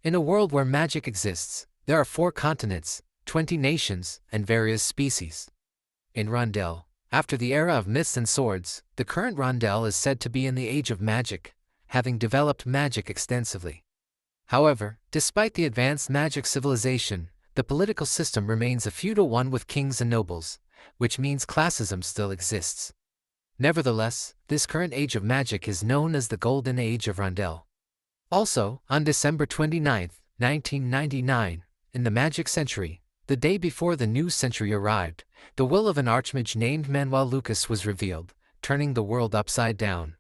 In a world where magic exists, there are 4 continents, 20 nations, and various species. In Randelle, after the era of myths and swords, the current Randelle is said to be in the age of magic, having developed magic extensively. However, despite the advanced magic civilization, the political system remains a feudal one with kings and nobles, which means classism still exists. Nevertheless, this current age of magic is known as the Golden Age of Randelle. Also, on December 29, 1999, in the Magic Century, the day before the new century arrived, the will of an archmage named Manuel Lucas was revealed, turning the world upside down.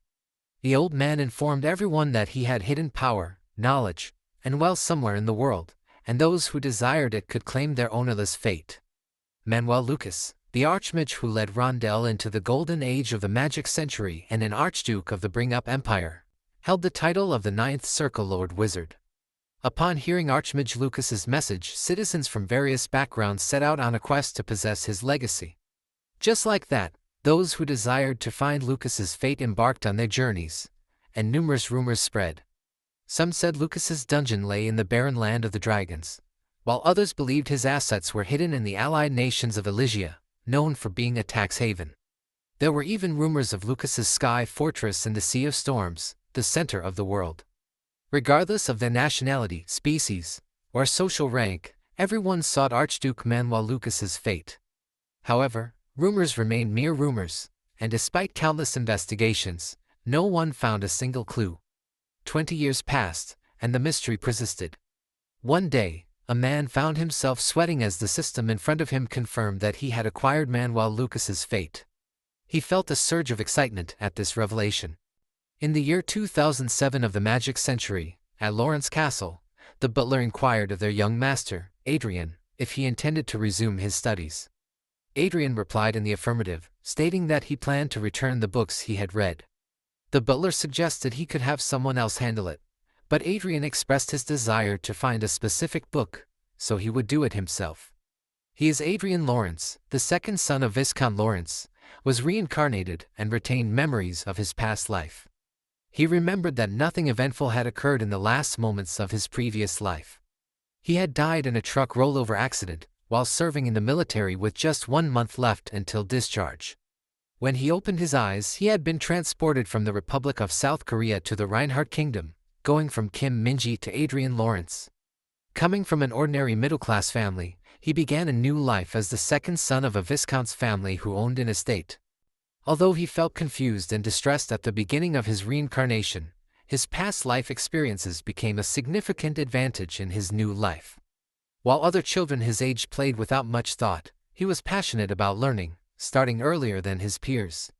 The old man informed everyone that he had hidden power, knowledge, and wealth somewhere in the world, and those who desired it could claim their ownerless fate. Manuel Lucas, the archmage who led Randelle into the golden age of the Magic Century and an archduke of the Bring-Up Empire, held the title of the Ninth Circle Lord Wizard. Upon hearing Archmage Lucas's message, citizens from various backgrounds set out on a quest to possess his legacy. Just like that, those who desired to find Lucas's fate embarked on their journeys, and numerous rumors spread. Some said Lucas's dungeon lay in the barren land of the dragons, while others believed his assets were hidden in the allied nations of Elysia, known for being a tax haven. There were even rumors of Lucas's sky fortress in the Sea of Storms, the center of the world. Regardless of their nationality, species, or social rank, everyone sought Archduke Manuel Lucas's fate. However, rumors remained mere rumors, and despite countless investigations, no one found a single clue. 20 years passed, and the mystery persisted. One day, a man found himself sweating as the system in front of him confirmed that he had acquired Manuel Lucas's fate. He felt a surge of excitement at this revelation. In the year 2007 of the Magic Century, at Lawrence Castle, the butler inquired of their young master, Adrien, if he intended to resume his studies. Adrien replied in the affirmative, stating that he planned to return the books he had read. The butler suggested he could have someone else handle it, but Adrien expressed his desire to find a specific book, so he would do it himself. He is Adrien Lawrence, the second son of Viscount Lawrence, was reincarnated and retained memories of his past life. He remembered that nothing eventful had occurred in the last moments of his previous life. He had died in a truck rollover accident, while serving in the military with just 1 month left until discharge. When he opened his eyes, he had been transported from the Republic of South Korea to the Reinhardt Kingdom, going from Kim Minji to Adrien Lawrence. Coming from an ordinary middle-class family, he began a new life as the second son of a Viscount's family who owned an estate. Although he felt confused and distressed at the beginning of his reincarnation, his past life experiences became a significant advantage in his new life. While other children his age played without much thought, he was passionate about learning, starting earlier than his peers.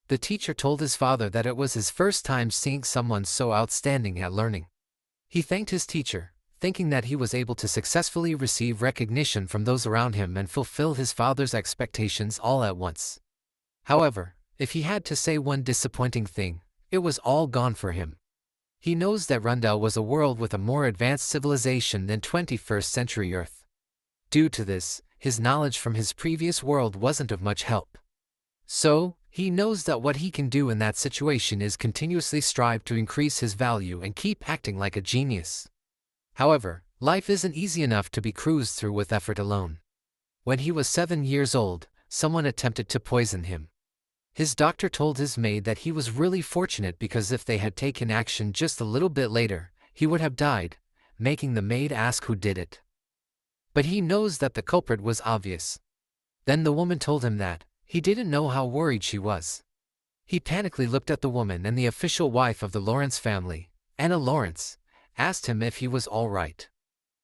The teacher told his father that it was his first time seeing someone so outstanding at learning. He thanked his teacher, thinking that he was able to successfully receive recognition from those around him and fulfill his father's expectations all at once. However, if he had to say one disappointing thing, it was all gone for him. He knows that Randelle was a world with a more advanced civilization than 21st century Earth. Due to this, his knowledge from his previous world wasn't of much help. So, he knows that what he can do in that situation is continuously strive to increase his value and keep acting like a genius. However, life isn't easy enough to be cruised through with effort alone. When he was 7 years old, someone attempted to poison him. His doctor told his maid that he was really fortunate because if they had taken action just a little bit later, he would have died, making the maid ask who did it. But he knows that the culprit was obvious. Then the woman told him that he didn't know how worried she was. He panically looked at the woman, and the official wife of the Lawrence family, Anna Lawrence, asked him if he was all right.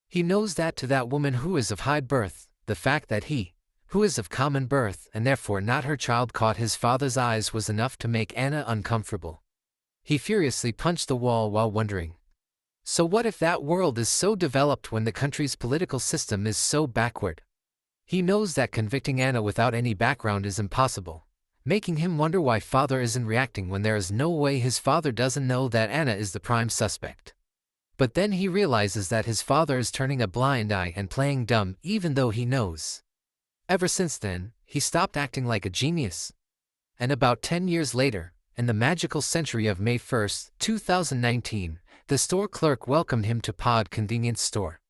He knows that to that woman who is of high birth, the fact that he, who is of common birth and therefore not her child, caught his father's eyes was enough to make Anna uncomfortable. He furiously punched the wall while wondering, so what if that world is so developed when the country's political system is so backward? He knows that convicting Anna without any background is impossible, making him wonder why father isn't reacting when there is no way his father doesn't know that Anna is the prime suspect. But then he realizes that his father is turning a blind eye and playing dumb even though he knows. Ever since then, he stopped acting like a genius. And about 10 years later, in the magical century of May 1, 2019, The store clerk welcomed him to Pod Convenience Store.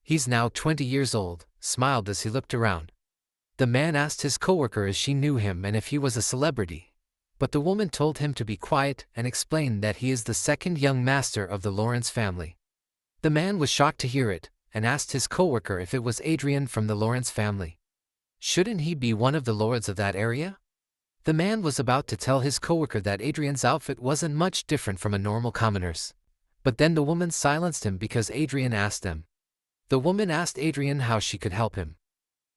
He's now 20 years old, smiled as he looked around. The man asked his coworker if she knew him and if he was a celebrity. But the woman told him to be quiet and explained that he is the second young master of the Lawrence family. The man was shocked to hear it, and asked his coworker if it was Adrien from the Lawrence family. Shouldn't he be one of the lords of that area? The man was about to tell his coworker that Adrien's outfit wasn't much different from a normal commoner's. But then the woman silenced him because Adrien asked them. The woman asked Adrien how she could help him.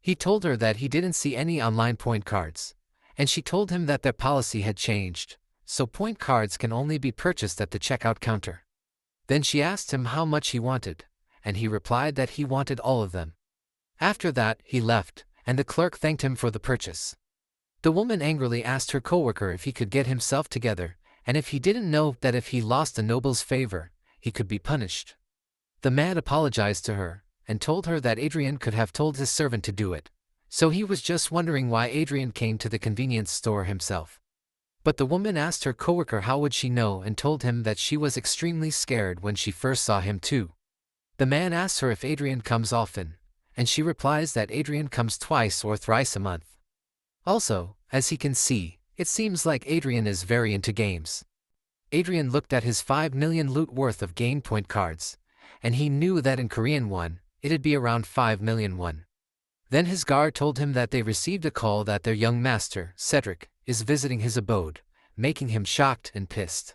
He told her that he didn't see any online point cards, and she told him that their policy had changed, so point cards can only be purchased at the checkout counter. Then she asked him how much he wanted, and he replied that he wanted all of them. After that, he left, and the clerk thanked him for the purchase. The woman angrily asked her coworker if he could get himself together, and if he didn't know that if he lost a noble's favor, he could be punished. The man apologized to her, and told her that Adrien could have told his servant to do it, so he was just wondering why Adrien came to the convenience store himself. But the woman asked her coworker how would she know and told him that she was extremely scared when she first saw him too. The man asks her if Adrien comes often, and she replies that Adrien comes twice or thrice a month. Also, as he can see, it seems like Adrien is very into games. Adrien looked at his 5 million loot worth of game point cards, and he knew that in Korean won, it'd be around 5 million won. Then his guard told him that they received a call that their young master, Cedric, is visiting his abode, making him shocked and pissed.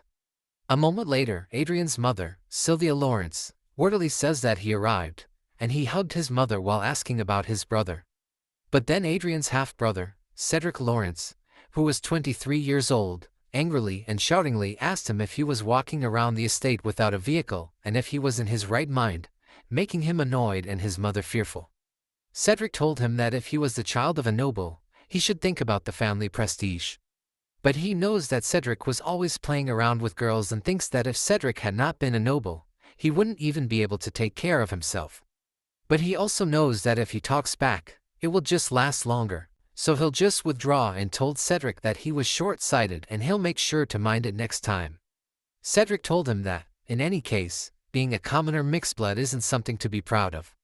A moment later, Adrien's mother, Sylvia Lawrence, wordily says that he arrived, and he hugged his mother while asking about his brother. But then Adrien's half-brother, Cedric Lawrence, who was 23 years old, angrily and shoutingly asked him if he was walking around the estate without a vehicle and if he was in his right mind, making him annoyed and his mother fearful. Cedric told him that if he was the child of a noble, he should think about the family prestige. But he knows that Cedric was always playing around with girls and thinks that if Cedric had not been a noble, he wouldn't even be able to take care of himself. But he also knows that if he talks back, it will just last longer, so he'll just withdraw and told Cedric that he was short-sighted and he'll make sure to mind it next time. Cedric told him that, in any case, being a commoner mixed blood isn't something to be proud of.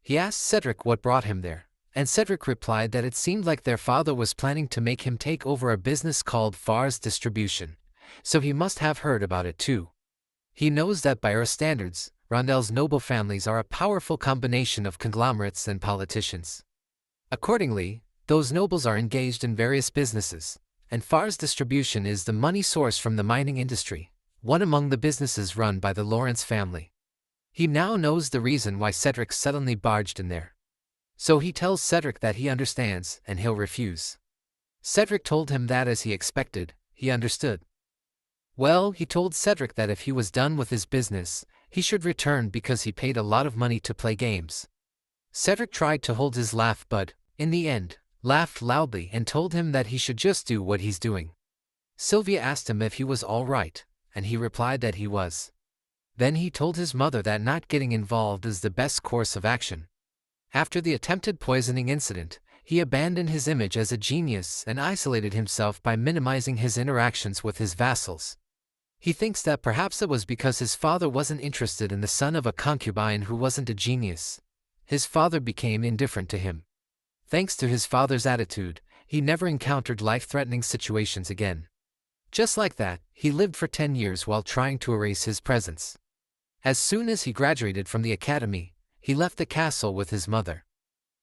He asked Cedric what brought him there, and Cedric replied that it seemed like their father was planning to make him take over a business called Far's Distribution, so he must have heard about it too. He knows that by our standards, Randelle's noble families are a powerful combination of conglomerates and politicians. Accordingly, those nobles are engaged in various businesses, and Far's Distribution is the money source from the mining industry, one among the businesses run by the Lawrence family. He now knows the reason why Cedric suddenly barged in there. So he tells Cedric that he understands and he'll refuse. Cedric told him that as he expected, he understood. Well, he told Cedric that if he was done with his business, he should return because he paid a lot of money to play games. Cedric tried to hold his laugh but, in the end, laughed loudly and told him that he should just do what he's doing. Sylvia asked him if he was all right, and he replied that he was. Then he told his mother that not getting involved is the best course of action. After the attempted poisoning incident, he abandoned his image as a genius and isolated himself by minimizing his interactions with his vassals. He thinks that perhaps it was because his father wasn't interested in the son of a concubine who wasn't a genius. His father became indifferent to him. Thanks to his father's attitude, he never encountered life-threatening situations again. Just like that, he lived for 10 years while trying to erase his presence. As soon as he graduated from the academy, he left the castle with his mother.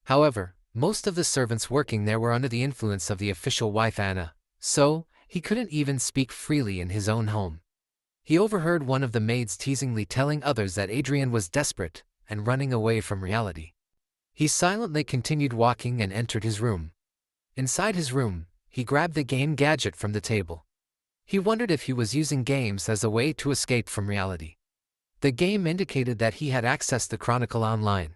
However, most of the servants working there were under the influence of the official wife Anna, so he couldn't even speak freely in his own home. He overheard one of the maids teasingly telling others that Adrien was desperate and running away from reality. He silently continued walking and entered his room. Inside his room, he grabbed the game gadget from the table. He wondered if he was using games as a way to escape from reality. The game indicated that he had accessed the Chronicle online.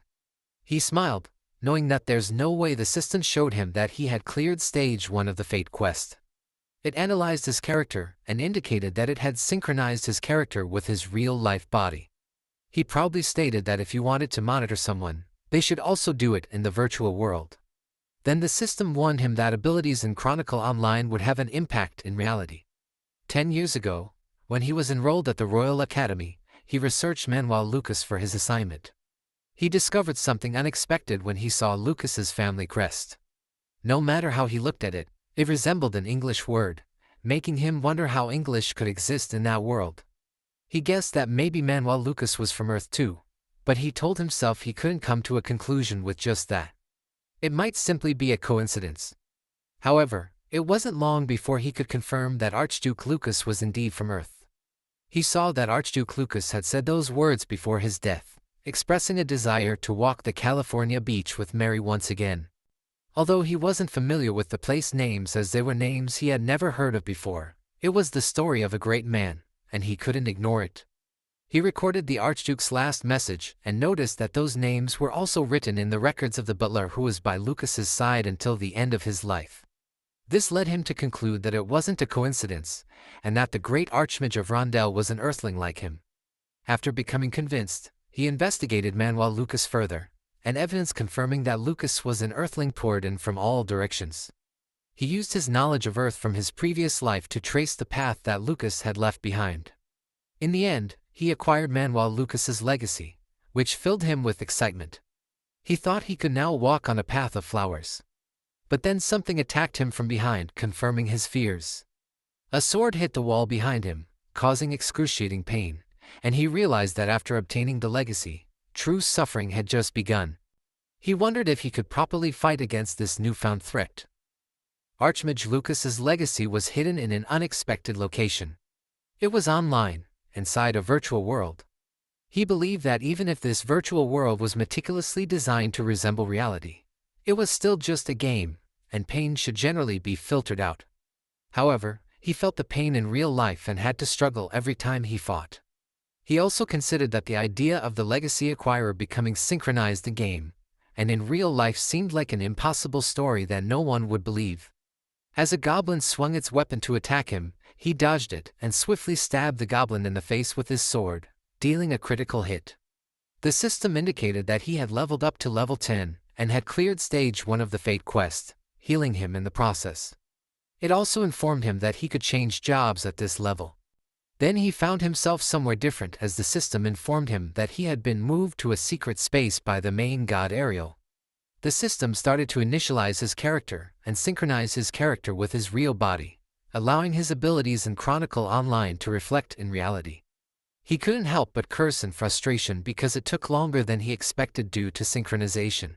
He smiled, knowing that there's no way the system showed him that he had cleared stage 1 of the Fate quest. It analyzed his character and indicated that it had synchronized his character with his real-life body. He proudly stated that if you wanted to monitor someone, they should also do it in the virtual world. Then the system warned him that abilities in Chronicle Online would have an impact in reality. 10 years ago, when he was enrolled at the Royal Academy, he researched Manuel Lucas for his assignment. He discovered something unexpected when he saw Lucas's family crest. No matter how he looked at it, it resembled an English word, making him wonder how English could exist in that world. He guessed that maybe Manuel Lucas was from Earth too, but he told himself he couldn't come to a conclusion with just that. It might simply be a coincidence. However, it wasn't long before he could confirm that Archduke Lucas was indeed from Earth. He saw that Archduke Lucas had said those words before his death, expressing a desire to walk the California beach with Mary once again. Although he wasn't familiar with the place names as they were names he had never heard of before, it was the story of a great man, and he couldn't ignore it. He recorded the Archduke's last message and noticed that those names were also written in the records of the butler who was by Lucas's side until the end of his life. This led him to conclude that it wasn't a coincidence, and that the great Archmage of Randelle was an earthling like him. After becoming convinced, he investigated Manuel Lucas further, and evidence confirming that Lucas was an earthling poured in from all directions. He used his knowledge of Earth from his previous life to trace the path that Lucas had left behind. In the end, he acquired Manuel Lucas's legacy, which filled him with excitement. He thought he could now walk on a path of flowers. But then something attacked him from behind, confirming his fears. A sword hit the wall behind him, causing excruciating pain, and he realized that after obtaining the legacy, true suffering had just begun. He wondered if he could properly fight against this newfound threat. Archmage Lucas's legacy was hidden in an unexpected location. It was online, inside a virtual world. He believed that even if this virtual world was meticulously designed to resemble reality, it was still just a game, and pain should generally be filtered out. However, he felt the pain in real life and had to struggle every time he fought. He also considered that the idea of the legacy acquirer becoming synchronized in game, and in real life seemed like an impossible story that no one would believe. As a goblin swung its weapon to attack him, he dodged it and swiftly stabbed the goblin in the face with his sword, dealing a critical hit. The system indicated that he had leveled up to level 10 and had cleared stage 1 of the Fate quest, healing him in the process. It also informed him that he could change jobs at this level. Then he found himself somewhere different as the system informed him that he had been moved to a secret space by the main god Ariel. The system started to initialize his character and synchronize his character with his real body, allowing his abilities in Chronicle Online to reflect in reality. He couldn't help but curse in frustration because it took longer than he expected due to synchronization.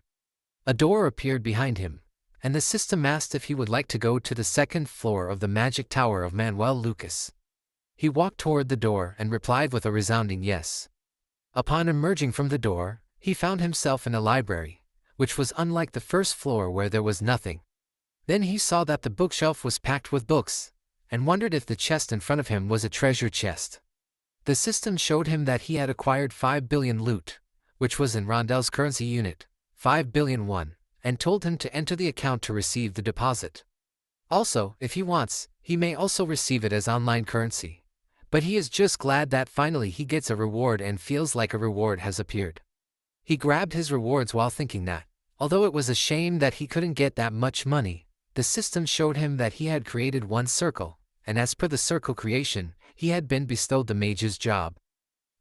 A door appeared behind him, and the system asked if he would like to go to the second floor of the magic tower of Manuel Lucas. He walked toward the door and replied with a resounding yes. Upon emerging from the door, he found himself in a library, which was unlike the first floor where there was nothing. Then he saw that the bookshelf was packed with books, and wondered if the chest in front of him was a treasure chest. The system showed him that he had acquired 5 billion loot, which was in Rondelle's currency unit, 5 billion won, and told him to enter the account to receive the deposit. Also, if he wants, he may also receive it as online currency. But he is just glad that finally he gets a reward and feels like a reward has appeared. He grabbed his rewards while thinking that, although it was a shame that he couldn't get that much money, the system showed him that he had created one circle, and as per the circle creation, he had been bestowed the mage's job.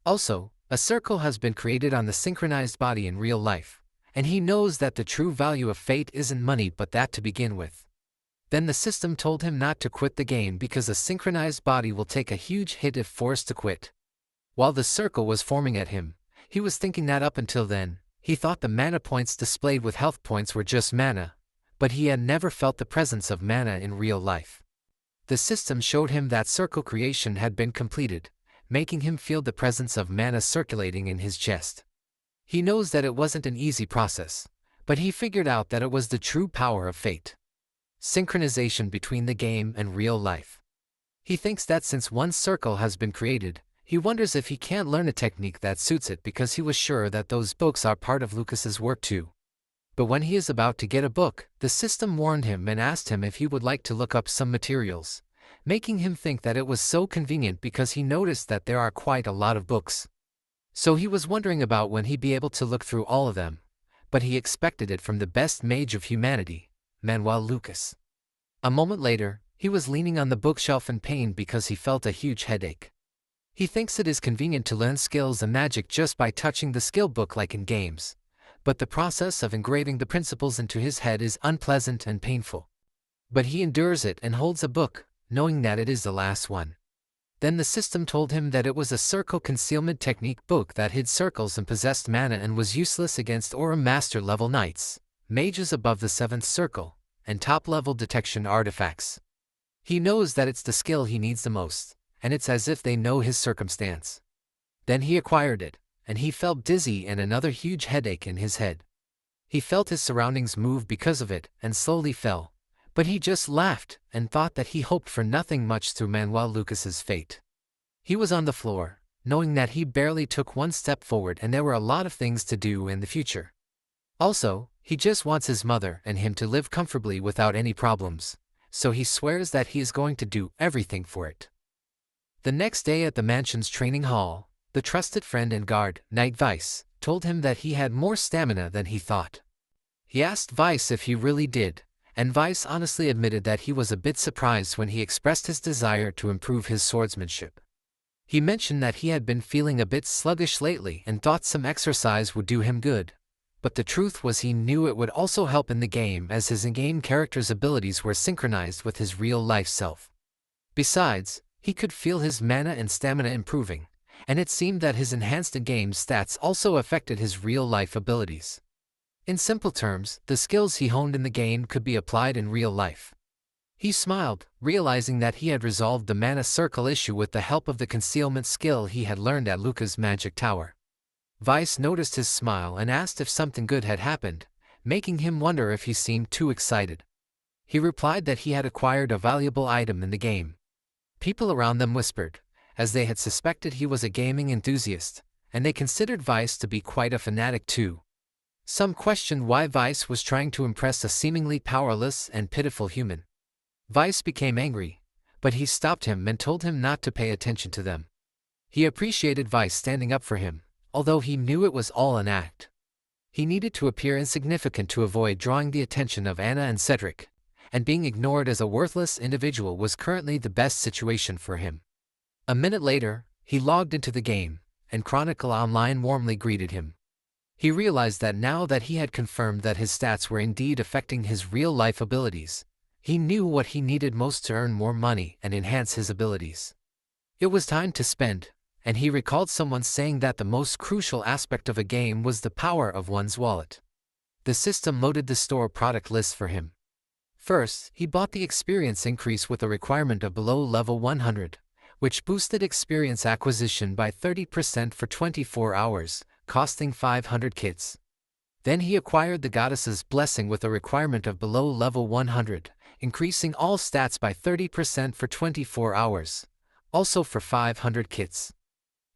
Also, a circle has been created on the synchronized body in real life, and he knows that the true value of fate isn't money but that to begin with. Then the system told him not to quit the game because a synchronized body will take a huge hit if forced to quit. While the circle was forming at him, he was thinking that up until then, he thought the mana points displayed with health points were just mana, but he had never felt the presence of mana in real life. The system showed him that circle creation had been completed, making him feel the presence of mana circulating in his chest. He knows that it wasn't an easy process, but he figured out that it was the true power of fate. Synchronization between the game and real life. He thinks that since one circle has been created, he wonders if he can't learn a technique that suits it because he was sure that those books are part of Lucas's work too. But when he is about to get a book, the system warned him and asked him if he would like to look up some materials, making him think that it was so convenient because he noticed that there are quite a lot of books. So he was wondering about when he'd be able to look through all of them, but he expected it from the best mage of humanity, Manuel Lucas. A moment later, he was leaning on the bookshelf in pain because he felt a huge headache. He thinks it is convenient to learn skills and magic just by touching the skill book like in games, but the process of engraving the principles into his head is unpleasant and painful. But he endures it and holds a book, knowing that it is the last one. Then the system told him that it was a circle concealment technique book that hid circles and possessed mana and was useless against Aura Master level knights, mages above the 7th circle, and top-level detection artifacts. He knows that it's the skill he needs the most, and it's as if they know his circumstance. Then he acquired it, and he felt dizzy and another huge headache in his head. He felt his surroundings move because of it and slowly fell, but he just laughed and thought that he hoped for nothing much through Manuel Lucas's fate. He was on the floor, knowing that he barely took one step forward and there were a lot of things to do in the future. Also, he just wants his mother and him to live comfortably without any problems, so he swears that he is going to do everything for it. The next day at the mansion's training hall, the trusted friend and guard, Knight Vice, told him that he had more stamina than he thought. He asked Vice if he really did, and Vice honestly admitted that he was a bit surprised when he expressed his desire to improve his swordsmanship. He mentioned that he had been feeling a bit sluggish lately and thought some exercise would do him good, but the truth was he knew it would also help in the game as his in-game character's abilities were synchronized with his real-life self. Besides, he could feel his mana and stamina improving, and it seemed that his enhanced in-game stats also affected his real-life abilities. In simple terms, the skills he honed in the game could be applied in real life. He smiled, realizing that he had resolved the mana circle issue with the help of the concealment skill he had learned at Lucas' magic tower. Vice noticed his smile and asked if something good had happened, making him wonder if he seemed too excited. He replied that he had acquired a valuable item in the game. People around them whispered, as they had suspected he was a gaming enthusiast, and they considered Vice to be quite a fanatic too. Some questioned why Vice was trying to impress a seemingly powerless and pitiful human. Vice became angry, but he stopped him and told him not to pay attention to them. He appreciated Vice standing up for him, although he knew it was all an act. He needed to appear insignificant to avoid drawing the attention of Anna and Cedric, and being ignored as a worthless individual was currently the best situation for him. A minute later, he logged into the game, and Chronicle Online warmly greeted him. He realized that now that he had confirmed that his stats were indeed affecting his real-life abilities, he knew what he needed most to earn more money and enhance his abilities. It was time to spend, and he recalled someone saying that the most crucial aspect of a game was the power of one's wallet. The system loaded the store product list for him. First, he bought the experience increase with a requirement of below level 100, which boosted experience acquisition by 30% for 24 hours, costing 500 kits. Then he acquired the Goddess's Blessing with a requirement of below level 100, increasing all stats by 30% for 24 hours, also for 500 kits.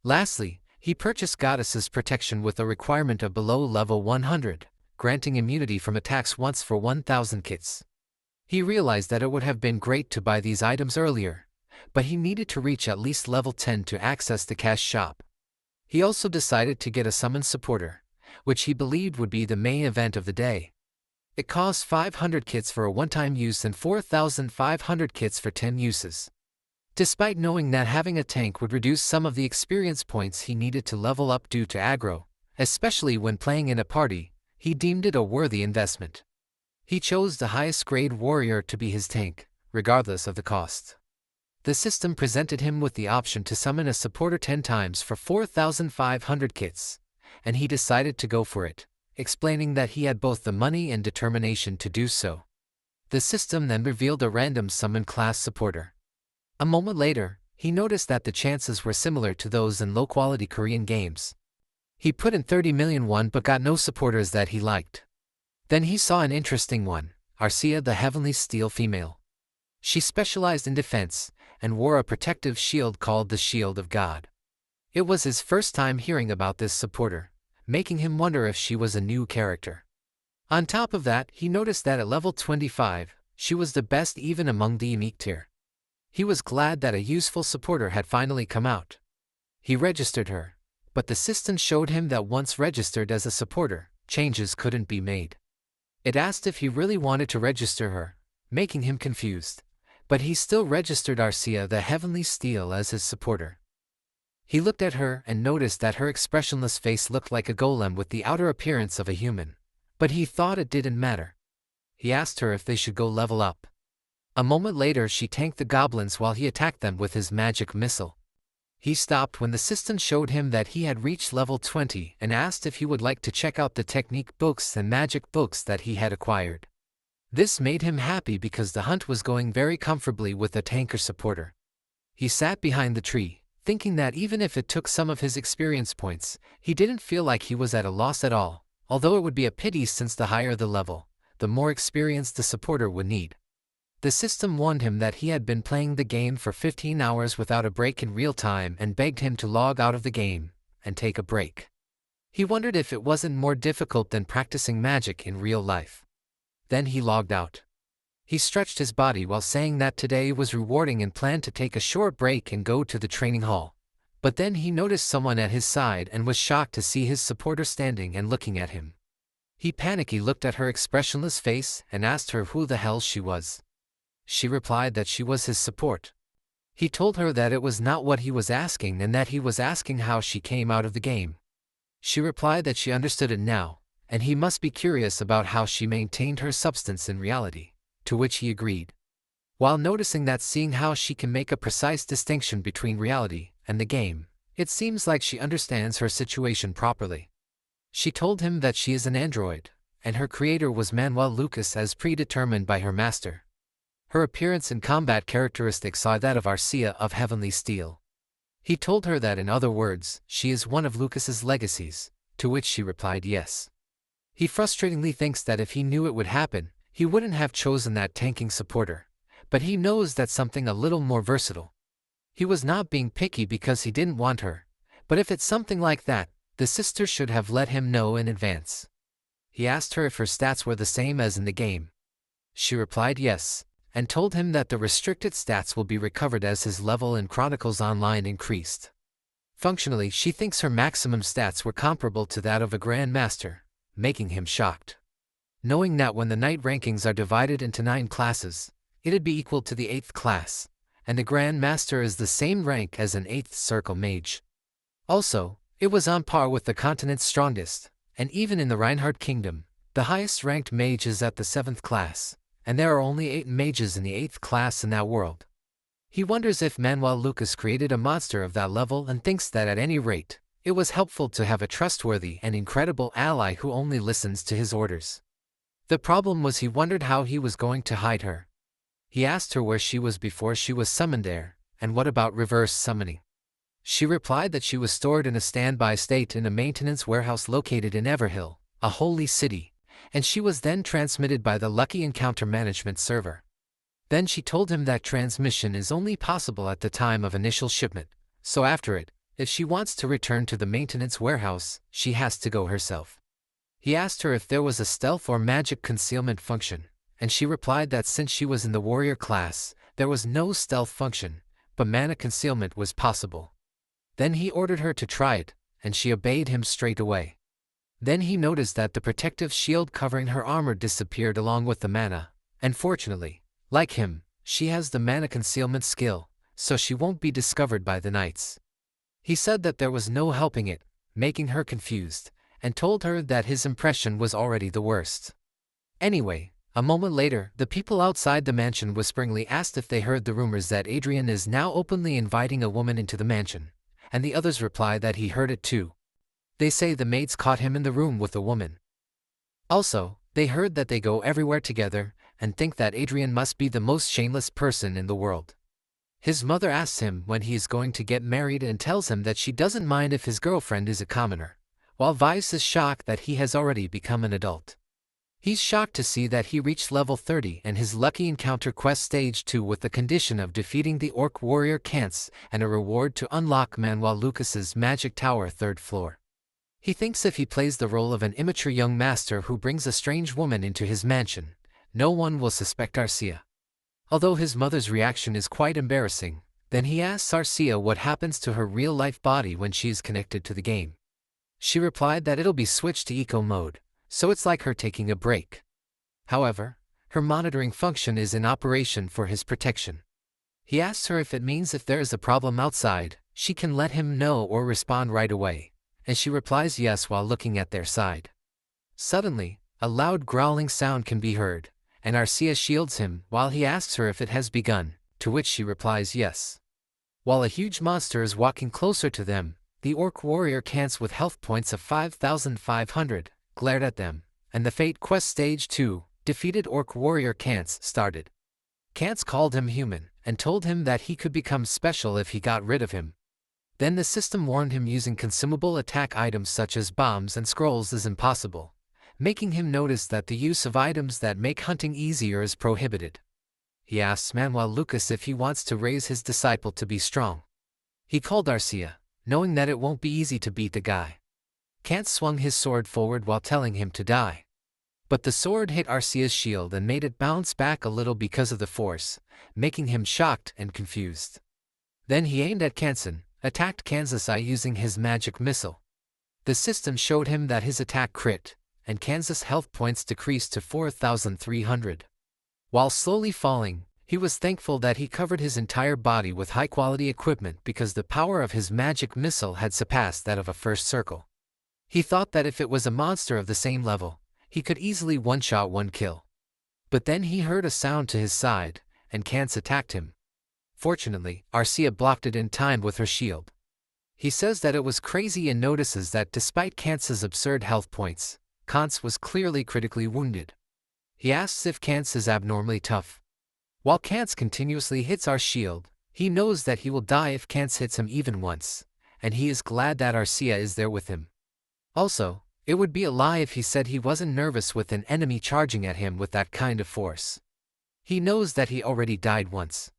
Lastly, he purchased Goddess's Protection with a requirement of below level 100, granting immunity from attacks once for 1000 kits. He realized that it would have been great to buy these items earlier, but he needed to reach at least level 10 to access the cash shop. He also decided to get a summon supporter, which he believed would be the main event of the day. It cost 500 kits for a one-time use and 4,500 kits for 10 uses. Despite knowing that having a tank would reduce some of the experience points he needed to level up due to aggro, especially when playing in a party, he deemed it a worthy investment. He chose the highest grade warrior to be his tank, regardless of the cost. The system presented him with the option to summon a supporter 10 times for 4,500 kits, and he decided to go for it, explaining that he had both the money and determination to do so. The system then revealed a random summon class supporter. A moment later, he noticed that the chances were similar to those in low-quality Korean games. He put in 30 million won but got no supporters that he liked. Then he saw an interesting one, Arcia the Heavenly Steel female. She specialized in defense, and wore a protective shield called the Shield of God. It was his first time hearing about this supporter, making him wonder if she was a new character. On top of that, he noticed that at level 25, she was the best even among the unique tier. He was glad that a useful supporter had finally come out. He registered her, but the system showed him that once registered as a supporter, changes couldn't be made. It asked if he really wanted to register her, making him confused, but he still registered Arcia the Heavenly Steel as his supporter. He looked at her and noticed that her expressionless face looked like a golem with the outer appearance of a human. But he thought it didn't matter. He asked her if they should go level up. A moment later she tanked the goblins while he attacked them with his magic missile. He stopped when the system showed him that he had reached level 20 and asked if he would like to check out the technique books and magic books that he had acquired. This made him happy because the hunt was going very comfortably with a tanker supporter. He sat behind the tree, thinking that even if it took some of his experience points, he didn't feel like he was at a loss at all, although it would be a pity since the higher the level, the more experience the supporter would need. The system warned him that he had been playing the game for 15 hours without a break in real time and begged him to log out of the game and take a break. He wondered if it wasn't more difficult than practicing magic in real life. Then he logged out. He stretched his body while saying that today was rewarding and planned to take a short break and go to the training hall. But then he noticed someone at his side and was shocked to see his supporter standing and looking at him. He panicky looked at her expressionless face and asked her who the hell she was. She replied that she was his support. He told her that it was not what he was asking and that he was asking how she came out of the game. She replied that she understood it now, and he must be curious about how she maintained her substance in reality, to which he agreed. While noticing that seeing how she can make a precise distinction between reality and the game, it seems like she understands her situation properly. She told him that she is an android, and her creator was Manuel Lucas as predetermined by her master. Her appearance and combat characteristics are that of Arcia of Heavenly Steel. He told her that in other words, she is one of Lucas's legacies, to which she replied yes. He frustratingly thinks that if he knew it would happen, he wouldn't have chosen that tanking supporter, but he knows that something a little more versatile. He was not being picky because he didn't want her, but if it's something like that, the sister should have let him know in advance. He asked her if her stats were the same as in the game. She replied yes, and told him that the restricted stats will be recovered as his level in Chronicles Online increased. Functionally, she thinks her maximum stats were comparable to that of a Grandmaster, making him shocked. Knowing that when the knight rankings are divided into 9 classes, it'd be equal to the 8th class, and the Grandmaster is the same rank as an 8th circle mage. Also, it was on par with the continent's strongest, and even in the Reinhardt Kingdom, the highest ranked mage is at the 7th class, and there are only 8 mages in the 8th class in that world. He wonders if Manuel Lucas created a monster of that level and thinks that at any rate, it was helpful to have a trustworthy and incredible ally who only listens to his orders. The problem was he wondered how he was going to hide her. He asked her where she was before she was summoned there, and what about reverse summoning. She replied that she was stored in a standby state in a maintenance warehouse located in Everhill, a holy city, and she was then transmitted by the Lucky Encounter Management server. Then she told him that transmission is only possible at the time of initial shipment, so after it, if she wants to return to the maintenance warehouse, she has to go herself. He asked her if there was a stealth or magic concealment function, and she replied that since she was in the warrior class, there was no stealth function, but mana concealment was possible. Then he ordered her to try it, and she obeyed him straight away. Then he noticed that the protective shield covering her armor disappeared along with the mana, and fortunately, like him, she has the mana concealment skill, so she won't be discovered by the knights. He said that there was no helping it, making her confused, and told her that his impression was already the worst. Anyway, a moment later, the people outside the mansion whisperingly asked if they heard the rumors that Adrien is now openly inviting a woman into the mansion, and the others replied that he heard it too. They say the maids caught him in the room with a woman. Also, they heard that they go everywhere together, and think that Adrien must be the most shameless person in the world. His mother asks him when he is going to get married and tells him that she doesn't mind if his girlfriend is a commoner, while Vice is shocked that he has already become an adult. He's shocked to see that he reached level 30 and his Lucky Encounter quest stage 2 with the condition of defeating the orc warrior Kantz and a reward to unlock Manuel Lucas's magic tower 3rd floor. He thinks if he plays the role of an immature young master who brings a strange woman into his mansion, no one will suspect Arcia. Although his mother's reaction is quite embarrassing, then he asks Arcia what happens to her real-life body when she is connected to the game. She replied that it'll be switched to eco mode, so it's like her taking a break. However, her monitoring function is in operation for his protection. He asks her if it means if there is a problem outside, She can let him know or respond right away, and she replies yes while looking at their side. Suddenly, a loud growling sound can be heard, and Arcia shields him while he asks her if it has begun, to which she replies yes. While a huge monster is walking closer to them, the orc warrior Kantz with health points of 5,500 glared at them, and the Fate Quest Stage 2, defeated orc warrior Kantz, started. Kantz called him human, and told him that he could become special if he got rid of him. Then the system warned him using consumable attack items such as bombs and scrolls is impossible, making him notice that the use of items that make hunting easier is prohibited. He asks Manuel Lucas if he wants to raise his disciple to be strong. He called Arcia, knowing that it won't be easy to beat the guy. Kantz swung his sword forward while telling him to die. But the sword hit Arcia's shield and made it bounce back a little because of the force, making him shocked and confused. Then he aimed at Kantzon, attacked Kanzasai using his magic missile. The system showed him that his attack crit, and Kanzas' health points decreased to 4,300. While slowly falling, he was thankful that he covered his entire body with high-quality equipment because the power of his magic missile had surpassed that of a first circle. He thought that if it was a monster of the same level, he could easily one-shot one kill. But then he heard a sound to his side, and Kantz attacked him. Fortunately, Arcia blocked it in time with her shield. He says that it was crazy and notices that despite Kantz's absurd health points, Kantz was clearly critically wounded. He asks if Kantz is abnormally tough. While Kantz continuously hits our shield, he knows that he will die if Kantz hits him even once, and he is glad that Arcia is there with him. Also, it would be a lie if he said he wasn't nervous with an enemy charging at him with that kind of force. He knows that he already died once.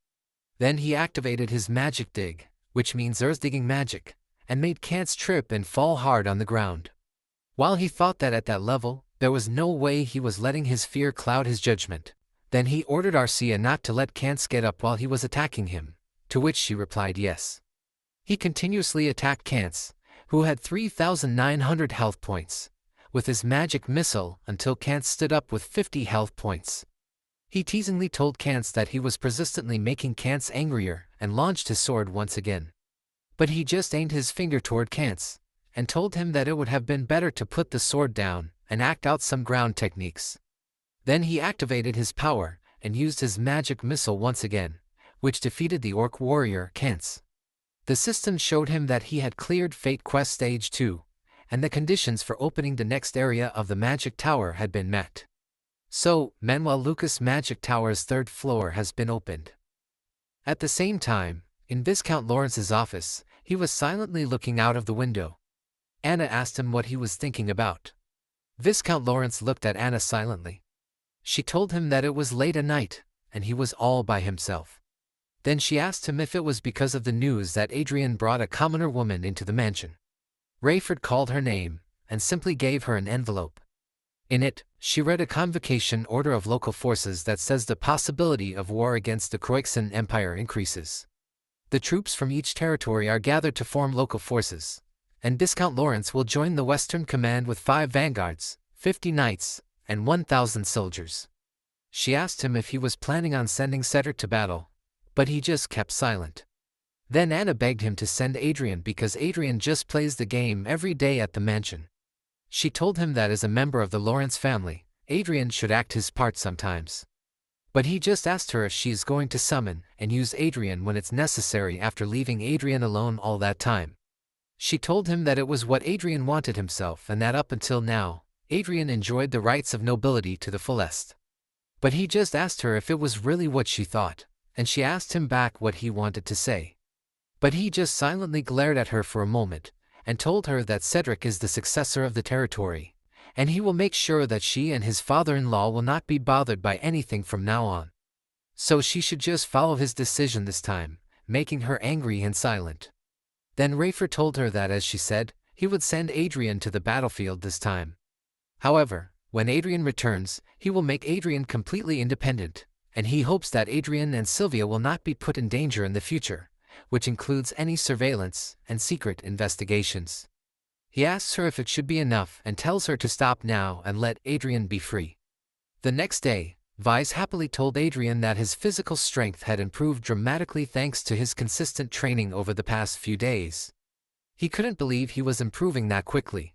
Then he activated his magic dig, which means earth-digging magic, and made Kantz trip and fall hard on the ground. While he thought that at that level, there was no way he was letting his fear cloud his judgment, then he ordered Arcia not to let Kantz get up while he was attacking him, to which she replied yes. He continuously attacked Kantz, who had 3,900 health points, with his magic missile until Kantz stood up with 50 health points. He teasingly told Kantz that he was persistently making Kantz angrier and launched his sword once again. But he just aimed his finger toward Kantz, and told him that it would have been better to put the sword down and act out some ground techniques. Then he activated his power and used his magic missile once again, which defeated the orc warrior Kantz. The system showed him that he had cleared Fate Quest Stage 2, and the conditions for opening the next area of the Magic Tower had been met. So, Manuel Lucas' Magic Tower's third floor has been opened. At the same time, in Viscount Lawrence's office, he was silently looking out of the window. Anna asked him what he was thinking about. Viscount Lawrence looked at Anna silently. She told him that it was late at night, and he was all by himself. Then she asked him if it was because of the news that Adrien brought a commoner woman into the mansion. Rayford called her name, and simply gave her an envelope. In it, she read a convocation order of local forces that says the possibility of war against the Croixan Empire increases. The troops from each territory are gathered to form local forces, and Viscount Lawrence will join the Western Command with 5 vanguards, 50 knights, and 1,000 soldiers. She asked him if he was planning on sending Cedric to battle, but he just kept silent. Then Anna begged him to send Adrien because Adrien just plays the game every day at the mansion. She told him that as a member of the Lawrence family, Adrien should act his part sometimes. But he just asked her if she is going to summon and use Adrien when it's necessary after leaving Adrien alone all that time. She told him that it was what Adrien wanted himself and that up until now, Adrien enjoyed the rights of nobility to the fullest. But he just asked her if it was really what she thought, and she asked him back what he wanted to say. But he just silently glared at her for a moment, and told her that Cedric is the successor of the territory, and he will make sure that she and his father-in-law will not be bothered by anything from now on. So she should just follow his decision this time, making her angry and silent. Then Rayford told her that as she said, he would send Adrien to the battlefield this time. However, when Adrien returns, he will make Adrien completely independent, and he hopes that Adrien and Sylvia will not be put in danger in the future, which includes any surveillance and secret investigations. He asks her if it should be enough and tells her to stop now and let Adrien be free. The next day, Vice happily told Adrien that his physical strength had improved dramatically thanks to his consistent training over the past few days. He couldn't believe he was improving that quickly.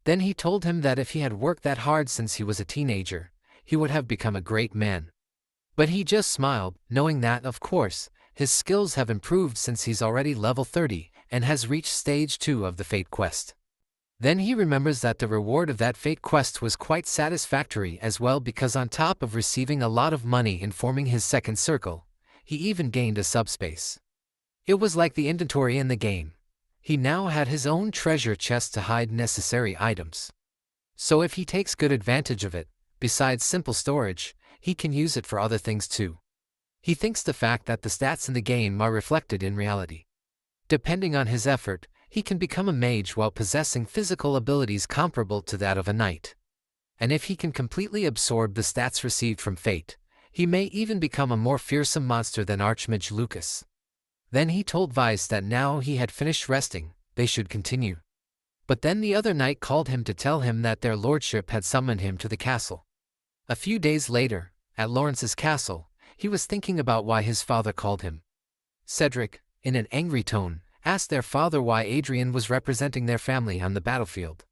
Then he told him that if he had worked that hard since he was a teenager, he would have become a great man. But he just smiled, knowing that, of course, his skills have improved since he's already level 30 and has reached stage 2 of the Fate quest. Then he remembers that the reward of that Fate quest was quite satisfactory as well, because on top of receiving a lot of money and forming his second circle, he even gained a subspace. It was like the inventory in the game. He now had his own treasure chest to hide necessary items. So if he takes good advantage of it, besides simple storage, he can use it for other things too. He thinks the fact that the stats in the game are reflected in reality. Depending on his effort, he can become a mage while possessing physical abilities comparable to that of a knight. And if he can completely absorb the stats received from Fate, he may even become a more fearsome monster than Archmage Lucas. Then he told Vice that now he had finished resting, they should continue. But then the other knight called him to tell him that their lordship had summoned him to the castle. A few days later, at Lawrence's castle, he was thinking about why his father called him. Cedric, in an angry tone, asked their father why Adrien was representing their family on the battlefield.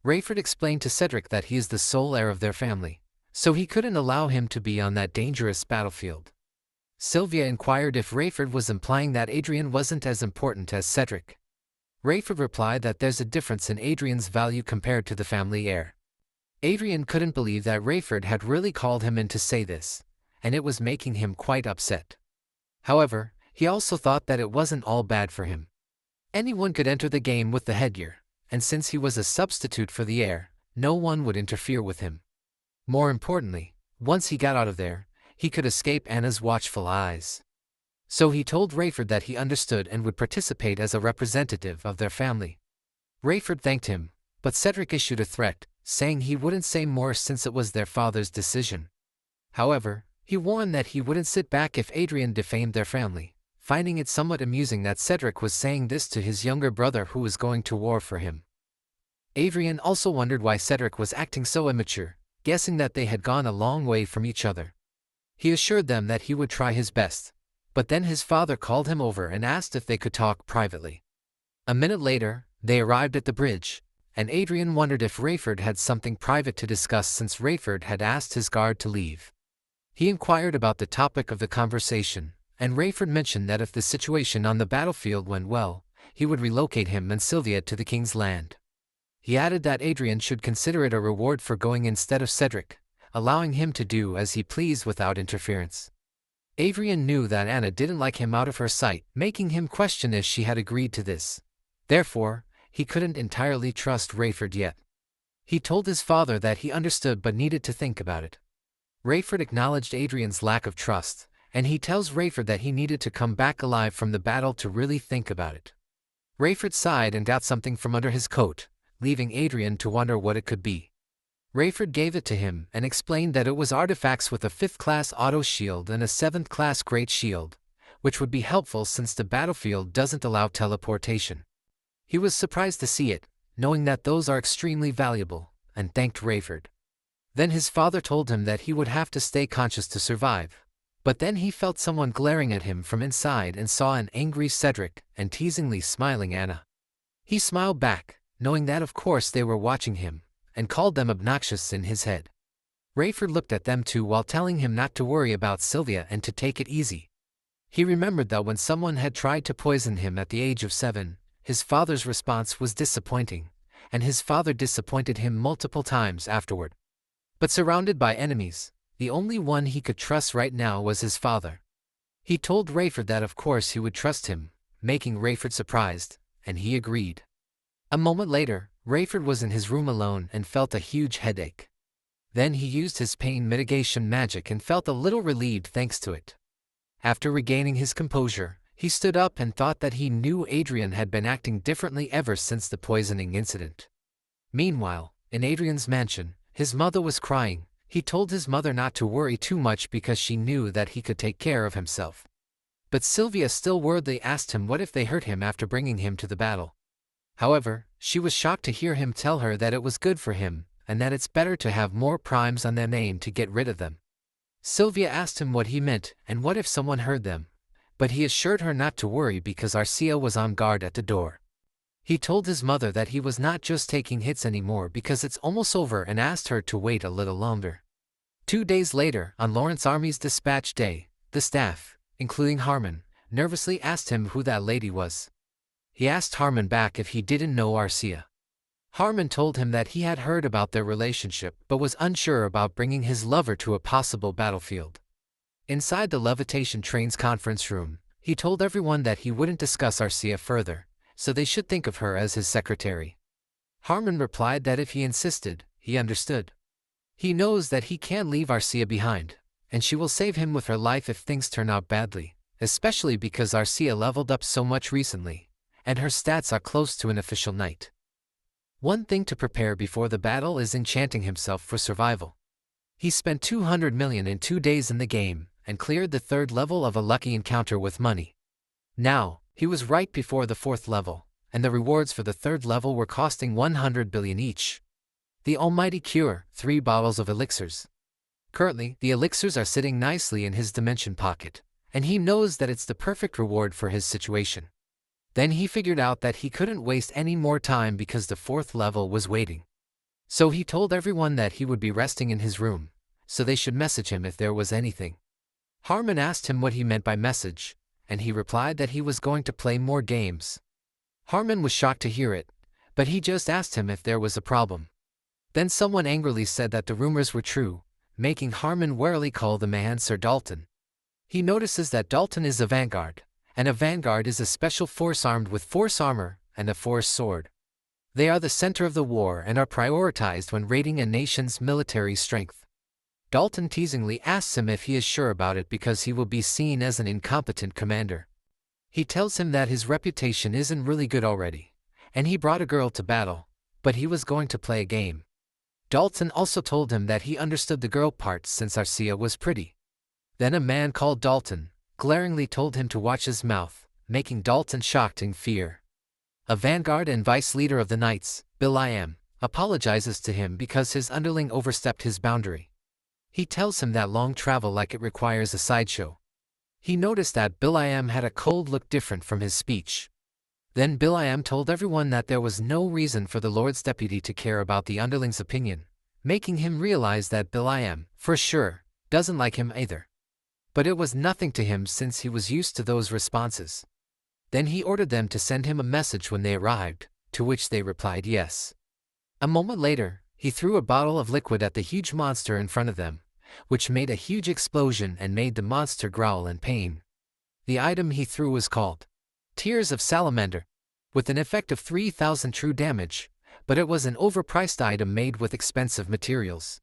Rayford explained to Cedric that he is the sole heir of their family, so he couldn't allow him to be on that dangerous battlefield. Sylvia inquired if Rayford was implying that Adrien wasn't as important as Cedric. Rayford replied that there's a difference in Adrien's value compared to the family heir. Adrien couldn't believe that Rayford had really called him in to say this, and it was making him quite upset. However, he also thought that it wasn't all bad for him. Anyone could enter the game with the headgear, and since he was a substitute for the heir, no one would interfere with him. More importantly, once he got out of there, he could escape Anna's watchful eyes. So he told Rayford that he understood and would participate as a representative of their family. Rayford thanked him, but Cedric issued a threat, saying he wouldn't say more since it was their father's decision. However, he warned that he wouldn't sit back if Adrien defamed their family, finding it somewhat amusing that Cedric was saying this to his younger brother who was going to war for him. Adrien also wondered why Cedric was acting so immature, guessing that they had gone a long way from each other. He assured them that he would try his best, but then his father called him over and asked if they could talk privately. A minute later, they arrived at the bridge, and Adrien wondered if Rayford had something private to discuss since Rayford had asked his guard to leave. He inquired about the topic of the conversation, and Rayford mentioned that if the situation on the battlefield went well, he would relocate him and Sylvia to the king's land. He added that Adrien should consider it a reward for going instead of Cedric, allowing him to do as he pleased without interference. Adrien knew that Anna didn't like him out of her sight, making him question if she had agreed to this. Therefore, he couldn't entirely trust Rayford yet. He told his father that he understood but needed to think about it. Rayford acknowledged Adrien's lack of trust, and he tells Rayford that he needed to come back alive from the battle to really think about it. Rayford sighed and got something from under his coat, leaving Adrien to wonder what it could be. Rayford gave it to him and explained that it was artifacts with a 5th class auto shield and a 7th class great shield, which would be helpful since the battlefield doesn't allow teleportation. He was surprised to see it, knowing that those are extremely valuable, and thanked Rayford. Then his father told him that he would have to stay conscious to survive, but then he felt someone glaring at him from inside and saw an angry Cedric and teasingly smiling Anna. He smiled back, knowing that of course they were watching him, and called them obnoxious in his head. Rayford looked at them too while telling him not to worry about Sylvia and to take it easy. He remembered that when someone had tried to poison him at the age of 7, his father's response was disappointing, and his father disappointed him multiple times afterward. But surrounded by enemies, the only one he could trust right now was his father. He told Rayford that of course he would trust him, making Rayford surprised, and he agreed. A moment later, Rayford was in his room alone and felt a huge headache. Then he used his pain mitigation magic and felt a little relieved thanks to it. After regaining his composure, he stood up and thought that he knew Adrien had been acting differently ever since the poisoning incident. Meanwhile, in Adrien's mansion, his mother was crying. He told his mother not to worry too much because she knew that he could take care of himself. But Sylvia still worriedly asked him what if they hurt him after bringing him to the battle. However, she was shocked to hear him tell her that it was good for him, and that it's better to have more primes on their name to get rid of them. Sylvia asked him what he meant and what if someone heard them, but he assured her not to worry because Arcia was on guard at the door. He told his mother that he was not just taking hits anymore because it's almost over and asked her to wait a little longer. 2 days later, on Lawrence Army's dispatch day, the staff, including Harmon, nervously asked him who that lady was. He asked Harmon back if he didn't know Arcia. Harmon told him that he had heard about their relationship but was unsure about bringing his lover to a possible battlefield. Inside the levitation train's conference room, he told everyone that he wouldn't discuss Arcia further, so they should think of her as his secretary. Harmon replied that if he insisted, he understood. He knows that he can't leave Arcia behind, and she will save him with her life if things turn out badly, especially because Arcia leveled up so much recently, and her stats are close to an official knight. One thing to prepare before the battle is enchanting himself for survival. He spent 200 million in 2 days in the game, and cleared the 3rd level of a lucky encounter with money. Now, he was right before the 4th level, and the rewards for the 3rd level were costing 100 billion each. The Almighty Cure, 3 bottles of elixirs. Currently, the elixirs are sitting nicely in his dimension pocket, and he knows that it's the perfect reward for his situation. Then he figured out that he couldn't waste any more time because the 4th level was waiting. So he told everyone that he would be resting in his room, so they should message him if there was anything. Harmon asked him what he meant by message, and he replied that he was going to play more games. Harmon was shocked to hear it, but he just asked him if there was a problem. Then someone angrily said that the rumors were true, making Harmon warily call the man Sir Dalton. He notices that Dalton is a vanguard, and a vanguard is a special force armed with force armor and a force sword. They are the center of the war and are prioritized when rating a nation's military strength. Dalton teasingly asks him if he is sure about it because he will be seen as an incompetent commander. He tells him that his reputation isn't really good already, and he brought a girl to battle, but he was going to play a game. Dalton also told him that he understood the girl part since Arcia was pretty. Then a man called Dalton glaringly told him to watch his mouth, making Dalton shocked in fear. A vanguard and vice leader of the Knights, Will.i.am, apologizes to him because his underling overstepped his boundary. He tells him that long travel like it requires a sideshow. He noticed that Will.i.am had a cold look different from his speech. Then Will.i.am told everyone that there was no reason for the Lord's deputy to care about the underling's opinion, making him realize that Will.i.am, for sure, doesn't like him either. But it was nothing to him since he was used to those responses. Then he ordered them to send him a message when they arrived, to which they replied yes. A moment later, he threw a bottle of liquid at the huge monster in front of them, which made a huge explosion and made the monster growl in pain. The item he threw was called Tears of Salamander, with an effect of 3,000 true damage, but it was an overpriced item made with expensive materials.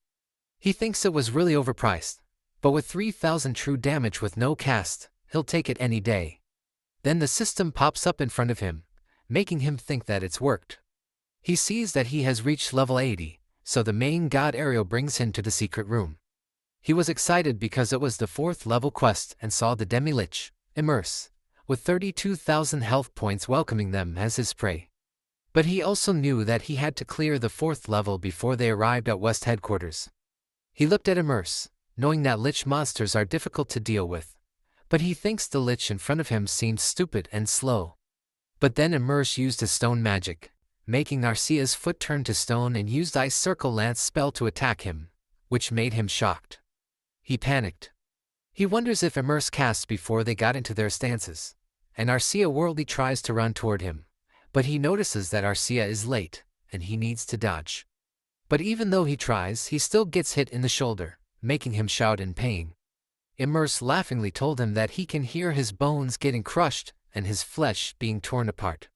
He thinks it was really overpriced, but with 3,000 true damage with no cast, he'll take it any day. Then the system pops up in front of him, making him think that it's worked. He sees that he has reached level 80, so the main god Ariel brings him to the secret room. He was excited because it was the 4th level quest and saw the demi-lich, Immerse, with 32,000 health points welcoming them as his prey. But he also knew that he had to clear the 4th level before they arrived at West headquarters. He looked at Immerse, knowing that lich monsters are difficult to deal with, but he thinks the lich in front of him seemed stupid and slow. But then Immerse used his stone magic, making Arcia's foot turn to stone and used Ice Circle Lance spell to attack him, which made him shocked. He panicked. He wonders if Immerse casts before they got into their stances, and Arcia worldly tries to run toward him, but he notices that Arcia is late, and he needs to dodge. But even though he tries, he still gets hit in the shoulder, making him shout in pain. Immerse laughingly told him that he can hear his bones getting crushed and his flesh being torn apart.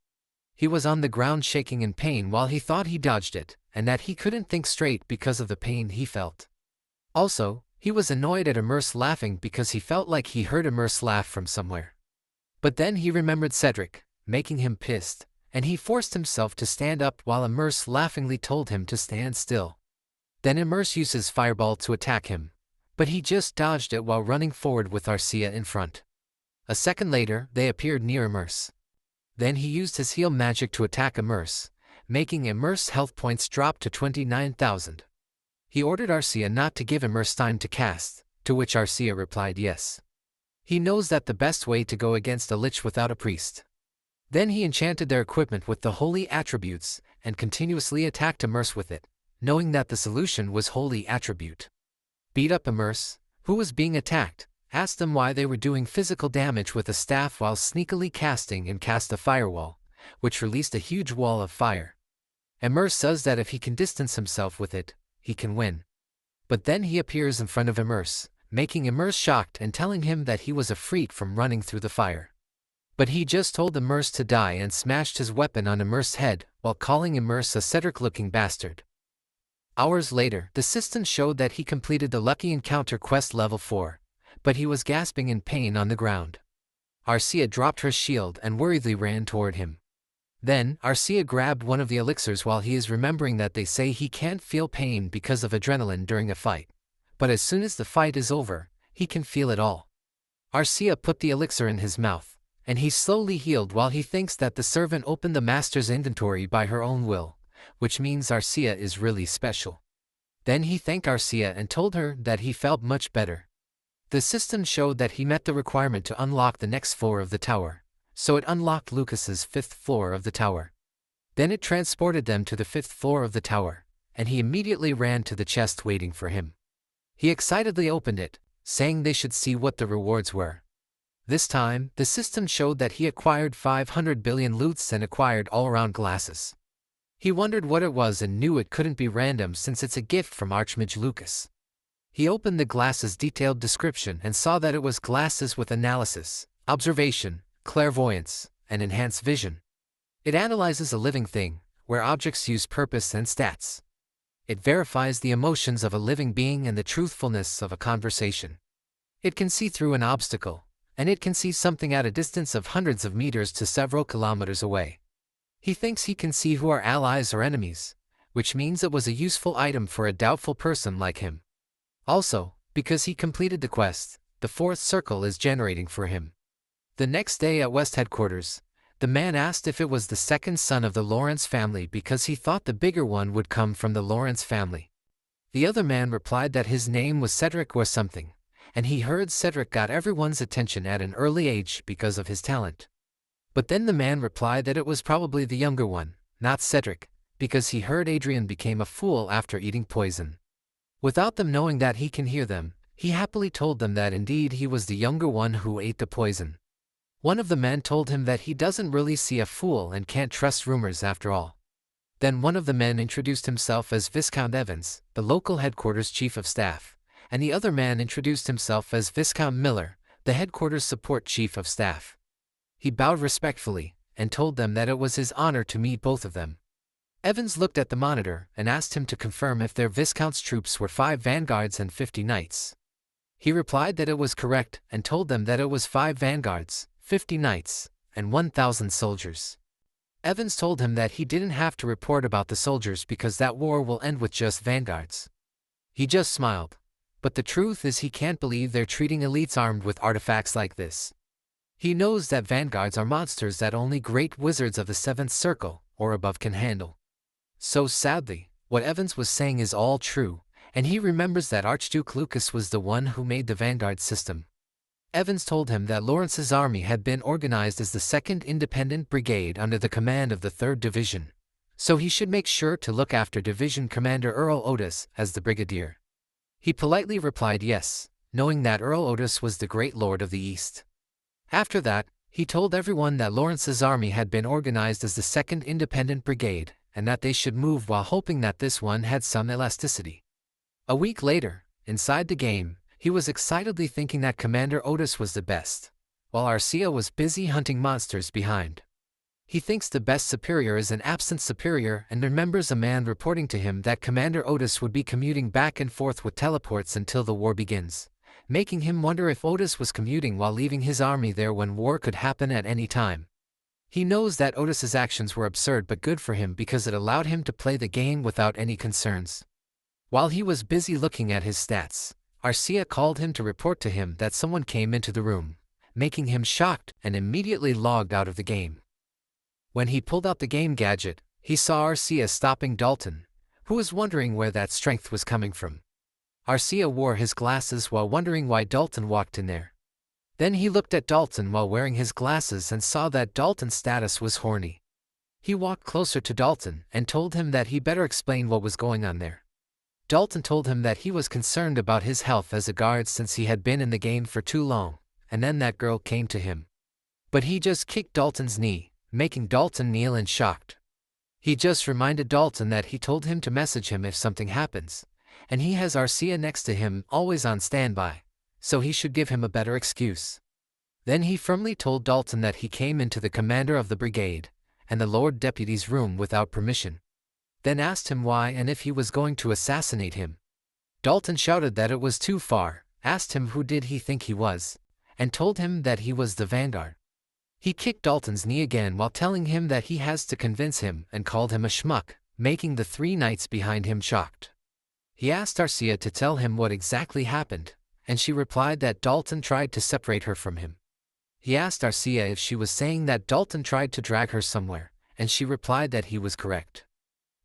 He was on the ground shaking in pain while he thought he dodged it, and that he couldn't think straight because of the pain he felt. Also, he was annoyed at Immerse laughing because he felt like he heard Immerse laugh from somewhere. But then he remembered Cedric, making him pissed, and he forced himself to stand up while Immerse laughingly told him to stand still. Then Immerse uses Fireball to attack him, but he just dodged it while running forward with Arcia in front. A second later, they appeared near Immerse. Then he used his heal magic to attack Immerse, making Immerse's health points drop to 29,000. He ordered Arcia not to give Immerse time to cast, to which Arcia replied yes. He knows that the best way to go against a lich without a priest. Then he enchanted their equipment with the holy attributes and continuously attacked Immerse with it, knowing that the solution was holy attribute. Beat up Immerse, who was being attacked, asked them why they were doing physical damage with a staff while sneakily casting and cast a firewall, which released a huge wall of fire. Immerse says that if he can distance himself with it, he can win. But then he appears in front of Immerse, making Immerse shocked and telling him that he was a freak from running through the fire. But he just told Immerse to die and smashed his weapon on Immerse's head while calling Immerse a Cedric-looking bastard. Hours later, the system showed that he completed the Lucky Encounter quest level 4, but he was gasping in pain on the ground. Arcia dropped her shield and worriedly ran toward him. Then, Arcia grabbed one of the elixirs while he is remembering that they say he can't feel pain because of adrenaline during a fight. But as soon as the fight is over, he can feel it all. Arcia put the elixir in his mouth, and he slowly healed while he thinks that the servant opened the master's inventory by her own will, which means Arcia is really special. Then he thanked Arcia and told her that he felt much better. The system showed that he met the requirement to unlock the next floor of the tower, so it unlocked Lucas's 5th floor of the tower. Then it transported them to the 5th floor of the tower, and he immediately ran to the chest waiting for him. He excitedly opened it, saying they should see what the rewards were. This time, the system showed that he acquired 500 billion loots and acquired all-around glasses. He wondered what it was and knew it couldn't be random since it's a gift from Archmage Lucas. He opened the glasses' detailed description and saw that it was glasses with analysis, observation, clairvoyance, and enhanced vision. It analyzes a living thing, where objects use purpose and stats. It verifies the emotions of a living being and the truthfulness of a conversation. It can see through an obstacle, and it can see something at a distance of hundreds of meters to several kilometers away. He thinks he can see who are allies or enemies, which means it was a useful item for a doubtful person like him. Also, because he completed the quest, the 4th circle is generating for him. The next day at West Headquarters, the man asked if it was the second son of the Lawrence family because he thought the bigger one would come from the Lawrence family. The other man replied that his name was Cedric or something, and he heard Cedric got everyone's attention at an early age because of his talent. But then the man replied that it was probably the younger one, not Cedric, because he heard Adrien became a fool after eating poison. Without them knowing that he can hear them, he happily told them that indeed he was the younger one who ate the poison. One of the men told him that he doesn't really see a fool and can't trust rumors after all. Then one of the men introduced himself as Viscount Evans, the local headquarters chief of staff, and the other man introduced himself as Viscount Miller, the headquarters support chief of staff. He bowed respectfully and told them that it was his honor to meet both of them. Evans looked at the monitor and asked him to confirm if their Viscount's troops were 5 vanguards and 50 knights. He replied that it was correct and told them that it was 5 vanguards, 50 knights, and 1,000 soldiers. Evans told him that he didn't have to report about the soldiers because that war will end with just vanguards. He just smiled. But the truth is he can't believe they're treating elites armed with artifacts like this. He knows that vanguards are monsters that only great wizards of the 7th circle or above can handle. So sadly, what Evans was saying is all true, and he remembers that Archduke Lucas was the one who made the vanguard system. Evans told him that Lawrence's army had been organized as the 2nd Independent Brigade under the command of the 3rd Division, so he should make sure to look after Division Commander Earl Otis as the Brigadier. He politely replied yes, knowing that Earl Otis was the Great Lord of the East. After that, he told everyone that Lawrence's army had been organized as the 2nd Independent Brigade, and that they should move while hoping that this one had some elasticity. A week later, inside the game, he was excitedly thinking that Commander Otis was the best, while Arcia was busy hunting monsters behind. He thinks the best superior is an absent superior and remembers a man reporting to him that Commander Otis would be commuting back and forth with teleports until the war begins, making him wonder if Otis was commuting while leaving his army there when war could happen at any time. He knows that Otis's actions were absurd but good for him because it allowed him to play the game without any concerns. While he was busy looking at his stats, Arcia called him to report to him that someone came into the room, making him shocked and immediately logged out of the game. When he pulled out the game gadget, he saw Arcia stopping Dalton, who was wondering where that strength was coming from. Arcia wore his glasses while wondering why Dalton walked in there. Then he looked at Dalton while wearing his glasses and saw that Dalton's status was horny. He walked closer to Dalton and told him that he better explain what was going on there. Dalton told him that he was concerned about his health as a guard since he had been in the game for too long, and then that girl came to him. But he just kicked Dalton's knee, making Dalton kneel in shock. He just reminded Dalton that he told him to message him if something happens, and he has Arcia next to him always on standby, so he should give him a better excuse. Then he firmly told Dalton that he came into the commander of the brigade and the Lord Deputy's room without permission. Then asked him why and if he was going to assassinate him. Dalton shouted that it was too far, asked him who did he think he was, and told him that he was the Vanguard. He kicked Dalton's knee again while telling him that he has to convince him and called him a schmuck, making the three knights behind him shocked. He asked Arcia to tell him what exactly happened, and she replied that Dalton tried to separate her from him. He asked Arcia if she was saying that Dalton tried to drag her somewhere, and she replied that he was correct.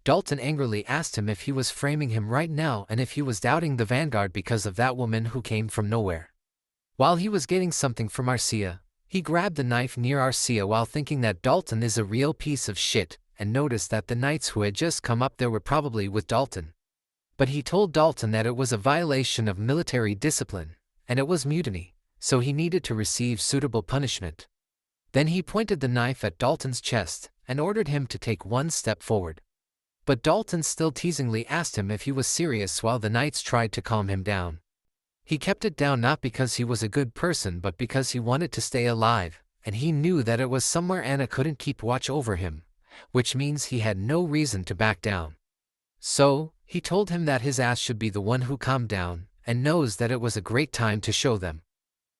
Dalton angrily asked him if he was framing him right now and if he was doubting the Vanguard because of that woman who came from nowhere. While he was getting something from Arcia, he grabbed the knife near Arcia while thinking that Dalton is a real piece of shit, and noticed that the knights who had just come up there were probably with Dalton. But he told Dalton that it was a violation of military discipline, and it was mutiny, so he needed to receive suitable punishment. Then he pointed the knife at Dalton's chest and ordered him to take one step forward. But Dalton still teasingly asked him if he was serious while the knights tried to calm him down. He kept it down not because he was a good person but because he wanted to stay alive, and he knew that it was somewhere Anna couldn't keep watch over him, which means he had no reason to back down. So, he told him that his ass should be the one who calmed down, and knows that it was a great time to show them.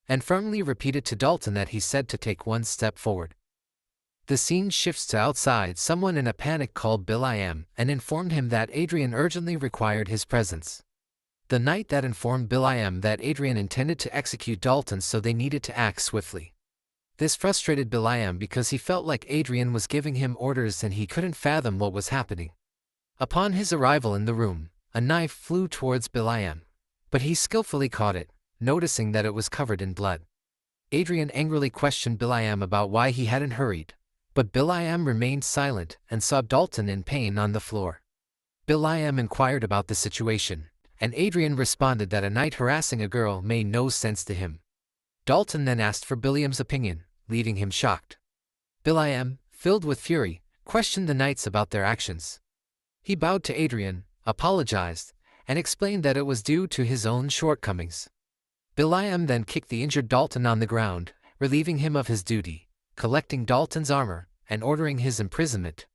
And firmly repeated to Dalton that he said to take one step forward. The scene shifts to outside. Someone in a panic called Will.i.am and informed him that Adrien urgently required his presence. The knight that informed Will.i.am that Adrien intended to execute Dalton, so they needed to act swiftly. This frustrated Will.i.am because he felt like Adrien was giving him orders and he couldn't fathom what was happening. Upon his arrival in the room, a knife flew towards Will.i.am, but he skillfully caught it, noticing that it was covered in blood. Adrien angrily questioned Will.i.am about why he hadn't hurried, but Will.i.am remained silent and saw Dalton in pain on the floor. Will.i.am inquired about the situation, and Adrien responded that a knight harassing a girl made no sense to him. Dalton then asked for Will.i.am's opinion, leaving him shocked. Will.i.am, filled with fury, questioned the knights about their actions. He bowed to Adrien, apologized, and explained that it was due to his own shortcomings. Will.i.am then kicked the injured Dalton on the ground, relieving him of his duty, collecting Dalton's armor, and ordering his imprisonment.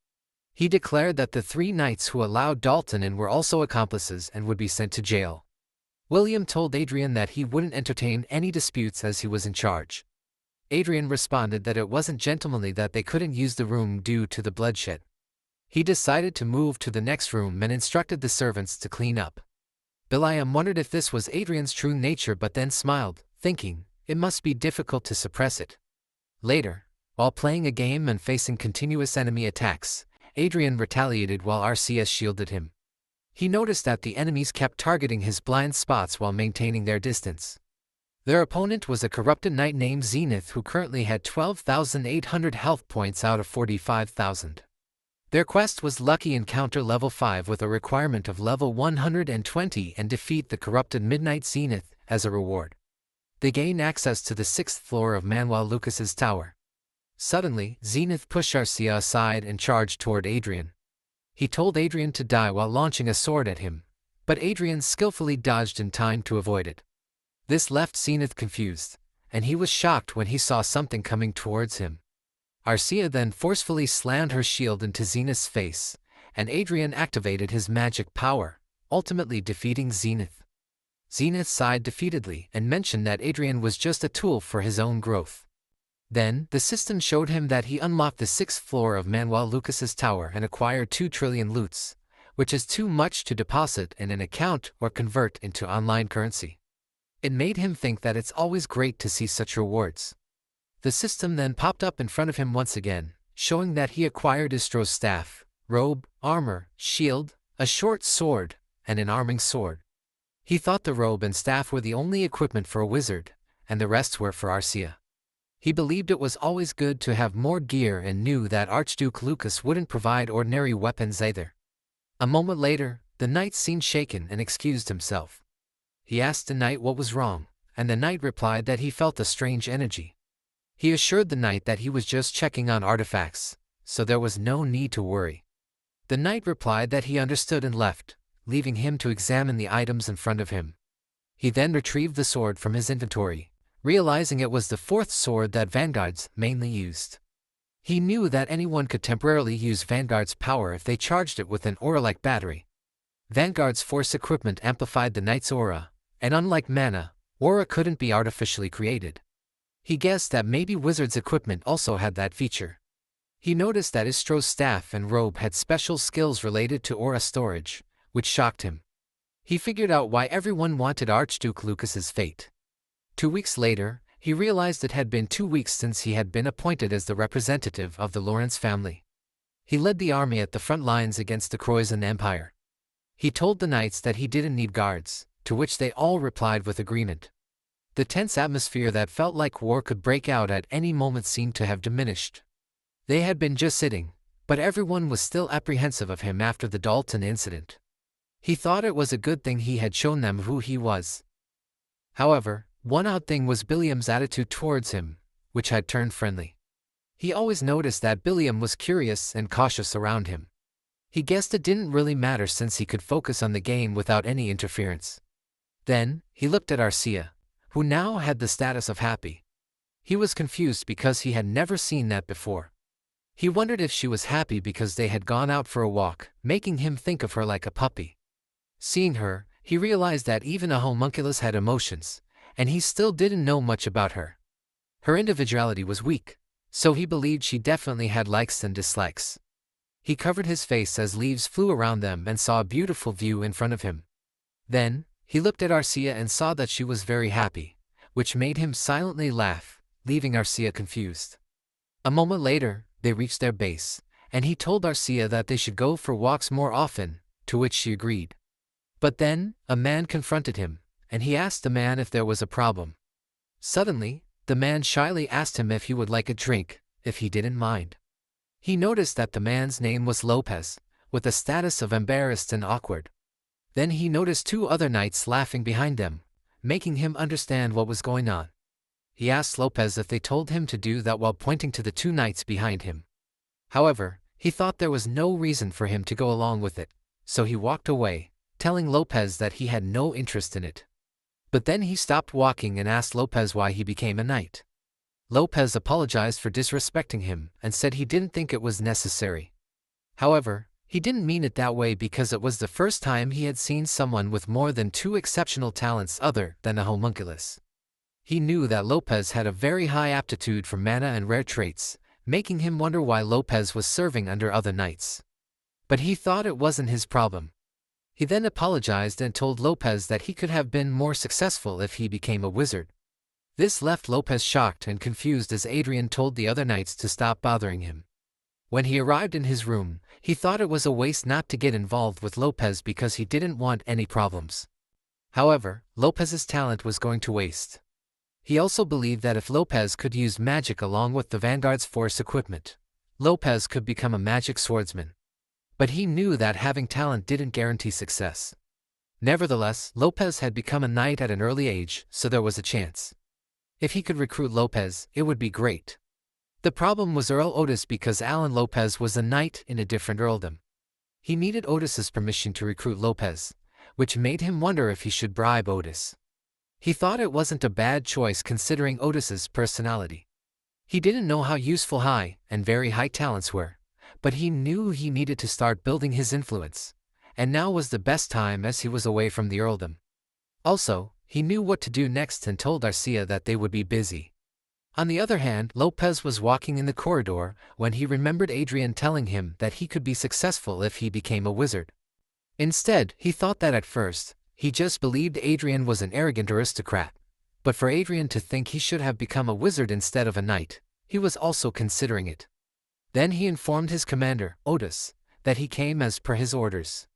He declared that the three knights who allowed Dalton in were also accomplices and would be sent to jail. William told Adrien that he wouldn't entertain any disputes as he was in charge. Adrien responded that it wasn't gentlemanly that they couldn't use the room due to the bloodshed. He decided to move to the next room and instructed the servants to clean up. Will.i.am wondered if this was Adrien's true nature but then smiled, thinking, it must be difficult to suppress it. Later, while playing a game and facing continuous enemy attacks, Adrien retaliated while Arcia shielded him. He noticed that the enemies kept targeting his blind spots while maintaining their distance. Their opponent was a corrupted knight named Zenith who currently had 12,800 health points out of 45,000. Their quest was Lucky Encounter level 5 with a requirement of level 120 and defeat the corrupted Midnight Zenith as a reward. They gain access to the 6th floor of Manuel Lucas's tower. Suddenly, Zenith pushed Arcia aside and charged toward Adrien. He told Adrien to die while launching a sword at him, but Adrien skillfully dodged in time to avoid it. This left Zenith confused, and he was shocked when he saw something coming towards him. Arcia then forcefully slammed her shield into Zenith's face, and Adrien activated his magic power, ultimately defeating Zenith. Zenith sighed defeatedly and mentioned that Adrien was just a tool for his own growth. Then, the system showed him that he unlocked the 6th floor of Manuel Lucas's tower and acquired 2 trillion loots, which is too much to deposit in an account or convert into online currency. It made him think that it's always great to see such rewards. The system then popped up in front of him once again, showing that he acquired Istro's staff, robe, armor, shield, a short sword, and an arming sword. He thought the robe and staff were the only equipment for a wizard, and the rest were for Arcia. He believed it was always good to have more gear and knew that Archduke Lucas wouldn't provide ordinary weapons either. A moment later, the knight seemed shaken and excused himself. He asked the knight what was wrong, and the knight replied that he felt a strange energy. He assured the knight that he was just checking on artifacts, so there was no need to worry. The knight replied that he understood and left, leaving him to examine the items in front of him. He then retrieved the sword from his inventory, realizing it was the fourth sword that vanguards mainly used. He knew that anyone could temporarily use Vanguard's power if they charged it with an aura-like battery. Vanguard's force equipment amplified the knight's aura, and unlike mana, aura couldn't be artificially created. He guessed that maybe Wizard's equipment also had that feature. He noticed that Istro's staff and robe had special skills related to aura storage, which shocked him. He figured out why everyone wanted Archduke Lucas's fate. 2 weeks later, he realized it had been 2 weeks since he had been appointed as the representative of the Lawrence family. He led the army at the front lines against the Croatian Empire. He told the knights that he didn't need guards, to which they all replied with agreement. The tense atmosphere that felt like war could break out at any moment seemed to have diminished. They had been just sitting, but everyone was still apprehensive of him after the Dalton incident. He thought it was a good thing he had shown them who he was. However, one odd thing was Billiam's attitude towards him, which had turned friendly. He always noticed that Billiam was curious and cautious around him. He guessed it didn't really matter since he could focus on the game without any interference. Then, he looked at Arcia, who now had the status of happy. He was confused because he had never seen that before. He wondered if she was happy because they had gone out for a walk, making him think of her like a puppy. Seeing her, he realized that even a homunculus had emotions, and he still didn't know much about her. Her individuality was weak, so he believed she definitely had likes and dislikes. He covered his face as leaves flew around them and saw a beautiful view in front of him. Then, he looked at Arcia and saw that she was very happy, which made him silently laugh, leaving Arcia confused. A moment later, they reached their base, and he told Arcia that they should go for walks more often, to which she agreed. But then, a man confronted him, and he asked the man if there was a problem. Suddenly, the man shyly asked him if he would like a drink, if he didn't mind. He noticed that the man's name was Lopez, with a status of embarrassed and awkward. Then he noticed 2 other knights laughing behind them, making him understand what was going on. He asked Lopez if they told him to do that while pointing to the 2 knights behind him. However, he thought there was no reason for him to go along with it, so he walked away, telling Lopez that he had no interest in it. But then he stopped walking and asked Lopez why he became a knight. Lopez apologized for disrespecting him and said he didn't think it was necessary. However, he didn't mean it that way because it was the first time he had seen someone with more than 2 exceptional talents other than a homunculus. He knew that Lopez had a very high aptitude for mana and rare traits, making him wonder why Lopez was serving under other knights. But he thought it wasn't his problem. He then apologized and told Lopez that he could have been more successful if he became a wizard. This left Lopez shocked and confused as Adrien told the other knights to stop bothering him. When he arrived in his room, he thought it was a waste not to get involved with Lopez because he didn't want any problems. However, Lopez's talent was going to waste. He also believed that if Lopez could use magic along with the Vanguard's force equipment, Lopez could become a magic swordsman. But he knew that having talent didn't guarantee success. Nevertheless, Lopez had become a knight at an early age, so there was a chance. If he could recruit Lopez, it would be great. The problem was Earl Otis because Alan Lopez was a knight in a different earldom. He needed Otis's permission to recruit Lopez, which made him wonder if he should bribe Otis. He thought it wasn't a bad choice considering Otis's personality. He didn't know how useful high and very high talents were, but he knew he needed to start building his influence, and now was the best time as he was away from the earldom. Also, he knew what to do next and told Arcia that they would be busy. On the other hand, Lopez was walking in the corridor when he remembered Adrien telling him that he could be successful if he became a wizard. Instead, he thought that at first, he just believed Adrien was an arrogant aristocrat. But for Adrien to think he should have become a wizard instead of a knight, he was also considering it. Then he informed his commander, Otis, that he came as per his orders.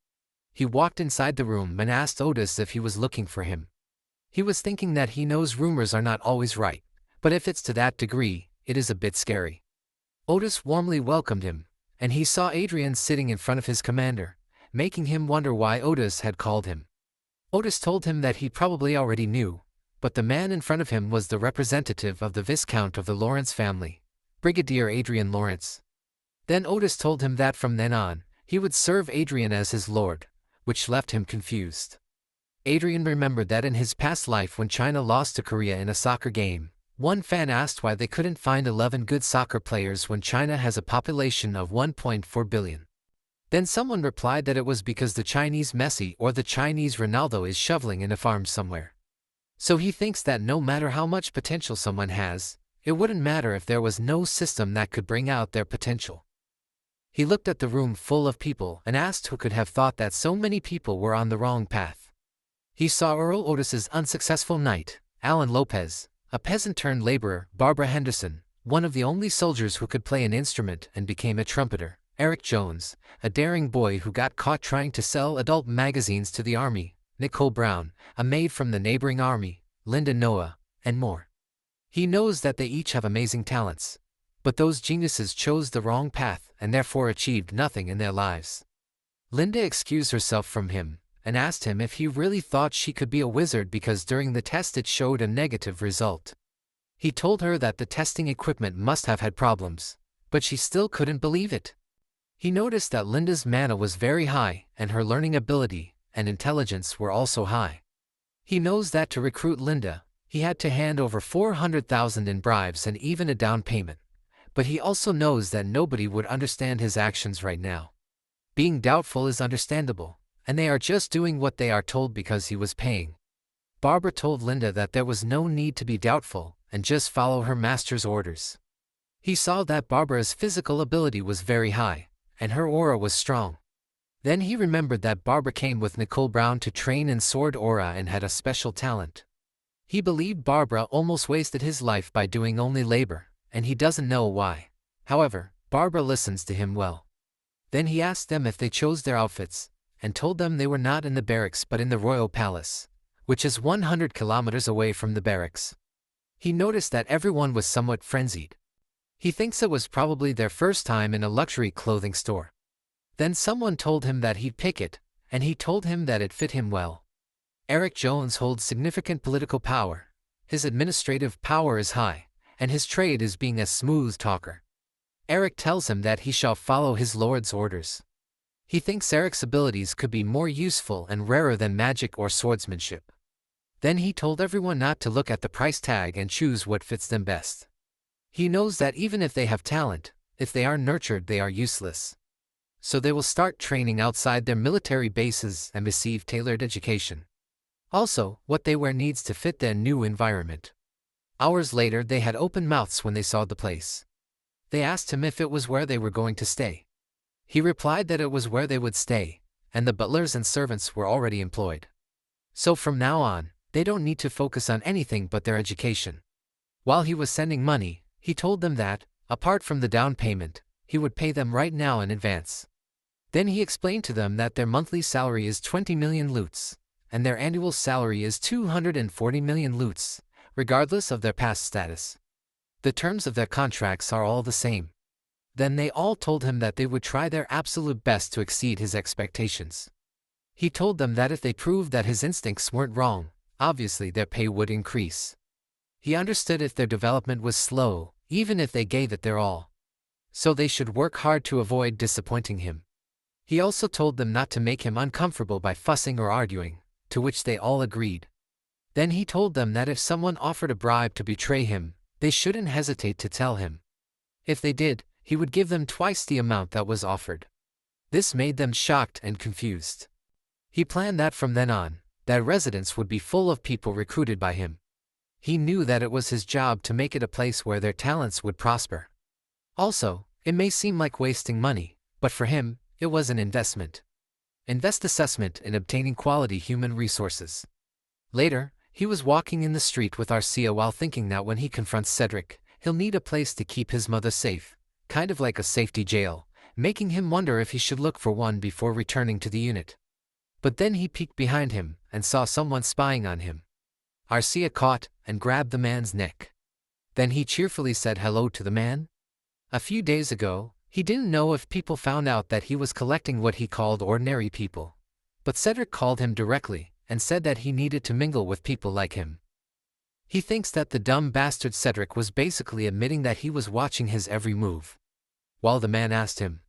He walked inside the room and asked Otis if he was looking for him. He was thinking that he knows rumors are not always right, but if it's to that degree, it is a bit scary. Otis warmly welcomed him, and he saw Adrien sitting in front of his commander, making him wonder why Otis had called him. Otis told him that he probably already knew, but the man in front of him was the representative of the Viscount of the Lawrence family, Brigadier Adrien Lawrence. Then Otis told him that from then on, he would serve Adrien as his lord, which left him confused. Adrien remembered that in his past life when China lost to Korea in a soccer game, one fan asked why they couldn't find 11 good soccer players when China has a population of 1.4 billion. Then someone replied that it was because the Chinese Messi or the Chinese Ronaldo is shoveling in a farm somewhere. So he thinks that no matter how much potential someone has, it wouldn't matter if there was no system that could bring out their potential. He looked at the room full of people and asked who could have thought that so many people were on the wrong path. He saw Earl Otis's unsuccessful knight, Alan Lopez, a peasant-turned-laborer, Barbara Henderson, one of the only soldiers who could play an instrument and became a trumpeter, Eric Jones, a daring boy who got caught trying to sell adult magazines to the army, Nicole Brown, a maid from the neighboring army, Linda Noah, and more. He knows that they each have amazing talents, but those geniuses chose the wrong path and therefore achieved nothing in their lives. Linda excused herself from him and asked him if he really thought she could be a wizard because during the test it showed a negative result. He told her that the testing equipment must have had problems, but she still couldn't believe it. He noticed that Linda's mana was very high and her learning ability and intelligence were also high. He knows that to recruit Linda, he had to hand over 400,000 in bribes and even a down payment, but he also knows that nobody would understand his actions right now. Being doubtful is understandable, and they are just doing what they are told because he was paying. Barbara told Linda that there was no need to be doubtful and just follow her master's orders. He saw that Barbara's physical ability was very high, and her aura was strong. Then he remembered that Barbara came with Nicole Brown to train in sword aura and had a special talent. He believed Barbara almost wasted his life by doing only labor, and he doesn't know why. However, Barbara listens to him well. Then he asked them if they chose their outfits, and told them they were not in the barracks but in the royal palace, which is 100 kilometers away from the barracks. He noticed that everyone was somewhat frenzied. He thinks it was probably their first time in a luxury clothing store. Then someone told him that he'd pick it, and he told him that it fit him well. Eric Jones holds significant political power, his administrative power is high, and his trade is being a smooth talker. Eric tells him that he shall follow his lord's orders. He thinks Eric's abilities could be more useful and rarer than magic or swordsmanship. Then he told everyone not to look at the price tag and choose what fits them best. He knows that even if they have talent, if they are nurtured they are useless. So they will start training outside their military bases and receive tailored education. Also, what they wear needs to fit their new environment. Hours later they had open mouths when they saw the place. They asked him if it was where they were going to stay. He replied that it was where they would stay, and the butlers and servants were already employed. So from now on, they don't need to focus on anything but their education. While he was sending money, he told them that, apart from the down payment, he would pay them right now in advance. Then he explained to them that their monthly salary is 20 million loots, and their annual salary is 240 million loots, regardless of their past status. The terms of their contracts are all the same. Then they all told him that they would try their absolute best to exceed his expectations. He told them that if they proved that his instincts weren't wrong, obviously their pay would increase. He understood if their development was slow, even if they gave it their all. So they should work hard to avoid disappointing him. He also told them not to make him uncomfortable by fussing or arguing, to which they all agreed. Then he told them that if someone offered a bribe to betray him, they shouldn't hesitate to tell him. If they did, he would give them twice the amount that was offered. This made them shocked and confused. He planned that from then on, that residence would be full of people recruited by him. He knew that it was his job to make it a place where their talents would prosper. Also, it may seem like wasting money, but for him, it was an investment. Invest assessment in obtaining quality human resources. Later, he was walking in the street with Arcia while thinking that when he confronts Cedric, he'll need a place to keep his mother safe, kind of like a safety jail, making him wonder if he should look for one before returning to the unit. But then he peeked behind him and saw someone spying on him. Arcia caught and grabbed the man's neck. Then he cheerfully said hello to the man. A few days ago, he didn't know if people found out that he was collecting what he called ordinary people. But Cedric called him directly and said that he needed to mingle with people like him. He thinks that the dumb bastard Cedric was basically admitting that he was watching his every move. While the man asked him,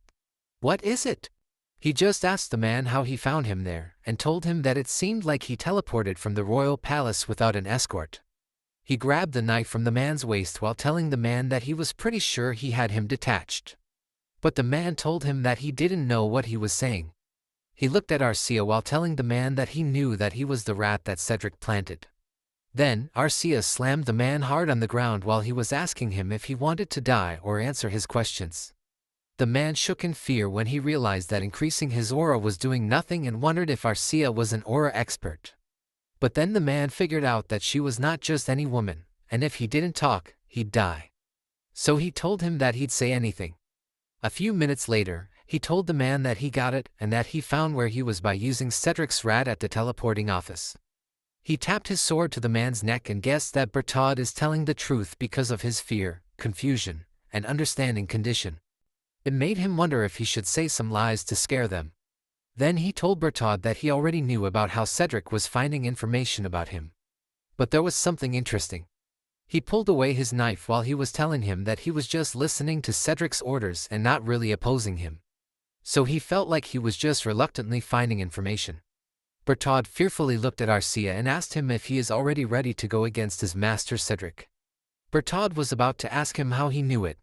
"What is it?" He just asked the man how he found him there and told him that it seemed like he teleported from the royal palace without an escort. He grabbed the knife from the man's waist while telling the man that he was pretty sure he had him detached. But the man told him that he didn't know what he was saying. He looked at Arcia while telling the man that he knew that he was the rat that Cedric planted. Then, Arcia slammed the man hard on the ground while he was asking him if he wanted to die or answer his questions. The man shook in fear when he realized that increasing his aura was doing nothing and wondered if Arcia was an aura expert. But then the man figured out that she was not just any woman, and if he didn't talk, he'd die. So he told him that he'd say anything. A few minutes later, he told the man that he got it and that he found where he was by using Cedric's rat at the teleporting office. He tapped his sword to the man's neck and guessed that Berthaud is telling the truth because of his fear, confusion, and understanding condition. It made him wonder if he should say some lies to scare them. Then he told Berthaud that he already knew about how Cedric was finding information about him. But there was something interesting. He pulled away his knife while he was telling him that he was just listening to Cedric's orders and not really opposing him. So he felt like he was just reluctantly finding information. Berthaud fearfully looked at Arcia and asked him if he is already ready to go against his master Cedric. Berthaud was about to ask him how he knew it,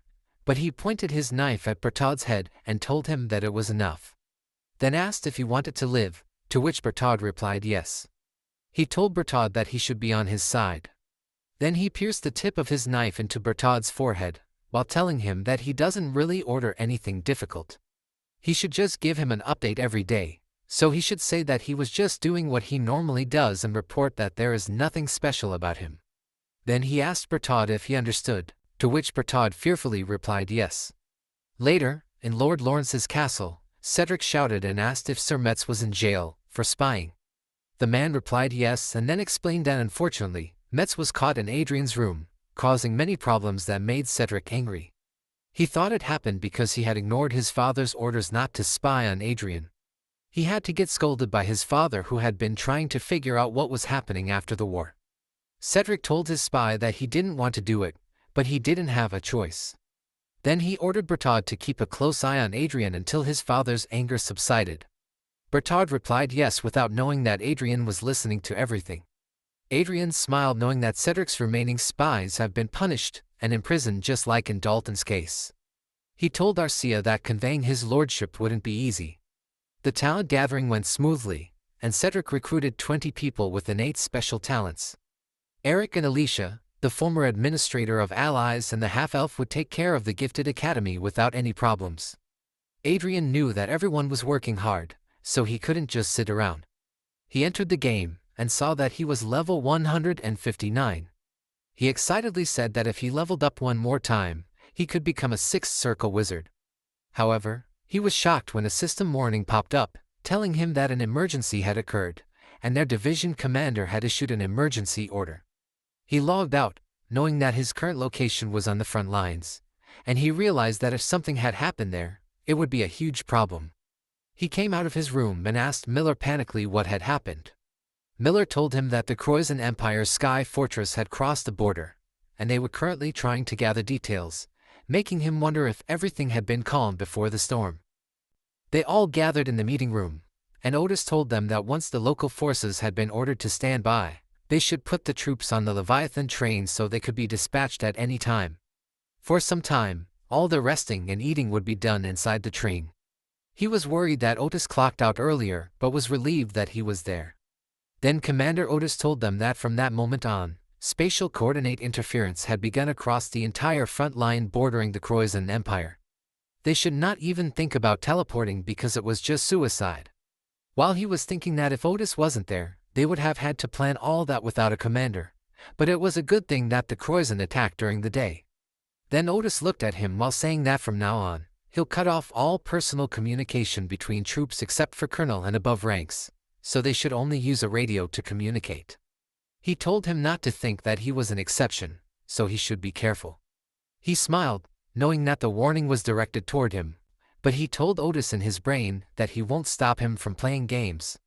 but he pointed his knife at Berthaud's head and told him that it was enough. Then asked if he wanted to live, to which Berthaud replied yes. He told Berthaud that he should be on his side. Then he pierced the tip of his knife into Berthaud's forehead, while telling him that he doesn't really order anything difficult. He should just give him an update every day, so he should say that he was just doing what he normally does and report that there is nothing special about him. Then he asked Berthaud if he understood, to which Berthaud fearfully replied yes. Later, in Lord Lawrence's castle, Cedric shouted and asked if Sir Metz was in jail for spying. The man replied yes and then explained that unfortunately, Metz was caught in Adrien's room, causing many problems that made Cedric angry. He thought it happened because he had ignored his father's orders not to spy on Adrien. He had to get scolded by his father who had been trying to figure out what was happening after the war. Cedric told his spy that he didn't want to do it, but he didn't have a choice. Then he ordered Berthaud to keep a close eye on Adrien until his father's anger subsided. Berthaud replied yes without knowing that Adrien was listening to everything. Adrien smiled knowing that Cedric's remaining spies have been punished and imprisoned just like in Dalton's case. He told Arcia that conveying his lordship wouldn't be easy. The talent gathering went smoothly, and Cedric recruited 20 people with innate special talents. Eric and Alicia, the former administrator of Allies and the half-elf, would take care of the gifted academy without any problems. Adrien knew that everyone was working hard, so he couldn't just sit around. He entered the game and saw that he was level 159. He excitedly said that if he leveled up one more time, he could become a 6th circle wizard. However, he was shocked when a system warning popped up, telling him that an emergency had occurred, and their division commander had issued an emergency order. He logged out, knowing that his current location was on the front lines, and he realized that if something had happened there, it would be a huge problem. He came out of his room and asked Miller panically what had happened. Miller told him that the Croizon Empire's Sky Fortress had crossed the border, and they were currently trying to gather details, making him wonder if everything had been calm before the storm. They all gathered in the meeting room, and Otis told them that once the local forces had been ordered to stand by, they should put the troops on the Leviathan train so they could be dispatched at any time. For some time, all the resting and eating would be done inside the train. He was worried that Otis clocked out earlier but was relieved that he was there. Then Commander Otis told them that from that moment on, spatial coordinate interference had begun across the entire front line bordering the Croizon Empire. They should not even think about teleporting because it was just suicide. While he was thinking that if Otis wasn't there, they would have had to plan all that without a commander, but it was a good thing that the Croizon attacked during the day. Then Otis looked at him while saying that from now on, he'll cut off all personal communication between troops except for colonel and above ranks, so they should only use a radio to communicate. He told him not to think that he was an exception, so he should be careful. He smiled, knowing that the warning was directed toward him, but he told Otis in his brain that he won't stop him from playing games.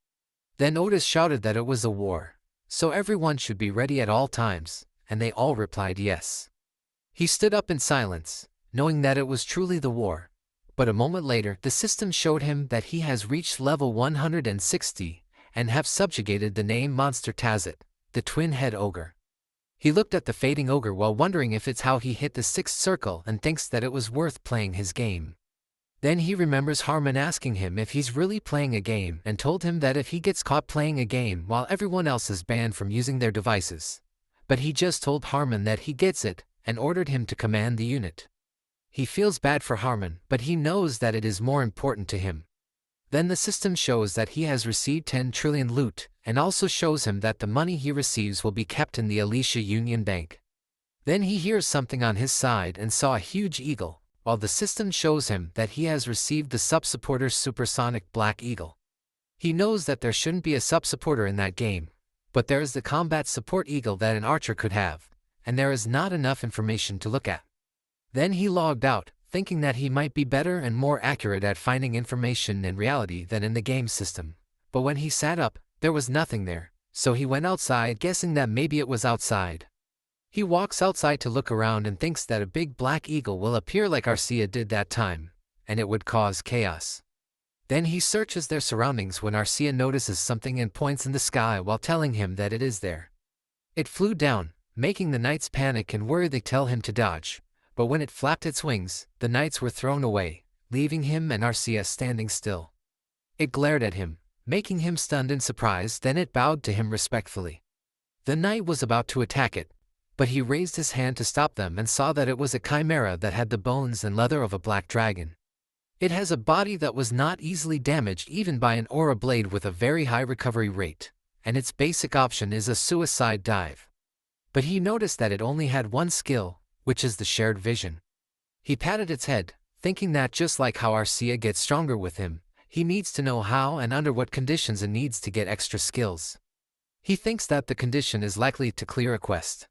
Then Otis shouted that it was a war, so everyone should be ready at all times, and they all replied yes. He stood up in silence, knowing that it was truly the war, but a moment later the system showed him that he has reached level 160 and have subjugated the name monster Tazit, the twin-head ogre. He looked at the fading ogre while wondering if it's how he hit the 6th circle and thinks that it was worth playing his game. Then he remembers Harmon asking him if he's really playing a game and told him that if he gets caught playing a game while everyone else is banned from using their devices. But he just told Harmon that he gets it and ordered him to command the unit. He feels bad for Harmon, but he knows that it is more important to him. Then the system shows that he has received 10 trillion loot, and also shows him that the money he receives will be kept in the Alicia Union Bank. Then he hears something on his side and saw a huge eagle, while the system shows him that he has received the sub-supporter supersonic black eagle. He knows that there shouldn't be a sub-supporter in that game, but there is the combat support eagle that an archer could have, and there is not enough information to look at. Then he logged out, thinking that he might be better and more accurate at finding information in reality than in the game system. But when he sat up, there was nothing there, so he went outside guessing that maybe it was outside. He walks outside to look around and thinks that a big black eagle will appear like Arcia did that time, and it would cause chaos. Then he searches their surroundings when Arcia notices something and points in the sky while telling him that it is there. It flew down, making the knights panic and worry. They tell him to dodge. But when it flapped its wings, the knights were thrown away, leaving him and Arcia standing still. It glared at him, making him stunned and surprised. Then it bowed to him respectfully. The knight was about to attack it, but he raised his hand to stop them and saw that it was a chimera that had the bones and leather of a black dragon. It has a body that was not easily damaged even by an aura blade with a very high recovery rate, and its basic option is a suicide dive. But he noticed that it only had one skill, which is the shared vision. He patted its head, thinking that just like how Arcia gets stronger with him, he needs to know how and under what conditions it needs to get extra skills. He thinks that the condition is likely to clear a quest.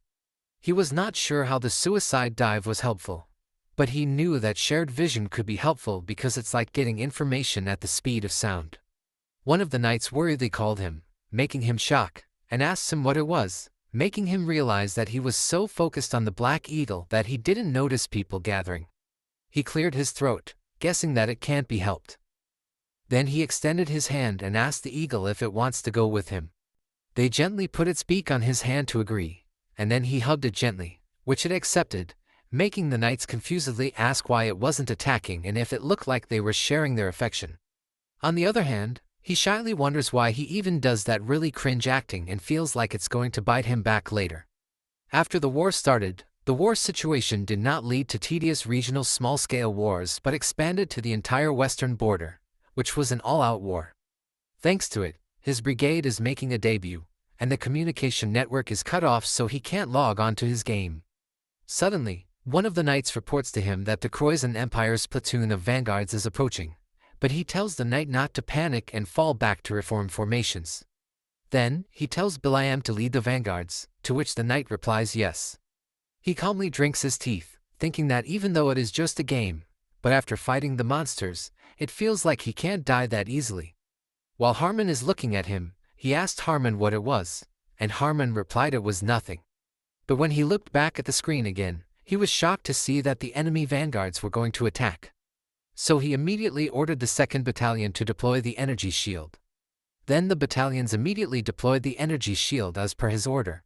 He was not sure how the suicide dive was helpful, but he knew that shared vision could be helpful because it's like getting information at the speed of sound. One of the knights worriedly called him, making him shock, and asked him what it was, making him realize that he was so focused on the black eagle that he didn't notice people gathering. He cleared his throat, guessing that it can't be helped. Then he extended his hand and asked the eagle if it wants to go with him. They gently put its beak on his hand to agree, and then he hugged it gently, which it accepted, making the knights confusedly ask why it wasn't attacking and if it looked like they were sharing their affection. On the other hand, he shyly wonders why he even does that really cringe acting and feels like it's going to bite him back later. After the war started, the war situation did not lead to tedious regional small-scale wars but expanded to the entire western border, which was an all-out war. Thanks to it, his brigade is making a debut, and the communication network is cut off so he can't log on to his game. Suddenly, one of the knights reports to him that the Croizon Empire's platoon of vanguards is approaching, but he tells the knight not to panic and fall back to reform formations. Then, he tells Bilayam to lead the vanguards, to which the knight replies yes. He calmly drinks his teeth, thinking that even though it is just a game, but after fighting the monsters, it feels like he can't die that easily. While Harmon is looking at him, he asked Harmon what it was, and Harmon replied it was nothing. But when he looked back at the screen again, he was shocked to see that the enemy vanguards were going to attack. So he immediately ordered the 2nd Battalion to deploy the energy shield. Then the battalions immediately deployed the energy shield as per his order.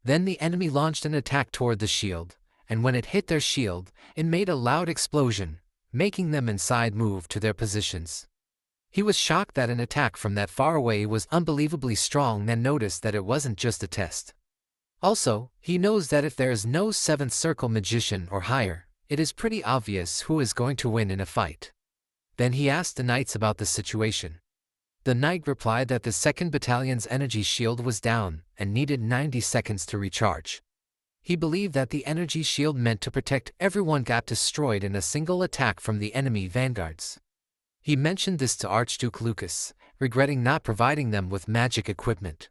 Then the enemy launched an attack toward the shield, and when it hit their shield, it made a loud explosion, making them inside move to their positions. He was shocked that an attack from that far away was unbelievably strong, then noticed that it wasn't just a test. Also, he knows that if there is no 7th circle magician or higher, it is pretty obvious who is going to win in a fight. Then he asked the knights about the situation. The knight replied that the 2nd Battalion's energy shield was down and needed 90 seconds to recharge. He believed that the energy shield meant to protect everyone got destroyed in a single attack from the enemy vanguards. He mentioned this to Archduke Lucas, regretting not providing them with magic equipment.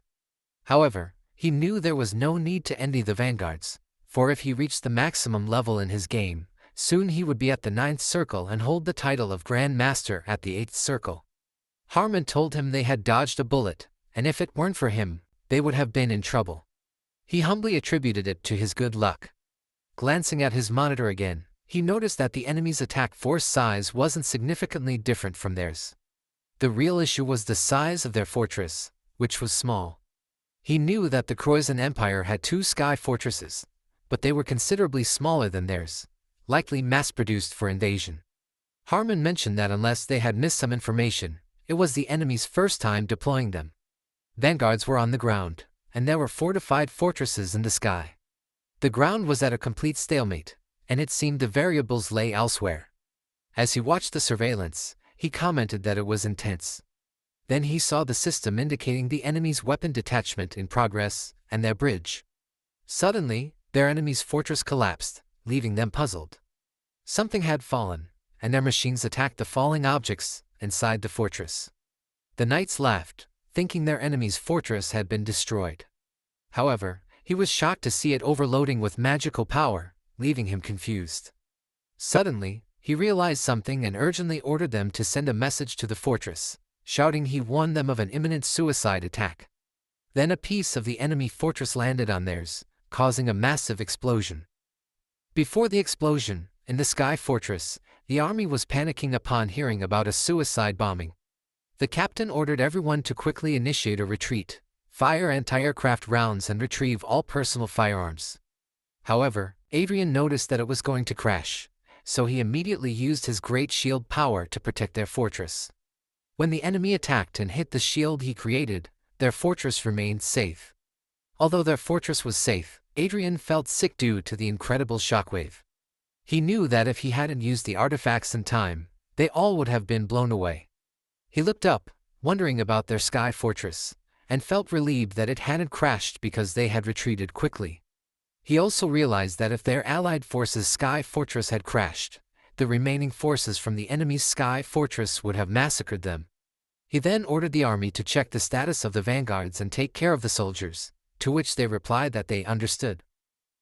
However, he knew there was no need to envy the vanguards, for if he reached the maximum level in his game, soon he would be at the 9th circle and hold the title of Grand Master at the 8th circle. Harmon told him they had dodged a bullet, and if it weren't for him, they would have been in trouble. He humbly attributed it to his good luck. Glancing at his monitor again, he noticed that the enemy's attack force size wasn't significantly different from theirs. The real issue was the size of their fortress, which was small. He knew that the Croatian Empire had 2 sky fortresses, but they were considerably smaller than theirs, likely mass-produced for invasion. Harmon mentioned that unless they had missed some information, it was the enemy's first time deploying them. Vanguards were on the ground, and there were fortified fortresses in the sky. The ground was at a complete stalemate, and it seemed the variables lay elsewhere. As he watched the surveillance, he commented that it was intense. Then he saw the system indicating the enemy's weapon detachment in progress, and their bridge. Suddenly, their enemy's fortress collapsed, leaving them puzzled. Something had fallen, and their machines attacked the falling objects inside the fortress. The knights laughed, thinking their enemy's fortress had been destroyed. However, he was shocked to see it overloading with magical power, leaving him confused. Suddenly, he realized something and urgently ordered them to send a message to the fortress, shouting he warned them of an imminent suicide attack. Then a piece of the enemy fortress landed on theirs, causing a massive explosion. Before the explosion, in the sky fortress, the army was panicking upon hearing about a suicide bombing. The captain ordered everyone to quickly initiate a retreat, fire anti-aircraft rounds and retrieve all personal firearms. However, Adrien noticed that it was going to crash, so he immediately used his great shield power to protect their fortress. When the enemy attacked and hit the shield he created, their fortress remained safe. Although their fortress was safe, Adrien felt sick due to the incredible shockwave. He knew that if he hadn't used the artifacts in time, they all would have been blown away. He looked up, wondering about their sky fortress, and felt relieved that it hadn't crashed because they had retreated quickly. He also realized that if their allied forces' sky fortress had crashed, the remaining forces from the enemy's sky fortress would have massacred them. He then ordered the army to check the status of the vanguards and take care of the soldiers, to which they replied that they understood.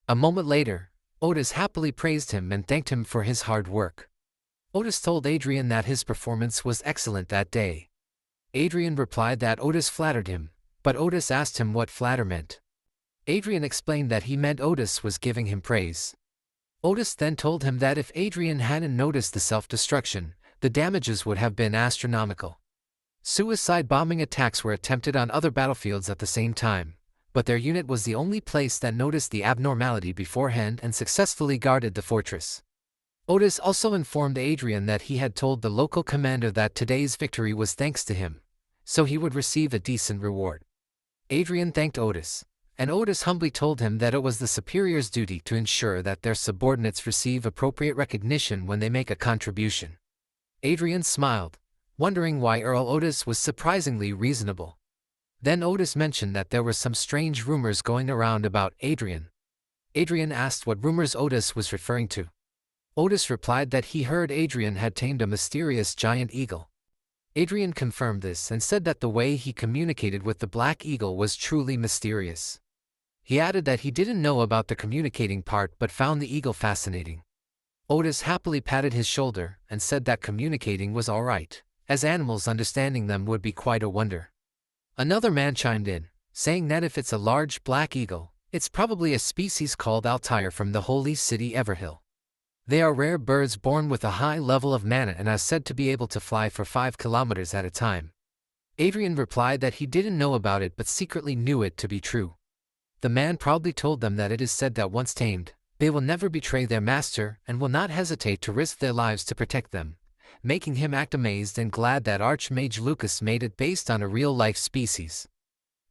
A moment later, Otis happily praised him and thanked him for his hard work. Otis told Adrien that his performance was excellent that day. Adrien replied that Otis flattered him, but Otis asked him what flatter meant. Adrien explained that he meant Otis was giving him praise. Otis then told him that if Adrien hadn't noticed the self-destruction, the damages would have been astronomical. Suicide bombing attacks were attempted on other battlefields at the same time, but their unit was the only place that noticed the abnormality beforehand and successfully guarded the fortress. Otis also informed Adrien that he had told the local commander that today's victory was thanks to him, so he would receive a decent reward. Adrien thanked Otis, and Otis humbly told him that it was the superior's duty to ensure that their subordinates receive appropriate recognition when they make a contribution. Adrien smiled, wondering why Earl Otis was surprisingly reasonable. Then Otis mentioned that there were some strange rumors going around about Adrien. Adrien asked what rumors Otis was referring to. Otis replied that he heard Adrien had tamed a mysterious giant eagle. Adrien confirmed this and said that the way he communicated with the black eagle was truly mysterious. He added that he didn't know about the communicating part but found the eagle fascinating. Otis happily patted his shoulder and said that communicating was all right, as animals understanding them would be quite a wonder. Another man chimed in, saying that if it's a large black eagle, it's probably a species called Altair from the holy city Everhill. They are rare birds born with a high level of mana and are said to be able to fly for 5 kilometers at a time. Adrien replied that he didn't know about it but secretly knew it to be true. The man proudly told them that it is said that once tamed, they will never betray their master and will not hesitate to risk their lives to protect them, making him act amazed and glad that Archmage Lucas made it based on a real-life species.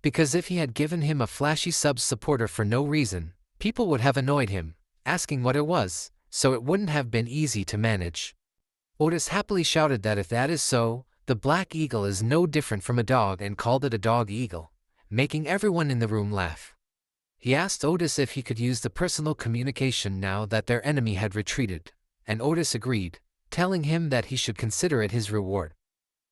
Because if he had given him a flashy sub-supporter for no reason, people would have annoyed him, asking what it was, so it wouldn't have been easy to manage. Otis happily shouted that if that is so, the black eagle is no different from a dog and called it a dog eagle, making everyone in the room laugh. He asked Otis if he could use the personal communication now that their enemy had retreated, and Otis agreed, telling him that he should consider it his reward.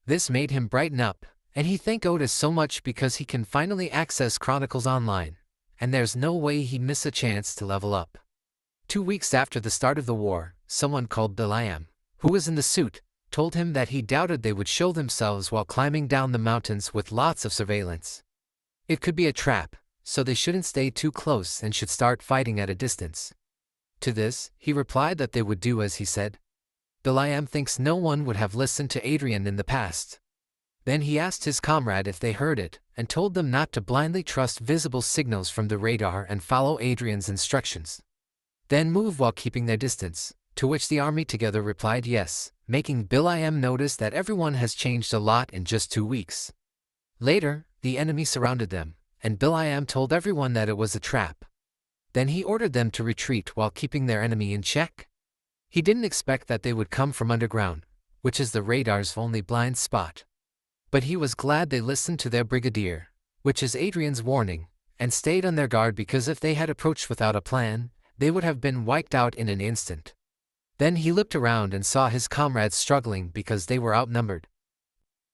This made him brighten up, And he thanked Otis so much because he can finally access Chronicles online, and there's no way he'd miss a chance to level up. 2 weeks after the start of the war, someone called Bilam, who was in the suit, told him that he doubted they would show themselves while climbing down the mountains with lots of surveillance. It could be a trap, so they shouldn't stay too close and should start fighting at a distance. To this, he replied that they would do as he said. Bilam thinks no one would have listened to Adrien in the past. Then he asked his comrade if they heard it, and told them not to blindly trust visible signals from the radar and follow Adrien's instructions. Then move while keeping their distance, to which the army together replied yes, making Bilam notice that everyone has changed a lot in just 2 weeks. Later, the enemy surrounded them, and Bilam told everyone that it was a trap. Then he ordered them to retreat while keeping their enemy in check. He didn't expect that they would come from underground, which is the radar's only blind spot. But he was glad they listened to their brigadier, which is Adrien's warning, and stayed on their guard because if they had approached without a plan, they would have been wiped out in an instant. Then he looked around and saw his comrades struggling because they were outnumbered.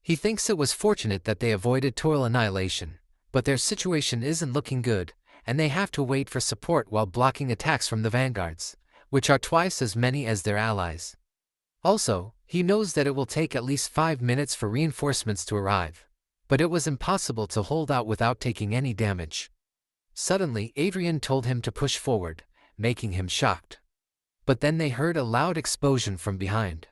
He thinks it was fortunate that they avoided total annihilation, but their situation isn't looking good, and they have to wait for support while blocking attacks from the vanguards, which are twice as many as their allies. Also, he knows that it will take at least 5 minutes for reinforcements to arrive, but it was impossible to hold out without taking any damage. Suddenly, Adrien told him to push forward, making him shocked. But then they heard a loud explosion from behind.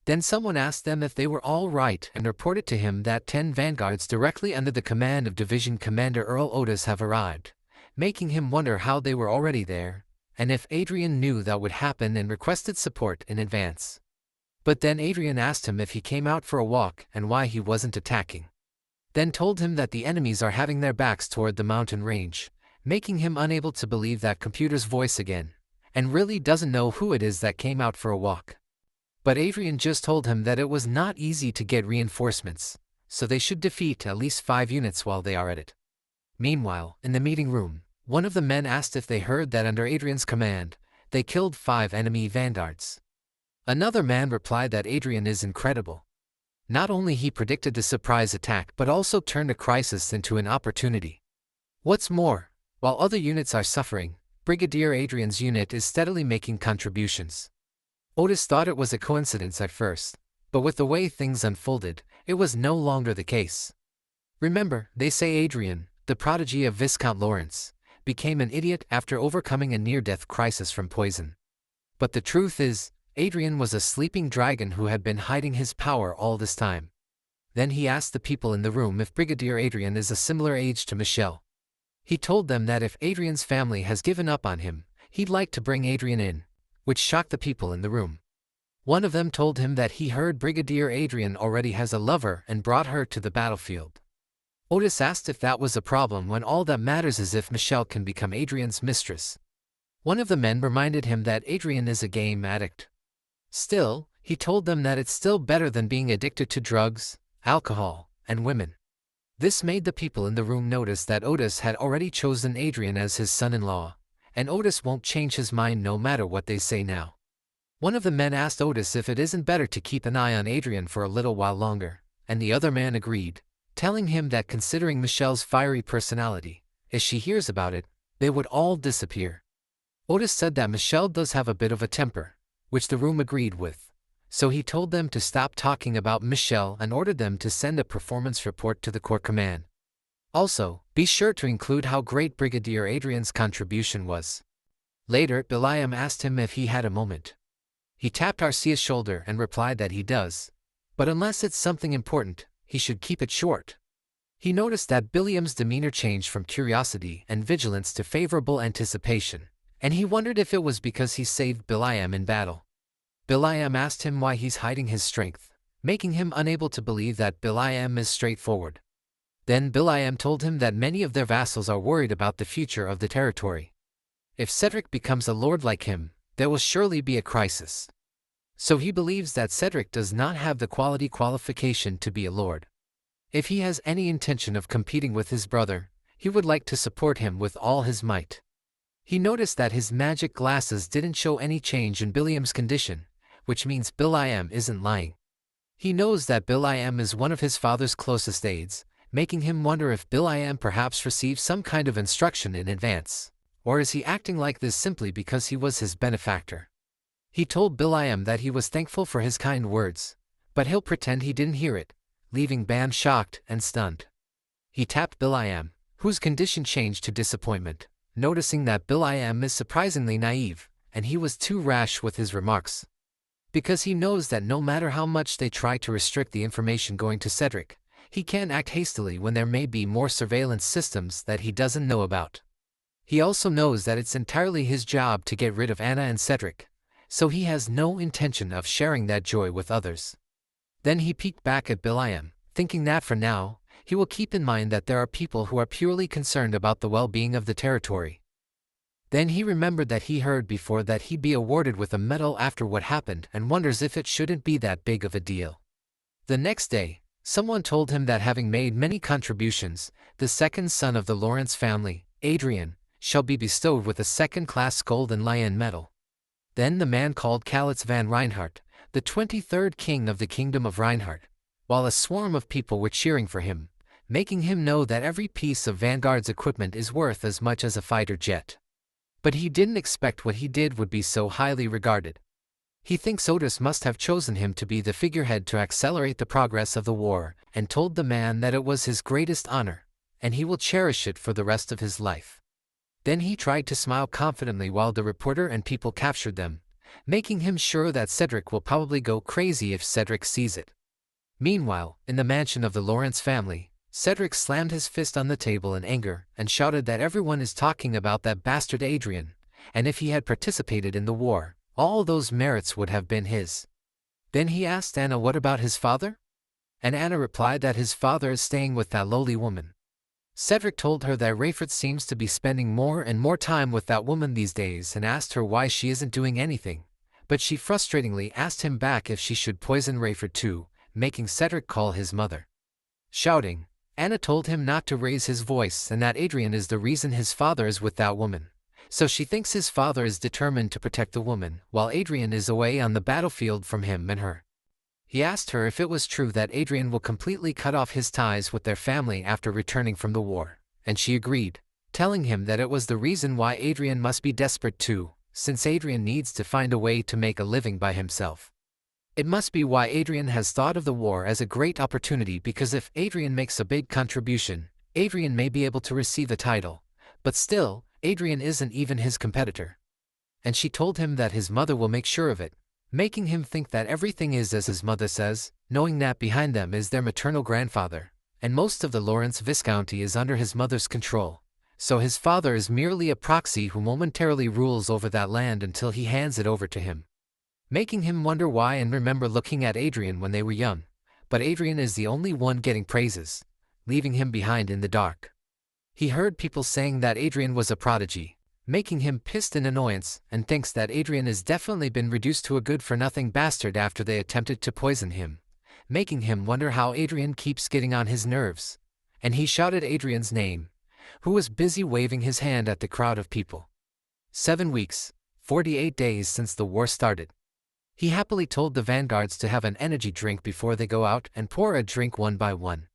Then someone asked them if they were all right and reported to him that 10 vanguards directly under the command of Division Commander Earl Otis have arrived, making him wonder how they were already there, and if Adrien knew that would happen and requested support in advance. But then Adrien asked him if he came out for a walk and why he wasn't attacking. Then told him that the enemies are having their backs toward the mountain range, making him unable to believe that computer's voice again, and really doesn't know who it is that came out for a walk. But Adrien just told him that it was not easy to get reinforcements, so they should defeat at least 5 units while they are at it. Meanwhile, in the meeting room, one of the men asked if they heard that under Adrien's command, they killed 5 enemy vanguards. Another man replied that Adrien is incredible. Not only he predicted the surprise attack but also turned a crisis into an opportunity. What's more, while other units are suffering, Brigadier Adrien's unit is steadily making contributions. Otis thought it was a coincidence at first, but with the way things unfolded, it was no longer the case. Remember, they say Adrien, the prodigy of Viscount Lawrence, became an idiot after overcoming a near-death crisis from poison. But the truth is, Adrien was a sleeping dragon who had been hiding his power all this time. Then he asked the people in the room if Brigadier Adrien is a similar age to Michelle. He told them that if Adrien's family has given up on him, he'd like to bring Adrien in, which shocked the people in the room. One of them told him that he heard Brigadier Adrien already has a lover and brought her to the battlefield. Otis asked if that was a problem when all that matters is if Michelle can become Adrien's mistress. One of the men reminded him that Adrien is a game addict. Still, he told them that it's still better than being addicted to drugs, alcohol, and women. This made the people in the room notice that Otis had already chosen Adrien as his son-in-law, and Otis won't change his mind no matter what they say now. One of the men asked Otis if it isn't better to keep an eye on Adrien for a little while longer, and the other man agreed, telling him that considering Michelle's fiery personality, if she hears about it, they would all disappear. Otis said that Michelle does have a bit of a temper, which the room agreed with, so he told them to stop talking about Michelle and ordered them to send a performance report to the Corps Command. Also, be sure to include how great Brigadier Adrien's contribution was. Later, Bilam asked him if he had a moment. He tapped Arcia's shoulder and replied that he does, but unless it's something important, he should keep it short. He noticed that Bilam's demeanor changed from curiosity and vigilance to favorable anticipation, and he wondered if it was because he saved Bilam in battle. Bilam asked him why he's hiding his strength, making him unable to believe that Bilam is straightforward. Then Bilam told him that many of their vassals are worried about the future of the territory. If Cedric becomes a lord like him, there will surely be a crisis. So he believes that Cedric does not have the qualification to be a lord. If he has any intention of competing with his brother, he would like to support him with all his might. He noticed that his magic glasses didn't show any change in Bilam's condition, which means Bilam isn't lying. He knows that Bill.I.M is one of his father's closest aides, making him wonder if Bill.I.M perhaps received some kind of instruction in advance. Or is he acting like this simply because he was his benefactor? He told Bill.I.M that he was thankful for his kind words, but he'll pretend he didn't hear it, leaving Ban shocked and stunned. He tapped Bill.I.M, whose condition changed to disappointment, noticing that Bill.I.M is surprisingly naive, and he was too rash with his remarks. Because he knows that no matter how much they try to restrict the information going to Cedric, he can't act hastily when there may be more surveillance systems that he doesn't know about. He also knows that it's entirely his job to get rid of Anna and Cedric, so he has no intention of sharing that joy with others. Then he peeked back at Bill.I.M, thinking that for now, he will keep in mind that there are people who are purely concerned about the well-being of the territory. Then he remembered that he heard before that he'd be awarded with a medal after what happened and wonders if it shouldn't be that big of a deal. The next day, someone told him that having made many contributions, the second son of the Lawrence family, Adrien, shall be bestowed with a second-class Golden Lion medal. Then the man called Kalitz van Reinhardt, the 23rd king of the kingdom of Reinhardt, while a swarm of people were cheering for him, making him know that every piece of Vanguard's equipment is worth as much as a fighter jet. But he didn't expect what he did would be so highly regarded. He thinks Otis must have chosen him to be the figurehead to accelerate the progress of the war, and told the man that it was his greatest honor, and he will cherish it for the rest of his life. Then he tried to smile confidently while the reporter and people captured them, making him sure that Cedric will probably go crazy if Cedric sees it. Meanwhile, in the mansion of the Lawrence family, Cedric slammed his fist on the table in anger and shouted that everyone is talking about that bastard Adrien, and if he had participated in the war, all those merits would have been his. Then he asked Anna what about his father? And Anna replied that his father is staying with that lowly woman. Cedric told her that Rayford seems to be spending more and more time with that woman these days and asked her why she isn't doing anything, but she frustratingly asked him back if she should poison Rayford too, making Cedric call his mother. Shouting, Anna told him not to raise his voice and that Adrien is the reason his father is with that woman, so she thinks his father is determined to protect the woman while Adrien is away on the battlefield from him and her. He asked her if it was true that Adrien will completely cut off his ties with their family after returning from the war, and she agreed, telling him that it was the reason why Adrien must be desperate too, since Adrien needs to find a way to make a living by himself. It must be why Adrien has thought of the war as a great opportunity, because if Adrien makes a big contribution, Adrien may be able to receive the title, but still, Adrien isn't even his competitor. And she told him that his mother will make sure of it, making him think that everything is as his mother says, knowing that behind them is their maternal grandfather, and most of the Lawrence Viscounty is under his mother's control, so his father is merely a proxy who momentarily rules over that land until he hands it over to him. Making him wonder why and remember looking at Adrien when they were young, but Adrien is the only one getting praises, leaving him behind in the dark. He heard people saying that Adrien was a prodigy, making him pissed in annoyance, and thinks that Adrien has definitely been reduced to a good-for-nothing bastard after they attempted to poison him, making him wonder how Adrien keeps getting on his nerves. And he shouted Adrien's name, who was busy waving his hand at the crowd of people. 7 weeks, 48 days since the war started. He happily told the vanguards to have an energy drink before they go out and pour a drink one by one.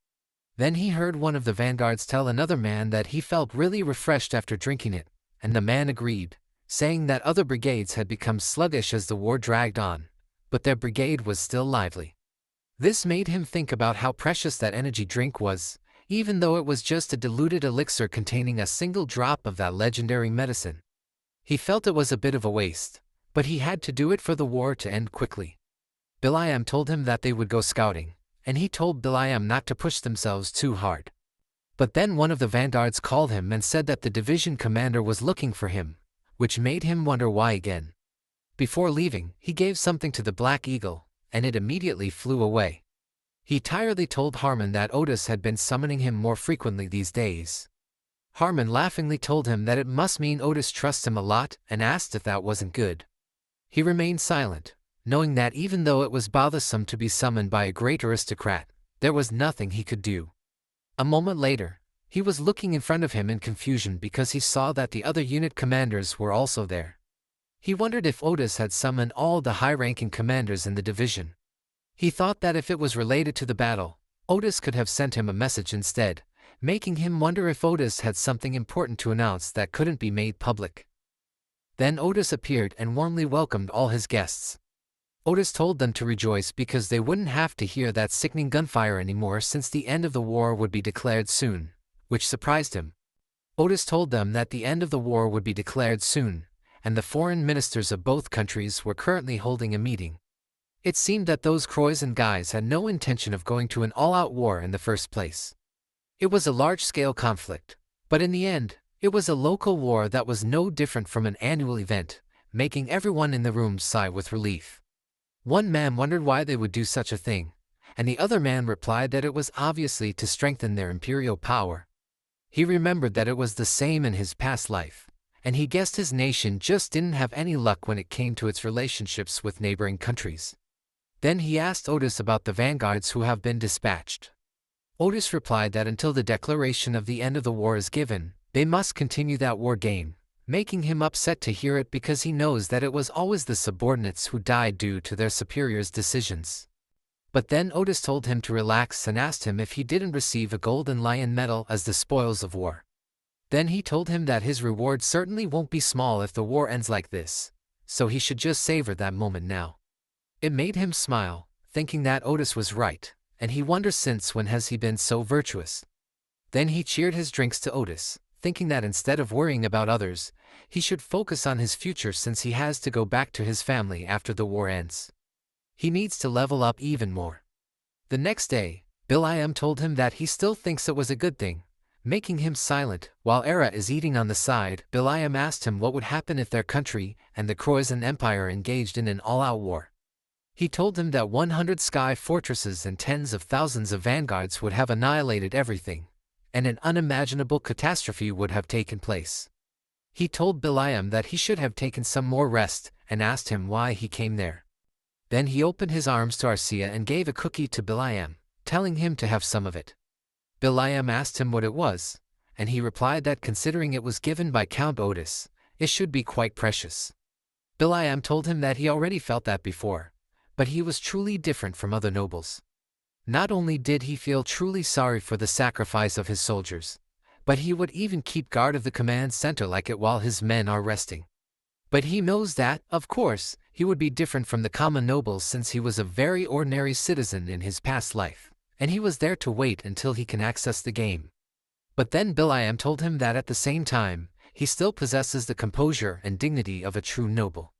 Then he heard one of the vanguards tell another man that he felt really refreshed after drinking it, and the man agreed, saying that other brigades had become sluggish as the war dragged on, but their brigade was still lively. This made him think about how precious that energy drink was, even though it was just a diluted elixir containing a single drop of that legendary medicine. He felt it was a bit of a waste, but he had to do it for the war to end quickly. Bill.I.M told him that they would go scouting, and he told Bill.I.M not to push themselves too hard. But then one of the vanguards called him and said that the division commander was looking for him, which made him wonder why again. Before leaving, he gave something to the Black Eagle, and it immediately flew away. He tiredly told Harmon that Otis had been summoning him more frequently these days. Harmon laughingly told him that it must mean Otis trusts him a lot and asked if that wasn't good. He remained silent, knowing that even though it was bothersome to be summoned by a great aristocrat, there was nothing he could do. A moment later, he was looking in front of him in confusion because he saw that the other unit commanders were also there. He wondered if Otis had summoned all the high-ranking commanders in the division. He thought that if it was related to the battle, Otis could have sent him a message instead, making him wonder if Otis had something important to announce that couldn't be made public. Then Otis appeared and warmly welcomed all his guests. Otis told them to rejoice because they wouldn't have to hear that sickening gunfire anymore since the end of the war would be declared soon, which surprised him. Otis told them that the end of the war would be declared soon, and the foreign ministers of both countries were currently holding a meeting. It seemed that those Croatian guys had no intention of going to an all-out war in the first place. It was a large-scale conflict, but in the end, it was a local war that was no different from an annual event, making everyone in the room sigh with relief. One man wondered why they would do such a thing, and the other man replied that it was obviously to strengthen their imperial power. He remembered that it was the same in his past life, and he guessed his nation just didn't have any luck when it came to its relationships with neighboring countries. Then he asked Otis about the vanguards who have been dispatched. Otis replied that until the declaration of the end of the war is given, they must continue that war game, making him upset to hear it because he knows that it was always the subordinates who died due to their superiors' decisions. But then Otis told him to relax and asked him if he didn't receive a golden lion medal as the spoils of war. Then he told him that his reward certainly won't be small if the war ends like this, so he should just savor that moment now. It made him smile, thinking that Otis was right, and he wonders since when has he been so virtuous. Then he cheered his drinks to Otis, thinking that instead of worrying about others, he should focus on his future since he has to go back to his family after the war ends. He needs to level up even more. The next day, Bill.I.M. told him that he still thinks it was a good thing, making him silent. While Era is eating on the side, Bill.I.M. asked him what would happen if their country and the Croatian Empire engaged in an all-out war. He told him that 100 sky fortresses and tens of thousands of vanguards would have annihilated everything, and an unimaginable catastrophe would have taken place. He told Bill.I.M. that he should have taken some more rest and asked him why he came there. Then he opened his arms to Arcia and gave a cookie to Bill.I.M., telling him to have some of it. Bill.I.M. asked him what it was, and he replied that considering it was given by Count Otis, it should be quite precious. Bill.I.M. told him that he already felt that before, but he was truly different from other nobles. Not only did he feel truly sorry for the sacrifice of his soldiers, but he would even keep guard of the command center like it while his men are resting. But he knows that, of course, he would be different from the common nobles since he was a very ordinary citizen in his past life, and he was there to wait until he can access the game. But then Bill.I.M. told him that at the same time, he still possesses the composure and dignity of a true noble.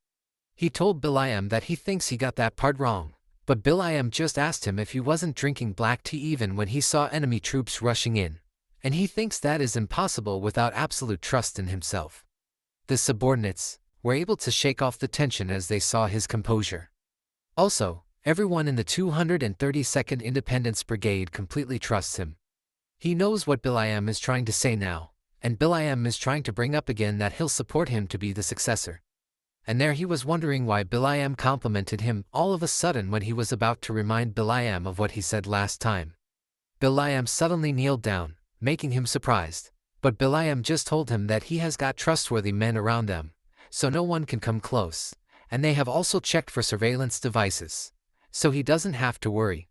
He told Bill.I.M. that he thinks he got that part wrong, but Bill.I.M. just asked him if he wasn't drinking black tea even when he saw enemy troops rushing in, and he thinks that is impossible without absolute trust in himself. The subordinates were able to shake off the tension as they saw his composure. Also, everyone in the 232nd Independence Brigade completely trusts him. He knows what Bill.I.M. is trying to say now, and Bill.I.M. is trying to bring up again that he'll support him to be the successor. And there he was wondering why Bill.I.M. complimented him all of a sudden when he was about to remind Bill.I.M. of what he said last time. Bill.I.M. suddenly kneeled down, making him surprised, but Bill.I.M. just told him that he has got trustworthy men around them, so no one can come close, and they have also checked for surveillance devices, so he doesn't have to worry.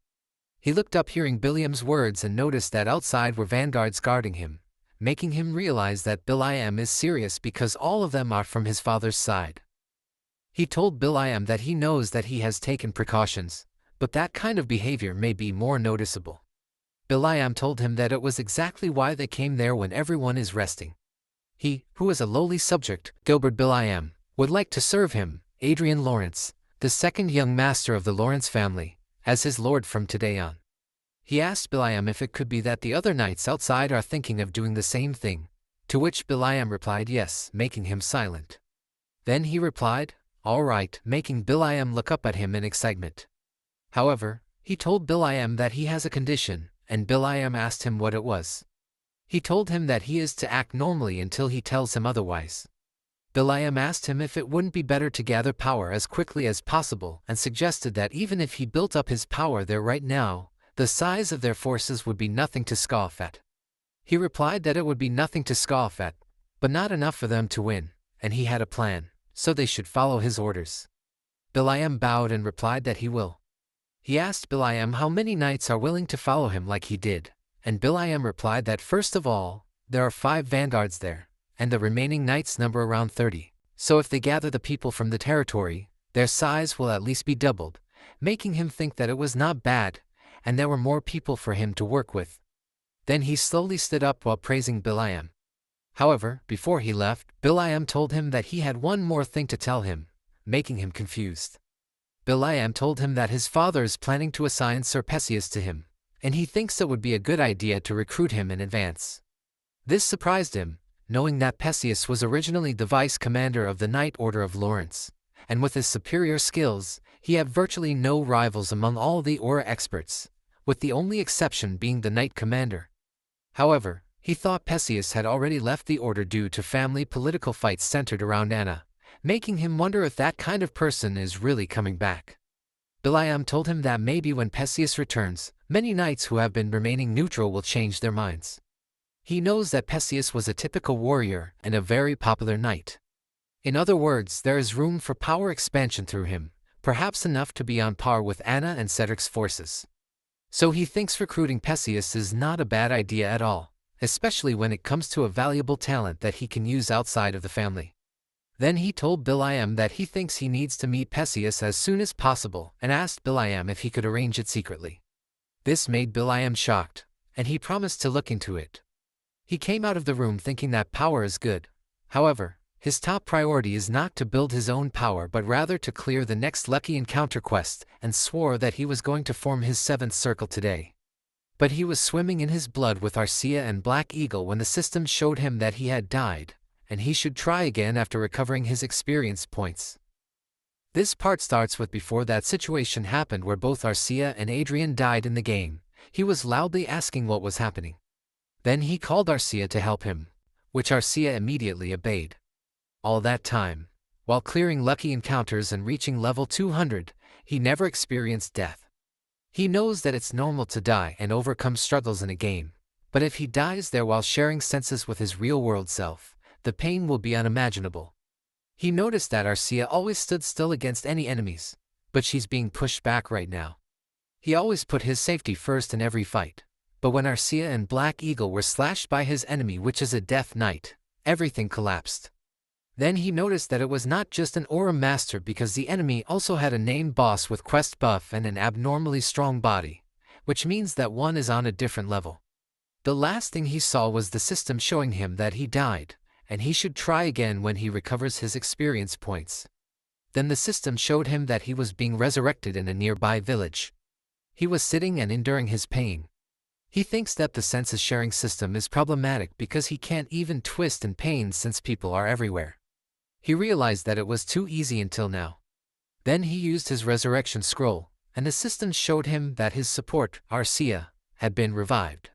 He looked up hearing Bill.I.M.'s words and noticed that outside were vanguards guarding him, making him realize that Bill.I.M. is serious because all of them are from his father's side. He told Bill.I.M. that he knows that he has taken precautions, but that kind of behavior may be more noticeable. Bill.I.M. told him that it was exactly why they came there when everyone is resting. He, who is a lowly subject, Gilbert Bill.I.M., would like to serve him, Adrien Lawrence, the second young master of the Lawrence family, as his lord from today on. He asked Bill.I.M. if it could be that the other knights outside are thinking of doing the same thing, to which Bill.I.M. replied yes, making him silent. Then he replied, "All right," making Bill.I.M. look up at him in excitement. However, he told Bill.I.M. that he has a condition, and Bill.I.M. asked him what it was. He told him that he is to act normally until he tells him otherwise. Bill.I.M. asked him if it wouldn't be better to gather power as quickly as possible and suggested that even if he built up his power there right now, the size of their forces would be nothing to scoff at. He replied that it would be nothing to scoff at, but not enough for them to win, and he had a plan, so they should follow his orders. Bill.I.M. bowed and replied that he will. He asked Will.i.am how many knights are willing to follow him like he did, and Will.i.am replied that first of all, there are 5 vanguards there, and the remaining knights number around 30, so if they gather the people from the territory, their size will at least be doubled, making him think that it was not bad, and there were more people for him to work with. Then he slowly stood up while praising Will.i.am. However, before he left, Will.i.am told him that he had one more thing to tell him, making him confused. Will.i.am told him that his father is planning to assign Sir Perseus to him, and he thinks it would be a good idea to recruit him in advance. This surprised him, knowing that Perseus was originally the vice commander of the Knight Order of Lawrence, and with his superior skills, he had virtually no rivals among all the Aura experts, with the only exception being the Knight Commander. However, he thought Perseus had already left the order due to family political fights centered around Anna, making him wonder if that kind of person is really coming back. Will.i.am told him that maybe when Perseus returns, many knights who have been remaining neutral will change their minds. He knows that Perseus was a typical warrior and a very popular knight. In other words, there is room for power expansion through him, perhaps enough to be on par with Anna and Cedric's forces. So he thinks recruiting Perseus is not a bad idea at all, especially when it comes to a valuable talent that he can use outside of the family. Then he told Will.i.am that he thinks he needs to meet Perseus as soon as possible and asked Will.i.am if he could arrange it secretly. This made Will.i.am shocked, and he promised to look into it. He came out of the room thinking that power is good. However, his top priority is not to build his own power but rather to clear the next lucky encounter quest, and swore that he was going to form his 7th circle today. But he was swimming in his blood with Arcia and Black Eagle when the system showed him that he had died, and he should try again after recovering his experience points. This part starts with before that situation happened where both Arcia and Adrien died in the game. He was loudly asking what was happening. Then he called Arcia to help him, which Arcia immediately obeyed. All that time, while clearing lucky encounters and reaching level 200, he never experienced death. He knows that it's normal to die and overcome struggles in a game, but if he dies there while sharing senses with his real-world self, the pain will be unimaginable. He noticed that Arcia always stood still against any enemies, but she's being pushed back right now. He always put his safety first in every fight, but when Arcia and Black Eagle were slashed by his enemy, which is a Death Knight, everything collapsed. Then he noticed that it was not just an Aura Master because the enemy also had a named boss with quest buff and an abnormally strong body, which means that one is on a different level. The last thing he saw was the system showing him that he died, and he should try again when he recovers his experience points. Then the system showed him that he was being resurrected in a nearby village. He was sitting and enduring his pain. He thinks that the senses sharing system is problematic because he can't even twist in pain since people are everywhere. He realized that it was too easy until now. Then he used his resurrection scroll, and the system showed him that his support, Arcia, had been revived.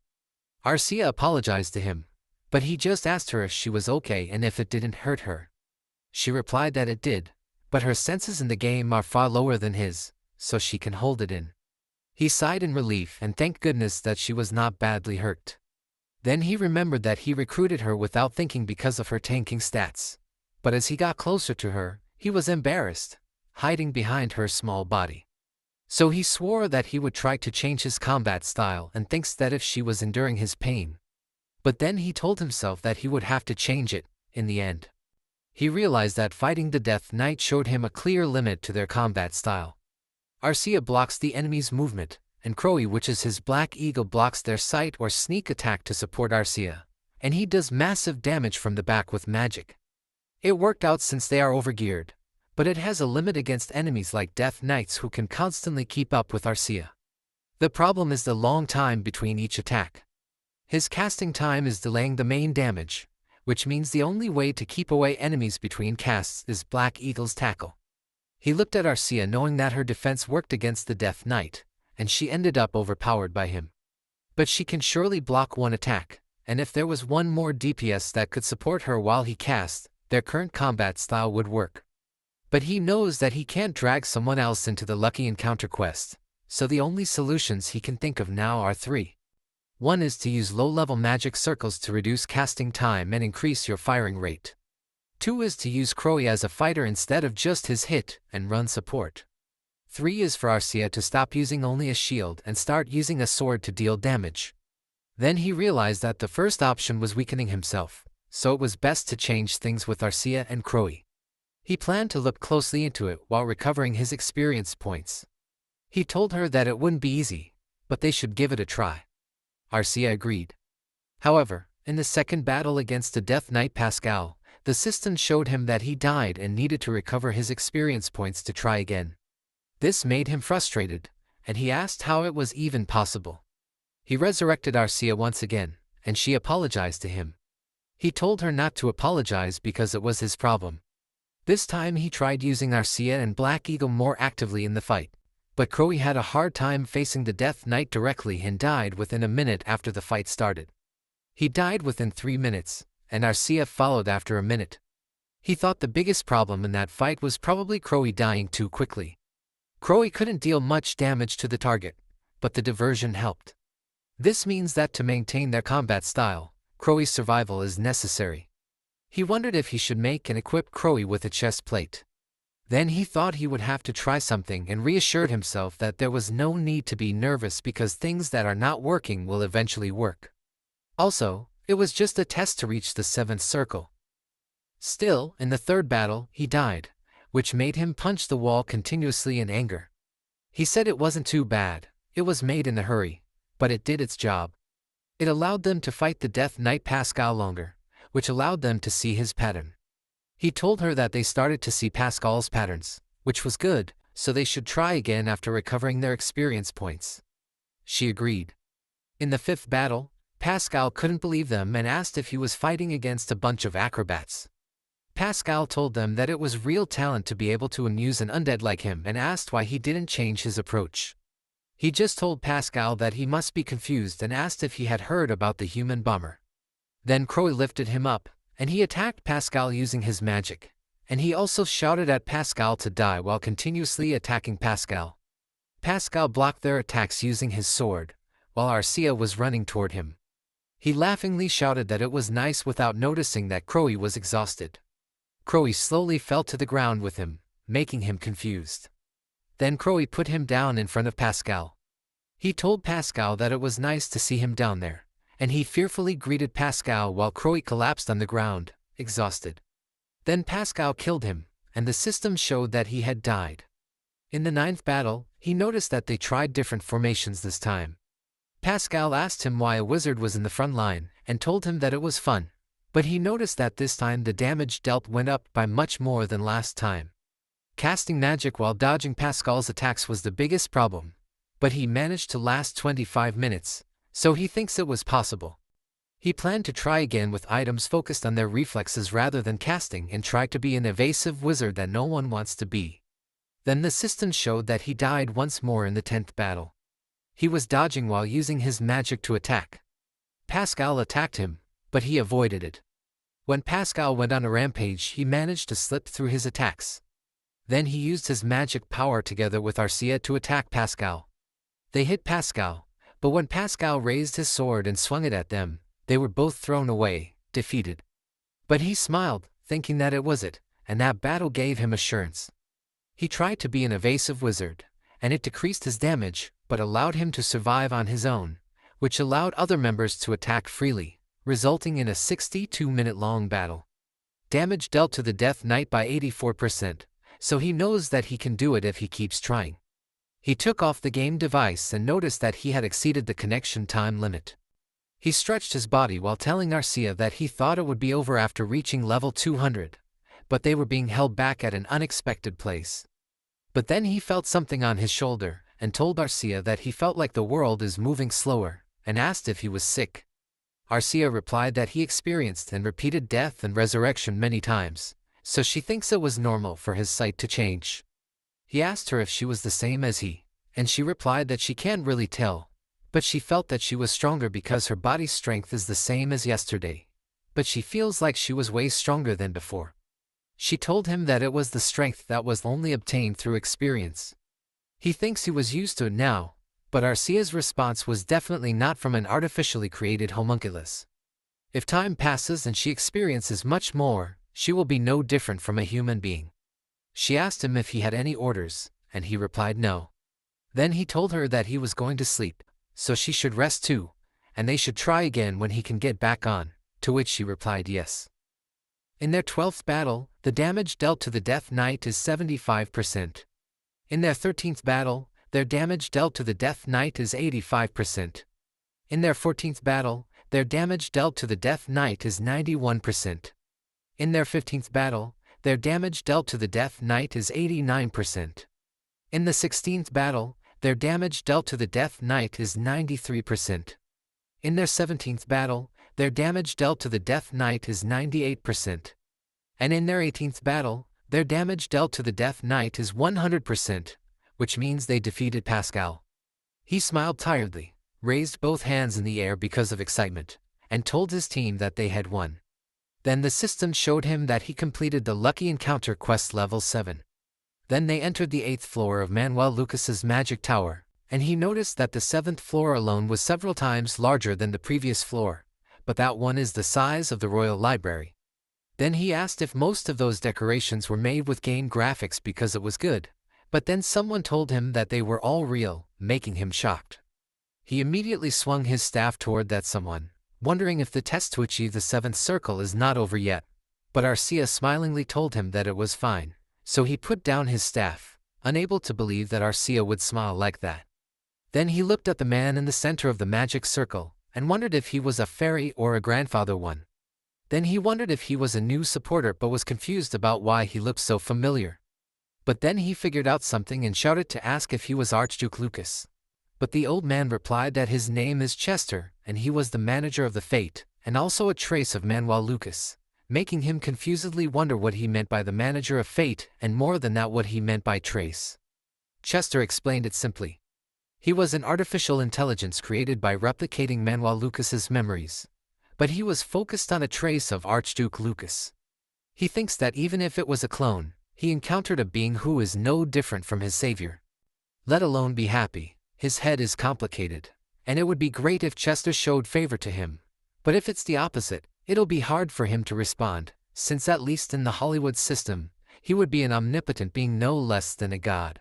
Arcia apologized to him, but he just asked her if she was okay and if it didn't hurt her. She replied that it did, but her senses in the game are far lower than his, so she can hold it in. He sighed in relief and thanked goodness that she was not badly hurt. Then he remembered that he recruited her without thinking because of her tanking stats. But as he got closer to her, he was embarrassed, hiding behind her small body. So he swore that he would try to change his combat style and thinks that if she was enduring his pain. But then he told himself that he would have to change it, in the end. He realized that fighting the Death Knight showed him a clear limit to their combat style. Arcia blocks the enemy's movement, and Crowy, which is his Black Eagle, blocks their sight or sneak attack to support Arcia, and he does massive damage from the back with magic. It worked out since they are overgeared, but it has a limit against enemies like Death Knights who can constantly keep up with Arcia. The problem is the long time between each attack. His casting time is delaying the main damage, which means the only way to keep away enemies between casts is Black Eagle's tackle. He looked at Arcia knowing that her defense worked against the Death Knight, and she ended up overpowered by him. But she can surely block one attack, and if there was one more DPS that could support her while he cast, their current combat style would work. But he knows that he can't drag someone else into the lucky encounter quest, so the only solutions he can think of now are 3. One is to use low-level magic circles to reduce casting time and increase your firing rate. 2 is to use Crowy as a fighter instead of just his hit and run support. 3 is for Arcia to stop using only a shield and start using a sword to deal damage. Then he realized that the first option was weakening himself, so it was best to change things with Arcia and Crowy. He planned to look closely into it while recovering his experience points. He told her that it wouldn't be easy, but they should give it a try. Arcia agreed. However, in the second battle against the Death Knight Pascal, the system showed him that he died and needed to recover his experience points to try again. This made him frustrated, and he asked how it was even possible. He resurrected Arcia once again, and she apologized to him. He told her not to apologize because it was his problem. This time he tried using Arcia and Black Eagle more actively in the fight, but Crowy had a hard time facing the Death Knight directly and died within a minute after the fight started. He died within 3 minutes, and Arcia followed after a minute. He thought the biggest problem in that fight was probably Crowy dying too quickly. Crowy couldn't deal much damage to the target, but the diversion helped. This means that to maintain their combat style, Crowy's survival is necessary. He wondered if he should make and equip Crowy with a chest plate. Then he thought he would have to try something and reassured himself that there was no need to be nervous because things that are not working will eventually work. Also, it was just a test to reach the 7th circle. Still, in the third battle, he died, which made him punch the wall continuously in anger. He said it wasn't too bad, it was made in a hurry, but it did its job. It allowed them to fight the Death Knight Pascal longer, which allowed them to see his pattern. He told her that they started to see Pascal's patterns, which was good, so they should try again after recovering their experience points. She agreed. In the 5th battle, Pascal couldn't believe them and asked if he was fighting against a bunch of acrobats. Pascal told them that it was real talent to be able to amuse an undead like him and asked why he didn't change his approach. He just told Pascal that he must be confused and asked if he had heard about the human bomber. Then Crowy lifted him up, and he attacked Pascal using his magic, and he also shouted at Pascal to die while continuously attacking Pascal. Pascal blocked their attacks using his sword, while Arcia was running toward him. He laughingly shouted that it was nice without noticing that Crowy was exhausted. Crowy slowly fell to the ground with him, making him confused. Then Crowy put him down in front of Pascal. He told Pascal that it was nice to see him down there, and he fearfully greeted Pascal while Crowy collapsed on the ground, exhausted. Then Pascal killed him, and the system showed that he had died. In the 9th battle, he noticed that they tried different formations this time. Pascal asked him why a wizard was in the front line, and told him that it was fun, but he noticed that this time the damage dealt went up by much more than last time. Casting magic while dodging Pascal's attacks was the biggest problem, but he managed to last 25 minutes, so he thinks it was possible. He planned to try again with items focused on their reflexes rather than casting and try to be an evasive wizard that no one wants to be. Then the system showed that he died once more in the 10th battle. He was dodging while using his magic to attack. Pascal attacked him, but he avoided it. When Pascal went on a rampage, he managed to slip through his attacks. Then he used his magic power together with Arcia to attack Pascal. They hit Pascal, but when Pascal raised his sword and swung it at them, they were both thrown away, defeated. But he smiled, thinking that it was it, and that battle gave him assurance. He tried to be an evasive wizard, and it decreased his damage, but allowed him to survive on his own, which allowed other members to attack freely, resulting in a 62-minute-long battle. Damage dealt to the Death Knight by 84%, so he knows that he can do it if he keeps trying. He took off the game device and noticed that he had exceeded the connection time limit. He stretched his body while telling Arcia that he thought it would be over after reaching level 200, but they were being held back at an unexpected place. But then he felt something on his shoulder, and told Arcia that he felt like the world is moving slower, and asked if he was sick. Arcia replied that he experienced and repeated death and resurrection many times, so she thinks it was normal for his sight to change. He asked her if she was the same as he, and she replied that she can't really tell, but she felt that she was stronger because her body's strength is the same as yesterday, but she feels like she was way stronger than before. She told him that it was the strength that was only obtained through experience. He thinks he was used to it now, but Arcia's response was definitely not from an artificially created homunculus. If time passes and she experiences much more, she will be no different from a human being. She asked him if he had any orders, and he replied no. Then he told her that he was going to sleep, so she should rest too, and they should try again when he can get back on, to which she replied yes. In their 12th battle, the damage dealt to the Death Knight is 75%. In their 13th battle, their damage dealt to the Death Knight is 85%. In their 14th battle, their damage dealt to the Death Knight is 91%. In their 15th battle, their damage dealt to the Death Knight is 89%. In the 16th battle, their damage dealt to the Death Knight is 93%. In their 17th battle, their damage dealt to the Death Knight is 98%. And in their 18th battle, their damage dealt to the Death Knight is 100%, which means they defeated Pascal. He smiled tiredly, raised both hands in the air because of excitement, and told his team that they had won. Then the system showed him that he completed the Lucky Encounter quest level 7. Then they entered the 8th floor of Manuel Lucas's magic tower, and he noticed that the 7th floor alone was several times larger than the previous floor, but that one is the size of the Royal Library. Then he asked if most of those decorations were made with game graphics because it was good, but then someone told him that they were all real, making him shocked. He immediately swung his staff toward that someone, wondering if the test to achieve the 7th circle is not over yet, but Arcia smilingly told him that it was fine. So he put down his staff, unable to believe that Arcia would smile like that. Then he looked at the man in the center of the magic circle, and wondered if he was a fairy or a grandfather one. Then he wondered if he was a new supporter but was confused about why he looked so familiar. But then he figured out something and shouted to ask if he was Archduke Lucas. But the old man replied that his name is Chester, and he was the manager of the Fate, and also a trace of Manuel Lucas, making him confusedly wonder what he meant by the manager of Fate, and more than that what he meant by trace. Chester explained it simply. He was an artificial intelligence created by replicating Manuel Lucas's memories, but he was focused on a trace of Archduke Lucas. He thinks that even if it was a clone, he encountered a being who is no different from his savior. Let alone be happy, his head is complicated, and it would be great if Chester showed favor to him, but if it's the opposite, it'll be hard for him to respond, since at least in the Hollywood system, he would be an omnipotent being no less than a god.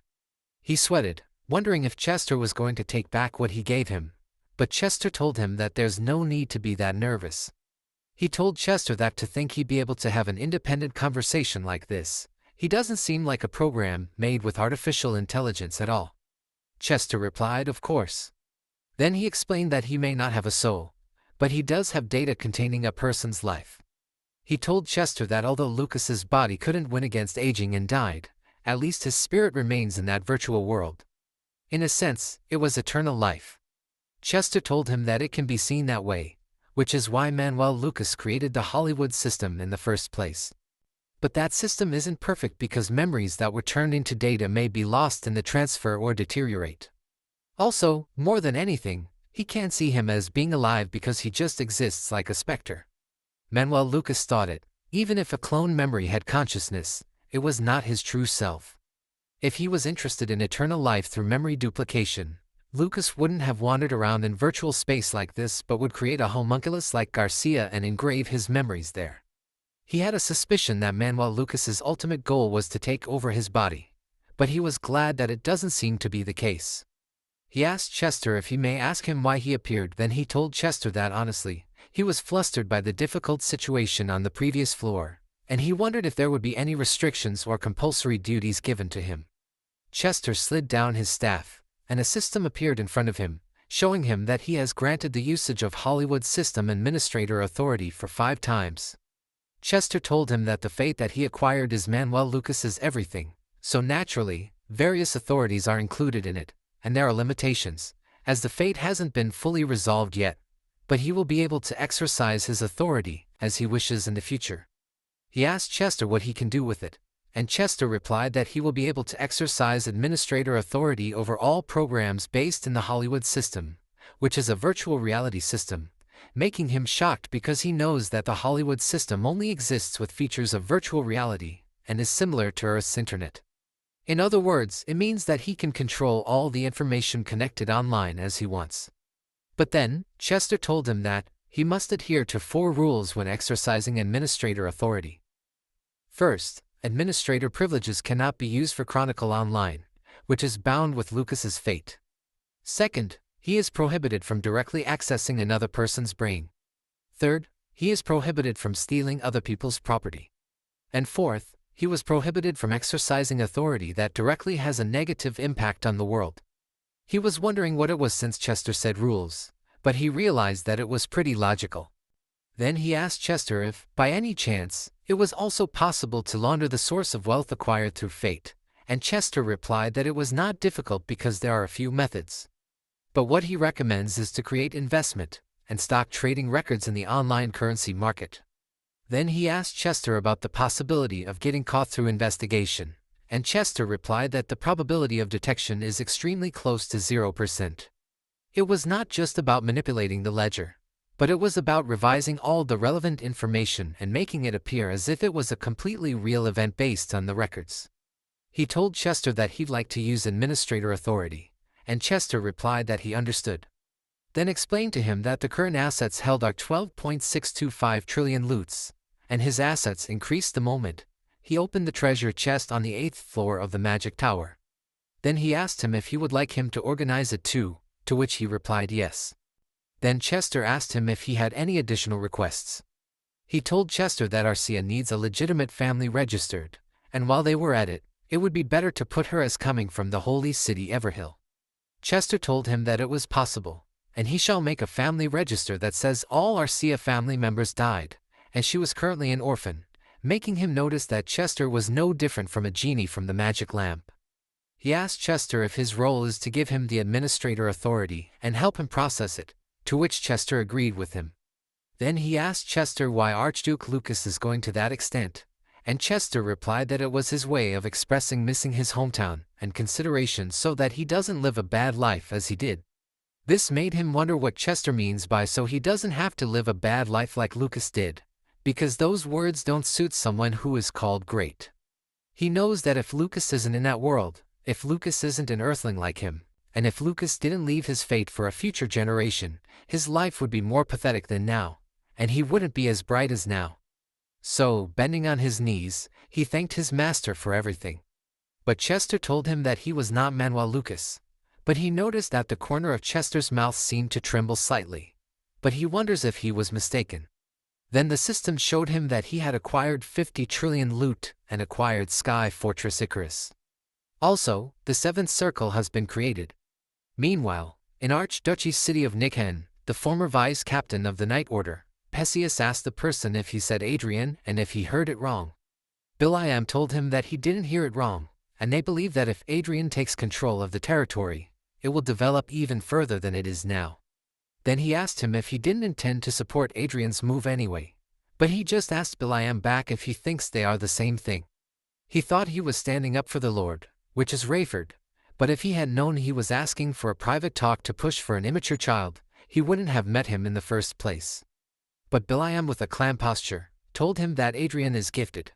He sweated, wondering if Chester was going to take back what he gave him, but Chester told him that there's no need to be that nervous. He told Chester that to think he'd be able to have an independent conversation like this, he doesn't seem like a program made with artificial intelligence at all. Chester replied, of course. Then he explained that he may not have a soul, but he does have data containing a person's life. He told Chester that although Lucas's body couldn't win against aging and died, at least his spirit remains in that virtual world. In a sense, it was eternal life. Chester told him that it can be seen that way, which is why Manuel Lucas created the Hollywood system in the first place. But that system isn't perfect because memories that were turned into data may be lost in the transfer or deteriorate. Also, more than anything, he can't see him as being alive because he just exists like a specter. Manuel Lucas thought it, even if a clone memory had consciousness, it was not his true self. If he was interested in eternal life through memory duplication, Lucas wouldn't have wandered around in virtual space like this but would create a homunculus like Arcia and engrave his memories there. He had a suspicion that Manuel Lucas's ultimate goal was to take over his body, but he was glad that it doesn't seem to be the case. He asked Chester if he may ask him why he appeared. Then he told Chester that honestly, he was flustered by the difficult situation on the previous floor, and he wondered if there would be any restrictions or compulsory duties given to him. Chester slid down his staff, and a system appeared in front of him, showing him that he has granted the usage of Hollywood System Administrator authority for 5 times. Chester told him that the fate that he acquired is Manuel Lucas's everything, so naturally, various authorities are included in it, and there are limitations, as the fate hasn't been fully resolved yet, but he will be able to exercise his authority as he wishes in the future. He asked Chester what he can do with it, and Chester replied that he will be able to exercise administrator authority over all programs based in the Hollywood system, which is a virtual reality system, making him shocked because he knows that the Hollywood system only exists with features of virtual reality and is similar to Earth's internet. In other words, it means that he can control all the information connected online as he wants. But then, Chester told him that he must adhere to 4 rules when exercising administrator authority. First, administrator privileges cannot be used for Chronicle Online, which is bound with Lucas's fate. Second, he is prohibited from directly accessing another person's brain. Third, he is prohibited from stealing other people's property. And fourth, he was prohibited from exercising authority that directly has a negative impact on the world. He was wondering what it was since Chester said rules, but he realized that it was pretty logical. Then he asked Chester if, by any chance, it was also possible to launder the source of wealth acquired through fate, and Chester replied that it was not difficult because there are a few methods. But what he recommends is to create investment and stock trading records in the online currency market. Then he asked Chester about the possibility of getting caught through investigation, and Chester replied that the probability of detection is extremely close to 0%. It was not just about manipulating the ledger, but it was about revising all the relevant information and making it appear as if it was a completely real event based on the records. He told Chester that he'd like to use administrator authority, and Chester replied that he understood. Then explained to him that the current assets held are 12.625 trillion loots, and his assets increased the moment he opened the treasure chest on the 8th floor of the Magic Tower. Then he asked him if he would like him to organize it too, to which he replied yes. Then Chester asked him if he had any additional requests. He told Chester that Arcia needs a legitimate family registered, and while they were at it, it would be better to put her as coming from the holy city Everhill. Chester told him that it was possible, and he shall make a family register that says all Arcia family members died, and she was currently an orphan, making him notice that Chester was no different from a genie from the magic lamp. He asked Chester if his role is to give him the administrator authority and help him process it, to which Chester agreed with him. Then he asked Chester why Archduke Lucas is going to that extent, and Chester replied that it was his way of expressing missing his hometown and consideration so that he doesn't live a bad life as he did. This made him wonder what Chester means by so he doesn't have to live a bad life like Lucas did, because those words don't suit someone who is called great. He knows that if Lucas isn't in that world, if Lucas isn't an earthling like him, and if Lucas didn't leave his fate for a future generation, his life would be more pathetic than now, and he wouldn't be as bright as now. So, bending on his knees, he thanked his master for everything. But Chester told him that he was not Manuel Lucas, but he noticed that the corner of Chester's mouth seemed to tremble slightly, but he wonders if he was mistaken. Then the system showed him that he had acquired 50 trillion loot and acquired Sky Fortress Icarus. Also, the 7th Circle has been created. Meanwhile, in Archduchy city of Nikhen, the former vice captain of the Night Order, Perseus asked the person if he said Adrien and if he heard it wrong. Biliam told him that he didn't hear it wrong, and they believe that if Adrien takes control of the territory, it will develop even further than it is now. Then he asked him if he didn't intend to support Adrien's move anyway, but he just asked Biliam back if he thinks they are the same thing. He thought he was standing up for the Lord, which is Rayford, but if he had known he was asking for a private talk to push for an immature child, he wouldn't have met him in the first place. But Biliam, with a clam posture, told him that Adrien is gifted.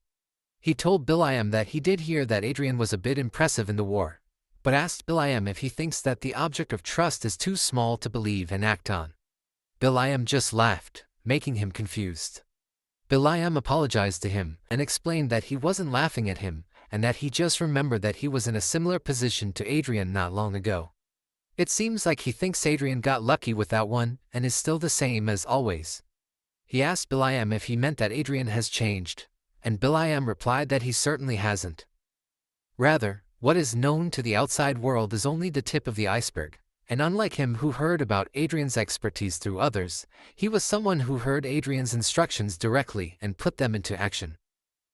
He told Biliam that he did hear that Adrien was a bit impressive in the war, but asked Biliam if he thinks that the object of trust is too small to believe and act on. Biliam just laughed, making him confused. Biliam apologized to him and explained that he wasn't laughing at him, and that he just remembered that he was in a similar position to Adrien not long ago. It seems like he thinks Adrien got lucky with that one and is still the same as always. He asked Biliam if he meant that Adrien has changed, and Biliam replied that he certainly hasn't. Rather, what is known to the outside world is only the tip of the iceberg, and unlike him who heard about Adrien's expertise through others, he was someone who heard Adrien's instructions directly and put them into action.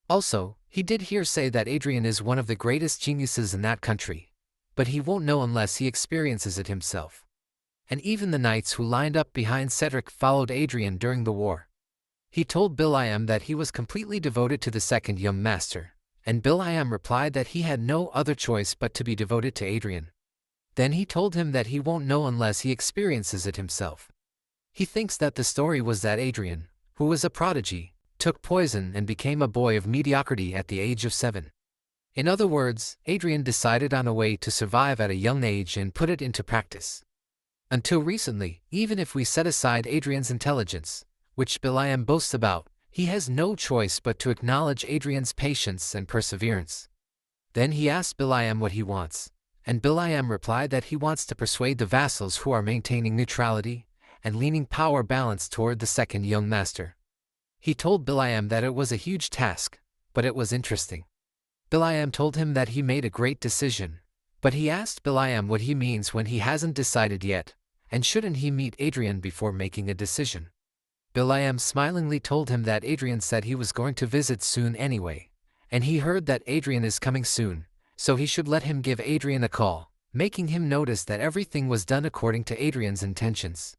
Also, he did hear say that Adrien is one of the greatest geniuses in that country, but he won't know unless he experiences it himself. And even the knights who lined up behind Cedric followed Adrien during the war. He told Biliam that he was completely devoted to the second young master, and Biliam replied that he had no other choice but to be devoted to Adrien. Then he told him that he won't know unless he experiences it himself. He thinks that the story was that Adrien, who was a prodigy, took poison and became a boy of mediocrity at the age of 7. In other words, Adrien decided on a way to survive at a young age and put it into practice. Until recently, even if we set aside Adrien's intelligence, which Biliam boasts about, he has no choice but to acknowledge Adrien's patience and perseverance. Then he asked Biliam what he wants, and Bilayam replied that he wants to persuade the vassals who are maintaining neutrality and leaning power balance toward the second young master. He told Bilayam that it was a huge task, but it was interesting. Bilayam told him that he made a great decision, but he asked Bilayam what he means when he hasn't decided yet, and shouldn't he meet Adrien before making a decision. Bilayam smilingly told him that Adrien said he was going to visit soon anyway, and he heard that Adrien is coming soon, so he should let him give Adrien a call, making him notice that everything was done according to Adrien's intentions.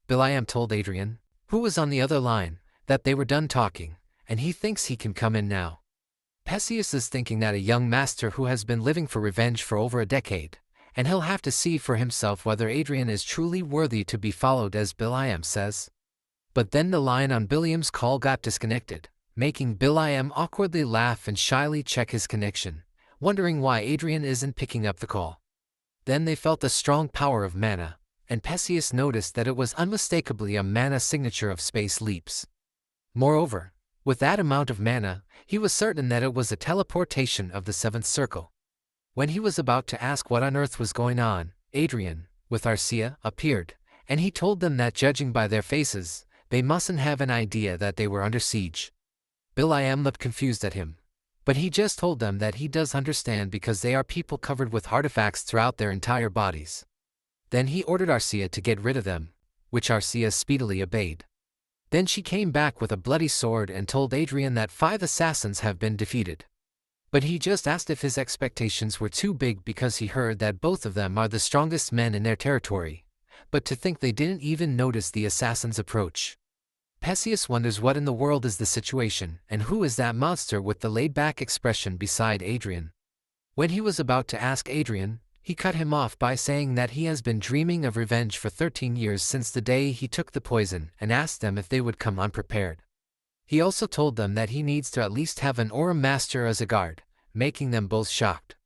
Bilayam told Adrien, who was on the other line, that they were done talking, and he thinks he can come in now. Perseus is thinking that a young master who has been living for revenge for over a decade, and he'll have to see for himself whether Adrien is truly worthy to be followed, as Bilayam says. But then the line on Bilayam's call got disconnected, making Bilayam awkwardly laugh and shyly check his connection, wondering why Adrien isn't picking up the call. Then they felt the strong power of mana, and Perseus noticed that it was unmistakably a mana signature of space leaps. Moreover, with that amount of mana, he was certain that it was a teleportation of the seventh circle. When he was about to ask what on earth was going on, Adrien, with Arcia, appeared, and he told them that judging by their faces, they mustn't have an idea that they were under siege. Bilayam looked confused at him, but he just told them that he does understand because they are people covered with artifacts throughout their entire bodies. Then he ordered Arcia to get rid of them, which Arcia speedily obeyed. Then she came back with a bloody sword and told Adrien that 5 assassins have been defeated. But he just asked if his expectations were too big because he heard that both of them are the strongest men in their territory, but to think they didn't even notice the assassins' approach. Perseus wonders what in the world is the situation and who is that monster with the laid-back expression beside Adrien. When he was about to ask Adrien, he cut him off by saying that he has been dreaming of revenge for 13 years since the day he took the poison, and asked them if they would come unprepared. He also told them that he needs to at least have an Aura Master as a guard, making them both shocked.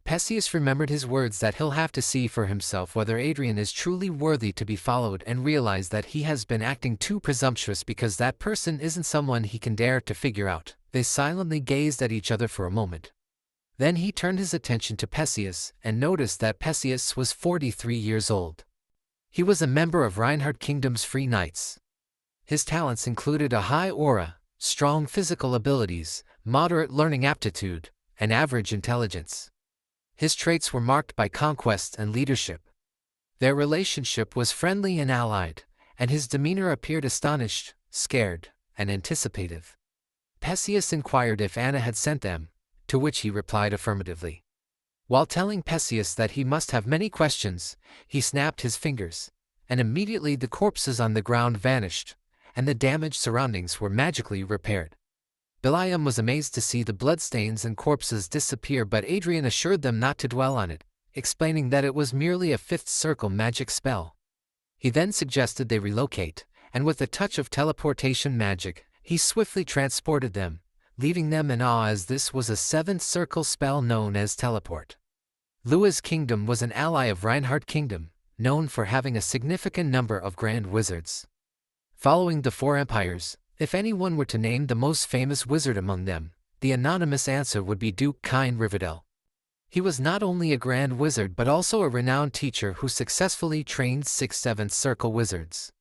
Perseus remembered his words that he'll have to see for himself whether Adrien is truly worthy to be followed, and realized that he has been acting too presumptuous because that person isn't someone he can dare to figure out. They silently gazed at each other for a moment. Then he turned his attention to Perseus and noticed that Perseus was 43 years old. He was a member of Reinhardt Kingdom's Free Knights. His talents included a high aura, strong physical abilities, moderate learning aptitude, and average intelligence. His traits were marked by conquest and leadership. Their relationship was friendly and allied, and his demeanor appeared astonished, scared, and anticipative. Perseus inquired if Anna had sent them, to which he replied affirmatively. While telling Perseus that he must have many questions, he snapped his fingers, and immediately the corpses on the ground vanished, and the damaged surroundings were magically repaired. Bilayam was amazed to see the bloodstains and corpses disappear, but Adrien assured them not to dwell on it, explaining that it was merely a fifth circle magic spell. He then suggested they relocate, and with a touch of teleportation magic, he swiftly transported them, leaving them in awe as this was a seventh circle spell known as teleport. Lua's kingdom was an ally of Reinhardt Kingdom, known for having a significant number of grand wizards. Following the 4 empires, if anyone were to name the most famous wizard among them, the anonymous answer would be Duke Kine Riverdale. He was not only a grand wizard but also a renowned teacher who successfully trained 6 seventh circle wizards.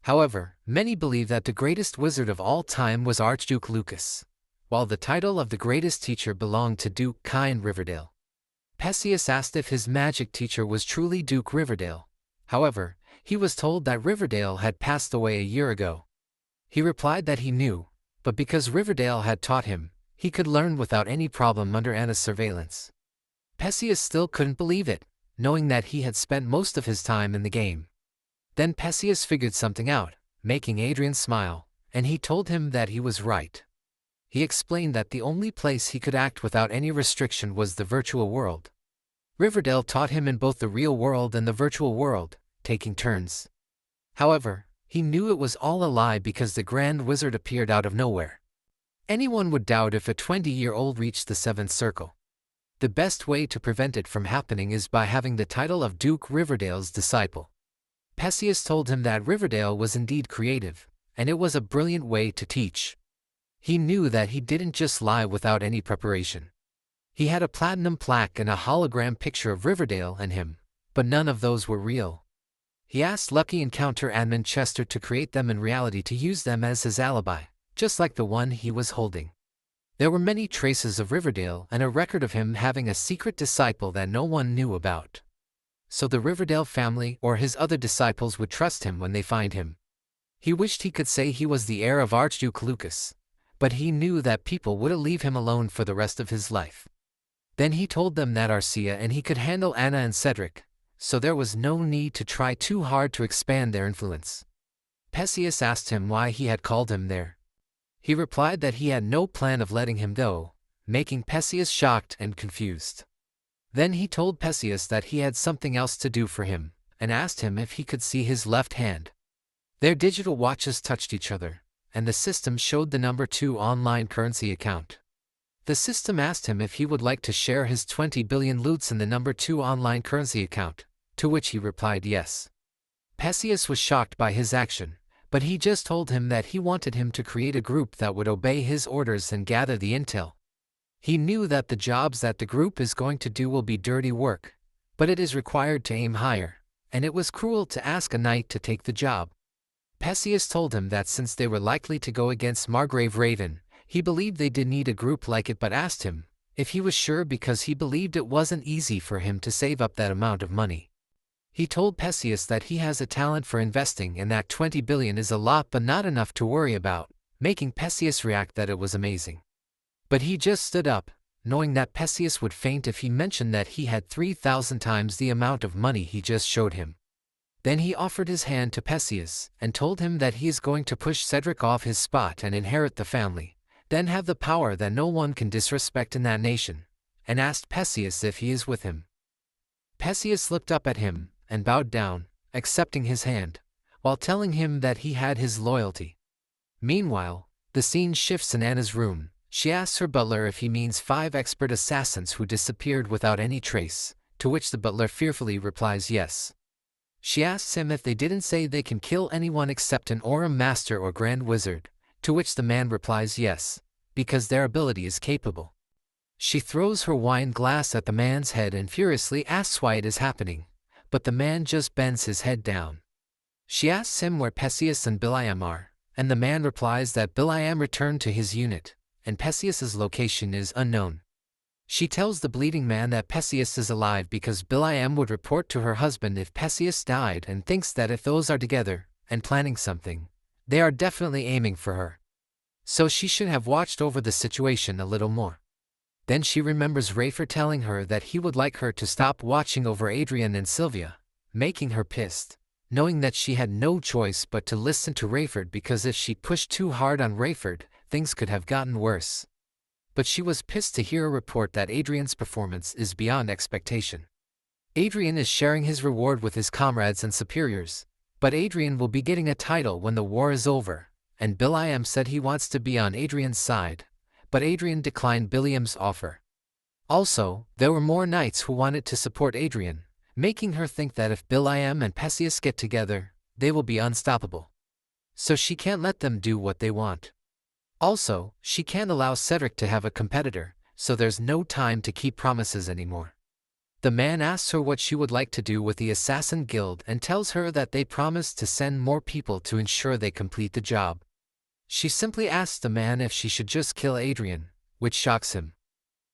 However, many believe that the greatest wizard of all time was Archduke Lucas, while the title of the greatest teacher belonged to Duke Kine Riverdale. Perseus asked if his magic teacher was truly Duke Riverdale. However, he was told that Riverdale had passed away a year ago. He replied that he knew, but because Riverdale had taught him, he could learn without any problem under Anna's surveillance. Perseus still couldn't believe it, knowing that he had spent most of his time in the game. Then Perseus figured something out, making Adrien smile, and he told him that he was right. He explained that the only place he could act without any restriction was the virtual world. Riverdale taught him in both the real world and the virtual world, taking turns. However, he knew it was all a lie because the Grand Wizard appeared out of nowhere. Anyone would doubt if a 20-year-old reached the 7th circle. The best way to prevent it from happening is by having the title of Duke Riverdale's disciple. Perseus told him that Riverdale was indeed creative, and it was a brilliant way to teach. He knew that he didn't just lie without any preparation. He had a platinum plaque and a hologram picture of Riverdale and him, but none of those were real. He asked Lucky Encounter admin Chester to create them in reality to use them as his alibi, just like the one he was holding. There were many traces of Riverdale and a record of him having a secret disciple that no one knew about. So the Riverdale family or his other disciples would trust him when they find him. He wished he could say he was the heir of Archduke Lucas, but he knew that people wouldn't leave him alone for the rest of his life. Then he told them that Arcia and he could handle Anna and Cedric, so there was no need to try too hard to expand their influence. Perseus asked him why he had called him there. He replied that he had no plan of letting him go, making Perseus shocked and confused. Then he told Perseus that he had something else to do for him, and asked him if he could see his left hand. Their digital watches touched each other, and the system showed the number 2 online currency account. The system asked him if he would like to share his 20 billion loots in the number 2 online currency account, to which he replied yes. Perseus was shocked by his action, but he just told him that he wanted him to create a group that would obey his orders and gather the intel. He knew that the jobs that the group is going to do will be dirty work, but it is required to aim higher, and it was cruel to ask a knight to take the job. Perseus told him that since they were likely to go against Margrave Raven, he believed they did need a group like it, but asked him if he was sure because he believed it wasn't easy for him to save up that amount of money. He told Perseus that he has a talent for investing and that 20 billion is a lot but not enough to worry about, making Perseus react that it was amazing. But he just stood up, knowing that Perseus would faint if he mentioned that he had 3,000 times the amount of money he just showed him. Then he offered his hand to Perseus and told him that he is going to push Cedric off his spot and inherit the family, then have the power that no one can disrespect in that nation, and asked Perseus if he is with him. Perseus looked up at him and bowed down, accepting his hand, while telling him that he had his loyalty. Meanwhile, the scene shifts in Anna's room. She asks her butler if he means 5 expert assassins who disappeared without any trace, to which the butler fearfully replies yes. She asks him if they didn't say they can kill anyone except an Aurum Master or Grand Wizard, to which the man replies yes, because their ability is capable. She throws her wine glass at the man's head and furiously asks why it is happening, but the man just bends his head down. She asks him where Perseus and Biliam are, and the man replies that Biliam returned to his unit, and Perseus's location is unknown. She tells the bleeding man that Perseus is alive because Biliam would report to her husband if Perseus died and thinks that if those are together and planning something, they are definitely aiming for her. So she should have watched over the situation a little more. Then she remembers Rafer telling her that he would like her to stop watching over Adrien and Sylvia, making her pissed, knowing that she had no choice but to listen to Rayford because if she pushed too hard on Rayford, things could have gotten worse. But she was pissed to hear a report that Adrien's performance is beyond expectation. Adrien is sharing his reward with his comrades and superiors, but Adrien will be getting a title when the war is over, and Biliam said he wants to be on Adrien's side, but Adrien declined Biliam's offer. Also, there were more knights who wanted to support Adrien, making her think that if Biliam and Perseus get together, they will be unstoppable. So she can't let them do what they want. Also, she can't allow Cedric to have a competitor, so there's no time to keep promises anymore. The man asks her what she would like to do with the Assassin Guild and tells her that they promised to send more people to ensure they complete the job. She simply asks the man if she should just kill Adrien, which shocks him.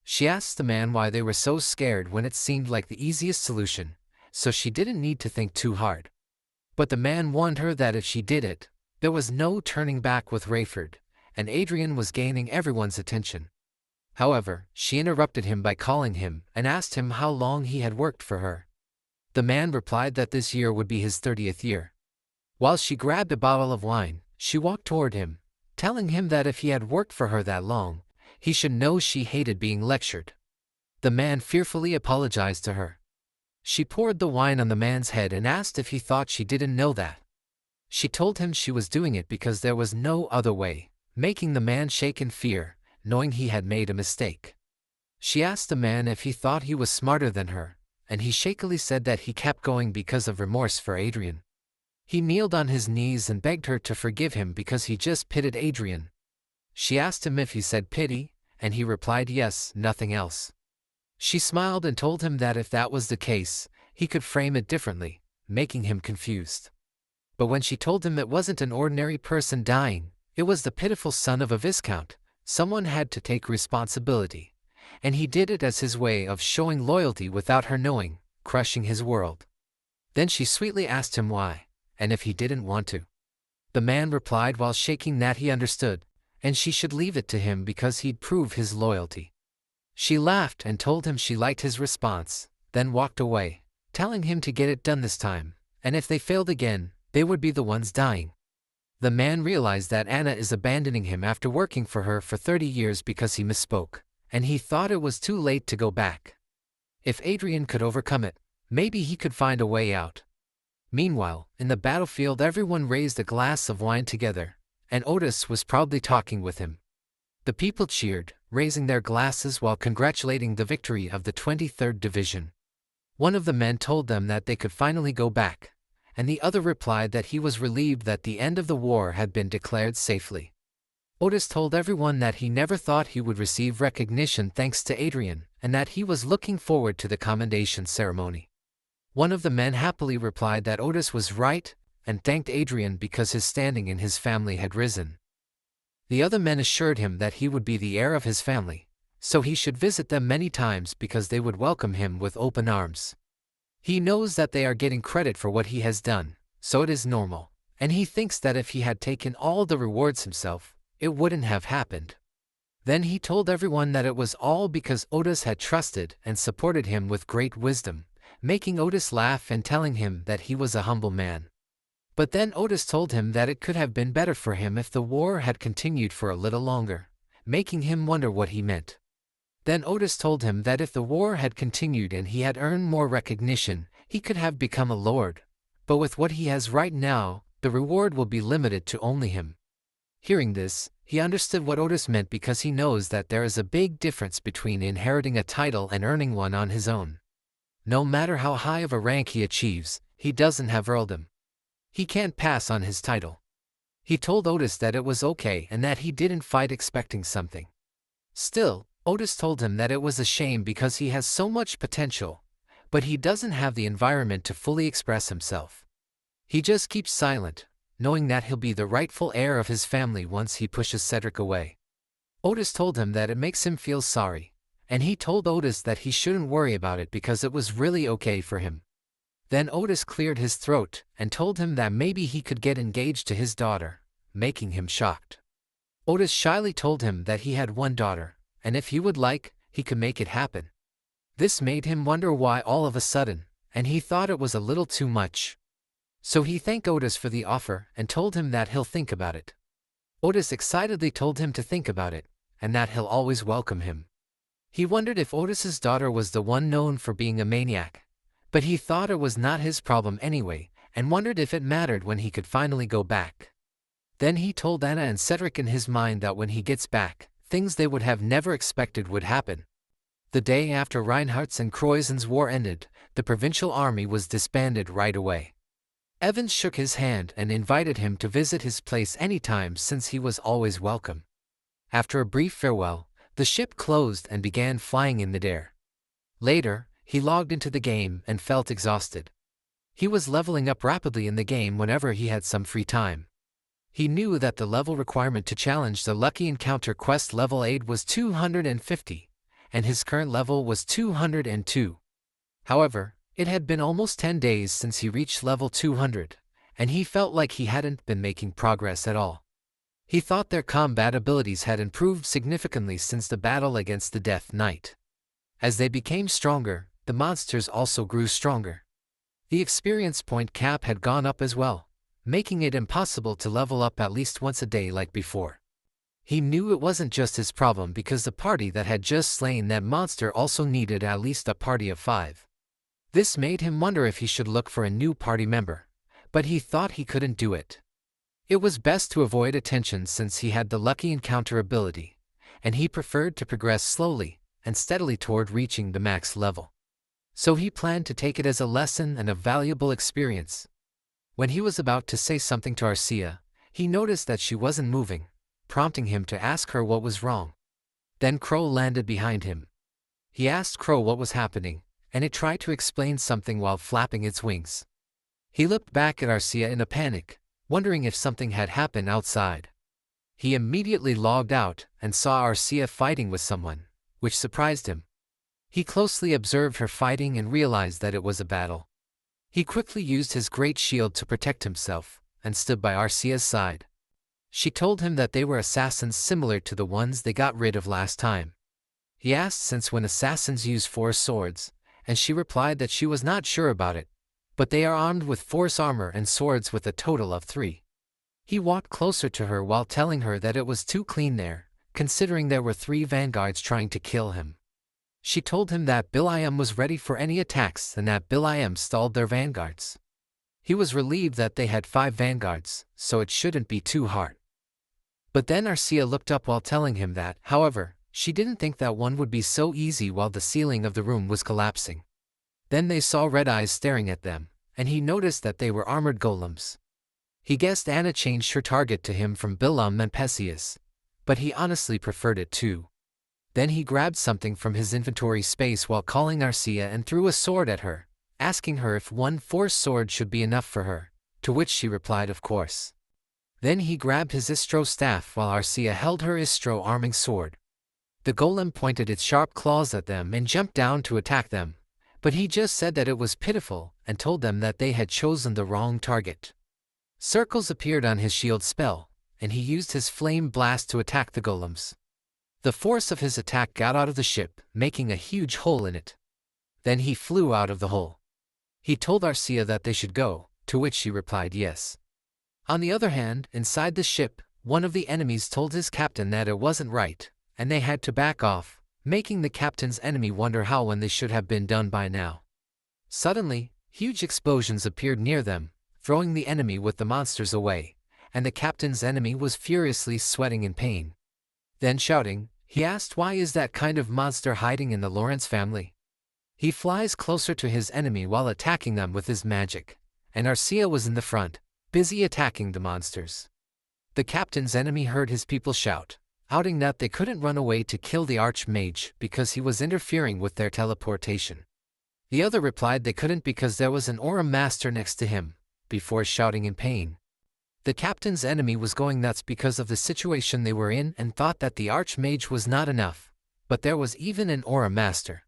She asks the man why they were so scared when it seemed like the easiest solution, so she didn't need to think too hard. But the man warned her that if she did it, there was no turning back with Rayford, and Adrien was gaining everyone's attention. However, she interrupted him by calling him and asked him how long he had worked for her. The man replied that this year would be his 30th year. While she grabbed a bottle of wine, she walked toward him, telling him that if he had worked for her that long, he should know she hated being lectured. The man fearfully apologized to her. She poured the wine on the man's head and asked if he thought she didn't know that. She told him she was doing it because there was no other way, making the man shake in fear, knowing he had made a mistake. She asked the man if he thought he was smarter than her, and he shakily said that he kept going because of remorse for Adrien. He kneeled on his knees and begged her to forgive him because he just pitied Adrien. She asked him if he said pity, and he replied yes, nothing else. She smiled and told him that if that was the case, he could frame it differently, making him confused. But when she told him it wasn't an ordinary person dying, it was the pitiful son of a viscount, someone had to take responsibility. And he did it as his way of showing loyalty without her knowing, crushing his world. Then she sweetly asked him why, and if he didn't want to. The man replied while shaking that he understood, and she should leave it to him because he'd prove his loyalty. She laughed and told him she liked his response, then walked away, telling him to get it done this time, and if they failed again, they would be the ones dying. The man realized that Anna is abandoning him after working for her for 30 years because he misspoke, and he thought it was too late to go back. If Adrien could overcome it, maybe he could find a way out. Meanwhile, in the battlefield everyone raised a glass of wine together, and Otis was proudly talking with him. The people cheered, raising their glasses while congratulating the victory of the 23rd Division. One of the men told them that they could finally go back, and the other replied that he was relieved that the end of the war had been declared safely. Otis told everyone that he never thought he would receive recognition thanks to Adrien, and that he was looking forward to the commendation ceremony. One of the men happily replied that Otis was right, and thanked Adrien because his standing in his family had risen. The other men assured him that he would be the heir of his family, so he should visit them many times because they would welcome him with open arms. He knows that they are getting credit for what he has done, so it is normal, and he thinks that if he had taken all the rewards himself, it wouldn't have happened. Then he told everyone that it was all because Otis had trusted and supported him with great wisdom, making Otis laugh and telling him that he was a humble man. But then Otis told him that it could have been better for him if the war had continued for a little longer, making him wonder what he meant. Then Otis told him that if the war had continued and he had earned more recognition, he could have become a lord, but with what he has right now, the reward will be limited to only him. Hearing this, he understood what Otis meant because he knows that there is a big difference between inheriting a title and earning one on his own. No matter how high of a rank he achieves, he doesn't have earldom. He can't pass on his title. He told Otis that it was okay and that he didn't fight expecting something. Still, Otis told him that it was a shame because he has so much potential, but he doesn't have the environment to fully express himself. He just keeps silent, knowing that he'll be the rightful heir of his family once he pushes Cedric away. Otis told him that it makes him feel sorry, and he told Otis that he shouldn't worry about it because it was really okay for him. Then Otis cleared his throat and told him that maybe he could get engaged to his daughter, making him shocked. Otis shyly told him that he had one daughter, and if he would like, he could make it happen. This made him wonder why all of a sudden, and he thought it was a little too much. So he thanked Otis for the offer and told him that he'll think about it. Otis excitedly told him to think about it, and that he'll always welcome him. He wondered if Otis's daughter was the one known for being a maniac, but he thought it was not his problem anyway, and wondered if it mattered when he could finally go back. Then he told Anna and Cedric in his mind that when he gets back, things they would have never expected would happen. The day after Reinhardt's and Croisen's war ended, the provincial army was disbanded right away. Evans shook his hand and invited him to visit his place anytime since he was always welcome. After a brief farewell, the ship closed and began flying in midair. Later, he logged into the game and felt exhausted. He was leveling up rapidly in the game whenever he had some free time. He knew that the level requirement to challenge the Lucky Encounter quest level 8 was 250, and his current level was 202. However, it had been almost 10 days since he reached level 200, and he felt like he hadn't been making progress at all. He thought their combat abilities had improved significantly since the battle against the Death Knight. As they became stronger, the monsters also grew stronger. The experience point cap had gone up as well, making it impossible to level up at least once a day like before. He knew it wasn't just his problem because the party that had just slain that monster also needed at least a party of 5. This made him wonder if he should look for a new party member, but he thought he couldn't do it. It was best to avoid attention since he had the Lucky Encounter ability, and he preferred to progress slowly and steadily toward reaching the max level. So he planned to take it as a lesson and a valuable experience. When he was about to say something to Arcia, he noticed that she wasn't moving, prompting him to ask her what was wrong. Then Crow landed behind him. He asked Crow what was happening, and it tried to explain something while flapping its wings. He looked back at Arcia in a panic, wondering if something had happened outside. He immediately logged out and saw Arcia fighting with someone, which surprised him. He closely observed her fighting and realized that it was a battle. He quickly used his great shield to protect himself, and stood by Arcia's side. She told him that they were assassins similar to the ones they got rid of last time. He asked since when assassins use 4 swords, and she replied that she was not sure about it, but they are armed with force armor and swords with a total of 3. He walked closer to her while telling her that it was too clean there, considering there were 3 vanguards trying to kill him. She told him that Bil-Im was ready for any attacks and that Bil-Im stalled their vanguards. He was relieved that they had 5 vanguards, so it shouldn't be too hard. But then Arcia looked up while telling him that, however, she didn't think that one would be so easy while the ceiling of the room was collapsing. Then they saw red eyes staring at them, and he noticed that they were armored golems. He guessed Anna changed her target to him from Bil-Im and Perseus, but he honestly preferred it too. Then he grabbed something from his inventory space while calling Arcia and threw a sword at her, asking her if 1 force sword should be enough for her, to which she replied of course. Then he grabbed his Istro staff while Arcia held her Istro arming sword. The golem pointed its sharp claws at them and jumped down to attack them, but he just said that it was pitiful and told them that they had chosen the wrong target. Circles appeared on his shield spell, and he used his flame blast to attack the golems. The force of his attack got out of the ship, making a huge hole in it. Then he flew out of the hole. He told Arcia that they should go, to which she replied yes. On the other hand, inside the ship, one of the enemies told his captain that it wasn't right, and they had to back off, making the captain's enemy wonder how when they should have been done by now. Suddenly, huge explosions appeared near them, throwing the enemy with the monsters away, and the captain's enemy was furiously sweating in pain. Then shouting, he asked why is that kind of monster hiding in the Lawrence family? He flies closer to his enemy while attacking them with his magic, and Arcia was in the front, busy attacking the monsters. The captain's enemy heard his people shout, outing that they couldn't run away to kill the Archmage because he was interfering with their teleportation. The other replied they couldn't because there was an aura master next to him, before shouting in pain. The captain's enemy was going nuts because of the situation they were in and thought that the Archmage was not enough, but there was even an aura master.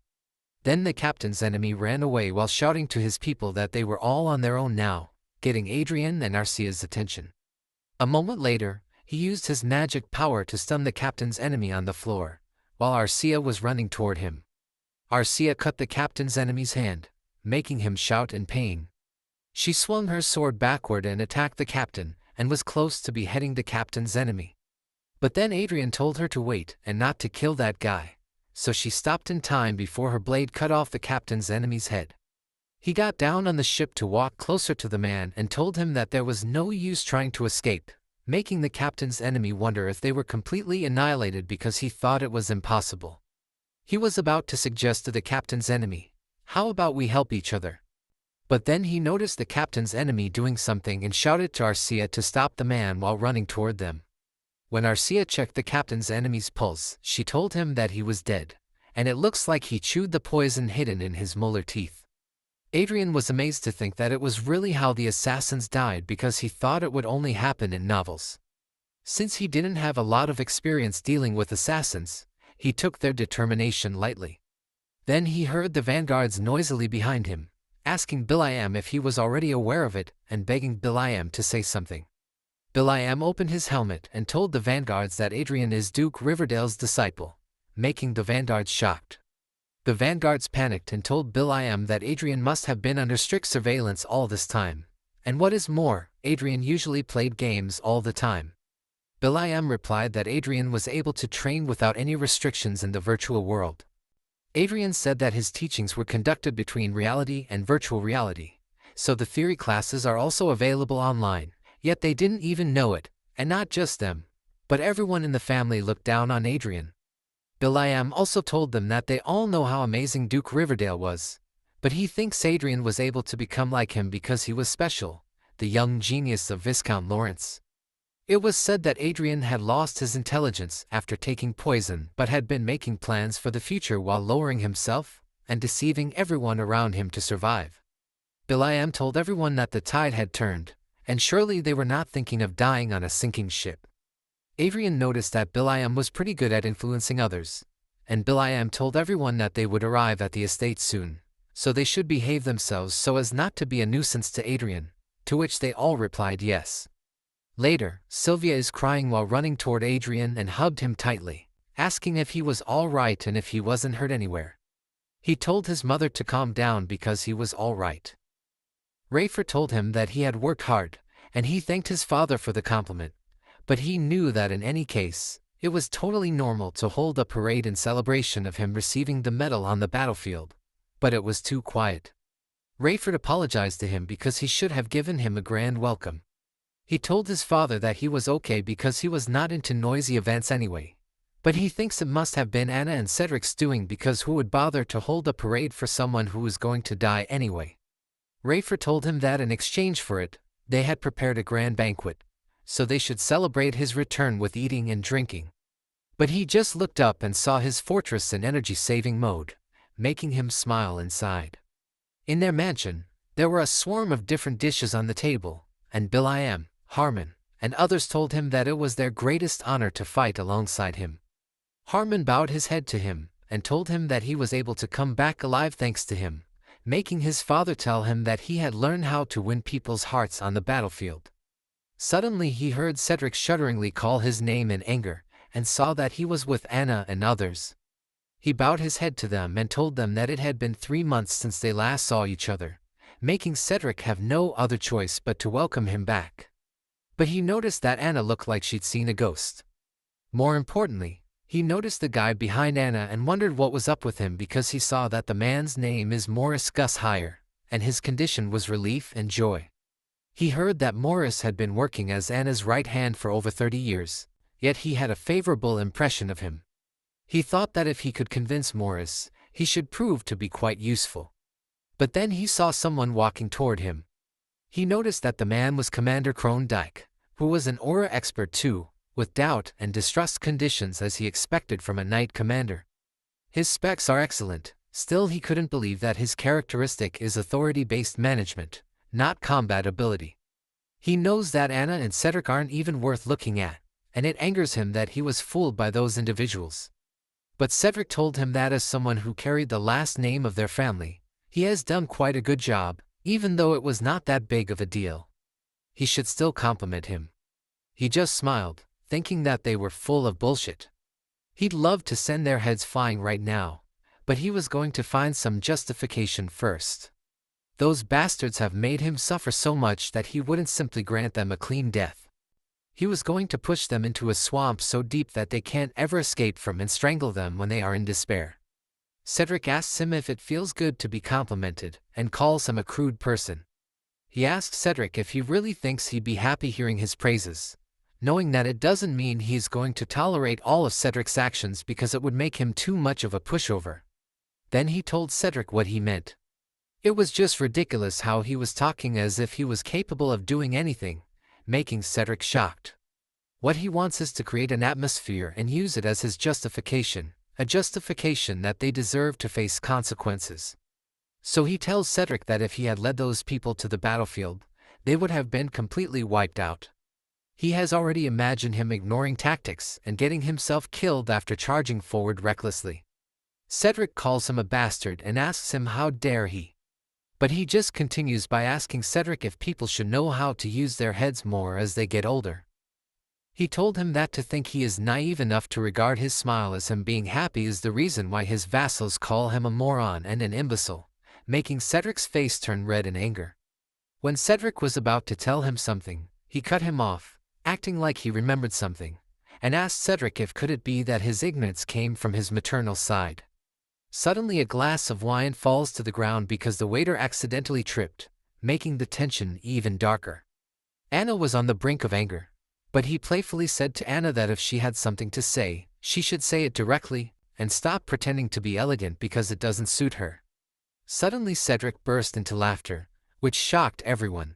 Then the captain's enemy ran away while shouting to his people that they were all on their own now, getting Adrien and Arcia's attention. A moment later, he used his magic power to stun the captain's enemy on the floor, while Arcia was running toward him. Arcia cut the captain's enemy's hand, making him shout in pain. She swung her sword backward and attacked the captain, and was close to beheading the captain's enemy. But then Adrien told her to wait and not to kill that guy, so she stopped in time before her blade cut off the captain's enemy's head. He got down on the ship to walk closer to the man and told him that there was no use trying to escape, making the captain's enemy wonder if they were completely annihilated because he thought it was impossible. He was about to suggest to the captain's enemy, "How about we help each other?" But then he noticed the captain's enemy doing something and shouted to Arcia to stop the man while running toward them. When Arcia checked the captain's enemy's pulse, she told him that he was dead, and it looks like he chewed the poison hidden in his molar teeth. Adrien was amazed to think that it was really how the assassins died because he thought it would only happen in novels. Since he didn't have a lot of experience dealing with assassins, he took their determination lightly. Then he heard the vanguards noisily behind him, asking Bil-Im if he was already aware of it and begging Bil-Im to say something. Bil-Im opened his helmet and told the vanguards that Adrien is Duke Riverdale's disciple, making the vanguards shocked. The vanguards panicked and told Bil-Im that Adrien must have been under strict surveillance all this time, and what is more, Adrien usually played games all the time. Bil-Im replied that Adrien was able to train without any restrictions in the virtual world. Adrien said that his teachings were conducted between reality and virtual reality, so the theory classes are also available online, yet they didn't even know it, and not just them, but everyone in the family looked down on Adrien. Bil-Im also told them that they all know how amazing Duke Riverdale was, but he thinks Adrien was able to become like him because he was special, the young genius of Viscount Lawrence. It was said that Adrien had lost his intelligence after taking poison but had been making plans for the future while lowering himself and deceiving everyone around him to survive. Will.i.am told everyone that the tide had turned, and surely they were not thinking of dying on a sinking ship. Adrien noticed that Will.i.am was pretty good at influencing others, and Will.i.am told everyone that they would arrive at the estate soon, so they should behave themselves so as not to be a nuisance to Adrien, to which they all replied yes. Later, Sylvia is crying while running toward Adrien and hugged him tightly, asking if he was all right and if he wasn't hurt anywhere. He told his mother to calm down because he was all right. Rafer told him that he had worked hard, and he thanked his father for the compliment, but he knew that in any case, it was totally normal to hold a parade in celebration of him receiving the medal on the battlefield, but it was too quiet. Rafer apologized to him because he should have given him a grand welcome. He told his father that he was okay because he was not into noisy events anyway, but he thinks it must have been Anna and Cedric's doing because who would bother to hold a parade for someone who was going to die anyway? Rafer told him that in exchange for it, they had prepared a grand banquet, so they should celebrate his return with eating and drinking. But he just looked up and saw his fortress in energy-saving mode, making him smile inside. In their mansion, there were a swarm of different dishes on the table, and Will.i.am, Harmon, and others told him that it was their greatest honor to fight alongside him. Harmon bowed his head to him and told him that he was able to come back alive thanks to him, making his father tell him that he had learned how to win people's hearts on the battlefield. Suddenly he heard Cedric shudderingly call his name in anger, and saw that he was with Anna and others. He bowed his head to them and told them that it had been 3 months since they last saw each other, making Cedric have no other choice but to welcome him back. But he noticed that Anna looked like she'd seen a ghost. More importantly, he noticed the guy behind Anna and wondered what was up with him because he saw that the man's name is Morris Gus Hire, and his condition was relief and joy. He heard that Morris had been working as Anna's right hand for over 30 years, yet he had a favorable impression of him. He thought that if he could convince Morris, he should prove to be quite useful. But then he saw someone walking toward him. He noticed that the man was Commander Krondike, who was an aura expert too, with doubt and distrust conditions as he expected from a knight commander. His specs are excellent, still he couldn't believe that his characteristic is authority-based management, not combat ability. He knows that Anna and Cedric aren't even worth looking at, and it angers him that he was fooled by those individuals. But Cedric told him that as someone who carried the last name of their family, he has done quite a good job, even though it was not that big of a deal. He should still compliment him. He just smiled, thinking that they were full of bullshit. He'd love to send their heads flying right now, but he was going to find some justification first. Those bastards have made him suffer so much that he wouldn't simply grant them a clean death. He was going to push them into a swamp so deep that they can't ever escape from and strangle them when they are in despair. Cedric asks him if it feels good to be complimented, and calls him a crude person. He asks Cedric if he really thinks he'd be happy hearing his praises, knowing that it doesn't mean he's going to tolerate all of Cedric's actions because it would make him too much of a pushover. Then he told Cedric what he meant. It was just ridiculous how he was talking as if he was capable of doing anything, making Cedric shocked. What he wants is to create an atmosphere and use it as his justification, a justification that they deserve to face consequences. So he tells Cedric that if he had led those people to the battlefield, they would have been completely wiped out. He has already imagined him ignoring tactics and getting himself killed after charging forward recklessly. Cedric calls him a bastard and asks him how dare he. But he just continues by asking Cedric if people should know how to use their heads more as they get older. He told him that to think he is naive enough to regard his smile as him being happy is the reason why his vassals call him a moron and an imbecile, making Cedric's face turn red in anger. When Cedric was about to tell him something, he cut him off, acting like he remembered something, and asked Cedric if could it be that his ignorance came from his maternal side. Suddenly a glass of wine falls to the ground because the waiter accidentally tripped, making the tension even darker. Anna was on the brink of anger, but he playfully said to Anna that if she had something to say, she should say it directly, and stop pretending to be elegant because it doesn't suit her. Suddenly Cedric burst into laughter, which shocked everyone.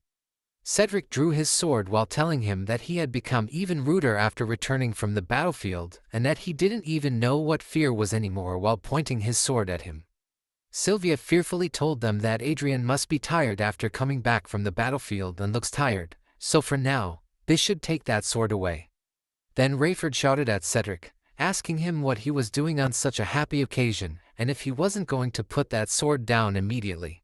Cedric drew his sword while telling him that he had become even ruder after returning from the battlefield and that he didn't even know what fear was anymore while pointing his sword at him. Sylvia fearfully told them that Adrien must be tired after coming back from the battlefield and looks tired, so for now, they should take that sword away. Then Rayford shouted at Cedric, asking him what he was doing on such a happy occasion and if he wasn't going to put that sword down immediately.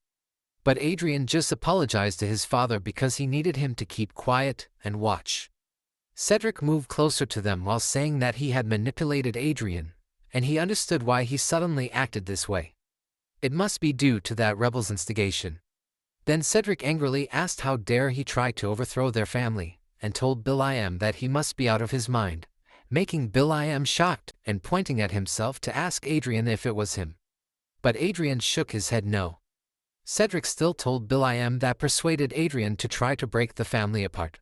But Adrien just apologized to his father because he needed him to keep quiet and watch. Cedric moved closer to them while saying that he had manipulated Adrien, and he understood why he suddenly acted this way. It must be due to that rebel's instigation. Then Cedric angrily asked how dare he try to overthrow their family, and told Will.i.am that he must be out of his mind, making Will.i.am shocked and pointing at himself to ask Adrien if it was him. But Adrien shook his head no. Cedric still told Will.i.am that persuaded Adrien to try to break the family apart.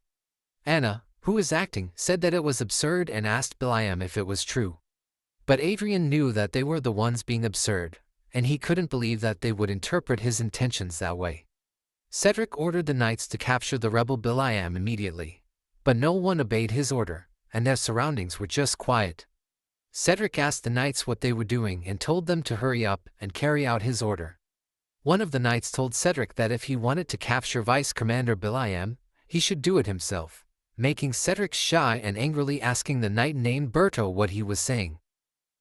Anna, who was acting, said that it was absurd and asked Will.i.am if it was true. But Adrien knew that they were the ones being absurd, and he couldn't believe that they would interpret his intentions that way. Cedric ordered the knights to capture the rebel Will.i.am immediately, but no one obeyed his order, and their surroundings were just quiet. Cedric asked the knights what they were doing and told them to hurry up and carry out his order. One of the knights told Cedric that if he wanted to capture Vice Commander Will.i.am, he should do it himself, making Cedric shy and angrily asking the knight named Berto what he was saying.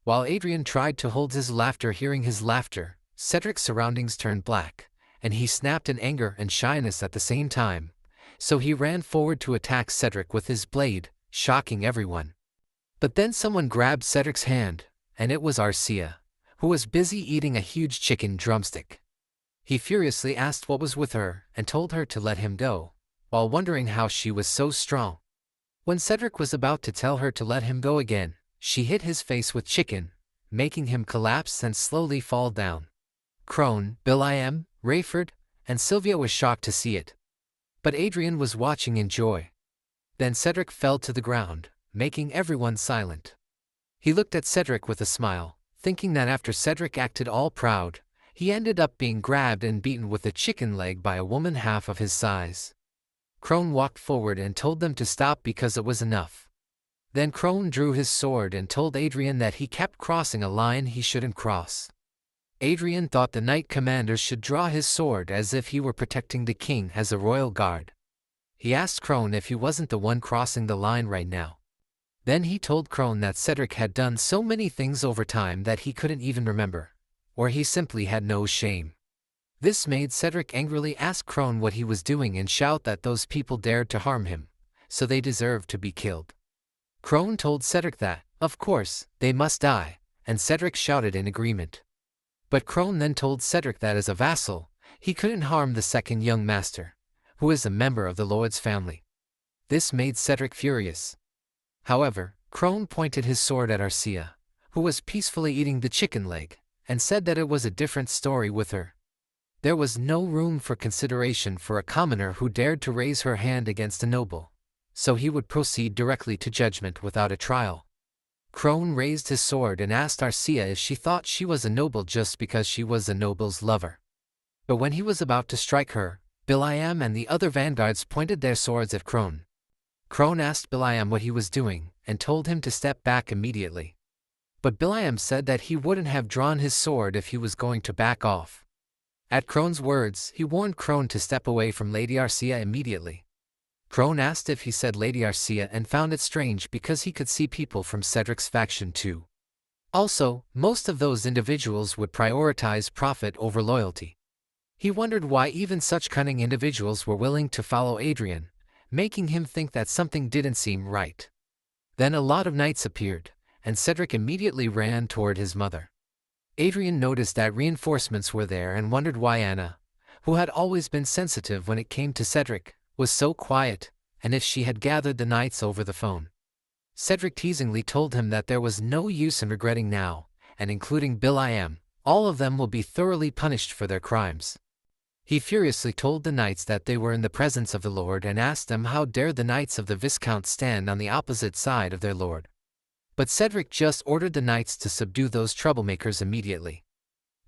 While Adrien tried to hold his laughter hearing his laughter, Cedric's surroundings turned black, and he snapped in anger and shyness at the same time, so he ran forward to attack Cedric with his blade, shocking everyone. But then someone grabbed Cedric's hand, and it was Arcia, who was busy eating a huge chicken drumstick. He furiously asked what was with her and told her to let him go, while wondering how she was so strong. When Cedric was about to tell her to let him go again, she hit his face with chicken, making him collapse and slowly fall down. Crone, Will.i.am, Rayford, and Sylvia was shocked to see it. But Adrien was watching in joy. Then Cedric fell to the ground, making everyone silent. He looked at Cedric with a smile, thinking that after Cedric acted all proud, he ended up being grabbed and beaten with a chicken leg by a woman half of his size. Crone walked forward and told them to stop because it was enough. Then Crone drew his sword and told Adrien that he kept crossing a line he shouldn't cross. Adrien thought the knight commander should draw his sword as if he were protecting the king as a royal guard. He asked Crone if he wasn't the one crossing the line right now. Then he told Crone that Cedric had done so many things over time that he couldn't even remember, or he simply had no shame. This made Cedric angrily ask Crone what he was doing and shout that those people dared to harm him, so they deserved to be killed. Crone told Cedric that, of course, they must die, and Cedric shouted in agreement. But Crone then told Cedric that as a vassal, he couldn't harm the second young master, who is a member of the Lord's family. This made Cedric furious. However, Crone pointed his sword at Arcia, who was peacefully eating the chicken leg, and said that it was a different story with her. There was no room for consideration for a commoner who dared to raise her hand against a noble, so he would proceed directly to judgment without a trial. Crone raised his sword and asked Arcia if she thought she was a noble just because she was a noble's lover. But when he was about to strike her, Will.i.am and the other vanguards pointed their swords at Crone. Crone asked Will.i.am what he was doing and told him to step back immediately. But Will.i.am said that he wouldn't have drawn his sword if he was going to back off. At Crone's words, he warned Crone to step away from Lady Arcia immediately. Crone asked if he said Lady Arcia and found it strange because he could see people from Cedric's faction too. Also, most of those individuals would prioritize profit over loyalty. He wondered why even such cunning individuals were willing to follow Adrien, making him think that something didn't seem right. Then a lot of knights appeared, and Cedric immediately ran toward his mother. Adrien noticed that reinforcements were there and wondered why Anna, who had always been sensitive when it came to Cedric, was so quiet, and if she had gathered the knights over the phone. Cedric teasingly told him that there was no use in regretting now, and including Will.i.am, all of them will be thoroughly punished for their crimes. He furiously told the knights that they were in the presence of the Lord and asked them how dare the knights of the Viscount stand on the opposite side of their Lord. But Cedric just ordered the knights to subdue those troublemakers immediately.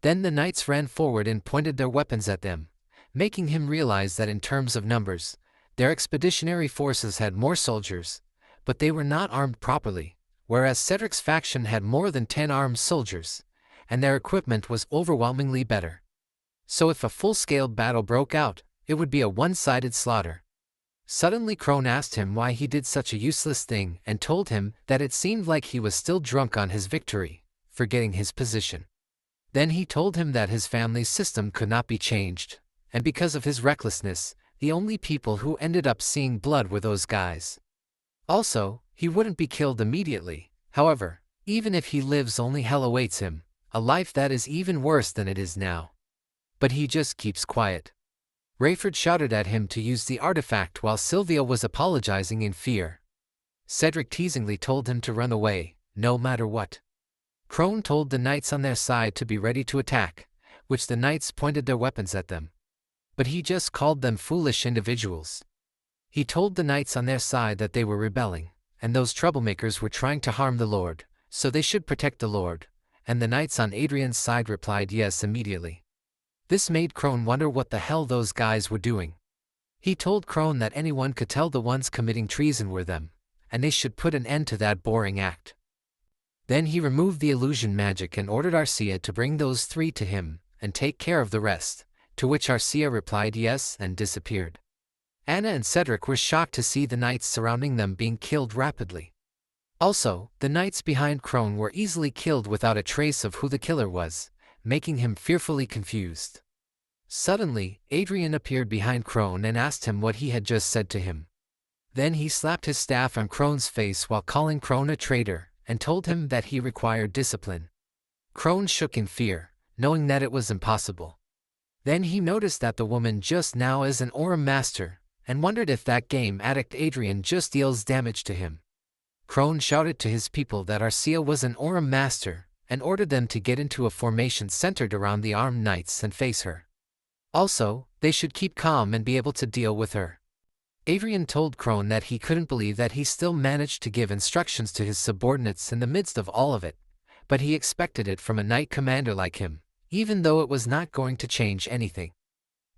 Then the knights ran forward and pointed their weapons at them, making him realize that in terms of numbers, Their expeditionary forces had more soldiers, but they were not armed properly, whereas Cedric's faction had more than 10 armed soldiers, and their equipment was overwhelmingly better. So if a full-scale battle broke out, it would be a one-sided slaughter. Suddenly Crone asked him why he did such a useless thing and told him that it seemed like he was still drunk on his victory, forgetting his position. Then he told him that his family's system could not be changed, and because of his recklessness, the only people who ended up seeing blood were those guys. Also, he wouldn't be killed immediately. However, even if he lives, only hell awaits him, a life that is even worse than it is now. But he just keeps quiet. Rayford shouted at him to use the artifact while Sylvia was apologizing in fear. Cedric teasingly told him to run away, no matter what. Crone told the knights on their side to be ready to attack, which the knights pointed their weapons at them. But he just called them foolish individuals. He told the knights on their side that they were rebelling, and those troublemakers were trying to harm the Lord, so they should protect the Lord, and the knights on Adrien's side replied yes immediately. This made Crone wonder what the hell those guys were doing. He told Crone that anyone could tell the ones committing treason were them, and they should put an end to that boring act. Then he removed the illusion magic and ordered Arcia to bring those 3 to him and take care of the rest, to which Arcia replied yes and disappeared. Anna and Cedric were shocked to see the knights surrounding them being killed rapidly. Also, the knights behind Crone were easily killed without a trace of who the killer was, making him fearfully confused. Suddenly, Adrien appeared behind Crone and asked him what he had just said to him. Then he slapped his staff on Crone's face while calling Crone a traitor, and told him that he required discipline. Crone shook in fear, knowing that it was impossible. Then he noticed that the woman just now is an Aura Master, and wondered if that game addict Adrien just deals damage to him. Crone shouted to his people that Arcia was an Aura Master, and ordered them to get into a formation centered around the armed knights and face her. Also, they should keep calm and be able to deal with her. Adrien told Crone that he couldn't believe that he still managed to give instructions to his subordinates in the midst of all of it, but he expected it from a knight commander like him, even though it was not going to change anything.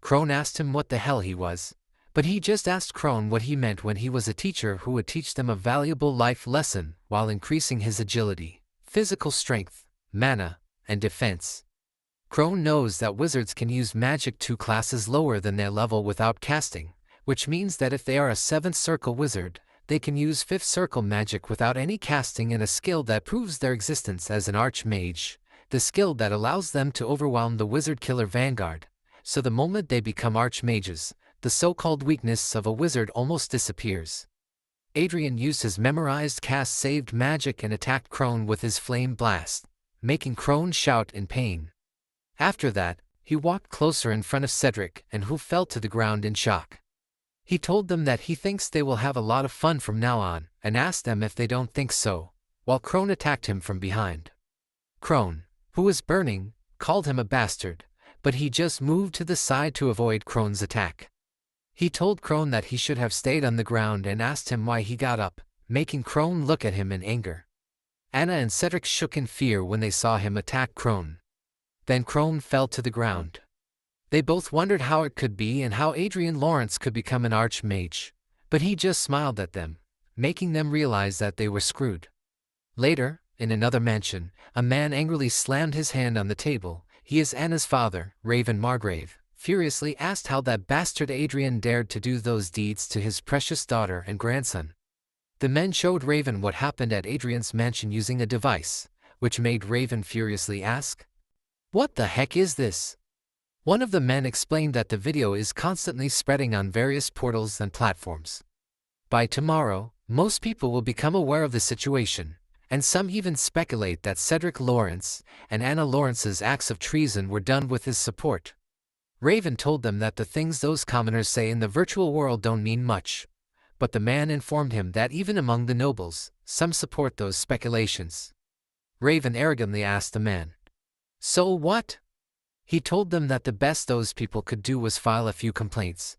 Crone asked him what the hell he was, but he just asked Crone what he meant when he was a teacher who would teach them a valuable life lesson while increasing his agility, physical strength, mana, and defense. Crone knows that wizards can use magic 2 classes lower than their level without casting, which means that if they are a 7th circle wizard, they can use 5th circle magic without any casting, and a skill that proves their existence as an archmage, the skill that allows them to overwhelm the wizard killer vanguard, so the moment they become archmages, the so-called weakness of a wizard almost disappears. Adrien used his memorized cast saved magic and attacked Crone with his flame blast, making Crone shout in pain. After that, he walked closer in front of Cedric and who fell to the ground in shock. He told them that he thinks they will have a lot of fun from now on, and asked them if they don't think so, while Crone attacked him from behind. Crone, who was burning, called him a bastard, but he just moved to the side to avoid Crone's attack. He told Crone that he should have stayed on the ground and asked him why he got up, making Crone look at him in anger. Anna and Cedric shook in fear when they saw him attack Crone. Then Crone fell to the ground. They both wondered how it could be and how Adrien Lawrence could become an archmage, but he just smiled at them, making them realize that they were screwed. Later, in another mansion, a man angrily slammed his hand on the table. He is Anna's father, Raven Margrave, furiously asked how that bastard Adrien dared to do those deeds to his precious daughter and grandson. The men showed Raven what happened at Adrien's mansion using a device, which made Raven furiously ask, "What the heck is this?" One of the men explained that the video is constantly spreading on various portals and platforms. By tomorrow, most people will become aware of the situation, and some even speculate that Cedric Lawrence and Anna Lawrence's acts of treason were done with his support. Raven told them that the things those commoners say in the virtual world don't mean much, but the man informed him that even among the nobles, some support those speculations. Raven arrogantly asked the man, "So what?" He told them that the best those people could do was file a few complaints.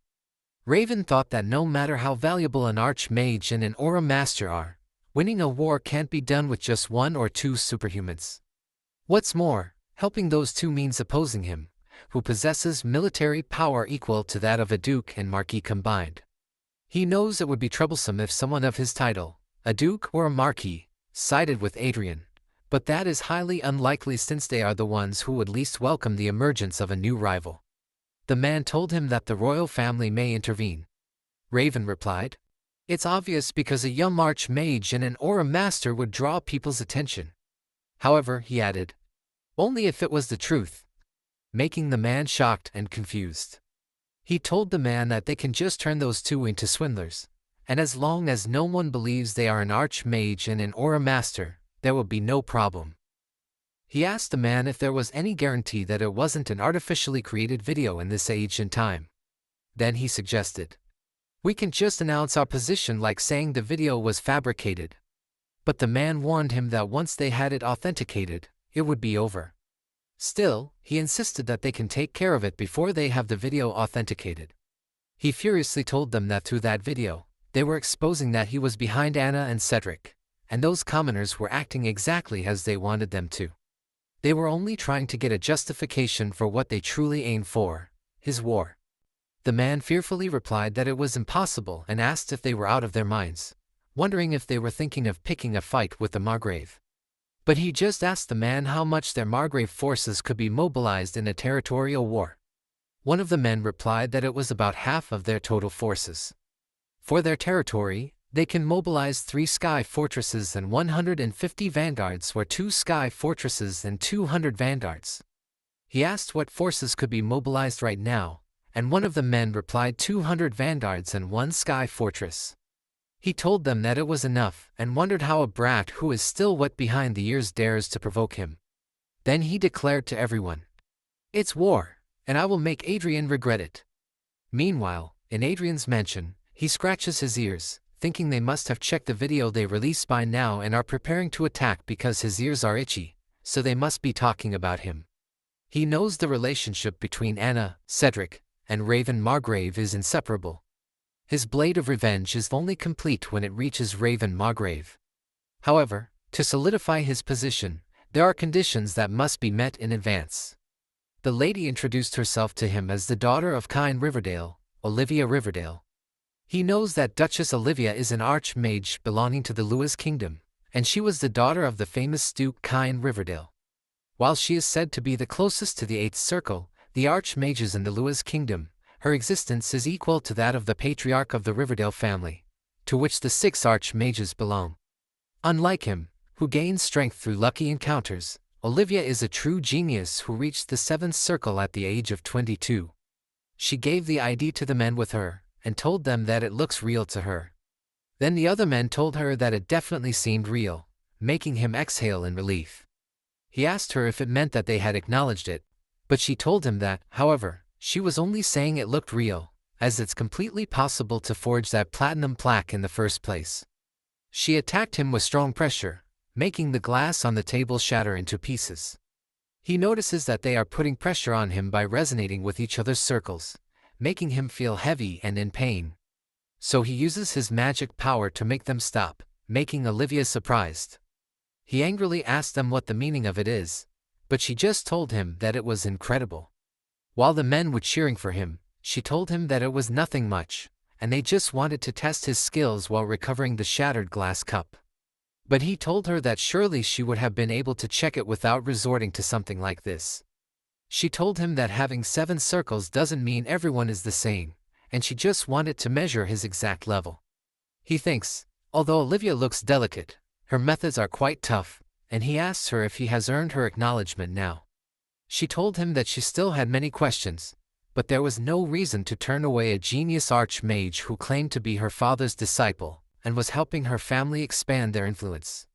Raven thought that no matter how valuable an archmage and an aura master are, winning a war can't be done with just 1 or 2 superhumans. What's more, helping those 2 means opposing him, who possesses military power equal to that of a duke and marquis combined. He knows it would be troublesome if someone of his title, a duke or a marquis, sided with Adrien, but that is highly unlikely since they are the ones who would least welcome the emergence of a new rival. The man told him that the royal family may intervene. Raven replied, "It's obvious because a young archmage and an aura master would draw people's attention." However, he added, "Only if it was the truth," making the man shocked and confused. He told the man that they can just turn those two into swindlers, and as long as no one believes they are an archmage and an aura master, there will be no problem. He asked the man if there was any guarantee that it wasn't an artificially created video in this age and time. Then he suggested, "We can just announce our position like saying the video was fabricated." But the man warned him that once they had it authenticated, it would be over. Still, he insisted that they can take care of it before they have the video authenticated. He furiously told them that through that video, they were exposing that he was behind Anna and Cedric, and those commoners were acting exactly as they wanted them to. They were only trying to get a justification for what they truly aimed for, his war. The man fearfully replied that it was impossible and asked if they were out of their minds, wondering if they were thinking of picking a fight with the Margrave. But he just asked the man how much their Margrave forces could be mobilized in a territorial war. One of the men replied that it was about half of their total forces. For their territory, they can mobilize 3 sky fortresses and 150 vanguards or 2 sky fortresses and 200 vanguards. He asked what forces could be mobilized right now, and one of the men replied 200 vanguards and 1 sky fortress. He told them that it was enough and wondered how a brat who is still wet behind the ears dares to provoke him. Then he declared to everyone, "It's war, and I will make Adrien regret it." Meanwhile, in Adrien's mansion, he scratches his ears, thinking they must have checked the video they released by now and are preparing to attack because his ears are itchy, so they must be talking about him. He knows the relationship between Anna, Cedric, and Raven Margrave is inseparable. His blade of revenge is only complete when it reaches Raven Margrave. However, to solidify his position, there are conditions that must be met in advance. The lady introduced herself to him as the daughter of Kine Riverdale, Olivia Riverdale. He knows that Duchess Olivia is an archmage belonging to the Lewis Kingdom, and she was the daughter of the famous Duke Kine Riverdale. While she is said to be the closest to the 8th circle, the archmages in the Lewis Kingdom, her existence is equal to that of the patriarch of the Riverdale family, to which the 6 archmages belong. Unlike him, who gains strength through lucky encounters, Olivia is a true genius who reached the 7th circle at the age of 22. She gave the ID to the men with her, and told them that it looks real to her. Then the other men told her that it definitely seemed real, making him exhale in relief. He asked her if it meant that they had acknowledged it, but she told him that, however, she was only saying it looked real, as it's completely possible to forge that platinum plaque in the first place. She attacked him with strong pressure, making the glass on the table shatter into pieces. He notices that they are putting pressure on him by resonating with each other's circles, making him feel heavy and in pain. So he uses his magic power to make them stop, making Olivia surprised. He angrily asked them what the meaning of it is, but she just told him that it was incredible. While the men were cheering for him, she told him that it was nothing much, and they just wanted to test his skills while recovering the shattered glass cup. But he told her that surely she would have been able to check it without resorting to something like this. She told him that having 7 circles doesn't mean everyone is the same, and she just wanted to measure his exact level. He thinks, although Olivia looks delicate, her methods are quite tough, and he asks her if he has earned her acknowledgement now. She told him that she still had many questions, but there was no reason to turn away a genius archmage who claimed to be her father's disciple and was helping her family expand their influence.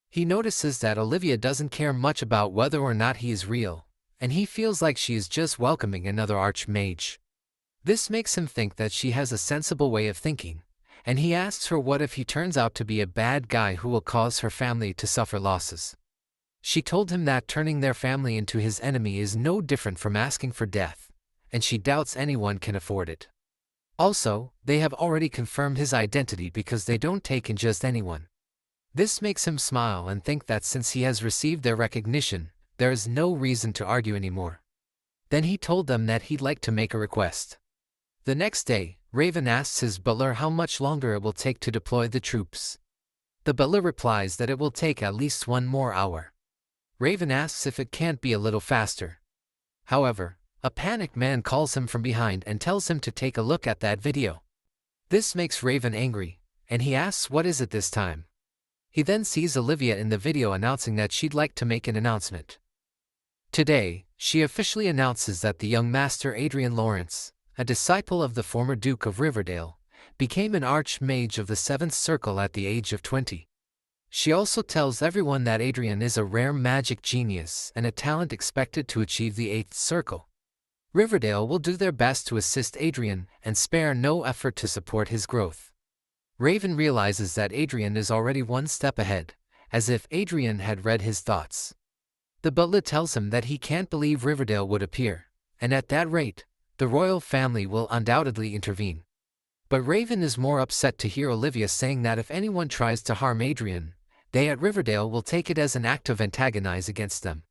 He notices that Olivia doesn't care much about whether or not he is real, and he feels like she is just welcoming another archmage. This makes him think that she has a sensible way of thinking, and he asks her what if he turns out to be a bad guy who will cause her family to suffer losses. She told him that turning their family into his enemy is no different from asking for death, and she doubts anyone can afford it. Also, they have already confirmed his identity because they don't take in just anyone. This makes him smile and think that since he has received their recognition, there is no reason to argue anymore. Then he told them that he'd like to make a request. The next day, Raven asks his butler how much longer it will take to deploy the troops. The butler replies that it will take at least 1 more hour. Raven asks if it can't be a little faster. However, a panicked man calls him from behind and tells him to take a look at that video. This makes Raven angry, and he asks what is it this time. He then sees Olivia in the video announcing that she'd like to make an announcement. Today, she officially announces that the young master Adrien Lawrence, a disciple of the former Duke of Riverdale, became an archmage of the 7th Circle at the age of 20. She also tells everyone that Adrien is a rare magic genius and a talent expected to achieve the 8th Circle. Riverdale will do their best to assist Adrien and spare no effort to support his growth. Raven realizes that Adrien is already 1 step ahead, as if Adrien had read his thoughts. The butler tells him that he can't believe Riverdale would appear, and at that rate, the royal family will undoubtedly intervene. But Raven is more upset to hear Olivia saying that if anyone tries to harm Adrien, they at Riverdale will take it as an act of antagonize against them.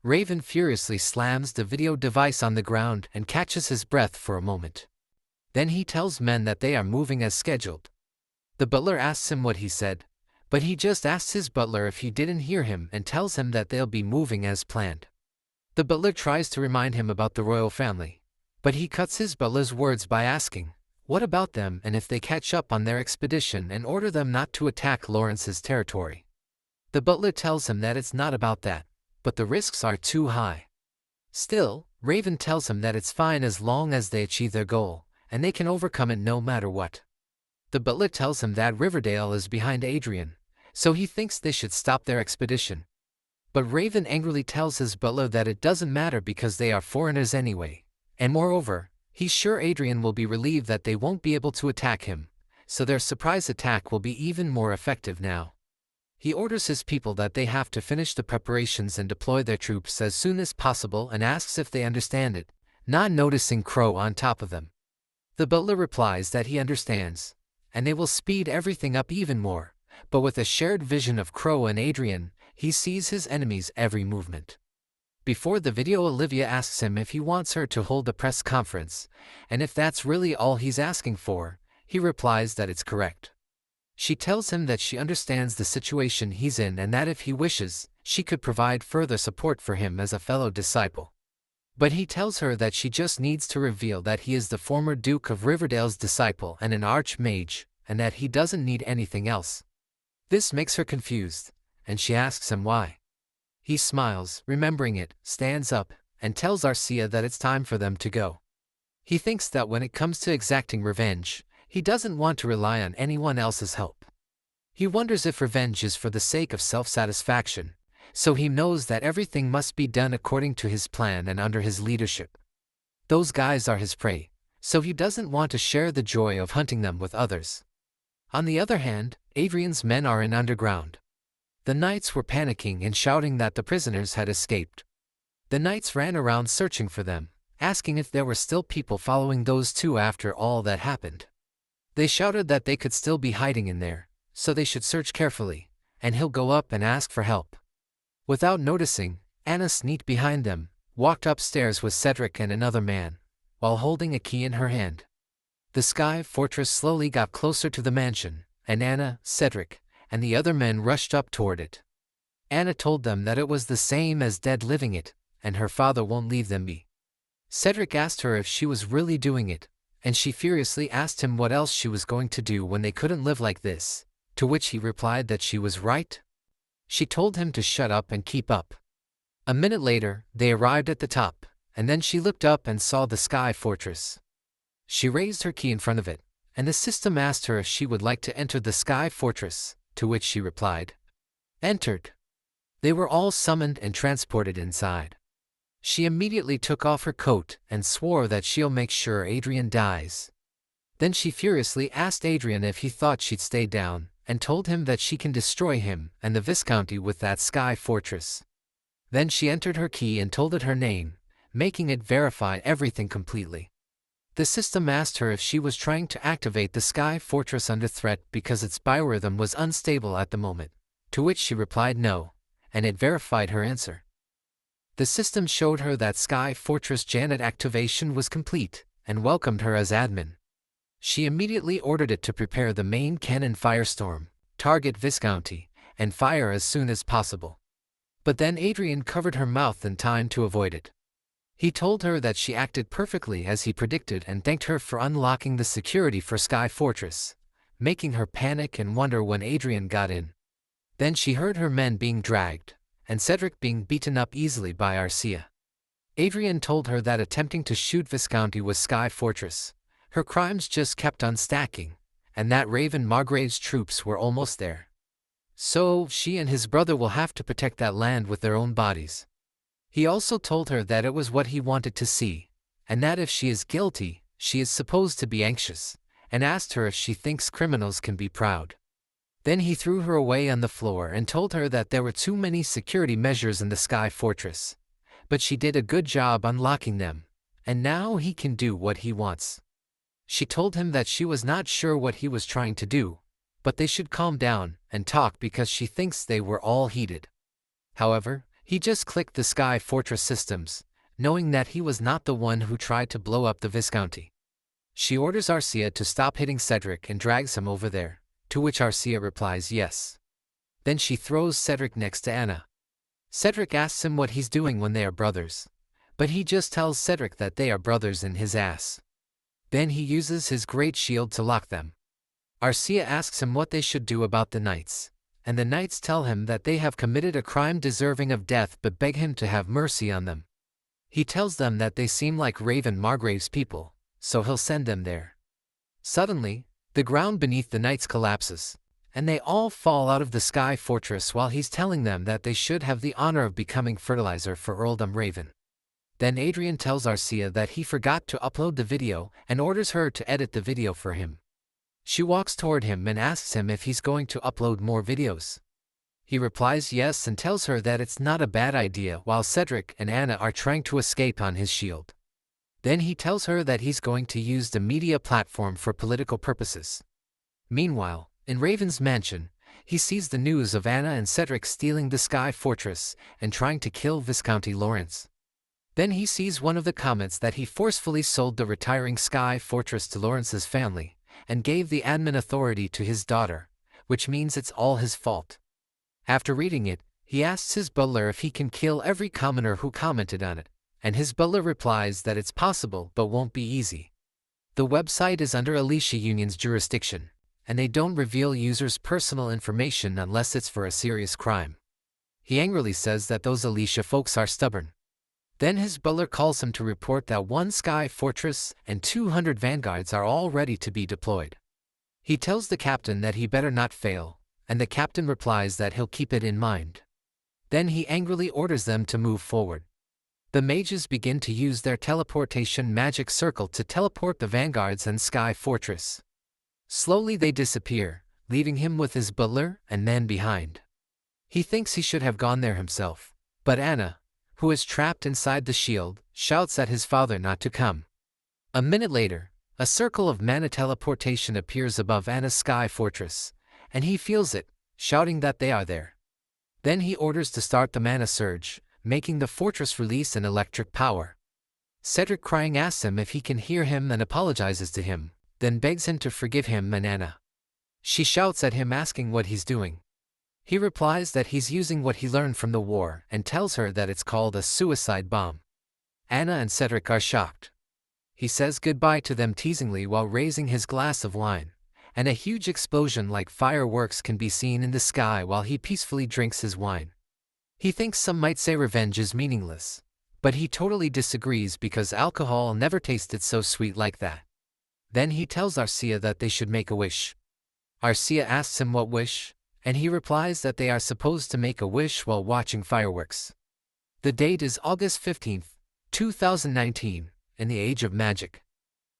Raven furiously slams the video device on the ground and catches his breath for a moment. Then he tells men that they are moving as scheduled. The butler asks him what he said, but he just asks his butler if he didn't hear him and tells him that they'll be moving as planned. The butler tries to remind him about the royal family, but he cuts his butler's words by asking, what about them and if they catch up on their expedition and order them not to attack Lawrence's territory. The butler tells him that it's not about that, but the risks are too high. Still, Raven tells him that it's fine as long as they achieve their goal, and they can overcome it no matter what. The butler tells him that Riverdale is behind Adrien, so he thinks they should stop their expedition. But Raven angrily tells his butler that it doesn't matter because they are foreigners anyway, and moreover, he's sure Adrien will be relieved that they won't be able to attack him, so their surprise attack will be even more effective now. He orders his people that they have to finish the preparations and deploy their troops as soon as possible and asks if they understand it, not noticing Crow on top of them. The butler replies that he understands, and they will speed everything up even more, but with a shared vision of Crow and Adrien, he sees his enemy's every movement. Before the video, Olivia asks him if he wants her to hold a press conference, and if that's really all he's asking for, he replies that it's correct. She tells him that she understands the situation he's in and that if he wishes, she could provide further support for him as a fellow disciple. But he tells her that she just needs to reveal that he is the former Duke of Riverdale's disciple and an archmage, and that he doesn't need anything else. This makes her confused, and she asks him why. He smiles, remembering it, stands up, and tells Arcia that it's time for them to go. He thinks that when it comes to exacting revenge, he doesn't want to rely on anyone else's help. He wonders if revenge is for the sake of self-satisfaction, so he knows that everything must be done according to his plan and under his leadership. Those guys are his prey, so he doesn't want to share the joy of hunting them with others. On the other hand, Adrien's men are in underground. The knights were panicking and shouting that the prisoners had escaped. The knights ran around searching for them, asking if there were still people following those two after all that happened. They shouted that they could still be hiding in there, so they should search carefully, and he'll go up and ask for help. Without noticing, Anna sneaked behind them, walked upstairs with Cedric and another man, while holding a key in her hand. The Sky Fortress slowly got closer to the mansion, and Anna, Cedric, and the other men rushed up toward it. Anna told them that it was the same as dead living it, and her father won't leave them be. Cedric asked her if she was really doing it, and she furiously asked him what else she was going to do when they couldn't live like this, to which he replied that she was right. She told him to shut up and keep up. A minute later, they arrived at the top, and then she looked up and saw the Sky Fortress. She raised her key in front of it, and the system asked her if she would like to enter the Sky Fortress, to which she replied, "Entered." They were all summoned and transported inside. She immediately took off her coat and swore that she'll make sure Adrien dies. Then she furiously asked Adrien if he thought she'd stay down, and told him that she can destroy him and the Viscounty with that Sky Fortress. Then she entered her key and told it her name, making it verify everything completely. The system asked her if she was trying to activate the Sky Fortress under threat because its biorhythm was unstable at the moment, to which she replied no, and it verified her answer. The system showed her that Sky Fortress Janet activation was complete, and welcomed her as admin. She immediately ordered it to prepare the main cannon firestorm, target Viscounty, and fire as soon as possible. But then Adrien covered her mouth in time to avoid it. He told her that she acted perfectly as he predicted and thanked her for unlocking the security for Sky Fortress, making her panic and wonder when Adrien got in. Then she heard her men being dragged, and Cedric being beaten up easily by Arcia. Adrien told her that attempting to shoot Viscounty was Sky Fortress. Her crimes just kept on stacking, and that Raven Margrave's troops were almost there. So, she and his brother will have to protect that land with their own bodies. He also told her that it was what he wanted to see, and that if she is guilty, she is supposed to be anxious, and asked her if she thinks criminals can be proud. Then he threw her away on the floor and told her that there were too many security measures in the Sky Fortress, but she did a good job unlocking them, and now he can do what he wants. She told him that she was not sure what he was trying to do, but they should calm down and talk because she thinks they were all heated. However, he just clicked the Sky Fortress systems, knowing that he was not the one who tried to blow up the Viscounty. She orders Arcia to stop hitting Cedric and drags him over there, to which Arcia replies yes. Then she throws Cedric next to Anna. Cedric asks him what he's doing when they are brothers, but he just tells Cedric that they are brothers in his ass. Then he uses his great shield to lock them. Arcia asks him what they should do about the knights, and the knights tell him that they have committed a crime deserving of death but beg him to have mercy on them. He tells them that they seem like Raven Margrave's people, so he'll send them there. Suddenly, the ground beneath the knights collapses, and they all fall out of the Sky Fortress while he's telling them that they should have the honor of becoming fertilizer for Earldom Raven. Then Adrien tells Arcia that he forgot to upload the video and orders her to edit the video for him. She walks toward him and asks him if he's going to upload more videos. He replies yes and tells her that it's not a bad idea while Cedric and Anna are trying to escape on his shield. Then he tells her that he's going to use the media platform for political purposes. Meanwhile, in Raven's mansion, he sees the news of Anna and Cedric stealing the Sky Fortress and trying to kill Viscounty Lawrence. Then he sees one of the comments that he forcefully sold the retiring Sky Fortress to Lawrence's family, and gave the admin authority to his daughter, which means it's all his fault. After reading it, he asks his butler if he can kill every commenter who commented on it, and his butler replies that it's possible but won't be easy. The website is under Alicia Union's jurisdiction, and they don't reveal users' personal information unless it's for a serious crime. He angrily says that those Alicia folks are stubborn. Then his butler calls him to report that 1 Sky Fortress and 200 vanguards are all ready to be deployed. He tells the captain that he better not fail, and the captain replies that he'll keep it in mind. Then he angrily orders them to move forward. The mages begin to use their teleportation magic circle to teleport the vanguards and Sky Fortress. Slowly they disappear, leaving him with his butler and men behind. He thinks he should have gone there himself, but Anna, who is trapped inside the shield, shouts at his father not to come. A minute later, a circle of mana teleportation appears above Anna's Sky Fortress, and he feels it, shouting that they are there. Then he orders to start the mana surge, making the fortress release an electric power. Cedric crying asks him if he can hear him and apologizes to him, then begs him to forgive him and Anna. She shouts at him asking what he's doing. He replies that he's using what he learned from the war and tells her that it's called a suicide bomb. Anna and Cedric are shocked. He says goodbye to them teasingly while raising his glass of wine, and a huge explosion like fireworks can be seen in the sky while he peacefully drinks his wine. He thinks some might say revenge is meaningless, but he totally disagrees because alcohol never tasted so sweet like that. Then he tells Arcia that they should make a wish. Arcia asks him what wish, and he replies that they are supposed to make a wish while watching fireworks. The date is August 15th, 2019, in the Age of Magic.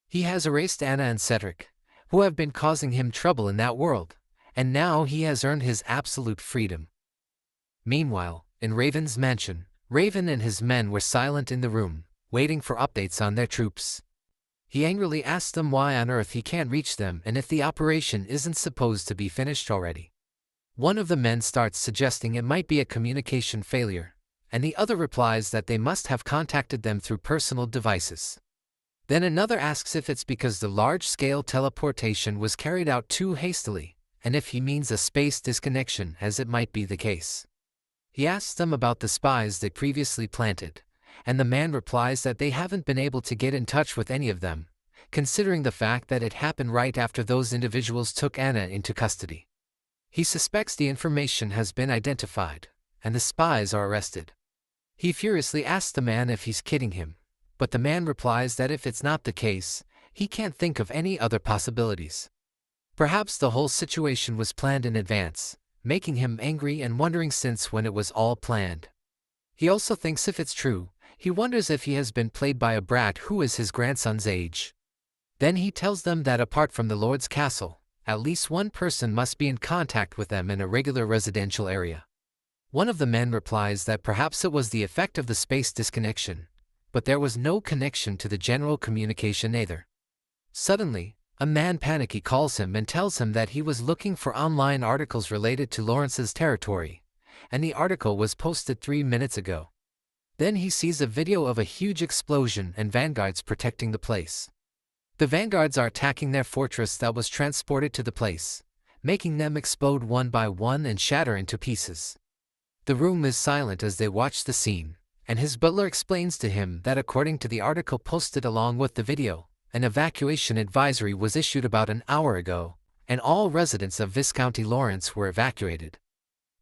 He has erased Anna and Cedric, who have been causing him trouble in that world, and now he has earned his absolute freedom. Meanwhile, in Raven's mansion, Raven and his men were silent in the room, waiting for updates on their troops. He angrily asks them why on earth he can't reach them and if the operation isn't supposed to be finished already. One of the men starts suggesting it might be a communication failure, and the other replies that they must have contacted them through personal devices. Then another asks if it's because the large-scale teleportation was carried out too hastily, and if he means a space disconnection, as it might be the case. He asks them about the spies they previously planted, and the man replies that they haven't been able to get in touch with any of them, considering the fact that it happened right after those individuals took Anna into custody. He suspects the information has been identified, and the spies are arrested. He furiously asks the man if he's kidding him, but the man replies that if it's not the case, he can't think of any other possibilities. Perhaps the whole situation was planned in advance, making him angry and wondering since when it was all planned. He also thinks if it's true, he wonders if he has been played by a brat who is his grandson's age. Then he tells them that apart from the Lord's castle, at least one person must be in contact with them in a regular residential area. One of the men replies that perhaps it was the effect of the space disconnection, but there was no connection to the general communication either. Suddenly, a man panicky calls him and tells him that he was looking for online articles related to Lawrence's territory, and the article was posted 3 minutes ago. Then he sees a video of a huge explosion and vanguards protecting the place. The vanguards are attacking their fortress that was transported to the place, making them explode one by one and shatter into pieces. The room is silent as they watch the scene, and his butler explains to him that according to the article posted along with the video, an evacuation advisory was issued about an hour ago, and all residents of Viscounty Lawrence were evacuated.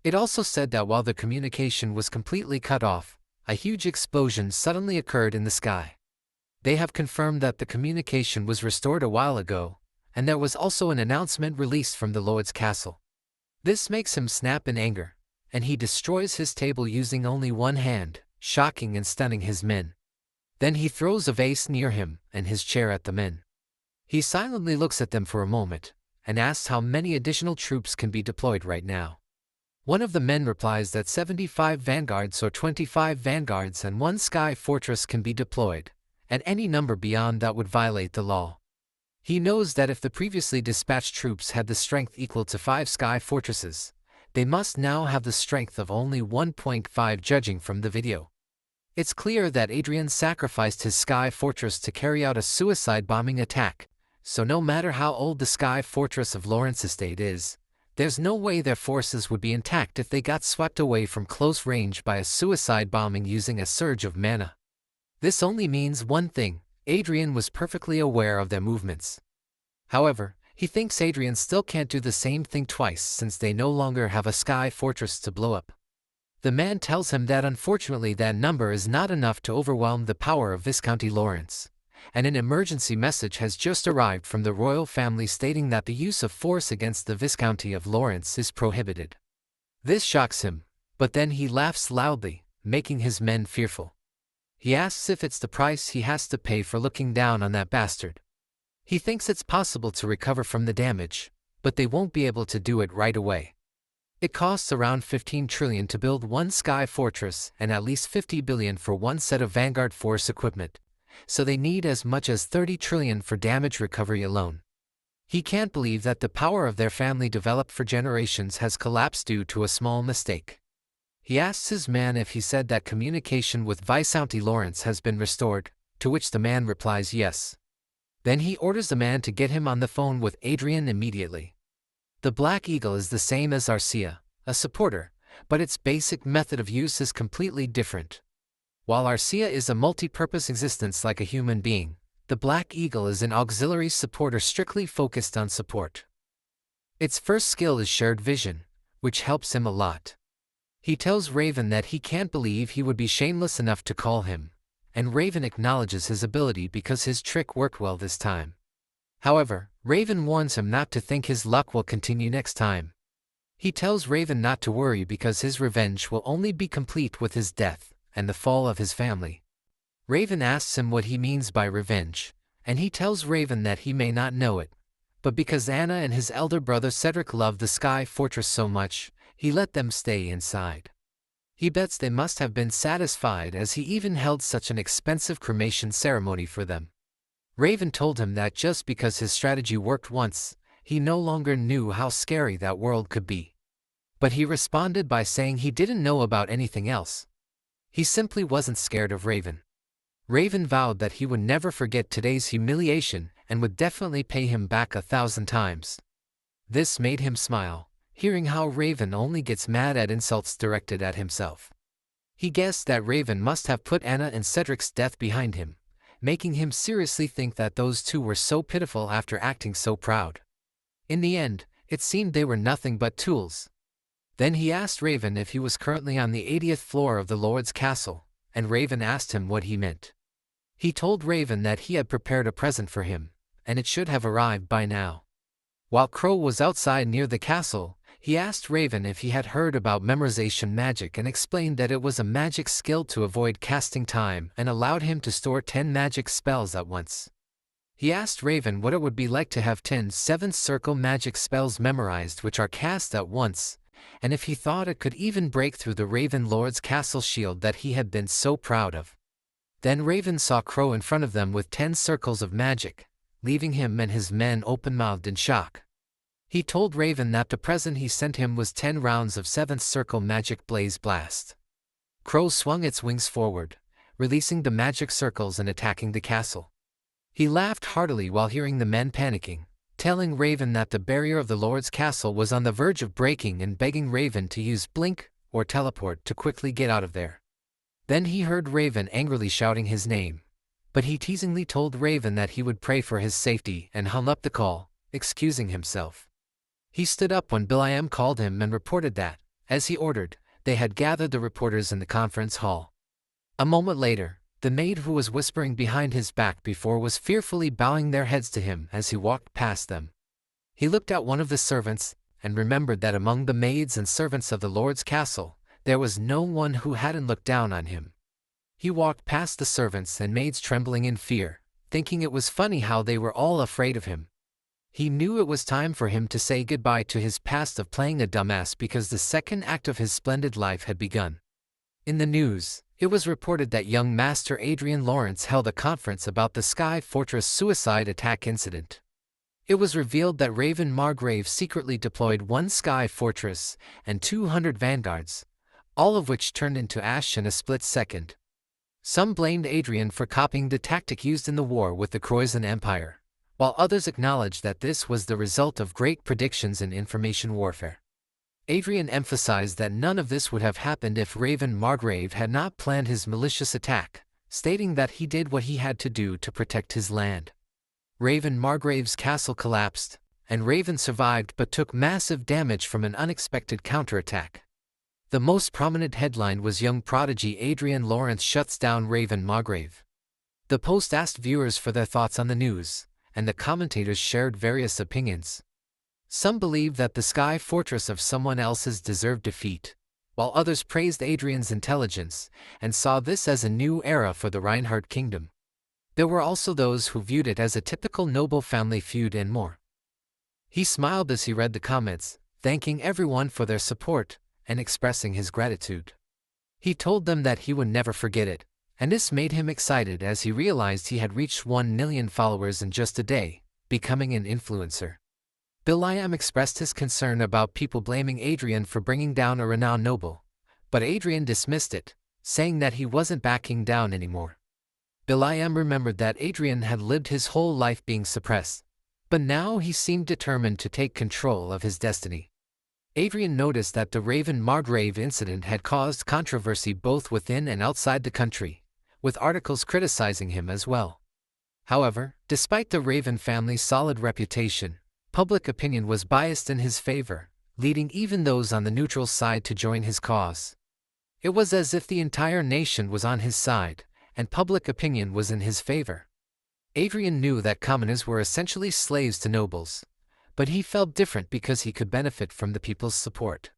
It also said that while the communication was completely cut off, a huge explosion suddenly occurred in the sky. They have confirmed that the communication was restored a while ago, and there was also an announcement released from the Lord's castle. This makes him snap in anger, and he destroys his table using only one hand, shocking and stunning his men. Then he throws a vase near him and his chair at the men. He silently looks at them for a moment, and asks how many additional troops can be deployed right now. One of the men replies that 75 vanguards or 25 vanguards and 1 sky fortress can be deployed, and any number beyond that would violate the law. He knows that if the previously dispatched troops had the strength equal to 5 sky fortresses, they must now have the strength of only 1.5 judging from the video. It's clear that Adrien sacrificed his sky fortress to carry out a suicide bombing attack, so no matter how old the sky fortress of Lawrence Estate is, there's no way their forces would be intact if they got swept away from close range by a suicide bombing using a surge of mana. This only means one thing: Adrien was perfectly aware of their movements. However, he thinks Adrien still can't do the same thing twice since they no longer have a sky fortress to blow up. The man tells him that unfortunately that number is not enough to overwhelm the power of Viscounty Lawrence, and an emergency message has just arrived from the royal family stating that the use of force against the Viscounty of Lawrence is prohibited. This shocks him, but then he laughs loudly, making his men fearful. He asks if it's the price he has to pay for looking down on that bastard. He thinks it's possible to recover from the damage, but they won't be able to do it right away. It costs around 15 trillion to build 1 sky fortress and at least 50 billion for 1 set of Vanguard Force equipment, so they need as much as 30 trillion for damage recovery alone. He can't believe that the power of their family developed for generations has collapsed due to a small mistake. He asks his man if he said that communication with Viscounty Lawrence has been restored, to which the man replies yes. Then he orders the man to get him on the phone with Adrien immediately. The Black Eagle is the same as Arcia, a supporter, but its basic method of use is completely different. While Arcia is a multi-purpose existence like a human being, the Black Eagle is an auxiliary supporter strictly focused on support. Its first skill is shared vision, which helps him a lot. He tells Raven that he can't believe he would be shameless enough to call him, and Raven acknowledges his ability because his trick worked well this time. However, Raven warns him not to think his luck will continue next time. He tells Raven not to worry because his revenge will only be complete with his death and the fall of his family. Raven asks him what he means by revenge, and he tells Raven that he may not know it, but because Anna and his elder brother Cedric loved the Sky Fortress so much, he let them stay inside. He bets they must have been satisfied as he even held such an expensive cremation ceremony for them. Raven told him that just because his strategy worked once, he no longer knew how scary that world could be. But he responded by saying he didn't know about anything else. He simply wasn't scared of Raven. Raven vowed that he would never forget today's humiliation and would definitely pay him back 1,000 times. This made him smile, hearing how Raven only gets mad at insults directed at himself. He guessed that Raven must have put Anna and Cedric's death behind him, making him seriously think that those two were so pitiful after acting so proud. In the end, it seemed they were nothing but tools. Then he asked Raven if he was currently on the 80th floor of the Lord's castle, and Raven asked him what he meant. He told Raven that he had prepared a present for him, and it should have arrived by now. While Crow was outside near the castle, he asked Raven if he had heard about memorization magic and explained that it was a magic skill to avoid casting time and allowed him to store 10 magic spells at once. He asked Raven what it would be like to have 10 seventh circle magic spells memorized which are cast at once, and if he thought it could even break through the Raven Lord's castle shield that he had been so proud of. Then Raven saw Crow in front of them with 10 circles of magic, leaving him and his men open-mouthed in shock. He told Raven that the present he sent him was 10 rounds of 7th circle magic blaze blast. Crow swung its wings forward, releasing the magic circles and attacking the castle. He laughed heartily while hearing the men panicking, telling Raven that the barrier of the Lord's castle was on the verge of breaking and begging Raven to use blink or teleport to quickly get out of there. Then he heard Raven angrily shouting his name, but he teasingly told Raven that he would pray for his safety and hung up the call, excusing himself. He stood up when Bilam called him and reported that, as he ordered, they had gathered the reporters in the conference hall. A moment later, the maid who was whispering behind his back before was fearfully bowing their heads to him as he walked past them. He looked at one of the servants, and remembered that among the maids and servants of the Lord's castle, there was no one who hadn't looked down on him. He walked past the servants and maids trembling in fear, thinking it was funny how they were all afraid of him. He knew it was time for him to say goodbye to his past of playing a dumbass because the second act of his splendid life had begun. In the news, it was reported that young Master Adrien Lawrence held a conference about the Sky Fortress suicide attack incident. It was revealed that Raven Margrave secretly deployed 1 Sky Fortress and 200 vanguards, all of which turned into ash in a split second. Some blamed Adrien for copying the tactic used in the war with the Croatian Empire, while others acknowledged that this was the result of great predictions in information warfare. Adrien emphasized that none of this would have happened if Raven Margrave had not planned his malicious attack, stating that he did what he had to do to protect his land. Raven Margrave's castle collapsed, and Raven survived but took massive damage from an unexpected counterattack. The most prominent headline was young prodigy Adrien Lawrence shuts down Raven Margrave. The Post asked viewers for their thoughts on the news, and the commentators shared various opinions. Some believed that the Sky Fortress of someone else's deserved defeat, while others praised Adrien's intelligence and saw this as a new era for the Reinhardt kingdom. There were also those who viewed it as a typical noble family feud and more. He smiled as he read the comments, thanking everyone for their support and expressing his gratitude. He told them that he would never forget it, and this made him excited as he realized he had reached 1 million followers in just a day, becoming an influencer. Bilam expressed his concern about people blaming Adrien for bringing down a renowned noble, but Adrien dismissed it, saying that he wasn't backing down anymore. Bilam remembered that Adrien had lived his whole life being suppressed, but now he seemed determined to take control of his destiny. Adrien noticed that the Raven Margrave incident had caused controversy both within and outside the country, with articles criticizing him as well. However, despite the Raven family's solid reputation, public opinion was biased in his favor, leading even those on the neutral side to join his cause. It was as if the entire nation was on his side, and public opinion was in his favor. Adrien knew that commoners were essentially slaves to nobles, but he felt different because he could benefit from the people's support.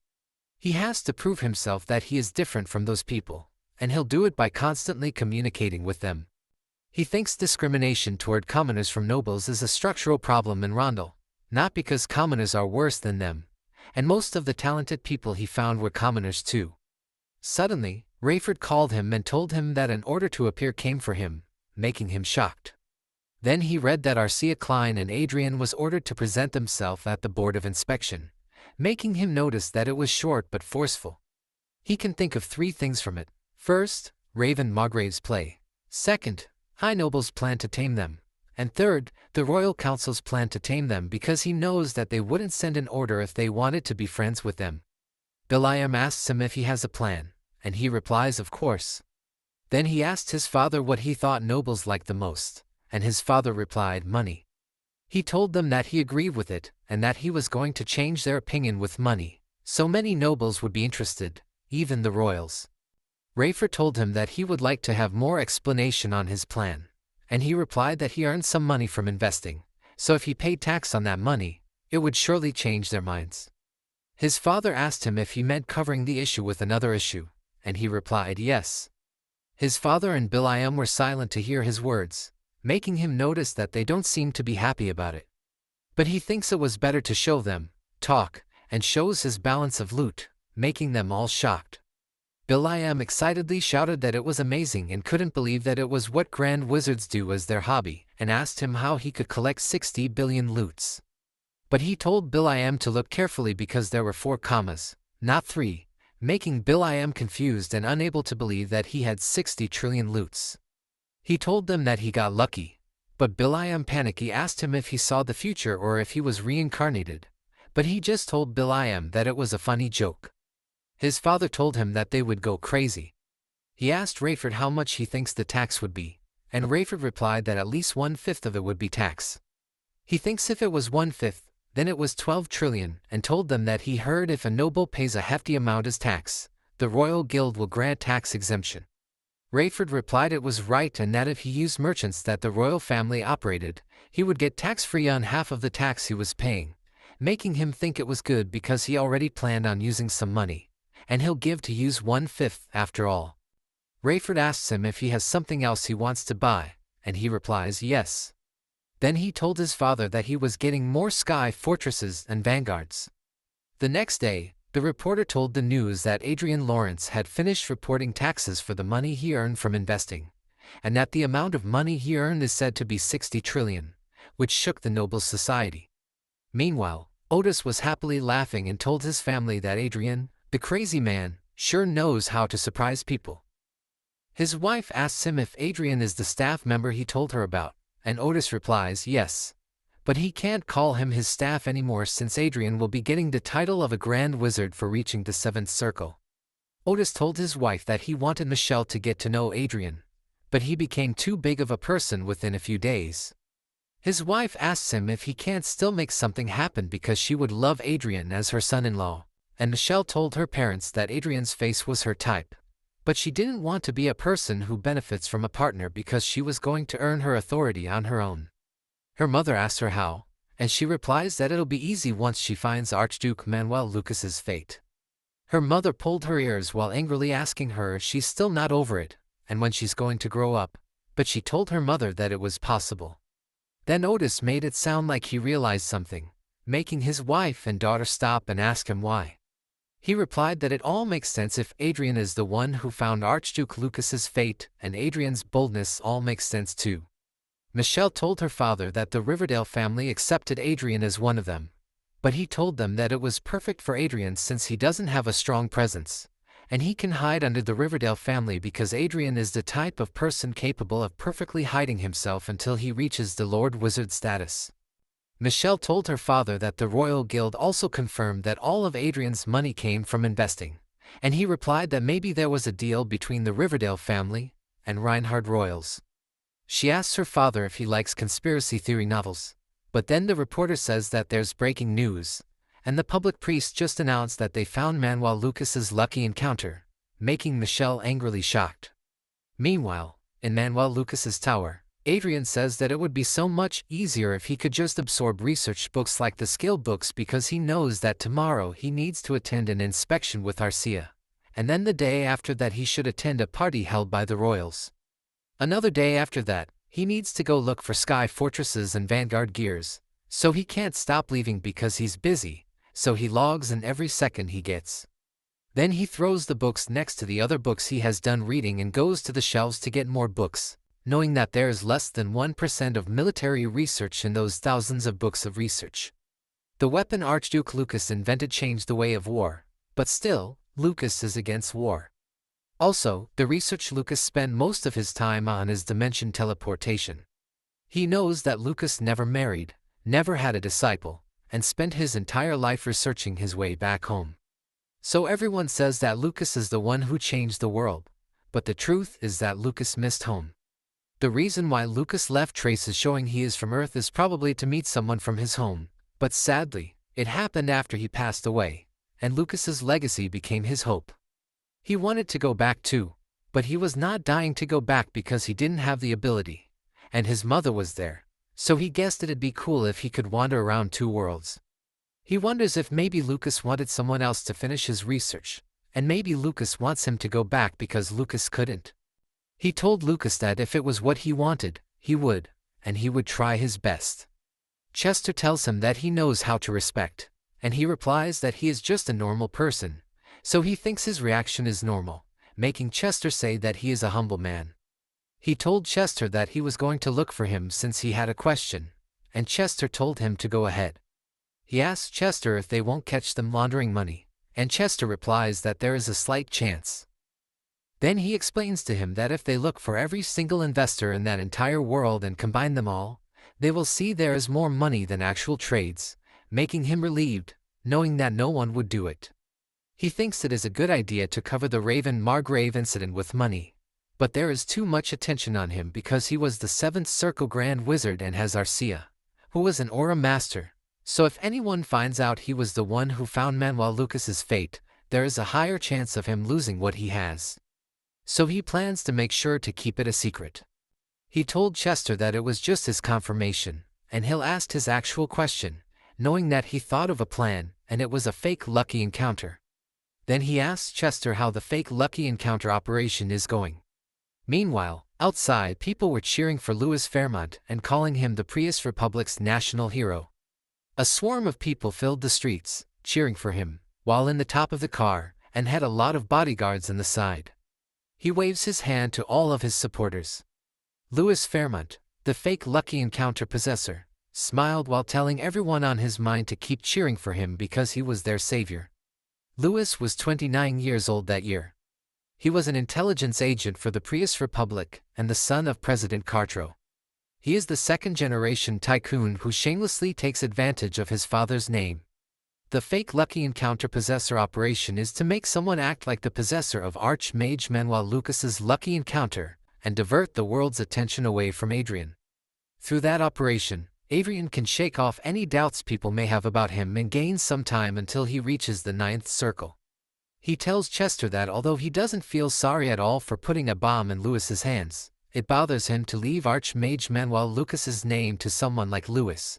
He has to prove himself that he is different from those people, and he'll do it by constantly communicating with them. He thinks discrimination toward commoners from nobles is a structural problem in Randelle, not because commoners are worse than them, and most of the talented people he found were commoners too. Suddenly, Rayford called him and told him that an order to appear came for him, making him shocked. Then he read that Arcia Klein and Adrien was ordered to present themselves at the Board of Inspection, making him notice that it was short but forceful. He can think of 3 things from it. First, Raven Margrave's play. Second, high nobles plan to tame them. And third, the royal councils plan to tame them because he knows that they wouldn't send an order if they wanted to be friends with them. Biliam asks him if he has a plan, and he replies of course. Then he asked his father what he thought nobles liked the most, and his father replied money. He told them that he agreed with it, and that he was going to change their opinion with money, so many nobles would be interested, even the royals. Rayford told him that he would like to have more explanation on his plan, and he replied that he earned some money from investing, so if he paid tax on that money, it would surely change their minds. His father asked him if he meant covering the issue with another issue, and he replied yes. His father and Biliam were silent to hear his words, making him notice that they don't seem to be happy about it. But he thinks it was better to show them, talk, and shows his balance of loot, making them all shocked. Biliam excitedly shouted that it was amazing and couldn't believe that it was what grand wizards do as their hobby, and asked him how he could collect 60 billion loots. But he told Biliam to look carefully because there were 4 commas, not 3, making Biliam confused and unable to believe that he had 60 trillion loots. He told them that he got lucky, but Biliam panicky asked him if he saw the future or if he was reincarnated, but he just told Biliam that it was a funny joke. His father told him that they would go crazy. He asked Rayford how much he thinks the tax would be, and Rayford replied that at least 1/5 of it would be tax. He thinks if it was 1/5, then it was 12 trillion, and told them that he heard if a noble pays a hefty amount as tax, the royal guild will grant tax exemption. Rayford replied it was right and that if he used merchants that the royal family operated, he would get tax-free on half of the tax he was paying, making him think it was good because he already planned on using some money, and he'll give to use 1/5 after all. Rayford asks him if he has something else he wants to buy, and he replies yes. Then he told his father that he was getting more sky fortresses and vanguards. The next day, the reporter told the news that Adrien Lawrence had finished reporting taxes for the money he earned from investing, and that the amount of money he earned is said to be 60 trillion, which shook the noble society. Meanwhile, Otis was happily laughing and told his family that Adrien, the crazy man, sure knows how to surprise people. His wife asks him if Adrien is the staff member he told her about, and Otis replies yes, but he can't call him his staff anymore since Adrien will be getting the title of a grand wizard for reaching the 7th circle. Otis told his wife that he wanted Michelle to get to know Adrien, but he became too big of a person within a few days. His wife asks him if he can't still make something happen because she would love Adrien as her son-in-law, and Michelle told her parents that Adrien's face was her type, but she didn't want to be a person who benefits from a partner because she was going to earn her authority on her own. Her mother asks her how, and she replies that it'll be easy once she finds Archduke Manuel Lucas's fate. Her mother pulled her ears while angrily asking her if she's still not over it, and when she's going to grow up, but she told her mother that it was possible. Then Otis made it sound like he realized something, making his wife and daughter stop and ask him why. He replied that it all makes sense if Adrien is the one who found Archduke Lucas's fate, and Adrien's boldness all makes sense too. Michelle told her father that the Riverdale family accepted Adrien as one of them, but he told them that it was perfect for Adrien since he doesn't have a strong presence, and he can hide under the Riverdale family because Adrien is the type of person capable of perfectly hiding himself until he reaches the Lord Wizard status. Michelle told her father that the Royal Guild also confirmed that all of Adrien's money came from investing, and he replied that maybe there was a deal between the Riverdale family and Reinhard royals. She asks her father if he likes conspiracy theory novels, but then the reporter says that there's breaking news, and the public priest just announced that they found Manuel Lucas's lucky encounter, making Michelle angrily shocked. Meanwhile, in Manuel Lucas's tower, Adrien says that it would be so much easier if he could just absorb research books like the skill books because he knows that tomorrow he needs to attend an inspection with Arcia, and then the day after that he should attend a party held by the royals. Another day after that, he needs to go look for sky fortresses and vanguard gears, so he can't stop leaving because he's busy, so he logs in every second he gets. Then he throws the books next to the other books he has done reading and goes to the shelves to get more books, knowing that there is less than 1% of military research in those thousands of books of research. The weapon Archduke Lucas invented changed the way of war, but still, Lucas is against war. Also, the research Lucas spent most of his time on is dimension teleportation. He knows that Lucas never married, never had a disciple, and spent his entire life researching his way back home. So everyone says that Lucas is the one who changed the world, but the truth is that Lucas missed home. The reason why Lucas left traces showing he is from Earth is probably to meet someone from his home, but sadly, it happened after he passed away, and Lucas's legacy became his hope. He wanted to go back too, but he was not dying to go back because he didn't have the ability, and his mother was there, so he guessed it'd be cool if he could wander around two worlds. He wonders if maybe Lucas wanted someone else to finish his research, and maybe Lucas wants him to go back because Lucas couldn't. He told Lucas that if it was what he wanted, he would, and he would try his best. Chester tells him that he knows how to respect, and he replies that he is just a normal person, so he thinks his reaction is normal, making Chester say that he is a humble man. He told Chester that he was going to look for him since he had a question, and Chester told him to go ahead. He asks Chester if they won't catch them laundering money, and Chester replies that there is a slight chance. Then he explains to him that if they look for every single investor in that entire world and combine them all, they will see there is more money than actual trades, making him relieved, knowing that no one would do it. He thinks it is a good idea to cover the Raven Margrave incident with money, but there is too much attention on him because he was the 7th Circle Grand Wizard and has Arcia, who was an aura master, so if anyone finds out he was the one who found Manuel Lucas's fate, there is a higher chance of him losing what he has. So he plans to make sure to keep it a secret. He told Chester that it was just his confirmation, and he'll ask his actual question, knowing that he thought of a plan, and it was a fake lucky encounter. Then he asks Chester how the fake lucky encounter operation is going. Meanwhile, outside people were cheering for Louis Fairmont and calling him the Prius Republic's national hero. A swarm of people filled the streets, cheering for him, while in the top of the car, and had a lot of bodyguards on the side. He waves his hand to all of his supporters. Louis Fairmont, the fake lucky encounter possessor, smiled while telling everyone on his mind to keep cheering for him because he was their savior. Louis was 29 years old that year. He was an intelligence agent for the Prius Republic and the son of President Cartro. He is the second-generation tycoon who shamelessly takes advantage of his father's name. The fake lucky encounter possessor operation is to make someone act like the possessor of Archmage Manuel Lucas's lucky encounter and divert the world's attention away from Adrien. Through that operation, Adrien can shake off any doubts people may have about him and gain some time until he reaches the 9th circle. He tells Chester that although he doesn't feel sorry at all for putting a bomb in Louis's hands, it bothers him to leave Archmage Manuel Lucas's name to someone like Louis.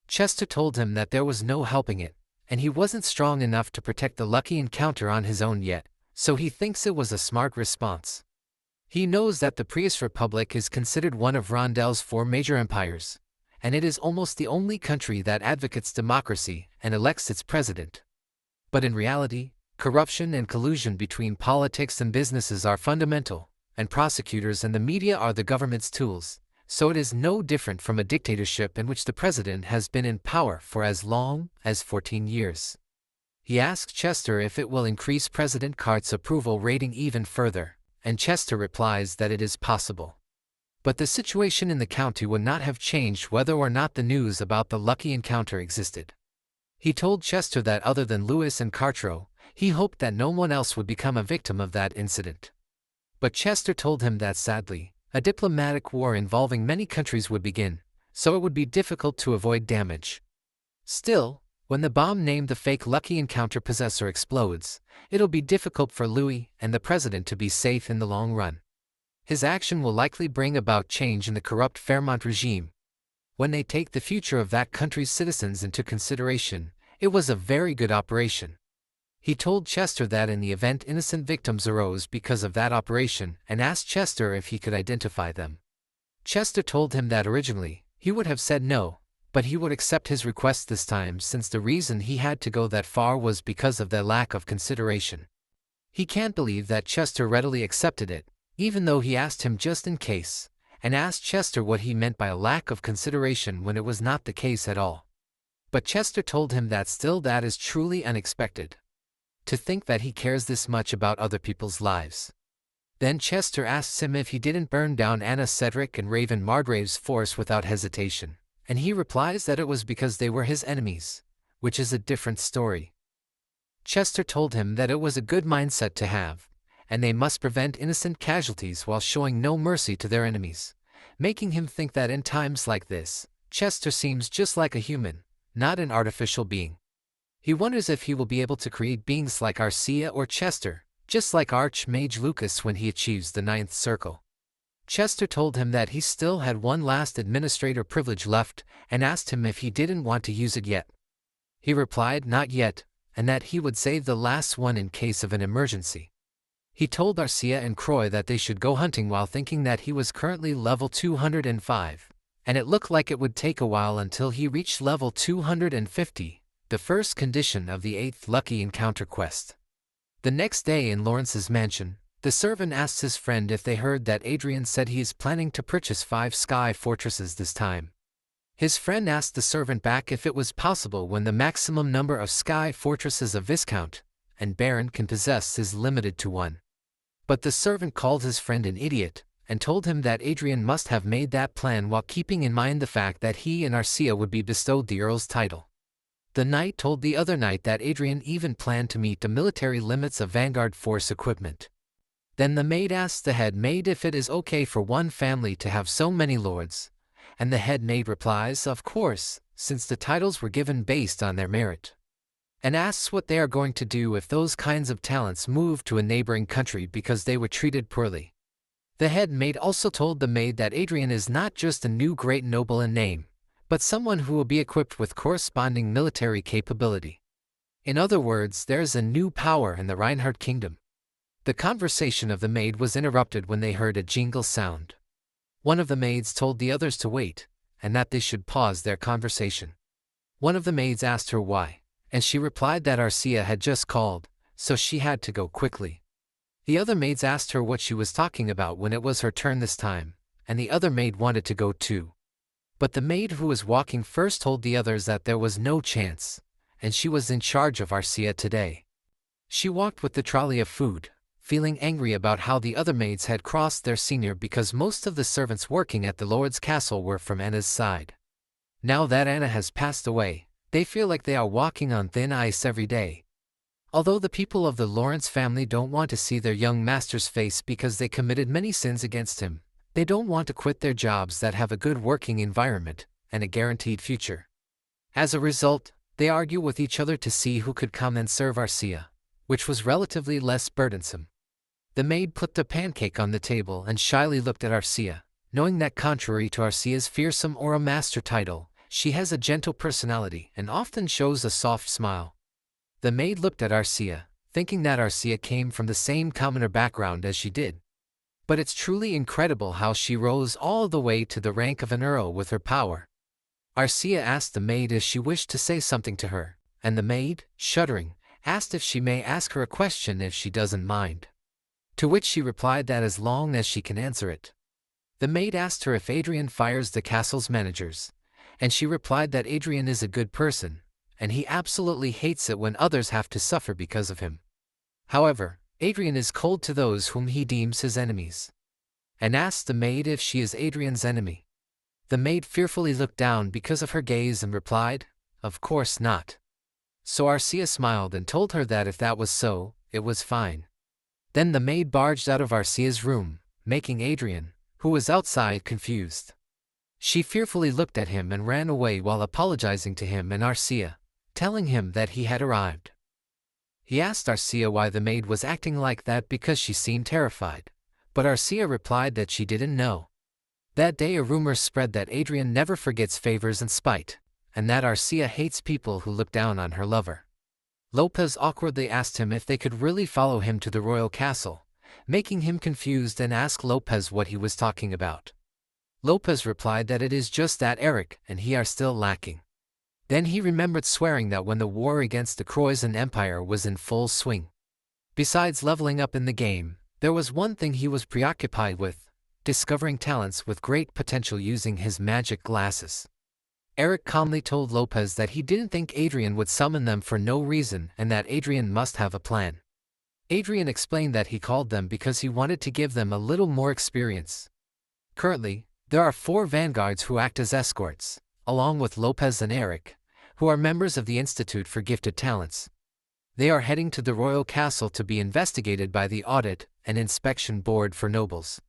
Chester told him that there was no helping it, and he wasn't strong enough to protect the lucky encounter on his own yet, so he thinks it was a smart response. He knows that the Prius Republic is considered one of Randelle's 4 major empires, and it is almost the only country that advocates democracy and elects its president. But in reality, corruption and collusion between politics and businesses are fundamental, and prosecutors and the media are the government's tools, so it is no different from a dictatorship in which the president has been in power for as long as 14 years. He asks Chester if it will increase President Cart's approval rating even further, and Chester replies that it is possible. But the situation in the county would not have changed whether or not the news about the lucky encounter existed. He told Chester that other than Louis and Cartro, he hoped that no one else would become a victim of that incident. But Chester told him that sadly, a diplomatic war involving many countries would begin, so it would be difficult to avoid damage. Still, when the bomb named the fake lucky encounter possessor explodes, it'll be difficult for Louis and the president to be safe in the long run. His action will likely bring about change in the corrupt Fairmont regime. When they take the future of that country's citizens into consideration, it was a very good operation. He told Chester that in the event innocent victims arose because of that operation and asked Chester if he could identify them. Chester told him that originally, he would have said no, but he would accept his request this time since the reason he had to go that far was because of their lack of consideration. He can't believe that Chester readily accepted it, even though he asked him just in case, and asked Chester what he meant by a lack of consideration when it was not the case at all. But Chester told him that still that is truly unexpected. To think that he cares this much about other people's lives. Then Chester asks him if he didn't burn down Anna, Cedric, and Raven Margrave's force without hesitation, and he replies that it was because they were his enemies, which is a different story. Chester told him that it was a good mindset to have, and they must prevent innocent casualties while showing no mercy to their enemies, making him think that in times like this, Chester seems just like a human, not an artificial being. He wonders if he will be able to create beings like Arcia or Chester, just like Mage Lucas when he achieves the 9th circle. Chester told him that he still had one last administrator privilege left and asked him if he didn't want to use it yet. He replied not yet, and that he would save the last one in case of an emergency. He told Arcia and Croy that they should go hunting while thinking that he was currently level 205, and it looked like it would take a while until he reached level 250, the first condition of the 8th Lucky Encounter quest. The next day in Lawrence's mansion, the servant asks his friend if they heard that Adrien said he is planning to purchase 5 sky fortresses this time. His friend asked the servant back if it was possible when the maximum number of sky fortresses a Viscount and Baron can possess is limited to 1. But the servant called his friend an idiot and told him that Adrien must have made that plan while keeping in mind the fact that he and Arcia would be bestowed the Earl's title. The knight told the other knight that Adrien even planned to meet the military limits of Vanguard force equipment. Then the maid asks the head maid if it is okay for one family to have so many lords, and the head maid replies, of course, since the titles were given based on their merit, and asks what they are going to do if those kinds of talents move to a neighboring country because they were treated poorly. The head maid also told the maid that Adrien is not just a new great noble in name, but someone who will be equipped with corresponding military capability. In other words, there is a new power in the Reinhardt kingdom. The conversation of the maid was interrupted when they heard a jingle sound. One of the maids told the others to wait, and that they should pause their conversation. One of the maids asked her why, and she replied that Arcia had just called, so she had to go quickly. The other maids asked her what she was talking about when it was her turn this time, and the other maid wanted to go too. But the maid who was walking first told the others that there was no chance, and she was in charge of Arcia today. She walked with the trolley of food, feeling angry about how the other maids had crossed their senior because most of the servants working at the Lord's castle were from Anna's side. Now that Anna has passed away, they feel like they are walking on thin ice every day. Although the people of the Lawrence family don't want to see their young master's face because they committed many sins against him, they don't want to quit their jobs that have a good working environment and a guaranteed future. As a result, they argue with each other to see who could come and serve Arcia, which was relatively less burdensome. The maid put the pancake on the table and shyly looked at Arcia, knowing that contrary to Arcia's fearsome Aura Master title, she has a gentle personality and often shows a soft smile. The maid looked at Arcia, thinking that Arcia came from the same commoner background as she did. But it's truly incredible how she rose all the way to the rank of an enro with her power. Arcia asked the maid if she wished to say something to her, and the maid, shuddering, asked if she may ask her a question if she doesn't mind. To which she replied that as long as she can answer it. The maid asked her if Adrien fires the castle's managers, and she replied that Adrien is a good person, and he absolutely hates it when others have to suffer because of him. However, Adrien is cold to those whom he deems his enemies, and asked the maid if she is Adrien's enemy. The maid fearfully looked down because of her gaze and replied, "Of course not." So Arcia smiled and told her that if that was so, it was fine. Then the maid barged out of Arcia's room, making Adrien, who was outside, confused. She fearfully looked at him and ran away while apologizing to him and Arcia, telling him that he had arrived. He asked Arcia why the maid was acting like that because she seemed terrified, but Arcia replied that she didn't know. That day a rumor spread that Adrien never forgets favors and spite, and that Arcia hates people who look down on her lover. Lopez awkwardly asked him if they could really follow him to the royal castle, making him confused and asked Lopez what he was talking about. Lopez replied that it is just that Eric and he are still lacking. Then he remembered swearing that when the war against the Croizan Empire was in full swing. Besides leveling up in the game, there was one thing he was preoccupied with: discovering talents with great potential using his magic glasses. Eric calmly told Lopez that he didn't think Adrien would summon them for no reason and that Adrien must have a plan. Adrien explained that he called them because he wanted to give them a little more experience. Currently, there are 4 vanguards who act as escorts, along with Lopez and Eric, who are members of the Institute for Gifted Talents. They are heading to the royal castle to be investigated by the Audit and Inspection Board for nobles.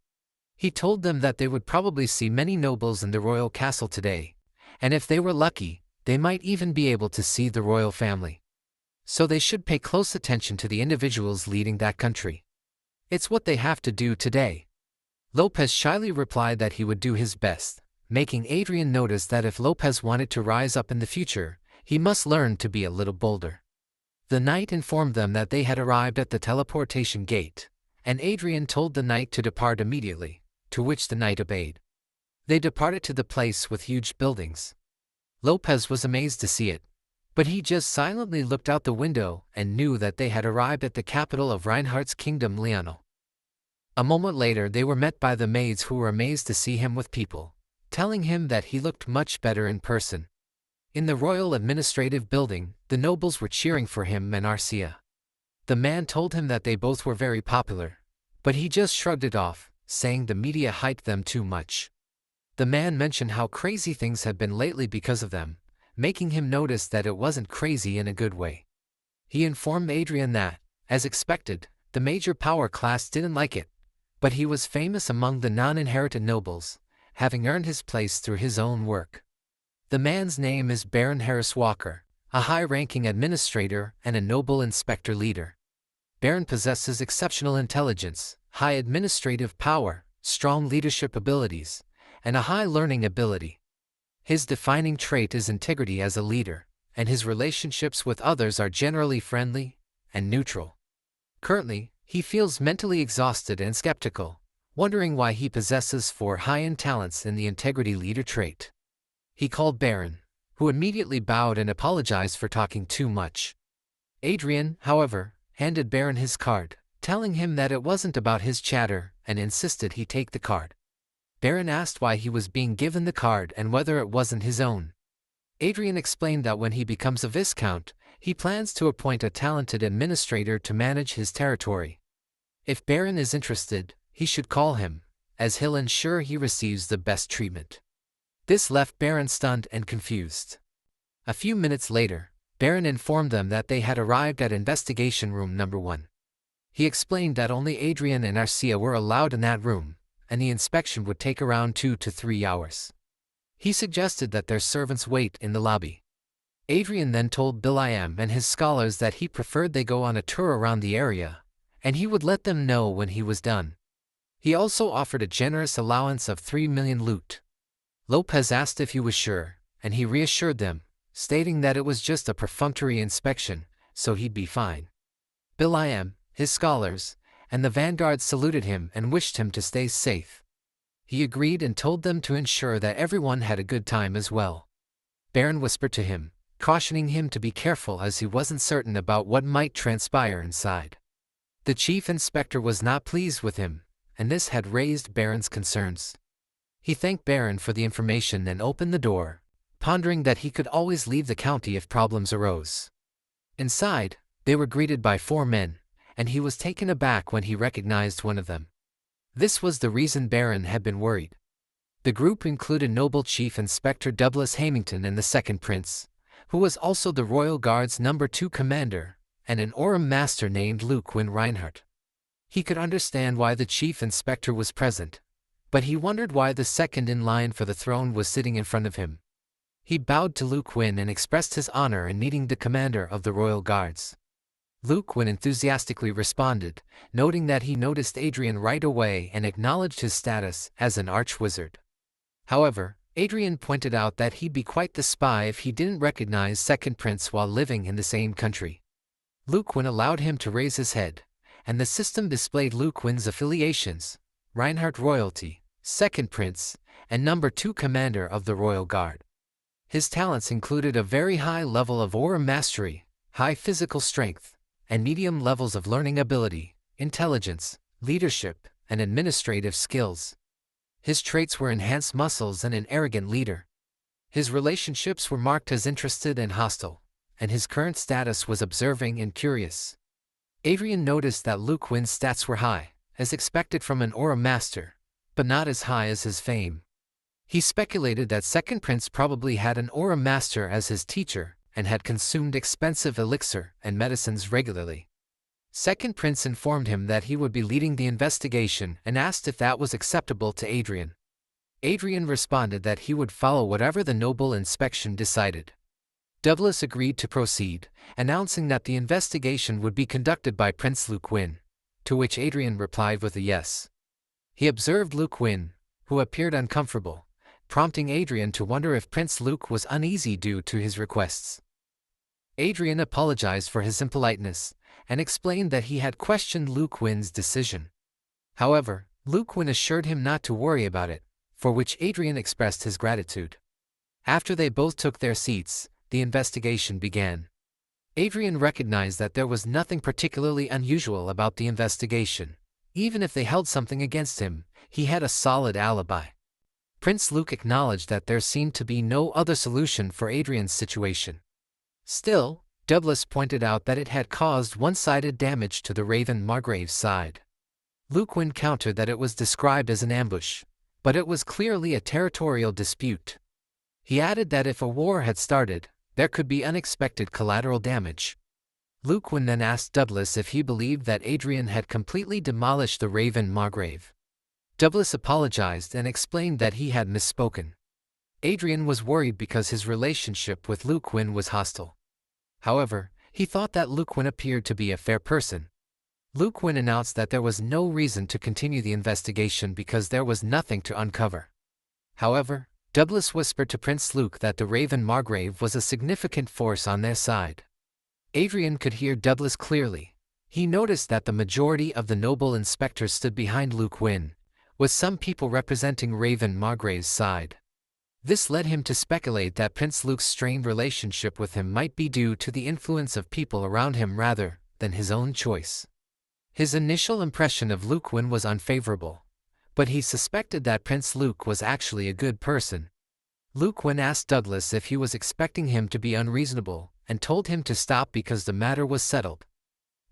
He told them that they would probably see many nobles in the royal castle today, and if they were lucky, they might even be able to see the royal family. So they should pay close attention to the individuals leading that country. It's what they have to do today. Lopez shyly replied that he would do his best, making Adrien notice that if Lopez wanted to rise up in the future, he must learn to be a little bolder. The knight informed them that they had arrived at the teleportation gate, and Adrien told the knight to depart immediately, to which the knight obeyed. They departed to the place with huge buildings. Lopez was amazed to see it, but he just silently looked out the window and knew that they had arrived at the capital of Reinhardt's kingdom, Lionel. A moment later they were met by the maids who were amazed to see him with people, telling him that he looked much better in person. In the royal administrative building, the nobles were cheering for him and Arcia. The man told him that they both were very popular, but he just shrugged it off, saying the media hyped them too much. The man mentioned how crazy things had been lately because of them, making him notice that it wasn't crazy in a good way. He informed Adrien that, as expected, the major power class didn't like it, but he was famous among the non-inherited nobles, having earned his place through his own work. The man's name is Baron Harris Walker, a high-ranking administrator and a noble inspector leader. Baron possesses exceptional intelligence, high administrative power, strong leadership abilities, and a high learning ability. His defining trait is integrity as a leader, and his relationships with others are generally friendly and neutral. Currently, he feels mentally exhausted and skeptical, wondering why he possesses 4 high-end talents in the integrity leader trait. He called Baron, who immediately bowed and apologized for talking too much. Adrien, however, handed Baron his card, telling him that it wasn't about his chatter, and insisted he take the card. Baron asked why he was being given the card and whether it wasn't his own. Adrien explained that when he becomes a viscount, he plans to appoint a talented administrator to manage his territory. If Baron is interested, he should call him, as he'll ensure he receives the best treatment. This left Baron stunned and confused. A few minutes later, Baron informed them that they had arrived at investigation room number 1. He explained that only Adrien and Arcia were allowed in that room, and the inspection would take around 2 to 3 hours. He suggested that their servants wait in the lobby. Adrien then told Bilam and his scholars that he preferred they go on a tour around the area, and he would let them know when he was done. He also offered a generous allowance of 3 million loot. Lopez asked if he was sure, and he reassured them, stating that it was just a perfunctory inspection, so he'd be fine. Bilam, his scholars, and the vanguard saluted him and wished him to stay safe. He agreed and told them to ensure that everyone had a good time as well. Baron whispered to him, cautioning him to be careful as he wasn't certain about what might transpire inside. The chief inspector was not pleased with him, and this had raised Baron's concerns. He thanked Baron for the information and opened the door, pondering that he could always leave the county if problems arose. Inside, they were greeted by 4 men, and he was taken aback when he recognized one of them. This was the reason Baron had been worried. The group included Noble Chief Inspector Douglas Hamilton and the Second Prince, who was also the Royal Guard's No. 2 commander, and an Orem master named Luke Wynn Reinhardt. He could understand why the Chief Inspector was present, but he wondered why the second in line for the throne was sitting in front of him. He bowed to Luke Wynn and expressed his honor in meeting the commander of the Royal Guards. Luke Wynn enthusiastically responded, noting that he noticed Adrien right away and acknowledged his status as an arch-wizard. However, Adrien pointed out that he'd be quite the spy if he didn't recognize Second Prince while living in the same country. Luke Wynn allowed him to raise his head, and the system displayed Luke Wynn's affiliations: Reinhardt Royalty, Second Prince, and No. 2 Commander of the Royal Guard. His talents included a very high level of Orem mastery, high physical strength, and medium levels of learning ability, intelligence, leadership, and administrative skills. His traits were enhanced muscles and an arrogant leader. His relationships were marked as interested and hostile, and his current status was observing and curious. Adrien noticed that Luke Win's stats were high, as expected from an aura master, but not as high as his fame. He speculated that Second Prince probably had an aura master as his teacher and had consumed expensive elixir and medicines regularly. Second Prince informed him that he would be leading the investigation and asked if that was acceptable to Adrien. Adrien responded that he would follow whatever the noble inspection decided. Douglas agreed to proceed, announcing that the investigation would be conducted by Prince Luke Win, to which Adrien replied with a yes. He observed Luke Win, who appeared uncomfortable, prompting Adrien to wonder if Prince Luke was uneasy due to his requests. Adrien apologized for his impoliteness and explained that he had questioned Luke Win's decision. However, Luke Win assured him not to worry about it, for which Adrien expressed his gratitude. After they both took their seats, the investigation began. Adrien recognized that there was nothing particularly unusual about the investigation. Even if they held something against him, he had a solid alibi. Prince Luke acknowledged that there seemed to be no other solution for Adrien's situation. Still, Douglas pointed out that it had caused one-sided damage to the Raven Margrave's side. Luke Win countered that it was described as an ambush, but it was clearly a territorial dispute. He added that if a war had started, there could be unexpected collateral damage. Luke Win then asked Douglas if he believed that Adrien had completely demolished the Raven Margrave. Douglas apologized and explained that he had misspoken. Adrien was worried because his relationship with Luke Win was hostile. However, he thought that Luke Win appeared to be a fair person. Luke Win announced that there was no reason to continue the investigation because there was nothing to uncover. However, Douglas whispered to Prince Luke that the Raven Margrave was a significant force on their side. Adrien could hear Douglas clearly. He noticed that the majority of the noble inspectors stood behind Luke Win, with some people representing Raven Margrave's side. This led him to speculate that Prince Luke's strained relationship with him might be due to the influence of people around him rather than his own choice. His initial impression of Luke Win was unfavorable, but he suspected that Prince Luke was actually a good person. Luke Win asked Douglas if he was expecting him to be unreasonable and told him to stop because the matter was settled.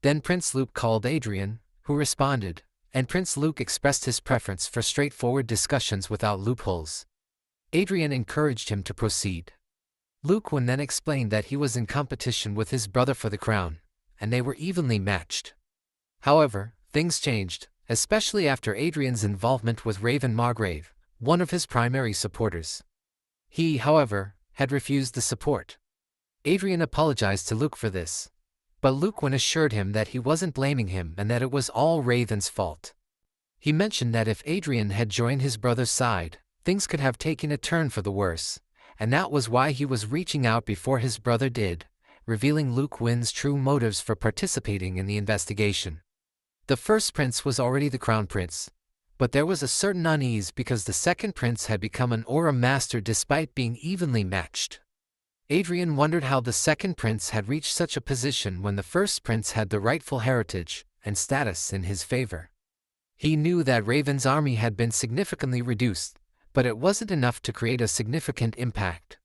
Then Prince Luke called Adrien, who responded, and Prince Luke expressed his preference for straightforward discussions without loopholes. Adrien encouraged him to proceed. Luke Win then explained that he was in competition with his brother for the crown, and they were evenly matched. However, things changed, especially after Adrien's involvement with Raven Margrave, one of his primary supporters. He, however, had refused the support. Adrien apologized to Luke for this, but Luke Win assured him that he wasn't blaming him and that it was all Raven's fault. He mentioned that if Adrien had joined his brother's side, things could have taken a turn for the worse, and that was why he was reaching out before his brother did, revealing Luke Win's true motives for participating in the investigation. The first prince was already the crown prince, but there was a certain unease because the second prince had become an aura master despite being evenly matched. Adrien wondered how the second prince had reached such a position when the first prince had the rightful heritage and status in his favor. He knew that Raven's army had been significantly reduced, but it wasn't enough to create a significant impact.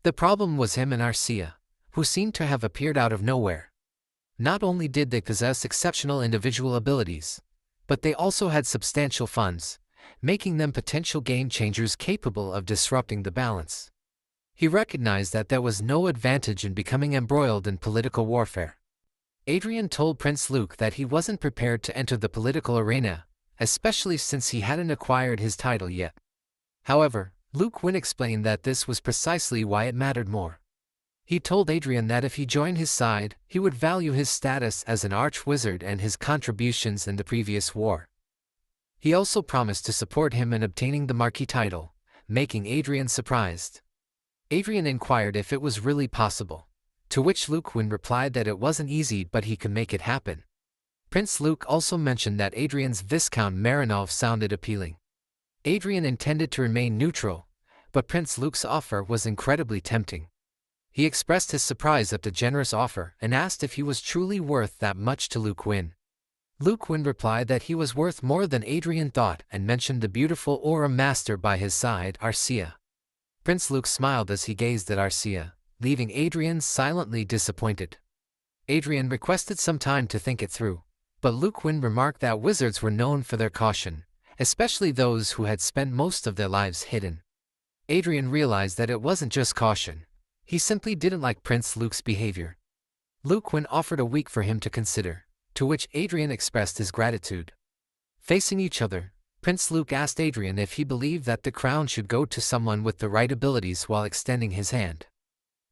The problem was him and Arcia, who seemed to have appeared out of nowhere. Not only did they possess exceptional individual abilities, but they also had substantial funds, making them potential game-changers capable of disrupting the balance. He recognized that there was no advantage in becoming embroiled in political warfare. Adrien told Prince Luke that he wasn't prepared to enter the political arena, especially since he hadn't acquired his title yet. However, Luke Win explained that this was precisely why it mattered more. He told Adrien that if he joined his side, he would value his status as an arch-wizard and his contributions in the previous war. He also promised to support him in obtaining the Marquis title, making Adrien surprised. Adrien inquired if it was really possible, to which Luke Win replied that it wasn't easy but he could make it happen. Prince Luke also mentioned that Adrien's Viscount Marinov sounded appealing. Adrien intended to remain neutral, but Prince Luke's offer was incredibly tempting. He expressed his surprise at the generous offer and asked if he was truly worth that much to Luke Win. Luke Win replied that he was worth more than Adrien thought and mentioned the beautiful aura master by his side, Arcia. Prince Luke smiled as he gazed at Arcia, leaving Adrien silently disappointed. Adrien requested some time to think it through, but Luquin remarked that wizards were known for their caution, especially those who had spent most of their lives hidden. Adrien realized that it wasn't just caution. He simply didn't like Prince Luke's behavior. Luquin offered a week for him to consider, to which Adrien expressed his gratitude. Facing each other, Prince Luke asked Adrien if he believed that the crown should go to someone with the right abilities while extending his hand.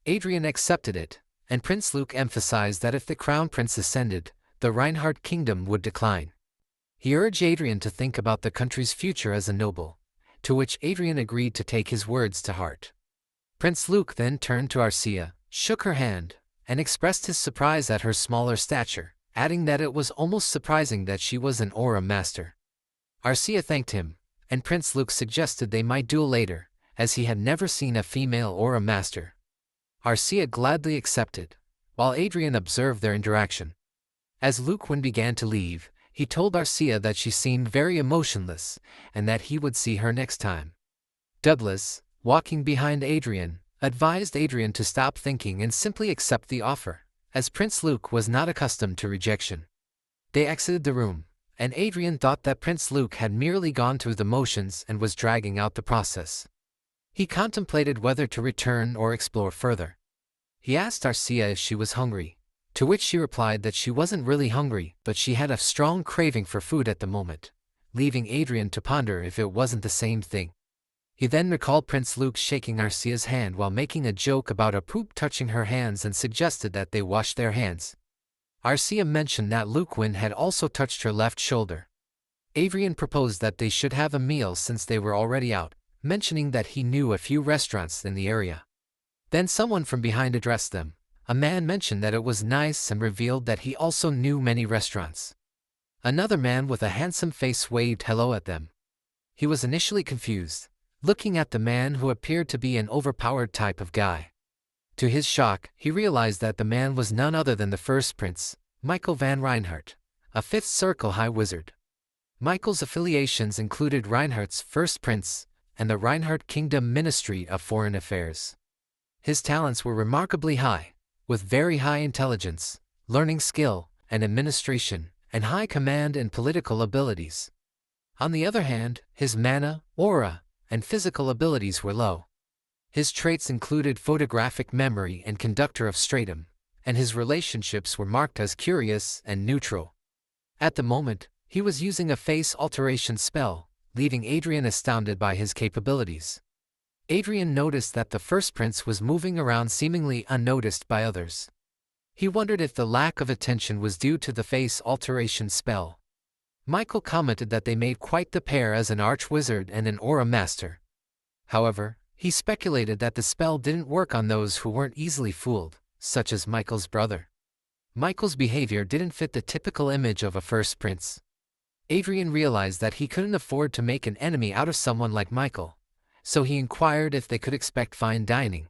Adrien accepted it, and Prince Luke emphasized that if the crown prince ascended, the Reinhardt kingdom would decline. He urged Adrien to think about the country's future as a noble, to which Adrien agreed to take his words to heart. Prince Luke then turned to Arcia, shook her hand, and expressed his surprise at her smaller stature, adding that it was almost surprising that she was an aura master. Arcia thanked him, and Prince Luke suggested they might duel later, as he had never seen a female aura master. Arcia gladly accepted, while Adrien observed their interaction. As Luquin began to leave, he told Arcia that she seemed very emotionless, and that he would see her next time. Douglas, walking behind Adrien, advised Adrien to stop thinking and simply accept the offer, as Prince Luke was not accustomed to rejection. They exited the room, and Adrien thought that Prince Luke had merely gone through the motions and was dragging out the process. He contemplated whether to return or explore further. He asked Arcia if she was hungry, to which she replied that she wasn't really hungry, but she had a strong craving for food at the moment, leaving Adrien to ponder if it wasn't the same thing. He then recalled Prince Luke shaking Arcia's hand while making a joke about a poop touching her hands and suggested that they wash their hands. Arcia mentioned that Luquin had also touched her left shoulder. Adrien proposed that they should have a meal since they were already out, mentioning that he knew a few restaurants in the area. Then someone from behind addressed them. A man mentioned that it was nice and revealed that he also knew many restaurants. Another man with a handsome face waved hello at them. He was initially confused, looking at the man who appeared to be an overpowered type of guy. To his shock, he realized that the man was none other than the first prince, Michael van Reinhardt, a fifth circle high wizard. Michael's affiliations included Reinhardt's first prince and the Reinhardt Kingdom Ministry of Foreign Affairs. His talents were remarkably high, with very high intelligence, learning skill, and administration, and high command and political abilities. On the other hand, his mana, aura, and physical abilities were low. His traits included photographic memory and conductor of stratum, and his relationships were marked as curious and neutral. At the moment, he was using a face alteration spell, leaving Adrien astounded by his capabilities. Adrien noticed that the first prince was moving around seemingly unnoticed by others. He wondered if the lack of attention was due to the face alteration spell. Michael commented that they made quite the pair as an arch-wizard and an aura master. However, he speculated that the spell didn't work on those who weren't easily fooled, such as Michael's brother. Michael's behavior didn't fit the typical image of a first prince. Adrien realized that he couldn't afford to make an enemy out of someone like Michael, so he inquired if they could expect fine dining.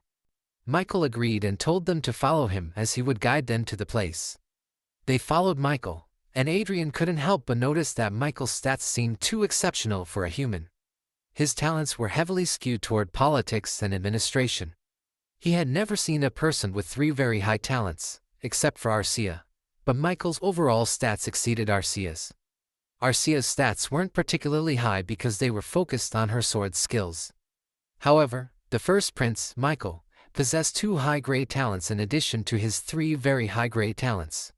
Michael agreed and told them to follow him as he would guide them to the place. They followed Michael, and Adrien couldn't help but notice that Michael's stats seemed too exceptional for a human. His talents were heavily skewed toward politics and administration. He had never seen a person with 3 very high talents, except for Arcia, but Michael's overall stats exceeded Arcia's. Arcia's stats weren't particularly high because they were focused on her sword skills. However, the first prince, Michael, possessed 2 high-grade talents in addition to his 3 very high-grade talents.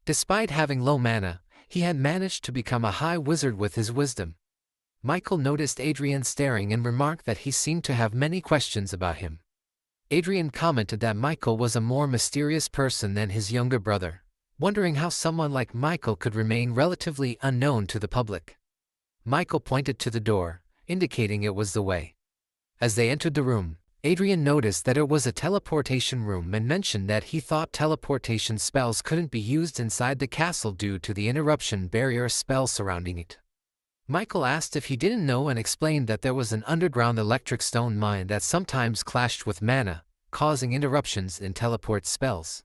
Despite having low mana, he had managed to become a high wizard with his wisdom. Michael noticed Adrien staring and remarked that he seemed to have many questions about him. Adrien commented that Michael was a more mysterious person than his younger brother, wondering how someone like Michael could remain relatively unknown to the public. Michael pointed to the door, indicating it was the way. As they entered the room, Adrien noticed that it was a teleportation room and mentioned that he thought teleportation spells couldn't be used inside the castle due to the interruption barrier spell surrounding it. Michael asked if he didn't know and explained that there was an underground electric stone mine that sometimes clashed with mana, causing interruptions in teleport spells.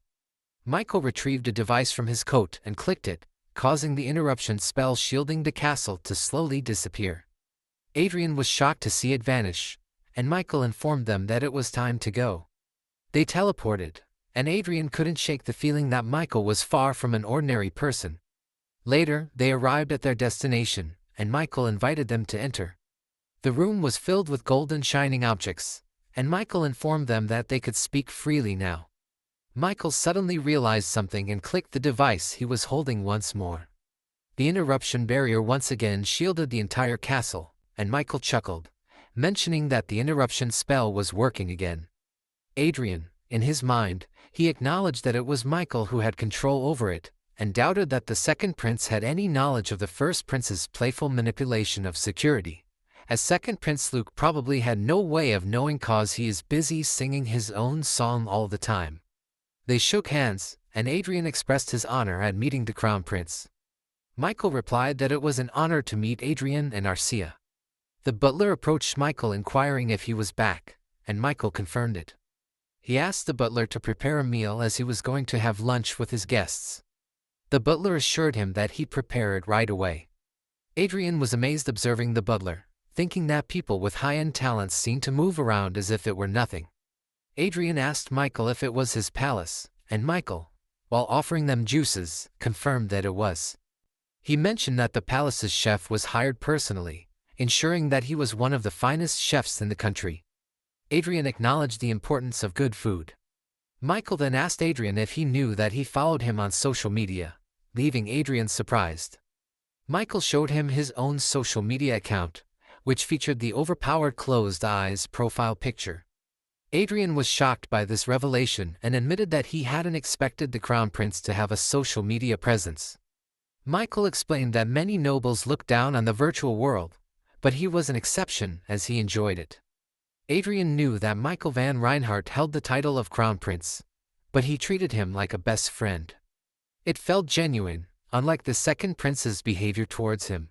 Michael retrieved a device from his coat and clicked it, causing the interruption spell shielding the castle to slowly disappear. Adrien was shocked to see it vanish, and Michael informed them that it was time to go. They teleported, and Adrien couldn't shake the feeling that Michael was far from an ordinary person. Later, they arrived at their destination, and Michael invited them to enter. The room was filled with golden shining objects, and Michael informed them that they could speak freely now. Michael suddenly realized something and clicked the device he was holding once more. The interruption barrier once again shielded the entire castle, and Michael chuckled, mentioning that the interruption spell was working again. Adrien, in his mind, he acknowledged that it was Michael who had control over it, and doubted that the second prince had any knowledge of the first prince's playful manipulation of security, as second prince Luke probably had no way of knowing cause he is busy singing his own song all the time. They shook hands, and Adrien expressed his honor at meeting the crown prince. Michael replied that it was an honor to meet Adrien and Arcia. The butler approached Michael inquiring if he was back, and Michael confirmed it. He asked the butler to prepare a meal as he was going to have lunch with his guests. The butler assured him that he'd prepare it right away. Adrien was amazed observing the butler, thinking that people with high-end talents seemed to move around as if it were nothing. Adrien asked Michael if it was his palace, and Michael, while offering them juices, confirmed that it was. He mentioned that the palace's chef was hired personally, ensuring that he was one of the finest chefs in the country. Adrien acknowledged the importance of good food. Michael then asked Adrien if he knew that he followed him on social media, leaving Adrien surprised. Michael showed him his own social media account, which featured the overpowered closed eyes profile picture. Adrien was shocked by this revelation and admitted that he hadn't expected the crown prince to have a social media presence. Michael explained that many nobles look down on the virtual world, but he was an exception as he enjoyed it. Adrien knew that Michael van Reinhardt held the title of crown prince, but he treated him like a best friend. It felt genuine, unlike the second prince's behavior towards him.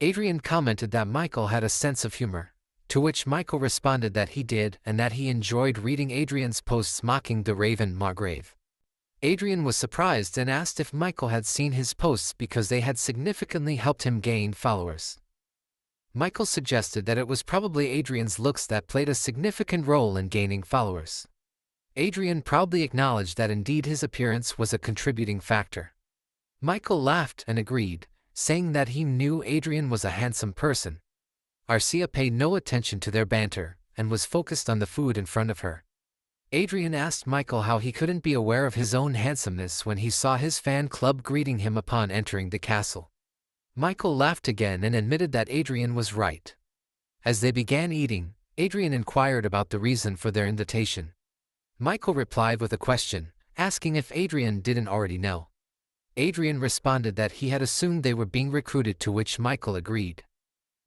Adrien commented that Michael had a sense of humor, to which Michael responded that he did and that he enjoyed reading Adrien's posts mocking the Raven Margrave. Adrien was surprised and asked if Michael had seen his posts because they had significantly helped him gain followers. Michael suggested that it was probably Adrien's looks that played a significant role in gaining followers. Adrien proudly acknowledged that indeed his appearance was a contributing factor. Michael laughed and agreed, saying that he knew Adrien was a handsome person. Arcia paid no attention to their banter and was focused on the food in front of her. Adrien asked Michael how he couldn't be aware of his own handsomeness when he saw his fan club greeting him upon entering the castle. Michael laughed again and admitted that Adrien was right. As they began eating, Adrien inquired about the reason for their invitation. Michael replied with a question, asking if Adrien didn't already know. Adrien responded that he had assumed they were being recruited, to which Michael agreed.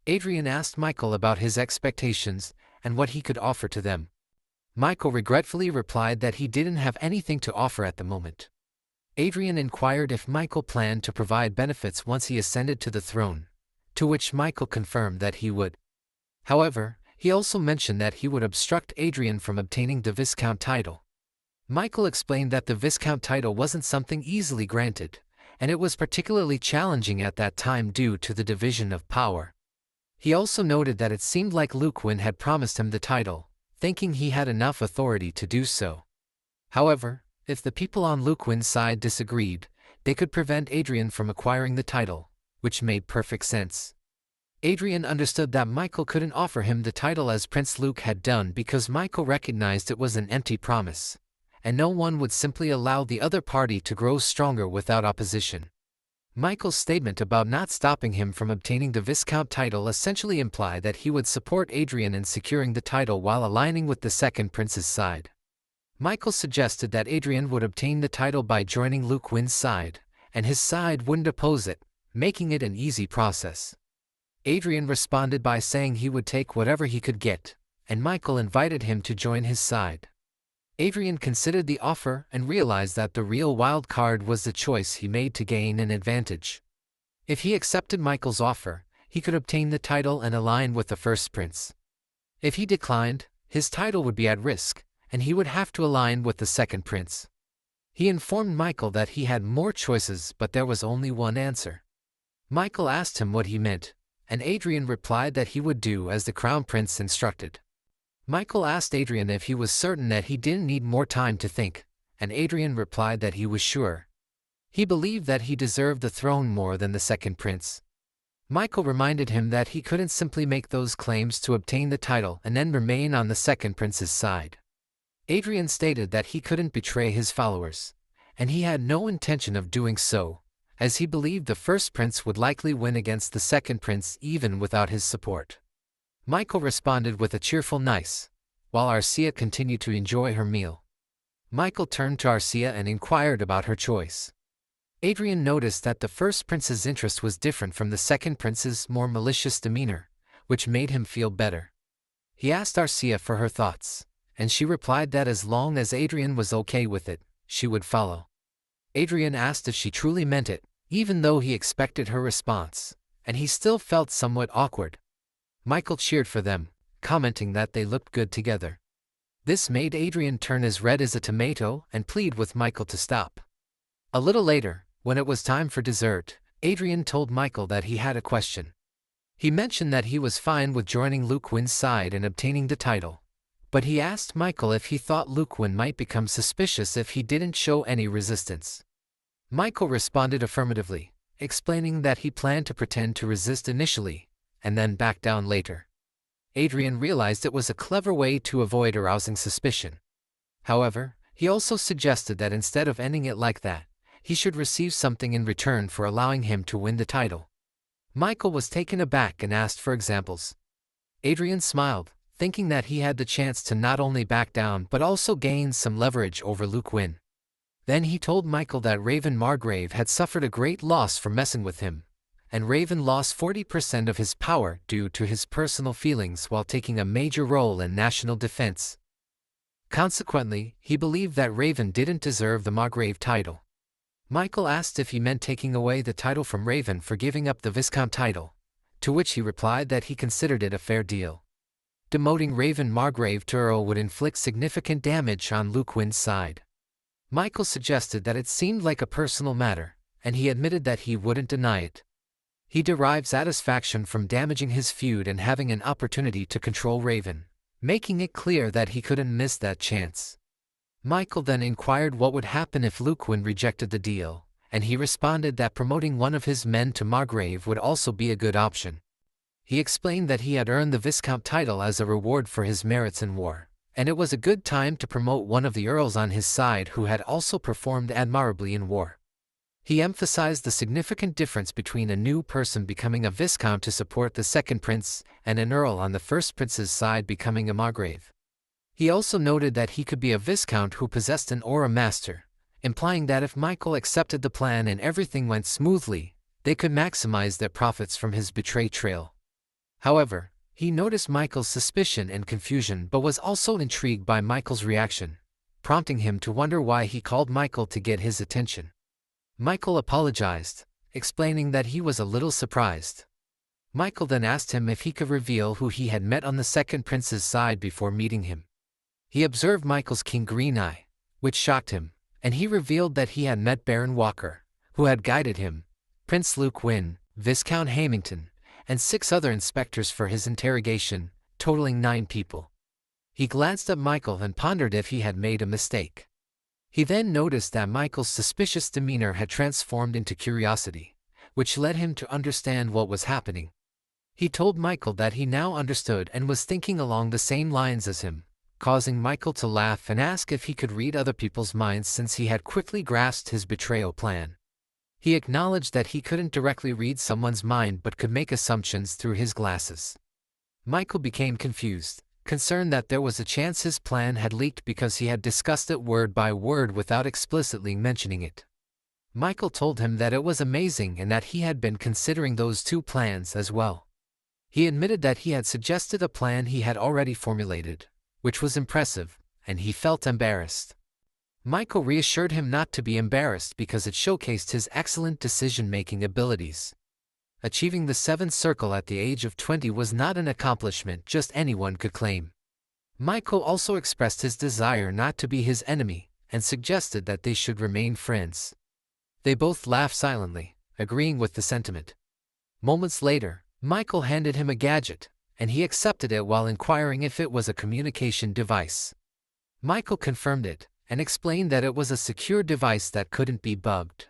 Adrien asked Michael about his expectations and what he could offer to them. Michael regretfully replied that he didn't have anything to offer at the moment. Adrien inquired if Michael planned to provide benefits once he ascended to the throne, to which Michael confirmed that he would. However, he also mentioned that he would obstruct Adrien from obtaining the Viscount title. Michael explained that the Viscount title wasn't something easily granted, and it was particularly challenging at that time due to the division of power. He also noted that it seemed like Luquin had promised him the title, thinking he had enough authority to do so. However, if the people on Luquin's side disagreed, they could prevent Adrien from acquiring the title, which made perfect sense. Adrien understood that Michael couldn't offer him the title as Prince Luke had done because Michael recognized it was an empty promise, and no one would simply allow the other party to grow stronger without opposition. Michael's statement about not stopping him from obtaining the Viscount title essentially implied that he would support Adrien in securing the title while aligning with the second prince's side. Michael suggested that Adrien would obtain the title by joining Luquin's side, and his side wouldn't oppose it, making it an easy process. Adrien responded by saying he would take whatever he could get, and Michael invited him to join his side. Adrien considered the offer and realized that the real wild card was the choice he made to gain an advantage. If he accepted Michael's offer, he could obtain the title and align with the first prince. If he declined, his title would be at risk, and he would have to align with the second prince. He informed Michael that he had more choices, but there was only one answer. Michael asked him what he meant, and Adrien replied that he would do as the crown prince instructed. Michael asked Adrien if he was certain that he didn't need more time to think, and Adrien replied that he was sure. He believed that he deserved the throne more than the second prince. Michael reminded him that he couldn't simply make those claims to obtain the title and then remain on the second prince's side. Adrien stated that he couldn't betray his followers, and he had no intention of doing so, as he believed the first prince would likely win against the second prince even without his support. Michael responded with a cheerful nice, while Arcia continued to enjoy her meal. Michael turned to Arcia and inquired about her choice. Adrien noticed that the first prince's interest was different from the second prince's more malicious demeanor, which made him feel better. He asked Arcia for her thoughts, and she replied that as long as Adrien was okay with it, she would follow. Adrien asked if she truly meant it, even though he expected her response, and he still felt somewhat awkward. Michael cheered for them, commenting that they looked good together. This made Adrien turn as red as a tomato and plead with Michael to stop. A little later, when it was time for dessert, Adrien told Michael that he had a question. He mentioned that he was fine with joining Luquin's side and obtaining the title, but he asked Michael if he thought Luquin might become suspicious if he didn't show any resistance. Michael responded affirmatively, explaining that he planned to pretend to resist initially, and then back down later. Adrien realized it was a clever way to avoid arousing suspicion. However, he also suggested that instead of ending it like that, he should receive something in return for allowing him to win the title. Michael was taken aback and asked for examples. Adrien smiled, thinking that he had the chance to not only back down but also gain some leverage over Luquin. Then he told Michael that Raven Margrave had suffered a great loss for messing with him, and Raven lost 40% of his power due to his personal feelings while taking a major role in national defense. Consequently, he believed that Raven didn't deserve the Margrave title. Michael asked if he meant taking away the title from Raven for giving up the Viscount title, to which he replied that he considered it a fair deal. Demoting Raven Margrave to Earl would inflict significant damage on Luquin's side. Michael suggested that it seemed like a personal matter, and he admitted that he wouldn't deny it. He derived satisfaction from damaging his feud and having an opportunity to control Raven, making it clear that he couldn't miss that chance. Michael then inquired what would happen if Luquin rejected the deal, and he responded that promoting one of his men to Margrave would also be a good option. He explained that he had earned the Viscount title as a reward for his merits in war, and it was a good time to promote one of the earls on his side who had also performed admirably in war. He emphasized the significant difference between a new person becoming a Viscount to support the second prince and an earl on the first prince's side becoming a Margrave. He also noted that he could be a Viscount who possessed an aura master, implying that if Michael accepted the plan and everything went smoothly, they could maximize their profits from his betray trail. However, he noticed Michael's suspicion and confusion but was also intrigued by Michael's reaction, prompting him to wonder why he called Michael to get his attention. Michael apologized, explaining that he was a little surprised. Michael then asked him if he could reveal who he had met on the second prince's side before meeting him. He observed Michael's keen green eye, which shocked him, and he revealed that he had met Baron Walker, who had guided him, Prince Luquin, Viscount Hamington, and 6 other inspectors for his interrogation, totaling 9 people. He glanced at Michael and pondered if he had made a mistake. He then noticed that Michael's suspicious demeanor had transformed into curiosity, which led him to understand what was happening. He told Michael that he now understood and was thinking along the same lines as him, causing Michael to laugh and ask if he could read other people's minds since he had quickly grasped his betrayal plan. He acknowledged that he couldn't directly read someone's mind but could make assumptions through his glasses. Michael became confused, concerned that there was a chance his plan had leaked because he had discussed it word by word without explicitly mentioning it. Michael told him that it was amazing and that he had been considering those 2 plans as well. He admitted that he had suggested a plan he had already formulated, which was impressive, and he felt embarrassed. Michael reassured him not to be embarrassed because it showcased his excellent decision-making abilities. Achieving the 7th circle at the age of 20 was not an accomplishment just anyone could claim. Michael also expressed his desire not to be his enemy and suggested that they should remain friends. They both laughed silently, agreeing with the sentiment. Moments later, Michael handed him a gadget, and he accepted it while inquiring if it was a communication device. Michael confirmed it, and explained that it was a secure device that couldn't be bugged.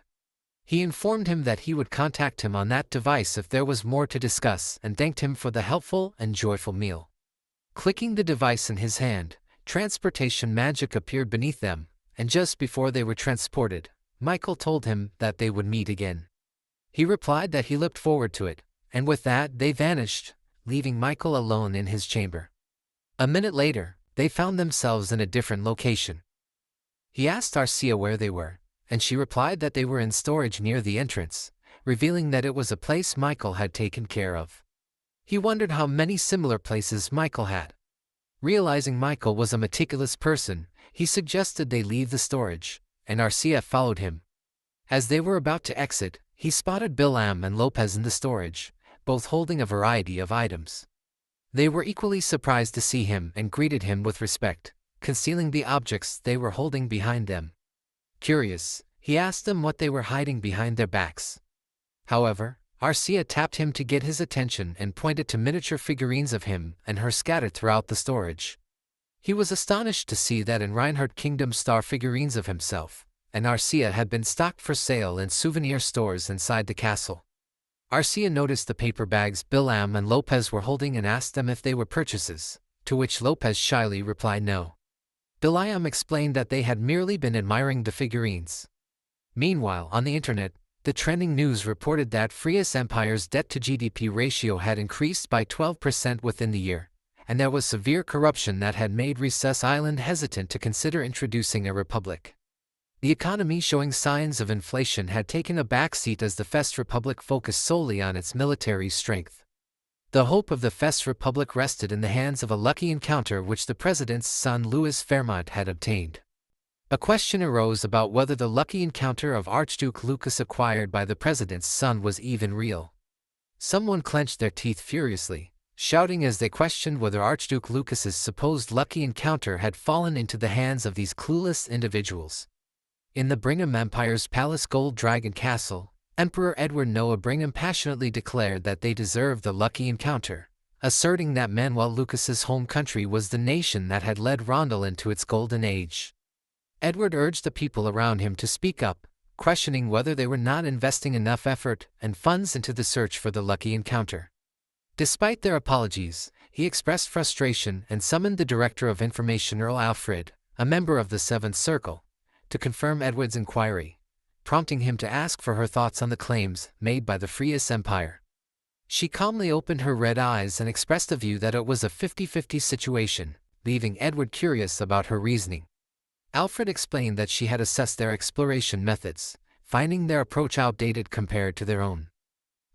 He informed him that he would contact him on that device if there was more to discuss and thanked him for the helpful and joyful meal. Clicking the device in his hand, transportation magic appeared beneath them, and just before they were transported, Michael told him that they would meet again. He replied that he looked forward to it, and with that they vanished, leaving Michael alone in his chamber. A minute later, they found themselves in a different location. He asked Arcia where they were, and she replied that they were in storage near the entrance, revealing that it was a place Michael had taken care of. He wondered how many similar places Michael had. Realizing Michael was a meticulous person, he suggested they leave the storage, and Arcia followed him. As they were about to exit, he spotted Bilam and Lopez in the storage, both holding a variety of items. They were equally surprised to see him and greeted him with respect, concealing the objects they were holding behind them. Curious, he asked them what they were hiding behind their backs. However, Arcia tapped him to get his attention and pointed to miniature figurines of him and her scattered throughout the storage. He was astonished to see that in Reinhardt Kingdom star figurines of himself and Arcia had been stocked for sale in souvenir stores inside the castle. Arcia noticed the paper bags Bilam and Lopez were holding and asked them if they were purchases, to which Lopez shyly replied no. Bilam explained that they had merely been admiring the figurines. Meanwhile, on the internet, the trending news reported that Frias Empire's debt-to-GDP ratio had increased by 12% within the year, and there was severe corruption that had made Recess Island hesitant to consider introducing a republic. The economy showing signs of inflation had taken a backseat as the Fest Republic focused solely on its military strength. The hope of the Fest Republic rested in the hands of a lucky encounter which the president's son Louis Fairmont had obtained. A question arose about whether the lucky encounter of Archduke Lucas acquired by the president's son was even real. Someone clenched their teeth furiously, shouting as they questioned whether Archduke Lucas's supposed lucky encounter had fallen into the hands of these clueless individuals. In the Brigham Empire's Palace Gold Dragon Castle, Emperor Edward Noah Brigham passionately declared that they deserved the lucky encounter, asserting that Manuel Lucas's home country was the nation that had led Randelle into its golden age. Edward urged the people around him to speak up, questioning whether they were not investing enough effort and funds into the search for the lucky encounter. Despite their apologies, he expressed frustration and summoned the Director of Information Earl Alfred, a member of the Seventh Circle, to confirm Edward's inquiry, prompting him to ask for her thoughts on the claims made by the Frias Empire. She calmly opened her red eyes and expressed a view that it was a 50-50 situation, leaving Edward curious about her reasoning. Alfred explained that she had assessed their exploration methods, finding their approach outdated compared to their own.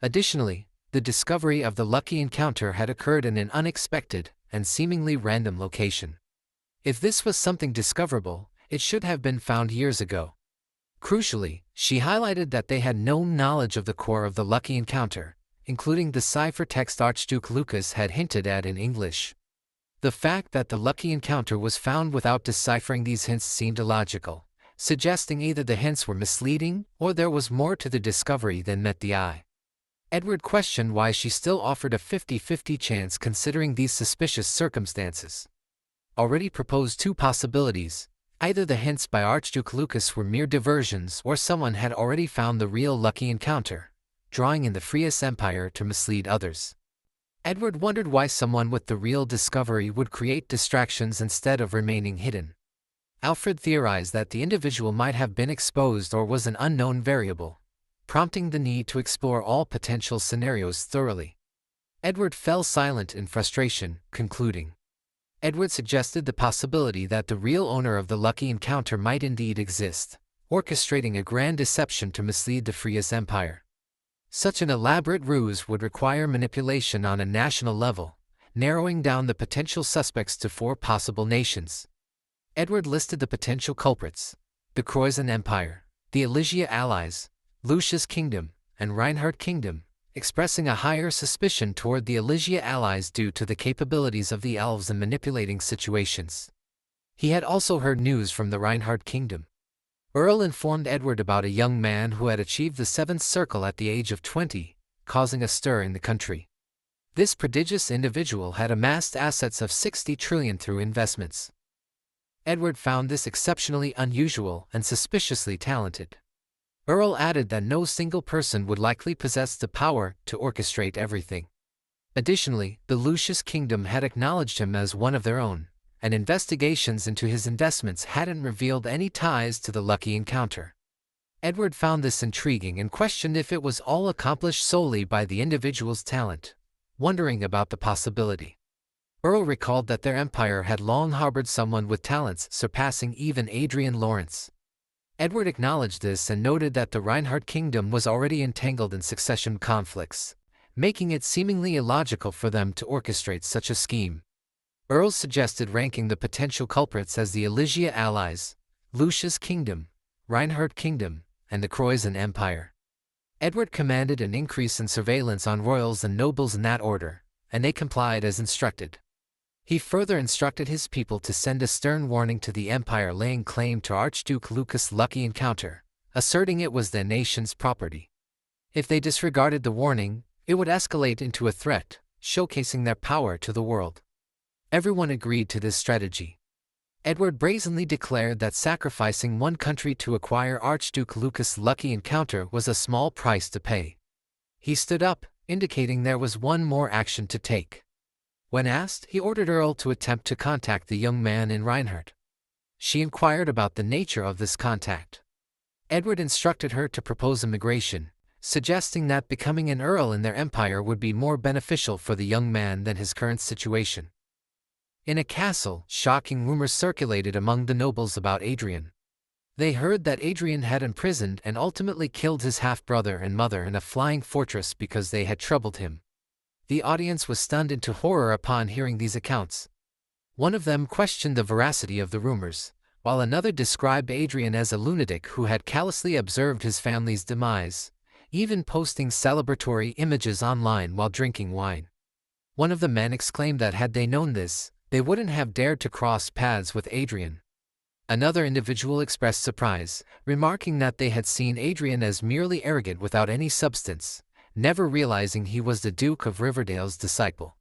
Additionally, the discovery of the lucky encounter had occurred in an unexpected and seemingly random location. If this was something discoverable, it should have been found years ago. Crucially, she highlighted that they had no knowledge of the core of the lucky encounter, including the ciphertext Archduke Lucas had hinted at in English. The fact that the lucky encounter was found without deciphering these hints seemed illogical, suggesting either the hints were misleading or there was more to the discovery than met the eye. Edward questioned why she still offered a 50-50 chance considering these suspicious circumstances. Already proposed two possibilities. Either the hints by Archduke Lucas were mere diversions or someone had already found the real lucky encounter, drawing in the Frias Empire to mislead others. Edward wondered why someone with the real discovery would create distractions instead of remaining hidden. Alfred theorized that the individual might have been exposed or was an unknown variable, prompting the need to explore all potential scenarios thoroughly. Edward fell silent in frustration, concluding. Edward suggested the possibility that the real owner of the lucky encounter might indeed exist, orchestrating a grand deception to mislead the Frias Empire. Such an elaborate ruse would require manipulation on a national level, narrowing down the potential suspects to 4 possible nations. Edward listed the potential culprits: the Croizon Empire, the Elysia Allies, Lucia's Kingdom, and Reinhardt Kingdom, expressing a higher suspicion toward the Elysia allies due to the capabilities of the elves in manipulating situations. He had also heard news from the Reinhardt Kingdom. Earl informed Edward about a young man who had achieved the 7th circle at the age of 20, causing a stir in the country. This prodigious individual had amassed assets of 60 trillion through investments. Edward found this exceptionally unusual and suspiciously talented. Earl added that no single person would likely possess the power to orchestrate everything. Additionally, the Lucius Kingdom had acknowledged him as one of their own, and investigations into his investments hadn't revealed any ties to the lucky encounter. Edward found this intriguing and questioned if it was all accomplished solely by the individual's talent, wondering about the possibility. Earl recalled that their empire had long harbored someone with talents surpassing even Adrien Lawrence. Edward acknowledged this and noted that the Reinhardt kingdom was already entangled in succession conflicts, making it seemingly illogical for them to orchestrate such a scheme. Earl suggested ranking the potential culprits as the Elysia allies, Lucius Kingdom, Reinhardt Kingdom, and the Croizon Empire. Edward commanded an increase in surveillance on royals and nobles in that order, and they complied as instructed. He further instructed his people to send a stern warning to the empire laying claim to Archduke Lucas' lucky encounter, asserting it was the nation's property. If they disregarded the warning, it would escalate into a threat, showcasing their power to the world. Everyone agreed to this strategy. Edward brazenly declared that sacrificing one country to acquire Archduke Lucas' lucky encounter was a small price to pay. He stood up, indicating there was one more action to take. When asked, he ordered Earl to attempt to contact the young man in Reinhardt. She inquired about the nature of this contact. Edward instructed her to propose immigration, suggesting that becoming an earl in their empire would be more beneficial for the young man than his current situation. In a castle, shocking rumors circulated among the nobles about Adrien. They heard that Adrien had imprisoned and ultimately killed his half-brother and mother in a flying fortress because they had troubled him. The audience was stunned into horror upon hearing these accounts. One of them questioned the veracity of the rumors, while another described Adrien as a lunatic who had callously observed his family's demise, even posting celebratory images online while drinking wine. One of the men exclaimed that had they known this, they wouldn't have dared to cross paths with Adrien. Another individual expressed surprise, remarking that they had seen Adrien as merely arrogant without any substance, never realizing he was the Duke of Riverdale's disciple.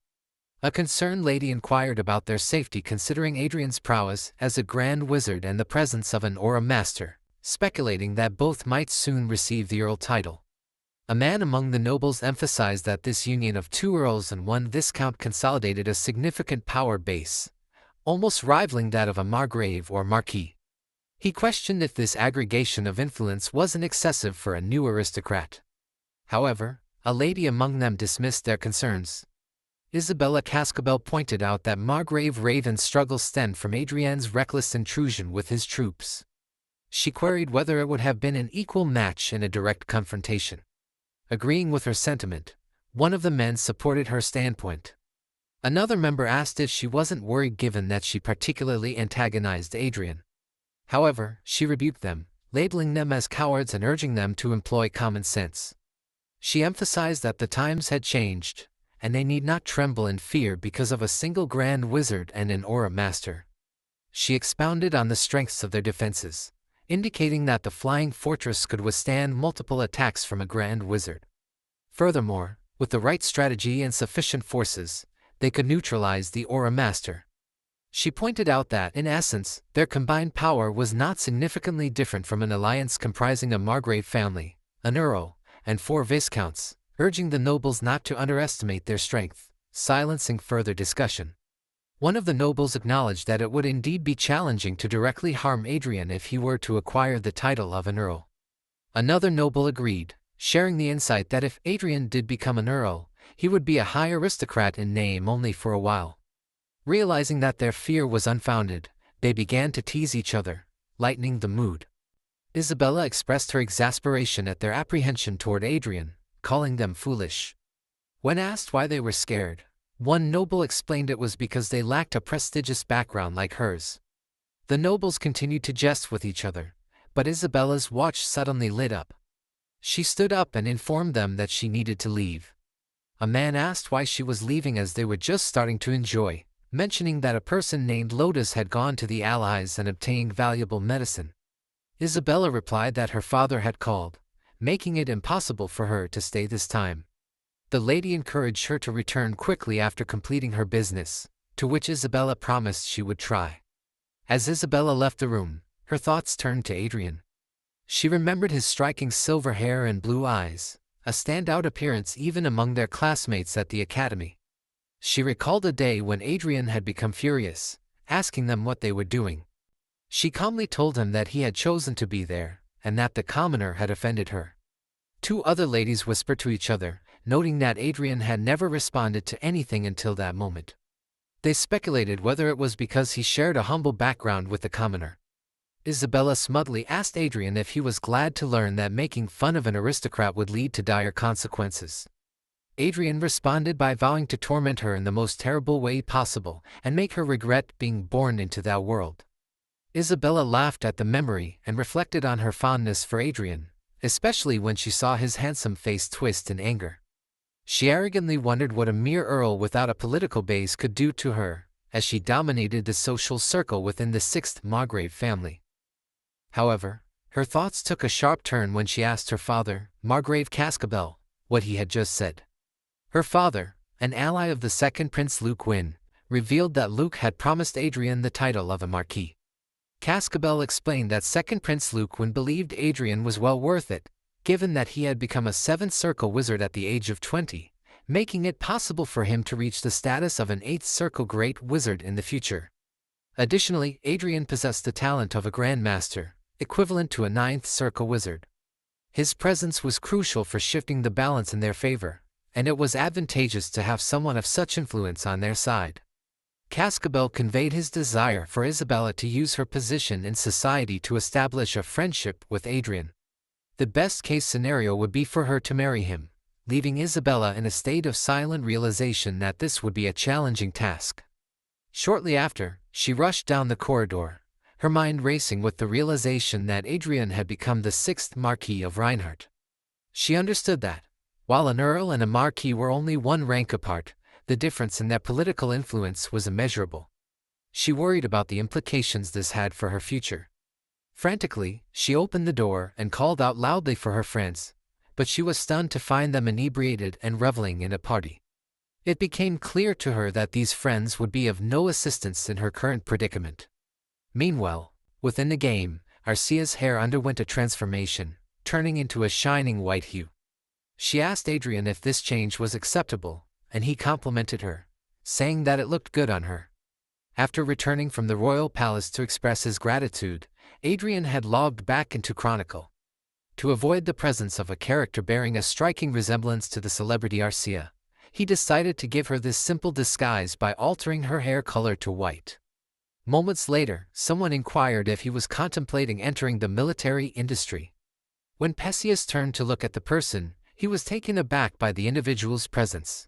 A concerned lady inquired about their safety considering Adrien's prowess as a grand wizard and the presence of an aura master, speculating that both might soon receive the earl title. A man among the nobles emphasized that this union of two earls and one viscount consolidated a significant power base, almost rivaling that of a margrave or marquis. He questioned if this aggregation of influence wasn't excessive for a new aristocrat. However, a lady among them dismissed their concerns. Isabella Cascabel pointed out that Margrave Raven's struggles stemmed from Adrien's reckless intrusion with his troops. She queried whether it would have been an equal match in a direct confrontation. Agreeing with her sentiment, one of the men supported her standpoint. Another member asked if she wasn't worried given that she particularly antagonized Adrien. However, she rebuked them, labeling them as cowards and urging them to employ common sense. She emphasized that the times had changed, and they need not tremble in fear because of a single grand wizard and an aura master. She expounded on the strengths of their defenses, indicating that the flying fortress could withstand multiple attacks from a grand wizard. Furthermore, with the right strategy and sufficient forces, they could neutralize the aura master. She pointed out that, in essence, their combined power was not significantly different from an alliance comprising a Margrave family, an earl, and 4 viscounts, urging the nobles not to underestimate their strength, silencing further discussion. One of the nobles acknowledged that it would indeed be challenging to directly harm Adrien if he were to acquire the title of an earl. Another noble agreed, sharing the insight that if Adrien did become an earl, he would be a high aristocrat in name only for a while. Realizing that their fear was unfounded, they began to tease each other, lightening the mood. Isabella expressed her exasperation at their apprehension toward Adrien, calling them foolish. When asked why they were scared, one noble explained it was because they lacked a prestigious background like hers. The nobles continued to jest with each other, but Isabella's watch suddenly lit up. She stood up and informed them that she needed to leave. A man asked why she was leaving as they were just starting to enjoy, mentioning that a person named Lotus had gone to the Allies and obtained valuable medicine. Isabella replied that her father had called, making it impossible for her to stay this time. The lady encouraged her to return quickly after completing her business, to which Isabella promised she would try. As Isabella left the room, her thoughts turned to Adrien. She remembered his striking silver hair and blue eyes, a standout appearance even among their classmates at the academy. She recalled a day when Adrien had become furious, asking them what they were doing. She calmly told him that he had chosen to be there, and that the commoner had offended her. Two other ladies whispered to each other, noting that Adrien had never responded to anything until that moment. They speculated whether it was because he shared a humble background with the commoner. Isabella smugly asked Adrien if he was glad to learn that making fun of an aristocrat would lead to dire consequences. Adrien responded by vowing to torment her in the most terrible way possible and make her regret being born into that world. Isabella laughed at the memory and reflected on her fondness for Adrien, especially when she saw his handsome face twist in anger. She arrogantly wondered what a mere earl without a political base could do to her, as she dominated the social circle within the 6th Margrave family. However, her thoughts took a sharp turn when she asked her father, Margrave Cascabel, what he had just said. Her father, an ally of the second Prince Luc Win, revealed that Luc had promised Adrien the title of a marquis. Cascabel explained that second Prince Luc Win believed Adrien was well worth it, given that he had become a 7th Circle wizard at the age of 20, making it possible for him to reach the status of an 8th Circle Great Wizard in the future. Additionally, Adrien possessed the talent of a Grand Master, equivalent to a 9th Circle wizard. His presence was crucial for shifting the balance in their favor, and it was advantageous to have someone of such influence on their side. Cascabel conveyed his desire for Isabella to use her position in society to establish a friendship with Adrien. The best-case scenario would be for her to marry him, leaving Isabella in a state of silent realization that this would be a challenging task. Shortly after, she rushed down the corridor, her mind racing with the realization that Adrien had become the 6th Marquis of Reinhardt. She understood that, while an earl and a marquis were only one rank apart, the difference in their political influence was immeasurable. She worried about the implications this had for her future. Frantically, she opened the door and called out loudly for her friends, but she was stunned to find them inebriated and reveling in a party. It became clear to her that these friends would be of no assistance in her current predicament. Meanwhile, within the game, Arcia's hair underwent a transformation, turning into a shining white hue. She asked Adrien if this change was acceptable, and he complimented her, saying that it looked good on her. After returning from the royal palace to express his gratitude, Adrien had logged back into Chronicle. To avoid the presence of a character bearing a striking resemblance to the celebrity Arcia, he decided to give her this simple disguise by altering her hair color to white. Moments later, someone inquired if he was contemplating entering the military industry. When Perseus turned to look at the person, he was taken aback by the individual's presence.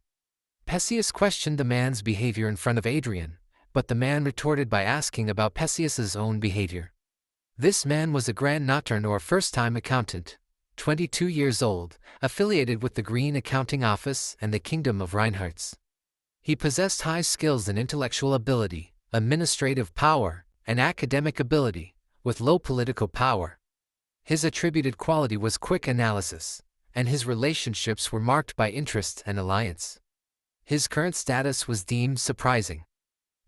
Perseus questioned the man's behavior in front of Adrien, but the man retorted by asking about Perseus's own behavior. This man was a Grand Nocturne or first-time accountant, 22 years old, affiliated with the Green Accounting Office and the Kingdom of Reinhardt's. He possessed high skills in intellectual ability, administrative power, and academic ability, with low political power. His attributed quality was quick analysis, and his relationships were marked by interest and alliance. His current status was deemed surprising.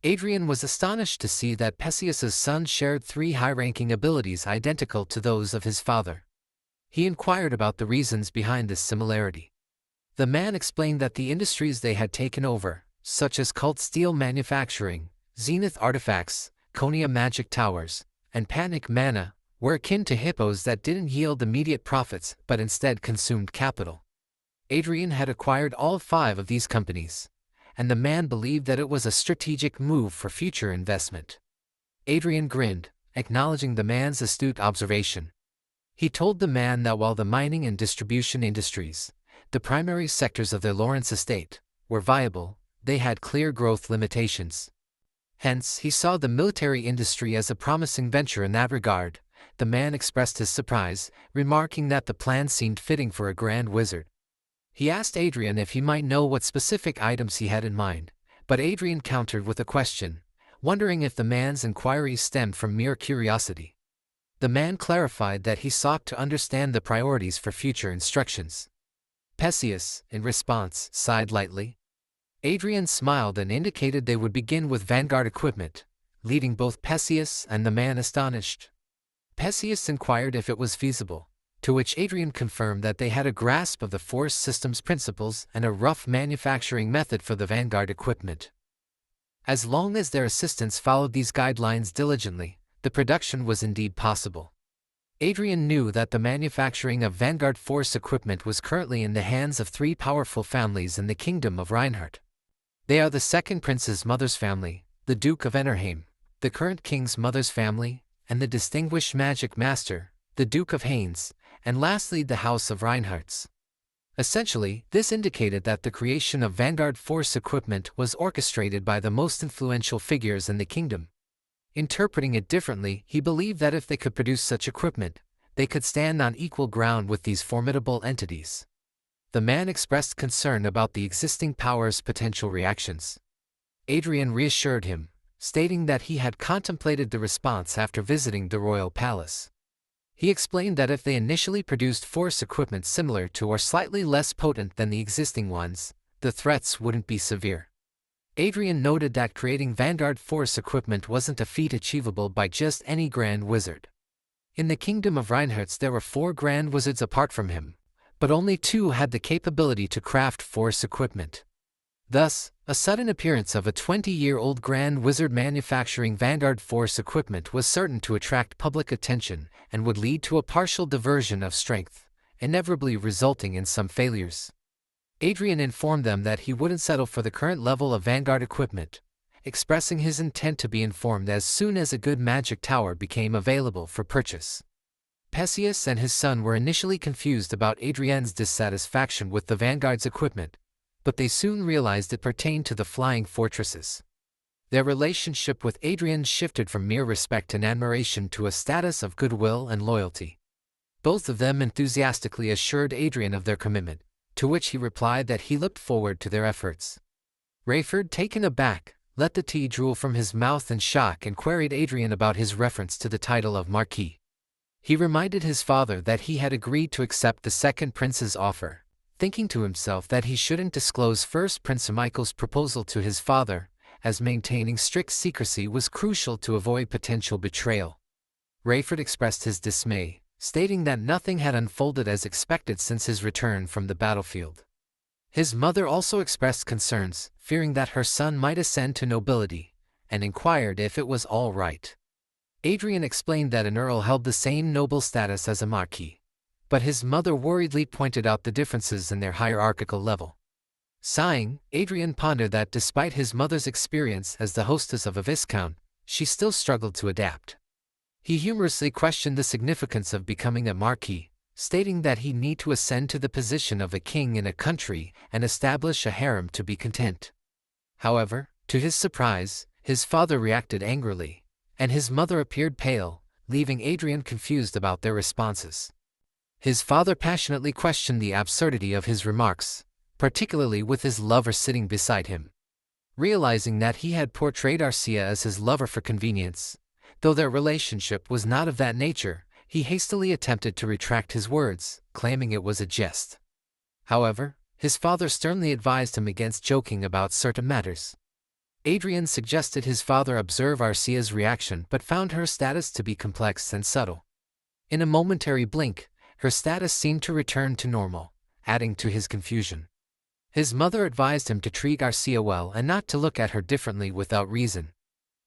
Adrien was astonished to see that Perseus's son shared 3 high-ranking abilities identical to those of his father. He inquired about the reasons behind this similarity. The man explained that the industries they had taken over, such as cult steel manufacturing, Zenith artifacts, Konya magic towers, and Panic mana, were akin to hippos that didn't yield immediate profits but instead consumed capital. Adrien had acquired all 5 of these companies, and the man believed that it was a strategic move for future investment. Adrien grinned, acknowledging the man's astute observation. He told the man that while the mining and distribution industries, the primary sectors of their Lawrence estate, were viable, they had clear growth limitations. Hence, he saw the military industry as a promising venture in that regard. The man expressed his surprise, remarking that the plan seemed fitting for a grand wizard. He asked Adrien if he might know what specific items he had in mind, but Adrien countered with a question, wondering if the man's inquiries stemmed from mere curiosity. The man clarified that he sought to understand the priorities for future instructions. Perseus, in response, sighed lightly. Adrien smiled and indicated they would begin with vanguard equipment, leaving both Perseus and the man astonished. Perseus inquired if it was feasible, to which Adrien confirmed that they had a grasp of the force system's principles and a rough manufacturing method for the vanguard equipment. As long as their assistants followed these guidelines diligently, the production was indeed possible. Adrien knew that the manufacturing of vanguard force equipment was currently in the hands of three powerful families in the kingdom of Reinhardt. They are the second prince's mother's family, the Duke of Enerheim, the current king's mother's family, and the distinguished magic master, the Duke of Haines, and lastly the House of Reinhardts. Essentially, this indicated that the creation of vanguard force equipment was orchestrated by the most influential figures in the kingdom. Interpreting it differently, he believed that if they could produce such equipment, they could stand on equal ground with these formidable entities. The man expressed concern about the existing power's potential reactions. Adrien reassured him, stating that he had contemplated the response after visiting the royal palace. He explained that if they initially produced force equipment similar to or slightly less potent than the existing ones, the threats wouldn't be severe. Adrien noted that creating vanguard force equipment wasn't a feat achievable by just any grand wizard. In the kingdom of Reinhardts there were 4 grand wizards apart from him, but only 2 had the capability to craft force equipment. Thus, a sudden appearance of a 20-year-old grand wizard manufacturing vanguard force equipment was certain to attract public attention and would lead to a partial diversion of strength, inevitably resulting in some failures. Adrien informed them that he wouldn't settle for the current level of vanguard equipment, expressing his intent to be informed as soon as a good magic tower became available for purchase. Perseus and his son were initially confused about Adrien's dissatisfaction with the vanguard's equipment, but they soon realized it pertained to the flying fortresses. Their relationship with Adrien shifted from mere respect and admiration to a status of goodwill and loyalty. Both of them enthusiastically assured Adrien of their commitment, to which he replied that he looked forward to their efforts. Rayford, taken aback, let the tea drool from his mouth in shock and queried Adrien about his reference to the title of Marquis. He reminded his father that he had agreed to accept the second prince's offer, thinking to himself that he shouldn't disclose first Prince Michael's proposal to his father, as maintaining strict secrecy was crucial to avoid potential betrayal. Rayford expressed his dismay, stating that nothing had unfolded as expected since his return from the battlefield. His mother also expressed concerns, fearing that her son might ascend to nobility, and inquired if it was all right. Adrien explained that an earl held the same noble status as a marquis, but his mother worriedly pointed out the differences in their hierarchical level. Sighing, Adrien pondered that despite his mother's experience as the hostess of a viscount, she still struggled to adapt. He humorously questioned the significance of becoming a marquis, stating that he'd need to ascend to the position of a king in a country and establish a harem to be content. However, to his surprise, his father reacted angrily, and his mother appeared pale, leaving Adrien confused about their responses. His father passionately questioned the absurdity of his remarks, particularly with his lover sitting beside him. Realizing that he had portrayed Arcia as his lover for convenience, though their relationship was not of that nature, he hastily attempted to retract his words, claiming it was a jest. However, his father sternly advised him against joking about certain matters. Adrien suggested his father observe Arcia's reaction but found her status to be complex and subtle. In a momentary blink, her status seemed to return to normal, adding to his confusion. His mother advised him to treat Arcia well and not to look at her differently without reason.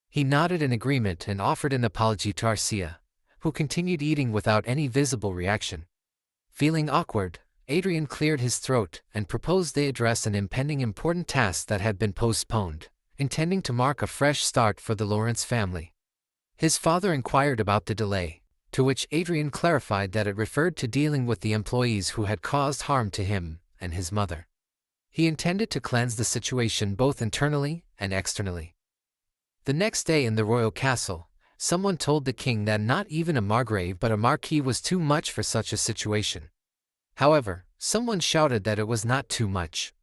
He nodded in agreement and offered an apology to Arcia, who continued eating without any visible reaction. Feeling awkward, Adrien cleared his throat and proposed they address an impending important task that had been postponed, intending to mark a fresh start for the Lawrence family. His father inquired about the delay, to which Adrien clarified that it referred to dealing with the employees who had caused harm to him and his mother. He intended to cleanse the situation both internally and externally. The next day in the royal castle, someone told the king that not even a margrave but a marquis was too much for such a situation. However, someone shouted that it was not too much.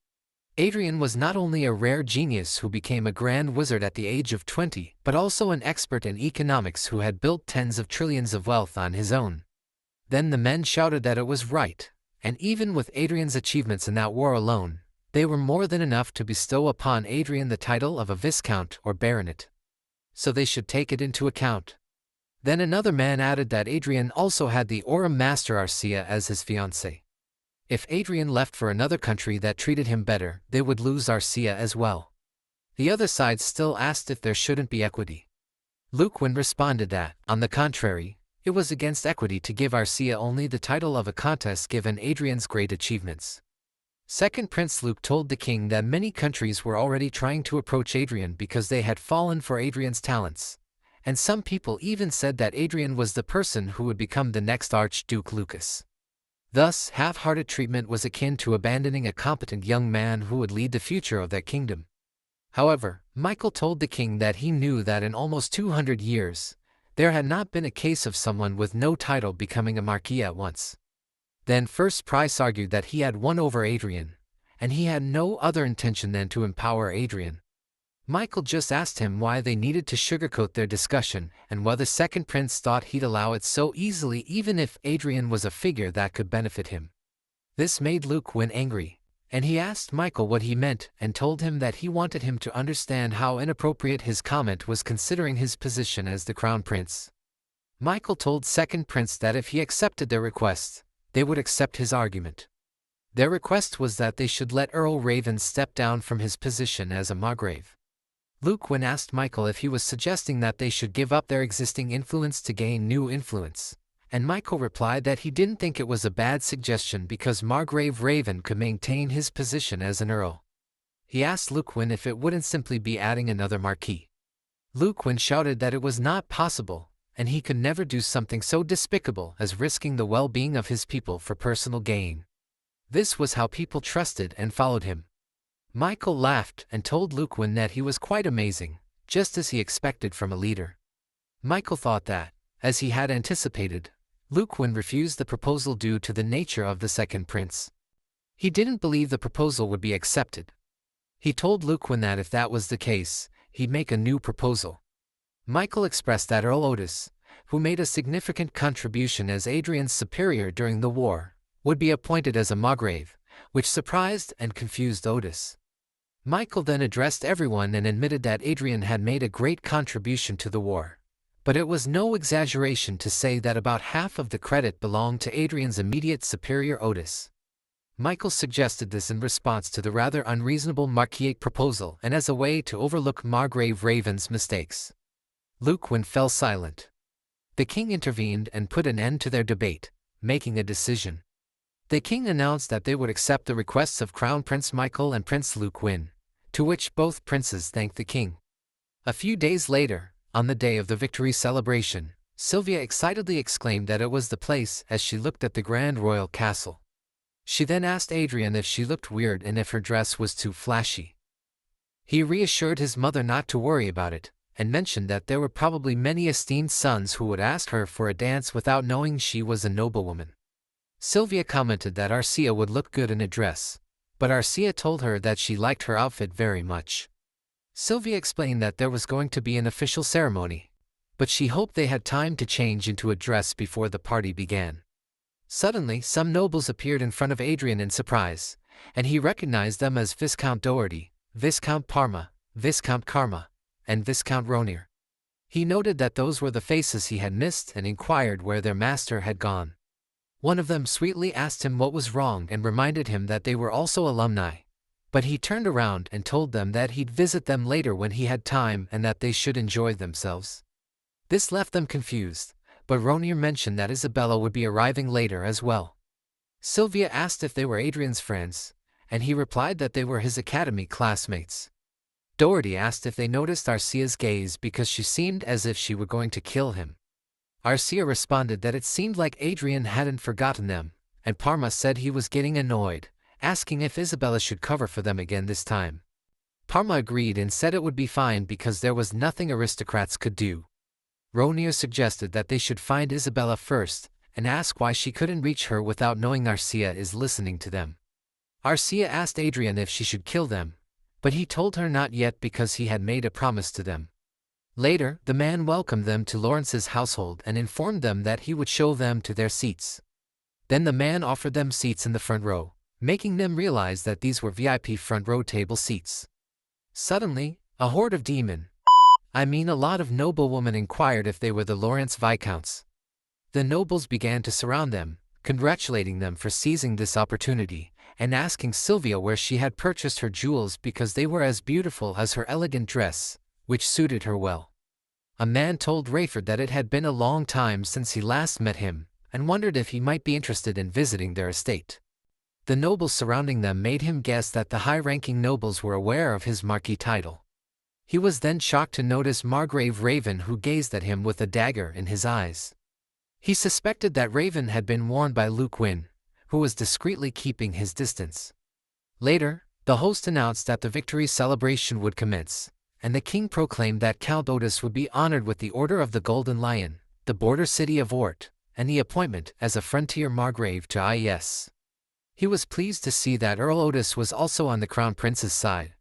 Adrien was not only a rare genius who became a grand wizard at the age of 20, but also an expert in economics who had built tens of trillions of wealth on his own. Then the men shouted that it was right, and even with Adrien's achievements in that war alone, they were more than enough to bestow upon Adrien the title of a viscount or baronet. so they should take it into account. Then another man added that Adrien also had the Aurum Master Arcia as his fiancée. If Adrien left for another country that treated him better, they would lose Arcia as well. The other side still asked if there shouldn't be equity. Luquin responded that, on the contrary, it was against equity to give Arcia only the title of a contest given Adrien's great achievements. Second Prince Luke told the king that many countries were already trying to approach Adrien because they had fallen for Adrien's talents, and some people even said that Adrien was the person who would become the next Archduke Lucas. Thus, half-hearted treatment was akin to abandoning a competent young man who would lead the future of that kingdom. However, Michael told the king that he knew that in almost 200 years, there had not been a case of someone with no title becoming a marquis at once. Then First Price argued that he had won over Adrien, and he had no other intention than to empower Adrien. Michael just asked him why they needed to sugarcoat their discussion and whether Second Prince thought he'd allow it so easily even if Adrien was a figure that could benefit him. This made Luke win angry, and he asked Michael what he meant and told him that he wanted him to understand how inappropriate his comment was considering his position as the Crown Prince. Michael told Second Prince that if he accepted their request, they would accept his argument. Their request was that they should let Earl Raven step down from his position as a Margrave. Luquin asked Michael if he was suggesting that they should give up their existing influence to gain new influence, and Michael replied that he didn't think it was a bad suggestion because Margrave Raven could maintain his position as an earl. He asked Luquin if it wouldn't simply be adding another marquis. Luquin shouted that it was not possible, and he could never do something so despicable as risking the well-being of his people for personal gain. This was how people trusted and followed him. Michael laughed and told Luquin that he was quite amazing, just as he expected from a leader. Michael thought that, as he had anticipated, Luquin refused the proposal due to the nature of the Second Prince. He didn't believe the proposal would be accepted. He told Luquin that if that was the case, he'd make a new proposal. Michael expressed that Earl Otis, who made a significant contribution as Adrien's superior during the war, would be appointed as a Margrave, which surprised and confused Otis. Michael then addressed everyone and admitted that Adrien had made a great contribution to the war, but it was no exaggeration to say that about half of the credit belonged to Adrien's immediate superior Otis. Michael suggested this in response to the rather unreasonable marquisate proposal and as a way to overlook Margrave Raven's mistakes. Luquin fell silent. The king intervened and put an end to their debate, making a decision. The king announced that they would accept the requests of Crown Prince Michael and Prince Luquin, to which both princes thanked the king. A few days later, on the day of the victory celebration, Sylvia excitedly exclaimed that it was the place as she looked at the grand royal castle. She then asked Adrien if she looked weird and if her dress was too flashy. He reassured his mother not to worry about it, and mentioned that there were probably many esteemed sons who would ask her for a dance without knowing she was a noblewoman. Sylvia commented that Arcia would look good in a dress, but Arcia told her that she liked her outfit very much. Sylvia explained that there was going to be an official ceremony, but she hoped they had time to change into a dress before the party began. Suddenly, some nobles appeared in front of Adrien in surprise, and he recognized them as Viscount Doherty, Viscount Parma, Viscount Karma, and Viscount Ronir. He noted that those were the faces he had missed and inquired where their master had gone. One of them sweetly asked him what was wrong and reminded him that they were also alumni, but he turned around and told them that he'd visit them later when he had time and that they should enjoy themselves. This left them confused, but Ronir mentioned that Isabella would be arriving later as well. Sylvia asked if they were Adrien's friends, and he replied that they were his academy classmates. Doherty asked if they noticed Arcia's gaze because she seemed as if she were going to kill him. Arcia responded that it seemed like Adrien hadn't forgotten them, and Parma said he was getting annoyed, asking if Isabella should cover for them again this time. Parma agreed and said it would be fine because there was nothing aristocrats could do. Ronir suggested that they should find Isabella first and ask why she couldn't reach her without knowing Arcia is listening to them. Arcia asked Adrien if she should kill them, but he told her not yet because he had made a promise to them. Later, the man welcomed them to Lawrence's household and informed them that he would show them to their seats. Then the man offered them seats in the front row, making them realize that these were VIP front row table seats. Suddenly, a horde of demon I mean, a lot of noblewomen inquired if they were the Lawrence Viscounts. The nobles began to surround them, congratulating them for seizing this opportunity, and asking Sylvia where she had purchased her jewels because they were as beautiful as her elegant dress, which suited her well. A man told Rayford that it had been a long time since he last met him, and wondered if he might be interested in visiting their estate. The nobles surrounding them made him guess that the high-ranking nobles were aware of his marquis title. He was then shocked to notice Margrave Raven, who gazed at him with a dagger in his eyes. He suspected that Raven had been warned by Luke Wynn, who was discreetly keeping his distance. Later, the host announced that the victory celebration would commence, and the king proclaimed that Count Otis would be honored with the Order of the Golden Lion, the border city of Ort, and the appointment as a frontier margrave to IES. He was pleased to see that Earl Otis was also on the crown prince's side.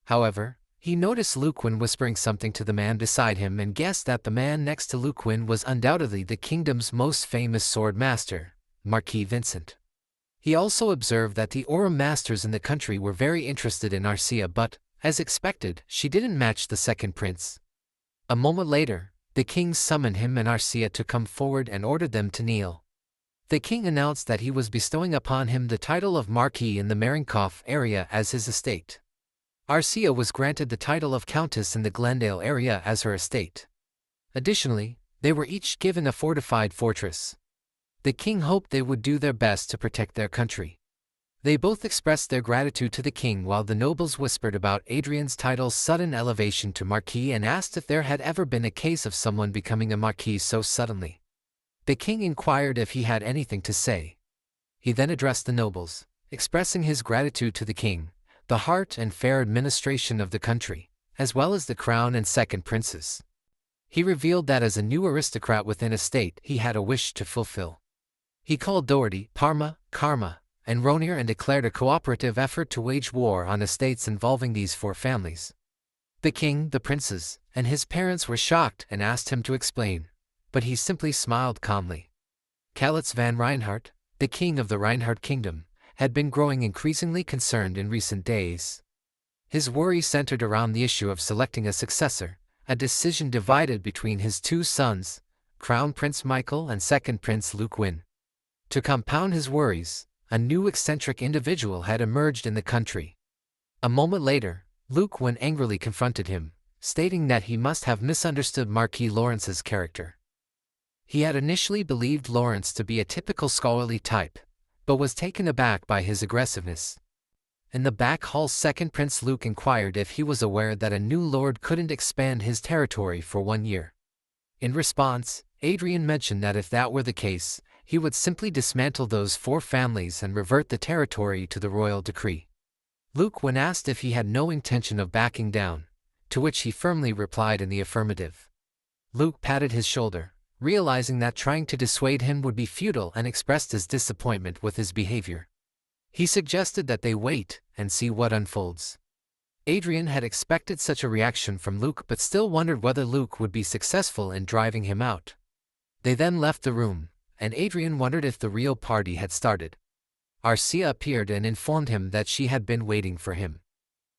However, he noticed Luquin whispering something to the man beside him and guessed that the man next to Luquin was undoubtedly the kingdom's most famous sword master, Marquis Vincent. He also observed that the Aurum masters in the country were very interested in Arcia, but, as expected, she didn't match the second prince. A moment later, the king summoned him and Arcia to come forward and ordered them to kneel. The king announced that he was bestowing upon him the title of Marquis in the Marienkauf area as his estate. Arcia was granted the title of Countess in the Glendale area as her estate. Additionally, they were each given a fortified fortress. The king hoped they would do their best to protect their country. They both expressed their gratitude to the king, while the nobles whispered about Adrien's title's sudden elevation to Marquis and asked if there had ever been a case of someone becoming a Marquis so suddenly. The king inquired if he had anything to say. He then addressed the nobles, expressing his gratitude to the king, the heart and fair administration of the country, as well as the crown and second princes. He revealed that as a new aristocrat within a state, he had a wish to fulfill. He called Doherty, Parma, Karma, and Ronir and declared a cooperative effort to wage war on estates involving these four families. The king, the princes, and his parents were shocked and asked him to explain, but he simply smiled calmly. Calitz van Reinhardt, the king of the Reinhardt kingdom, had been growing increasingly concerned in recent days. His worry centered around the issue of selecting a successor, a decision divided between his two sons, Crown Prince Michael and Second Prince Luke Wynn. To compound his worries, a new eccentric individual had emerged in the country. A moment later, Luke Wynn angrily confronted him, stating that he must have misunderstood Marquis Lawrence's character. He had initially believed Lawrence to be a typical scholarly type, but was taken aback by his aggressiveness. In the back hall, Second Prince Luke inquired if he was aware that a new lord couldn't expand his territory for 1 year. In response, Adrien mentioned that if that were the case, he would simply dismantle those four families and revert the territory to the royal decree. Luke, when asked if he had no intention of backing down, to which he firmly replied in the affirmative. Luke patted his shoulder, realizing that trying to dissuade him would be futile, and expressed his disappointment with his behavior. He suggested that they wait and see what unfolds. Adrien had expected such a reaction from Luke, but still wondered whether Luke would be successful in driving him out. They then left the room, and Adrien wondered if the real party had started. Arcia appeared and informed him that she had been waiting for him.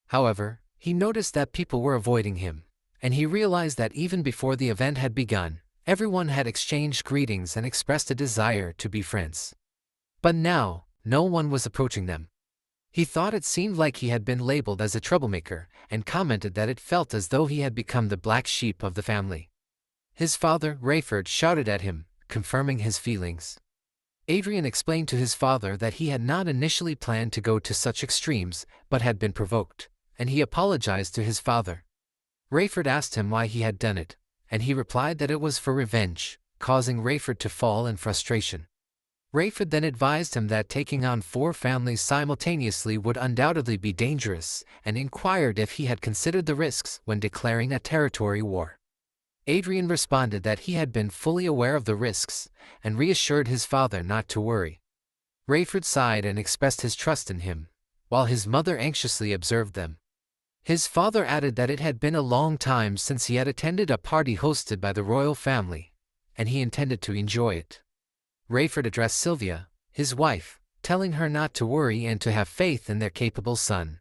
However, he noticed that people were avoiding him, and he realized that even before the event had begun, everyone had exchanged greetings and expressed a desire to be friends. But now, no one was approaching them. He thought it seemed like he had been labeled as a troublemaker, and commented that it felt as though he had become the black sheep of the family. His father, Rayford, shouted at him, confirming his feelings. Adrien explained to his father that he had not initially planned to go to such extremes, but had been provoked, and he apologized to his father. Rayford asked him why he had done it, and he replied that it was for revenge, causing Rayford to fall in frustration. Rayford then advised him that taking on four families simultaneously would undoubtedly be dangerous, and inquired if he had considered the risks when declaring a territory war. Adrien responded that he had been fully aware of the risks, and reassured his father not to worry. Rayford sighed and expressed his trust in him, while his mother anxiously observed them. His father added that it had been a long time since he had attended a party hosted by the royal family, and he intended to enjoy it. Rayford addressed Sylvia, his wife, telling her not to worry and to have faith in their capable son.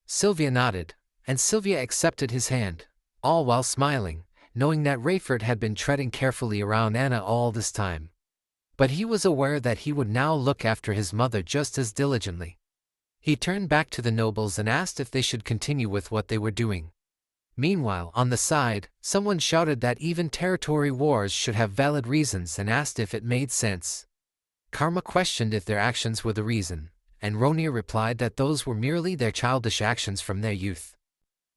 Sylvia nodded, and Sylvia accepted his hand, all while smiling, knowing that Rayford had been treading carefully around Anna all this time. But he was aware that he would now look after his mother just as diligently. He turned back to the nobles and asked if they should continue with what they were doing. Meanwhile, on the side, someone shouted that even territory wars should have valid reasons and asked if it made sense. Karma questioned if their actions were the reason, and Ronia replied that those were merely their childish actions from their youth.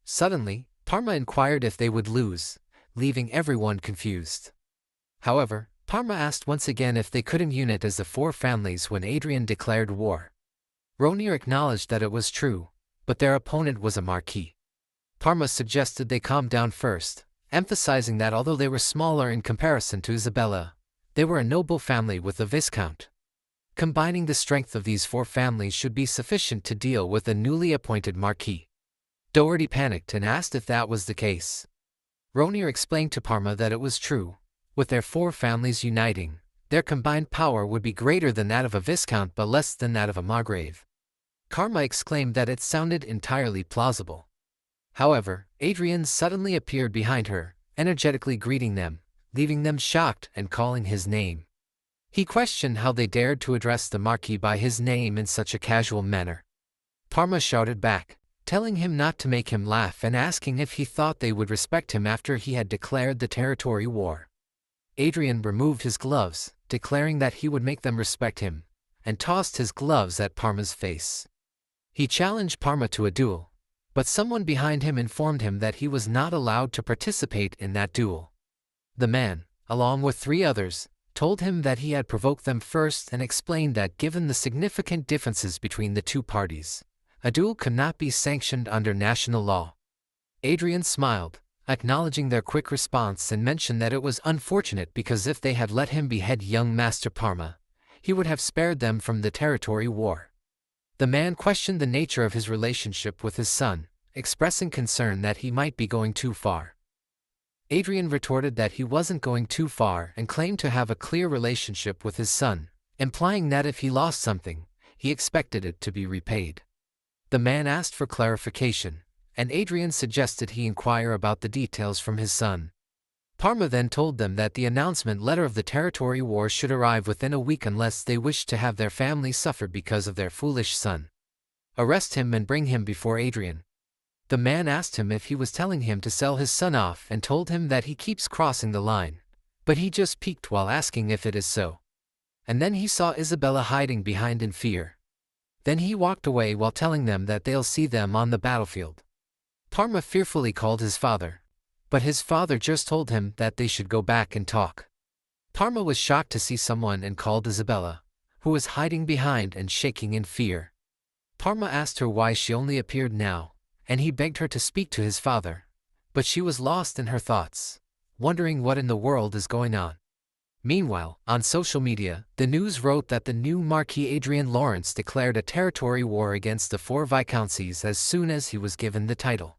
Suddenly, Parma inquired if they would lose, leaving everyone confused. However, Parma asked once again if they couldn't unite as the four families when Adrien declared war. Ronia acknowledged that it was true, but their opponent was a marquis. Parma suggested they calm down first, emphasizing that although they were smaller in comparison to Isabella, they were a noble family with a viscount. Combining the strength of these four families should be sufficient to deal with the newly appointed marquis. Doherty panicked and asked if that was the case. Ronia explained to Parma that it was true. With their four families uniting, their combined power would be greater than that of a viscount but less than that of a margrave. Karma exclaimed that it sounded entirely plausible. However, Adrien suddenly appeared behind her, energetically greeting them, leaving them shocked and calling his name. He questioned how they dared to address the Marquis by his name in such a casual manner. Parma shouted back, telling him not to make him laugh and asking if he thought they would respect him after he had declared the territory war. Adrien removed his gloves, declaring that he would make them respect him, and tossed his gloves at Parma's face. He challenged Parma to a duel, but someone behind him informed him that he was not allowed to participate in that duel. The man, along with three others, told him that he had provoked them first and explained that given the significant differences between the two parties, a duel could not be sanctioned under national law. Adrien smiled, acknowledging their quick response, and mentioned that it was unfortunate because if they had let him behead young Master Parma, he would have spared them from the territory war. The man questioned the nature of his relationship with his son, expressing concern that he might be going too far. Adrien retorted that he wasn't going too far and claimed to have a clear relationship with his son, implying that if he lost something, he expected it to be repaid. The man asked for clarification, and Adrien suggested he inquire about the details from his son. Parma then told them that the announcement letter of the territory war should arrive within a week unless they wished to have their family suffer because of their foolish son. Arrest him and bring him before Adrien. The man asked him if he was telling him to sell his son off and told him that he keeps crossing the line, but he just peeked while asking if it is so. And then he saw Isabella hiding behind in fear. Then he walked away while telling them that they'll see them on the battlefield. Parma fearfully called his father, but his father just told him that they should go back and talk. Parma was shocked to see someone and called Isabella, who was hiding behind and shaking in fear. Parma asked her why she only appeared now, and he begged her to speak to his father, but she was lost in her thoughts, wondering what in the world is going on. Meanwhile, on social media, the news wrote that the new Marquis Adrien Lawrence declared a territory war against the four viscounties as soon as he was given the title.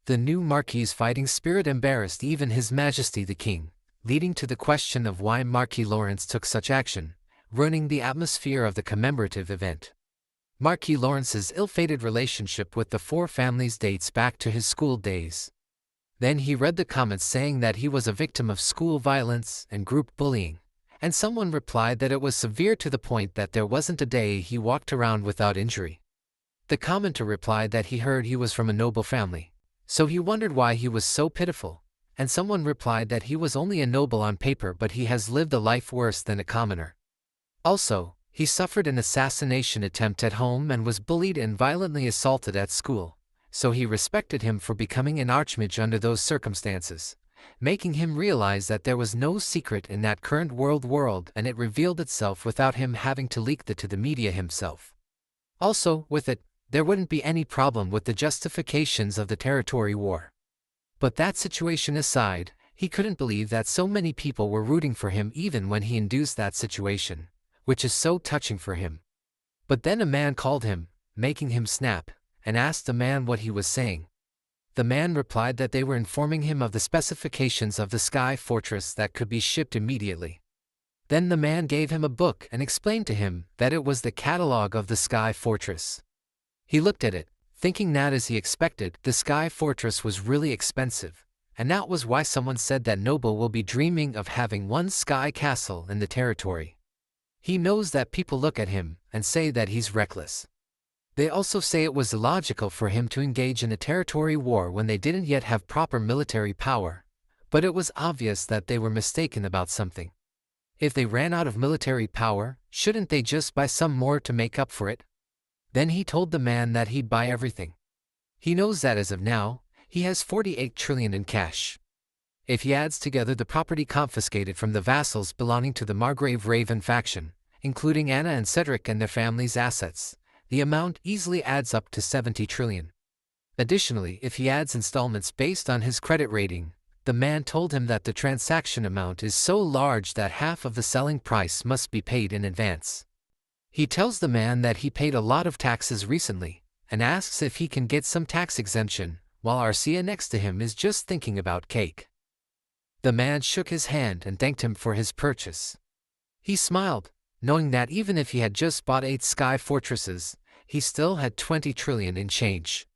The new Marquis's fighting spirit embarrassed even His Majesty the King, leading to the question of why Marquis Lawrence took such action, ruining the atmosphere of the commemorative event. Marquis Lawrence's ill-fated relationship with the four families dates back to his school days. Then he read the comments saying that he was a victim of school violence and group bullying, and someone replied that it was severe to the point that there wasn't a day he walked around without injury. The commenter replied that he heard he was from a noble family, so he wondered why he was so pitiful, and someone replied that he was only a noble on paper but he has lived a life worse than a commoner. Also, he suffered an assassination attempt at home and was bullied and violently assaulted at school, so he respected him for becoming an archmage under those circumstances, making him realize that there was no secret in that current world and it revealed itself without him having to leak it to the media himself. Also, with it, there wouldn't be any problem with the justifications of the territory war. But that situation aside, he couldn't believe that so many people were rooting for him even when he induced that situation, which is so touching for him. But then a man called him, making him snap, and asked the man what he was saying. The man replied that they were informing him of the specifications of the Sky Fortress that could be shipped immediately. Then the man gave him a book and explained to him that it was the catalog of the Sky Fortress. He looked at it, thinking that as he expected, the Sky Fortress was really expensive, and that was why someone said that Noble will be dreaming of having one sky castle in the territory. He knows that people look at him and say that he's reckless. They also say it was illogical for him to engage in a territory war when they didn't yet have proper military power, but it was obvious that they were mistaken about something. If they ran out of military power, shouldn't they just buy some more to make up for it? Then he told the man that he'd buy everything. He knows that as of now, he has 48 trillion in cash. If he adds together the property confiscated from the vassals belonging to the Margrave Raven faction, including Anna and Cedric and their family's assets, the amount easily adds up to 70 trillion. Additionally, if he adds installments based on his credit rating, the man told him that the transaction amount is so large that half of the selling price must be paid in advance. He tells the man that he paid a lot of taxes recently, and asks if he can get some tax exemption, while Arcia next to him is just thinking about cake. The man shook his hand and thanked him for his purchase. He smiled, knowing that even if he had just bought 8 sky fortresses, he still had 20 trillion in change.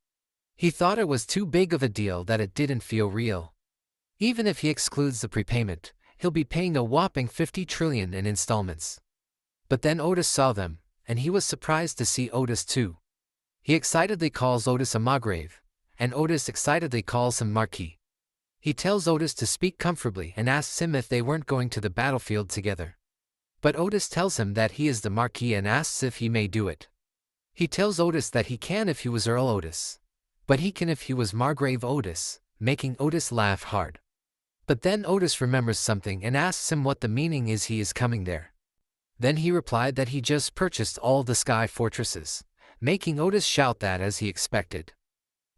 He thought it was too big of a deal that it didn't feel real. Even if he excludes the prepayment, he'll be paying a whopping 50 trillion in installments. But then Otis saw them, and he was surprised to see Otis too. He excitedly calls Otis a Margrave, and Otis excitedly calls him Marquis. He tells Otis to speak comfortably and asks him if they weren't going to the battlefield together. But Otis tells him that he is the Marquis and asks if he may do it. He tells Otis that he can if he was Earl Otis, but he can if he was Margrave Otis, making Otis laugh hard. But then Otis remembers something and asks him what the meaning is he is coming there. Then he replied that he just purchased all the sky fortresses, making Otis shout that as he expected.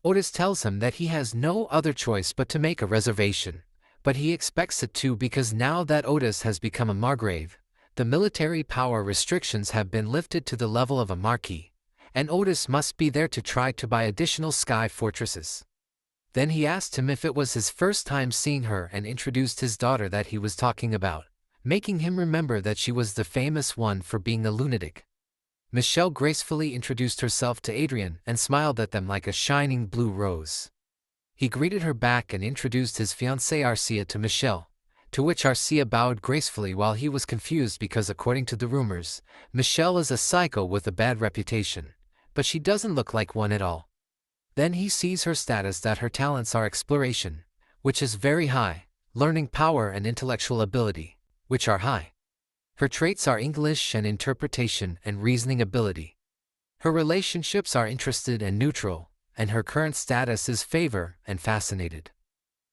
Otis tells him that he has no other choice but to make a reservation, but he expects it too because now that Otis has become a Margrave, the military power restrictions have been lifted to the level of a Marquis, and Otis must be there to try to buy additional sky fortresses. Then he asked him if it was his first time seeing her and introduced his daughter that he was talking about, making him remember that she was the famous one for being a lunatic. Michelle gracefully introduced herself to Adrien and smiled at them like a shining blue rose. He greeted her back and introduced his fiancée Arcia to Michelle, to which Arcia bowed gracefully while he was confused because according to the rumors, Michelle is a psycho with a bad reputation, but she doesn't look like one at all. Then he sees her status that her talents are exploration, which is very high, learning power and intellectual ability, which are high. Her traits are English and interpretation and reasoning ability. Her relationships are interested and neutral, and her current status is favor and fascinated.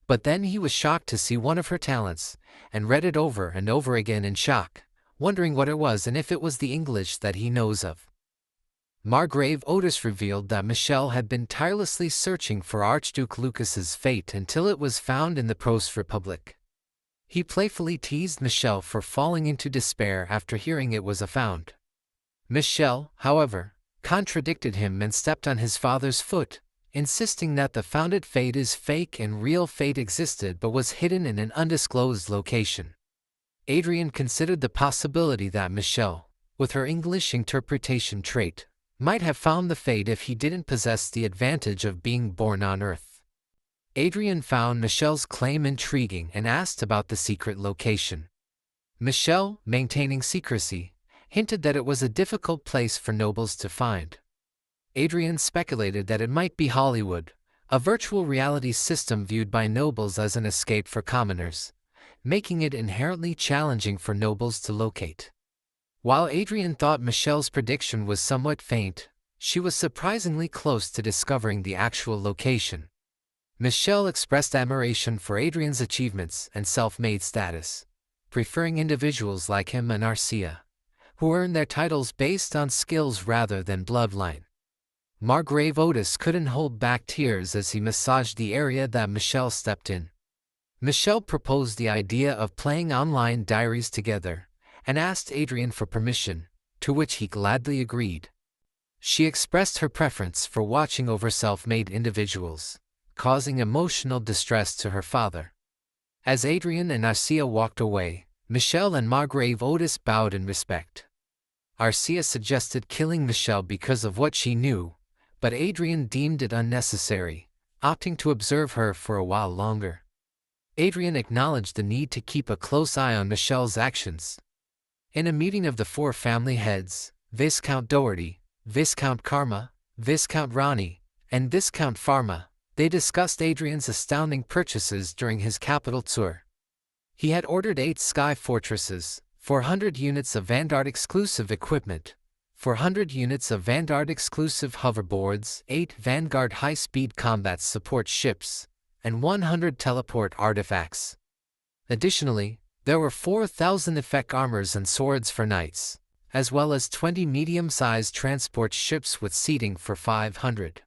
But then he was shocked to see one of her talents, and read it over and over again in shock, wondering what it was and if it was the English that he knows of. Margrave Otis revealed that Michelle had been tirelessly searching for Archduke Lucas's fate until it was found in the Post Republic. He playfully teased Michelle for falling into despair after hearing it was found. Michelle, however, contradicted him and stepped on his father's foot, insisting that the founded fate is fake and real fate existed but was hidden in an undisclosed location. Adrien considered the possibility that Michelle, with her English interpretation trait, might have found the fate if he didn't possess the advantage of being born on Earth. Adrien found Michelle's claim intriguing and asked about the secret location. Michelle, maintaining secrecy, hinted that it was a difficult place for nobles to find. Adrien speculated that it might be Hollywood, a virtual reality system viewed by nobles as an escape for commoners, making it inherently challenging for nobles to locate. While Adrien thought Michelle's prediction was somewhat faint, she was surprisingly close to discovering the actual location. Michelle expressed admiration for Adrien's achievements and self-made status, preferring individuals like him and Arcia, who earn their titles based on skills rather than bloodline. Margrave Otis couldn't hold back tears as he massaged the area that Michelle stepped in. Michelle proposed the idea of playing online diaries together, and asked Adrien for permission, to which he gladly agreed. She expressed her preference for watching over self-made individuals, causing emotional distress to her father. As Adrien and Arcia walked away, Michelle and Margrave Otis bowed in respect. Arcia suggested killing Michelle because of what she knew, but Adrien deemed it unnecessary, opting to observe her for a while longer. Adrien acknowledged the need to keep a close eye on Michelle's actions. In a meeting of the four family heads, Viscount Doherty, Viscount Karma, Viscount Rani, and Viscount Pharma, they discussed Adrien's astounding purchases during his capital tour. He had ordered 8 sky fortresses, 400 units of Vanguard exclusive equipment, 400 units of Vanguard exclusive hoverboards, 8 Vanguard high-speed combat support ships, and 100 teleport artifacts. Additionally, there were 4,000 effect armors and swords for knights, as well as 20 medium-sized transport ships with seating for 500.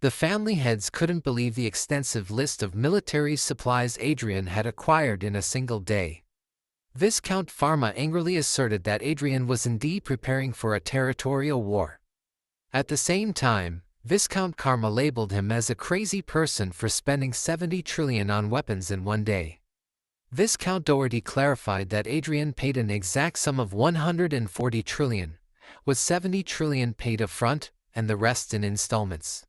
The family heads couldn't believe the extensive list of military supplies Adrien had acquired in a single day. Viscount Pharma angrily asserted that Adrien was indeed preparing for a territorial war. At the same time, Viscount Karma labeled him as a crazy person for spending 70 trillion on weapons in one day. Viscount Doherty clarified that Adrien paid an exact sum of 140 trillion, with 70 trillion paid upfront and the rest in installments.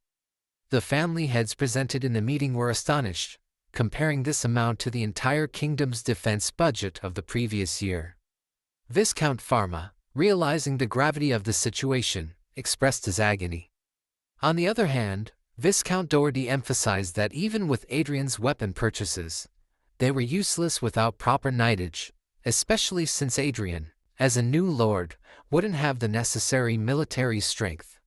The family heads presented in the meeting were astonished, comparing this amount to the entire kingdom's defense budget of the previous year. Viscount Pharma, realizing the gravity of the situation, expressed his agony. On the other hand, Viscount Doherty emphasized that even with Adrien's weapon purchases, they were useless without proper knightage, especially since Adrien, as a new lord, wouldn't have the necessary military strength.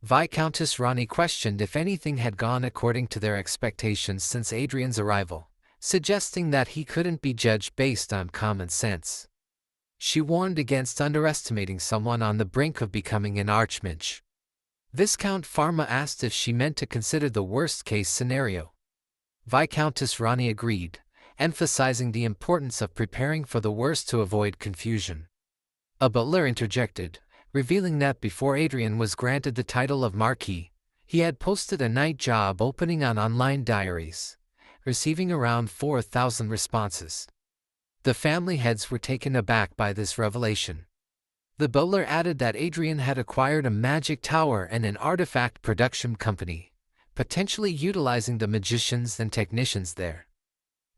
Viscountess Rani questioned if anything had gone according to their expectations since Adrien's arrival, suggesting that he couldn't be judged based on common sense. She warned against underestimating someone on the brink of becoming an archmage. Viscount Pharma asked if she meant to consider the worst-case scenario. Viscountess Rani agreed, emphasizing the importance of preparing for the worst to avoid confusion. A butler interjected, revealing that before Adrien was granted the title of Marquis, he had posted a night job opening on online diaries, receiving around 4,000 responses. The family heads were taken aback by this revelation. The butler added that Adrien had acquired a magic tower and an artifact production company, potentially utilizing the magicians and technicians there.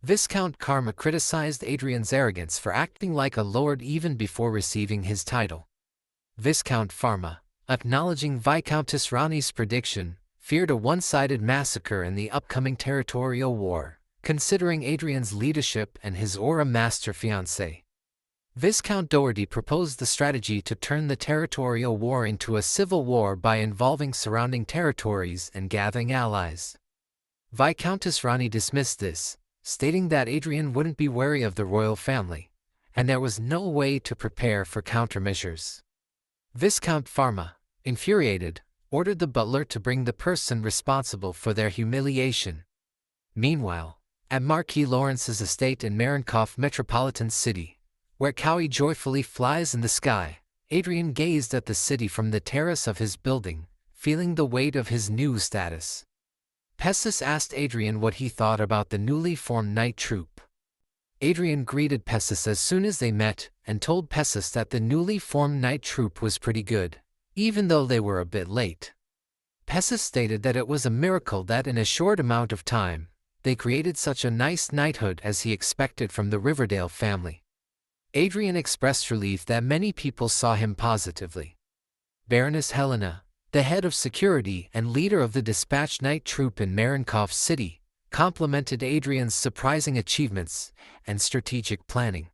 Viscount Karma criticized Adrien's arrogance for acting like a lord even before receiving his title. Viscount Pharma, acknowledging Viscountess Rani's prediction, feared a one-sided massacre in the upcoming territorial war, considering Adrien's leadership and his aura master fiancé. Viscount Doherty proposed the strategy to turn the territorial war into a civil war by involving surrounding territories and gathering allies. Viscountess Rani dismissed this, stating that Adrien wouldn't be wary of the royal family, and there was no way to prepare for countermeasures. Viscount Pharma, infuriated, ordered the butler to bring the person responsible for their humiliation. Meanwhile, at Marquis Lawrence's estate in Marienkauf metropolitan city, where Cowie joyfully flies in the sky, Adrien gazed at the city from the terrace of his building, feeling the weight of his new status. Pessis asked Adrien what he thought about the newly formed knight troop. Adrien greeted Pessis as soon as they met, and told Pessis that the newly formed knight troop was pretty good, even though they were a bit late. Pessis stated that it was a miracle that in a short amount of time, they created such a nice knighthood as he expected from the Riverdale family. Adrien expressed relief that many people saw him positively. Baroness Helena, the head of security and leader of the dispatched knight troop in Marienkauf City, complimented Adrien's surprising achievements and strategic planning.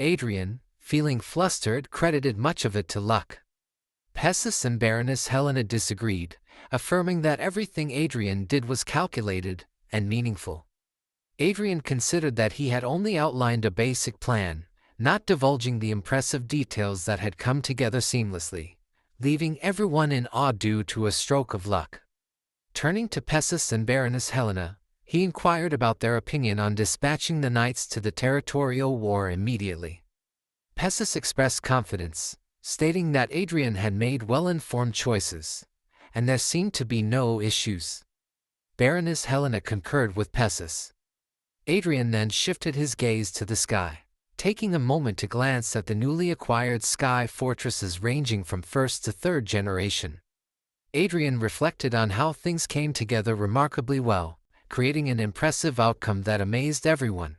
Adrien, feeling flustered, credited much of it to luck. Pessis and Baroness Helena disagreed, affirming that everything Adrien did was calculated and meaningful. Adrien considered that he had only outlined a basic plan, not divulging the impressive details that had come together seamlessly, leaving everyone in awe due to a stroke of luck. Turning to Pessis and Baroness Helena, he inquired about their opinion on dispatching the knights to the territorial war immediately. Pessis expressed confidence, stating that Adrien had made well-informed choices, and there seemed to be no issues. Baroness Helena concurred with Pessis. Adrien then shifted his gaze to the sky, taking a moment to glance at the newly acquired sky fortresses ranging from 1st to 3rd generation. Adrien reflected on how things came together remarkably well, creating an impressive outcome that amazed everyone.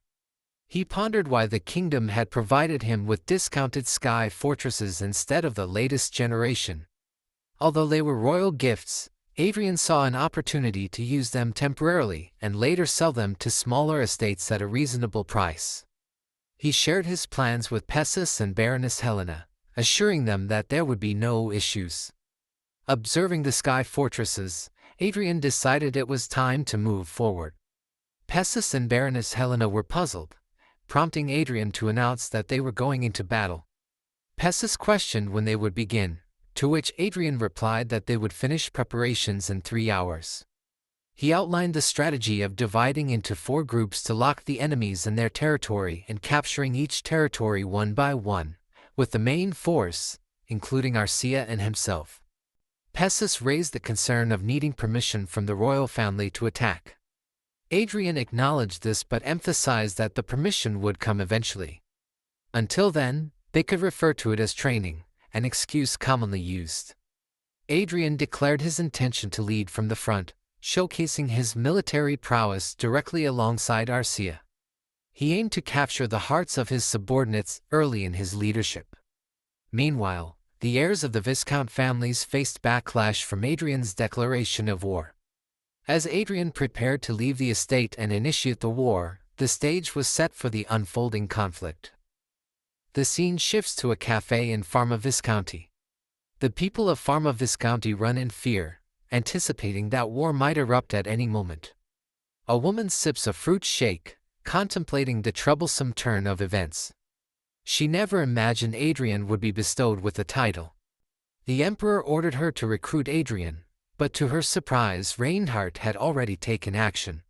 He pondered why the kingdom had provided him with discounted sky fortresses instead of the latest generation. Although they were royal gifts, Adrien saw an opportunity to use them temporarily and later sell them to smaller estates at a reasonable price. He shared his plans with Pessis and Baroness Helena, assuring them that there would be no issues. Observing the sky fortresses, Adrien decided it was time to move forward. Pessis and Baroness Helena were puzzled, prompting Adrien to announce that they were going into battle. Pessis questioned when they would begin, to which Adrien replied that they would finish preparations in 3 hours. He outlined the strategy of dividing into 4 groups to lock the enemies in their territory and capturing each territory one by one, with the main force, including Arcia and himself. Pessis raised the concern of needing permission from the royal family to attack. Adrien acknowledged this but emphasized that the permission would come eventually. Until then, they could refer to it as training, an excuse commonly used. Adrien declared his intention to lead from the front, showcasing his military prowess directly alongside Arcia. He aimed to capture the hearts of his subordinates early in his leadership. Meanwhile, the heirs of the Viscount families faced backlash from Adrien's declaration of war. As Adrien prepared to leave the estate and initiate the war, the stage was set for the unfolding conflict. The scene shifts to a cafe in Pharma Viscounty. The people of Pharma Viscounty run in fear, anticipating that war might erupt at any moment. A woman sips a fruit shake, contemplating the troublesome turn of events. She never imagined Adrien would be bestowed with the title. The emperor ordered her to recruit Adrien, but to her surprise Reinhardt had already taken action.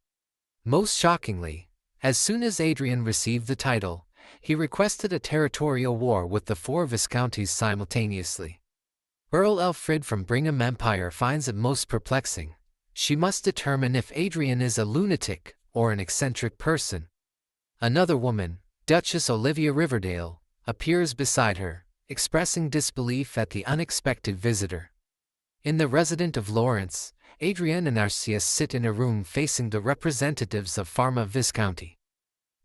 Most shockingly, as soon as Adrien received the title, he requested a territorial war with the 4 Viscounties simultaneously. Earl Elfrid from Brigham Empire finds it most perplexing. She must determine if Adrien is a lunatic or an eccentric person. Another woman, Duchess Olivia Riverdale, appears beside her, expressing disbelief at the unexpected visitor. In the Resident of Lawrence, Adrien and Arcia sit in a room facing the representatives of Pharma Viscounty.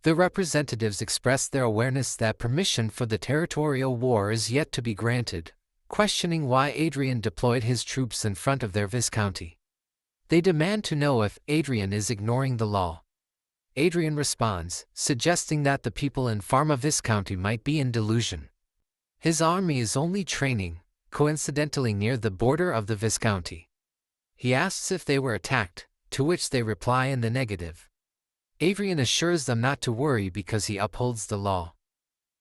The representatives express their awareness that permission for the territorial war is yet to be granted, questioning why Adrien deployed his troops in front of their Viscounty. They demand to know if Adrien is ignoring the law. Adrien responds, suggesting that the people in Pharma Viscounty might be in delusion. His army is only training, coincidentally near the border of the Viscounty. He asks if they were attacked, to which they reply in the negative. Adrien assures them not to worry because he upholds the law.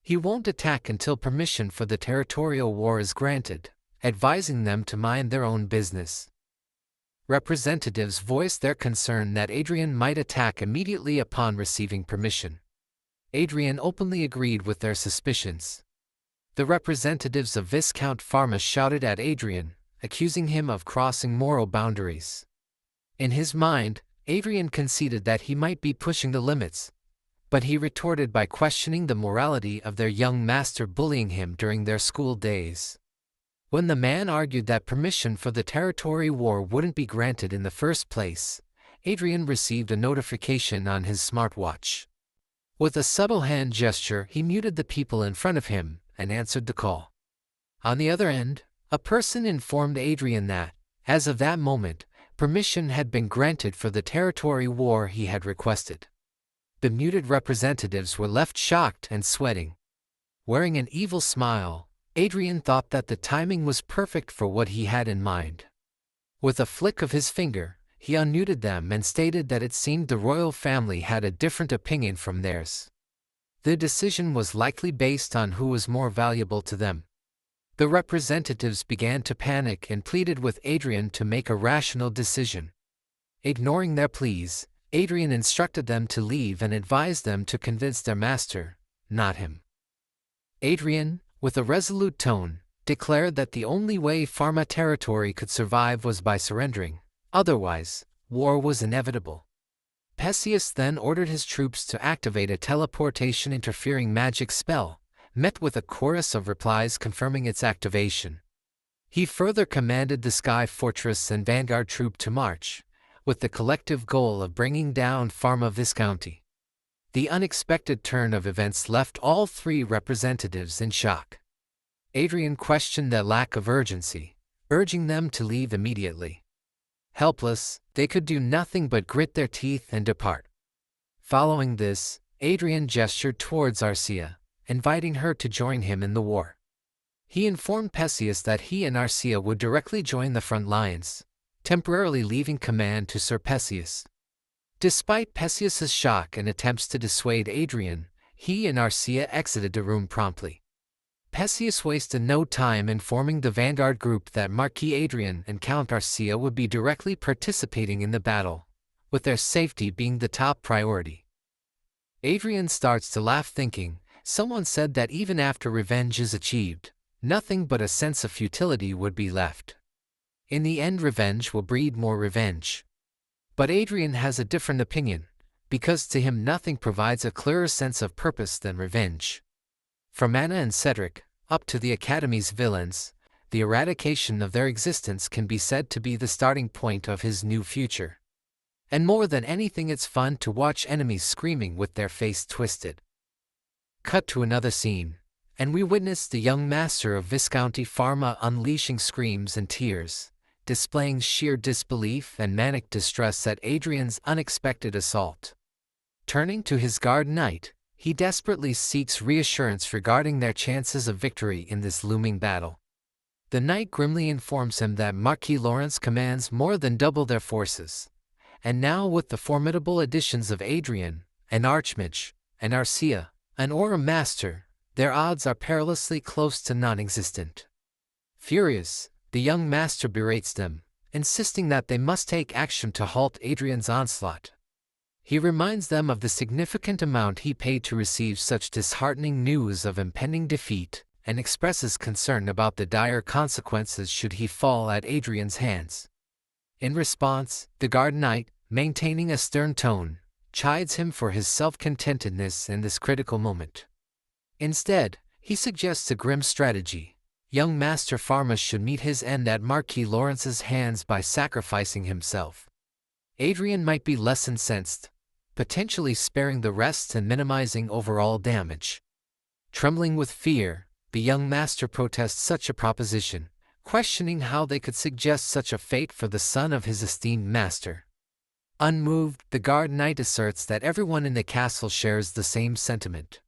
He won't attack until permission for the territorial war is granted, advising them to mind their own business. Representatives voiced their concern that Adrien might attack immediately upon receiving permission. Adrien openly agreed with their suspicions. The representatives of Viscount Pharma shouted at Adrien, accusing him of crossing moral boundaries. In his mind, Adrien conceded that he might be pushing the limits, but he retorted by questioning the morality of their young master bullying him during their school days. When the man argued that permission for the territory war wouldn't be granted in the first place, Adrien received a notification on his smartwatch. With a subtle hand gesture, he muted the people in front of him and answered the call. On the other end, a person informed Adrien that, as of that moment, permission had been granted for the territory war he had requested. The muted representatives were left shocked and sweating. Wearing an evil smile, Adrien thought that the timing was perfect for what he had in mind. With a flick of his finger, he unmuted them and stated that it seemed the royal family had a different opinion from theirs. The decision was likely based on who was more valuable to them. The representatives began to panic and pleaded with Adrien to make a rational decision. Ignoring their pleas, Adrien instructed them to leave and advised them to convince their master, not him. Adrien, with a resolute tone, declared that the only way Pharma territory could survive was by surrendering, otherwise, war was inevitable. Pessis then ordered his troops to activate a teleportation interfering magic spell, met with a chorus of replies confirming its activation. He further commanded the Sky Fortress and Vanguard troop to march, with the collective goal of bringing down Pharma Viscounty. The unexpected turn of events left all three representatives in shock. Adrien questioned their lack of urgency, urging them to leave immediately. Helpless, they could do nothing but grit their teeth and depart. Following this, Adrien gestured towards Arcia, inviting her to join him in the war. He informed Perseus that he and Arcia would directly join the front lines, temporarily leaving command to Sir Perseus. Despite Perseus's shock and attempts to dissuade Adrien, he and Arcia exited the room promptly. Perseus wasted no time informing the vanguard group that Marquis Adrien and Count Arcia would be directly participating in the battle, with their safety being the top priority. Adrien starts to laugh thinking, someone said that even after revenge is achieved, nothing but a sense of futility would be left. In the end, revenge will breed more revenge. But Adrien has a different opinion, because to him nothing provides a clearer sense of purpose than revenge. From Anna and Cedric, up to the Academy's villains, the eradication of their existence can be said to be the starting point of his new future. And more than anything, it's fun to watch enemies screaming with their face twisted. Cut to another scene, and we witness the young master of Viscounty Pharma unleashing screams and tears, displaying sheer disbelief and manic distress at Adrien's unexpected assault. Turning to his guard knight, he desperately seeks reassurance regarding their chances of victory in this looming battle. The knight grimly informs him that Marquis Lawrence commands more than double their forces, and now with the formidable additions of Adrien, an Archmage, and Arcia, an Aura Master, their odds are perilously close to non-existent. Furious, the young master berates them, insisting that they must take action to halt Adrien's onslaught. He reminds them of the significant amount he paid to receive such disheartening news of impending defeat, and expresses concern about the dire consequences should he fall at Adrien's hands. In response, the guard knight, maintaining a stern tone, chides him for his self-contentedness in this critical moment. Instead, he suggests a grim strategy. Young Master Pharma should meet his end at Marquis Lawrence's hands by sacrificing himself. Adrien might be less incensed, potentially sparing the rest and minimizing overall damage. Trembling with fear, the young master protests such a proposition, questioning how they could suggest such a fate for the son of his esteemed master. Unmoved, the guard knight asserts that everyone in the castle shares the same sentiment.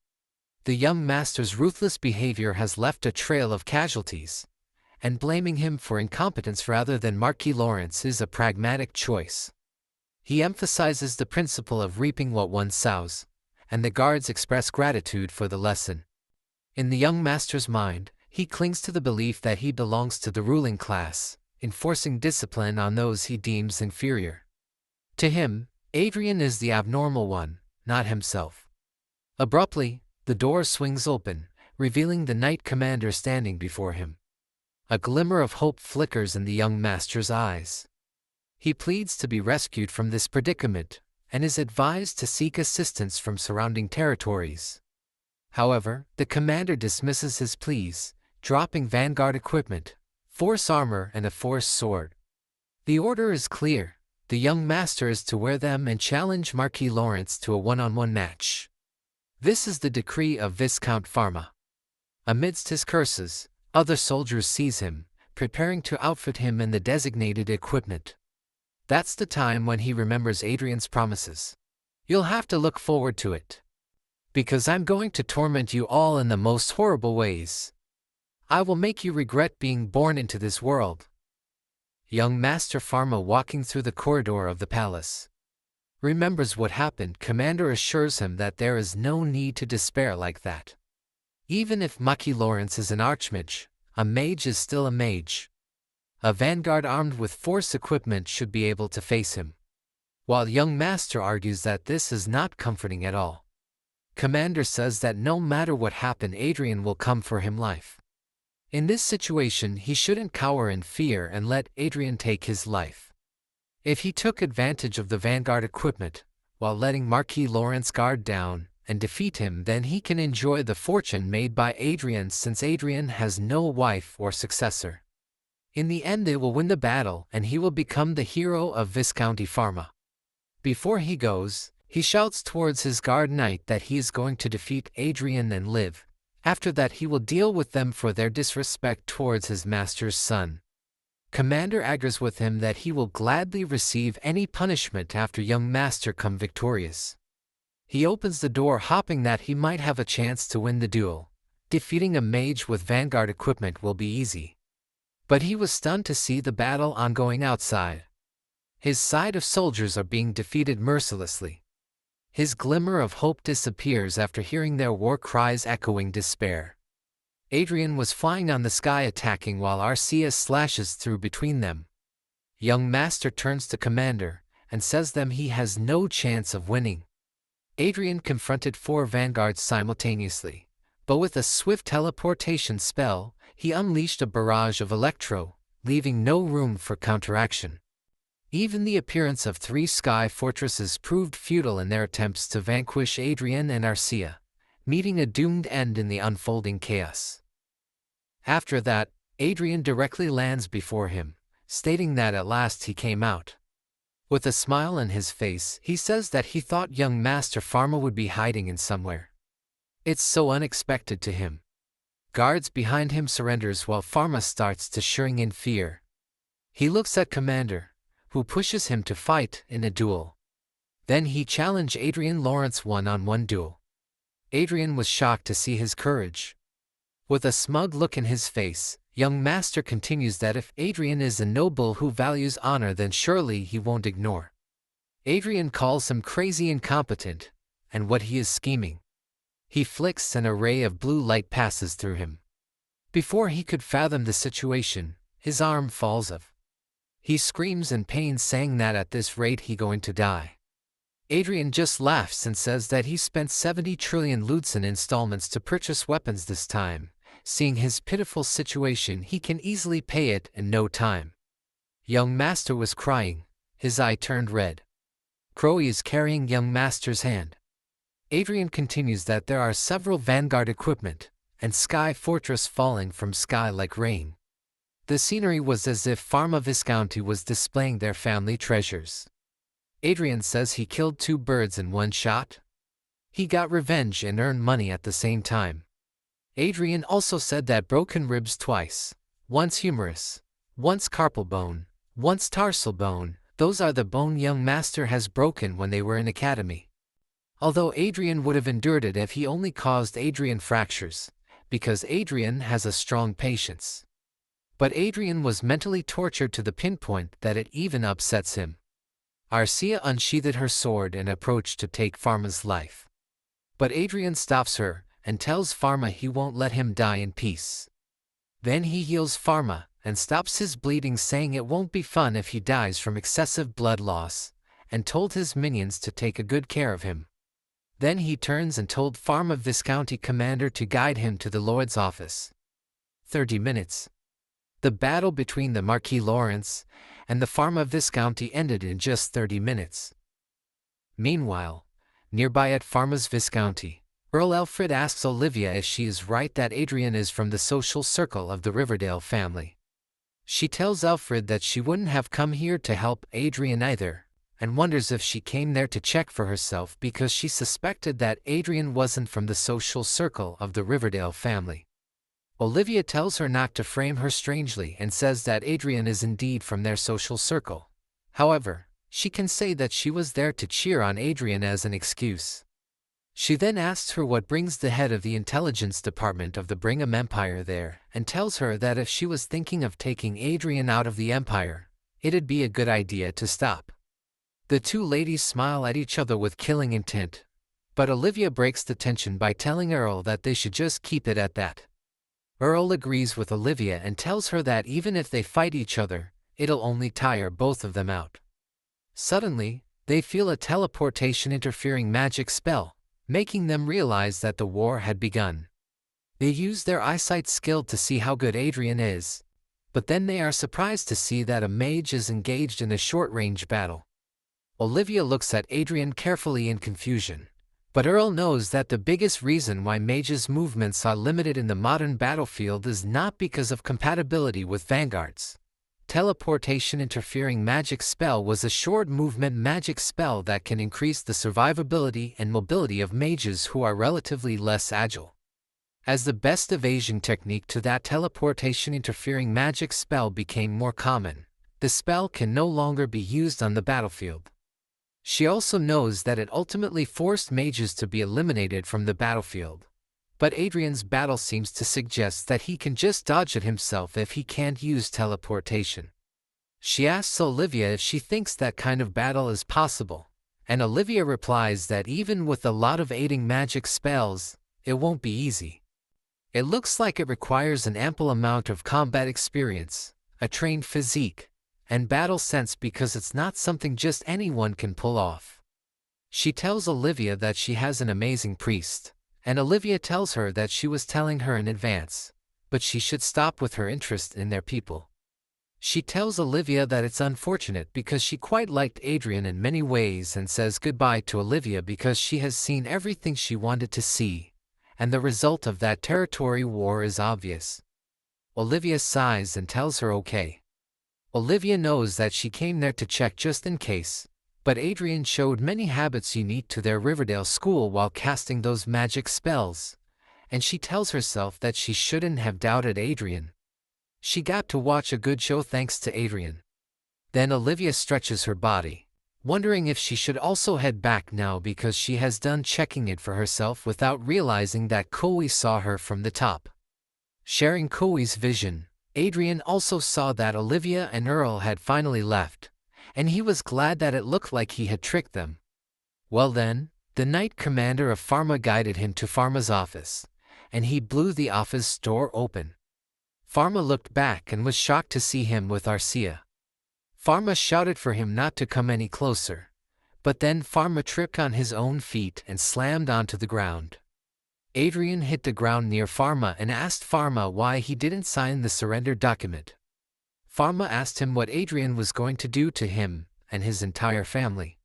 The young master's ruthless behavior has left a trail of casualties, and blaming him for incompetence rather than Marquis Lawrence is a pragmatic choice. He emphasizes the principle of reaping what one sows, and the guards express gratitude for the lesson. In the young master's mind, he clings to the belief that he belongs to the ruling class, enforcing discipline on those he deems inferior. To him, Adrien is the abnormal one, not himself. Abruptly, the door swings open, revealing the knight commander standing before him. A glimmer of hope flickers in the young master's eyes. He pleads to be rescued from this predicament, and is advised to seek assistance from surrounding territories. However, the commander dismisses his pleas, dropping vanguard equipment, force armor and a force sword. The order is clear: the young master is to wear them and challenge Marquis Lawrence to a one-on-one match. This is the decree of Viscount Pharma. Amidst his curses, other soldiers seize him, preparing to outfit him in the designated equipment. That's the time when he remembers Adrien's promises. You'll have to look forward to it. Because I'm going to torment you all in the most horrible ways. I will make you regret being born into this world. Young Master Pharma, walking through the corridor of the palace, remembers what happened. Commander assures him that there is no need to despair like that. Even if Marquis Lawrence is an archmage, a mage is still a mage. A vanguard armed with force equipment should be able to face him. While young master argues that this is not comforting at all. Commander says that no matter what happened, Adrien will come for him life. In this situation, he shouldn't cower in fear and let Adrien take his life. If he took advantage of the vanguard equipment, while letting Marquis Lawrence guard down and defeat him, then he can enjoy the fortune made by Adrien, since Adrien has no wife or successor. In the end they will win the battle and he will become the hero of Viscounty Pharma. Before he goes, he shouts towards his guard knight that he is going to defeat Adrien and live. After that he will deal with them for their disrespect towards his master's son. Commander agrees with him that he will gladly receive any punishment after young master come victorious. He opens the door hoping that he might have a chance to win the duel. Defeating a mage with vanguard equipment will be easy. But he was stunned to see the battle ongoing outside. His side of soldiers are being defeated mercilessly. His glimmer of hope disappears after hearing their war cries echoing despair. Adrien was flying on the sky attacking while Arcia slashes through between them. Young master turns to commander and says them he has no chance of winning. Adrien confronted 4 vanguards simultaneously, but with a swift teleportation spell, he unleashed a barrage of electro, leaving no room for counteraction. Even the appearance of 3 sky fortresses proved futile in their attempts to vanquish Adrien and Arcia, meeting a doomed end in the unfolding chaos. After that, Adrien directly lands before him, stating that at last he came out. With a smile on his face, he says that he thought young Master Pharma would be hiding in somewhere. It's so unexpected to him. Guards behind him surrenders while Pharma starts to shrink in fear. He looks at Commander, who pushes him to fight in a duel. Then he challenged Adrien Lawrence one-on-one duel. Adrien was shocked to see his courage. With a smug look in his face, young master continues that if Adrien is a noble who values honor then surely he won't ignore. Adrien calls him crazy incompetent, and what he is scheming. He flicks an array of blue light passes through him. Before he could fathom the situation, his arm falls off. He screams in pain saying that at this rate he going to die. Adrien just laughs and says that he spent 70 trillion loots in installments to purchase weapons this time. Seeing his pitiful situation he can easily pay it in no time. Young master was crying, his eye turned red. Crowy is carrying young master's hand. Adrien continues that there are several vanguard equipment, and sky fortress falling from sky like rain. The scenery was as if Pharma Viscounty was displaying their family treasures. Adrien says he killed 2 birds in one shot. He got revenge and earned money at the same time. Adrien also said that broken ribs twice, once humerus, once carpal bone, once tarsal bone, those are the bone young master has broken when they were in academy. Although Adrien would have endured it if he only caused Adrien fractures, because Adrien has a strong patience. But Adrien was mentally tortured to the pinpoint that it even upsets him. Arcia unsheathed her sword and approached to take Pharma's life. But Adrien stops her and tells Pharma he won't let him die in peace. Then he heals Pharma and stops his bleeding saying it won't be fun if he dies from excessive blood loss, and told his minions to take a good care of him. Then he turns and told Pharma Viscounty commander to guide him to the Lord's office. 30 minutes. The battle between the Marquis Lawrence and the Pharma Viscounty ended in just 30 minutes. Meanwhile, nearby at Pharma's Viscounty, Earl Alfred asks Olivia if she is right that Adrien is from the social circle of the Riverdale family. She tells Alfred that she wouldn't have come here to help Adrien either, and wonders if she came there to check for herself because she suspected that Adrien wasn't from the social circle of the Riverdale family. Olivia tells her not to frame her strangely and says that Adrien is indeed from their social circle. However, she can say that she was there to cheer on Adrien as an excuse. She then asks her what brings the head of the intelligence department of the Brigham Empire there, and tells her that if she was thinking of taking Adrien out of the Empire, it'd be a good idea to stop. The 2 ladies smile at each other with killing intent, but Olivia breaks the tension by telling Earl that they should just keep it at that. Earl agrees with Olivia and tells her that even if they fight each other, it'll only tire both of them out. Suddenly, they feel a teleportation interfering magic spell, making them realize that the war had begun. They use their eyesight skill to see how good Adrien is, but then they are surprised to see that a mage is engaged in a short-range battle. Olivia looks at Adrien carefully in confusion, but Earl knows that the biggest reason why mages' movements are limited in the modern battlefield is not because of compatibility with vanguards, teleportation interfering magic spell was a short movement magic spell that can increase the survivability and mobility of mages who are relatively less agile. As the best evasion technique to that teleportation interfering magic spell became more common, the spell can no longer be used on the battlefield. She also knows that it ultimately forced mages to be eliminated from the battlefield. But Adrien's battle seems to suggest that he can just dodge it himself if he can't use teleportation. She asks Olivia if she thinks that kind of battle is possible, and Olivia replies that even with a lot of aiding magic spells, it won't be easy. It looks like it requires an ample amount of combat experience, a trained physique, and battle sense because it's not something just anyone can pull off. She tells Olivia that she has an amazing priest, and Olivia tells her that she was telling her in advance, but she should stop with her interest in their people. She tells Olivia that it's unfortunate because she quite liked Adrien in many ways and says goodbye to Olivia because she has seen everything she wanted to see, and the result of that territory war is obvious. Olivia sighs and tells her okay. Olivia knows that she came there to check just in case, but Adrien showed many habits unique to their Riverdale school while casting those magic spells, and she tells herself that she shouldn't have doubted Adrien. She got to watch a good show thanks to Adrien. Then Olivia stretches her body, wondering if she should also head back now because she has done checking it for herself without realizing that Koi saw her from the top. Sharing Koi's vision, Adrien also saw that Olivia and Earl had finally left, and he was glad that it looked like he had tricked them. Well then, the Knight Commander of Pharma guided him to Pharma's office, and he blew the office door open. Pharma looked back and was shocked to see him with Arcia. Pharma shouted for him not to come any closer, but then Pharma tripped on his own feet and slammed onto the ground. Adrien hit the ground near Pharma and asked Pharma why he didn't sign the surrender document. Pharma asked him what Adrien was going to do to him and his entire family.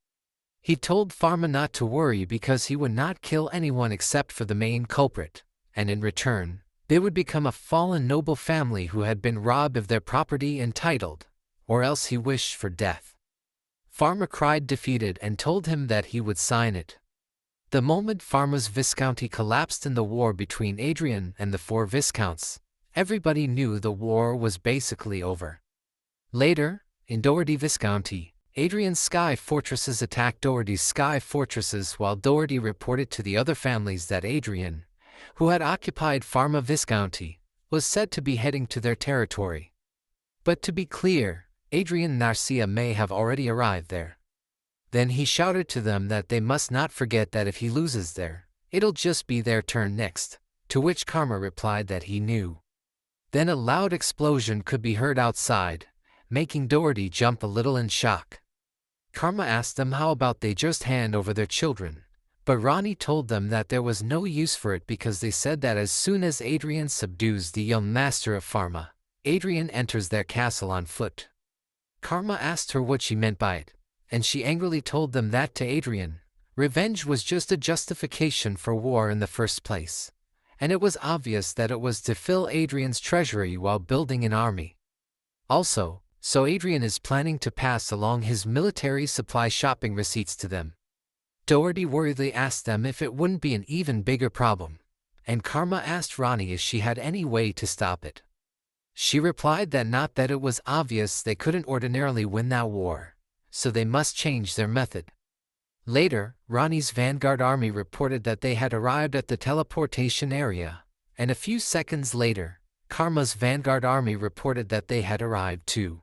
He told Pharma not to worry because he would not kill anyone except for the main culprit, and in return, they would become a fallen noble family who had been robbed of their property and titled, or else he wished for death. Pharma cried defeated and told him that he would sign it. The moment Pharma's Viscounty collapsed in the war between Adrien and the 4 Viscounts, everybody knew the war was basically over. Later, in Doherty Viscounty, Adrien's sky fortresses attacked Doherty's sky fortresses while Doherty reported to the other families that Adrien, who had occupied Pharma Viscounty, was said to be heading to their territory. But to be clear, Adrien and Arcia may have already arrived there. Then he shouted to them that they must not forget that if he loses there, it'll just be their turn next, to which Karma replied that he knew. Then a loud explosion could be heard outside, making Doherty jump a little in shock. Karma asked them how about they just hand over their children, but Ronnie told them that there was no use for it because they said that as soon as Adrien subdues the young master of Pharma, Adrien enters their castle on foot. Karma asked her what she meant by it, and she angrily told them that to Adrien, revenge was just a justification for war in the first place, and it was obvious that it was to fill Adrien's treasury while building an army. Also, so Adrien is planning to pass along his military supply shopping receipts to them. Doherty worriedly asked them if it wouldn't be an even bigger problem, and Karma asked Ronnie if she had any way to stop it. She replied that not that it was obvious they couldn't ordinarily win that war, so they must change their method. Later, Ronnie's Vanguard army reported that they had arrived at the teleportation area, and a few seconds later, Karma's Vanguard army reported that they had arrived too.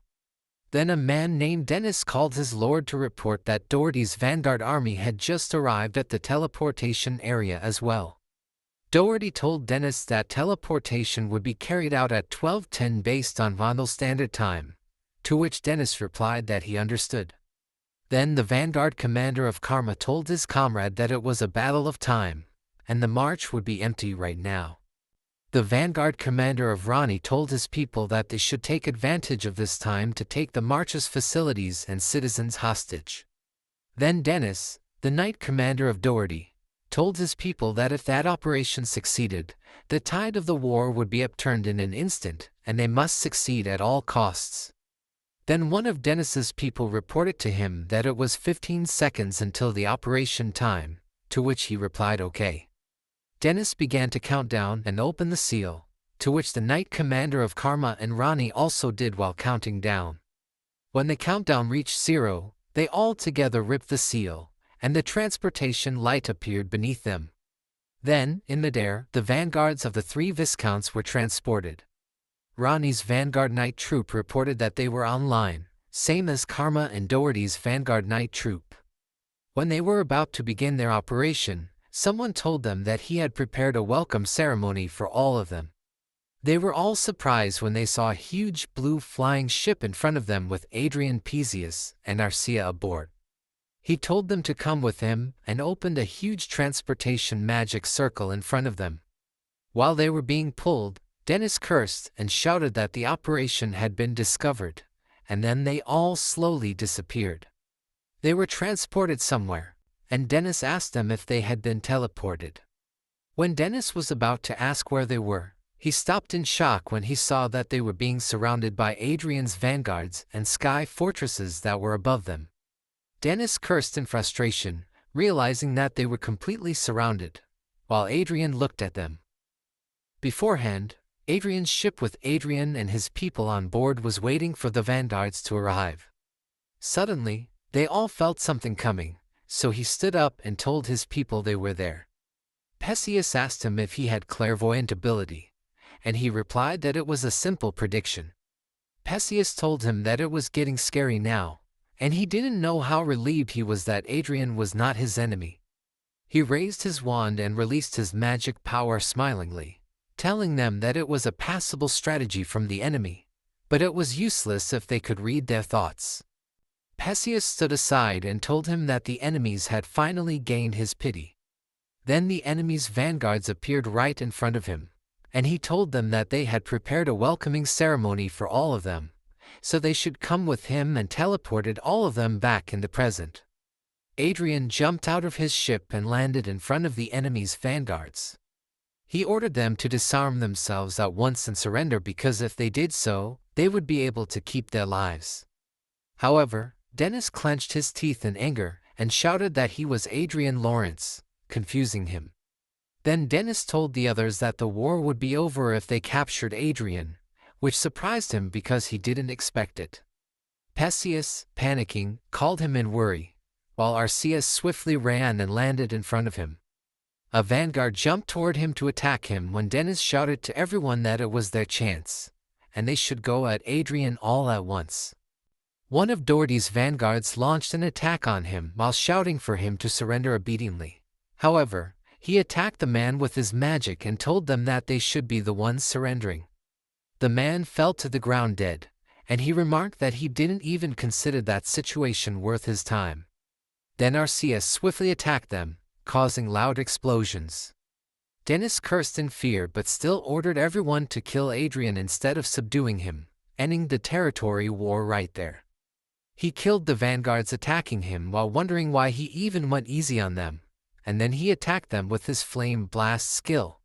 Then a man named Dennis called his lord to report that Doherty's Vanguard army had just arrived at the teleportation area as well. Doherty told Dennis that teleportation would be carried out at 12:10 based on Vandal Standard Time, to which Dennis replied that he understood. Then the Vanguard commander of Karma told his comrade that it was a battle of time, and the march would be empty right now. The Vanguard commander of Ronnie told his people that they should take advantage of this time to take the march's facilities and citizens hostage. Then Dennis, the Knight commander of Doherty, told his people that if that operation succeeded, the tide of the war would be upturned in an instant, and they must succeed at all costs. Then one of Dennis's people reported to him that it was 15 seconds until the operation time, to which he replied okay. Dennis began to count down and open the seal, to which the Knight Commander of Karma and Ronnie also did while counting down. When the countdown reached 0, they all together ripped the seal, and the transportation light appeared beneath them. Then, in midair, the vanguards of the 3 Viscounts were transported. Ronnie's Vanguard Knight Troop reported that they were online, same as Karma and Doherty's Vanguard Knight Troop. When they were about to begin their operation, someone told them that he had prepared a welcome ceremony for all of them. They were all surprised when they saw a huge blue flying ship in front of them with Adrien Pisius and Arcia aboard. He told them to come with him and opened a huge transportation magic circle in front of them. While they were being pulled, Dennis cursed and shouted that the operation had been discovered, and then they all slowly disappeared. They were transported somewhere, and Dennis asked them if they had been teleported. When Dennis was about to ask where they were, he stopped in shock when he saw that they were being surrounded by Adrien's vanguards and sky fortresses that were above them. Dennis cursed in frustration, realizing that they were completely surrounded, while Adrien looked at them. Beforehand, Adrien's ship with Adrien and his people on board was waiting for the vanguards to arrive. Suddenly, they all felt something coming, so he stood up and told his people they were there. Pesius asked him if he had clairvoyant ability, and he replied that it was a simple prediction. Pesius told him that it was getting scary now, and he didn't know how relieved he was that Adrien was not his enemy. He raised his wand and released his magic power smilingly, telling them that it was a passable strategy from the enemy, but it was useless if they could read their thoughts. Pesius stood aside and told him that the enemies had finally gained his pity. Then the enemy's vanguards appeared right in front of him, and he told them that they had prepared a welcoming ceremony for all of them, so they should come with him, and teleported all of them back in the present. Adrien jumped out of his ship and landed in front of the enemy's vanguards. He ordered them to disarm themselves at once and surrender, because if they did so, they would be able to keep their lives. However, Dennis clenched his teeth in anger and shouted that he was Adrien Lawrence, confusing him. Then Dennis told the others that the war would be over if they captured Adrien, which surprised him because he didn't expect it. Pesius, panicking, called him in worry, while Arcia swiftly ran and landed in front of him. A vanguard jumped toward him to attack him when Dennis shouted to everyone that it was their chance, and they should go at Adrien all at once. One of Doherty's vanguards launched an attack on him while shouting for him to surrender obediently. However, he attacked the man with his magic and told them that they should be the ones surrendering. The man fell to the ground dead, and he remarked that he didn't even consider that situation worth his time. Then Arcia swiftly attacked them, causing loud explosions. Dennis cursed in fear but still ordered everyone to kill Adrien instead of subduing him, ending the territory war right there. He killed the vanguards attacking him while wondering why he even went easy on them, and then he attacked them with his flame blast skill.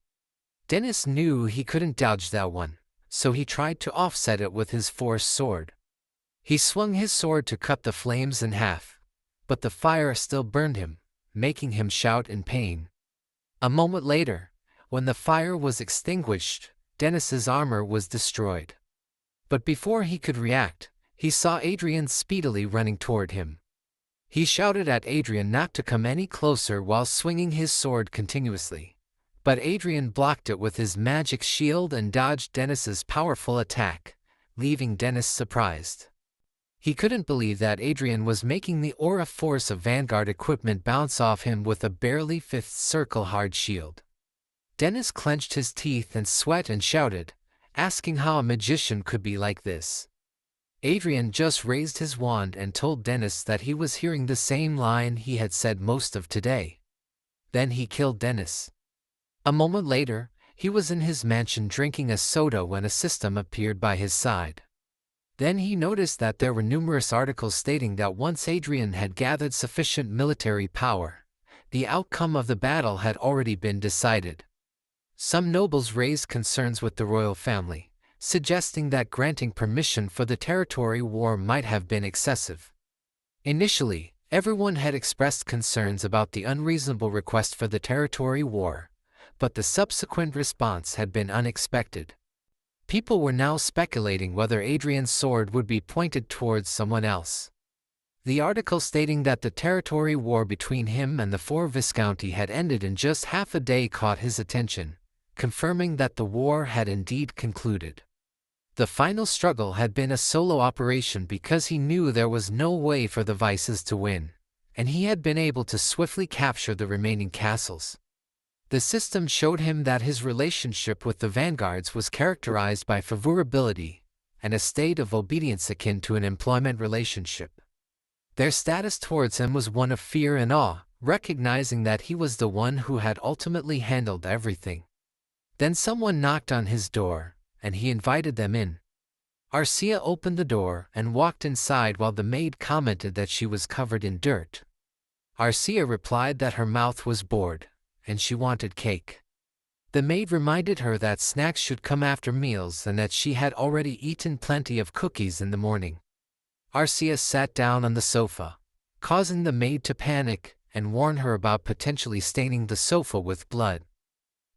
Dennis knew he couldn't dodge that one, so he tried to offset it with his force sword. He swung his sword to cut the flames in half, but the fire still burned him, making him shout in pain. A moment later, when the fire was extinguished, Dennis's armor was destroyed. But before he could react, he saw Adrien speedily running toward him. He shouted at Adrien not to come any closer while swinging his sword continuously, but Adrien blocked it with his magic shield and dodged Dennis's powerful attack, leaving Dennis surprised. He couldn't believe that Adrien was making the aura force of Vanguard equipment bounce off him with a barely fifth circle hard shield. Dennis clenched his teeth and sweat and shouted, asking how a magician could be like this. Adrien just raised his wand and told Dennis that he was hearing the same line he had said most of today. Then he killed Dennis. A moment later, he was in his mansion drinking a soda when a system appeared by his side. Then he noticed that there were numerous articles stating that once Adrien had gathered sufficient military power, the outcome of the battle had already been decided. Some nobles raised concerns with the royal family, suggesting that granting permission for the territory war might have been excessive. Initially, everyone had expressed concerns about the unreasonable request for the territory war, but the subsequent response had been unexpected. People were now speculating whether Adrien's sword would be pointed towards someone else. The article stating that the territory war between him and the 4 Viscounty had ended in just half a day caught his attention, confirming that the war had indeed concluded. The final struggle had been a solo operation because he knew there was no way for the Vices to win, and he had been able to swiftly capture the remaining castles. The system showed him that his relationship with the vanguards was characterized by favorability and a state of obedience akin to an employment relationship. Their status towards him was one of fear and awe, recognizing that he was the one who had ultimately handled everything. Then someone knocked on his door, and he invited them in. Arcia opened the door and walked inside while the maid commented that she was covered in dirt. Arcia replied that her mouth was bored, and she wanted cake. The maid reminded her that snacks should come after meals and that she had already eaten plenty of cookies in the morning. Arcia sat down on the sofa, causing the maid to panic and warn her about potentially staining the sofa with blood.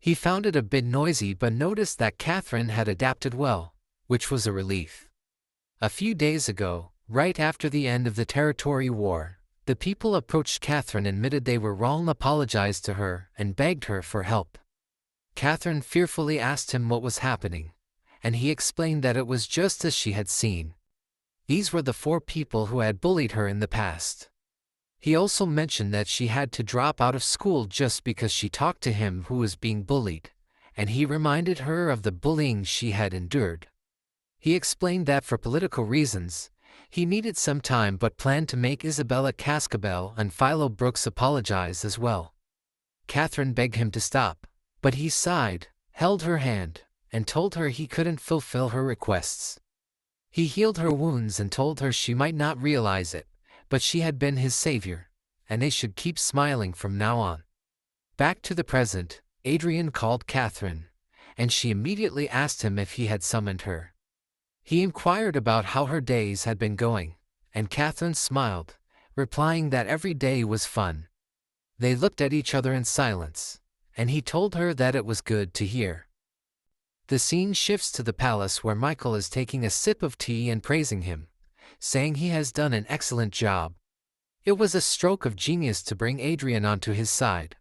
He found it a bit noisy but noticed that Catherine had adapted well, which was a relief. A few days ago, right after the end of the territory war, the people approached Catherine and admitted they were wrong, apologized to her, and begged her for help. Catherine fearfully asked him what was happening, and he explained that it was just as she had seen. These were the 4 people who had bullied her in the past. He also mentioned that she had to drop out of school just because she talked to him who was being bullied, and he reminded her of the bullying she had endured. He explained that for political reasons, he needed some time but planned to make Isabella Cascabel and Philo Brooks apologize as well. Catherine begged him to stop, but he sighed, held her hand, and told her he couldn't fulfill her requests. He healed her wounds and told her she might not realize it, but she had been his savior, and they should keep smiling from now on. Back to the present, Adrien called Catherine, and she immediately asked him if he had summoned her. He inquired about how her days had been going, and Catherine smiled, replying that every day was fun. They looked at each other in silence, and he told her that it was good to hear. The scene shifts to the palace where Michael is taking a sip of tea and praising him, saying he has done an excellent job. It was a stroke of genius to bring Adrien onto his side.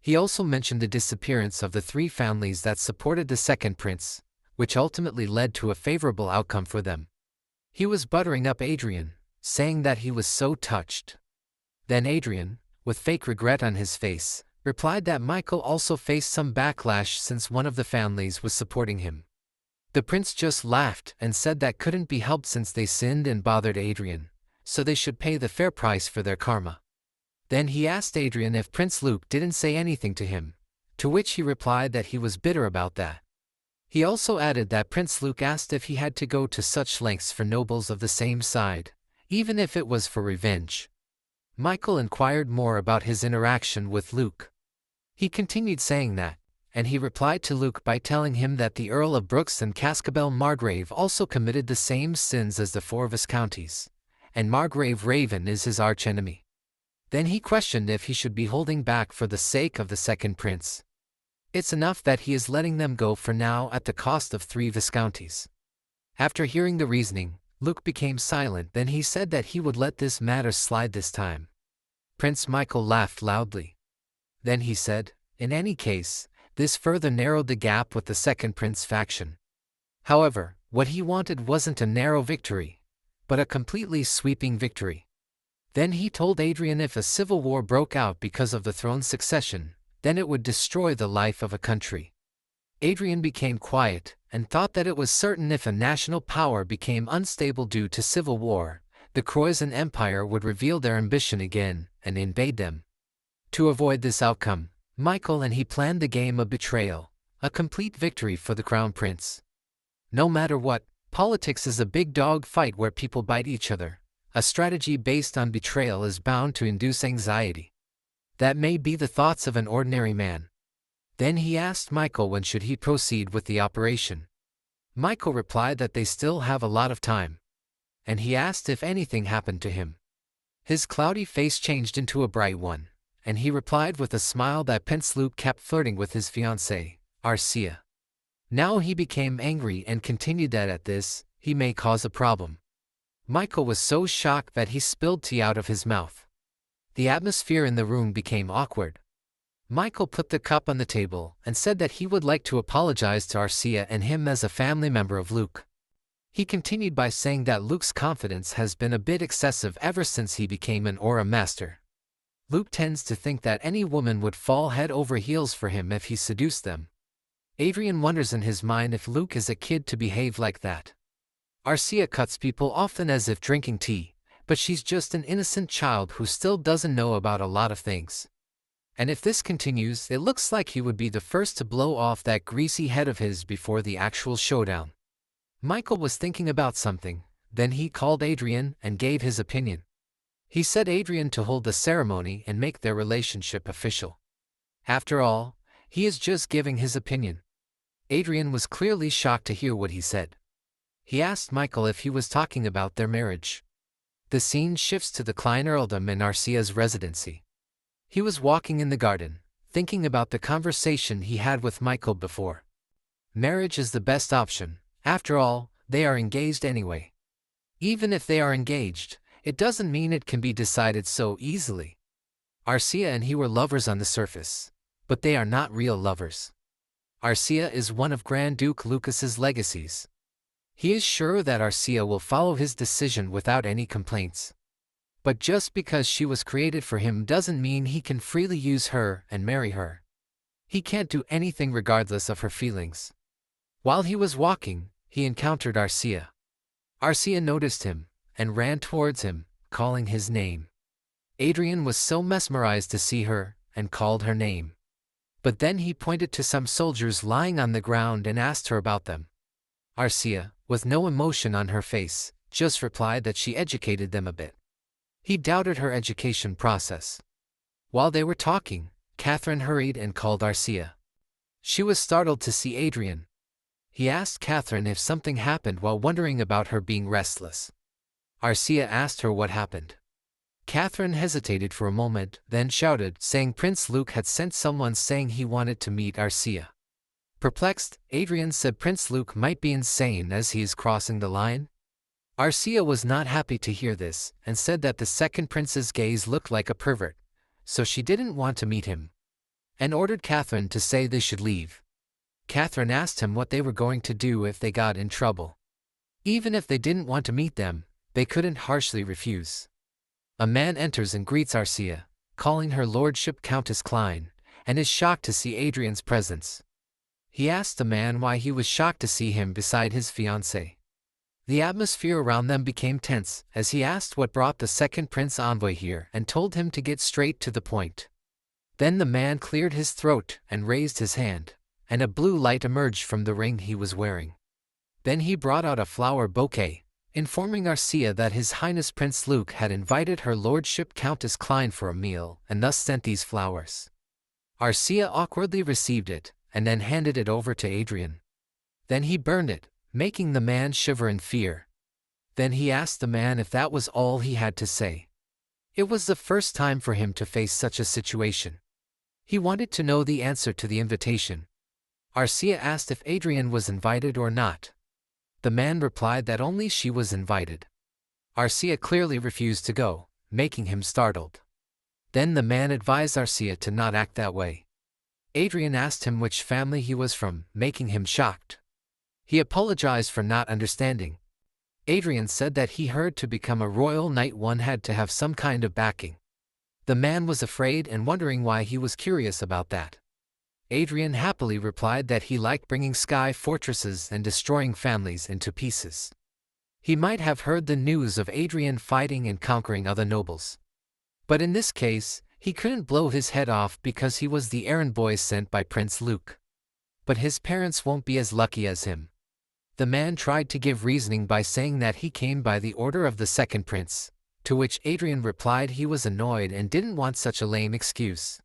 He also mentioned the disappearance of the 3 families that supported the second prince, which ultimately led to a favorable outcome for them. He was buttering up Adrien, saying that he was so touched. Then Adrien, with fake regret on his face, replied that Michael also faced some backlash since one of the families was supporting him. The prince just laughed and said that couldn't be helped since they sinned and bothered Adrien, so they should pay the fair price for their karma. Then he asked Adrien if Prince Luke didn't say anything to him, to which he replied that he was bitter about that. He also added that Prince Luke asked if he had to go to such lengths for nobles of the same side, even if it was for revenge. Michael inquired more about his interaction with Luke. He continued saying that, and he replied to Luke by telling him that the Earl of Brooks and Cascabel Margrave also committed the same sins as the 4 Viscounties, and Margrave Raven is his archenemy. Then he questioned if he should be holding back for the sake of the second prince. It's enough that he is letting them go for now at the cost of 3 Viscounties. After hearing the reasoning, Luke became silent. Then he said that he would let this matter slide this time. Prince Michael laughed loudly. Then he said, in any case, this further narrowed the gap with the second prince faction. However, what he wanted wasn't a narrow victory, but a completely sweeping victory. Then he told Adrien if a civil war broke out because of the throne succession, then it would destroy the life of a country. Adrien became quiet and thought that it was certain if a national power became unstable due to civil war, the Croatian Empire would reveal their ambition again and invade them. To avoid this outcome, Michael and he planned the game of betrayal, a complete victory for the crown prince. No matter what, politics is a big dog fight where people bite each other. A strategy based on betrayal is bound to induce anxiety. That may be the thoughts of an ordinary man. Then he asked Michael when should he proceed with the operation. Michael replied that they still have a lot of time, and he asked if anything happened to him. His cloudy face changed into a bright one, and he replied with a smile that Prince Luke kept flirting with his fiancée, Arcia. Now he became angry and continued that at this, he may cause a problem. Michael was so shocked that he spilled tea out of his mouth. The atmosphere in the room became awkward. Michael put the cup on the table and said that he would like to apologize to Arcia and him as a family member of Luke. He continued by saying that Luke's confidence has been a bit excessive ever since he became an aura master. Luke tends to think that any woman would fall head over heels for him if he seduced them. Adrien wonders in his mind if Luke is a kid to behave like that. Arcia cuts people often as if drinking tea, but she's just an innocent child who still doesn't know about a lot of things. And if this continues, it looks like he would be the first to blow off that greasy head of his before the actual showdown. Michael was thinking about something, then he called Adrien and gave his opinion. He said Adrien to hold the ceremony and make their relationship official. After all, he is just giving his opinion. Adrien was clearly shocked to hear what he said. He asked Michael if he was talking about their marriage. The scene shifts to the Klein earldom in Arcia's residency. He was walking in the garden, thinking about the conversation he had with Michael before. Marriage is the best option. After all, they are engaged anyway. Even if they are engaged, it doesn't mean it can be decided so easily. Arcia and he were lovers on the surface, but they are not real lovers. Arcia is one of Grand Duke Lucas's legacies. He is sure that Arcia will follow his decision without any complaints. But just because she was created for him doesn't mean he can freely use her and marry her. He can't do anything regardless of her feelings. While he was walking, he encountered Arcia. Arcia noticed him and ran towards him, calling his name. Adrien was so mesmerized to see her and called her name. But then he pointed to some soldiers lying on the ground and asked her about them. Arcia, with no emotion on her face, just replied that she educated them a bit. He doubted her education process. While they were talking, Catherine hurried and called Arcia. She was startled to see Adrien. He asked Catherine if something happened while wondering about her being restless. Arcia asked her what happened. Catherine hesitated for a moment, then shouted, saying Prince Luke had sent someone saying he wanted to meet Arcia. Perplexed, Adrien said Prince Luke might be insane as he is crossing the line. Arcia was not happy to hear this, and said that the second prince's gaze looked like a pervert, so she didn't want to meet him, and ordered Catherine to say they should leave. Catherine asked him what they were going to do if they got in trouble. Even if they didn't want to meet them, they couldn't harshly refuse. A man enters and greets Arcia, calling her Lordship Countess Klein, and is shocked to see Adrien's presence. He asked the man why he was shocked to see him beside his fiancée. The atmosphere around them became tense as he asked what brought the second prince envoy here and told him to get straight to the point. Then the man cleared his throat and raised his hand, and a blue light emerged from the ring he was wearing. Then he brought out a flower bouquet, informing Arcia that His Highness Prince Luke had invited her Lordship Countess Klein for a meal and thus sent these flowers. Arcia awkwardly received it and then handed it over to Adrien. Then he burned it, making the man shiver in fear. Then he asked the man if that was all he had to say. It was the first time for him to face such a situation. He wanted to know the answer to the invitation. Arcia asked if Adrien was invited or not. The man replied that only she was invited. Arcia clearly refused to go, making him startled. Then the man advised Arcia to not act that way. Adrien asked him which family he was from, making him shocked. He apologized for not understanding. Adrien said that he heard to become a royal knight one had to have some kind of backing. The man was afraid and wondering why he was curious about that. Adrien happily replied that he liked bringing sky fortresses and destroying families into pieces. He might have heard the news of Adrien fighting and conquering other nobles. But in this case, he couldn't blow his head off because he was the errand boy sent by Prince Luke. But his parents won't be as lucky as him. The man tried to give reasoning by saying that he came by the order of the second prince, to which Adrien replied he was annoyed and didn't want such a lame excuse.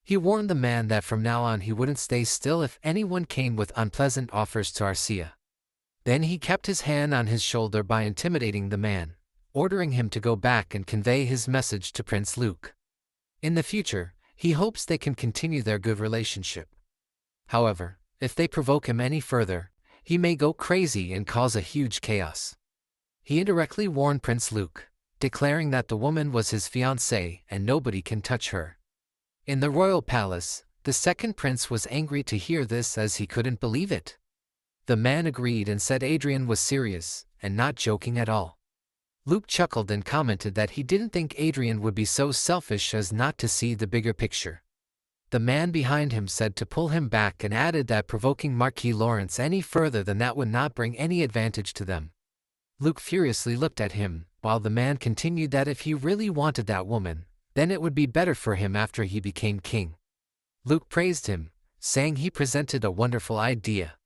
He warned the man that from now on he wouldn't stay still if anyone came with unpleasant offers to Arcia. Then he kept his hand on his shoulder by intimidating the man, ordering him to go back and convey his message to Prince Luke. In the future, he hopes they can continue their good relationship. However, if they provoke him any further, he may go crazy and cause a huge chaos. He indirectly warned Prince Luke, declaring that the woman was his fiancée and nobody can touch her. In the royal palace, the second prince was angry to hear this as he couldn't believe it. The man agreed and said Adrien was serious and not joking at all. Luke chuckled and commented that he didn't think Adrien would be so selfish as not to see the bigger picture. The man behind him said to pull him back and added that provoking Marquis Lawrence any further than that would not bring any advantage to them. Luke furiously looked at him, while the man continued that if he really wanted that woman, then it would be better for him after he became king. Luke praised him, saying he presented a wonderful idea.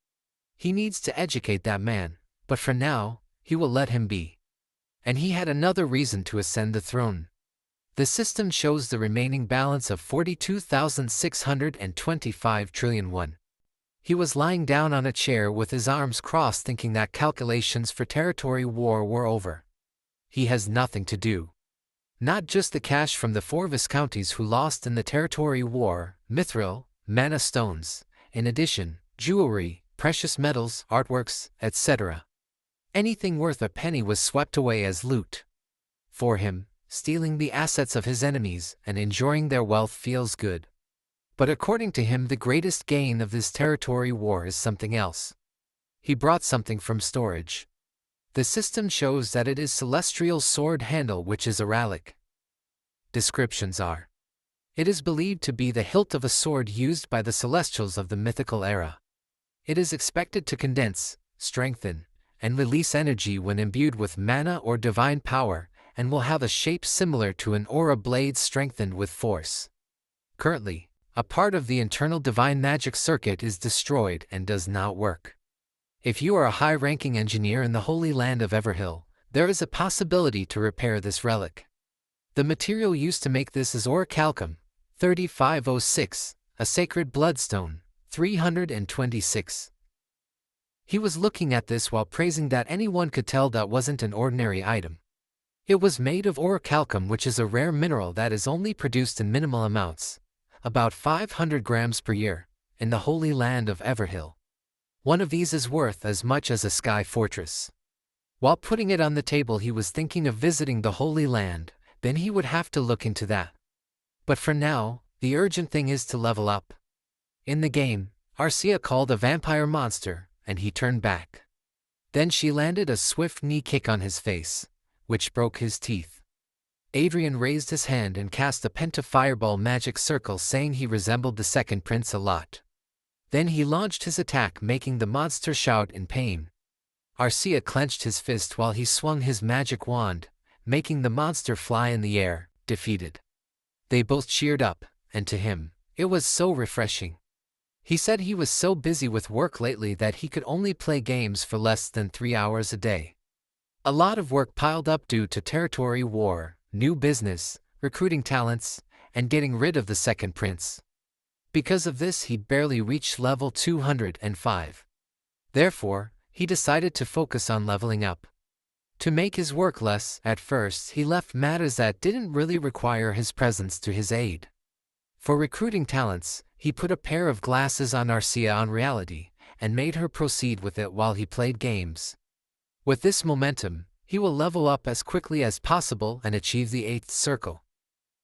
He needs to educate that man, but for now, he will let him be. And he had another reason to ascend the throne. The system shows the remaining balance of 42,625 trillion won. He was lying down on a chair with his arms crossed thinking that calculations for territory war were over. He has nothing to do. Not just the cash from the 4 viscounties who lost in the territory war, mithril, mana stones, in addition, jewelry, precious metals, artworks, etc. Anything worth a penny was swept away as loot. For him, stealing the assets of his enemies and enjoying their wealth feels good. But according to him, the greatest gain of this territory war is something else. He brought something from storage. The system shows that it is celestial sword handle, which is a relic. Descriptions are: it is believed to be the hilt of a sword used by the celestials of the mythical era. It is expected to condense, strengthen, and release energy when imbued with mana or divine power, and will have a shape similar to an aura blade strengthened with force. Currently, a part of the internal divine magic circuit is destroyed and does not work. If you are a high-ranking engineer in the Holy Land of Everhill, there is a possibility to repair this relic. The material used to make this is orichalcum, 3506, a sacred bloodstone, 326. He was looking at this while praising that anyone could tell that wasn't an ordinary item. It was made of orichalcum, which is a rare mineral that is only produced in minimal amounts, about 500 grams per year, in the Holy Land of Everhill. One of these is worth as much as a sky fortress. While putting it on the table, he was thinking of visiting the Holy Land, then he would have to look into that. But for now, the urgent thing is to level up. In the game, Arcia called a vampire monster, and he turned back. Then she landed a swift knee kick on his face, which broke his teeth. Adrien raised his hand and cast a penta-fireball magic circle, saying he resembled the second prince a lot. Then he launched his attack, making the monster shout in pain. Arcia clenched his fist while he swung his magic wand, making the monster fly in the air, defeated. They both cheered up, and to him, it was so refreshing. He said he was so busy with work lately that he could only play games for less than 3 hours a day. A lot of work piled up due to territory war, new business, recruiting talents, and getting rid of the second prince. Because of this, he barely reached level 205. Therefore, he decided to focus on leveling up. To make his work less, at first he left matters that didn't really require his presence to his aid. For recruiting talents, he put a pair of glasses on Arcia on reality, and made her proceed with it while he played games. With this momentum, he will level up as quickly as possible and achieve the 8th circle.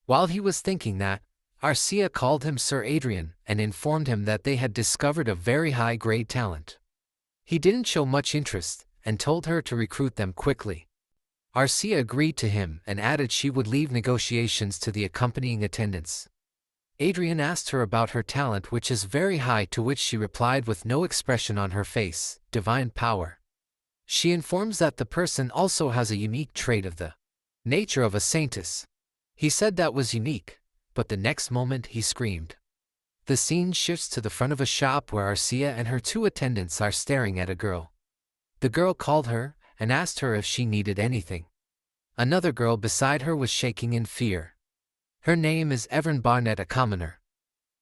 While he was thinking that, Arcia called him Sir Adrien and informed him that they had discovered a very high-grade talent. He didn't show much interest and told her to recruit them quickly. Arcia agreed to him and added she would leave negotiations to the accompanying attendants. Adrien asked her about her talent, which is very high, to which she replied with no expression on her face, divine power. She informs that the person also has a unique trait of the nature of a saintess. He said that was unique, but the next moment he screamed. The scene shifts to the front of a shop where Arcia and her 2 attendants are staring at a girl. The girl called her and asked her if she needed anything. Another girl beside her was shaking in fear. Her name is Evern Barnett, a commoner.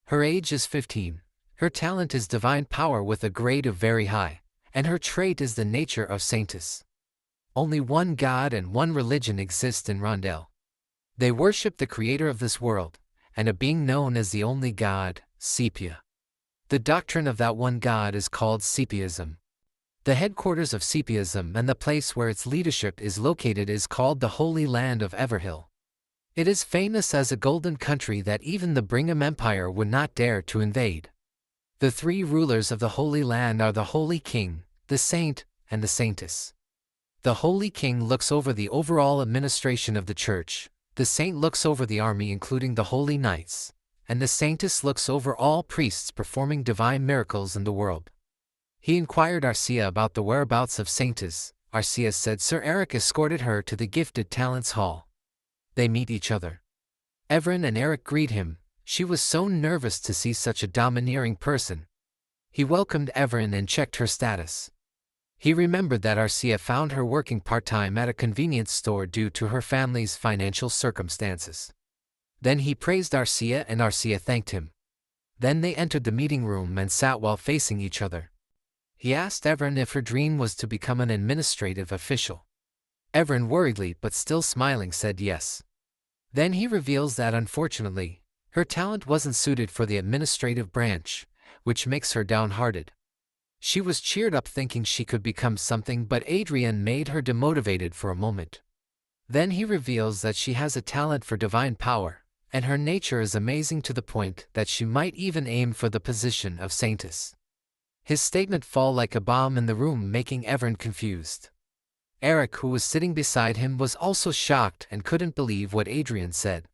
Her age is 15. Her talent is divine power with a grade of very high, and her trait is the nature of saintess. Only one God and one religion exists in Randelle. They worship the creator of this world, and a being known as the only God, Sepia. The doctrine of that one God is called Sepiaism. The headquarters of Sepiaism and the place where its leadership is located is called the Holy Land of Everhill. It is famous as a golden country that even the Brigham Empire would not dare to invade. The three rulers of the Holy Land are the Holy King, the Saint, and the Saintess. The Holy King looks over the overall administration of the church, the Saint looks over the army including the Holy Knights, and the Saintess looks over all priests performing divine miracles in the world. He inquired Arcia about the whereabouts of Saintess. Arcia said Sir Eric escorted her to the Gifted Talents Hall. They meet each other. Adrien and Eric greet him. She was so nervous to see such a domineering person. He welcomed Adrien and checked her status. He remembered that Arcia found her working part-time at a convenience store due to her family's financial circumstances. Then he praised Arcia and Arcia thanked him. Then they entered the meeting room and sat while facing each other. He asked Adrien if her dream was to become an administrative official. Adrien worriedly but still smiling said yes. Then he reveals that unfortunately, her talent wasn't suited for the administrative branch, which makes her downhearted. She was cheered up thinking she could become something, but Adrien made her demotivated for a moment. Then he reveals that she has a talent for divine power, and her nature is amazing to the point that she might even aim for the position of saintess. His statement fell like a bomb in the room, making Adrien confused. Eric, who was sitting beside him, was also shocked and couldn't believe what Adrien said.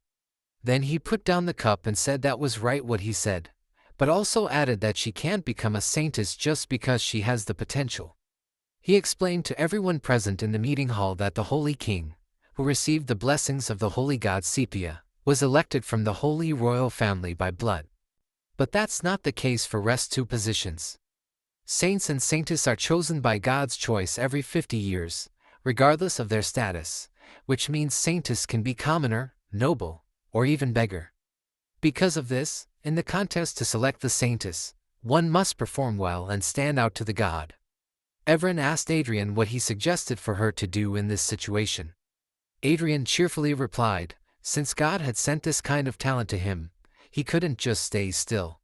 Then he put down the cup and said that was right what he said, but also added that she can't become a saintess just because she has the potential. He explained to everyone present in the meeting hall that the Holy King, who received the blessings of the Holy God Sepia, was elected from the Holy Royal Family by blood. But that's not the case for rest two positions. Saints and saintess are chosen by God's choice every 50 years, regardless of their status, which means saintess can be commoner, noble, or even beggar. Because of this, in the contest to select the saintess, one must perform well and stand out to the god. Adrien asked Adrien what he suggested for her to do in this situation. Adrien cheerfully replied, since God had sent this kind of talent to him, he couldn't just stay still.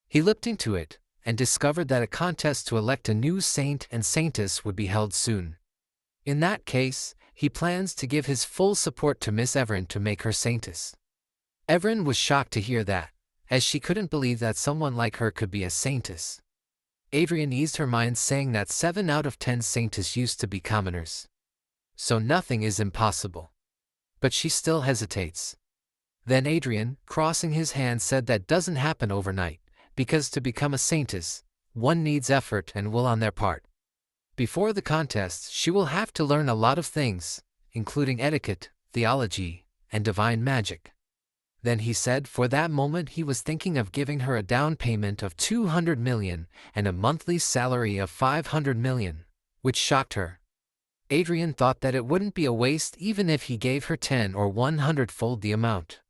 He looked into it, and discovered that a contest to elect a new saint and saintess would be held soon. In that case, he plans to give his full support to Miss Adrien to make her saintess. Adrien was shocked to hear that, as she couldn't believe that someone like her could be a saintess. Adrien eased her mind saying that 7 out of 10 saintess used to be commoners. So nothing is impossible. But she still hesitates. Then Adrien, crossing his hands, said that doesn't happen overnight, because to become a saintess, one needs effort and will on their part. Before the contest, she will have to learn a lot of things, including etiquette, theology, and divine magic. Then he said for that moment he was thinking of giving her a down payment of 200 million and a monthly salary of 500 million, which shocked her. Adrien thought that it wouldn't be a waste even if he gave her 10 or 100-fold the amount.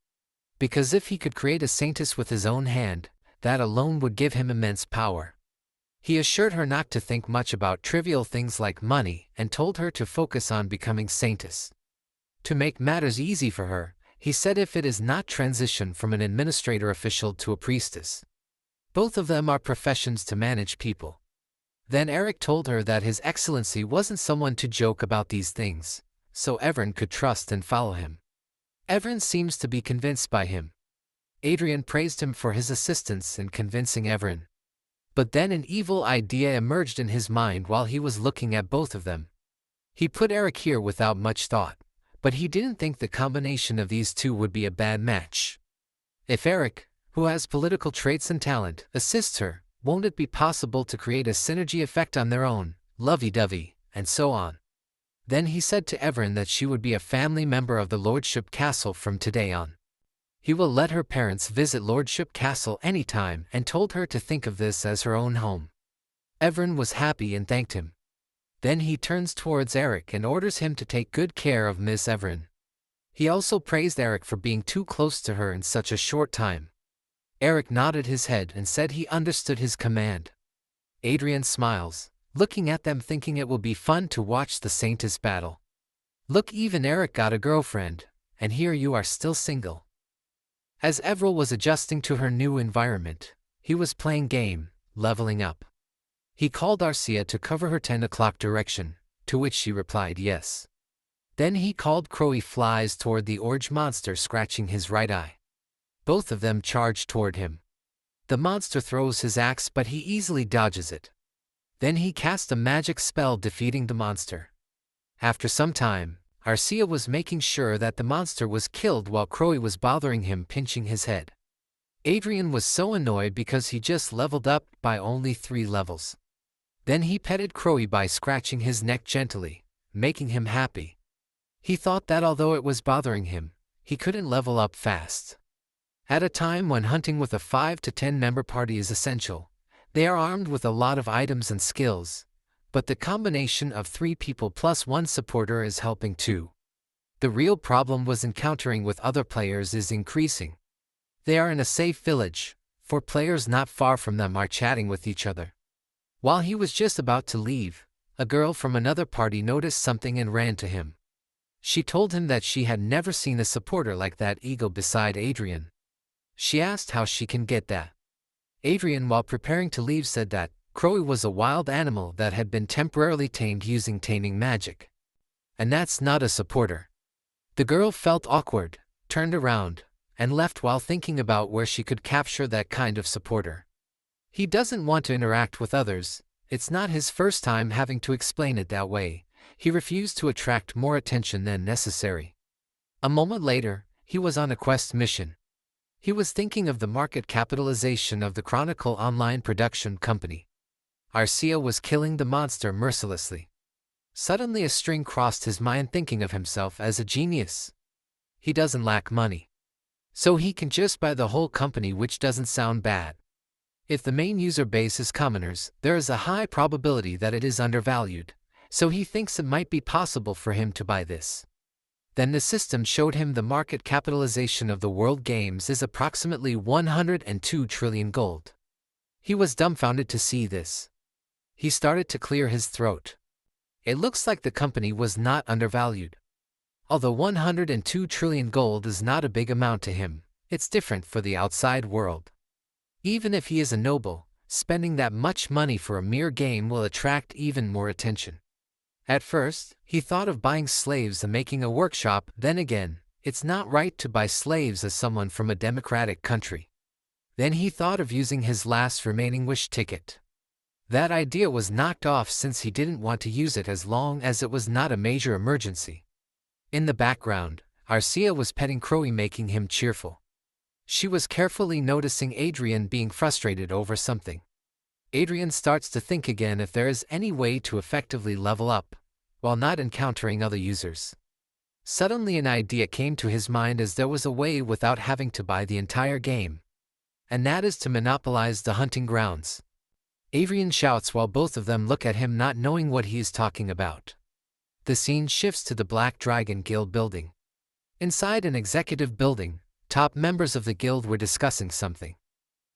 Because if he could create a saintess with his own hand, that alone would give him immense power. He assured her not to think much about trivial things like money and told her to focus on becoming saintess. To make matters easy for her, he said if it is not transition from an administrator official to a priestess. Both of them are professions to manage people. Then Eric told her that His Excellency wasn't someone to joke about these things, so Adrien could trust and follow him. Adrien seems to be convinced by him. Adrien praised him for his assistance in convincing Adrien. But then an evil idea emerged in his mind while he was looking at both of them. He put Eric here without much thought, but he didn't think the combination of these two would be a bad match. If Eric, who has political traits and talent, assists her, won't it be possible to create a synergy effect on their own, lovey-dovey, and so on? Then he said to Adrien that she would be a family member of the Lordship Castle from today on. He will let her parents visit Lordship Castle anytime and told her to think of this as her own home. Adrien was happy and thanked him. Then he turns towards Eric and orders him to take good care of Miss Adrien. He also praised Eric for being too close to her in such a short time. Eric nodded his head and said he understood his command. Adrien smiles, looking at them thinking it will be fun to watch the Saintess battle. Look, even Eric got a girlfriend, and here you are still single. As Evril was adjusting to her new environment, he was playing game, leveling up. He called Arcia to cover her 10 o'clock direction, to which she replied yes. Then he called Crowy flies toward the orange monster scratching his right eye. Both of them charged toward him. The monster throws his axe but he easily dodges it. Then he cast a magic spell defeating the monster. After some time, Arcia was making sure that the monster was killed while Crowy was bothering him pinching his head. Adrien was so annoyed because he just leveled up by only 3 levels. Then he petted Crowy by scratching his neck gently, making him happy. He thought that although it was bothering him, he couldn't level up fast. At a time when hunting with a 5 to 10 member party is essential, they are armed with a lot of items and skills, but the combination of 3 people plus 1 supporter is helping too. The real problem was encountering with other players is increasing. They are in a safe village, 4 players not far from them are chatting with each other. While he was just about to leave, a girl from another party noticed something and ran to him. She told him that she had never seen a supporter like that ego beside Adrien. She asked how she can get that. Adrien, while preparing to leave, said that Crowy was a wild animal that had been temporarily tamed using taming magic. And that's not a supporter. The girl felt awkward, turned around, and left while thinking about where she could capture that kind of supporter. He doesn't want to interact with others, it's not his first time having to explain it that way. He refused to attract more attention than necessary. A moment later, he was on a quest mission. He was thinking of the market capitalization of the Chronicle online production company. Arcia was killing the monster mercilessly. Suddenly a string crossed his mind, thinking of himself as a genius. He doesn't lack money. So he can just buy the whole company, which doesn't sound bad. If the main user base is commoners, there is a high probability that it is undervalued, so he thinks it might be possible for him to buy this. Then the system showed him the market capitalization of the world games is approximately 102 trillion gold. He was dumbfounded to see this. He started to clear his throat. It looks like the company was not undervalued. Although 102 trillion gold is not a big amount to him, it's different for the outside world. Even if he is a noble, spending that much money for a mere game will attract even more attention. At first, he thought of buying slaves and making a workshop. Then again, it's not right to buy slaves as someone from a democratic country. Then he thought of using his last remaining wish ticket. That idea was knocked off since he didn't want to use it as long as it was not a major emergency. In the background, Arcia was petting Crowy, making him cheerful. She was carefully noticing Adrien being frustrated over something. Adrien starts to think again if there is any way to effectively level up, while not encountering other users. Suddenly an idea came to his mind, as there was a way without having to buy the entire game. And that is to monopolize the hunting grounds. Adrien shouts while both of them look at him, not knowing what he is talking about. The scene shifts to the Black Dragon Guild building. Inside an executive building, top members of the guild were discussing something.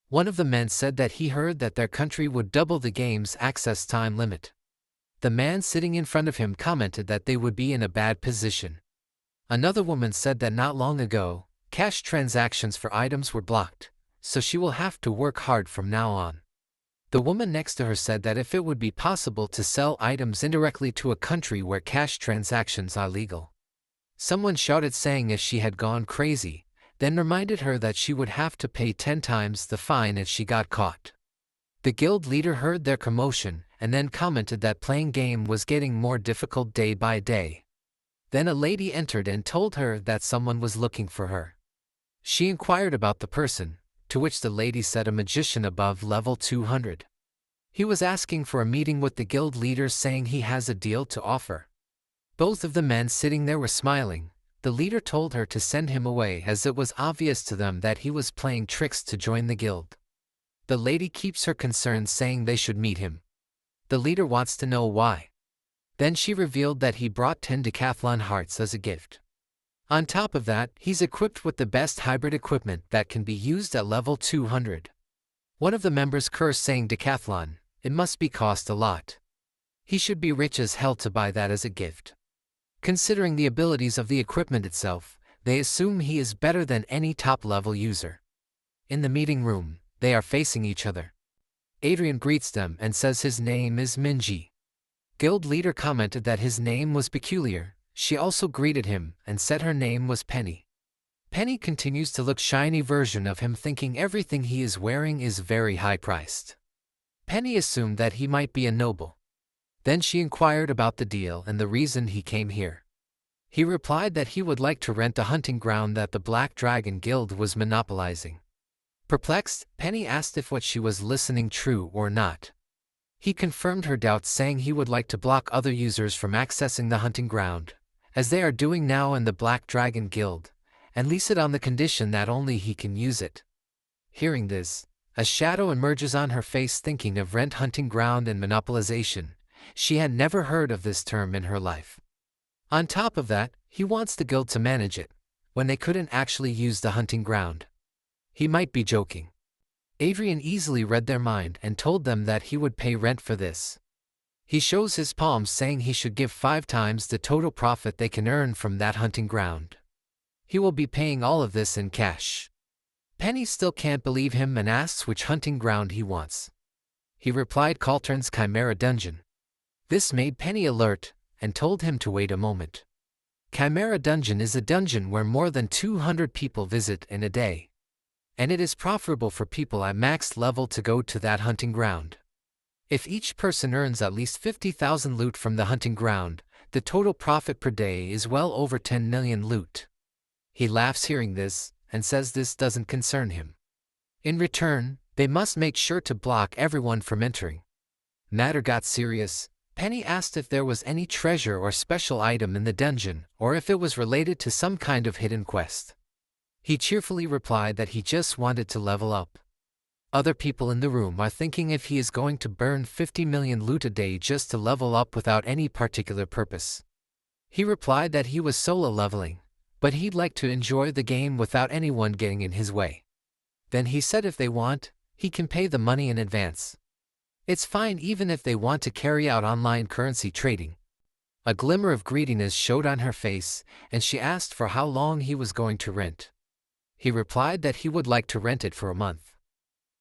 One of the men said that he heard that their country would double the game's access time limit. The man sitting in front of him commented that they would be in a bad position. Another woman said that not long ago, cash transactions for items were blocked, so she will have to work hard from now on. The woman next to her said that if it would be possible to sell items indirectly to a country where cash transactions are legal. Someone shouted saying if she had gone crazy, then reminded her that she would have to pay 10 times the fine if she got caught. The guild leader heard their commotion and then commented that playing game was getting more difficult day by day. Then a lady entered and told her that someone was looking for her. She inquired about the person, to which the lady said a magician above level 200. He was asking for a meeting with the guild leader, saying he has a deal to offer. Both of the men sitting there were smiling. The leader told her to send him away, as it was obvious to them that he was playing tricks to join the guild. The lady keeps her concerns, saying they should meet him. The leader wants to know why. Then she revealed that he brought 10 decathlon hearts as a gift. On top of that, he's equipped with the best hybrid equipment that can be used at level 200. One of the members cursed, saying decathlon, it must be cost a lot. He should be rich as hell to buy that as a gift. Considering the abilities of the equipment itself, they assume he is better than any top-level user. In the meeting room, they are facing each other. Adrien greets them and says his name is Minji. Guild leader commented that his name was peculiar. She also greeted him and said her name was Penny. Penny continues to look shiny version of him, thinking everything he is wearing is very high-priced. Penny assumed that he might be a noble. Then she inquired about the deal and the reason he came here. He replied that he would like to rent the hunting ground that the Black Dragon Guild was monopolizing. Perplexed, Penny asked if what she was listening true or not. He confirmed her doubts, saying he would like to block other users from accessing the hunting ground, as they are doing now in the Black Dragon Guild, and lease it on the condition that only he can use it. Hearing this, a shadow emerges on her face, thinking of rent hunting ground and monopolization. She had never heard of this term in her life. On top of that, he wants the guild to manage it, when they couldn't actually use the hunting ground. He might be joking. Adrien easily read their mind and told them that he would pay rent for this. He shows his palms, saying he should give 5 times the total profit they can earn from that hunting ground. He will be paying all of this in cash. Penny still can't believe him and asks which hunting ground he wants. He replied Caltern's Chimera Dungeon. This made Penny alert and told him to wait a moment. Chimera Dungeon is a dungeon where more than 200 people visit in a day, and it is profitable for people at max level to go to that hunting ground. If each person earns at least 50,000 loot from the hunting ground, the total profit per day is well over 10 million loot. He laughs hearing this and says this doesn't concern him. In return, they must make sure to block everyone from entering. Matter got serious. Penny asked if there was any treasure or special item in the dungeon, or if it was related to some kind of hidden quest. He cheerfully replied that he just wanted to level up. Other people in the room are thinking if he is going to burn 50 million loot a day just to level up without any particular purpose. He replied that he was solo leveling, but he'd like to enjoy the game without anyone getting in his way. Then he said if they want, he can pay the money in advance. It's fine even if they want to carry out online currency trading. A glimmer of greediness showed on her face, and she asked for how long he was going to rent. He replied that he would like to rent it for a month.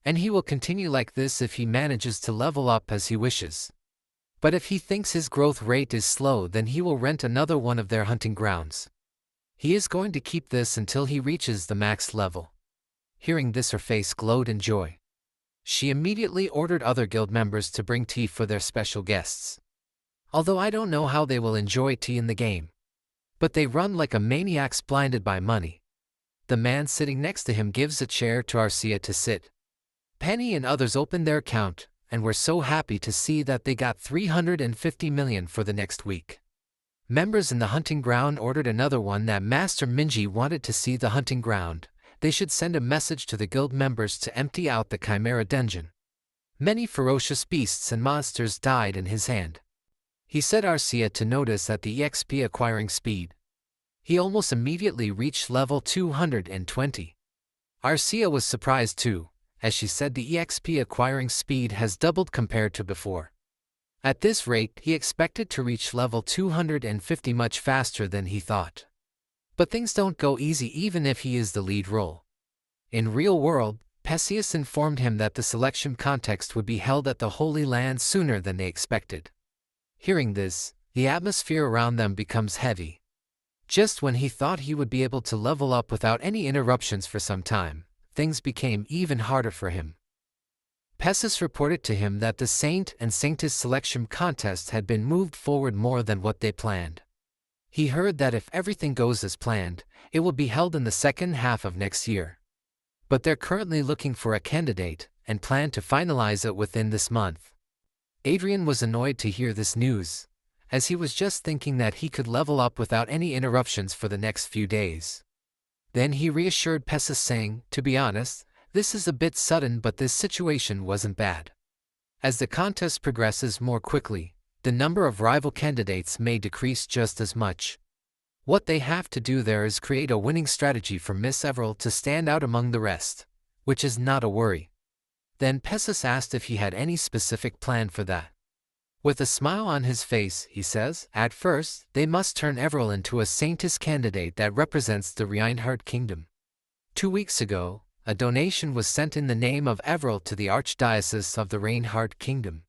And he will continue like this if he manages to level up as he wishes. But if he thinks his growth rate is slow, then he will rent another one of their hunting grounds. He is going to keep this until he reaches the max level. Hearing this, her face glowed in joy. She immediately ordered other guild members to bring tea for their special guests. Although I don't know how they will enjoy tea in the game. But they run like a maniacs blinded by money. The man sitting next to him gives a chair to Arcia to sit. Penny and others opened their account, and were so happy to see that they got 350 million for the next week. Members in the hunting ground ordered another one that Master Minji wanted to see the hunting ground. They should send a message to the guild members to empty out the Chimera Dungeon. Many ferocious beasts and monsters died in his hand. He said Arcia to notice at the EXP acquiring speed. He almost immediately reached level 220. Arcia was surprised too, as she said the EXP acquiring speed has doubled compared to before. At this rate, he expected to reach level 250 much faster than he thought. But things don't go easy even if he is the lead role. In real world, Perseus informed him that the selection contest would be held at the Holy Land sooner than they expected. Hearing this, the atmosphere around them becomes heavy. Just when he thought he would be able to level up without any interruptions for some time, things became even harder for him. Perseus reported to him that the Saint and Saintess selection contest had been moved forward more than what they planned. He heard that if everything goes as planned, it will be held in the second half of next year. But they're currently looking for a candidate, and plan to finalize it within this month. Adrien was annoyed to hear this news, as he was just thinking that he could level up without any interruptions for the next few days. Then he reassured Perseus, saying, to be honest, this is a bit sudden, but this situation wasn't bad. As the contest progresses more quickly, the number of rival candidates may decrease just as much. What they have to do there is create a winning strategy for Miss Everell to stand out among the rest, which is not a worry. Then Perseus asked if he had any specific plan for that. With a smile on his face, he says, at first, they must turn Everil into a saintess candidate that represents the Reinhardt kingdom. 2 weeks ago, a donation was sent in the name of Everil to the Archdiocese of the Reinhardt kingdom.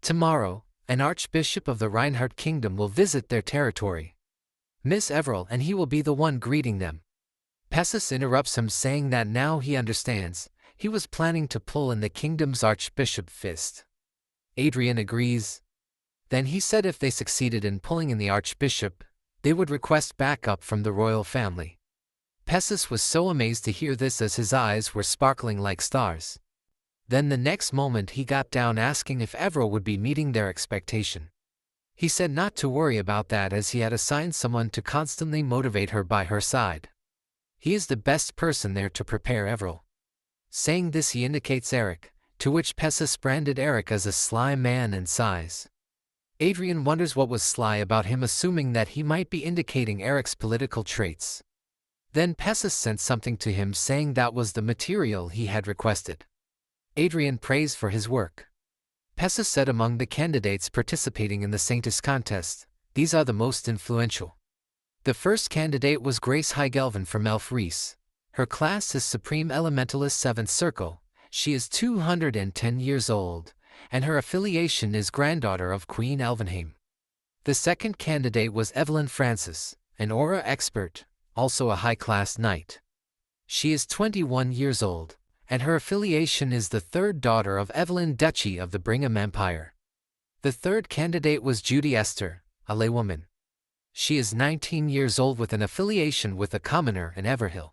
Tomorrow, an archbishop of the Reinhardt kingdom will visit their territory. Miss Everil and he will be the one greeting them. Pessis interrupts him saying that now he understands, he was planning to pull in the kingdom's archbishop fist. Adrien agrees. Then he said if they succeeded in pulling in the archbishop, they would request backup from the royal family. Pessis was so amazed to hear this as his eyes were sparkling like stars. Then the next moment he got down asking if Everil would be meeting their expectation. He said not to worry about that as he had assigned someone to constantly motivate her by her side. He is the best person there to prepare Everil. Saying this he indicates Eric, to which Pessis branded Eric as a sly man in size. Adrien wonders what was sly about him, assuming that he might be indicating Eric's political traits. Then Pessis sent something to him saying that was the material he had requested. Adrien praised for his work. Pessis said among the candidates participating in the Saintess contest, these are the most influential. The first candidate was Grace Heigelvin from Elf Reese. Her class is Supreme Elementalist 7th Circle, she is 210 years old, and her affiliation is granddaughter of Queen Elvenheim. The second candidate was Evelyn Francis, an aura expert, also a high-class knight. She is 21 years old, and her affiliation is the third daughter of Evelyn Duchy of the Brigham Empire. The third candidate was Judy Esther, a laywoman. She is 19 years old with an affiliation with a commoner in Everhill.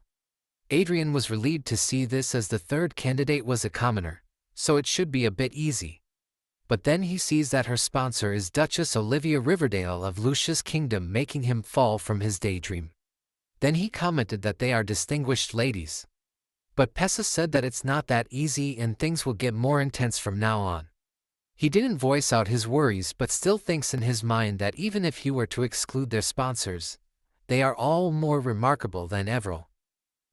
Adrien was relieved to see this as the third candidate was a commoner, so it should be a bit easy. But then he sees that her sponsor is Duchess Olivia Riverdale of Lucia's kingdom, making him fall from his daydream. Then he commented that they are distinguished ladies. But Pessis said that it's not that easy and things will get more intense from now on. He didn't voice out his worries but still thinks in his mind that even if he were to exclude their sponsors, they are all more remarkable than Everil.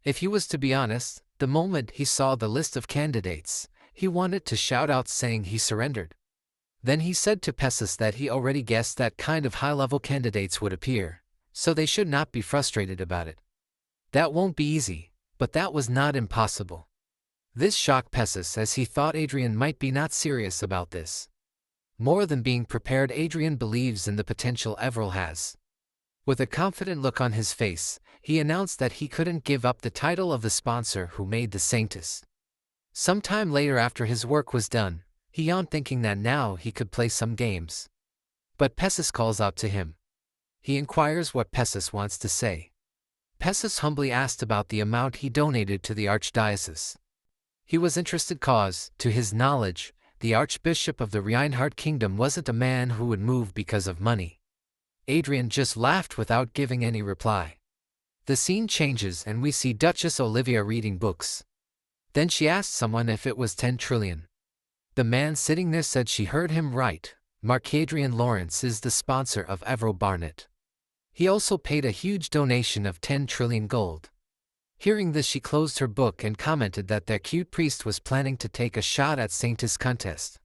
If he was to be honest, the moment he saw the list of candidates, he wanted to shout out saying he surrendered. Then he said to Pessis that he already guessed that kind of high-level candidates would appear, so they should not be frustrated about it. That won't be easy, but that was not impossible. This shocked Pessis as he thought Adrien might be not serious about this. More than being prepared, Adrien believes in the potential Everil has. With a confident look on his face, he announced that he couldn't give up the title of the sponsor who made the Saintess. Sometime later after his work was done, he yawned thinking that now he could play some games. But Pessis calls out to him. He inquires what Pessis wants to say. Pessis humbly asked about the amount he donated to the archdiocese. He was interested cause, to his knowledge, the archbishop of the Reinhardt kingdom wasn't a man who would move because of money. Adrien just laughed without giving any reply. The scene changes and we see Duchess Olivia reading books. Then she asked someone if it was 10 trillion. The man sitting there said she heard him right. Marc-Adrien Lawrence is the sponsor of Everil Barnett. He also paid a huge donation of 10 trillion gold. Hearing this, she closed her book and commented that their cute priest was planning to take a shot at Saintess contest.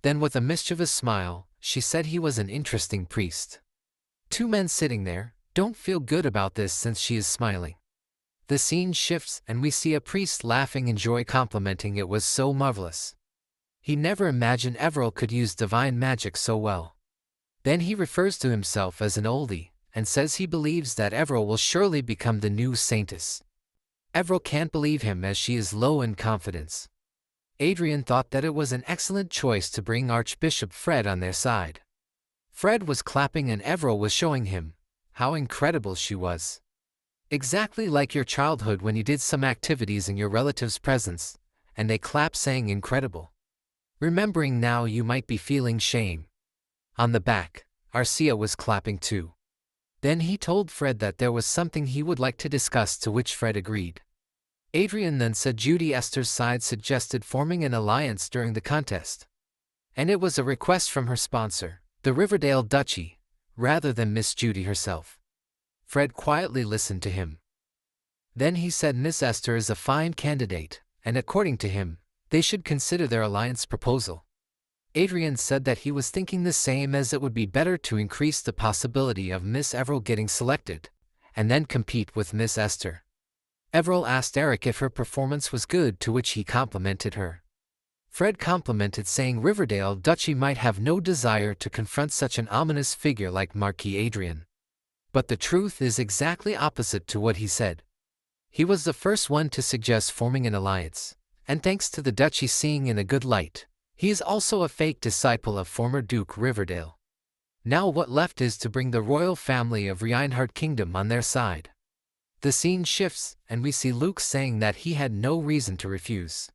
Then with a mischievous smile, she said he was an interesting priest. Two men sitting there don't feel good about this since she is smiling. The scene shifts and we see a priest laughing in joy, complimenting it was so marvelous. He never imagined Everil could use divine magic so well. Then he refers to himself as an oldie, and says he believes that Everil will surely become the new Saintess. Everil can't believe him as she is low in confidence. Adrien thought that it was an excellent choice to bring Archbishop Fred on their side. Fred was clapping and Everil was showing him how incredible she was. Exactly like your childhood when you did some activities in your relative's presence, and they clap saying incredible. Remembering now you might be feeling shame. On the back, Arcia was clapping too. Then he told Fred that there was something he would like to discuss, to which Fred agreed. Adrien then said Judy Esther's side suggested forming an alliance during the contest. And it was a request from her sponsor, the Riverdale Duchy, rather than Miss Judy herself. Fred quietly listened to him. Then he said Miss Esther is a fine candidate, and according to him, they should consider their alliance proposal. Adrien said that he was thinking the same, as it would be better to increase the possibility of Miss Everil getting selected, and then compete with Miss Esther. Everil asked Eric if her performance was good, to which he complimented her. Fred complimented, saying Riverdale Duchy might have no desire to confront such an ominous figure like Marquis Adrien. But the truth is exactly opposite to what he said. He was the first one to suggest forming an alliance, and thanks to the Duchy seeing in a good light, he is also a fake disciple of former Duke Riverdale. Now what left is to bring the royal family of Reinhardt Kingdom on their side. The scene shifts, and we see Luke saying that he had no reason to refuse.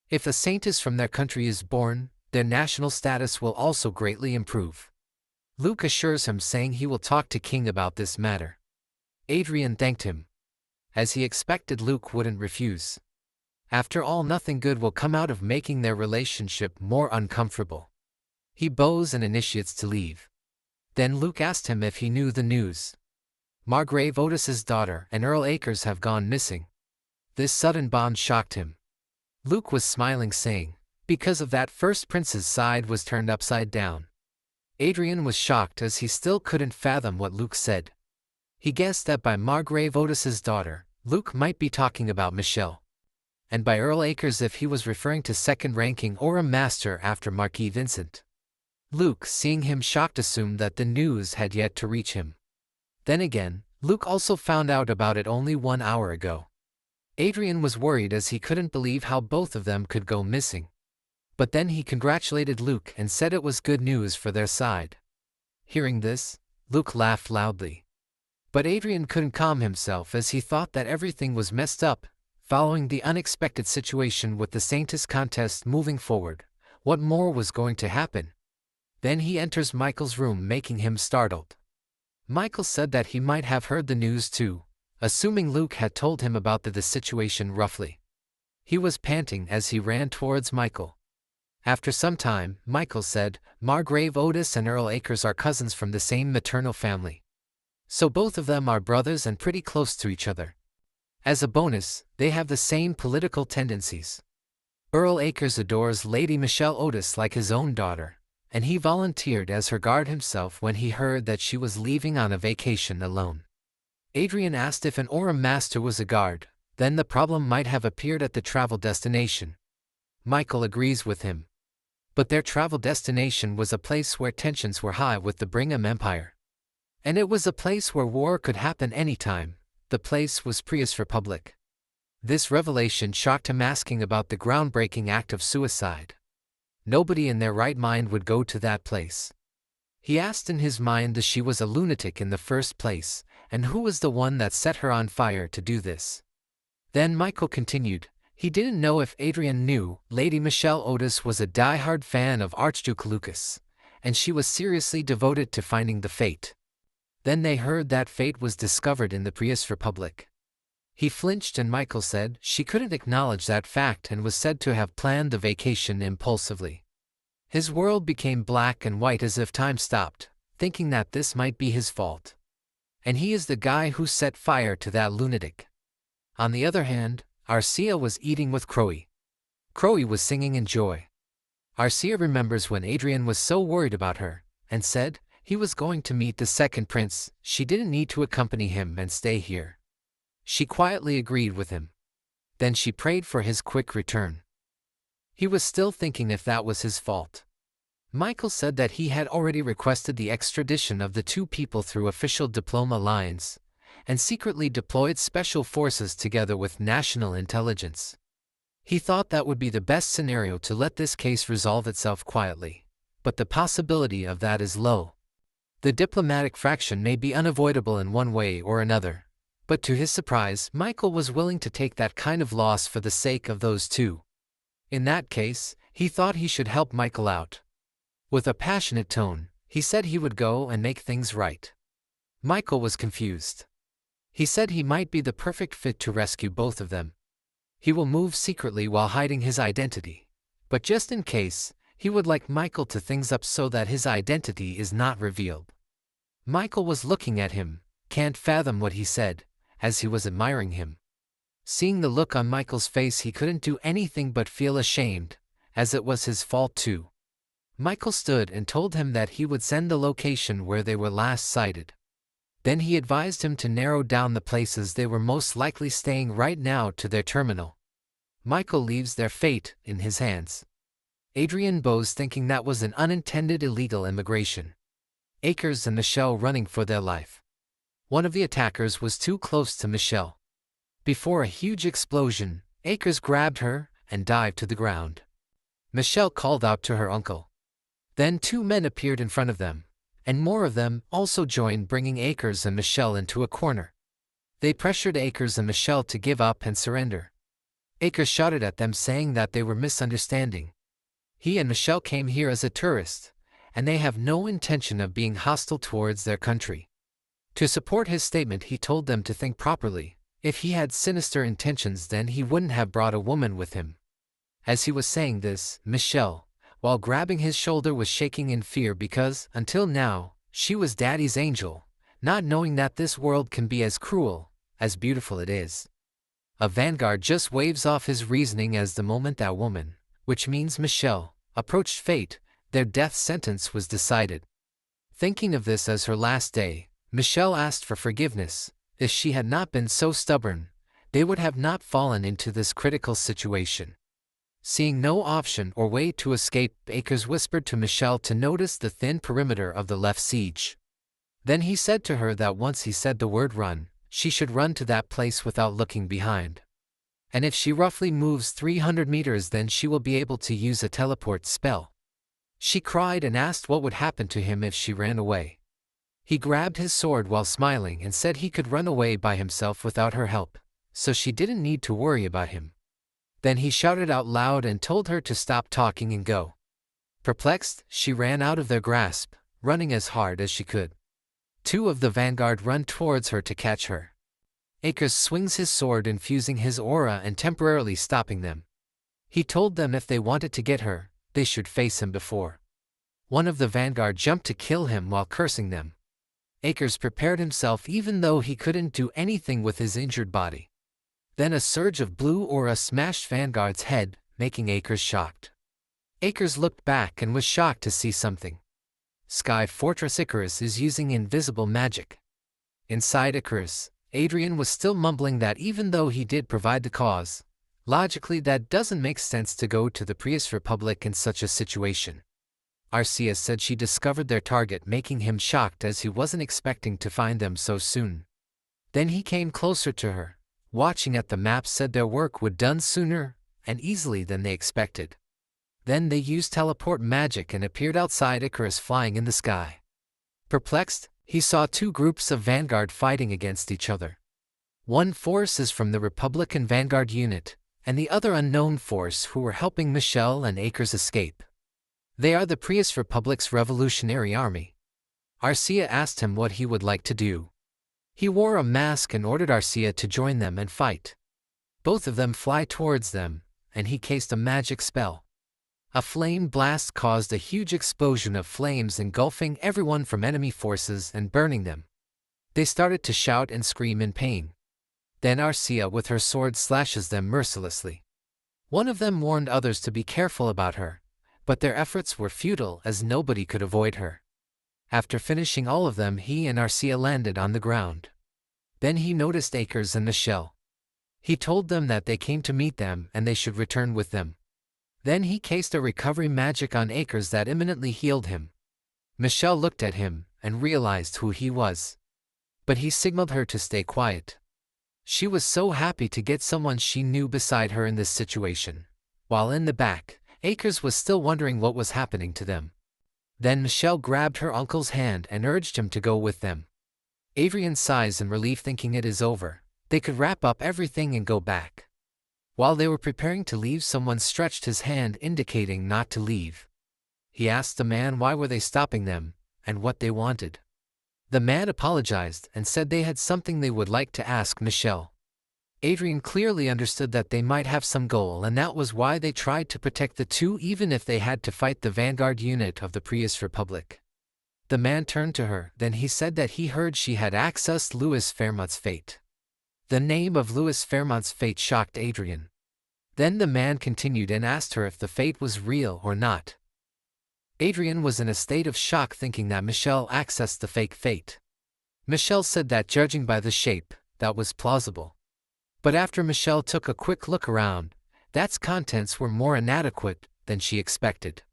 If a saintess from their country is born, their national status will also greatly improve. Luke assures him, saying he will talk to King about this matter. Adrien thanked him. As he expected, Luke wouldn't refuse. After all, nothing good will come out of making their relationship more uncomfortable. He bows and initiates to leave. Then Luke asked him if he knew the news. Margrave Otis's daughter and Earl Akers have gone missing. This sudden bond shocked him. Luke was smiling, saying, because of that, First Prince's side was turned upside down. Adrien was shocked, as he still couldn't fathom what Luke said. He guessed that by Margrave Otis's daughter, Luke might be talking about Michelle, and by Earl Akers if he was referring to second ranking or a master after Marquis Vincent. Luke, seeing him shocked, assumed that the news had yet to reach him. Then again, Luke also found out about it only 1 hour ago. Adrien was worried, as he couldn't believe how both of them could go missing. But then he congratulated Luke and said it was good news for their side. Hearing this, Luke laughed loudly. But Adrien couldn't calm himself, as he thought that everything was messed up. Following the unexpected situation with the Saintess contest moving forward, what more was going to happen? Then he enters Michael's room, making him startled. Michael said that he might have heard the news too, assuming Luke had told him about the situation roughly. He was panting as he ran towards Michael. After some time, Michael said, Margrave Otis and Earl Akers are cousins from the same maternal family. So both of them are brothers and pretty close to each other. As a bonus, they have the same political tendencies. Earl Akers adores Lady Michelle Otis like his own daughter, and he volunteered as her guard himself when he heard that she was leaving on a vacation alone. Adrien asked if an Aura Master was a guard, then the problem might have appeared at the travel destination. Michael agrees with him. But their travel destination was a place where tensions were high with the Brigham Empire. And it was a place where war could happen anytime. The place was Prius Republic. This revelation shocked him, asking about the groundbreaking act of suicide. Nobody in their right mind would go to that place. He asked in his mind that she was a lunatic in the first place, and who was the one that set her on fire to do this. Then Michael continued, he didn't know if Adrien knew Lady Michelle Otis was a die-hard fan of Archduke Lucas, and she was seriously devoted to finding the fate. Then they heard that fate was discovered in the Prius Republic. He flinched, and Michael said she couldn't acknowledge that fact and was said to have planned the vacation impulsively. His world became black and white, as if time stopped, thinking that this might be his fault. And he is the guy who set fire to that lunatic. On the other hand, Arcia was eating with Crowy. Crowy was singing in joy. Arcia remembers when Adrien was so worried about her, and said he was going to meet the second prince. She didn't need to accompany him and stay here. She quietly agreed with him. Then she prayed for his quick return. He was still thinking if that was his fault. Michael said that he had already requested the extradition of the two people through official diploma lines, and secretly deployed special forces together with national intelligence. He thought that would be the best scenario to let this case resolve itself quietly, but the possibility of that is low. The diplomatic fraction may be unavoidable in one way or another, but to his surprise, Michael was willing to take that kind of loss for the sake of those two. In that case, he thought he should help Michael out. With a passionate tone, he said he would go and make things right. Michael was confused. He said he might be the perfect fit to rescue both of them. He will move secretly while hiding his identity, but just in case, he would like Michael to things up so that his identity is not revealed. Michael was looking at him, can't fathom what he said, as he was admiring him. Seeing the look on Michael's face, he couldn't do anything but feel ashamed, as it was his fault too. Michael stood and told him that he would send the location where they were last sighted. Then he advised him to narrow down the places they were most likely staying right now to their terminal. Michael leaves their fate in his hands. Adrien bows, thinking that was an unintended illegal immigration. Akers and Michelle running for their life. One of the attackers was too close to Michelle. Before a huge explosion, Akers grabbed her and dived to the ground. Michelle called out to her uncle. Then two men appeared in front of them, and more of them also joined, bringing Akers and Michelle into a corner. They pressured Akers and Michelle to give up and surrender. Akers shouted at them, saying that they were misunderstanding. He and Michelle came here as a tourist, and they have no intention of being hostile towards their country. To support his statement, he told them to think properly. If he had sinister intentions, then he wouldn't have brought a woman with him. As he was saying this, Michelle, while grabbing his shoulder, was shaking in fear because, until now, she was Daddy's angel, not knowing that this world can be as cruel, as beautiful it is. A vanguard just waves off his reasoning as the moment that woman, which means Michelle, approached fate, their death sentence was decided. Thinking of this as her last day, Michelle asked for forgiveness. If she had not been so stubborn, they would have not fallen into this critical situation. Seeing no option or way to escape, Akers whispered to Michelle to notice the thin perimeter of the left siege. Then he said to her that once he said the word run, she should run to that place without looking behind. And if she roughly moves 300 meters, then she will be able to use a teleport spell. She cried and asked what would happen to him if she ran away. He grabbed his sword while smiling and said he could run away by himself without her help, so she didn't need to worry about him. Then he shouted out loud and told her to stop talking and go. Perplexed, she ran out of their grasp, running as hard as she could. Two of the vanguard run towards her to catch her. Akers swings his sword, infusing his aura and temporarily stopping them. He told them if they wanted to get her, they should face him before. One of the vanguard jumped to kill him while cursing them. Akers prepared himself even though he couldn't do anything with his injured body. Then a surge of blue aura smashed Vanguard's head, making Akers shocked. Akers looked back and was shocked to see something. Sky Fortress Icarus is using invisible magic. Inside Icarus, Adrien was still mumbling that even though he did provide the cause, logically that doesn't make sense to go to the Prius Republic in such a situation. Arcia said she discovered their target, making him shocked as he wasn't expecting to find them so soon. Then he came closer to her. Watching at the map, said their work would done sooner and easily than they expected. Then they used teleport magic and appeared outside Icarus, flying in the sky. Perplexed, he saw two groups of Vanguard fighting against each other. One force is from the Republican Vanguard unit, and the other unknown force who were helping Michelle and Akers escape. They are the Prius Republic's Revolutionary Army. Arcia asked him what he would like to do. He wore a mask and ordered Arcia to join them and fight. Both of them fly towards them, and he cast a magic spell. A flame blast caused a huge explosion of flames, engulfing everyone from enemy forces and burning them. They started to shout and scream in pain. Then Arcia with her sword slashes them mercilessly. One of them warned others to be careful about her, but their efforts were futile as nobody could avoid her. After finishing all of them, he and Arcia landed on the ground. Then he noticed Akers and Michelle. He told them that they came to meet them and they should return with them. Then he cast a recovery magic on Akers that imminently healed him. Michelle looked at him and realized who he was. But he signaled her to stay quiet. She was so happy to get someone she knew beside her in this situation. While in the back, Akers was still wondering what was happening to them. Then Michelle grabbed her uncle's hand and urged him to go with them. Adrien sighs in relief, thinking it is over. They could wrap up everything and go back. While they were preparing to leave, someone stretched his hand indicating not to leave. He asked the man why were they stopping them, and what they wanted. The man apologized and said they had something they would like to ask Michelle. Adrien clearly understood that they might have some goal, and that was why they tried to protect the two even if they had to fight the vanguard unit of the Prius Republic. The man turned to her, then he said that he heard she had accessed Louis Fairmont's fate. The name of Louis Fairmont's fate shocked Adrien. Then the man continued and asked her if the fate was real or not. Adrien was in a state of shock thinking that Michelle accessed the fake fate. Michelle said that judging by the shape, that was plausible. But after Michelle took a quick look around, that's contents were more inadequate than she expected.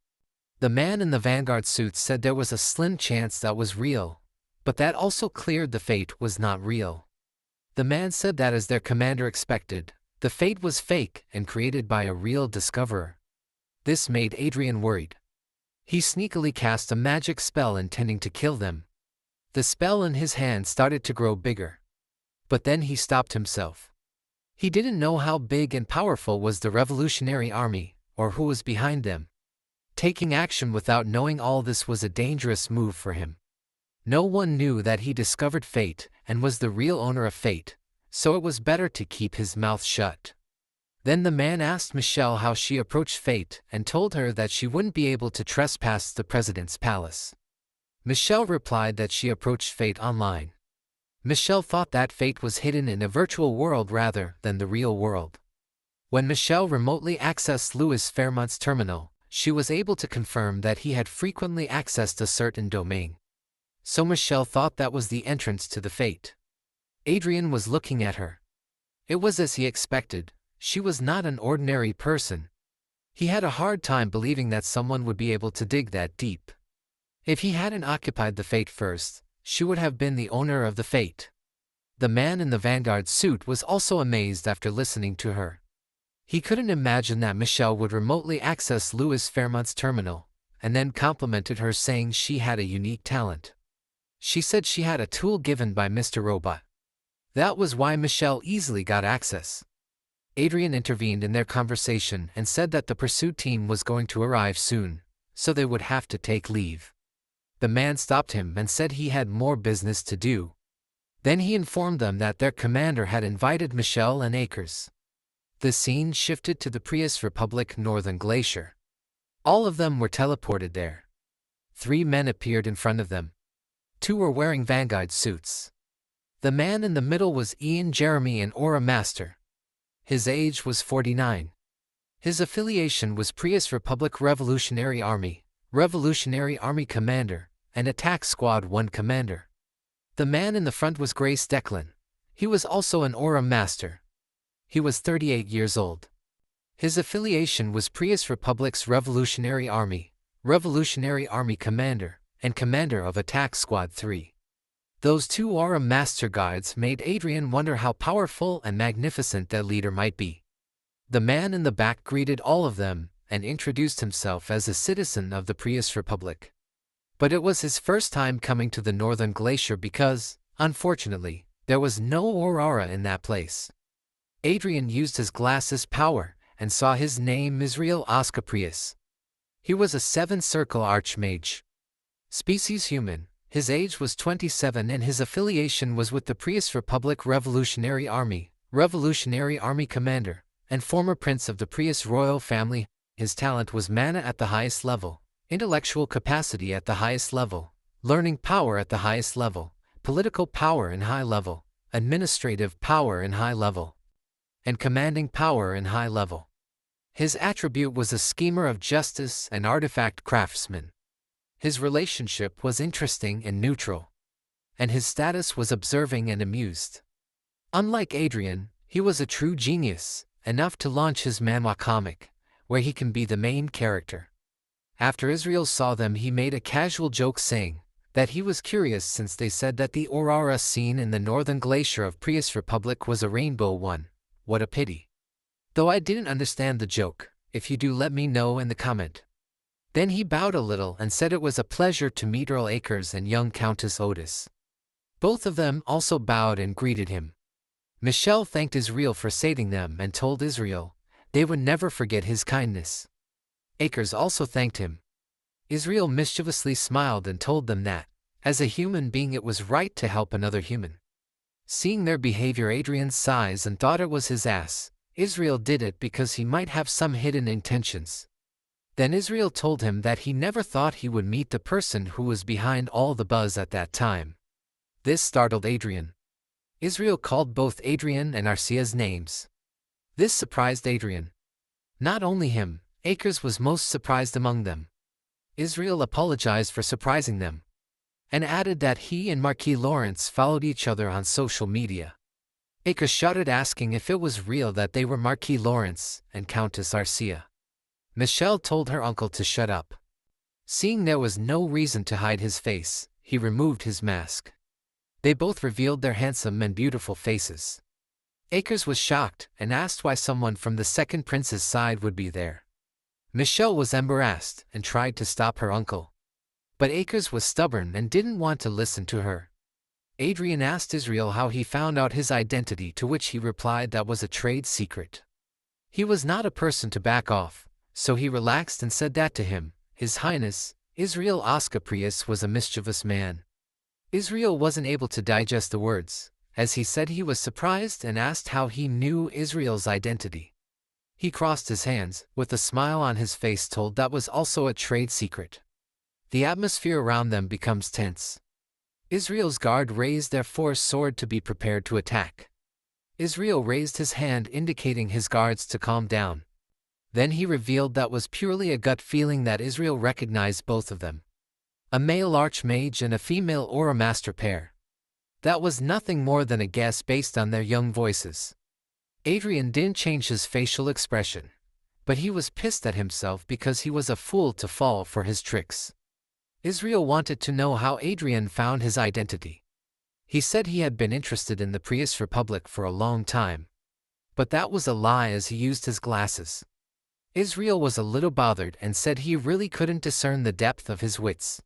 The man in the Vanguard suit said there was a slim chance that was real, but that also cleared the fate was not real. The man said that as their commander expected, the fate was fake and created by a real discoverer. This made Adrien worried. He sneakily cast a magic spell intending to kill them. The spell in his hand started to grow bigger. But then he stopped himself. He didn't know how big and powerful was the Revolutionary Army, or who was behind them. Taking action without knowing all this was a dangerous move for him. No one knew that he discovered fate and was the real owner of fate, so it was better to keep his mouth shut. Then the man asked Michelle how she approached fate and told her that she wouldn't be able to trespass the president's palace. Michelle replied that she approached fate online. Michelle thought that fate was hidden in a virtual world rather than the real world. When Michelle remotely accessed Louis Fairmont's terminal, she was able to confirm that he had frequently accessed a certain domain. So Michelle thought that was the entrance to the fate. Adrien was looking at her. It was as he expected. She was not an ordinary person. He had a hard time believing that someone would be able to dig that deep. If he hadn't occupied the fate first, she would have been the owner of the fate. The man in the Vanguard suit was also amazed after listening to her. He couldn't imagine that Michelle would remotely access Louis Fairmont's terminal, and then complimented her saying she had a unique talent. She said she had a tool given by Mr. Robot. That was why Michelle easily got access. Adrien intervened in their conversation and said that the pursuit team was going to arrive soon, so they would have to take leave. The man stopped him and said he had more business to do. Then he informed them that their commander had invited Michelle and Akers. The scene shifted to the Prius Republic Northern Glacier. All of them were teleported there. 3 men appeared in front of them. 2 were wearing Vanguard suits. The man in the middle was Ian Jeremy, an Aura Master. His age was 49. His affiliation was Prius Republic Revolutionary Army Commander, and Attack Squad 1 Commander. The man in the front was Grace Declan. He was also an Aura Master. He was 38 years old. His affiliation was Prius Republic's Revolutionary Army Commander, and Commander of Attack Squad 3. Those 2 Aura Master guides made Adrien wonder how powerful and magnificent that leader might be. The man in the back greeted all of them and introduced himself as a citizen of the Prius Republic. But it was his first time coming to the Northern Glacier because, unfortunately, there was no aurora in that place. Adrien used his glasses power and saw his name Israel Oscar Prius. He was a 7-circle archmage. Species human. His age was 27 and his affiliation was with the Prius Republic Revolutionary Army Commander, and former prince of the Prius royal family. His talent was mana at the highest level, intellectual capacity at the highest level, learning power at the highest level, political power in high level, administrative power in high level, and commanding power in high level. His attribute was a schemer of justice and artifact craftsman. His relationship was interesting and neutral, and his status was observing and amused. Unlike Adrien, he was a true genius, enough to launch his manhwa comic, where he can be the main character. After Israel saw them, he made a casual joke saying that he was curious since they said that the aurora seen in the northern glacier of Prius Republic was a rainbow one. What a pity. Though I didn't understand the joke, if you do let me know in the comment. Then he bowed a little and said it was a pleasure to meet Earl Akers and young Countess Otis. Both of them also bowed and greeted him. Michelle thanked Israel for saving them and told Israel they would never forget his kindness. Akers also thanked him. Israel mischievously smiled and told them that, as a human being, it was right to help another human. Seeing their behavior, Adrien sighed and thought it was his ass. Israel did it because he might have some hidden intentions. Then Israel told him that he never thought he would meet the person who was behind all the buzz at that time. This startled Adrien. Israel called both Adrien and Arcia's names. This surprised Adrien. Not only him, Akers was most surprised among them. Israel apologized for surprising them, and added that he and Marquis Lawrence followed each other on social media. Acres shouted asking if it was real that they were Marquis Lawrence and Countess Arcia. Michelle told her uncle to shut up. Seeing there was no reason to hide his face, he removed his mask. They both revealed their handsome and beautiful faces. Acres was shocked and asked why someone from the second prince's side would be there. Michelle was embarrassed and tried to stop her uncle. But Acres was stubborn and didn't want to listen to her. Adrien asked Israel how he found out his identity, to which he replied that was a trade secret. He was not a person to back off, so he relaxed and said that to him, His Highness, Israel Oscaprius was a mischievous man. Israel wasn't able to digest the words, as he said he was surprised and asked how he knew Israel's identity. He crossed his hands, with a smile on his face, told that was also a trade secret. The atmosphere around them becomes tense. Israel's guard raised their force sword to be prepared to attack. Israel raised his hand indicating his guards to calm down. Then he revealed that was purely a gut feeling that Israel recognized both of them. A male archmage and a female aura master pair. That was nothing more than a guess based on their young voices. Adrien didn't change his facial expression, but he was pissed at himself because he was a fool to fall for his tricks. Israel wanted to know how Adrien found his identity. He said he had been interested in the Prius Republic for a long time. But that was a lie, as he used his glasses. Israel was a little bothered and said he really couldn't discern the depth of his wits.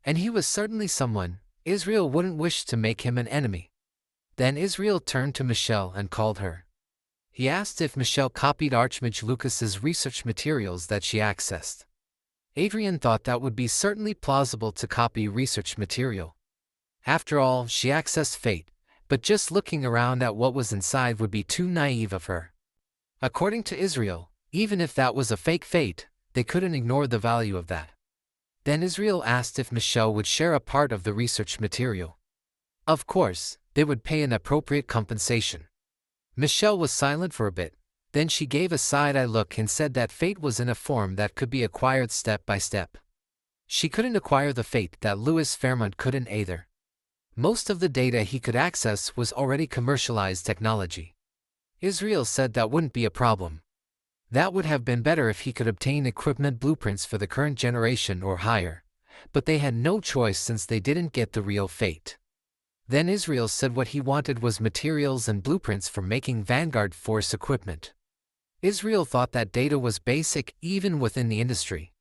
And he was certainly someone Israel wouldn't wish to make him an enemy. Then Israel turned to Michelle and called her. He asked if Michelle copied Archmage Lucas's research materials that she accessed. Adrien thought that would be certainly plausible to copy research material. After all, she accessed fate, but just looking around at what was inside would be too naive of her. According to Israel, even if that was a fake fate, they couldn't ignore the value of that. Then Israel asked if Michelle would share a part of the research material. Of course, they would pay an appropriate compensation. Michelle was silent for a bit. Then she gave a side-eye look and said that fate was in a form that could be acquired step by step. She couldn't acquire the fate that Louis Fairmont couldn't either. Most of the data he could access was already commercialized technology. Israel said that wouldn't be a problem. That would have been better if he could obtain equipment blueprints for the current generation or higher, but they had no choice since they didn't get the real fate. Then Israel said what he wanted was materials and blueprints for making Vanguard Force equipment. Israel thought that data was basic even within the industry.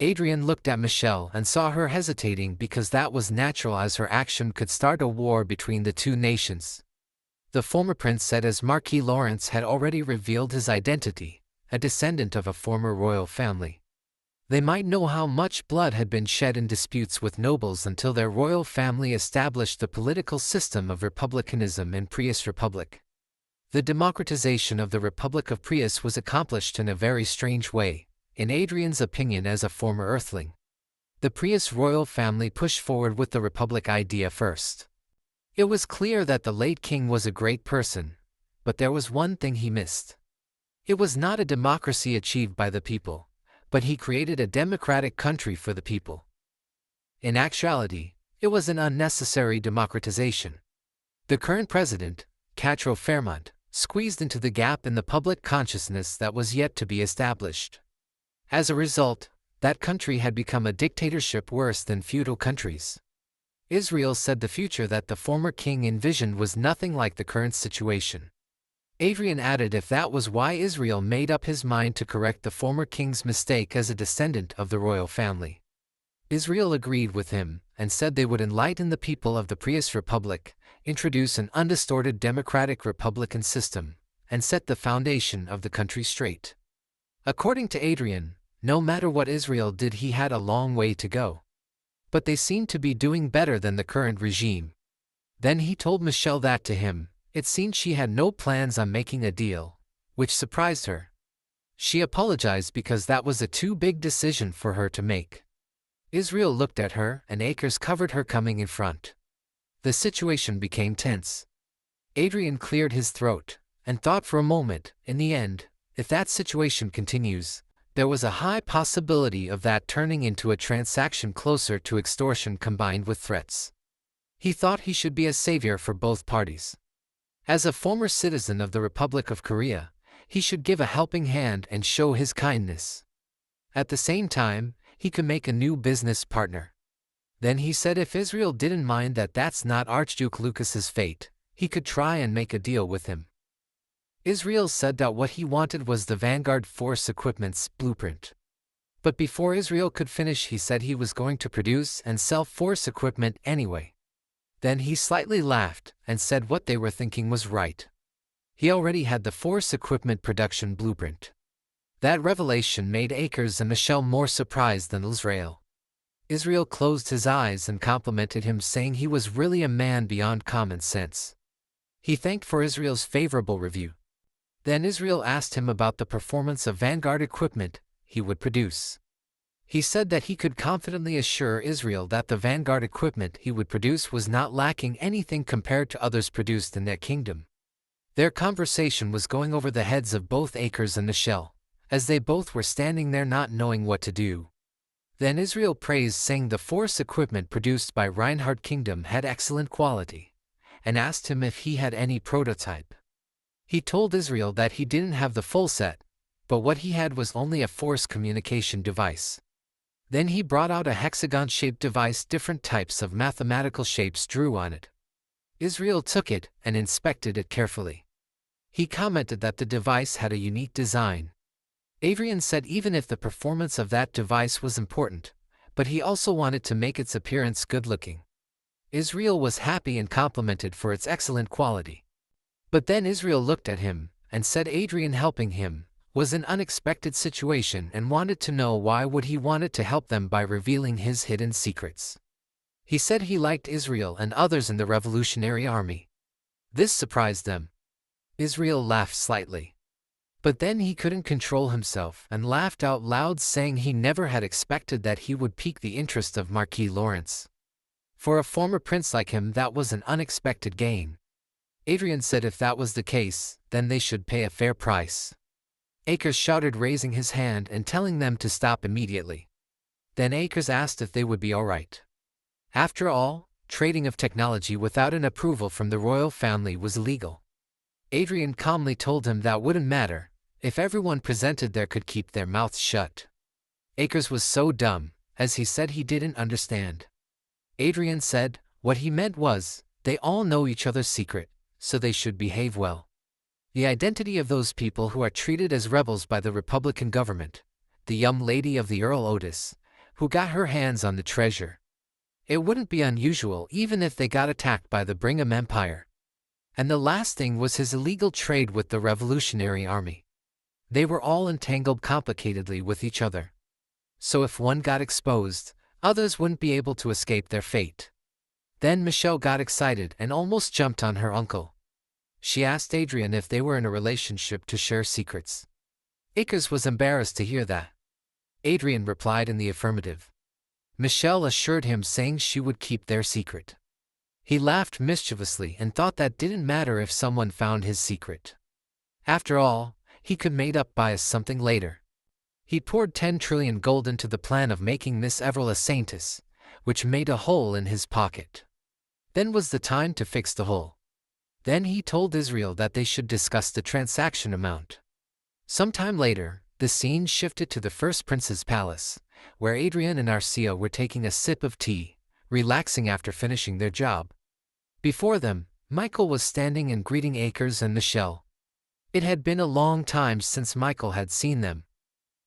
Adrien looked at Michelle and saw her hesitating because that was natural, as her action could start a war between the two nations. The former prince said as Marquis Lawrence had already revealed his identity, a descendant of a former royal family. They might know how much blood had been shed in disputes with nobles until their royal family established the political system of republicanism in Prius Republic. The democratization of the Republic of Prius was accomplished in a very strange way, in Adrien's opinion as a former Earthling. The Prius royal family pushed forward with the Republic idea first. It was clear that the late king was a great person, but there was one thing he missed. It was not a democracy achieved by the people, but he created a democratic country for the people. In actuality, it was an unnecessary democratization. The current president, Catro Fairmont, squeezed into the gap in the public consciousness that was yet to be established. As a result, that country had become a dictatorship worse than feudal countries. Israel said the future that the former king envisioned was nothing like the current situation. Adrien added if that was why Israel made up his mind to correct the former king's mistake as a descendant of the royal family. Israel agreed with him and said they would enlighten the people of the Prius Republic, introduce an undistorted democratic republican system, and set the foundation of the country straight. According to Adrien, no matter what Israel did, he had a long way to go. But they seemed to be doing better than the current regime. Then he told Michelle that to him, it seemed she had no plans on making a deal, which surprised her. She apologized because that was a too big decision for her to make. Israel looked at her and Acres covered her coming in front. The situation became tense. Adrien cleared his throat and thought for a moment. In the end, if that situation continues, There was a high possibility of that turning into a transaction closer to extortion combined with threats. He thought he should be a savior for both parties. As a former citizen of the Republic of Korea, he should give a helping hand and show his kindness. At the same time, he could make a new business partner. Then he said if Israel didn't mind that that's not Archduke Lucas's fate, he could try and make a deal with him. Israel said that what he wanted was the Vanguard Force Equipment's blueprint. But before Israel could finish, he said he was going to produce and sell Force equipment anyway. Then he slightly laughed and said what they were thinking was right. He already had the Force equipment production blueprint. That revelation made Akers and Michelle more surprised than Israel. Israel closed his eyes and complimented him, saying he was really a man beyond common sense. He thanked for Israel's favorable review. Then Israel asked him about the performance of Vanguard equipment he would produce. He said that he could confidently assure Israel that the Vanguard equipment he would produce was not lacking anything compared to others produced in that kingdom. Their conversation was going over the heads of both Akers and Michelle, as they both were standing there not knowing what to do. Then Israel praised, saying the Force equipment produced by Reinhardt Kingdom had excellent quality, and asked him if he had any prototype. He told Israel that he didn't have the full set, but what he had was only a Force communication device. Then he brought out a hexagon-shaped device, different types of mathematical shapes drew on it. Israel took it and inspected it carefully. He commented that the device had a unique design. Adrien said even if the performance of that device was important, but he also wanted to make its appearance good-looking. Israel was happy and complimented for its excellent quality. But then Israel looked at him and said Adrien helping him was an unexpected situation and wanted to know why would he wanted to help them by revealing his hidden secrets. He said he liked Israel and others in the Revolutionary Army. This surprised them. Israel laughed slightly. But then he couldn't control himself and laughed out loud, saying he never had expected that he would pique the interest of Marquis Lawrence. For a former prince like him, that was an unexpected gain. Adrien said if that was the case, then they should pay a fair price. Akers shouted, raising his hand and telling them to stop immediately. Then Akers asked if they would be alright. After all, trading of technology without an approval from the royal family was illegal. Adrien calmly told him that wouldn't matter, if everyone presented there could keep their mouths shut. Akers was so dumb, as he said he didn't understand. Adrien said, what he meant was, they all know each other's secret, so they should behave well. The identity of those people who are treated as rebels by the Republican government, the young lady of the Earl Otis, who got her hands on the treasure. It wouldn't be unusual even if they got attacked by the Brigham Empire. And the last thing was his illegal trade with the Revolutionary Army. They were all entangled complicatedly with each other. So if one got exposed, others wouldn't be able to escape their fate. Then Michelle got excited and almost jumped on her uncle. She asked Adrien if they were in a relationship to share secrets. Akers was embarrassed to hear that. Adrien replied in the affirmative. Michelle assured him, saying she would keep their secret. He laughed mischievously and thought that didn't matter if someone found his secret. After all, he could made up by something later. He poured 10 trillion gold into the plan of making Miss Everell a saintess, which made a hole in his pocket. Then was the time to fix the hole. Then he told Israel that they should discuss the transaction amount. Sometime later, the scene shifted to the First Prince's palace, where Adrien and Arcia were taking a sip of tea, relaxing after finishing their job. Before them, Michael was standing and greeting Akers and Michelle. It had been a long time since Michael had seen them.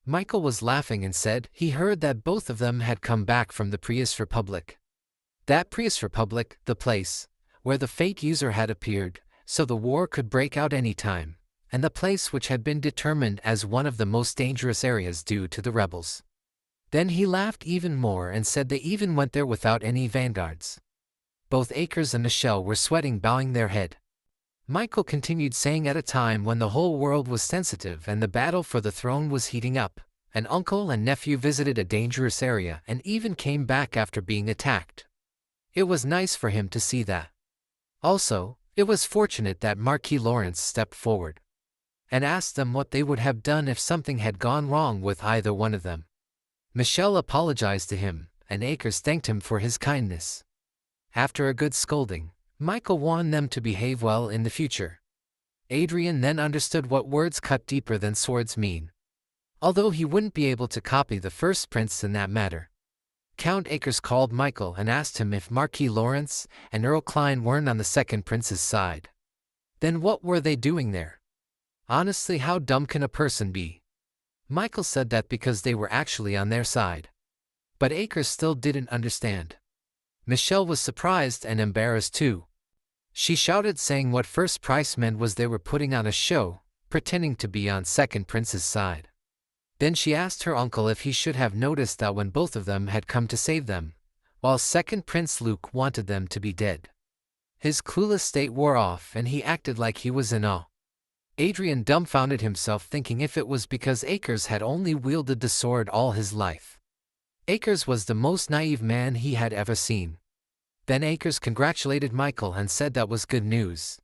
Michael was laughing and said he heard that both of them had come back from the Prius Republic. That Prius Republic, the place where the fake user had appeared, so the war could break out any time, and the place which had been determined as one of the most dangerous areas due to the rebels. Then he laughed even more and said they even went there without any vanguards. Both Akers and Michelle were sweating, bowing their head. Michael continued, saying at a time when the whole world was sensitive and the battle for the throne was heating up, an uncle and nephew visited a dangerous area and even came back after being attacked. It was nice for him to see that. Also, it was fortunate that Marquis Lawrence stepped forward. and asked them what they would have done if something had gone wrong with either one of them. Michelle apologized to him, and Akers thanked him for his kindness. After a good scolding, Michael warned them to behave well in the future. Adrien then understood what words cut deeper than swords mean. Although he wouldn't be able to copy the first prince in that matter. Count Akers called Michael and asked him if Marquis Lawrence and Earl Klein weren't on the second prince's side. Then what were they doing there? Honestly, how dumb can a person be? Michael said that because they were actually on their side. But Akers still didn't understand. Michelle was surprised and embarrassed too. She shouted, saying what first price meant was they were putting on a show, pretending to be on second prince's side. Then she asked her uncle if he should have noticed that when both of them had come to save them, while second prince Luke wanted them to be dead. His clueless state wore off and he acted like he was in awe. Adrien dumbfounded himself, thinking if it was because Akers had only wielded the sword all his life. Akers was the most naive man he had ever seen. Then Akers congratulated Michael and said that was good news.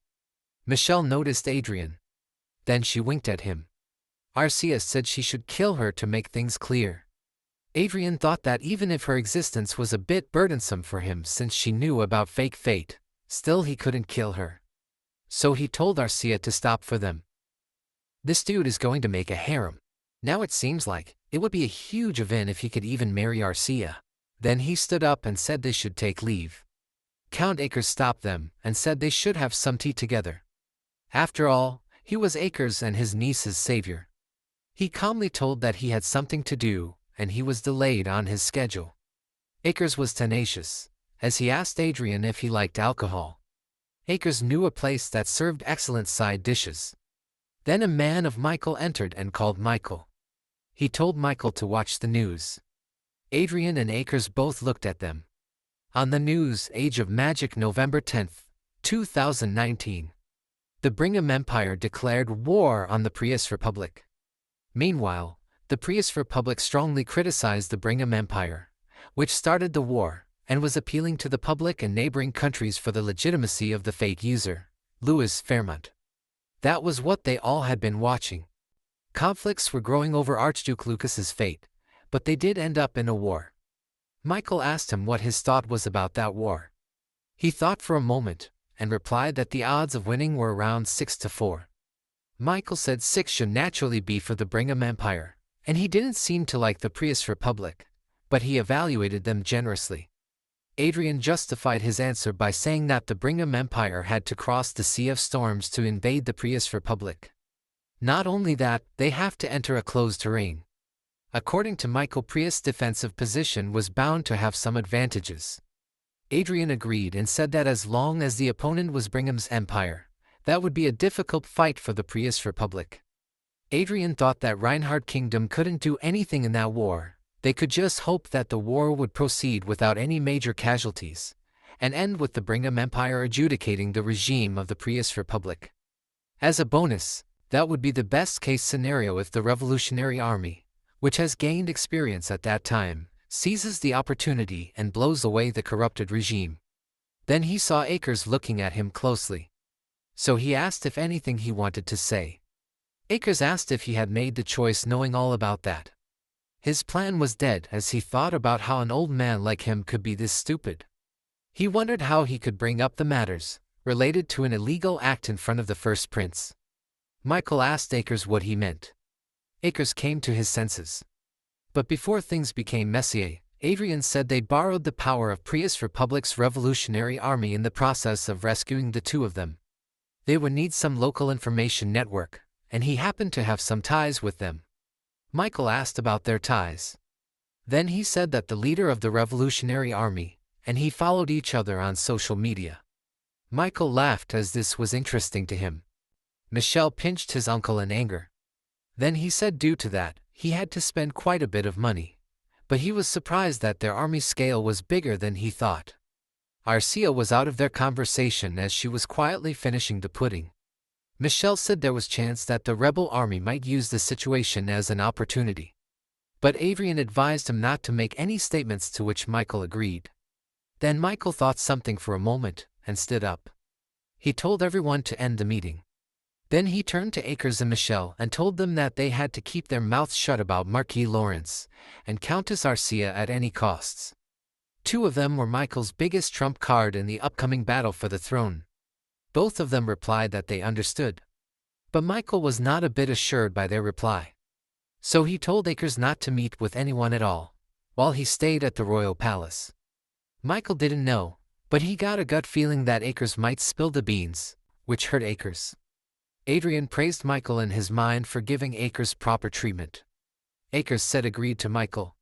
Michelle noticed Adrien. Then she winked at him. Arcia said she should kill her to make things clear. Adrien thought that even if her existence was a bit burdensome for him since she knew about fake fate, still he couldn't kill her. So he told Arcia to stop for them. This dude is going to make a harem. Now it seems like it would be a huge event if he could even marry Arcia. Then he stood up and said they should take leave. Count Akers stopped them and said they should have some tea together. After all, he was Akers and his niece's savior. He calmly told that he had something to do, and he was delayed on his schedule. Akers was tenacious, as he asked Adrien if he liked alcohol. Akers knew a place that served excellent side dishes. Then a man of Michael entered and called Michael. He told Michael to watch the news. Adrien and Akers both looked at them. On the news, Age of Magic, November 10, 2019. The Brigham Empire declared war on the Prius Republic. Meanwhile, the Prius Republic strongly criticized the Brigham Empire, which started the war, and was appealing to the public and neighboring countries for the legitimacy of the fake user, Louis Fairmont. That was what they all had been watching. Conflicts were growing over Archduke Lucas's fate, but they did end up in a war. Michael asked him what his thought was about that war. He thought for a moment, and replied that the odds of winning were around 6-4. Michael said 6 should naturally be for the Brigham Empire, and he didn't seem to like the Prius Republic, but he evaluated them generously. Adrien justified his answer by saying that the Brigham Empire had to cross the Sea of Storms to invade the Prius Republic. Not only that, they have to enter a closed terrain. According to Michael, Prius' defensive position was bound to have some advantages. Adrien agreed and said that as long as the opponent was Brigham's empire, that would be a difficult fight for the Prius Republic. Adrien thought that Reinhardt Kingdom couldn't do anything in that war. They could just hope that the war would proceed without any major casualties, and end with the Brigham Empire adjudicating the regime of the Prius Republic. As a bonus, that would be the best-case scenario if the Revolutionary Army, which has gained experience at that time, seizes the opportunity and blows away the corrupted regime. Then he saw Akers looking at him closely. So he asked if anything he wanted to say. Akers asked if he had made the choice knowing all about that. His plan was dead as he thought about how an old man like him could be this stupid. He wondered how he could bring up the matters related to an illegal act in front of the first prince. Michael asked Akers what he meant. Akers came to his senses. But before things became messy, Adrien said they borrowed the power of Prius Republic's Revolutionary Army in the process of rescuing the two of them. They would need some local information network, and he happened to have some ties with them. Michael asked about their ties. Then he said that the leader of the Revolutionary Army, and he followed each other on social media. Michael laughed as this was interesting to him. Michelle pinched his uncle in anger. Then he said due to that, he had to spend quite a bit of money, but he was surprised that their army scale was bigger than he thought. Arcia was out of their conversation as she was quietly finishing the pudding. Michelle said there was chance that the rebel army might use the situation as an opportunity. But Adrien advised him not to make any statements, to which Michael agreed. Then Michael thought something for a moment and stood up. He told everyone to end the meeting. Then he turned to Akers and Michelle and told them that they had to keep their mouths shut about Marquis Lawrence and Countess Arcia at any costs. Two of them were Michael's biggest trump card in the upcoming battle for the throne. Both of them replied that they understood. But Michael was not a bit assured by their reply. So he told Akers not to meet with anyone at all, while he stayed at the royal palace. Michael didn't know, but he got a gut feeling that Akers might spill the beans, which hurt Akers. Adrien praised Michael in his mind for giving Akers proper treatment. Akers said agreed to Michael.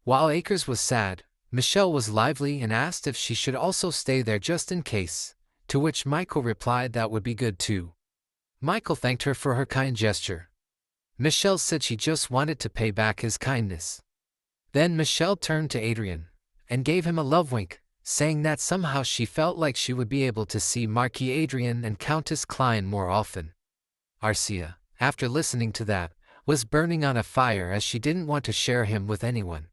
While Akers was sad, Michelle was lively and asked if she should also stay there just in case, to which Michael replied that would be good too. Michael thanked her for her kind gesture. Michelle said she just wanted to pay back his kindness. Then Michelle turned to Adrien and gave him a love wink, saying that somehow she felt like she would be able to see Marquis Adrien and Countess Klein more often. Arcia, after listening to that, was burning on a fire as she didn't want to share him with anyone.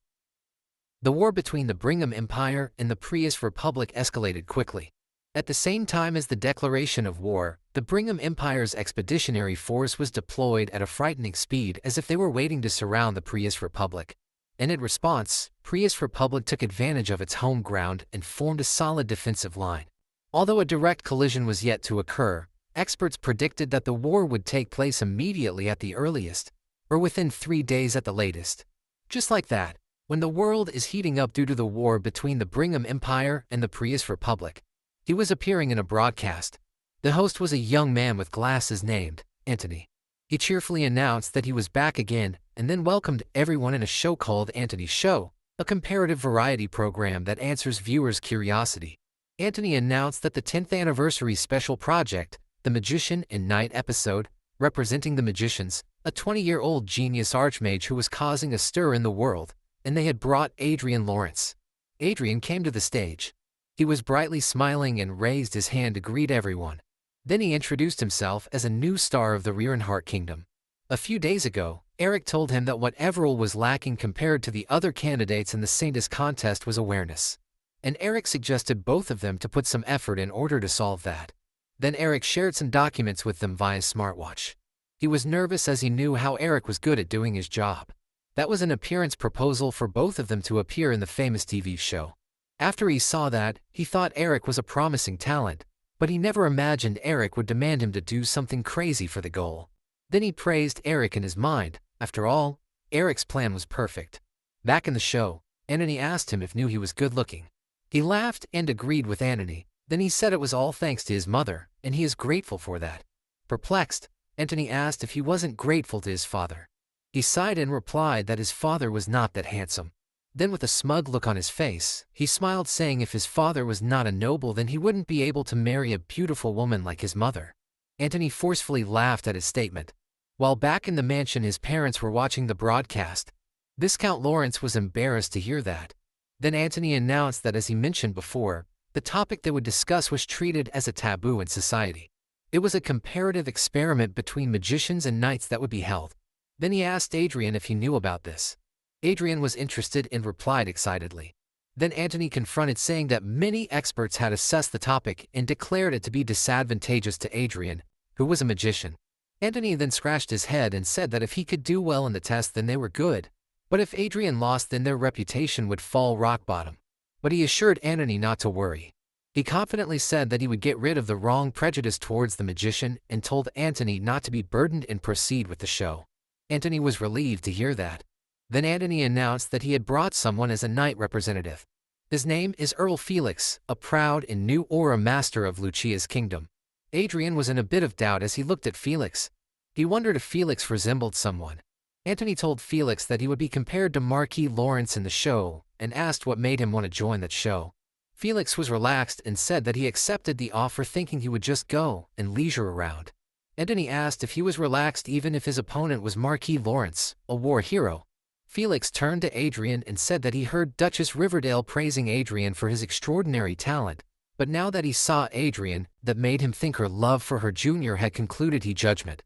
The war between the Brigham Empire and the Prius Republic escalated quickly. At the same time as the declaration of war, the Brigham Empire's expeditionary force was deployed at a frightening speed as if they were waiting to surround the Prius Republic. And in response, Prius Republic took advantage of its home ground and formed a solid defensive line. Although a direct collision was yet to occur, experts predicted that the war would take place immediately at the earliest, or within 3 days at the latest. Just like that, when the world is heating up due to the war between the Brigham Empire and the Prius Republic. He was appearing in a broadcast. The host was a young man with glasses named Anthony. He cheerfully announced that he was back again and then welcomed everyone in a show called Anthony's Show, a comparative variety program that answers viewers' curiosity. Anthony announced that the 10th anniversary special project, The Magician in Night episode, representing the magicians, a 20-year-old genius archmage who was causing a stir in the world, and they had brought Adrien Lawrence. Adrien came to the stage. He was brightly smiling and raised his hand to greet everyone. Then he introduced himself as a new star of the Reincarnated Kingdom. A few days ago, Eric told him that what Everell was lacking compared to the other candidates in the Saintis contest was awareness. And Eric suggested both of them to put some effort in order to solve that. Then Eric shared some documents with them via smartwatch. He was nervous as he knew how Eric was good at doing his job. That was an appearance proposal for both of them to appear in the famous TV show. After he saw that, he thought Eric was a promising talent, but he never imagined Eric would demand him to do something crazy for the goal. Then he praised Eric in his mind. After all, Eric's plan was perfect. Back in the show, Anthony asked him if he was good-looking. He laughed and agreed with Anthony. Then he said it was all thanks to his mother, and he is grateful for that. Perplexed, Anthony asked if he wasn't grateful to his father. He sighed and replied that his father was not that handsome. Then with a smug look on his face, he smiled, saying if his father was not a noble then he wouldn't be able to marry a beautiful woman like his mother. Anthony forcefully laughed at his statement. While back in the mansion his parents were watching the broadcast. Viscount Lawrence was embarrassed to hear that. Then Anthony announced that as he mentioned before, the topic they would discuss was treated as a taboo in society. It was a comparative experiment between magicians and knights that would be held. Then he asked Adrien if he knew about this. Adrien was interested and replied excitedly. Then Anthony confronted, saying that many experts had assessed the topic and declared it to be disadvantageous to Adrien, who was a magician. Anthony then scratched his head and said that if he could do well in the test then they were good, but if Adrien lost then their reputation would fall rock bottom. But he assured Anthony not to worry. He confidently said that he would get rid of the wrong prejudice towards the magician and told Anthony not to be burdened and proceed with the show. Anthony was relieved to hear that. Then Anthony announced that he had brought someone as a knight representative. His name is Earl Felix, a proud and new aura master of Lucia's kingdom. Adrien was in a bit of doubt as he looked at Felix. He wondered if Felix resembled someone. Anthony told Felix that he would be compared to Marquis Lawrence in the show and asked what made him want to join that show. Felix was relaxed and said that he accepted the offer thinking he would just go and leisure around. Anthony asked if he was relaxed even if his opponent was Marquis Lawrence, a war hero. Felix turned to Adrien and said that he heard Duchess Riverdale praising Adrien for his extraordinary talent, but now that he saw Adrien, that made him think her love for her junior had concluded his judgment.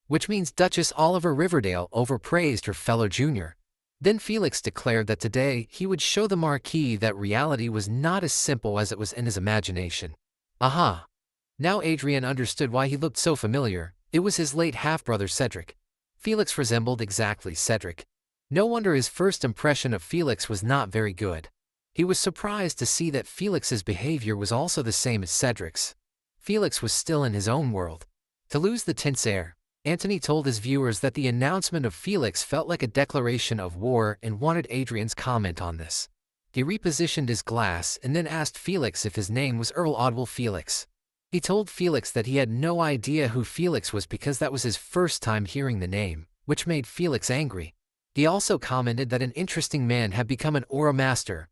Which means Duchess Oliver Riverdale overpraised her fellow junior. Then Felix declared that today he would show the Marquis that reality was not as simple as it was in his imagination. Aha! Now Adrien understood why he looked so familiar. It was his late half-brother Cedric. Felix resembled exactly Cedric. No wonder his first impression of Felix was not very good. He was surprised to see that Felix's behavior was also the same as Cedric's. Felix was still in his own world. To lose the tense air, Antony told his viewers that the announcement of Felix felt like a declaration of war and wanted Adrien's comment on this. He repositioned his glass and then asked Felix if his name was Earl Odwell Felix. He told Felix that he had no idea who Felix was because that was his first time hearing the name, which made Felix angry. He also commented that an interesting man had become an aura master,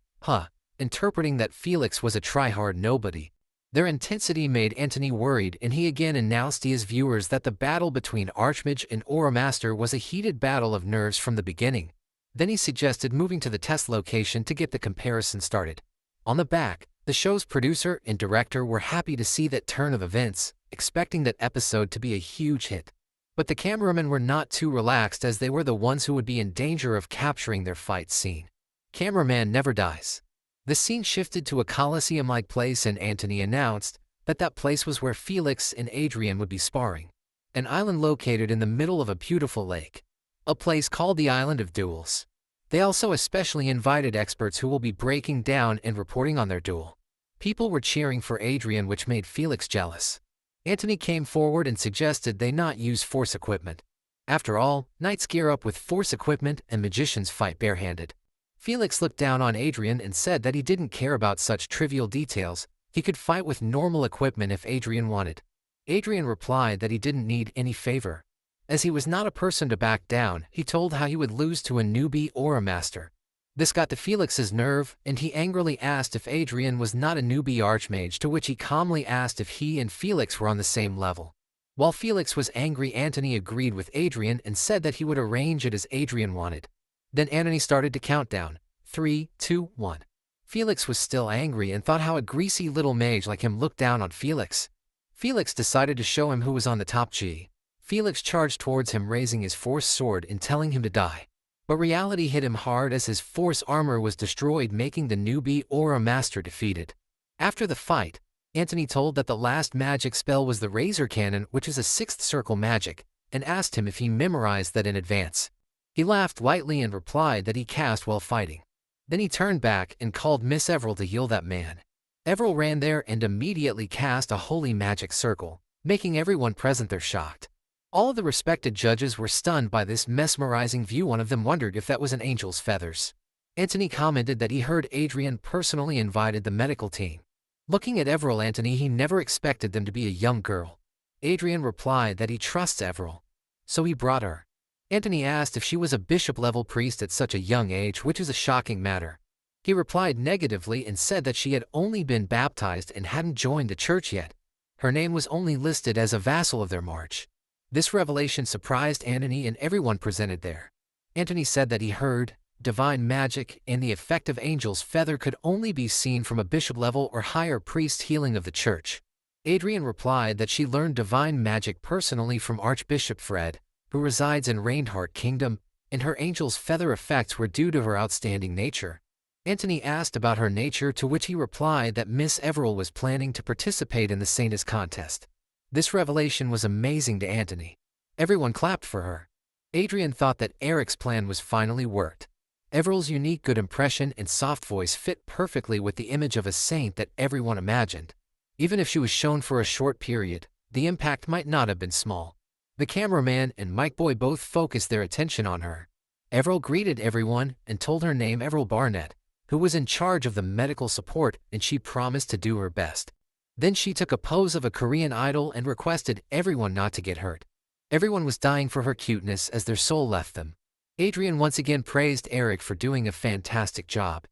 interpreting that Felix was a try-hard nobody. Their intensity made Antony worried, and he again announced to his viewers that the battle between Archmage and Aura Master was a heated battle of nerves from the beginning. Then he suggested moving to the test location to get the comparison started. On the back, the show's producer and director were happy to see that turn of events, expecting that episode to be a huge hit. But the cameramen were not too relaxed, as they were the ones who would be in danger of capturing their fight scene. Cameraman never dies. The scene shifted to a Colosseum-like place, and Antony announced that that place was where Felix and Adrien would be sparring. An island located in the middle of a beautiful lake. A place called the Island of Duels. They also especially invited experts who will be breaking down and reporting on their duel. People were cheering for Adrien, which made Felix jealous. Antony came forward and suggested they not use force equipment. After all, knights gear up with force equipment and magicians fight barehanded. Felix looked down on Adrien and said that he didn't care about such trivial details. He could fight with normal equipment if Adrien wanted. Adrien replied that he didn't need any favor. As he was not a person to back down, he told how he would lose to a newbie Aura Master. This got to Felix's nerve, and he angrily asked if Adrien was not a newbie Archmage, to which he calmly asked if he and Felix were on the same level. While Felix was angry, Antony agreed with Adrien and said that he would arrange it as Adrien wanted. Then Antony started to count down. 3, 2, 1. Felix was still angry and thought how a greasy little mage like him looked down on Felix. Felix decided to show him who was on the top G. Felix charged towards him, raising his force sword and telling him to die. But reality hit him hard as his force armor was destroyed, making the newbie Aura Master defeated. After the fight, Antony told that the last magic spell was the Razor Cannon, which is a 6th circle magic, and asked him if he memorized that in advance. He laughed lightly and replied that he cast while fighting. Then he turned back and called Miss Everil to heal that man. Everil ran there and immediately cast a holy magic circle, making everyone present there shocked. All of the respected judges were stunned by this mesmerizing view. One of them wondered if that was an angel's feathers. Antony commented that he heard Adrien personally invited the medical team. Looking at Everil, Antony, he never expected them to be a young girl. Adrien replied that he trusts Everil, so he brought her. Antony asked if she was a bishop-level priest at such a young age, which is a shocking matter. He replied negatively and said that she had only been baptized and hadn't joined the church yet. Her name was only listed as a vassal of their march. This revelation surprised Antony and everyone presented there. Antony said that he heard divine magic and the effect of angel's feather could only be seen from a bishop-level or higher priest healing of the church. Adrien replied that she learned divine magic personally from Archbishop Fred, who resides in Reinhardt Kingdom, and her angel's feather effects were due to her outstanding nature. Antony asked about her nature, to which he replied that Miss Everil was planning to participate in the Saintess contest. This revelation was amazing to Antony. Everyone clapped for her. Adrien thought that Eric's plan was finally worked. Everil's unique good impression and soft voice fit perfectly with the image of a saint that everyone imagined. Even if she was shown for a short period, the impact might not have been small. The cameraman and Mike Boy both focused their attention on her. Everil greeted everyone and told her name Everil Barnett, who was in charge of the medical support, and she promised to do her best. Then she took a pose of a Korean idol and requested everyone not to get hurt. Everyone was dying for her cuteness as their soul left them. Adrien once again praised Eric for doing a fantastic job.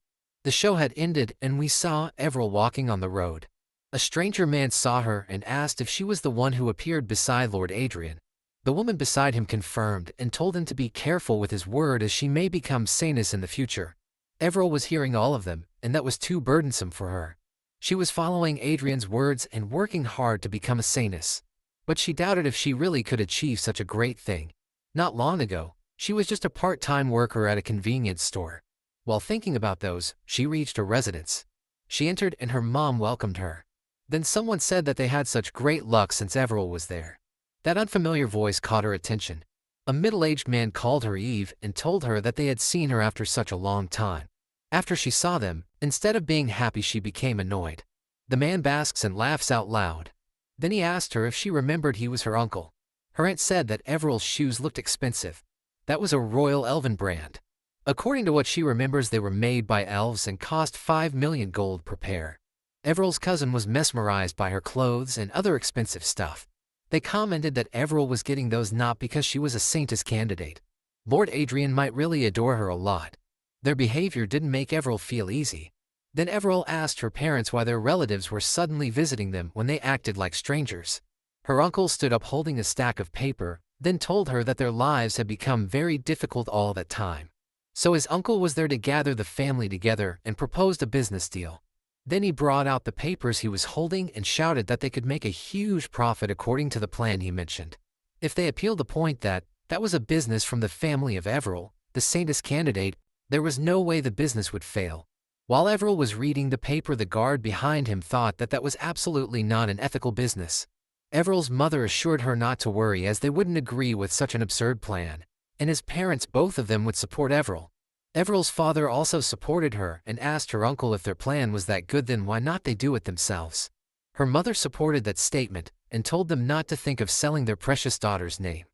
The show had ended and we saw Everil walking on the road. A stranger man saw her and asked if she was the one who appeared beside Lord Adrien. The woman beside him confirmed and told him to be careful with his word, as she may become saintess in the future. Everil was hearing all of them, and that was too burdensome for her. She was following Adrien's words and working hard to become a saintess. But she doubted if she really could achieve such a great thing. Not long ago, she was just a part-time worker at a convenience store. While thinking about those, she reached her residence. She entered and her mom welcomed her. Then someone said that they had such great luck since Everil was there. That unfamiliar voice caught her attention. A middle-aged man called her Eve and told her that they had seen her after such a long time. After she saw them, instead of being happy she became annoyed. The man basks and laughs out loud. Then he asked her if she remembered he was her uncle. Her aunt said that Everill's shoes looked expensive. That was a royal elven brand. According to what she remembers, they were made by elves and cost 5 million gold per pair. Everill's cousin was mesmerized by her clothes and other expensive stuff. They commented that Everil was getting those not because she was a saintess candidate. Lord Adrien might really adore her a lot. Their behavior didn't make Everil feel easy. Then Everil asked her parents why their relatives were suddenly visiting them when they acted like strangers. Her uncle stood up holding a stack of paper, then told her that their lives had become very difficult all that time. So his uncle was there to gather the family together and proposed a business deal. Then he brought out the papers he was holding and shouted that they could make a huge profit according to the plan he mentioned. If they appealed the point that was a business from the family of Everil, the saintess candidate, there was no way the business would fail. While Everil was reading the paper, the guard behind him thought that was absolutely not an ethical business. Everil's mother assured her not to worry as they wouldn't agree with such an absurd plan, and his parents, both of them, would support Everil. Everil's father also supported her and asked her uncle if their plan was that good, then why not they do it themselves. Her mother supported that statement and told them not to think of selling their precious daughter's name.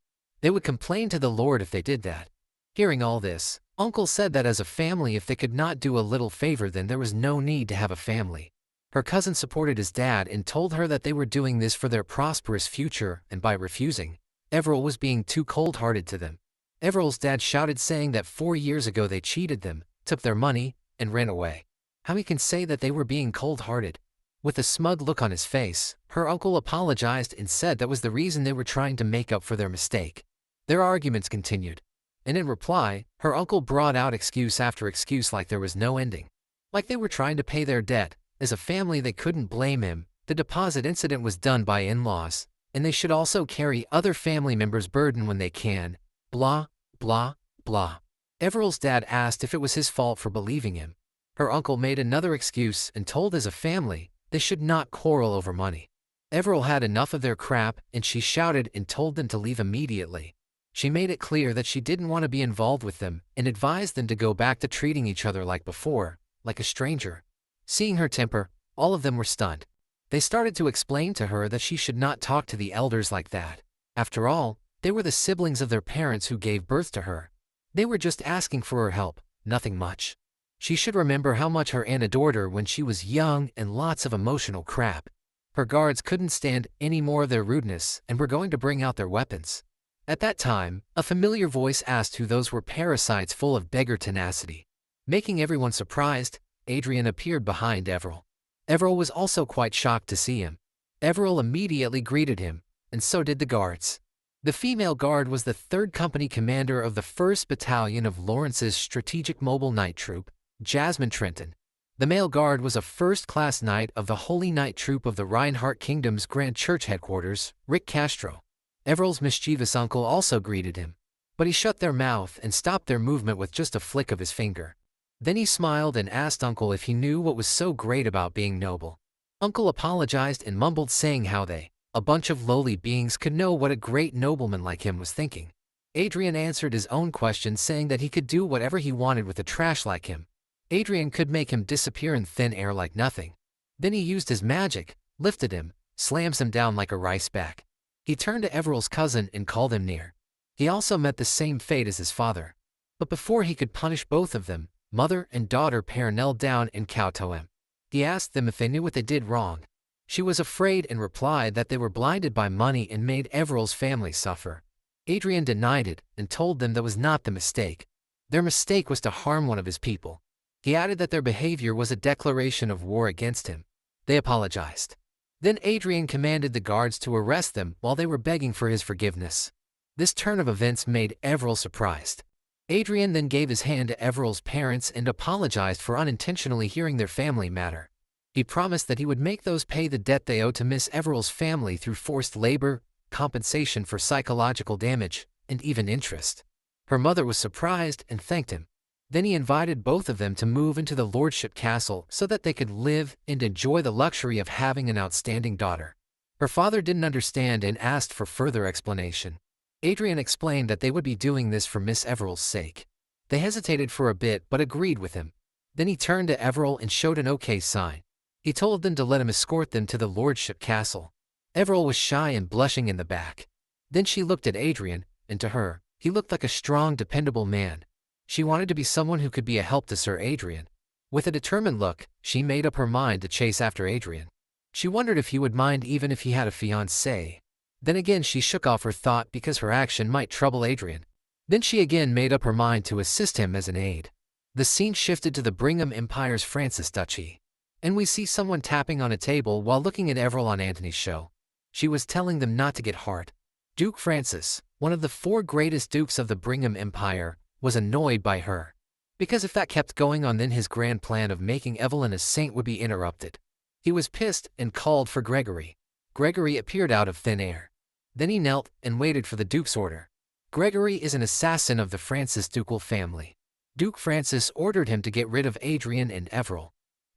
They would complain to the Lord if they did that. Hearing all this, Uncle said that as a family, if they could not do a little favor, then there was no need to have a family. Her cousin supported his dad and told her that they were doing this for their prosperous future, and by refusing, Everil was being too cold-hearted to them. Everil's dad shouted, saying that 4 years ago they cheated them, took their money, and ran away. How he can say that they were being cold-hearted? With a smug look on his face, her uncle apologized and said that was the reason they were trying to make up for their mistake. Their arguments continued, and in reply, her uncle brought out excuse after excuse like there was no ending. Like they were trying to pay their debt. As a family they couldn't blame him, the deposit incident was done by in-laws, and they should also carry other family members' burden when they can. Blah, blah, blah. Everil's dad asked if it was his fault for believing him. Her uncle made another excuse and told as a family, they should not quarrel over money. Everil had enough of their crap and she shouted and told them to leave immediately. She made it clear that she didn't want to be involved with them and advised them to go back to treating each other like before, like a stranger. Seeing her temper, all of them were stunned. They started to explain to her that she should not talk to the elders like that. After all, they were the siblings of their parents who gave birth to her. They were just asking for her help, nothing much. She should remember how much her aunt adored her when she was young and lots of emotional crap. Her guards couldn't stand any more of their rudeness and were going to bring out their weapons. At that time, a familiar voice asked who those were parasites full of beggar tenacity. Making everyone surprised, Adrien appeared behind Everil. Everil was also quite shocked to see him. Everil immediately greeted him, and so did the guards. The female guard was the 3rd company commander of the 1st Battalion of Lawrence's Strategic Mobile Night Troop, Jasmine Trenton. The male guard was a 1st-class knight of the Holy Knight Troop of the Reinhardt Kingdom's Grand Church headquarters, Rick Castro. Everil's mischievous uncle also greeted him, but he shut their mouth and stopped their movement with just a flick of his finger. Then he smiled and asked Uncle if he knew what was so great about being noble. Uncle apologized and mumbled, saying how they, a bunch of lowly beings, could know what a great nobleman like him was thinking. Adrien answered his own question, saying that he could do whatever he wanted with a trash like him. Adrien could make him disappear in thin air like nothing. Then he used his magic, lifted him, slams him down like a rice bag. He turned to Everil's cousin and called him near. He also met the same fate as his father. But before he could punish both of them, mother and daughter pair knelt down and kowtowed him. He asked them if they knew what they did wrong. She was afraid and replied that they were blinded by money and made Everil's family suffer. Adrien denied it and told them that was not the mistake. Their mistake was to harm one of his people. He added that their behavior was a declaration of war against him. They apologized. Then Adrien commanded the guards to arrest them while they were begging for his forgiveness. This turn of events made Everil surprised. Adrien then gave his hand to Everil's parents and apologized for unintentionally hearing their family matter. He promised that he would make those pay the debt they owed to Miss Everil's family through forced labor, compensation for psychological damage, and even interest. Her mother was surprised and thanked him. Then he invited both of them to move into the lordship castle so that they could live and enjoy the luxury of having an outstanding daughter. Her father didn't understand and asked for further explanation. Adrien explained that they would be doing this for Miss Everill's sake. They hesitated for a bit but agreed with him. Then he turned to Everil and showed an okay sign. He told them to let him escort them to the lordship castle. Everil was shy and blushing in the back. Then she looked at Adrien, and to her, he looked like a strong, dependable man. She wanted to be someone who could be a help to Sir Adrien. With a determined look, she made up her mind to chase after Adrien. She wondered if he would mind even if he had a fiancé. Then again she shook off her thought because her action might trouble Adrien. Then she again made up her mind to assist him as an aide. The scene shifted to the Brigham Empire's Francis Duchy. And we see someone tapping on a table while looking at Everil on Antony's show. She was telling them not to get hard. Duke Francis, one of the 4 greatest dukes of the Brigham Empire, was annoyed by her. Because if that kept going on, then his grand plan of making Evelyn a saint would be interrupted. He was pissed and called for Gregory. Gregory appeared out of thin air. Then he knelt and waited for the Duke's order. Gregory is an assassin of the Francis ducal family. Duke Francis ordered him to get rid of Adrien and Everil.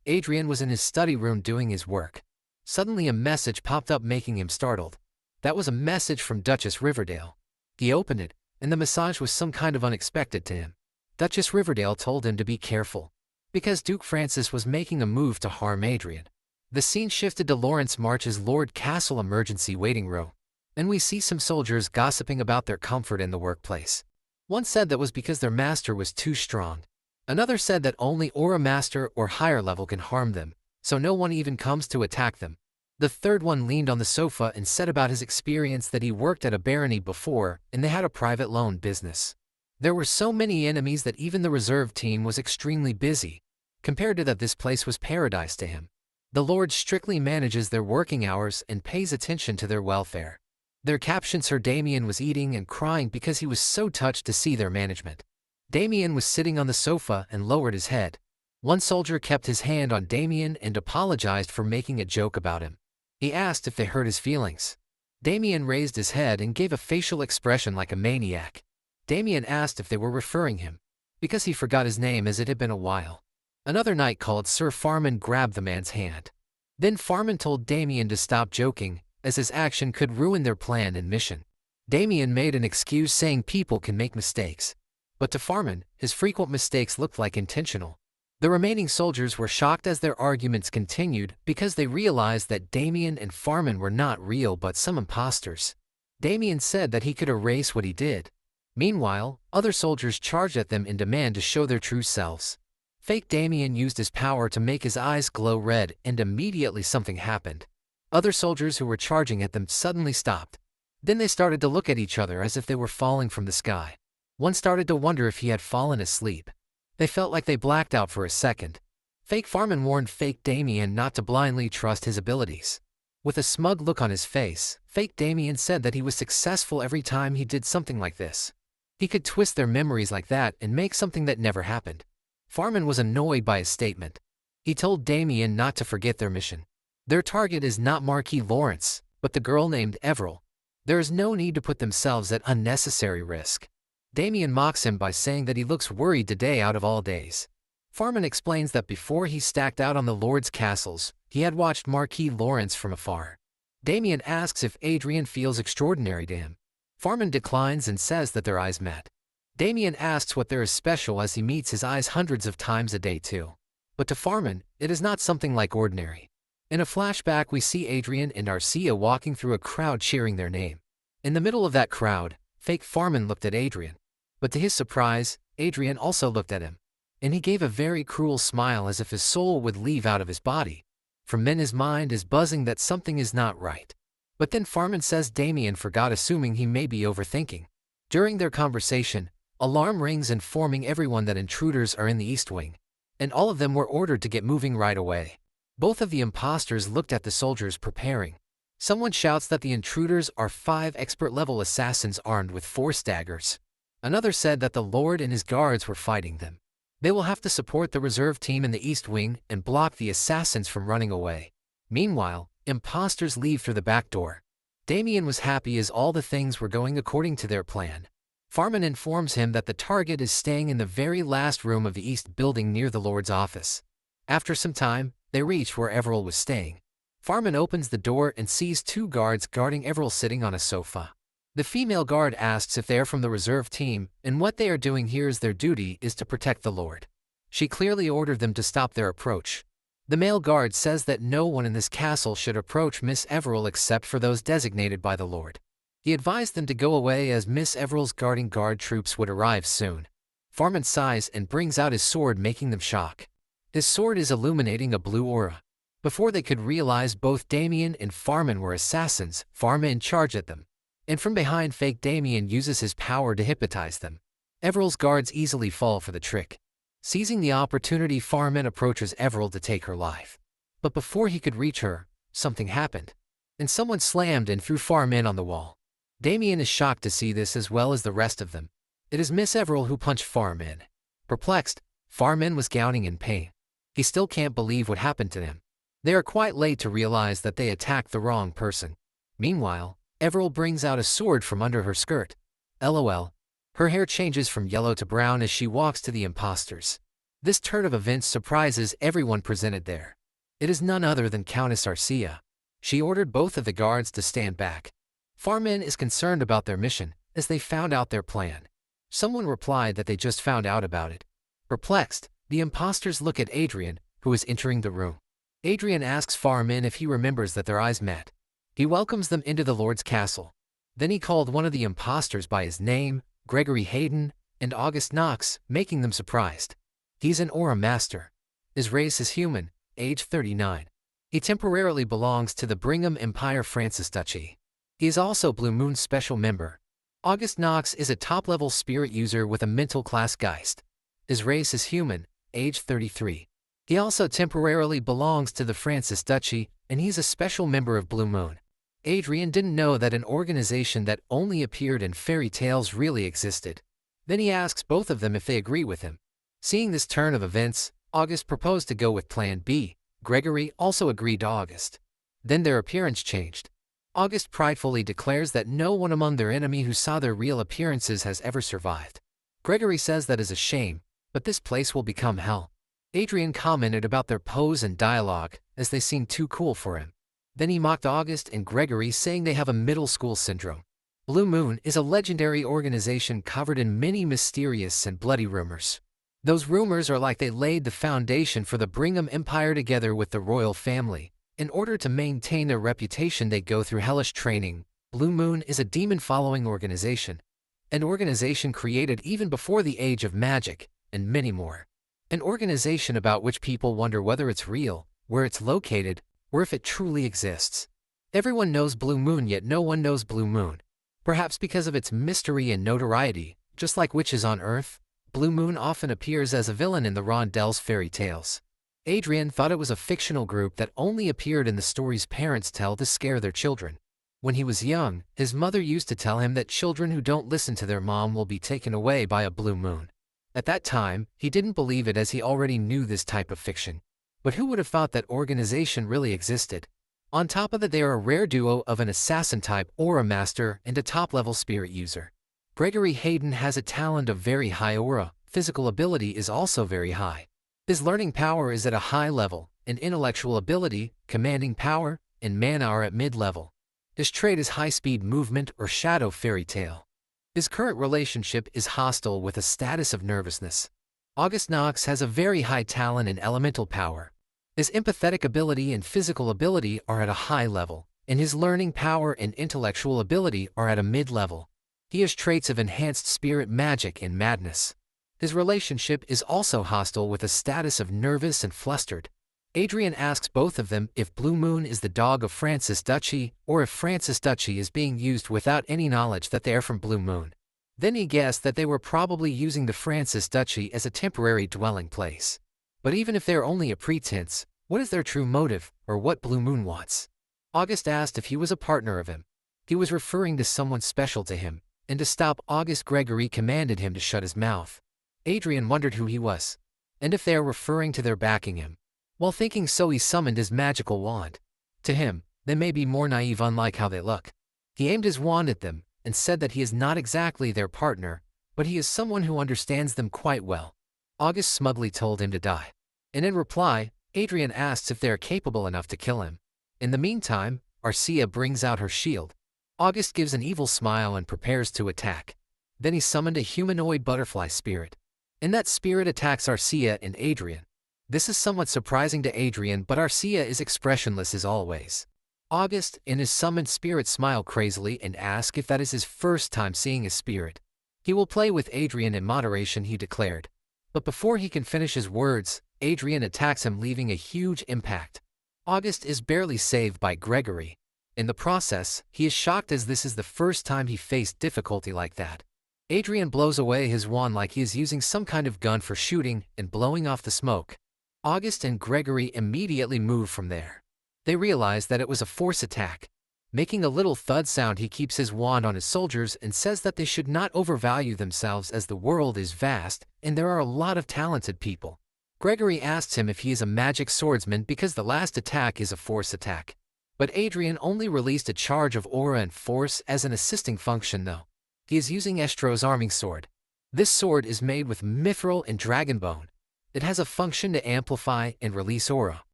Adrien was in his study room doing his work. Suddenly a message popped up making him startled. That was a message from Duchess Riverdale. He opened it, and the message was some kind of unexpected to him. Duchess Riverdale told him to be careful, because Duke Francis was making a move to harm Adrien. The scene shifted to Lawrence March's Lord Castle emergency waiting room, and we see some soldiers gossiping about their comfort in the workplace. One said that was because their master was too strong. Another said that only Aura Master or higher level can harm them, so no one even comes to attack them. The third one leaned on the sofa and said about his experience that he worked at a barony before and they had a private loan business. There were so many enemies that even the reserve team was extremely busy. Compared to that, this place was paradise to him. The Lord strictly manages their working hours and pays attention to their welfare. Their caption Sir Damien was eating and crying because he was so touched to see their management. Damien was sitting on the sofa and lowered his head. One soldier kept his hand on Damien and apologized for making a joke about him. He asked if they hurt his feelings. Damien raised his head and gave a facial expression like a maniac. Damien asked if they were referring him, because he forgot his name as it had been a while. Another knight called Sir Farman grabbed the man's hand. Then Farman told Damien to stop joking, as his action could ruin their plan and mission. Damien made an excuse saying people can make mistakes. But to Farman, his frequent mistakes looked like intentional. The remaining soldiers were shocked as their arguments continued because they realized that Damien and Farman were not real but some imposters. Damien said that he could erase what he did. Meanwhile, other soldiers charged at them in demand to show their true selves. Fake Damien used his power to make his eyes glow red, and immediately something happened. Other soldiers who were charging at them suddenly stopped. Then they started to look at each other as if they were falling from the sky. One started to wonder if he had fallen asleep. They felt like they blacked out for a second. Fake Farman warned Fake Damien not to blindly trust his abilities. With a smug look on his face, Fake Damien said that he was successful every time he did something like this. He could twist their memories like that and make something that never happened. Farman was annoyed by his statement. He told Damien not to forget their mission. Their target is not Marquis Lawrence, but the girl named Everil. There is no need to put themselves at unnecessary risk. Damien mocks him by saying that he looks worried today out of all days. Farman explains that before he stacked out on the Lord's castles, he had watched Marquis Lawrence from afar. Damien asks if Adrien feels extraordinary to him. Farman declines and says that their eyes met. Damien asks what there is special as he meets his eyes hundreds of times a day too. But to Farman, it is not something like ordinary. In a flashback we see Adrien and Arcia walking through a crowd cheering their name. In the middle of that crowd, Fake Farman looked at Adrien. But to his surprise, Adrien also looked at him. And he gave a very cruel smile as if his soul would leave out of his body. From then his mind is buzzing that something is not right. But then Farman says Damien forgot, assuming he may be overthinking. During their conversation, alarm rings informing everyone that intruders are in the East Wing. And all of them were ordered to get moving right away. Both of the imposters looked at the soldiers preparing. Someone shouts that the intruders are 5 expert-level assassins armed with 4 daggers. Another said that the Lord and his guards were fighting them. They will have to support the reserve team in the East Wing and block the assassins from running away. Meanwhile, imposters leave through the back door. Damien was happy as all the things were going according to their plan. Farman informs him that the target is staying in the very last room of the East Building near the Lord's office. After some time, they reach where Everil was staying. Farman opens the door and sees 2 guards guarding Everil sitting on a sofa. The female guard asks if they are from the reserve team, and what they are doing here is their duty is to protect the Lord. She clearly ordered them to stop their approach. The male guard says that no one in this castle should approach Miss Everil except for those designated by the Lord. He advised them to go away as Miss Everil's guarding guard troops would arrive soon. Farman sighs and brings out his sword, making them shock. His sword is illuminating a blue aura. Before they could realize both Damien and Farman were assassins, Farman charged at them. And from behind, fake Damien uses his power to hypnotize them. Everil's guards easily fall for the trick. Seizing the opportunity, Farman approaches Everil to take her life. But before he could reach her, something happened. And someone slammed and threw Farman on the wall. Damien is shocked to see this as well as the rest of them. It is Miss Everil who punched Farman. Perplexed, Farman was gowning in pain. He still can't believe what happened to him. They are quite late to realize that they attacked the wrong person. Meanwhile, Everil brings out a sword from under her skirt. LOL. Her hair changes from yellow to brown as she walks to the imposters. This turn of events surprises everyone presented there. It is none other than Countess Arcia. She ordered both of the guards to stand back. Farman is concerned about their mission, as they found out their plan. Someone replied that they just found out about it. Perplexed, the imposters look at Adrien, who is entering the room. Adrien asks Farman if he remembers that their eyes met. He welcomes them into the Lord's castle. Then he called one of the imposters by his name, Gregory Hayden, and August Knox, making them surprised. He's an aura master. His race is human, age 39. He temporarily belongs to the Brigham Empire Francis Duchy. He is also Blue Moon's special member. August Knox is a top-level spirit user with a mental class Geist. His race is human, age 33. He also temporarily belongs to the Francis Duchy, and he's a special member of Blue Moon. Adrien didn't know that an organization that only appeared in fairy tales really existed. Then he asks both of them if they agree with him. Seeing this turn of events, August proposed to go with Plan B. Gregory also agreed to August. Then their appearance changed. August pridefully declares that no one among their enemy who saw their real appearances has ever survived. Gregory says that is a shame, but this place will become hell. Adrien commented about their pose and dialogue, as they seemed too cool for him. Then he mocked August and Gregory, saying they have a middle school syndrome. Blue Moon is a legendary organization covered in many mysterious and bloody rumors. Those rumors are like they laid the foundation for the Brigham Empire together with the royal family. In order to maintain their reputation, they go through hellish training. Blue Moon is a demon-following organization. An organization created even before the age of magic, and many more. An organization about which people wonder whether it's real, where it's located, or if it truly exists. Everyone knows Blue Moon, yet no one knows Blue Moon. Perhaps because of its mystery and notoriety, just like witches on Earth, Blue Moon often appears as a villain in the Rondelle's fairy tales. Adrien thought it was a fictional group that only appeared in the stories parents tell to scare their children. When he was young, his mother used to tell him that children who don't listen to their mom will be taken away by a blue moon. At that time, he didn't believe it as he already knew this type of fiction. But who would have thought that organization really existed? On top of that, they are a rare duo of an assassin-type aura master and a top-level spirit user. Gregory Hayden has a talent of very high aura. Physical ability is also very high. His learning power is at a high level, and intellectual ability, commanding power, and mana are at mid-level. His trait is high-speed movement or shadow fairy tale. His current relationship is hostile with a status of nervousness. August Knox has a very high talent and elemental power. His empathetic ability and physical ability are at a high level, and his learning power and intellectual ability are at a mid-level. He has traits of enhanced spirit magic and madness. His relationship is also hostile with a status of nervous and flustered. Adrien asks both of them if Blue Moon is the dog of Francis Duchy, or if Francis Duchy is being used without any knowledge that they are from Blue Moon. Then he guessed that they were probably using the Francis Duchy as a temporary dwelling place. But even if they're only a pretense, what is their true motive, or what Blue Moon wants? August asked if he was a partner of him. He was referring to someone special to him, and to stop August, Gregory commanded him to shut his mouth. Adrien wondered who he was, and if they are referring to their backing him. While thinking so, he summoned his magical wand. To him, they may be more naive, unlike how they look. He aimed his wand at them, and said that he is not exactly their partner, but he is someone who understands them quite well. August smugly told him to die. And in reply, Adrien asks if they are capable enough to kill him. In the meantime, Arcia brings out her shield. August gives an evil smile and prepares to attack. Then he summoned a humanoid butterfly spirit. And that spirit attacks Arcia and Adrien. This is somewhat surprising to Adrien, but Arcia is expressionless as always. August, in his summoned spirit, smile crazily and asks if that is his first time seeing a spirit. He will play with Adrien in moderation, he declared. But before he can finish his words, Adrien attacks him, leaving a huge impact. August is barely saved by Gregory. In the process, he is shocked as this is the first time he faced difficulty like that. Adrien blows away his wand like he is using some kind of gun for shooting and blowing off the smoke. August and Gregory immediately move from there. They realize that it was a force attack. Making a little thud sound, he keeps his wand on his soldiers and says that they should not overvalue themselves as the world is vast and there are a lot of talented people. Gregory asks him if he is a magic swordsman because the last attack is a force attack. But Adrien only released a charge of aura and force as an assisting function though. He is using Estro's arming sword. This sword is made with mithril and dragonbone. It has a function to amplify and release aura.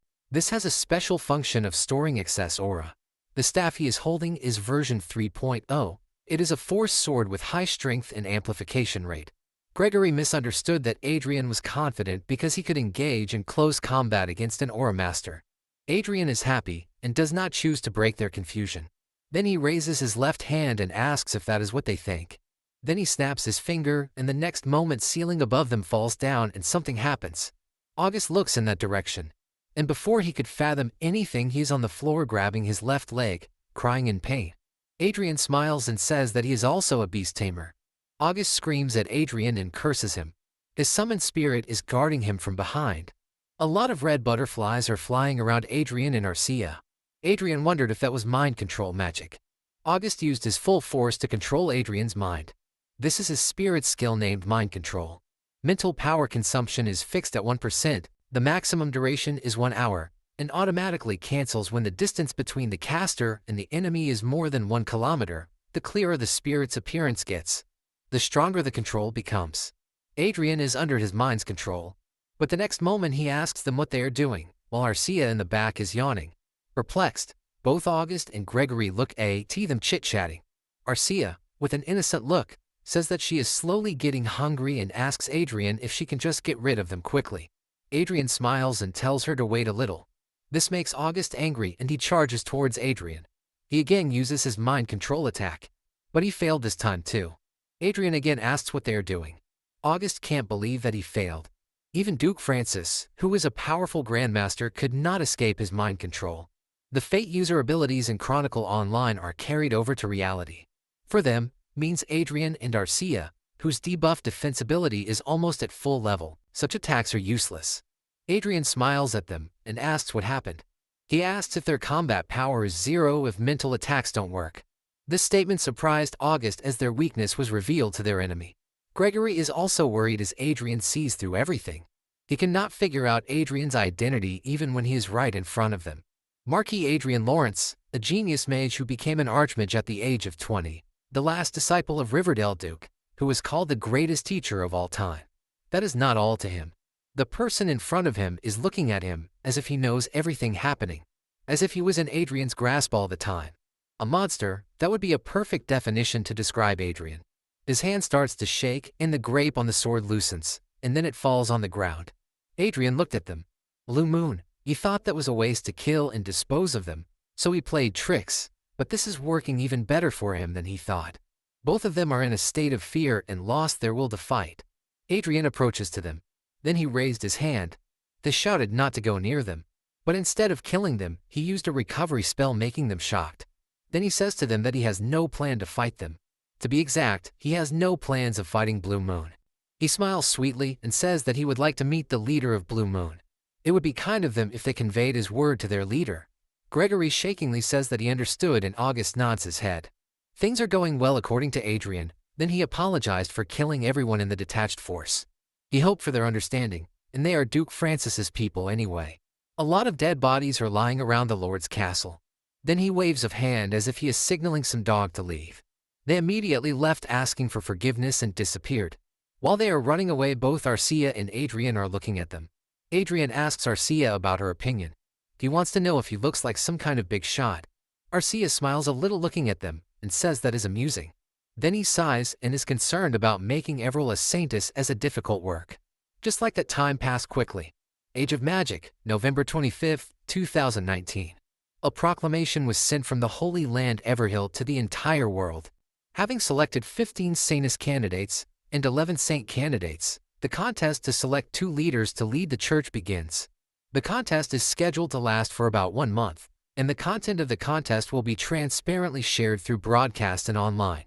This has a special function of storing excess aura. The staff he is holding is version 3.0. It is a force sword with high strength and amplification rate. Gregory misunderstood that Adrien was confident because he could engage in close combat against an aura master. Adrien is happy and does not choose to break their confusion. Then he raises his left hand and asks if that is what they think. Then he snaps his finger and the next moment ceiling above them falls down and something happens. August looks in that direction. And before he could fathom anything, he is on the floor grabbing his left leg, crying in pain. Adrien smiles and says that he is also a beast tamer. August screams at Adrien and curses him. His summoned spirit is guarding him from behind. A lot of red butterflies are flying around Adrien and Arcia. Adrien wondered if that was mind control magic. August used his full force to control Adrien's mind. This is his spirit skill named mind control. Mental power consumption is fixed at 1%. The maximum duration is 1 hour, and automatically cancels when the distance between the caster and the enemy is more than 1 kilometer. The clearer the spirit's appearance gets, the stronger the control becomes. Adrien is under his mind's control, but the next moment he asks them what they are doing, while Arcia in the back is yawning. Perplexed, both August and Gregory look at them chit-chatting. Arcia, with an innocent look, says that she is slowly getting hungry and asks Adrien if she can just get rid of them quickly. Adrien smiles and tells her to wait a little. This makes August angry and he charges towards Adrien. He again uses his mind control attack, but he failed this time too. Adrien again asks what they are doing. August can't believe that he failed. Even Duke Francis, who is a powerful grandmaster, could not escape his mind control. The Fate user abilities in Chronicle Online are carried over to reality. For them, means Adrien and Arcia, whose debuff defense ability is almost at full level, such attacks are useless. Adrien smiles at them and asks what happened. He asks if their combat power is 0 if mental attacks don't work. This statement surprised August as their weakness was revealed to their enemy. Gregory is also worried as Adrien sees through everything. He cannot figure out Adrien's identity even when he is right in front of them. Marquis Adrien Lawrence, a genius mage who became an archmage at the age of 20, the last disciple of Riverdale Duke, who was called the greatest teacher of all time. That is not all to him. The person in front of him is looking at him as if he knows everything happening, as if he was in Adrien's grasp all the time. A monster, that would be a perfect definition to describe Adrien. His hand starts to shake and the grape on the sword loosens, and then it falls on the ground. Adrien looked at them. Blue Moon, he thought that was a waste to kill and dispose of them, so he played tricks, but this is working even better for him than he thought. Both of them are in a state of fear and lost their will to fight. Adrien approaches to them. Then he raised his hand. They shouted not to go near them, but instead of killing them, he used a recovery spell making them shocked. Then he says to them that he has no plan to fight them. To be exact, he has no plans of fighting Blue Moon. He smiles sweetly and says that he would like to meet the leader of Blue Moon. It would be kind of them if they conveyed his word to their leader. Gregory shakingly says that he understood and August nods his head. Things are going well according to Adrien, then he apologized for killing everyone in the detached force. He hoped for their understanding, and they are Duke Francis's people anyway. A lot of dead bodies are lying around the Lord's castle. Then he waves a hand as if he is signaling some dog to leave. They immediately left asking for forgiveness and disappeared. While they are running away, both Arcia and Adrien are looking at them. Adrien asks Arcia about her opinion. He wants to know if he looks like some kind of big shot. Arcia smiles a little looking at them and says that is amusing. Then he sighs and is concerned about making Everil a saintess as a difficult work. Just like that, time passed quickly. Age of Magic, November 25, 2019. A proclamation was sent from the Holy Land Everhill to the entire world. Having selected 15 Saintess candidates and 11 Saint candidates, the contest to select 2 leaders to lead the church begins. The contest is scheduled to last for about 1 month, and the content of the contest will be transparently shared through broadcast and online.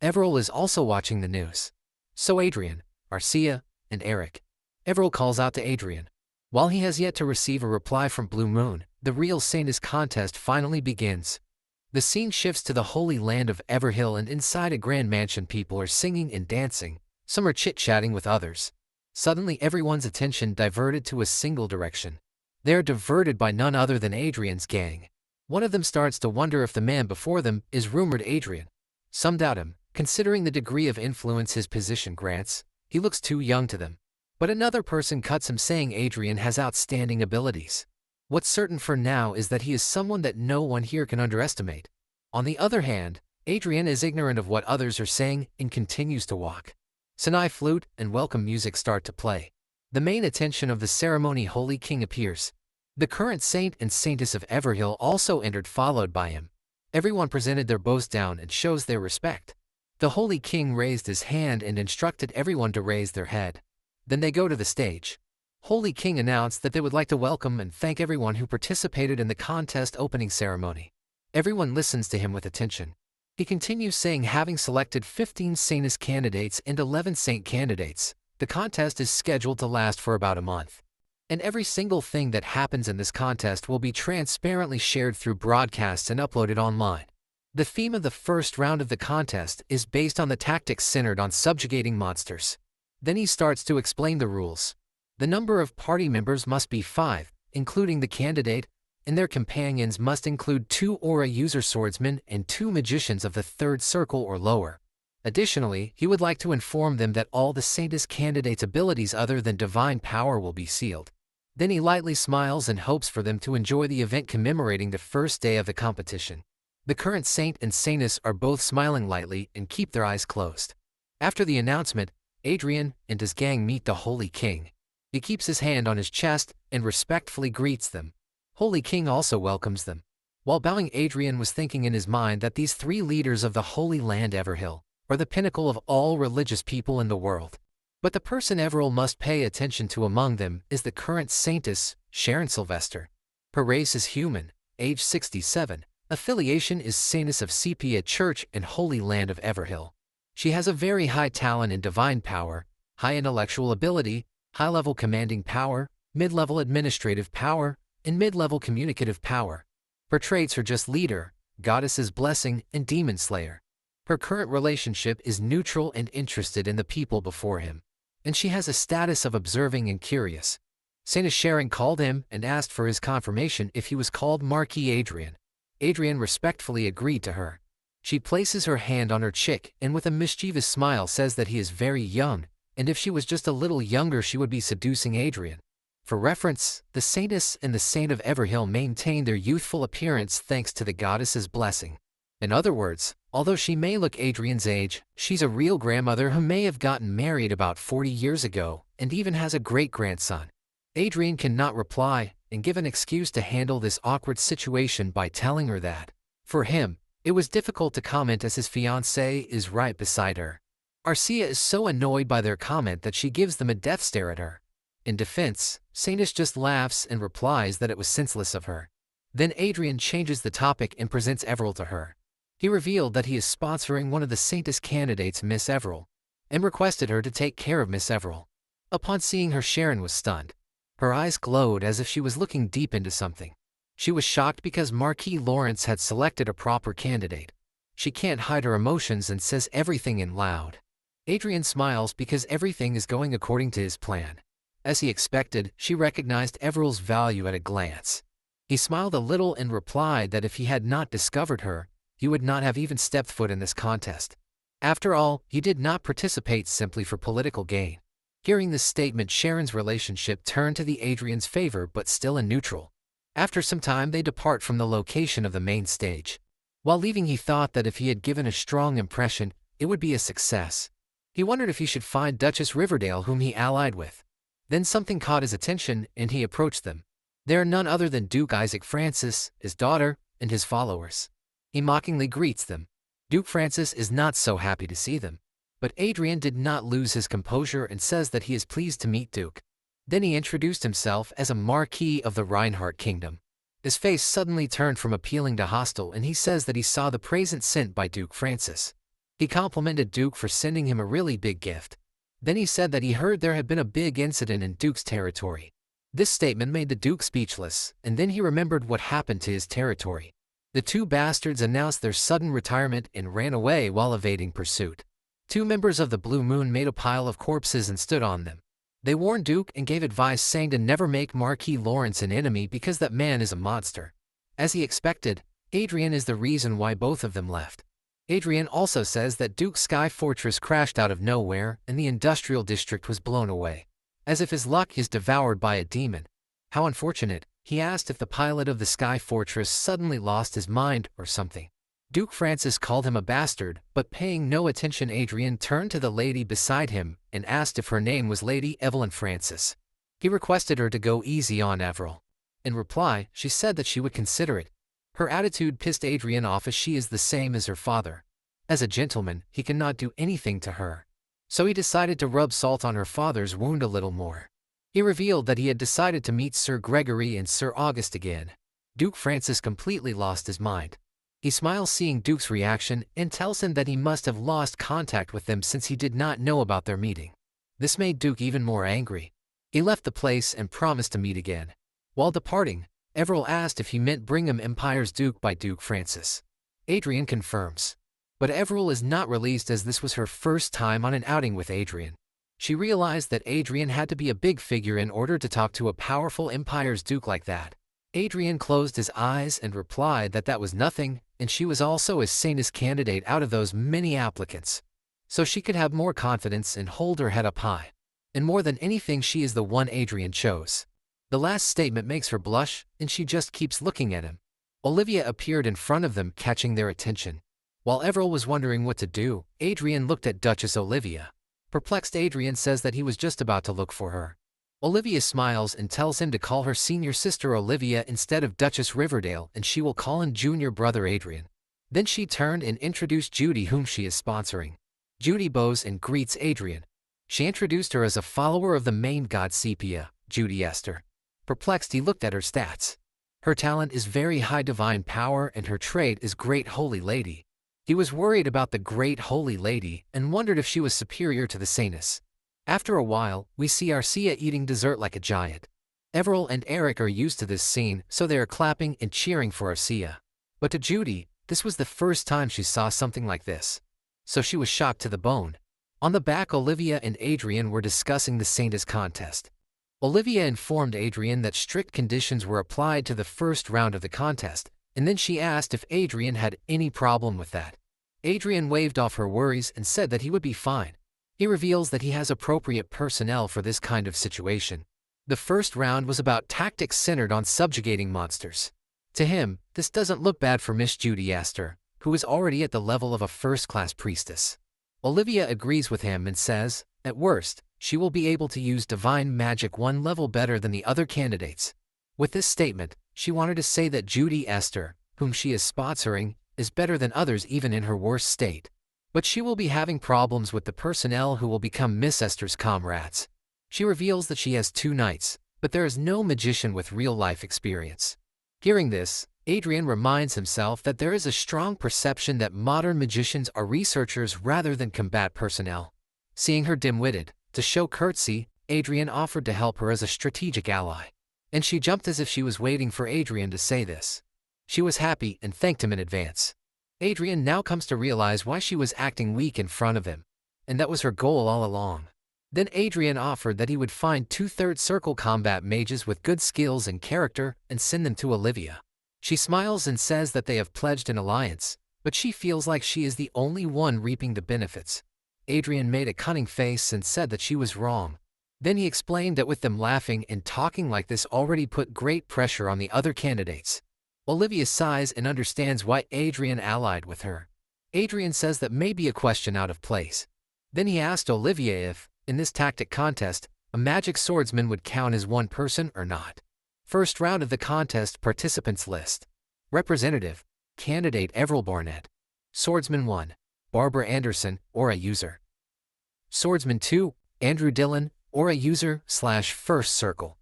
Everil is also watching the news. So Adrien, Arcia, and Eric. Everil calls out to Adrien. While he has yet to receive a reply from Blue Moon, the real Saintess contest finally begins. The scene shifts to the Holy Land of Everhill, and inside a grand mansion people are singing and dancing. Some are chit-chatting with others. Suddenly everyone's attention diverted to a single direction. They are diverted by none other than Adrien's gang. One of them starts to wonder if the man before them is rumored Adrien. Some doubt him, considering the degree of influence his position grants. He looks too young to them. But another person cuts him, saying Adrien has outstanding abilities. What's certain for now is that he is someone that no one here can underestimate. On the other hand, Adrien is ignorant of what others are saying and continues to walk. Sinai flute and welcome music start to play. The main attention of the ceremony, Holy King, appears. The current saint and saintess of Everhill also entered, followed by him. Everyone presented their bows down and shows their respect. The Holy King raised his hand and instructed everyone to raise their head. Then they go to the stage. Holy King announced that they would like to welcome and thank everyone who participated in the contest opening ceremony. Everyone listens to him with attention. He continues saying, having selected 15 Saintess candidates and 11 Saint candidates, the contest is scheduled to last for about a month. And every single thing that happens in this contest will be transparently shared through broadcasts and uploaded online. The theme of the first round of the contest is based on the tactics centered on subjugating monsters. Then he starts to explain the rules. The number of party members must be 5, including the candidate, and their companions must include 2 aura user swordsmen and 2 magicians of the 3rd circle or lower. Additionally, he would like to inform them that all the Saintess candidates' abilities other than divine power will be sealed. Then he lightly smiles and hopes for them to enjoy the event commemorating the first day of the competition. The current saint and saintess are both smiling lightly and keep their eyes closed. After the announcement, Adrien and his gang meet the Holy King. He keeps his hand on his chest and respectfully greets them. Holy King also welcomes them. While bowing, Adrien was thinking in his mind that these 3 leaders of the Holy Land Everhill are the pinnacle of all religious people in the world. But the person Everil must pay attention to among them is the current saintess, Sharon Sylvester. Her race is human, age 67, affiliation is Saintess of Sepia Church and Holy Land of Everhill. She has a very high talent in divine power, high intellectual ability, high-level commanding power, mid-level administrative power, and mid-level communicative power. Her traits are just leader, goddess's blessing, and demon slayer. Her current relationship is neutral and interested in the people before him. And she has a status of observing and curious. Saintess Sharon called him and asked for his confirmation if he was called Marquis Adrien. Adrien respectfully agreed to her. She places her hand on her cheek and with a mischievous smile says that he is very young, and if she was just a little younger she would be seducing Adrien. For reference, the Saintess and the Saint of Everhill maintain their youthful appearance thanks to the goddess's blessing. In other words, although she may look Adrien's age, she's a real grandmother who may have gotten married about 40 years ago and even has a great-grandson. Adrien cannot reply and give an excuse to handle this awkward situation by telling her that, for him, it was difficult to comment as his fiancée is right beside her. Arcia is so annoyed by their comment that she gives them a death stare at her. In defense, Saintess just laughs and replies that it was senseless of her. Then Adrien changes the topic and presents Everil to her. He revealed that he is sponsoring one of the Saintess candidates, Miss Everil, and requested her to take care of Miss Everil. Upon seeing her, Sharon was stunned. Her eyes glowed as if she was looking deep into something. She was shocked because Marquis Lawrence had selected a proper candidate. She can't hide her emotions and says everything in loud. Adrien smiles because everything is going according to his plan. As he expected, she recognized Everil's value at a glance. He smiled a little and replied that if he had not discovered her, he would not have even stepped foot in this contest. After all, he did not participate simply for political gain. Hearing this statement, Sharon's relationship turned to the Adrien's favor but still in neutral. After some time they depart from the location of the main stage. While leaving he thought that if he had given a strong impression, it would be a success. He wondered if he should find Duchess Riverdale whom he allied with. Then something caught his attention and he approached them. They are none other than Duke Isaac Francis, his daughter, and his followers. He mockingly greets them. Duke Francis is not so happy to see them. But Adrien did not lose his composure and says that he is pleased to meet Duke. Then he introduced himself as a Marquis of the Reinhardt Kingdom. His face suddenly turned from appealing to hostile and he says that he saw the present sent by Duke Francis. He complimented Duke for sending him a really big gift. Then he said that he heard there had been a big incident in Duke's territory. This statement made the Duke speechless, and then he remembered what happened to his territory. The two bastards announced their sudden retirement and ran away while evading pursuit. Two members of the Blue Moon made a pile of corpses and stood on them. They warned Duke and gave advice saying to never make Marquis Lawrence an enemy because that man is a monster. As he expected, Adrien is the reason why both of them left. Adrien also says that Duke's Sky Fortress crashed out of nowhere and the industrial district was blown away. As if his luck is devoured by a demon. How unfortunate, he asked if the pilot of the Sky Fortress suddenly lost his mind or something. Duke Francis called him a bastard, but paying no attention Adrien turned to the lady beside him and asked if her name was Lady Evelyn Francis. He requested her to go easy on Avril. In reply, she said that she would consider it. Her attitude pissed Adrien off as she is the same as her father. As a gentleman, he cannot do anything to her. So he decided to rub salt on her father's wound a little more. He revealed that he had decided to meet Sir Gregory and Sir August again. Duke Francis completely lost his mind. He smiles seeing Duke's reaction and tells him that he must have lost contact with them since he did not know about their meeting. This made Duke even more angry. He left the place and promised to meet again. While departing, Avril asked if he meant Brigham Empire's Duke by Duke Francis. Adrien confirms. But Avril is not released as this was her first time on an outing with Adrien. She realized that Adrien had to be a big figure in order to talk to a powerful Empire's Duke like that. Adrien closed his eyes and replied that that was nothing, and she was also a sanest candidate out of those many applicants. So she could have more confidence and hold her head up high. And more than anything she is the one Adrien chose. The last statement makes her blush, and she just keeps looking at him. Olivia appeared in front of them catching their attention. While Avril was wondering what to do, Adrien looked at Duchess Olivia. Perplexed Adrien says that he was just about to look for her. Olivia smiles and tells him to call her senior sister Olivia instead of Duchess Riverdale and she will call him junior brother Adrien. Then she turned and introduced Judy whom she is sponsoring. Judy bows and greets Adrien. She introduced her as a follower of the main god Sepia, Judy Esther. Perplexed he looked at her stats. Her talent is very high divine power and her trait is great holy lady. He was worried about the great holy lady and wondered if she was superior to the saintess. After a while, we see Arcia eating dessert like a giant. Avril and Eric are used to this scene, so they are clapping and cheering for Arcia. But to Judy, this was the first time she saw something like this. So she was shocked to the bone. On the back, Olivia and Adrien were discussing the saintess contest. Olivia informed Adrien that strict conditions were applied to the first round of the contest, and then she asked if Adrien had any problem with that. Adrien waved off her worries and said that he would be fine. He reveals that he has appropriate personnel for this kind of situation. The first round was about tactics centered on subjugating monsters. To him, this doesn't look bad for Miss Judy Esther, who is already at the level of a first-class priestess. Olivia agrees with him and says, at worst, she will be able to use divine magic one level better than the other candidates. With this statement, she wanted to say that Judy Esther, whom she is sponsoring, is better than others even in her worst state. But she will be having problems with the personnel who will become Miss Esther's comrades. She reveals that she has 2 knights, but there is no magician with real-life experience. Hearing this, Adrien reminds himself that there is a strong perception that modern magicians are researchers rather than combat personnel. Seeing her dim-witted, to show courtesy, Adrien offered to help her as a strategic ally. And she jumped as if she was waiting for Adrien to say this. She was happy and thanked him in advance. Adrien now comes to realize why she was acting weak in front of him. And that was her goal all along. Then Adrien offered that he would find 2/3 circle combat mages with good skills and character and send them to Olivia. She smiles and says that they have pledged an alliance, but she feels like she is the only one reaping the benefits. Adrien made a cunning face and said that she was wrong. Then he explained that with them laughing and talking like this already put great pressure on the other candidates. Olivia sighs and understands why Adrien allied with her. Adrien says that may be a question out of place. Then he asked Olivia if, in this tactic contest, a magic swordsman would count as one person or not. First round of the contest participants list. Representative, candidate Everil Barnett. Swordsman 1, Barbara Anderson, Aura user. Swordsman 2, Andrew Dillon, Aura user / first circle.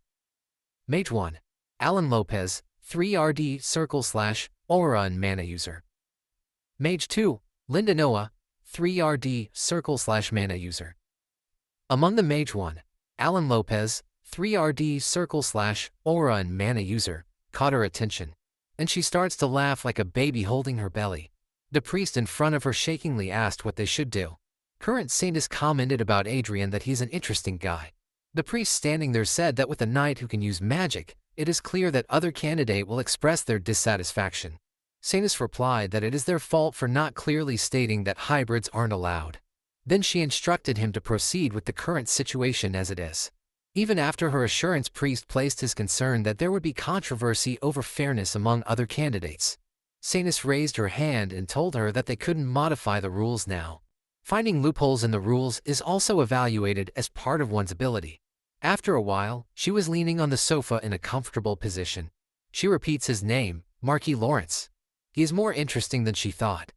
Mage 1, Alan Lopez, 3RD circle / Aura and mana user. Mage 2, Linda Noah, 3RD circle / mana user. Among the Mage 1, Alan Lopez, 3RD circle / Aura and mana user, caught her attention, and she starts to laugh like a baby holding her belly. The priest in front of her shakingly asked what they should do. Current Saintus commented about Adrien that he's an interesting guy. The priest standing there said that with a knight who can use magic, it is clear that other candidate will express their dissatisfaction. Saintus replied that it is their fault for not clearly stating that hybrids aren't allowed. Then she instructed him to proceed with the current situation as it is. Even after her assurance, priest placed his concern that there would be controversy over fairness among other candidates. Saintus raised her hand and told her that they couldn't modify the rules now. Finding loopholes in the rules is also evaluated as part of one's ability. After a while, she was leaning on the sofa in a comfortable position. She repeats his name, Marquis Lawrence. He is more interesting than she thought.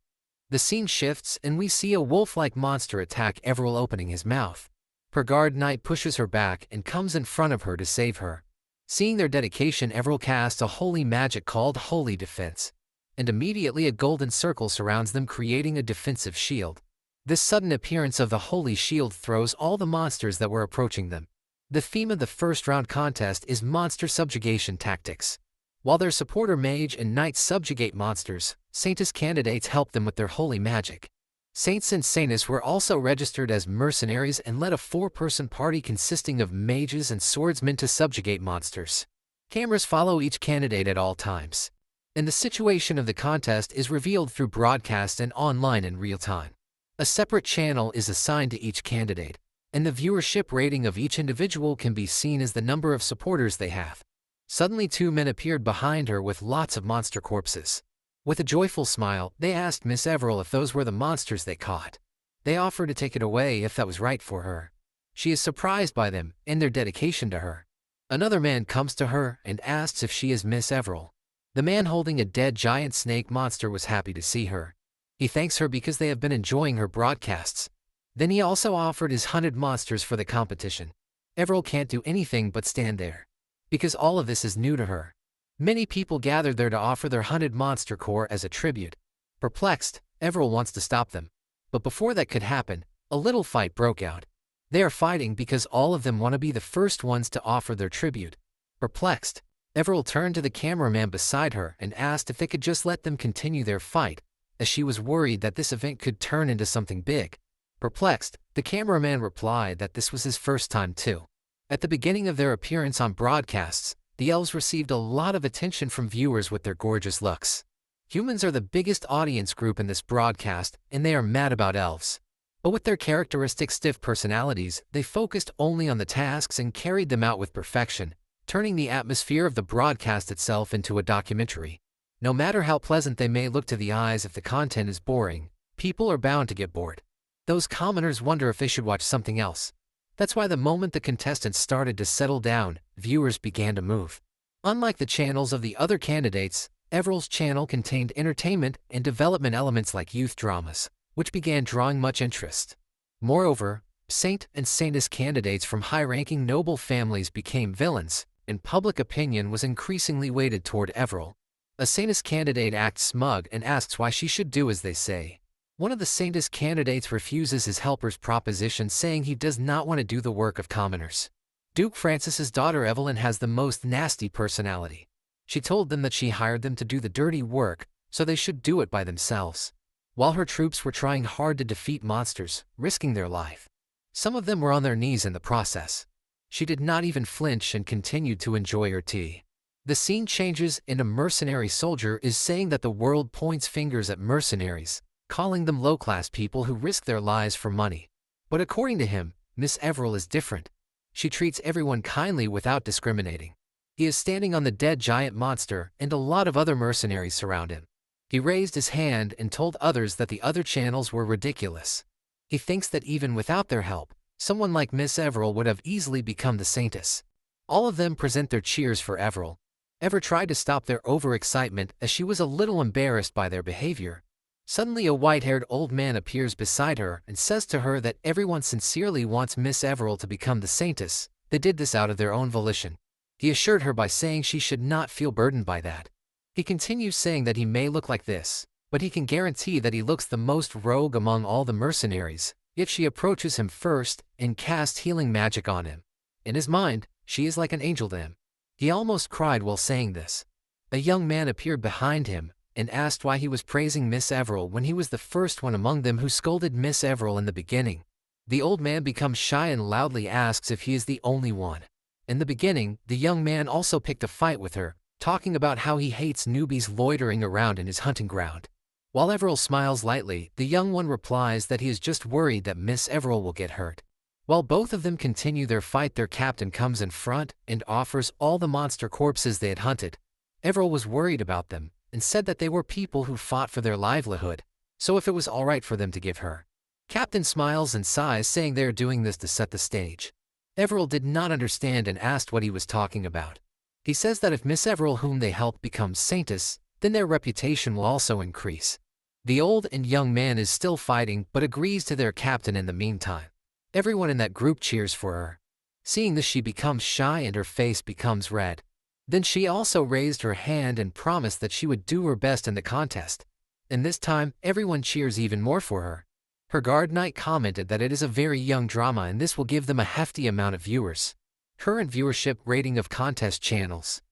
The scene shifts and we see a wolf-like monster attack Everil, opening his mouth. Her guard knight pushes her back and comes in front of her to save her. Seeing their dedication, Everil casts a holy magic called Holy Defense, and immediately a golden circle surrounds them, creating a defensive shield. This sudden appearance of the holy shield throws all the monsters that were approaching them. The theme of the first round contest is monster subjugation tactics. While their supporter mage and knight subjugate monsters, Saintus candidates help them with their holy magic. Saints and Saintus were also registered as mercenaries and led a 4-person party consisting of mages and swordsmen to subjugate monsters. Cameras follow each candidate at all times, and the situation of the contest is revealed through broadcast and online in real time. A separate channel is assigned to each candidate, and the viewership rating of each individual can be seen as the number of supporters they have. Suddenly 2 men appeared behind her with lots of monster corpses. With a joyful smile, they asked Miss Everil if those were the monsters they caught. They offered to take it away if that was right for her. She is surprised by them and their dedication to her. Another man comes to her and asks if she is Miss Everil. The man holding a dead giant snake monster was happy to see her. He thanks her because they have been enjoying her broadcasts. Then he also offered his hunted monsters for the competition. Everil can't do anything but stand there, because all of this is new to her. Many people gathered there to offer their hunted monster core as a tribute. Perplexed, Everil wants to stop them. But before that could happen, a little fight broke out. They are fighting because all of them want to be the first ones to offer their tribute. Perplexed, Everil turned to the cameraman beside her and asked if they could just let them continue their fight, as she was worried that this event could turn into something big. Perplexed, the cameraman replied that this was his first time too. At the beginning of their appearance on broadcasts, the elves received a lot of attention from viewers with their gorgeous looks. Humans are the biggest audience group in this broadcast, and they are mad about elves. But with their characteristic stiff personalities, they focused only on the tasks and carried them out with perfection, turning the atmosphere of the broadcast itself into a documentary. No matter how pleasant they may look to the eyes, if the content is boring, people are bound to get bored. Those commoners wonder if they should watch something else. That's why the moment the contestants started to settle down, viewers began to move. Unlike the channels of the other candidates, Everil's channel contained entertainment and development elements like youth dramas, which began drawing much interest. Moreover, Saint and Saintus candidates from high-ranking noble families became villains, and public opinion was increasingly weighted toward Everil. A Saintus candidate acts smug and asks why she should do as they say. One of the Saintus candidates refuses his helper's proposition, saying he does not want to do the work of commoners. Duke Francis's daughter Evelyn has the most nasty personality. She told them that she hired them to do the dirty work, so they should do it by themselves. While her troops were trying hard to defeat monsters, risking their life, some of them were on their knees in the process. She did not even flinch and continued to enjoy her tea. The scene changes and a mercenary soldier is saying that the world points fingers at mercenaries, calling them low-class people who risk their lives for money. But according to him, Miss Everil is different. She treats everyone kindly without discriminating. He is standing on the dead giant monster, and a lot of other mercenaries surround him. He raised his hand and told others that the other channels were ridiculous. He thinks that even without their help, someone like Miss Everil would have easily become the Saintess. All of them present their cheers for Everil. Ever tried to stop their overexcitement as she was a little embarrassed by their behavior. Suddenly a white-haired old man appears beside her and says to her that everyone sincerely wants Miss Everil to become the Saintess. They did this out of their own volition. He assured her by saying she should not feel burdened by that. He continues saying that he may look like this, but he can guarantee that he looks the most rogue among all the mercenaries if she approaches him first and casts healing magic on him. In his mind, she is like an angel to him. He almost cried while saying this. A young man appeared behind him and asked why he was praising Miss Everil when he was the first one among them who scolded Miss Everil in the beginning. The old man becomes shy and loudly asks if he is the only one. In the beginning, the young man also picked a fight with her, talking about how he hates newbies loitering around in his hunting ground. While Everil smiles lightly, the young one replies that he is just worried that Miss Everil will get hurt. While both of them continue their fight, their captain comes in front and offers all the monster corpses they had hunted. Everil was worried about them and said that they were people who fought for their livelihood, so if it was alright for them to give her. Captain smiles and sighs, saying they are doing this to set the stage. Everil did not understand and asked what he was talking about. He says that if Miss Everil whom they helped becomes Saintess, then their reputation will also increase. The old and young man is still fighting but agrees to their captain in the meantime. Everyone in that group cheers for her. Seeing this, she becomes shy and her face becomes red. Then she also raised her hand and promised that she would do her best in the contest. And this time, everyone cheers even more for her. Her guard knight commented that it is a very young drama and this will give them a hefty amount of viewers. Current viewership rating of contest channels: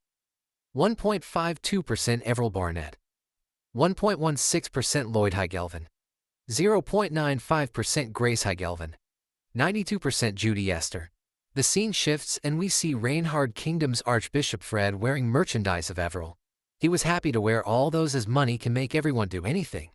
1.52% Everil Barnett, 1.16% Lloyd Heigelvin, 0.95% Grace Heigelvin, 92% Judy Esther. The scene shifts and we see Reinhard Kingdom's Archbishop Fred wearing merchandise of Everil. He was happy to wear all those as money can make everyone do anything.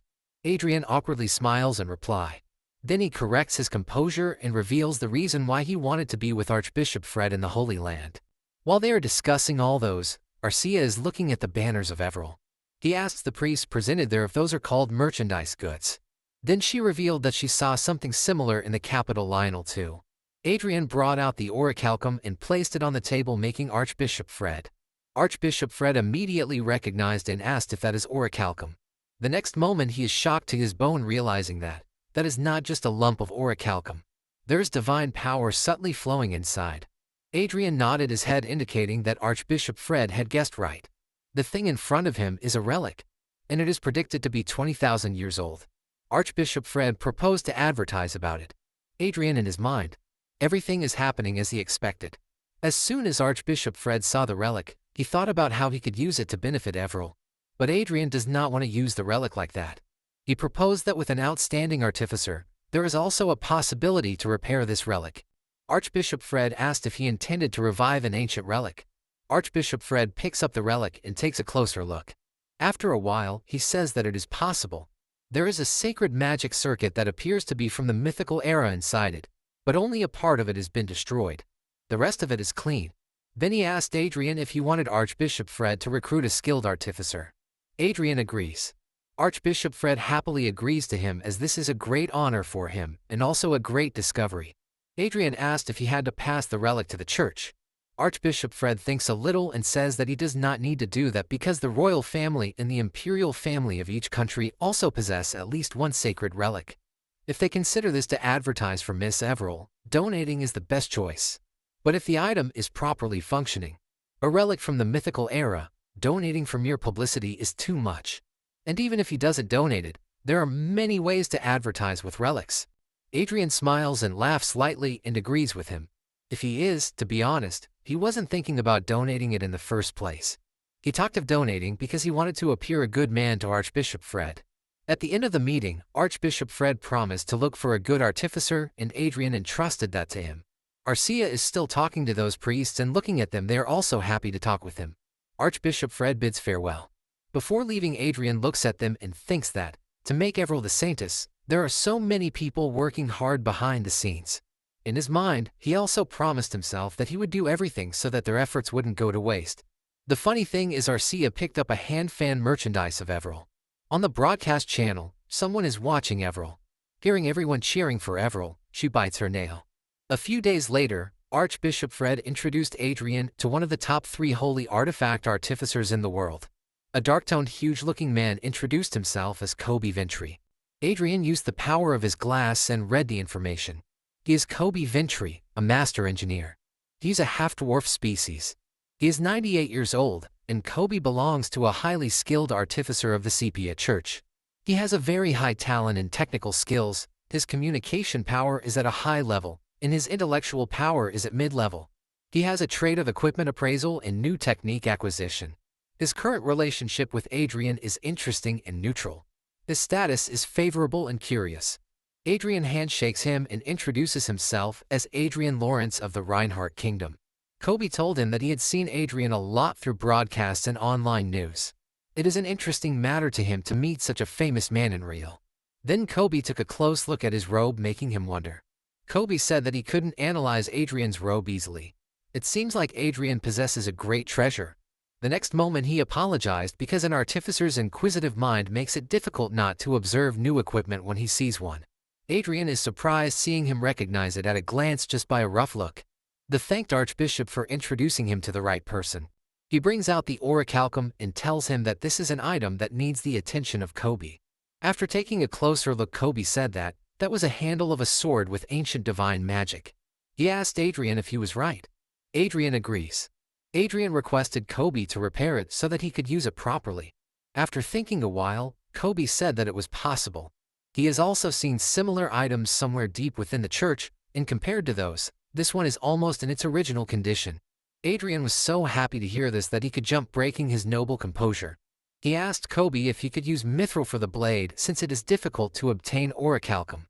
Adrien awkwardly smiles and reply. Then he corrects his composure and reveals the reason why he wanted to be with Archbishop Fred in the Holy Land. While they are discussing all those, Arcia is looking at the banners of Everil. He asks the priests presented there if those are called merchandise goods. Then she revealed that she saw something similar in the capital Lionel too. Adrien brought out the orichalcum and placed it on the table, making Archbishop Fred. Archbishop Fred immediately recognized and asked if that is orichalcum. The next moment he is shocked to his bone, realizing that is not just a lump of orichalcum. There is divine power subtly flowing inside. Adrien nodded his head, indicating that Archbishop Fred had guessed right. The thing in front of him is a relic, and it is predicted to be 20,000 years old. Archbishop Fred proposed to advertise about it. Adrien in his mind, everything is happening as he expected. As soon as Archbishop Fred saw the relic, he thought about how he could use it to benefit Everil. But Adrien does not want to use the relic like that. He proposed that with an outstanding artificer, there is also a possibility to repair this relic. Archbishop Fred asked if he intended to revive an ancient relic. Archbishop Fred picks up the relic and takes a closer look. After a while, he says that it is possible. There is a sacred magic circuit that appears to be from the mythical era inside it, but only a part of it has been destroyed. The rest of it is clean. Then he asked Adrien if he wanted Archbishop Fred to recruit a skilled artificer. Adrien agrees. Archbishop Fred happily agrees to him, as this is a great honor for him and also a great discovery. Adrien asked if he had to pass the relic to the church. Archbishop Fred thinks a little and says that he does not need to do that because the royal family and the imperial family of each country also possess at least one sacred relic. If they consider this to advertise for Miss Everil, donating is the best choice. But if the item is properly functioning, a relic from the mythical era, donating for mere publicity is too much. And even if he doesn't donate it, there are many ways to advertise with relics. Adrien smiles and laughs slightly and agrees with him. If he is, to be honest, he wasn't thinking about donating it in the first place. He talked of donating because he wanted to appear a good man to Archbishop Fred. At the end of the meeting, Archbishop Fred promised to look for a good artificer, and Adrien entrusted that to him. Arcia is still talking to those priests and looking at them. They are also happy to talk with him. Archbishop Fred bids farewell. Before leaving, Adrien looks at them and thinks that, to make Everil the Saintess, there are so many people working hard behind the scenes. In his mind, he also promised himself that he would do everything so that their efforts wouldn't go to waste. The funny thing is Arcia picked up a hand fan merchandise of Everell. On the broadcast channel, someone is watching Everell. Hearing everyone cheering for Everell, she bites her nail. A few days later, Archbishop Fred introduced Adrien to one of the top 3 holy artifact artificers in the world. A dark-toned, huge-looking man introduced himself as Kobe Ventry. Adrien used the power of his glass and read the information. He is Kobe Ventry, a master engineer. He's a half-dwarf species. He is 98 years old, and Kobe belongs to a highly skilled artificer of the Sepia Church. He has a very high talent in technical skills, his communication power is at a high level, and his intellectual power is at mid-level. He has a trait of equipment appraisal and new technique acquisition. His current relationship with Adrien is interesting and neutral. His status is favorable and curious. Adrien handshakes him and introduces himself as Adrien Lawrence of the Reinhardt Kingdom. Kobe told him that he had seen Adrien a lot through broadcasts and online news. It is an interesting matter to him to meet such a famous man in real. Then Kobe took a close look at his robe, making him wonder. Kobe said that he couldn't analyze Adrien's robe easily. It seems like Adrien possesses a great treasure. The next moment he apologized because an artificer's inquisitive mind makes it difficult not to observe new equipment when he sees one. Adrien is surprised seeing him recognize it at a glance just by a rough look. The thanked Archbishop for introducing him to the right person. He brings out the orichalcum and tells him that this is an item that needs the attention of Kobe. After taking a closer look, Kobe said that was a handle of a sword with ancient divine magic. He asked Adrien if he was right. Adrien agrees. Adrien requested Kobe to repair it so that he could use it properly. After thinking a while, Kobe said that it was possible. He has also seen similar items somewhere deep within the church, and compared to those, this one is almost in its original condition. Adrien was so happy to hear this that he could jump, breaking his noble composure. He asked Kobe if he could use mithril for the blade since it is difficult to obtain orichalcum.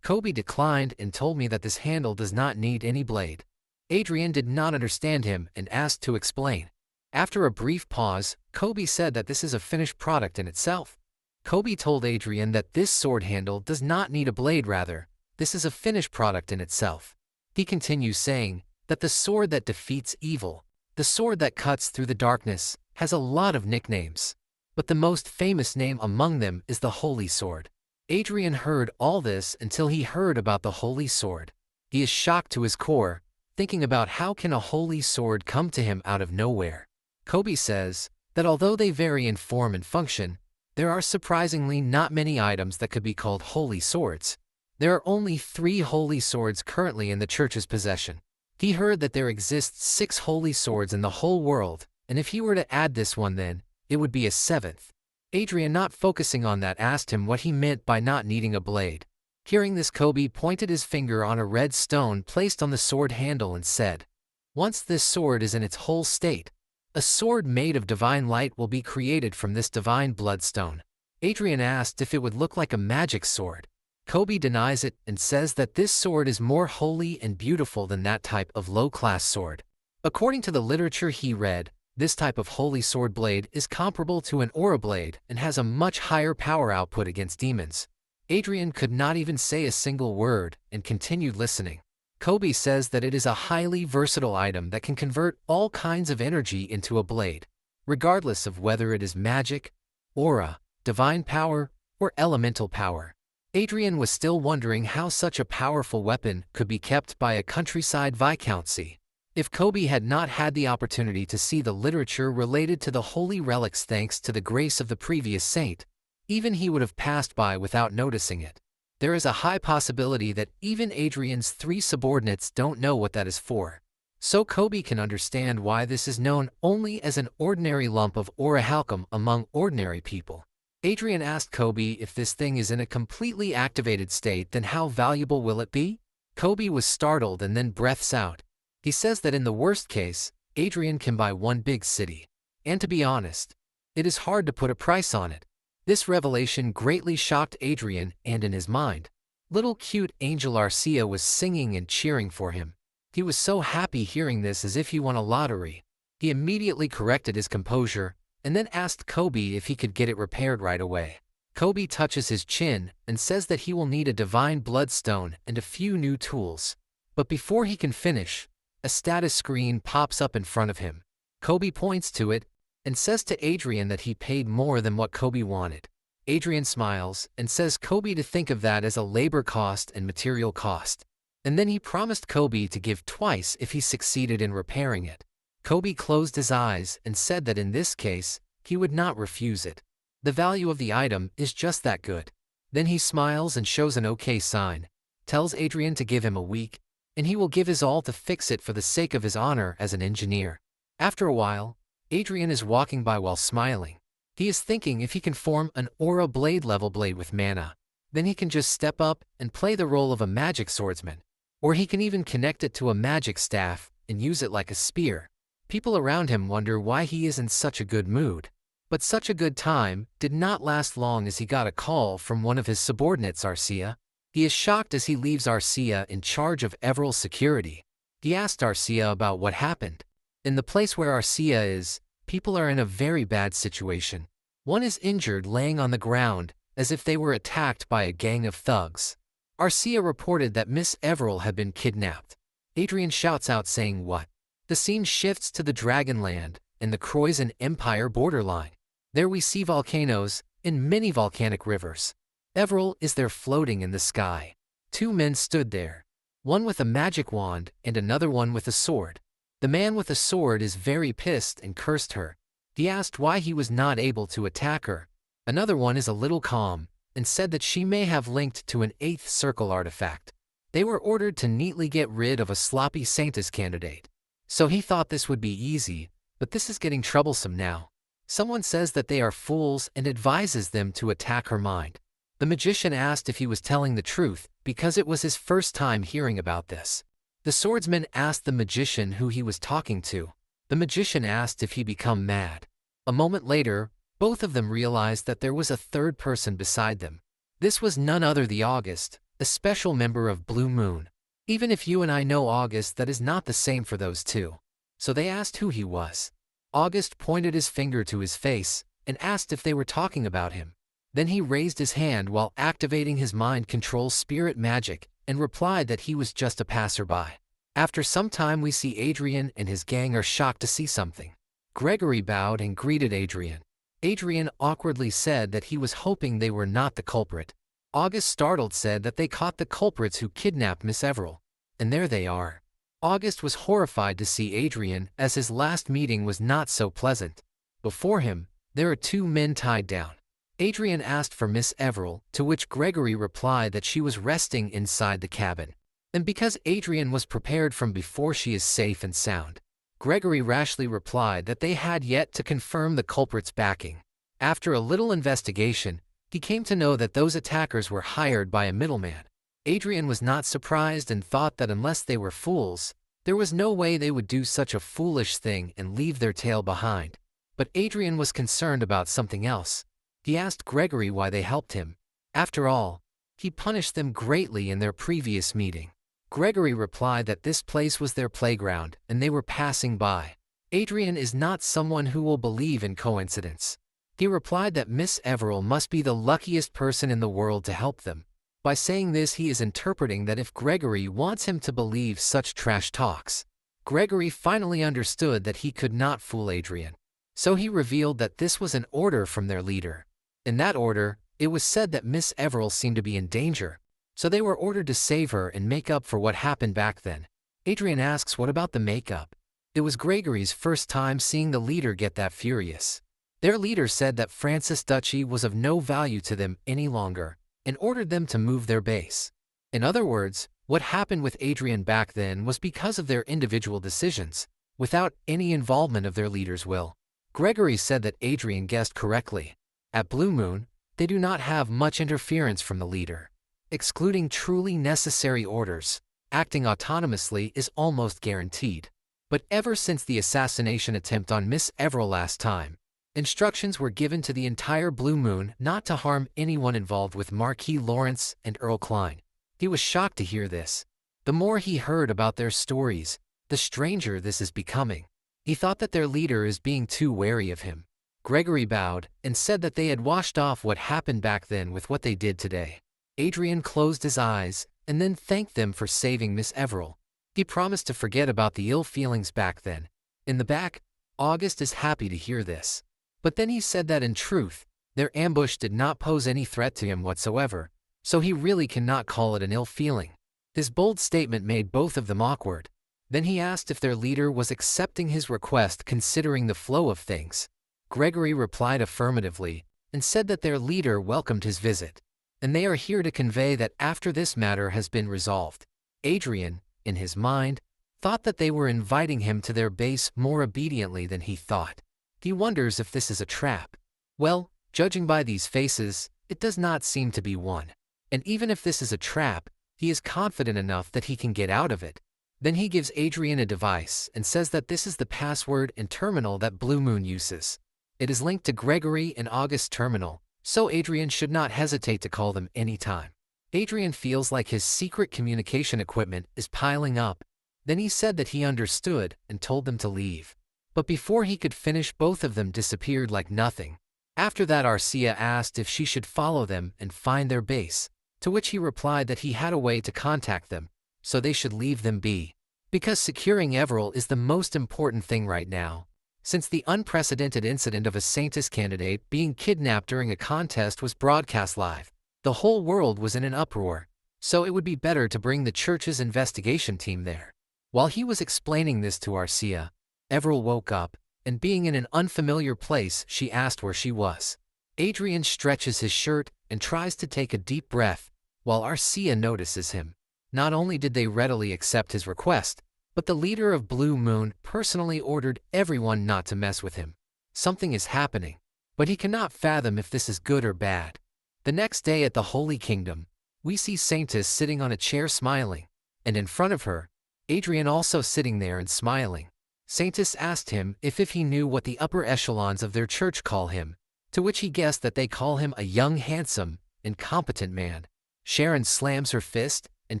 Kobe declined and told me that this handle does not need any blade. Adrien did not understand him and asked to explain. After a brief pause, Kobe said that this is a finished product in itself. Kobe told Adrien that this sword handle does not need a blade, rather, this is a finished product in itself. He continues saying that the sword that defeats evil, the sword that cuts through the darkness, has a lot of nicknames. But the most famous name among them is the Holy Sword. Adrien heard all this until he heard about the Holy Sword. He is shocked to his core, thinking about how can a holy sword come to him out of nowhere. Kobe says that although they vary in form and function, there are surprisingly not many items that could be called holy swords. There are only 3 holy swords currently in the church's possession. He heard that there exists 6 holy swords in the whole world, and if he were to add this one, then it would be a 7th. Adrien, not focusing on that, asked him what he meant by not needing a blade. Hearing this, Kobe pointed his finger on a red stone placed on the sword handle and said, "Once this sword is in its whole state, a sword made of divine light will be created from this divine bloodstone." Adrien asked if it would look like a magic sword. Kobe denies it and says that this sword is more holy and beautiful than that type of low-class sword. According to the literature he read, this type of holy sword blade is comparable to an aura blade and has a much higher power output against demons. Adrien could not even say a single word and continued listening. Kobe says that it is a highly versatile item that can convert all kinds of energy into a blade, regardless of whether it is magic, aura, divine power, or elemental power. Adrien was still wondering how such a powerful weapon could be kept by a countryside viscountcy. If Kobe had not had the opportunity to see the literature related to the holy relics thanks to the grace of the previous saint, even he would have passed by without noticing it. There is a high possibility that even Adrien's 3 subordinates don't know what that is for. So Kobe can understand why this is known only as an ordinary lump of orichalcum among ordinary people. Adrien asked Kobe if this thing is in a completely activated state, then how valuable will it be? Kobe was startled and then breaths out. He says that in the worst case, Adrien can buy one big city. And to be honest, it is hard to put a price on it. This revelation greatly shocked Adrien, and in his mind, little cute angel Arcia was singing and cheering for him. He was so happy hearing this, as if he won a lottery. He immediately corrected his composure and then asked Kobe if he could get it repaired right away. Kobe touches his chin and says that he will need a divine bloodstone and a few new tools. But before he can finish, a status screen pops up in front of him. Kobe points to it and says to Adrien that he paid more than what Kobe wanted. Adrien smiles and says Kobe to think of that as a labor cost and material cost. And then he promised Kobe to give twice if he succeeded in repairing it. Kobe closed his eyes and said that in this case, he would not refuse it. The value of the item is just that good. Then he smiles and shows an OK sign, tells Adrien to give him a week, and he will give his all to fix it for the sake of his honor as an engineer. After a while, Adrien is walking by while smiling. He is thinking if he can form an aura blade level blade with mana, then he can just step up and play the role of a magic swordsman. Or he can even connect it to a magic staff and use it like a spear. People around him wonder why he is in such a good mood. But such a good time did not last long as he got a call from one of his subordinates, Arcia. He is shocked as he leaves Arcia in charge of Everill's security. He asked Arcia about what happened. In the place where Arcia is, people are in a very bad situation. One is injured laying on the ground as if they were attacked by a gang of thugs. Arcia reported that Miss Everil had been kidnapped. Adrien shouts out saying what? The scene shifts to the Dragonland and the Croizon Empire borderline. There we see volcanoes and many volcanic rivers. Everil is there floating in the sky. Two men stood there, one with a magic wand and another one with a sword. The man with the sword is very pissed and cursed her. He asked why he was not able to attack her. Another one is a little calm and said that she may have linked to an 8th circle artifact. They were ordered to neatly get rid of a sloppy Sanctus candidate. So he thought this would be easy, but this is getting troublesome now. Someone says that they are fools and advises them to attack her mind. The magician asked if he was telling the truth because it was his first time hearing about this. The swordsman asked the magician who he was talking to. The magician asked if he become mad. A moment later, both of them realized that there was a third person beside them. This was none other than August, a special member of Blue Moon. Even if you and I know August, that is not the same for those two. So they asked who he was. August pointed his finger to his face and asked if they were talking about him. Then he raised his hand while activating his mind control spirit magic and replied that he was just a passerby. After some time we see Adrien and his gang are shocked to see something. Gregory bowed and greeted Adrien. Adrien awkwardly said that he was hoping they were not the culprit. August startled said that they caught the culprits who kidnapped Miss Everil. And there they are. August was horrified to see Adrien as his last meeting was not so pleasant. Before him, there are two men tied down. Adrien asked for Miss Everil, to which Gregory replied that she was resting inside the cabin. And because Adrien was prepared from before, she is safe and sound. Gregory rashly replied that they had yet to confirm the culprit's backing. After a little investigation, he came to know that those attackers were hired by a middleman. Adrien was not surprised and thought that unless they were fools, there was no way they would do such a foolish thing and leave their tail behind. But Adrien was concerned about something else. He asked Gregory why they helped him. After all, he punished them greatly in their previous meeting. Gregory replied that this place was their playground and they were passing by. Adrien is not someone who will believe in coincidence. He replied that Miss Everil must be the luckiest person in the world to help them. By saying this, he is interpreting that if Gregory wants him to believe such trash talks. Gregory finally understood that he could not fool Adrien. So he revealed that this was an order from their leader. In that order, it was said that Miss Everil seemed to be in danger. So they were ordered to save her and make up for what happened back then. Adrien asks what about the makeup? It was Gregory's first time seeing the leader get that furious. Their leader said that Francis Duchy was of no value to them any longer, and ordered them to move their base. In other words, what happened with Adrien back then was because of their individual decisions, without any involvement of their leader's will. Gregory said that Adrien guessed correctly. At Blue Moon, they do not have much interference from the leader. Excluding truly necessary orders, acting autonomously is almost guaranteed. But ever since the assassination attempt on Miss Everil last time, instructions were given to the entire Blue Moon not to harm anyone involved with Marquis Lawrence and Earl Klein. He was shocked to hear this. The more he heard about their stories, the stranger this is becoming. He thought that their leader is being too wary of him. Gregory bowed and said that they had washed off what happened back then with what they did today. Adrien closed his eyes and then thanked them for saving Miss Everil. He promised to forget about the ill feelings back then. In the back, August is happy to hear this. But then he said that in truth, their ambush did not pose any threat to him whatsoever, so he really cannot call it an ill feeling. His bold statement made both of them awkward. Then he asked if their leader was accepting his request considering the flow of things. Gregory replied affirmatively and said that their leader welcomed his visit, and they are here to convey that after this matter has been resolved. Adrien, in his mind, thought that they were inviting him to their base more obediently than he thought. He wonders if this is a trap. Well, judging by these faces, it does not seem to be one. And even if this is a trap, he is confident enough that he can get out of it. Then he gives Adrien a device and says that this is the password and terminal that Blue Moon uses. It is linked to Gregory and August's terminal, so Adrien should not hesitate to call them anytime. Adrien feels like his secret communication equipment is piling up. Then he said that he understood and told them to leave. But before he could finish, both of them disappeared like nothing. After that, Arcia asked if she should follow them and find their base, to which he replied that he had a way to contact them, so they should leave them be. Because securing Everil is the most important thing right now. Since the unprecedented incident of a Saintis candidate being kidnapped during a contest was broadcast live, the whole world was in an uproar, so it would be better to bring the church's investigation team there. While he was explaining this to Arcia, Everil woke up, and being in an unfamiliar place, she asked where she was. Adrien stretches his shirt and tries to take a deep breath, while Arcia notices him. Not only did they readily accept his request, but the leader of Blue Moon personally ordered everyone not to mess with him. Something is happening, but he cannot fathom if this is good or bad. The next day at the Holy Kingdom, we see Saintis sitting on a chair smiling, and in front of her, Adrien also sitting there and smiling. Saintis asked him if he knew what the upper echelons of their church call him, to which he guessed that they call him a young, handsome, incompetent man. Sharon slams her fist and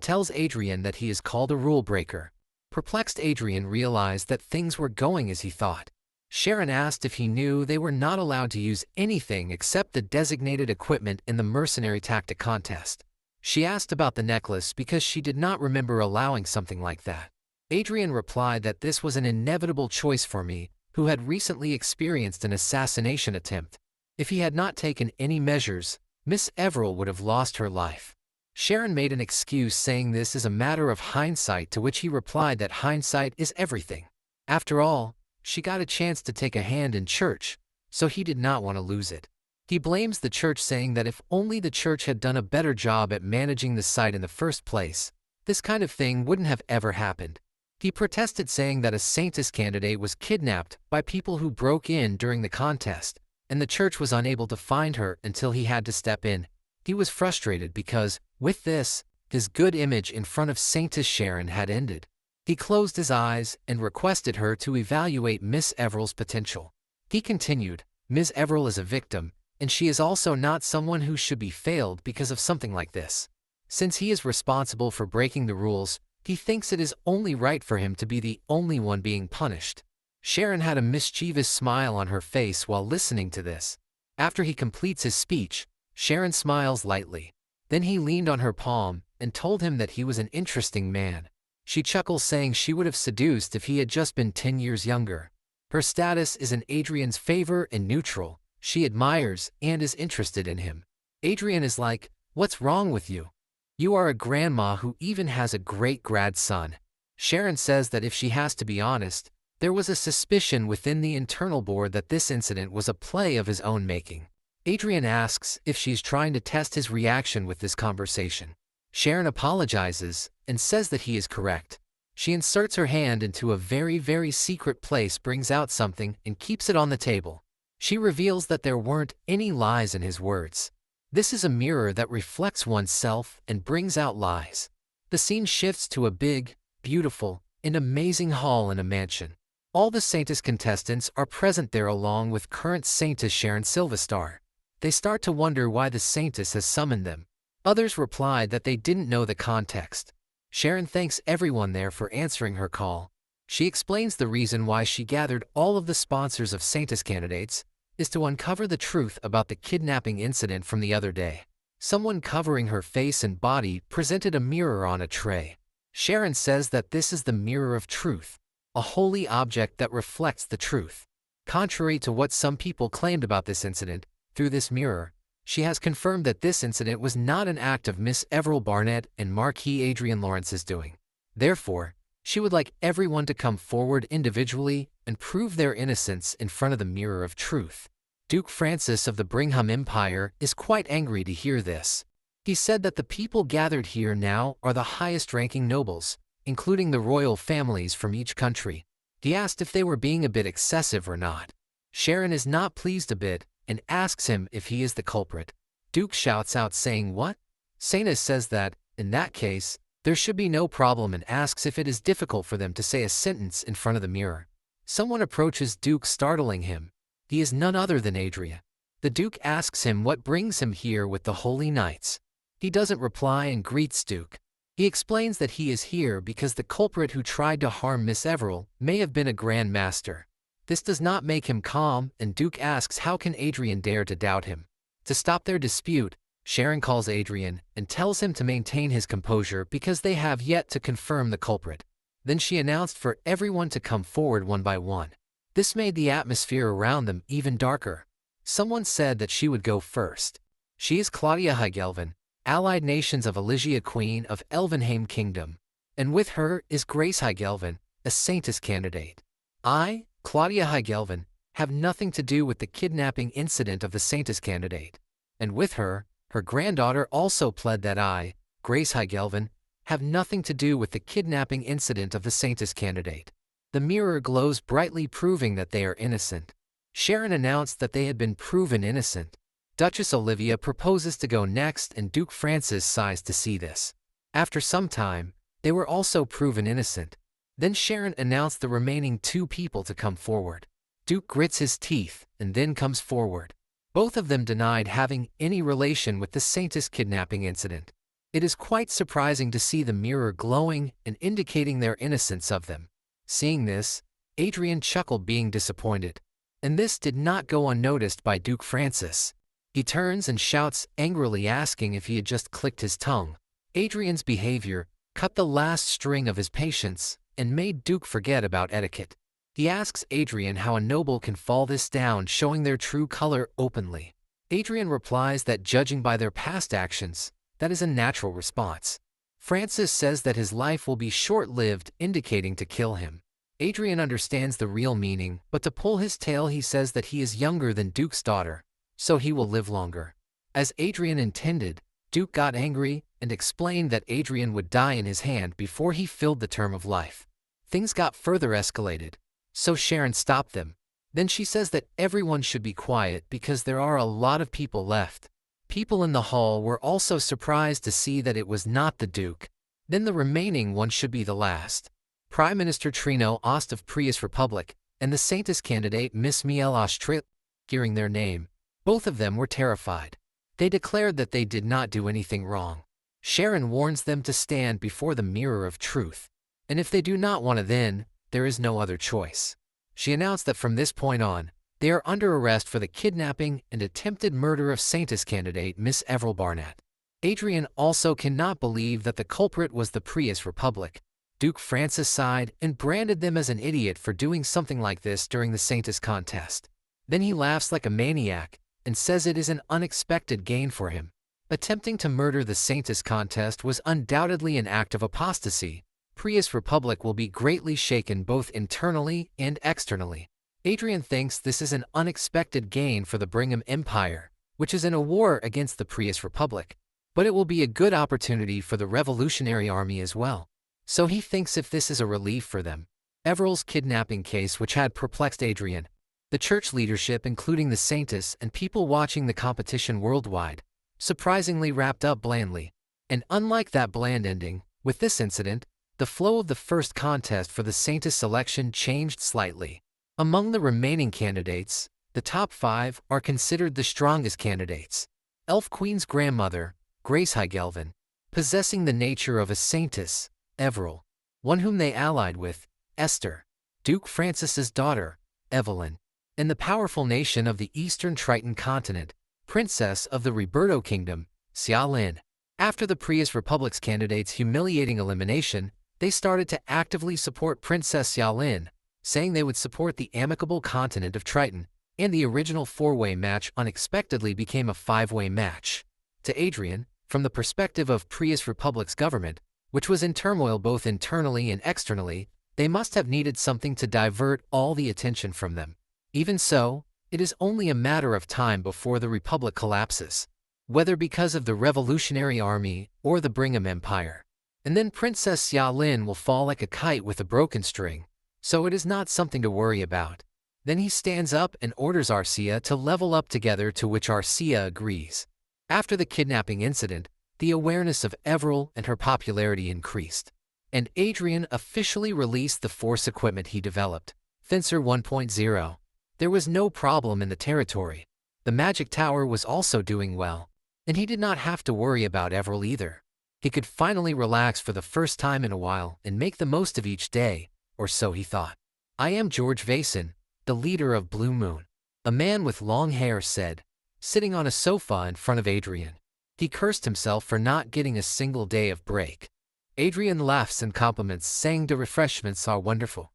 tells Adrien that he is called a rule breaker. Perplexed, Adrien realized that things were going as he thought. Sharon asked if he knew they were not allowed to use anything except the designated equipment in the mercenary tactic contest. She asked about the necklace because she did not remember allowing something like that. Adrien replied that this was an inevitable choice for me, who had recently experienced an assassination attempt. If he had not taken any measures, Miss Everil would have lost her life. Sharon made an excuse saying this is a matter of hindsight, to which he replied that hindsight is everything. After all, she got a chance to take a hand in church, so he did not want to lose it. He blames the church, saying that if only the church had done a better job at managing the site in the first place, this kind of thing wouldn't have ever happened. He protested, saying that a Saintis candidate was kidnapped by people who broke in during the contest, and the church was unable to find her until he had to step in. He was frustrated because, with this, his good image in front of Saintis Sharon had ended. He closed his eyes and requested her to evaluate Miss Everil's potential. He continued, Miss Everil is a victim, and she is also not someone who should be failed because of something like this. Since he is responsible for breaking the rules, he thinks it is only right for him to be the only one being punished. Sharon had a mischievous smile on her face while listening to this. After he completes his speech, Sharon smiles lightly. Then he leaned on her palm and told him that he was an interesting man. She chuckles, saying she would have seduced if he had just been 10 years younger. Her status is in Adrien's favor and neutral. She admires and is interested in him. Adrien is like, what's wrong with you? You are a grandma who even has a great-grandson. Sharon says that if she has to be honest, there was a suspicion within the internal board that this incident was a play of his own making. Adrien asks if she's trying to test his reaction with this conversation. Sharon apologizes and says that he is correct. She inserts her hand into a very, very secret place, brings out something, and keeps it on the table. She reveals that there weren't any lies in his words. This is a mirror that reflects oneself and brings out lies. The scene shifts to a big, beautiful, and amazing hall in a mansion. All the Saintis contestants are present there along with current Saintis Sharon Silvestar. They start to wonder why the Saintis has summoned them. Others replied that they didn't know the context. Sharon thanks everyone there for answering her call. She explains the reason why she gathered all of the sponsors of Saintis candidates is to uncover the truth about the kidnapping incident from the other day. Someone covering her face and body presented a mirror on a tray. Sharon says that this is the mirror of truth, a holy object that reflects the truth. Contrary to what some people claimed about this incident, through this mirror, she has confirmed that this incident was not an act of Miss Everell Barnett and Marquis Adrien Lawrence's doing. Therefore, she would like everyone to come forward individually and prove their innocence in front of the mirror of truth. Duke Francis of the Brigham Empire is quite angry to hear this. He said that the people gathered here now are the highest-ranking nobles, including the royal families from each country. He asked if they were being a bit excessive or not. Sharon is not pleased a bit and asks him if he is the culprit. Duke shouts out saying what? Sainus says that, in that case, there should be no problem and asks if it is difficult for them to say a sentence in front of the mirror. Someone approaches Duke, startling him. He is none other than Adrien. The Duke asks him what brings him here with the Holy Knights. He doesn't reply and greets Duke. He explains that he is here because the culprit who tried to harm Miss Everell may have been a Grand Master. This does not make him calm, and Duke asks how can Adrien dare to doubt him. To stop their dispute, Sharon calls Adrien and tells him to maintain his composure because they have yet to confirm the culprit. Then she announced for everyone to come forward one by one. This made the atmosphere around them even darker. Someone said that she would go first. She is Claudia Heigelvin, allied nations of Elysia, Queen of Elvenheim Kingdom, and with her is Grace Heigelvin, a Saintess candidate. I, Claudia Heigelvin, have nothing to do with the kidnapping incident of the Saintess candidate, and with her, her granddaughter also pled that I, Grace Heigelvin, have nothing to do with the kidnapping incident of the Saintess candidate. The mirror glows brightly, proving that they are innocent. Sharon announced that they had been proven innocent. Duchess Olivia proposes to go next, and Duke Francis sighs to see this. After some time, they were also proven innocent. Then Sharon announced the remaining 2 people to come forward. Duke grits his teeth and then comes forward. Both of them denied having any relation with the Saintess kidnapping incident. It is quite surprising to see the mirror glowing and indicating their innocence of them. Seeing this, Adrien chuckled, being disappointed. And this did not go unnoticed by Duke Francis. He turns and shouts angrily, asking if he had just clicked his tongue. Adrien's behavior cut the last string of his patience and made Duke forget about etiquette. He asks Adrien how a noble can fall this down, showing their true color openly. Adrien replies that judging by their past actions, that is a natural response. Francis says that his life will be short-lived, indicating to kill him. Adrien understands the real meaning, but to pull his tail he says that he is younger than Duke's daughter, so he will live longer. As Adrien intended, Duke got angry and explained that Adrien would die in his hand before he filled the term of life. Things got further escalated, so Sharon stopped them. Then she says that everyone should be quiet because there are a lot of people left. People in the hall were also surprised to see that it was not the Duke. Then the remaining one should be the last. Prime Minister Trino Ost of Prius Republic and the Saintess candidate Miss Miel Ostrit, hearing their name, both of them were terrified. They declared that they did not do anything wrong. Sharon warns them to stand before the mirror of truth, and if they do not want to, then there is no other choice. She announced that from this point on, they are under arrest for the kidnapping and attempted murder of Saintess candidate Miss Everell Barnett. Adrien also cannot believe that the culprit was the Prius Republic. Duke Francis sighed and branded them as an idiot for doing something like this during the Saintess contest. Then he laughs like a maniac and says it is an unexpected gain for him. Attempting to murder the Saintess contest was undoubtedly an act of apostasy. Prius Republic will be greatly shaken both internally and externally. Adrien thinks this is an unexpected gain for the Brigham Empire, which is in a war against the Prius Republic, but it will be a good opportunity for the Revolutionary Army as well. So he thinks if this is a relief for them. Everell's kidnapping case, which had perplexed Adrien, the church leadership, including the Saintess and people watching the competition worldwide, surprisingly wrapped up blandly. And unlike that bland ending, with this incident, the flow of the first contest for the Saintess selection changed slightly. Among the remaining candidates, the top 5 are considered the strongest candidates. Elf Queen's grandmother, Grace Heigelvin, possessing the nature of a Saintess, Everell, one whom they allied with, Esther, Duke Francis's daughter, Evelyn, and the powerful nation of the Eastern Triton continent, Princess of the Roberto Kingdom, Xia Lin. After the Prius Republic's candidate's humiliating elimination, they started to actively support Princess Yahello, saying they would support the amicable continent of Triton, and the original four-way match unexpectedly became a five-way match. To Adrien, from the perspective of Prius Republic's government, which was in turmoil both internally and externally, they must have needed something to divert all the attention from them. Even so, it is only a matter of time before the Republic collapses, whether because of the Revolutionary Army or the Brigham Empire. And then Princess Yahello will fall like a kite with a broken string, so it is not something to worry about. Then he stands up and orders Arcia to level up together, to which Arcia agrees. After the kidnapping incident, the awareness of Everil and her popularity increased, and Adrien officially released the force equipment he developed, Fencer 1.0. There was no problem in the territory. The magic tower was also doing well, and he did not have to worry about Everil either. He could finally relax for the first time in a while and make the most of each day, or so he thought. "I am George Vason, the leader of Blue Moon," a man with long hair said, sitting on a sofa in front of Adrien. He cursed himself for not getting a single day of break. Adrien laughs and compliments, saying the refreshments are wonderful.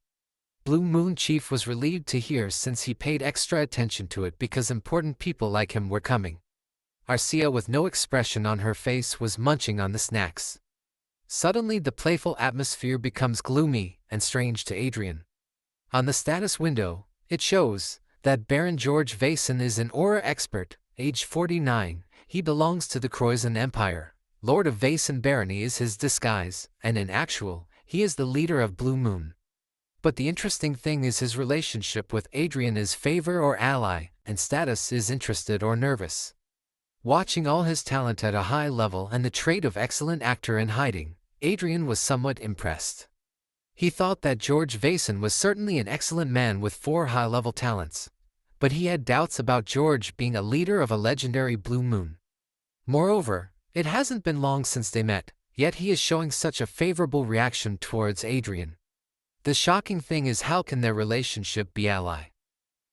Blue Moon Chief was relieved to hear, since he paid extra attention to it because important people like him were coming. Arcia, with no expression on her face, was munching on the snacks. Suddenly the playful atmosphere becomes gloomy and strange to Adrien. On the status window, it shows that Baron George Vason is an aura expert, age 49. He belongs to the Croizon Empire. Lord of Vason Barony is his disguise, and in actual, he is the leader of Blue Moon. But the interesting thing is his relationship with Adrien is favor or ally, and status is interested or nervous. Watching all his talent at a high level and the trait of excellent actor in hiding, Adrien was somewhat impressed. He thought that George Vason was certainly an excellent man with 4 high-level talents, but he had doubts about George being a leader of a legendary Blue Moon. Moreover, it hasn't been long since they met, yet he is showing such a favorable reaction towards Adrien. The shocking thing is, how can their relationship be ally?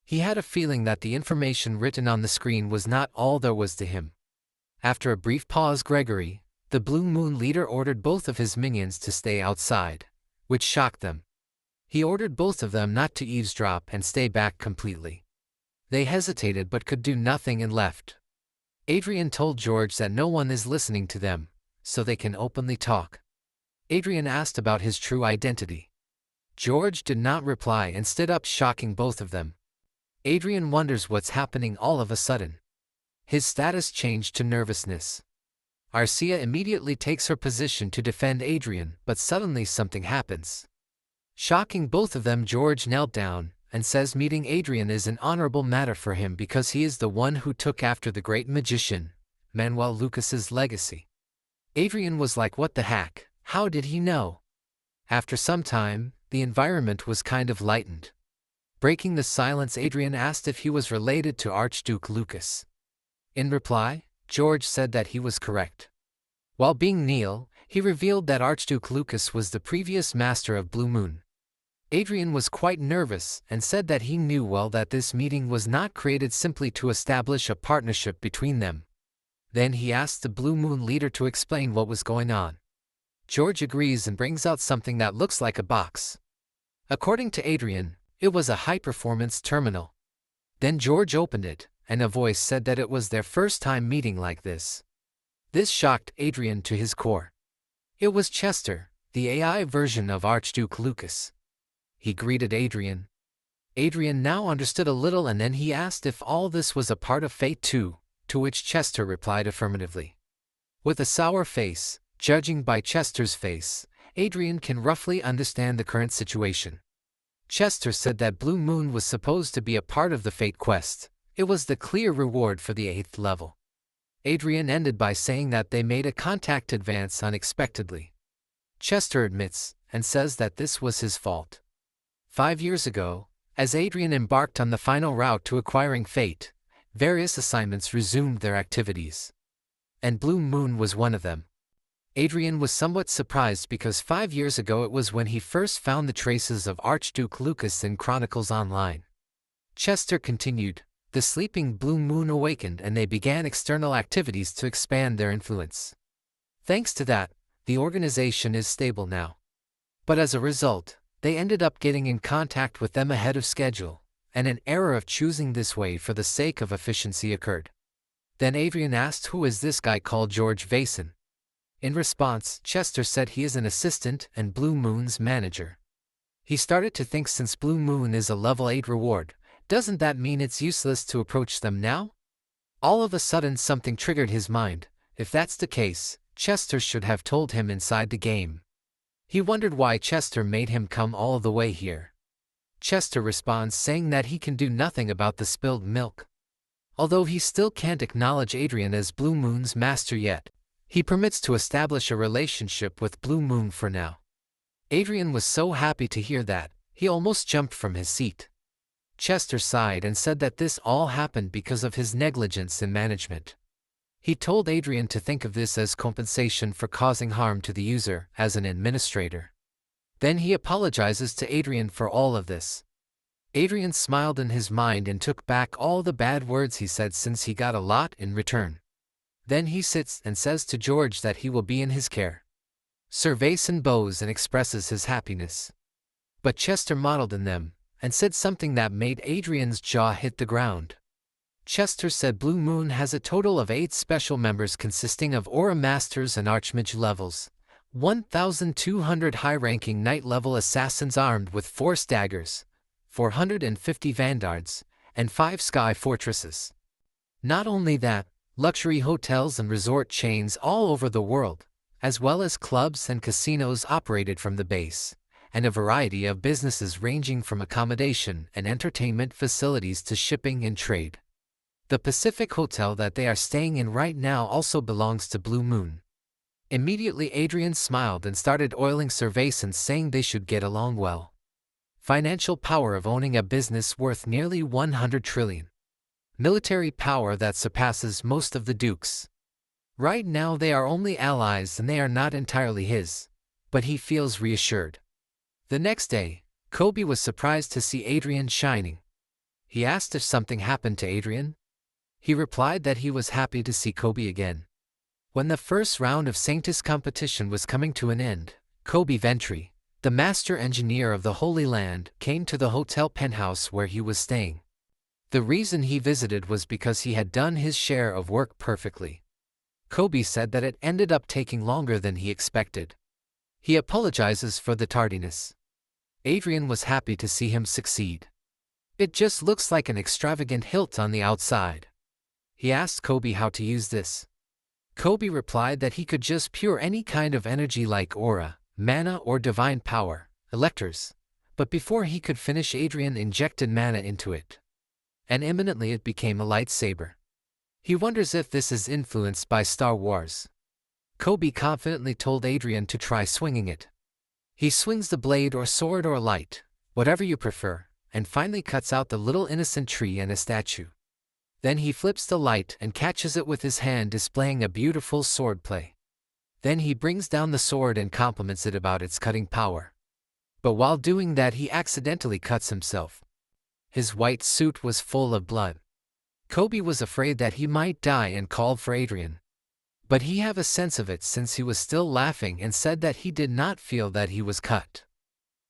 He had a feeling that the information written on the screen was not all there was to him. After a brief pause, Gregory, the Blue Moon leader, ordered both of his minions to stay outside, which shocked them. He ordered both of them not to eavesdrop and stay back completely. They hesitated but could do nothing and left. Adrien told George that no one is listening to them, so they can openly talk. Adrien asked about his true identity. George did not reply and stood up, shocking both of them. Adrien wonders what's happening all of a sudden. His status changed to nervousness. Arcia immediately takes her position to defend Adrien, but suddenly something happens. Shocking both of them, George knelt down and says meeting Adrien is an honorable matter for him because he is the one who took after the great magician, Manuel Lucas's legacy. Adrien was like, what the heck, how did he know? After some time, the environment was kind of lightened. Breaking the silence, Adrien asked if he was related to Archduke Lucas. In reply, George said that he was correct. While being Neil, he revealed that Archduke Lucas was the previous master of Blue Moon. Adrien was quite nervous and said that he knew well that this meeting was not created simply to establish a partnership between them. Then he asked the Blue Moon leader to explain what was going on. George agrees and brings out something that looks like a box. According to Adrien, it was a high-performance terminal. Then George opened it, and a voice said that it was their first time meeting like this. This shocked Adrien to his core. It was Chester, the AI version of Archduke Lucas. He greeted Adrien. Adrien now understood a little, and then he asked if all this was a part of fate too, to which Chester replied affirmatively. With a sour face, judging by Chester's face, Adrien can roughly understand the current situation. Chester said that Blue Moon was supposed to be a part of the fate quest. It was the clear reward for the 8th level. Adrien ended by saying that they made a contact advance unexpectedly. Chester admits and says that this was his fault. 5 years ago, as Adrien embarked on the final route to acquiring fate, various assignments resumed their activities. And Blue Moon was one of them. Adrien was somewhat surprised because 5 years ago it was when he first found the traces of Archduke Lucas in Chronicles Online. Chester continued, the sleeping Blue Moon awakened and they began external activities to expand their influence. Thanks to that, the organization is stable now. But as a result, they ended up getting in contact with them ahead of schedule, and an error of choosing this way for the sake of efficiency occurred. Then Adrien asked, who is this guy called George Vason? In response, Chester said he is an assistant and Blue Moon's manager. He started to think, since Blue Moon is a level 8 reward, doesn't that mean it's useless to approach them now? All of a sudden something triggered his mind. If that's the case, Chester should have told him inside the game. He wondered why Chester made him come all the way here. Chester responds saying that he can do nothing about the spilled milk. Although he still can't acknowledge Adrien as Blue Moon's master yet, he permits to establish a relationship with Blue Moon for now. Adrien was so happy to hear that, he almost jumped from his seat. Chester sighed and said that this all happened because of his negligence in management. He told Adrien to think of this as compensation for causing harm to the user as an administrator. Then he apologizes to Adrien for all of this. Adrien smiled in his mind and took back all the bad words he said, since he got a lot in return. Then he sits and says to George that he will be in his care. Sir Vason bows and expresses his happiness. But Chester modeled in them and said something that made Adrien's jaw hit the ground. Chester said Blue Moon has a total of 8 special members consisting of Aura Masters and Archmage levels, 1,200 high-ranking Knight-level assassins armed with 4 staggers, 450 vanguards, and 5 sky fortresses. Not only that, luxury hotels and resort chains all over the world, as well as clubs and casinos operated from the base, and a variety of businesses ranging from accommodation and entertainment facilities to shipping and trade. The Pacific Hotel that they are staying in right now also belongs to Blue Moon. Immediately Adrien smiled and started oiling Sir Vason, saying they should get along well. Financial power of owning a business worth nearly 100 trillion. Military power that surpasses most of the dukes. Right now they are only allies and they are not entirely his, but he feels reassured. The next day, Kobe was surprised to see Adrien shining. He asked if something happened to Adrien. He replied that he was happy to see Kobe again. When the first round of Sanctus competition was coming to an end, Kobe Ventry, the master engineer of the Holy Land, came to the hotel penthouse where he was staying. The reason he visited was because he had done his share of work perfectly. Kobe said that it ended up taking longer than he expected. He apologizes for the tardiness. Adrien was happy to see him succeed. It just looks like an extravagant hilt on the outside. He asked Kobe how to use this. Kobe replied that he could just pure any kind of energy like aura, mana or divine power, electors, but before he could finish, Adrien injected mana into it. And imminently it became a lightsaber. He wonders if this is influenced by Star Wars. Kobe confidently told Adrien to try swinging it. He swings the blade or sword or light, whatever you prefer, and finally cuts out the little innocent tree and a statue. Then he flips the light and catches it with his hand, displaying a beautiful swordplay. Then he brings down the sword and compliments it about its cutting power. But while doing that, he accidentally cuts himself. His white suit was full of blood. Kobe was afraid that he might die and called for Adrien. But he had a sense of it since he was still laughing and said that he did not feel that he was cut.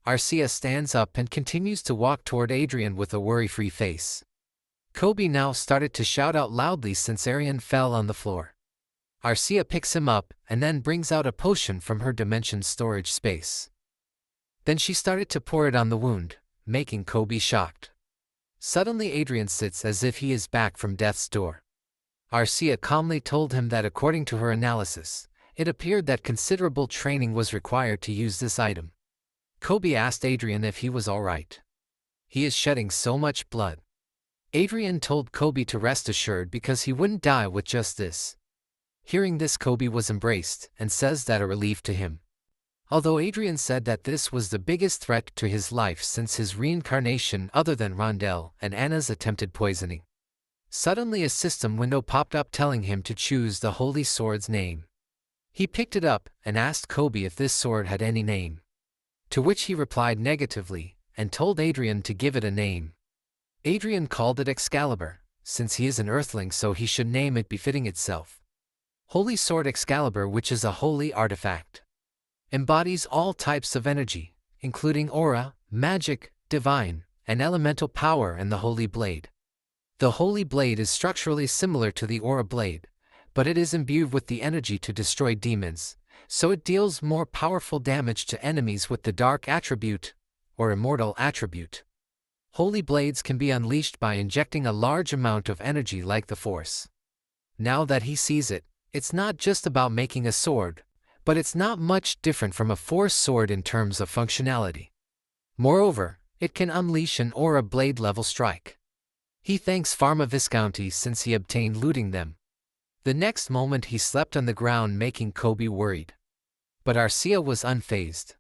Arcia stands up and continues to walk toward Adrien with a worry-free face. Kobe now started to shout out loudly since Adrien fell on the floor. Arcia picks him up and then brings out a potion from her dimension storage space. Then she started to pour it on the wound, making Kobe shocked. Suddenly Adrien sits as if he is back from death's door. Arcia calmly told him that according to her analysis, it appeared that considerable training was required to use this item. Kobe asked Adrien if he was alright. He is shedding so much blood. Adrien told Kobe to rest assured because he wouldn't die with just this. Hearing this, Kobe was embraced and says that a relief to him. Although Adrien said that this was the biggest threat to his life since his reincarnation other than Randelle and Anna's attempted poisoning. Suddenly a system window popped up telling him to choose the holy sword's name. He picked it up and asked Kobe if this sword had any name. To which he replied negatively and told Adrien to give it a name. Adrien called it Excalibur, since he is an earthling, so he should name it befitting itself. Holy Sword Excalibur, which is a holy artifact. embodies all types of energy, including aura, magic, divine, and elemental power and the Holy Blade. The Holy Blade is structurally similar to the Aura Blade, but it is imbued with the energy to destroy demons, so it deals more powerful damage to enemies with the Dark Attribute, or Immortal Attribute. Holy Blades can be unleashed by injecting a large amount of energy like the Force. Now that he sees it, it's not just about making a sword, but it's not much different from a Force sword in terms of functionality. Moreover, it can unleash an Aura Blade level strike. He thanks Pharma Viscounty since he obtained looting them. The next moment he slept on the ground, making Kobe worried. But Arcia was unfazed.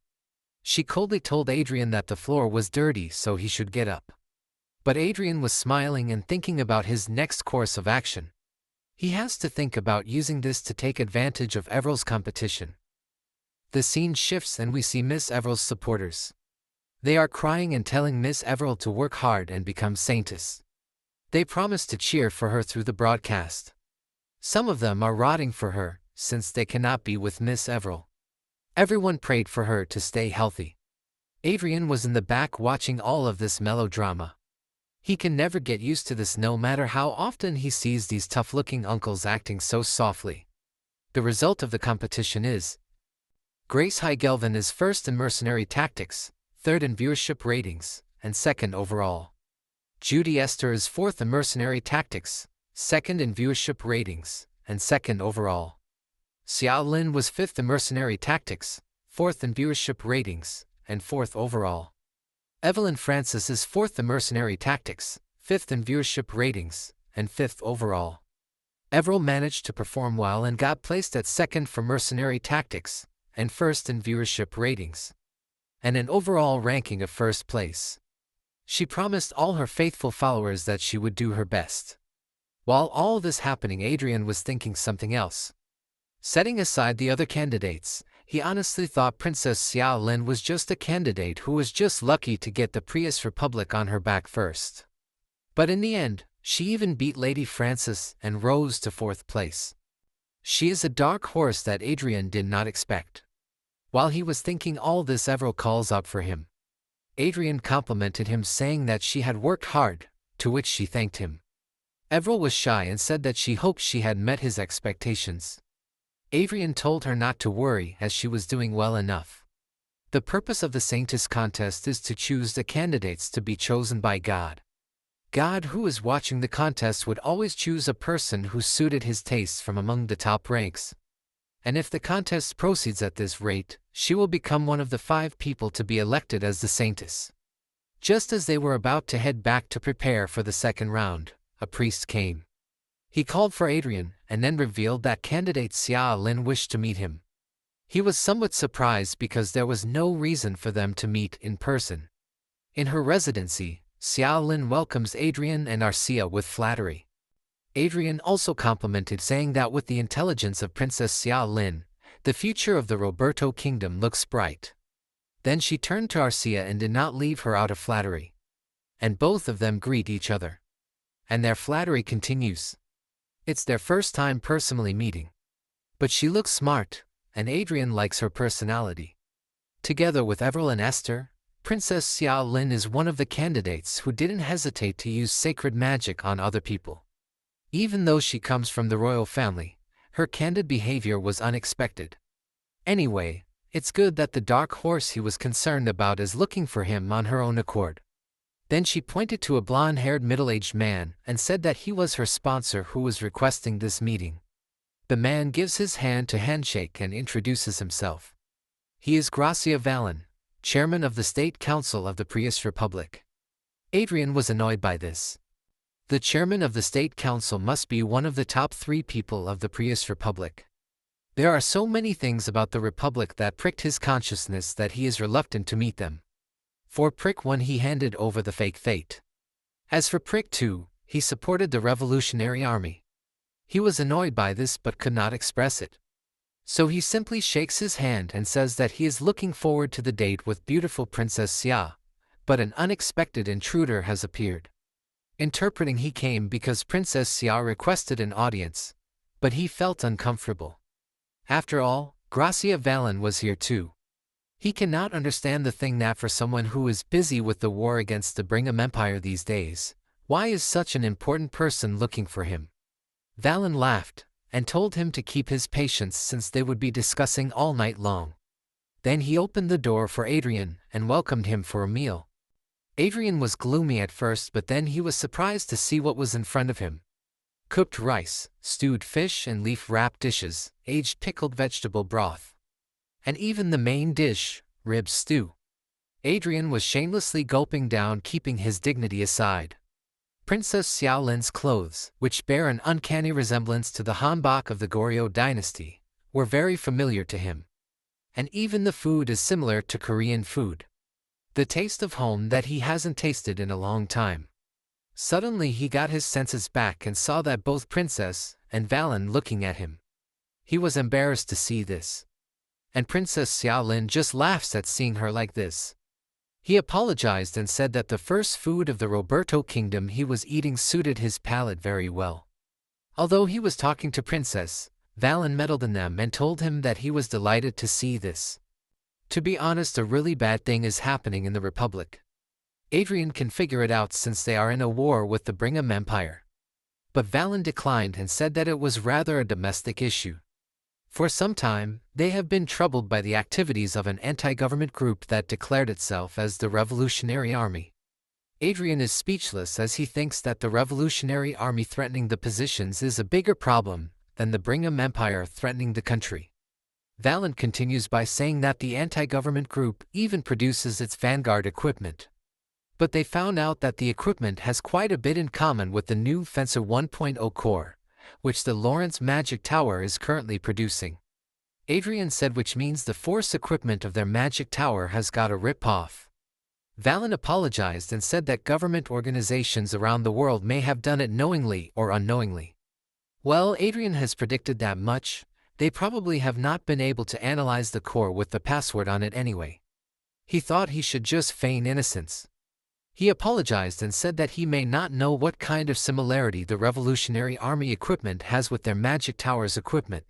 She coldly told Adrien that the floor was dirty so he should get up. But Adrien was smiling and thinking about his next course of action. He has to think about using this to take advantage of Everill's competition. The scene shifts and we see Miss Everill's supporters. They are crying and telling Miss Everil to work hard and become saintess. They promise to cheer for her through the broadcast. Some of them are rotting for her, since they cannot be with Miss Everil. Everyone prayed for her to stay healthy. Adrien was in the back watching all of this melodrama. He can never get used to this no matter how often he sees these tough-looking uncles acting so softly. The result of the competition is Grace Heigelvin is first in mercenary tactics, third in viewership ratings, and second overall. Judy Esther is fourth in mercenary tactics, second in viewership ratings, and second overall. Xiao Lin was fifth in mercenary tactics, fourth in viewership ratings, and fourth overall. Evelyn Francis is fourth in mercenary tactics, fifth in viewership ratings, and fifth overall. Everil managed to perform well and got placed at second for mercenary tactics, and first in viewership ratings, and an overall ranking of first place. She promised all her faithful followers that she would do her best. While all this happening, Adrien was thinking something else. Setting aside the other candidates, he honestly thought Princess Xiao Lin was just a candidate who was just lucky to get the Prius Republic on her back first. But in the end, she even beat Lady Francis and rose to fourth place. She is a dark horse that Adrien did not expect. While he was thinking all this, Everil calls out for him. Adrien complimented him, saying that she had worked hard, to which she thanked him. Everil was shy and said that she hoped she had met his expectations. Adrien told her not to worry as she was doing well enough. The purpose of the Saintess contest is to choose the candidates to be chosen by God. God, who is watching the contest, would always choose a person who suited his tastes from among the top ranks. And if the contest proceeds at this rate, she will become one of the 5 people to be elected as the Saintess. Just as they were about to head back to prepare for the second round, a priest came. He called for Adrien and then revealed that candidate Xiao Lin wished to meet him. He was somewhat surprised because there was no reason for them to meet in person. In her residency, Xiao Lin welcomes Adrien and Arcia with flattery. Adrien also complimented, saying that with the intelligence of Princess Xiao Lin, the future of the Roberto kingdom looks bright. Then she turned to Arcia and did not leave her out of flattery. And both of them greet each other. And their flattery continues. It's their first time personally meeting. But she looks smart, and Adrien likes her personality. Together with Everil and Esther, Princess Xiao Lin is one of the candidates who didn't hesitate to use sacred magic on other people. Even though she comes from the royal family, her candid behavior was unexpected. Anyway, it's good that the dark horse he was concerned about is looking for him on her own accord. Then she pointed to a blonde-haired middle-aged man and said that he was her sponsor who was requesting this meeting. The man gives his hand to handshake and introduces himself. He is Gracia Vallon, chairman of the State Council of the Prius Republic. Adrien was annoyed by this. The chairman of the State Council must be one of the top 3 people of the Prius Republic. There are so many things about the Republic that pricked his consciousness that he is reluctant to meet them. For Prick 1, he handed over the fake fate. As for Prick 2, he supported the Revolutionary Army. He was annoyed by this but could not express it. So he simply shakes his hand and says that he is looking forward to the date with beautiful Princess Xia, but an unexpected intruder has appeared. Interpreting, he came because Princess Xia requested an audience, but he felt uncomfortable. After all, Gracia Vallon was here too. He cannot understand the thing that for someone who is busy with the war against the Brigham Empire these days, why is such an important person looking for him? Valen laughed, and told him to keep his patience since they would be discussing all night long. Then he opened the door for Adrien and welcomed him for a meal. Adrien was gloomy at first, but then he was surprised to see what was in front of him. Cooked rice, stewed fish and leaf-wrapped dishes, aged pickled vegetable broth. And even the main dish, rib stew. Adrien was shamelessly gulping down, keeping his dignity aside. Princess Xiaolin's clothes, which bear an uncanny resemblance to the hanbok of the Goryeo dynasty, were very familiar to him. And even the food is similar to Korean food. The taste of home that he hasn't tasted in a long time. Suddenly he got his senses back and saw that both Princess and Valen looking at him. He was embarrassed to see this. And Princess Xiaolin just laughs at seeing her like this. He apologized and said that the first food of the Roberto kingdom he was eating suited his palate very well. Although he was talking to Princess, Valen meddled in them and told him that he was delighted to see this. To be honest, a really bad thing is happening in the Republic. Adrien can figure it out since they are in a war with the Brigham Empire. But Valen declined and said that it was rather a domestic issue. For some time, they have been troubled by the activities of an anti-government group that declared itself as the Revolutionary Army. Adrien is speechless as he thinks that the Revolutionary Army threatening the positions is a bigger problem than the Brigham Empire threatening the country. Valen continues by saying that the anti-government group even produces its vanguard equipment. But they found out that the equipment has quite a bit in common with the new Fencer 1.0 core, which the Lawrence Magic Tower is currently producing. Adrien said, which means the force equipment of their magic tower has got a rip-off. Valen apologized and said that government organizations around the world may have done it knowingly or unknowingly. Well, Adrien has predicted that much. They probably have not been able to analyze the core with the password on it anyway. He thought he should just feign innocence. He apologized and said that he may not know what kind of similarity the Revolutionary Army equipment has with their Magic Tower's equipment,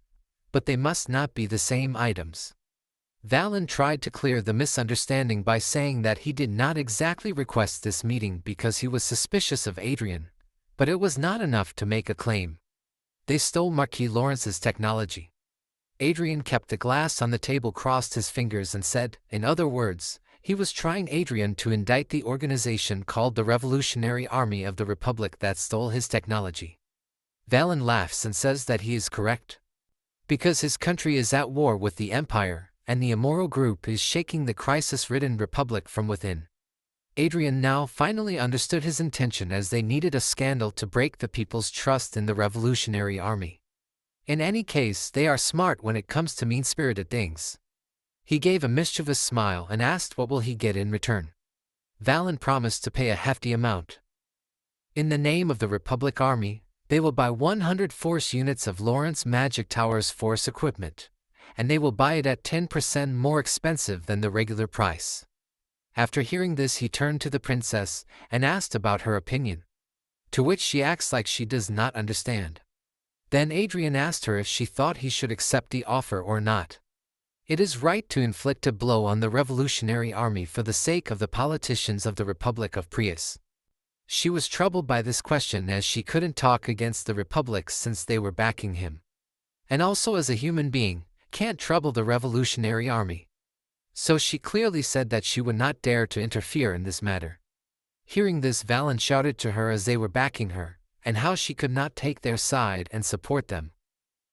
but they must not be the same items. Valen tried to clear the misunderstanding by saying that he did not exactly request this meeting because he was suspicious of Adrien, but it was not enough to make a claim. They stole Marquis Lawrence's technology. Adrien kept the glass on the table, crossed his fingers and said, in other words, he was trying Adrien to indict the organization called the Revolutionary Army of the Republic that stole his technology. Valen laughs and says that he is correct. Because his country is at war with the Empire, and the immoral group is shaking the crisis-ridden Republic from within. Adrien now finally understood his intention, as they needed a scandal to break the people's trust in the Revolutionary Army. In any case, they are smart when it comes to mean-spirited things. He gave a mischievous smile and asked what will he get in return. Valen promised to pay a hefty amount. In the name of the Republic Army, they will buy 100 force units of Lawrence Magic Tower's force equipment, and they will buy it at 10% more expensive than the regular price. After hearing this, he turned to the princess and asked about her opinion, to which she acts like she does not understand. Then Adrien asked her if she thought he should accept the offer or not. It is right to inflict a blow on the Revolutionary Army for the sake of the politicians of the Republic of Prius. She was troubled by this question, as she couldn't talk against the Republic since they were backing him. And also, as a human being, can't trouble the Revolutionary Army. So she clearly said that she would not dare to interfere in this matter. Hearing this, Valen shouted to her as they were backing her, and how she could not take their side and support them.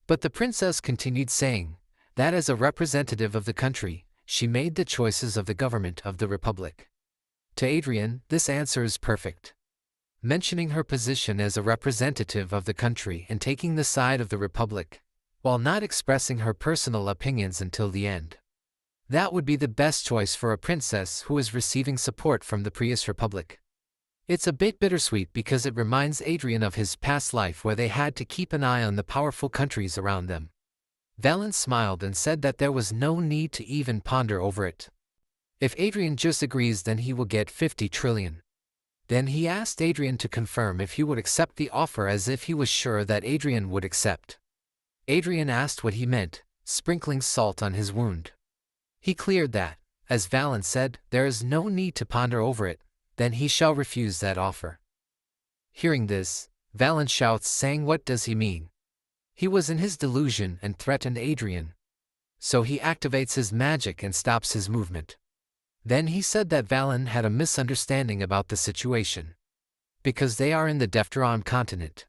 But the princess continued saying that as a representative of the country, she made the choices of the government of the Republic. To Adrien, this answer is perfect. Mentioning her position as a representative of the country and taking the side of the Republic, while not expressing her personal opinions until the end. That would be the best choice for a princess who is receiving support from the Prius Republic. It's a bit bittersweet because it reminds Adrien of his past life where they had to keep an eye on the powerful countries around them. Valen smiled and said that there was no need to even ponder over it. If Adrien just agrees, then he will get 50 trillion. Then he asked Adrien to confirm if he would accept the offer, as if he was sure that Adrien would accept. Adrien asked what he meant, sprinkling salt on his wound. He cleared that, As Valen said, there is no need to ponder over it, then he shall refuse that offer. Hearing this, Valen shouts, saying, what does he mean? He was in his delusion and threatened Adrien. So he activates his magic and stops his movement. Then he said that Valen had a misunderstanding about the situation. Because they are in the Defteron continent.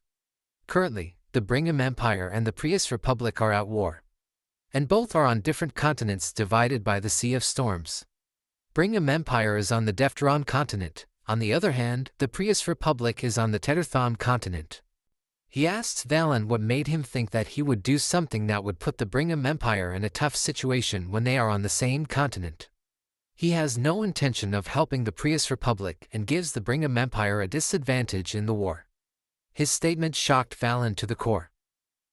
Currently, the Brigham Empire and the Prius Republic are at war. And both are on different continents divided by the Sea of Storms. Brigham Empire is on the Defteron continent. On the other hand, the Prius Republic is on the Tetherthon continent. He asks Valen what made him think that he would do something that would put the Brigham Empire in a tough situation when they are on the same continent. He has no intention of helping the Prius Republic and gives the Brigham Empire a disadvantage in the war. His statement shocked Valen to the core.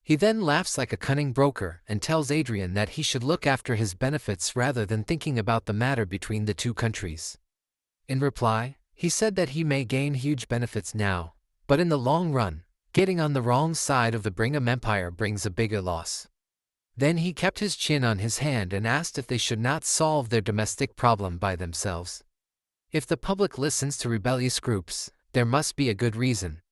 He then laughs like a cunning broker and tells Adrien that he should look after his benefits rather than thinking about the matter between the two countries. In reply, he said that he may gain huge benefits now, but in the long run, getting on the wrong side of the Brigham Empire brings a bigger loss. Then he kept his chin on his hand and asked if they should not solve their domestic problem by themselves. If the public listens to rebellious groups, there must be a good reason.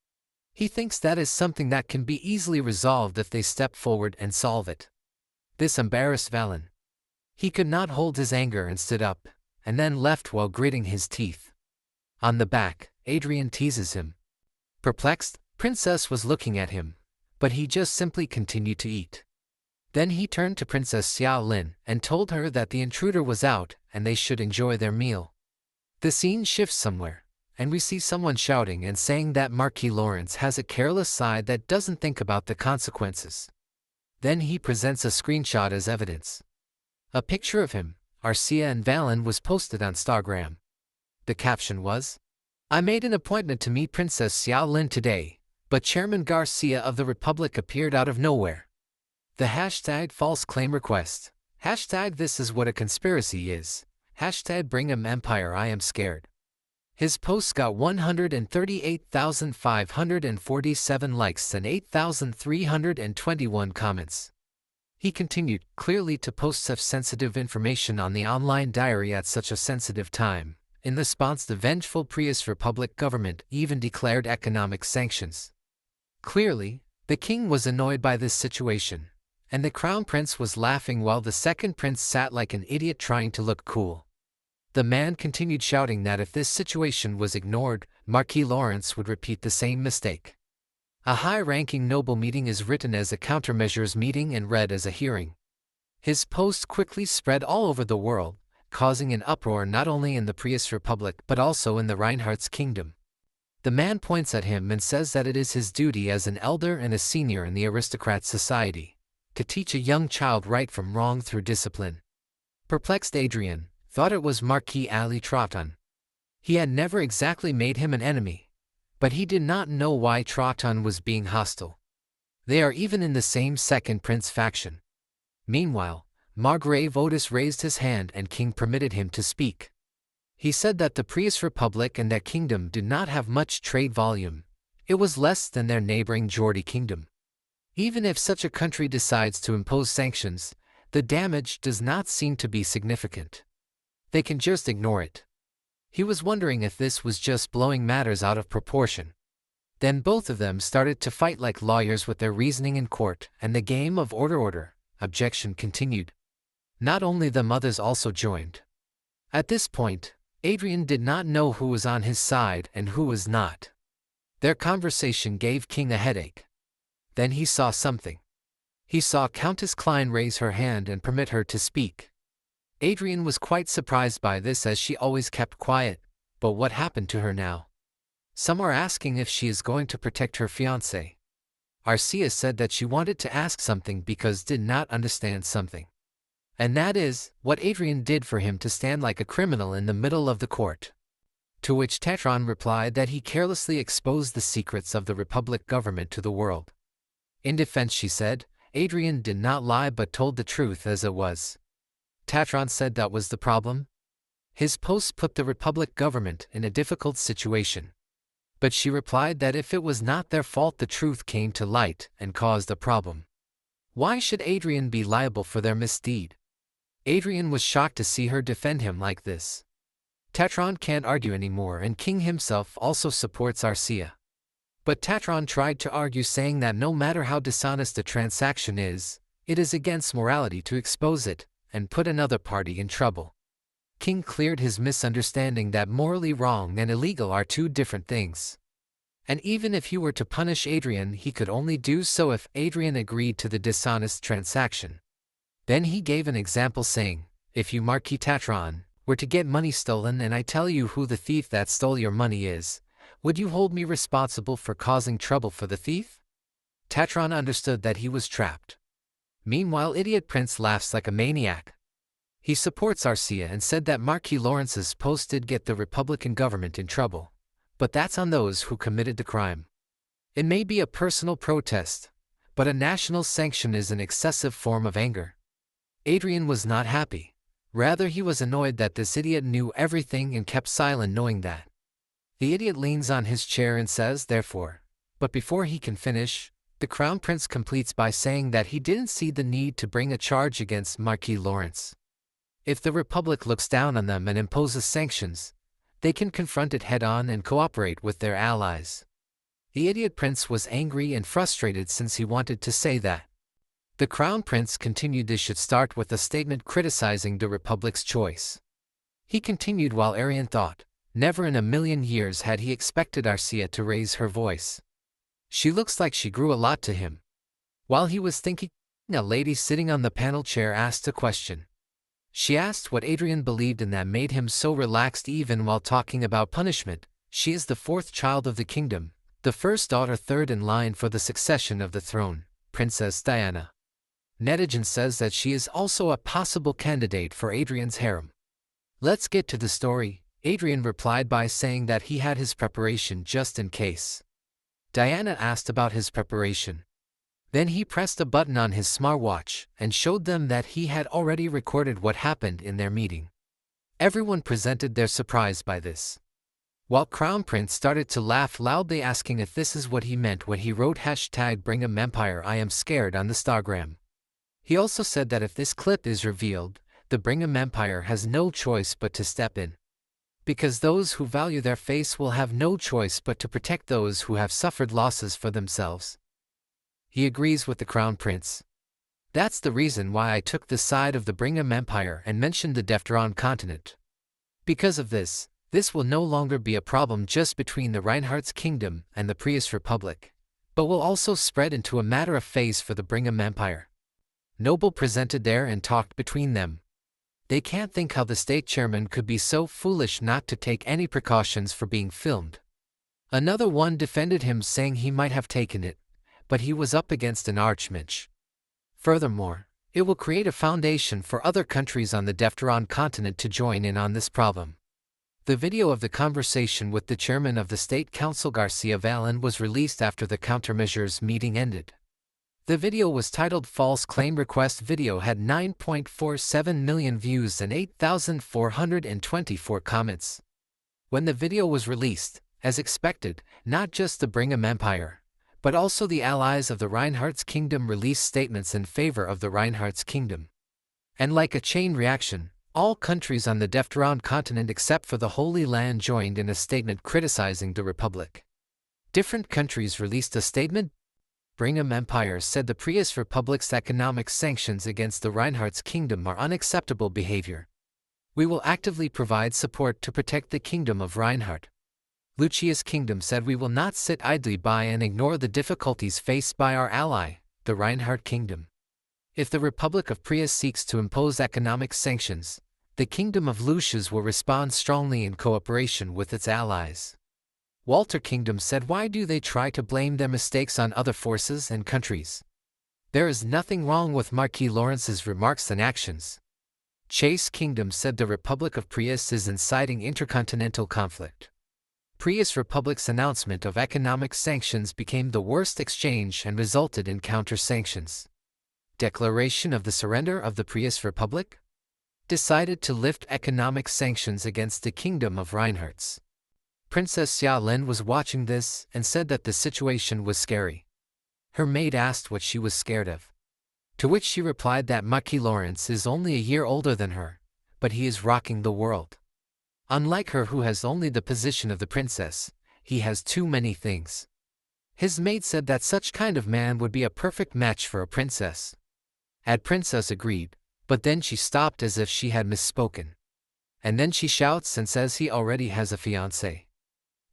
He thinks that is something that can be easily resolved if they step forward and solve it. This embarrassed Valen. He could not hold his anger and stood up, and then left while gritting his teeth. On the back, Adrien teases him. Perplexed, Princess was looking at him, but he just simply continued to eat. Then he turned to Princess Xiaolin and told her that the intruder was out and they should enjoy their meal. The scene shifts somewhere, and we see someone shouting and saying that Marquis Lawrence has a careless side that doesn't think about the consequences. Then he presents a screenshot as evidence. A picture of him, Arcia and Valen was posted on Instagram. The caption was, I made an appointment to meet Princess Xiaolin today, but Chairman Garcia of the Republic appeared out of nowhere. The hashtag false claim request. Hashtag this is what a conspiracy is. Hashtag Brigham Empire I am scared. His posts got 138,547 likes and 8,321 comments. He continued, clearly to post such sensitive information on the online diary at such a sensitive time. In response, the vengeful Prius Republic government even declared economic sanctions. Clearly, the king was annoyed by this situation, and the crown prince was laughing while the second prince sat like an idiot trying to look cool. The man continued shouting that if this situation was ignored, Marquis Lawrence would repeat the same mistake. A high-ranking noble meeting is written as a countermeasures meeting and read as a hearing. His post quickly spread all over the world, causing an uproar not only in the Prius Republic but also in the Reinhardt's kingdom. The man points at him and says that it is his duty as an elder and a senior in the aristocrat society to teach a young child right from wrong through discipline. Perplexed Adrien thought it was Marquis Ali Troton. He had never exactly made him an enemy, but he did not know why Troton was being hostile. They are even in the same second prince faction. Meanwhile, Margrave Otis raised his hand and King permitted him to speak. He said that the Prius Republic and that kingdom did not have much trade volume. It was less than their neighboring Geordie kingdom. Even if such a country decides to impose sanctions, the damage does not seem to be significant. They can just ignore it. He was wondering if this was just blowing matters out of proportion. Then both of them started to fight like lawyers with their reasoning in court, and the game of order, objection continued. Not only them, others also joined. At this point, Adrien did not know who was on his side and who was not. Their conversation gave King a headache. Then he saw something. He saw Countess Klein raise her hand and permit her to speak. Adrien was quite surprised by this as she always kept quiet, but what happened to her now? Some are asking if she is going to protect her fiancé. Arcia said that she wanted to ask something because did not understand something. And that is, what Adrien did for him to stand like a criminal in the middle of the court. To which Tetron replied that he carelessly exposed the secrets of the Republic government to the world. In defense she said, Adrien did not lie but told the truth as it was. Tetron said that was the problem. His post put the Republic government in a difficult situation. But she replied that if it was not their fault the truth came to light and caused a problem. Why should Adrien be liable for their misdeed? Adrien was shocked to see her defend him like this. Tatron can't argue anymore, and King himself also supports Arcia. But Tatron tried to argue, saying that no matter how dishonest a transaction is, it is against morality to expose it and put another party in trouble. King cleared his misunderstanding that morally wrong and illegal are two different things. And even if he were to punish Adrien, he could only do so if Adrien agreed to the dishonest transaction. Then he gave an example, saying, if you, Marquis Tatron, were to get money stolen and I tell you who the thief that stole your money is, would you hold me responsible for causing trouble for the thief? Tatron understood that he was trapped. Meanwhile, Idiot Prince laughs like a maniac. He supports Arcia and said that Marquis Lawrence's post did get the Republican government in trouble, but that's on those who committed the crime. It may be a personal protest, but a national sanction is an excessive form of anger. Adrien was not happy. Rather, he was annoyed that this idiot knew everything and kept silent, knowing that. The idiot leans on his chair and says, therefore, but before he can finish, the Crown Prince completes by saying that he didn't see the need to bring a charge against Marquis Lawrence. If the Republic looks down on them and imposes sanctions, they can confront it head-on and cooperate with their allies. The Idiot Prince was angry and frustrated since he wanted to say that. The Crown Prince continued they should start with a statement criticizing the Republic's choice. He continued while Adrien thought, never in a million years had he expected Arcia to raise her voice. She looks like she grew a lot to him. While he was thinking, a lady sitting on the panel chair asked a question. She asked what Adrien believed in that made him so relaxed even while talking about punishment. She is the fourth child of the kingdom, the first daughter, third in line for the succession of the throne, Princess Diana. Netizen says that she is also a possible candidate for Adrien's harem. Let's get to the story. Adrien replied by saying that he had his preparation just in case. Diana asked about his preparation. Then he pressed a button on his smartwatch and showed them that he had already recorded what happened in their meeting. Everyone presented their surprise by this. While Crown Prince started to laugh loudly, asking if this is what he meant when he wrote #BringEmEmpire I am scared on the Stargram. He also said that if this clip is revealed, the Brigham Empire has no choice but to step in. Because those who value their face will have no choice but to protect those who have suffered losses for themselves. He agrees with the Crown Prince. That's the reason why I took the side of the Brigham Empire and mentioned the Defteron continent. Because of this, this will no longer be a problem just between the Reinhardt's kingdom and the Prius Republic, but will also spread into a matter of face for the Brigham Empire. Noble presented there and talked between them. They can't think how the state chairman could be so foolish not to take any precautions for being filmed. Another one defended him, saying he might have taken it, but he was up against an archmage. Furthermore, it will create a foundation for other countries on the Defteron continent to join in on this problem. The video of the conversation with the chairman of the State Council, Garcia Valen, was released after the countermeasures meeting ended. The video was titled False Claim Request. Video had 9.47 million views and 8,424 comments. When the video was released, as expected, not just the Brigham Empire, but also the allies of the Reinhardt's kingdom released statements in favor of the Reinhardt's kingdom. And like a chain reaction, all countries on the Defteron continent except for the Holy Land joined in a statement criticizing the Republic. Different countries released a statement. Brigham Empire said the Prius Republic's economic sanctions against the Reinhardt's kingdom are unacceptable behavior. We will actively provide support to protect the kingdom of Reinhardt. Lucia's kingdom said we will not sit idly by and ignore the difficulties faced by our ally, the Reinhardt kingdom. If the Republic of Prius seeks to impose economic sanctions, the kingdom of Lucius will respond strongly in cooperation with its allies. Walter Kingdom said, why do they try to blame their mistakes on other forces and countries? There is nothing wrong with Marquis Lawrence's remarks and actions. Chase Kingdom said the Republic of Prius is inciting intercontinental conflict. Prius Republic's announcement of economic sanctions became the worst exchange and resulted in counter-sanctions. Declaration of the surrender of the Prius Republic? Decided to lift economic sanctions against the kingdom of Reinhardt's. Princess Xia Lin was watching this and said that the situation was scary. Her maid asked what she was scared of. To which she replied that Maki Lawrence is only a year older than her, but he is rocking the world. Unlike her, who has only the position of the princess, he has too many things. His maid said that such kind of man would be a perfect match for a princess. Princess agreed, but then she stopped as if she had misspoken. And then she shouts and says he already has a fiancé.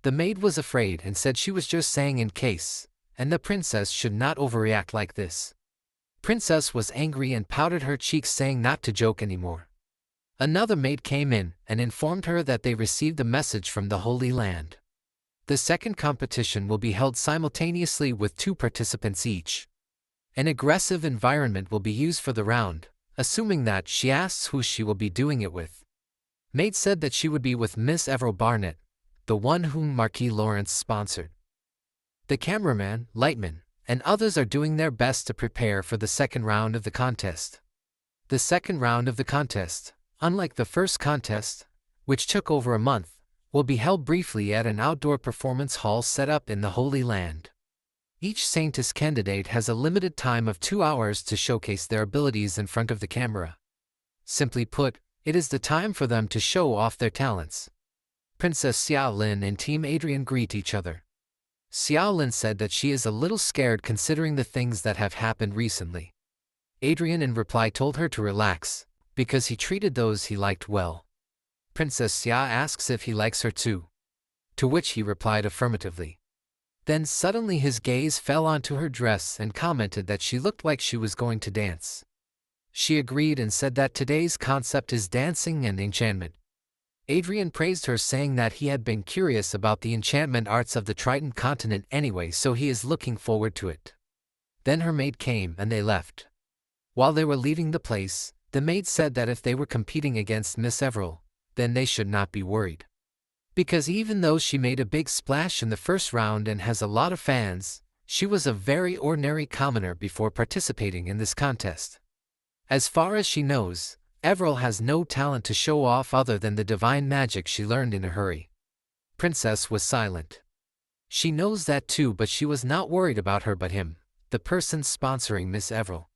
The maid was afraid and said she was just saying in case, and the princess should not overreact like this. Princess was angry and pouted her cheeks, saying not to joke anymore. Another maid came in and informed her that they received a message from the Holy Land. The second competition will be held simultaneously with 2 participants each. An aggressive environment will be used for the round, assuming that she asks who she will be doing it with. Maid said that she would be with Miss Evro Barnett, the one whom Marquis Lawrence sponsored. The cameraman, Lightman, and others are doing their best to prepare for the second round of the contest. The second round of the contest, unlike the first contest, which took over a month, will be held briefly at an outdoor performance hall set up in the Holy Land. Each Saintess candidate has a limited time of 2 hours to showcase their abilities in front of the camera. Simply put, it is the time for them to show off their talents. Princess Xiaolin and Team Adrien greet each other. Xiaolin said that she is a little scared considering the things that have happened recently. Adrien in reply told her to relax, because he treated those he liked well. Princess Xia asks if he likes her too, to which he replied affirmatively. Then suddenly his gaze fell onto her dress and commented that she looked like she was going to dance. She agreed and said that today's concept is dancing and enchantment. Adrien praised her, saying that he had been curious about the enchantment arts of the Triton continent anyway, so he is looking forward to it. Then her maid came and they left. While they were leaving the place, the maid said that if they were competing against Miss Everell, then they should not be worried. Because even though she made a big splash in the first round and has a lot of fans, she was a very ordinary commoner before participating in this contest. As far as she knows, Everell has no talent to show off other than the divine magic she learned in a hurry. Princess was silent. She knows that too, but she was not worried about her but him, the person sponsoring Miss Everell.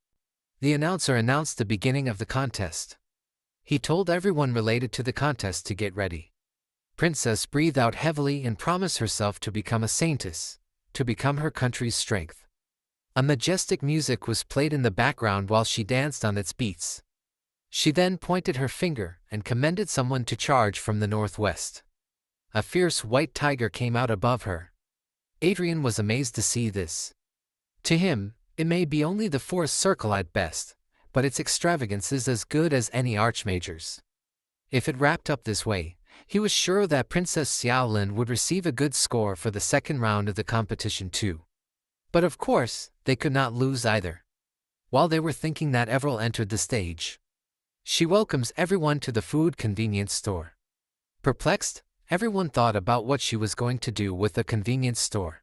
The announcer announced the beginning of the contest. He told everyone related to the contest to get ready. Princess breathed out heavily and promised herself to become a saintess, to become her country's strength. A majestic music was played in the background while she danced on its beats. She then pointed her finger and commanded someone to charge from the northwest. A fierce white tiger came out above her. Adrien was amazed to see this. To him, it may be only the fourth circle at best, but its extravagance is as good as any archmage's. If it wrapped up this way, he was sure that Princess Xiaolin would receive a good score for the second round of the competition too. But of course, they could not lose either. While they were thinking that, Everell entered the stage. She welcomes everyone to the food convenience store. Perplexed, everyone thought about what she was going to do with the convenience store.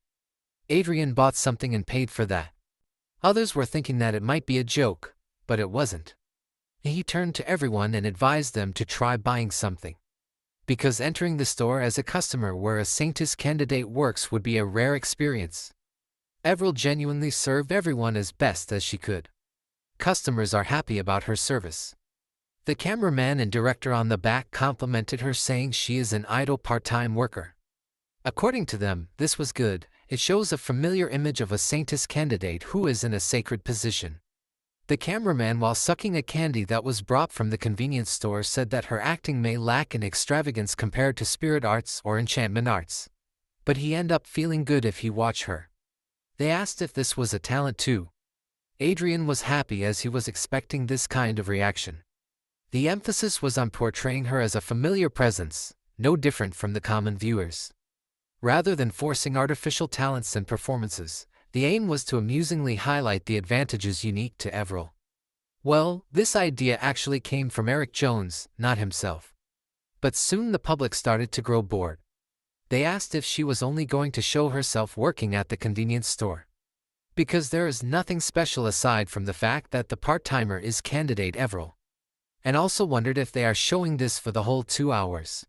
Adrien bought something and paid for that. Others were thinking that it might be a joke, but it wasn't. He turned to everyone and advised them to try buying something. Because entering the store as a customer where a Saintess candidate works would be a rare experience. Everell genuinely served everyone as best as she could. Customers are happy about her service. The cameraman and director on the back complimented her, saying she is an idle part-time worker. According to them, this was good. It shows a familiar image of a Saintess candidate who is in a sacred position. The cameraman, while sucking a candy that was brought from the convenience store, said that her acting may lack in extravagance compared to spirit arts or enchantment arts. But he ended up feeling good if he watched her. They asked if this was a talent too. Adrien was happy as he was expecting this kind of reaction. The emphasis was on portraying her as a familiar presence, no different from the common viewers. Rather than forcing artificial talents and performances, the aim was to amusingly highlight the advantages unique to Everell. Well, this idea actually came from Eric Jones, not himself. But soon the public started to grow bored. They asked if she was only going to show herself working at the convenience store. Because there is nothing special aside from the fact that the part-timer is candidate Everell. And also wondered if they are showing this for the whole 2 hours.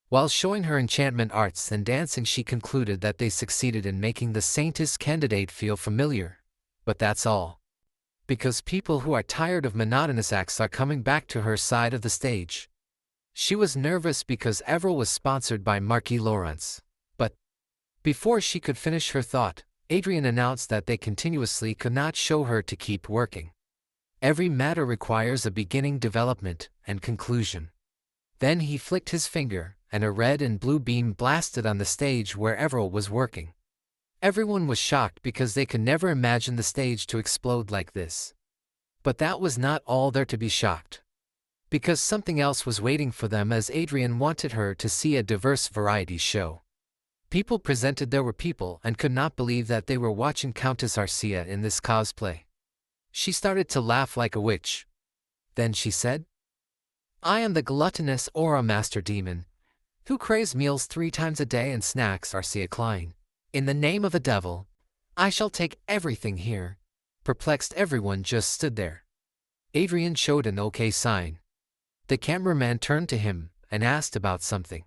While showing her enchantment arts and dancing, she concluded that they succeeded in making the Saintess candidate feel familiar. But that's all. because people who are tired of monotonous acts are coming back to her side of the stage. She was nervous because Everell was sponsored by Marquis Lawrence. But before she could finish her thought, Adrien announced that they continuously could not show her to keep working. Every matter requires a beginning, development, and conclusion. Then he flicked his finger, and a red and blue beam blasted on the stage where Everell was working. Everyone was shocked because they could never imagine the stage to explode like this. But that was not all there to be shocked. Because something else was waiting for them, as Adrien wanted her to see a diverse variety show. People presented. There were people and could not believe that they were watching Countess Arcia in this cosplay. She started to laugh like a witch. Then she said, "I am the gluttonous Aura Master Demon, who craves meals 3 times a day and snacks." Arcia Klein. "In the name of the devil, I shall take everything here." Perplexed, everyone just stood there. Adrien showed an okay sign. The cameraman turned to him and asked about something,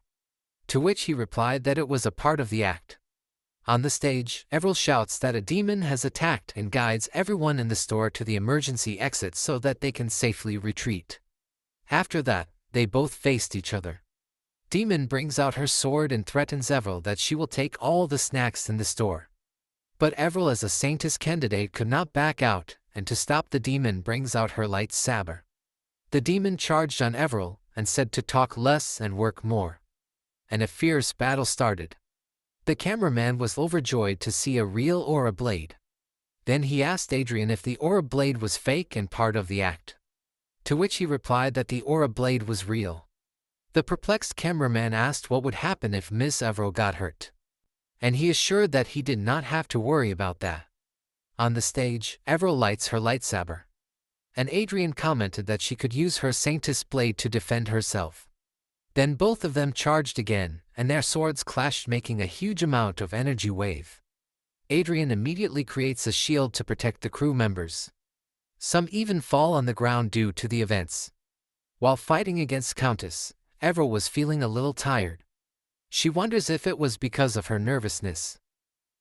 to which he replied that it was a part of the act. On the stage, Everell shouts that a demon has attacked and guides everyone in the store to the emergency exit so that they can safely retreat. After that, they both faced each other. Demon brings out her sword and threatens Everell that she will take all the snacks in the store. But Everell, as a Saintess candidate, could not back out, and to stop the demon brings out her light saber. The demon charged on Everell and said to talk less and work more. And a fierce battle started. The cameraman was overjoyed to see a real aura blade. Then he asked Adrien if the aura blade was fake and part of the act. To which he replied that the aura blade was real. The perplexed cameraman asked what would happen if Miss Everell got hurt. And he assured that he did not have to worry about that. On the stage, Everell lights her lightsaber. And Adrien commented that she could use her Saintess blade to defend herself. Then both of them charged again, and their swords clashed, making a huge amount of energy wave. Adrien immediately creates a shield to protect the crew members. Some even fall on the ground due to the events. While fighting against Countess, Everell was feeling a little tired. She wonders if it was because of her nervousness.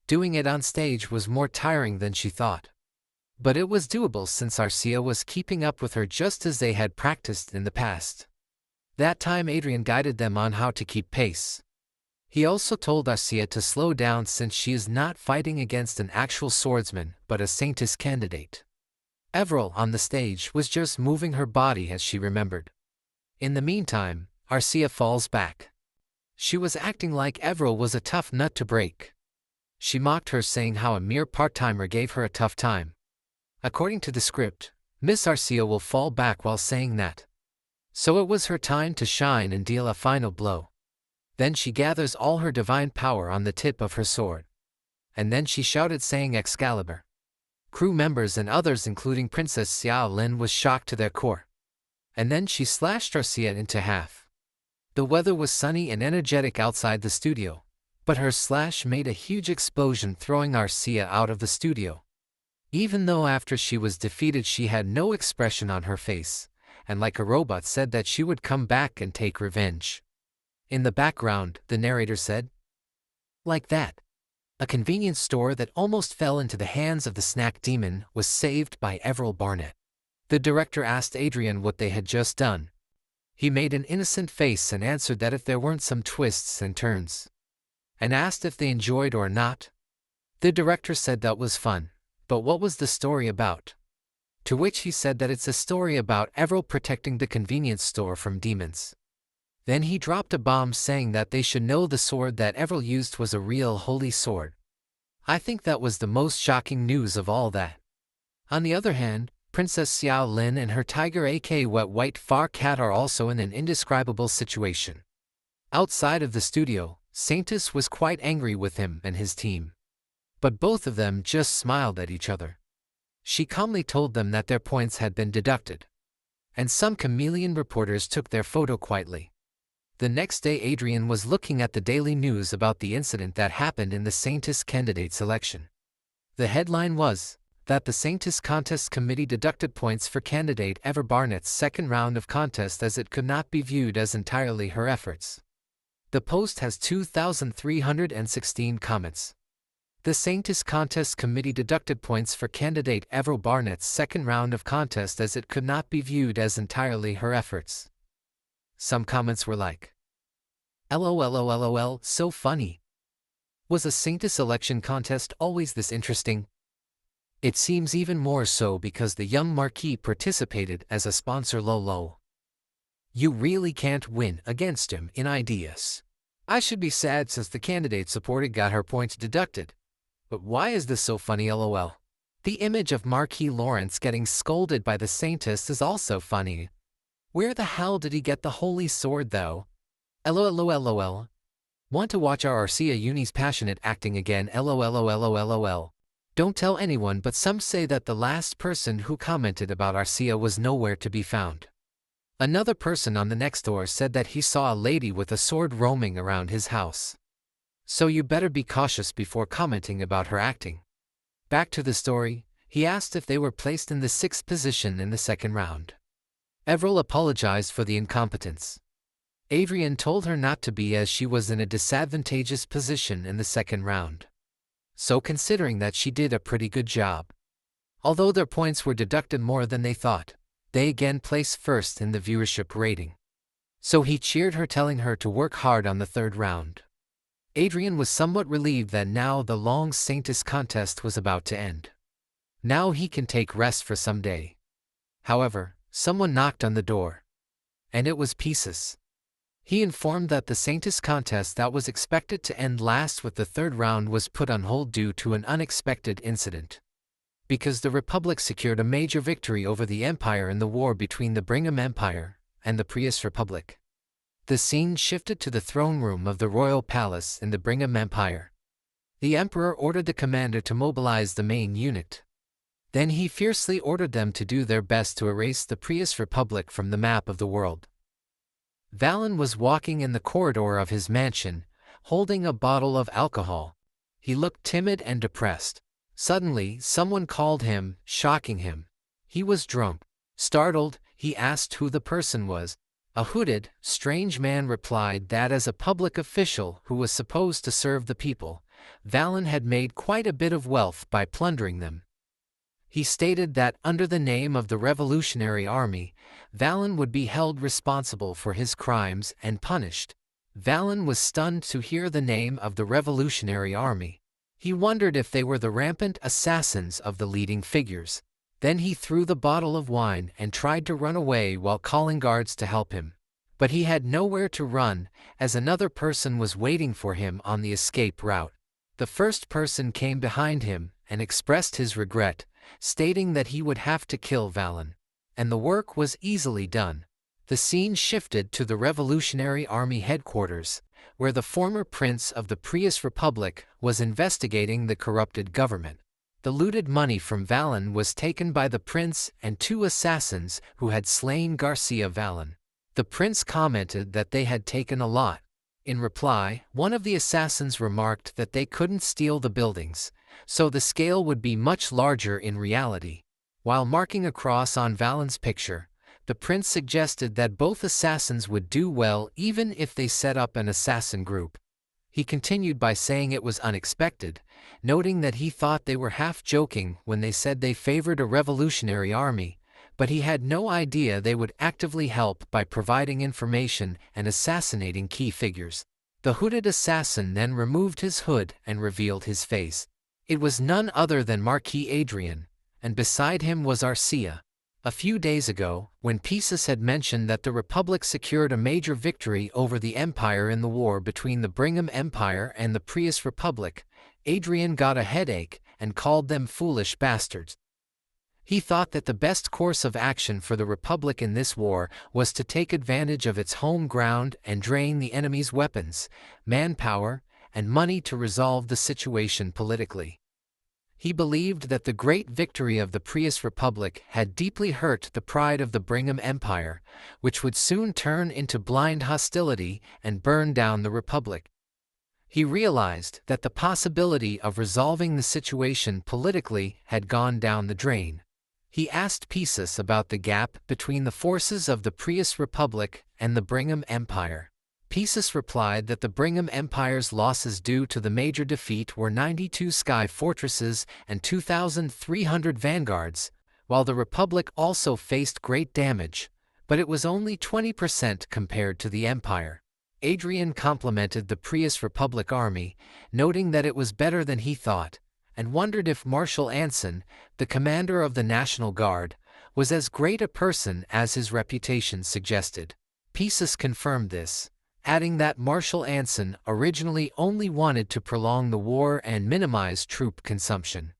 Doing it on stage was more tiring than she thought. But it was doable since Arcia was keeping up with her just as they had practiced in the past. That time Adrien guided them on how to keep pace. He also told Arcia to slow down since she is not fighting against an actual swordsman but a Saintess candidate. Everell on the stage was just moving her body as she remembered. In the meantime, Arcia falls back. She was acting like Everell was a tough nut to break. She mocked her, saying how a mere part-timer gave her a tough time. According to the script, Miss Arcia will fall back while saying that. So it was her time to shine and deal a final blow. Then she gathers all her divine power on the tip of her sword. And then she shouted, saying Excalibur. Crew members and others, including Princess Xiao Lin, was shocked to their core. And then she slashed Arcia into half. The weather was sunny and energetic outside the studio, but her slash made a huge explosion, throwing Arcia out of the studio. Even though after she was defeated she had no expression on her face, and like a robot said that she would come back and take revenge. In the background, the narrator said, "Like that, a convenience store that almost fell into the hands of the snack demon was saved by Everell Barnett." The director asked Adrien what they had just done. He made an innocent face and answered that if there weren't some twists and turns, and asked if they enjoyed or not. The director said that was fun, but what was the story about? To which he said that it's a story about Everell protecting the convenience store from demons. Then he dropped a bomb, saying that they should know the sword that Everell used was a real holy sword. I think that was the most shocking news of all that. On the other hand, Princess Xiao Lin and her tiger aka Wet White Far Cat are also in an indescribable situation. Outside of the studio, Saintess was quite angry with him and his team. But both of them just smiled at each other. She calmly told them that their points had been deducted. And some chameleon reporters took their photo quietly. The next day Adrien was looking at the daily news about the incident that happened in the Saintess candidate selection. The headline was that the Saintess Contest Committee deducted points for candidate Ever Barnett's second round of contest as it could not be viewed as entirely her efforts. The post has 2,316 comments. The Saintis Contest Committee deducted points for candidate Evro Barnett's second round of contest as it could not be viewed as entirely her efforts. Some comments were like, LOLOLOL, so funny. Was a Saintis election contest always this interesting? It seems even more so because the young Marquis participated as a sponsor. Lolo. You really can't win against him in ideas. I should be sad since the candidate supported got her points deducted. But why is this so funny? LOL. The image of Marquis Lawrence getting scolded by the Saintist is also funny. Where the hell did he get the holy sword though? LOLOLOL. Want to watch our Arcia Uni's passionate acting again? LOLOLOL. Don't tell anyone, but some say that the last person who commented about Arcia was nowhere to be found. Another person on the next door said that he saw a lady with a sword roaming around his house. So you better be cautious before commenting about her acting. Back to the story, he asked if they were placed in the 6th position in the second round. Everil apologized for the incompetence. Adrien told her not to be as she was in a disadvantageous position in the second round. So considering that she did a pretty good job. Although their points were deducted more than they thought, they again placed first in the viewership rating. So he cheered her, telling her to work hard on the third round. Adrien was somewhat relieved that now the long Saintis contest was about to end. Now he can take rest for some day. However, someone knocked on the door. And it was Pieces. He informed that the Saintis contest that was expected to end last with the third round was put on hold due to an unexpected incident. Because the Republic secured a major victory over the Empire in the war between the Brigham Empire and the Prius Republic. The scene shifted to the throne room of the royal palace in the Brigham Empire. The Emperor ordered the commander to mobilize the main unit. Then he fiercely ordered them to do their best to erase the Prius Republic from the map of the world. Valen was walking in the corridor of his mansion, holding a bottle of alcohol. He looked timid and depressed. Suddenly, someone called him, shocking him. He was drunk. Startled, he asked who the person was. A hooded, strange man replied that as a public official who was supposed to serve the people, Valen had made quite a bit of wealth by plundering them. He stated that under the name of the Revolutionary Army, Valen would be held responsible for his crimes and punished. Valen was stunned to hear the name of the Revolutionary Army. He wondered if they were the rampant assassins of the leading figures. Then he threw the bottle of wine and tried to run away while calling guards to help him. But he had nowhere to run, as another person was waiting for him on the escape route. The first person came behind him and expressed his regret, stating that he would have to kill Valen. And the work was easily done. The scene shifted to the Revolutionary Army headquarters, where the former prince of the Prius Republic was investigating the corrupted government. The looted money from Valen was taken by the prince and two assassins who had slain Garcia Valen. The prince commented that they had taken a lot. In reply, one of the assassins remarked that they couldn't steal the buildings, so the scale would be much larger in reality. While marking a cross on Valen's picture, the prince suggested that both assassins would do well even if they set up an assassin group. He continued by saying it was unexpected, noting that he thought they were half joking when they said they favored a revolutionary army, but he had no idea they would actively help by providing information and assassinating key figures. The hooded assassin then removed his hood and revealed his face. It was none other than Marquis Adrien, and beside him was Arcia. A few days ago, when Pieces had mentioned that the Republic secured a major victory over the Empire in the war between the Brigham Empire and the Prius Republic, Adrien got a headache and called them foolish bastards. He thought that the best course of action for the Republic in this war was to take advantage of its home ground and drain the enemy's weapons, manpower, and money to resolve the situation politically. He believed that the great victory of the Prius Republic had deeply hurt the pride of the Brigham Empire, which would soon turn into blind hostility and burn down the Republic. He realized that the possibility of resolving the situation politically had gone down the drain. He asked Pieces about the gap between the forces of the Prius Republic and the Brigham Empire. Pisus replied that the Brigham Empire's losses due to the major defeat were 92 sky fortresses and 2,300 vanguards, while the Republic also faced great damage, but it was only 20% compared to the Empire. Adrien complimented the Prius Republic army, noting that it was better than he thought, and wondered if Marshal Anson, the commander of the National Guard, was as great a person as his reputation suggested. Pisus confirmed this, adding that Marshal Anson originally only wanted to prolong the war and minimize troop consumption.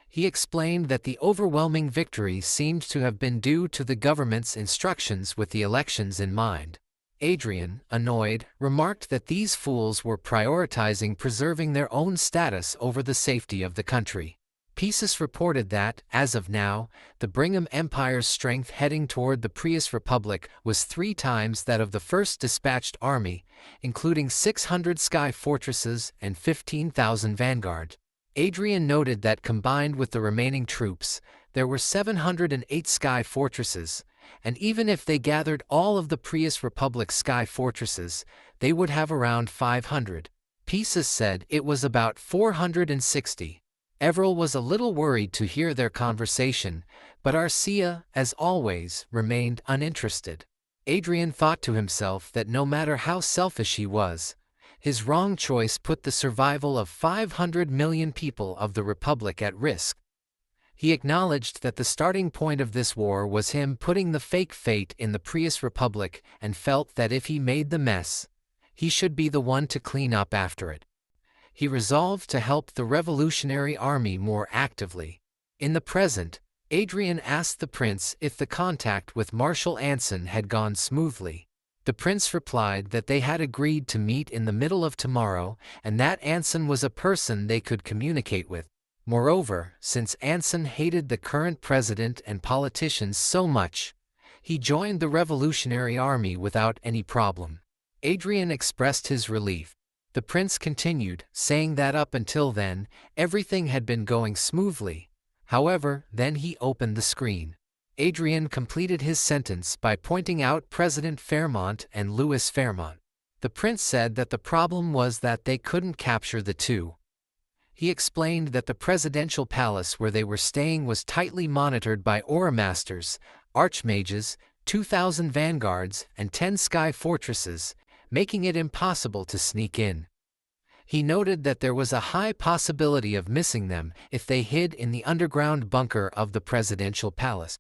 He explained that the overwhelming victory seemed to have been due to the government's instructions with the elections in mind. Adrien, annoyed, remarked that these fools were prioritizing preserving their own status over the safety of the country. Pisus reported that, as of now, the Brigham Empire's strength heading toward the Prius Republic was 3 times that of the first dispatched army, including 600 sky fortresses and 15,000 vanguard. Adrien noted that combined with the remaining troops, there were 708 sky fortresses, and even if they gathered all of the Prius Republic's sky fortresses, they would have around 500. Pisus said it was about 460. Everil was a little worried to hear their conversation, but Arcia, as always, remained uninterested. Adrien thought to himself that no matter how selfish he was, his wrong choice put the survival of 500 million people of the Republic at risk. He acknowledged that the starting point of this war was him putting the fake fate in the Prius Republic and felt that if he made the mess, he should be the one to clean up after it. He resolved to help the Revolutionary Army more actively. In the present, Adrien asked the prince if the contact with Marshal Anson had gone smoothly. The prince replied that they had agreed to meet in the middle of tomorrow and that Anson was a person they could communicate with. Moreover, since Anson hated the current president and politicians so much, he joined the Revolutionary Army without any problem. Adrien expressed his relief. The prince continued, saying that up until then, everything had been going smoothly. However, then he opened the screen. Adrien completed his sentence by pointing out President Fairmont and Louis Fairmont. The prince said that the problem was that they couldn't capture the two. He explained that the presidential palace where they were staying was tightly monitored by aura masters, archmages, 2,000 vanguards, and 10 sky fortresses, making it impossible to sneak in. He noted that there was a high possibility of missing them if they hid in the underground bunker of the presidential palace.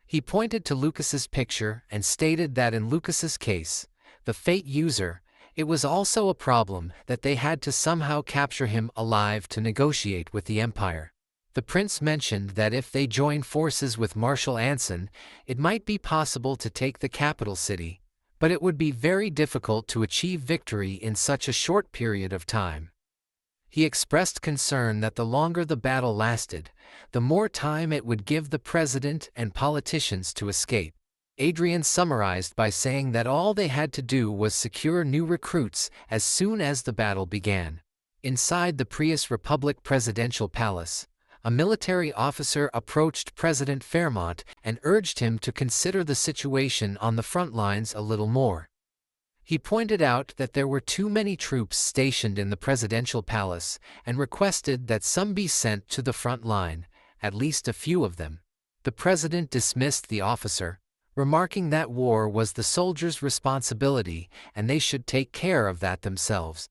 He pointed to Lucas's picture and stated that in Lucas's case, the Fate user, it was also a problem that they had to somehow capture him alive to negotiate with the Empire. The prince mentioned that if they joined forces with Marshal Anson, it might be possible to take the capital city, but it would be very difficult to achieve victory in such a short period of time. He expressed concern that the longer the battle lasted, the more time it would give the president and politicians to escape. Adrien summarized by saying that all they had to do was secure new recruits as soon as the battle began. Inside the Prius Republic presidential palace, a military officer approached President Fairmont and urged him to consider the situation on the front lines a little more. He pointed out that there were too many troops stationed in the presidential palace and requested that some be sent to the front line, at least a few of them. The president dismissed the officer, remarking that war was the soldiers' responsibility and they should take care of that themselves.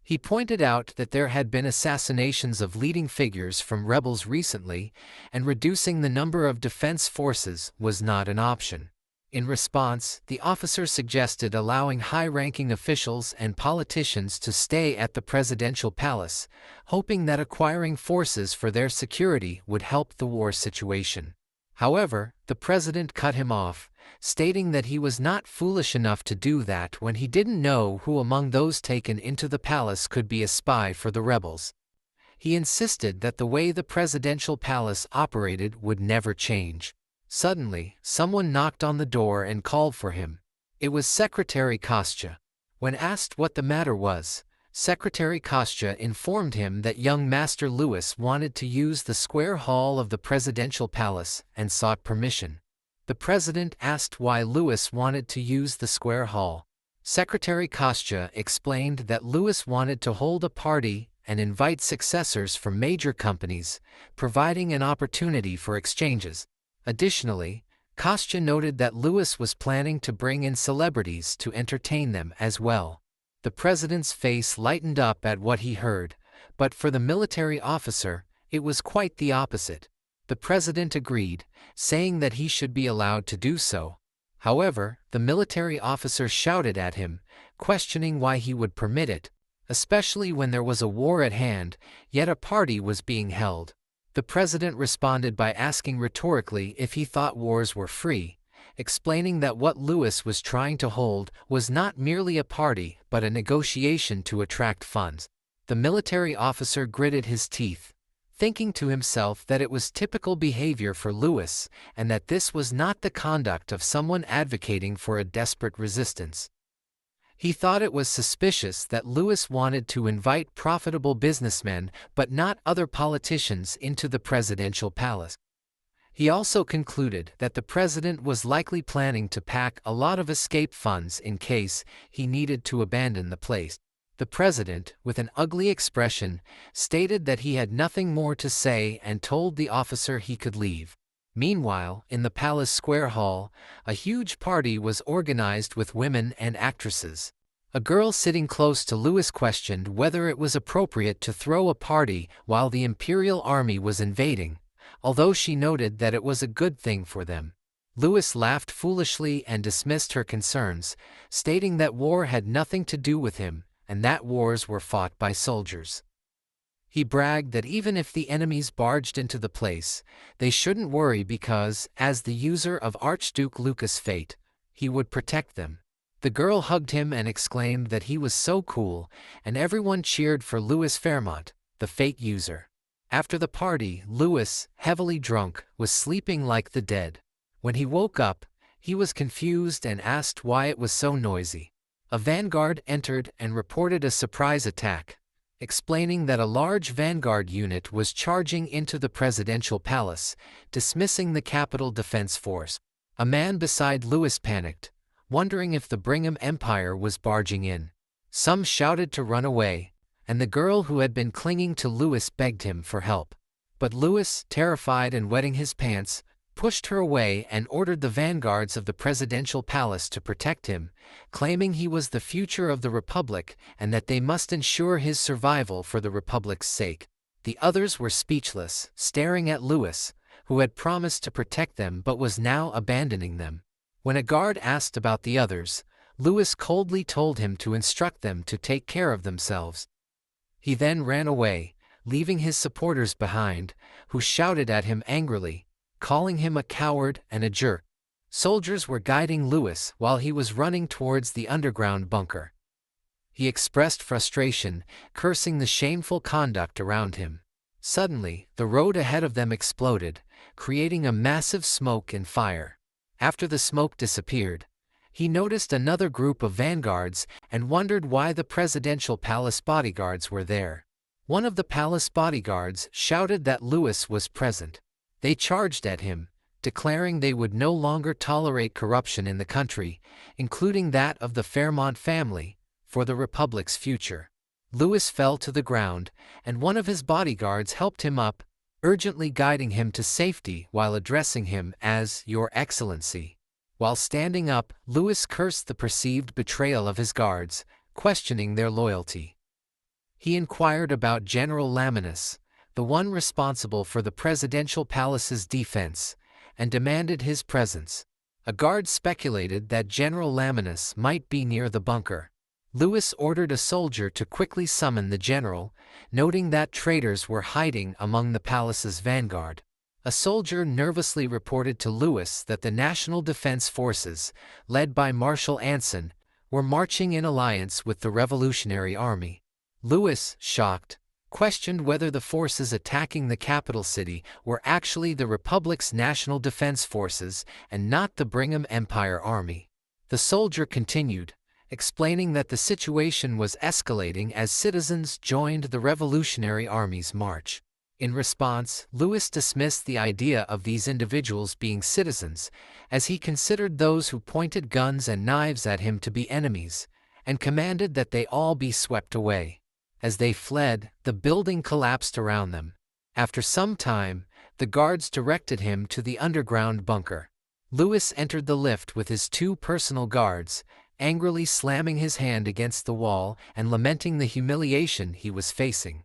He pointed out that there had been assassinations of leading figures from rebels recently, and reducing the number of defense forces was not an option. In response, the officer suggested allowing high-ranking officials and politicians to stay at the presidential palace, hoping that acquiring forces for their security would help the war situation. However, the president cut him off, stating that he was not foolish enough to do that when he didn't know who among those taken into the palace could be a spy for the rebels. He insisted that the way the presidential palace operated would never change. Suddenly, someone knocked on the door and called for him. It was Secretary Kostya. When asked what the matter was, Secretary Kostya informed him that young Master Louis wanted to use the square hall of the presidential palace and sought permission. The president asked why Louis wanted to use the square hall. Secretary Kostya explained that Louis wanted to hold a party and invite successors from major companies, providing an opportunity for exchanges. Additionally, Kostya noted that Louis was planning to bring in celebrities to entertain them as well. The president's face lightened up at what he heard, but for the military officer, it was quite the opposite. The president agreed, saying that he should be allowed to do so. However, the military officer shouted at him, questioning why he would permit it, especially when there was a war at hand, yet a party was being held. The president responded by asking rhetorically if he thought wars were free, explaining that what Louis was trying to hold was not merely a party but a negotiation to attract funds. The military officer gritted his teeth, thinking to himself that it was typical behavior for Louis and that this was not the conduct of someone advocating for a desperate resistance. He thought it was suspicious that Louis wanted to invite profitable businessmen but not other politicians into the presidential palace. He also concluded that the president was likely planning to pack a lot of escape funds in case he needed to abandon the place. The president, with an ugly expression, stated that he had nothing more to say and told the officer he could leave. Meanwhile, in the palace square hall, a huge party was organized with women and actresses. A girl sitting close to Louis questioned whether it was appropriate to throw a party while the imperial army was invading, although she noted that it was a good thing for them. Louis laughed foolishly and dismissed her concerns, stating that war had nothing to do with him, and that wars were fought by soldiers. He bragged that even if the enemies barged into the place, they shouldn't worry because, as the user of Archduke Lucas' fate, he would protect them. The girl hugged him and exclaimed that he was so cool, and everyone cheered for Louis Fairmont, the fate user. After the party, Louis, heavily drunk, was sleeping like the dead. When he woke up, he was confused and asked why it was so noisy. A vanguard entered and reported a surprise attack, explaining that a large vanguard unit was charging into the presidential palace, dismissing the capital defense force. A man beside Louis panicked, wondering if the Brigham Empire was barging in. Some shouted to run away, and the girl who had been clinging to Louis begged him for help. But Louis, terrified and wetting his pants, pushed her away and ordered the vanguards of the presidential palace to protect him, claiming he was the future of the Republic and that they must ensure his survival for the Republic's sake. The others were speechless, staring at Louis, who had promised to protect them but was now abandoning them. When a guard asked about the others, Louis coldly told him to instruct them to take care of themselves. He then ran away, leaving his supporters behind, who shouted at him angrily, calling him a coward and a jerk. Soldiers were guiding Louis while he was running towards the underground bunker. He expressed frustration, cursing the shameful conduct around him. Suddenly, the road ahead of them exploded, creating a massive smoke and fire. After the smoke disappeared, he noticed another group of vanguards and wondered why the presidential palace bodyguards were there. One of the palace bodyguards shouted that Louis was present. They charged at him, declaring they would no longer tolerate corruption in the country, including that of the Fairmont family, for the Republic's future. Louis fell to the ground, and one of his bodyguards helped him up, urgently guiding him to safety while addressing him as Your Excellency. While standing up, Louis cursed the perceived betrayal of his guards, questioning their loyalty. He inquired about General Laminus, the one responsible for the presidential palace's defense, and demanded his presence. A guard speculated that General Laminus might be near the bunker. Louis ordered a soldier to quickly summon the general, noting that traitors were hiding among the palace's vanguard. A soldier nervously reported to Louis that the National Defense Forces, led by Marshal Anson, were marching in alliance with the Revolutionary Army. Louis, shocked, questioned whether the forces attacking the capital city were actually the Republic's National Defense Forces and not the Brigham Empire Army. The soldier continued, explaining that the situation was escalating as citizens joined the Revolutionary Army's march. In response, Louis dismissed the idea of these individuals being citizens, as he considered those who pointed guns and knives at him to be enemies, and commanded that they all be swept away. As they fled, the building collapsed around them. After some time, the guards directed him to the underground bunker. Louis entered the lift with his 2 personal guards, angrily slamming his hand against the wall and lamenting the humiliation he was facing.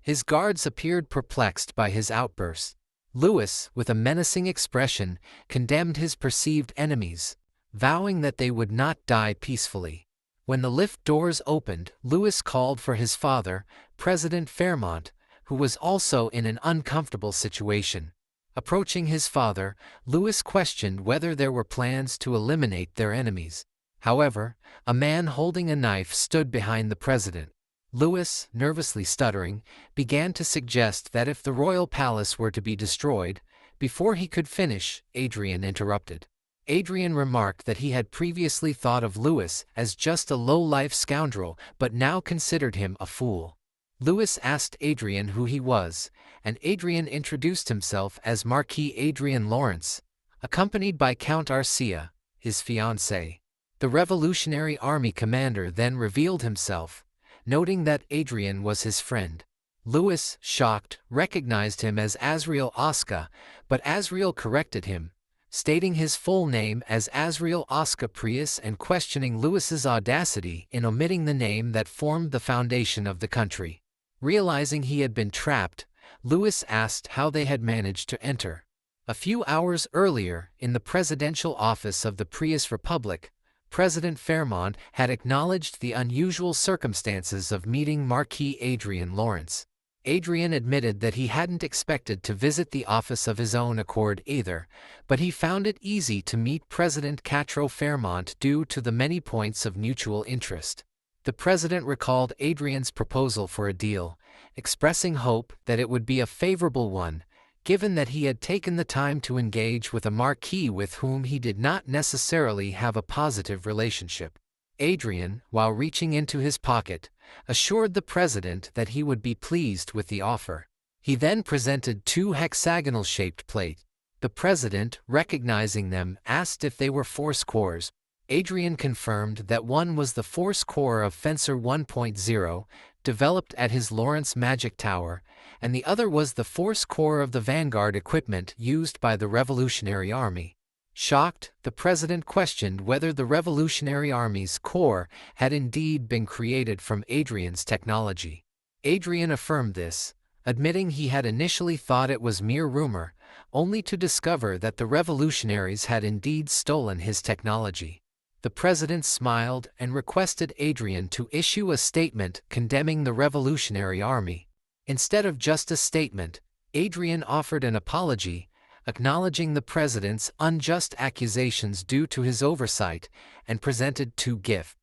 His guards appeared perplexed by his outburst. Louis, with a menacing expression, condemned his perceived enemies, vowing that they would not die peacefully. When the lift doors opened, Louis called for his father, President Fairmont, who was also in an uncomfortable situation. Approaching his father, Louis questioned whether there were plans to eliminate their enemies. However, a man holding a knife stood behind the president. Louis, nervously stuttering, began to suggest that if the royal palace were to be destroyed, before he could finish, Adrien interrupted. Adrien remarked that he had previously thought of Louis as just a low-life scoundrel but now considered him a fool. Louis asked Adrien who he was, and Adrien introduced himself as Marquis Adrien Lawrence, accompanied by Count Arcia, his fiancée. The Revolutionary Army commander then revealed himself, noting that Adrien was his friend. Louis, shocked, recognized him as Azriel Oscar, but Azriel corrected him, stating his full name as Azriel Oscar Prius and questioning Louis's audacity in omitting the name that formed the foundation of the country. Realizing he had been trapped, Louis asked how they had managed to enter. A few hours earlier, in the presidential office of the Prius Republic, President Fairmont had acknowledged the unusual circumstances of meeting Marquis Adrien Lawrence. Adrien admitted that he hadn't expected to visit the office of his own accord either, but he found it easy to meet President Catro Fairmont due to the many points of mutual interest. The president recalled Adrien's proposal for a deal, expressing hope that it would be a favorable one, given that he had taken the time to engage with a marquis with whom he did not necessarily have a positive relationship. Adrien, while reaching into his pocket, assured the president that he would be pleased with the offer. He then presented 2 hexagonal-shaped plates. The president, recognizing them, asked if they were force cores. Adrien confirmed that one was the force core of Fencer 1.0, developed at his Lawrence Magic Tower, and the other was the force core of the Vanguard equipment used by the Revolutionary Army. Shocked, the president questioned whether the Revolutionary Army's core had indeed been created from Adrien's technology. Adrien affirmed this, admitting he had initially thought it was mere rumor, only to discover that the revolutionaries had indeed stolen his technology. The president smiled and requested Adrien to issue a statement condemning the Revolutionary Army. Instead of just a statement, Adrien offered an apology, acknowledging the president's unjust accusations due to his oversight, and presented 2 gifts.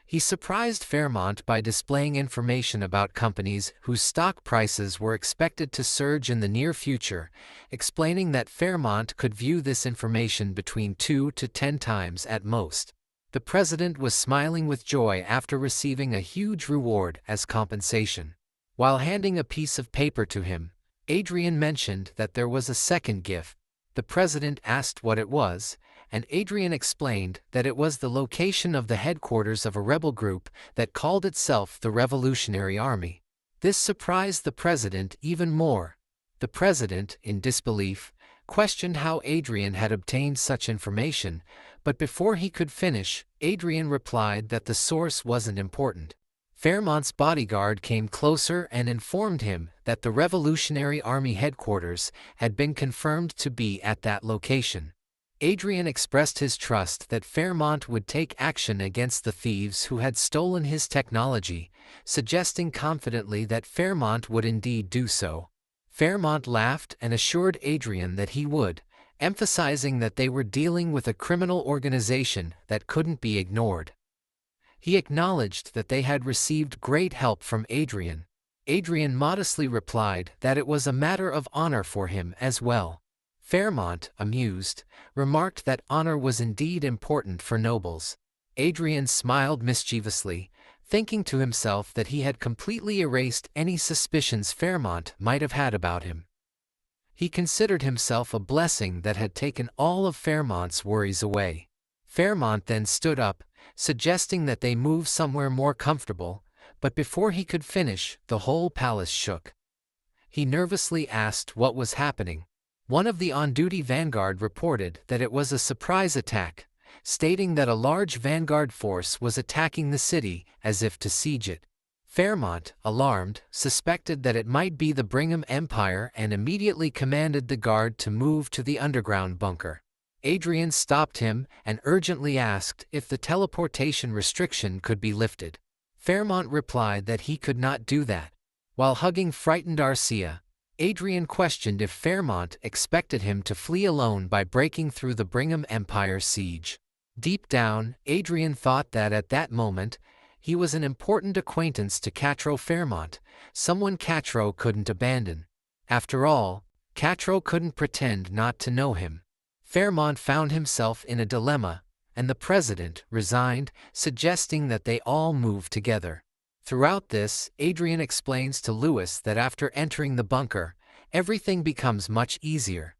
He surprised Fairmont by displaying information about companies whose stock prices were expected to surge in the near future, explaining that Fairmont could view this information between 2 to 10 times at most. The president was smiling with joy after receiving a huge reward as compensation. While handing a piece of paper to him, Adrien mentioned that there was a second gift. The president asked what it was, and Adrien explained that it was the location of the headquarters of a rebel group that called itself the Revolutionary Army. This surprised the president even more. The president, in disbelief, questioned how Adrien had obtained such information, but before he could finish, Adrien replied that the source wasn't important. Fairmont's bodyguard came closer and informed him that the Revolutionary Army headquarters had been confirmed to be at that location. Adrien expressed his trust that Fairmont would take action against the thieves who had stolen his technology, suggesting confidently that Fairmont would indeed do so. Fairmont laughed and assured Adrien that he would, emphasizing that they were dealing with a criminal organization that couldn't be ignored. He acknowledged that they had received great help from Adrien. Adrien modestly replied that it was a matter of honor for him as well. Fairmont, amused, remarked that honor was indeed important for nobles. Adrien smiled mischievously, thinking to himself that he had completely erased any suspicions Fairmont might have had about him. He considered himself a blessing that had taken all of Fairmont's worries away. Fairmont then stood up, suggesting that they move somewhere more comfortable, but before he could finish, the whole palace shook. He nervously asked what was happening. One of the on-duty vanguard reported that it was a surprise attack, stating that a large vanguard force was attacking the city as if to siege it. Fairmont, alarmed, suspected that it might be the Brigham Empire and immediately commanded the guard to move to the underground bunker. Adrien stopped him and urgently asked if the teleportation restriction could be lifted. Fairmont replied that he could not do that. While hugging frightened Arcia, Adrien questioned if Fairmont expected him to flee alone by breaking through the Brigham Empire siege. Deep down, Adrien thought that at that moment, he was an important acquaintance to Quattro Fairmont, someone Quattro couldn't abandon. After all, Quattro couldn't pretend not to know him. Fairmont found himself in a dilemma, and the president resigned, suggesting that they all move together. Throughout this, Adrien explains to Louis that after entering the bunker, everything becomes much easier.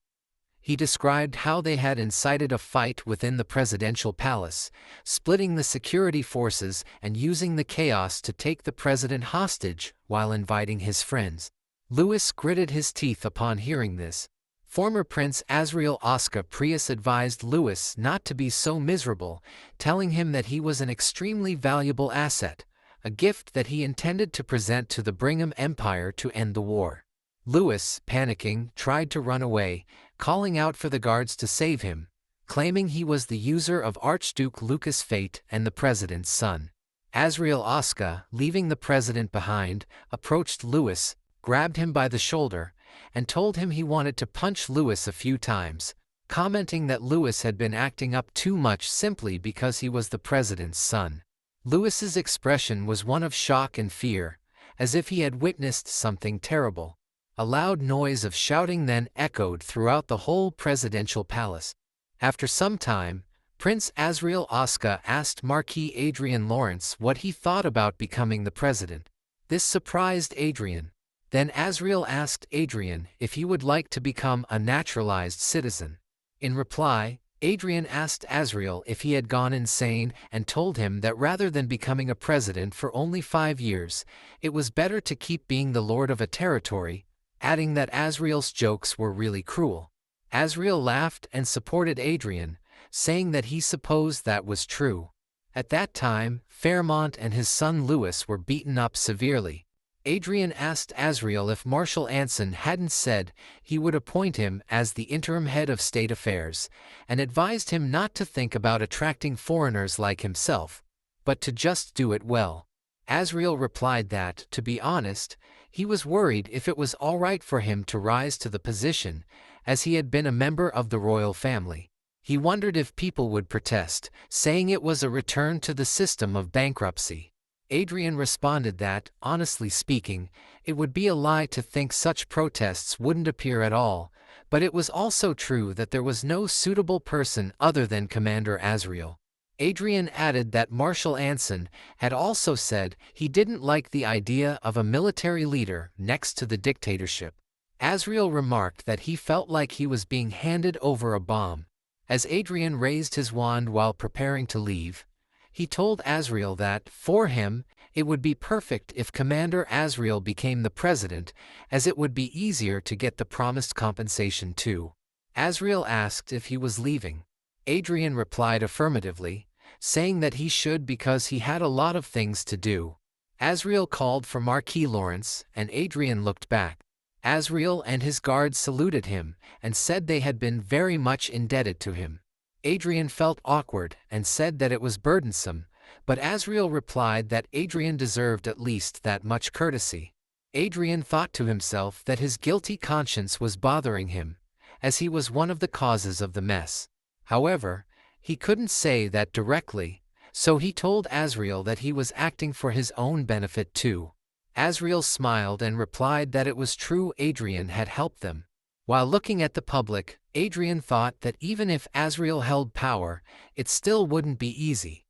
He described how they had incited a fight within the presidential palace, splitting the security forces and using the chaos to take the president hostage while inviting his friends. Louis gritted his teeth upon hearing this. Former Prince Azriel Oscar Prius advised Louis not to be so miserable, telling him that he was an extremely valuable asset, a gift that he intended to present to the Brigham Empire to end the war. Louis, panicking, tried to run away, calling out for the guards to save him, claiming he was the user of Archduke Lucas' fate and the president's son. Azriel Oscar, leaving the president behind, approached Louis, grabbed him by the shoulder, and told him he wanted to punch Louis a few times, commenting that Louis had been acting up too much simply because he was the president's son. Louis's expression was one of shock and fear, as if he had witnessed something terrible. A loud noise of shouting then echoed throughout the whole presidential palace. After some time, Prince Azriel Oscar asked Marquis Adrien Lawrence what he thought about becoming the president. This surprised Adrien. Then Azriel asked Adrien if he would like to become a naturalized citizen. In reply, Adrien asked Azriel if he had gone insane and told him that rather than becoming a president for only 5 years, it was better to keep being the lord of a territory, adding that Azriel's jokes were really cruel. Azriel laughed and supported Adrien, saying that he supposed that was true. At that time, Fairmont and his son Louis were beaten up severely. Adrien asked Azriel if Marshal Anson hadn't said he would appoint him as the interim head of state affairs, and advised him not to think about attracting foreigners like himself, but to just do it well. Azriel replied that, to be honest, he was worried if it was all right for him to rise to the position, as he had been a member of the royal family. He wondered if people would protest, saying it was a return to the system of bankruptcy. Adrien responded that, honestly speaking, it would be a lie to think such protests wouldn't appear at all, but it was also true that there was no suitable person other than Commander Azriel. Adrien added that Marshal Anson had also said he didn't like the idea of a military leader next to the dictatorship. Azriel remarked that he felt like he was being handed over a bomb. As Adrien raised his wand while preparing to leave, he told Azriel that, for him, it would be perfect if Commander Azriel became the president, as it would be easier to get the promised compensation too. Azriel asked if he was leaving. Adrien replied affirmatively, saying that he should because he had a lot of things to do. Azriel called for Marquis Lawrence, and Adrien looked back. Azriel and his guards saluted him, and said they had been very much indebted to him. Adrien felt awkward and said that it was burdensome, but Azriel replied that Adrien deserved at least that much courtesy. Adrien thought to himself that his guilty conscience was bothering him, as he was one of the causes of the mess. However, he couldn't say that directly, so he told Azriel that he was acting for his own benefit too. Azriel smiled and replied that it was true Adrien had helped them. While looking at the public, Adrien thought that even if Azriel held power, it still wouldn't be easy.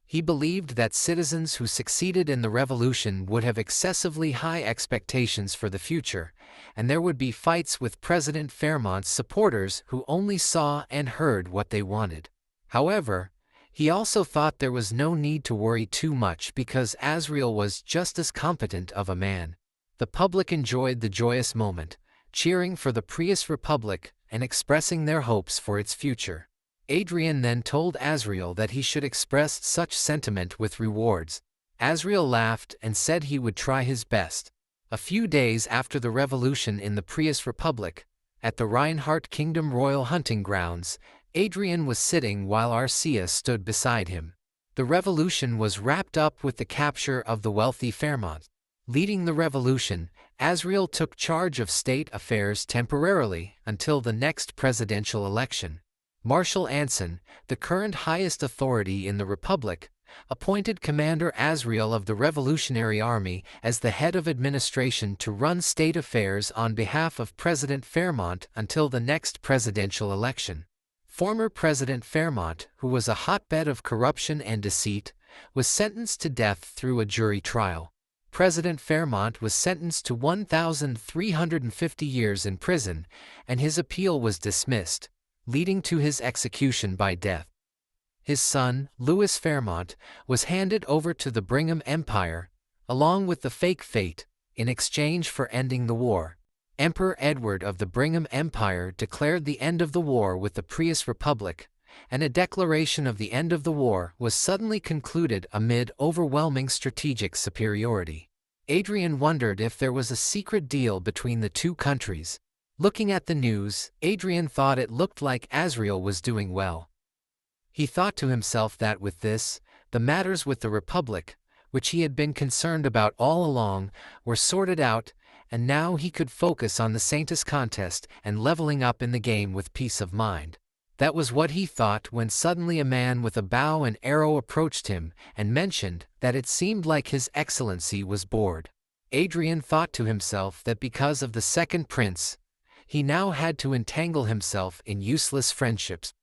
He believed that citizens who succeeded in the revolution would have excessively high expectations for the future, and there would be fights with President Fairmont's supporters who only saw and heard what they wanted. However, he also thought there was no need to worry too much because Asriel was just as competent of a man. The public enjoyed the joyous moment, cheering for the Prius Republic and expressing their hopes for its future. Adrien then told Asriel that he should express such sentiment with rewards. Asriel laughed and said he would try his best. A few days after the revolution in the Prius Republic, at the Reinhardt Kingdom Royal Hunting Grounds, Adrien was sitting while Arcia stood beside him. The revolution was wrapped up with the capture of the wealthy Fairmont. Leading the revolution, Asriel took charge of state affairs temporarily until the next presidential election. Marshal Anson, the current highest authority in the Republic, appointed Commander Asriel of the Revolutionary Army as the head of administration to run state affairs on behalf of President Fairmont until the next presidential election. Former President Fairmont, who was a hotbed of corruption and deceit, was sentenced to death through a jury trial. President Fairmont was sentenced to 1,350 years in prison, and his appeal was dismissed, leading to his execution by death. His son, Louis Fairmont, was handed over to the Brigham Empire, along with the fake fate, in exchange for ending the war. Emperor Edward of the Brigham Empire declared the end of the war with the Prius Republic, and a declaration of the end of the war was suddenly concluded amid overwhelming strategic superiority. Adrien wondered if there was a secret deal between the two countries. Looking at the news, Adrien thought it looked like Asriel was doing well. He thought to himself that with this, the matters with the Republic, which he had been concerned about all along, were sorted out, and now he could focus on the Saintus contest and leveling up in the game with peace of mind. That was what he thought when suddenly a man with a bow and arrow approached him and mentioned that it seemed like His Excellency was bored. Adrien thought to himself that because of the second prince, he now had to entangle himself in useless friendships.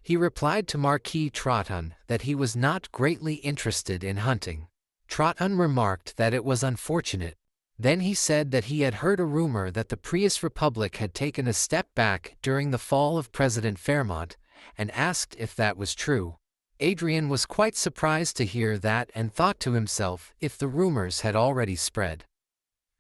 He replied to Marquis Troton that he was not greatly interested in hunting. Troton remarked that it was unfortunate. Then he said that he had heard a rumor that the Prius Republic had taken a step back during the fall of President Fairmont, and asked if that was true. Adrien was quite surprised to hear that and thought to himself if the rumors had already spread.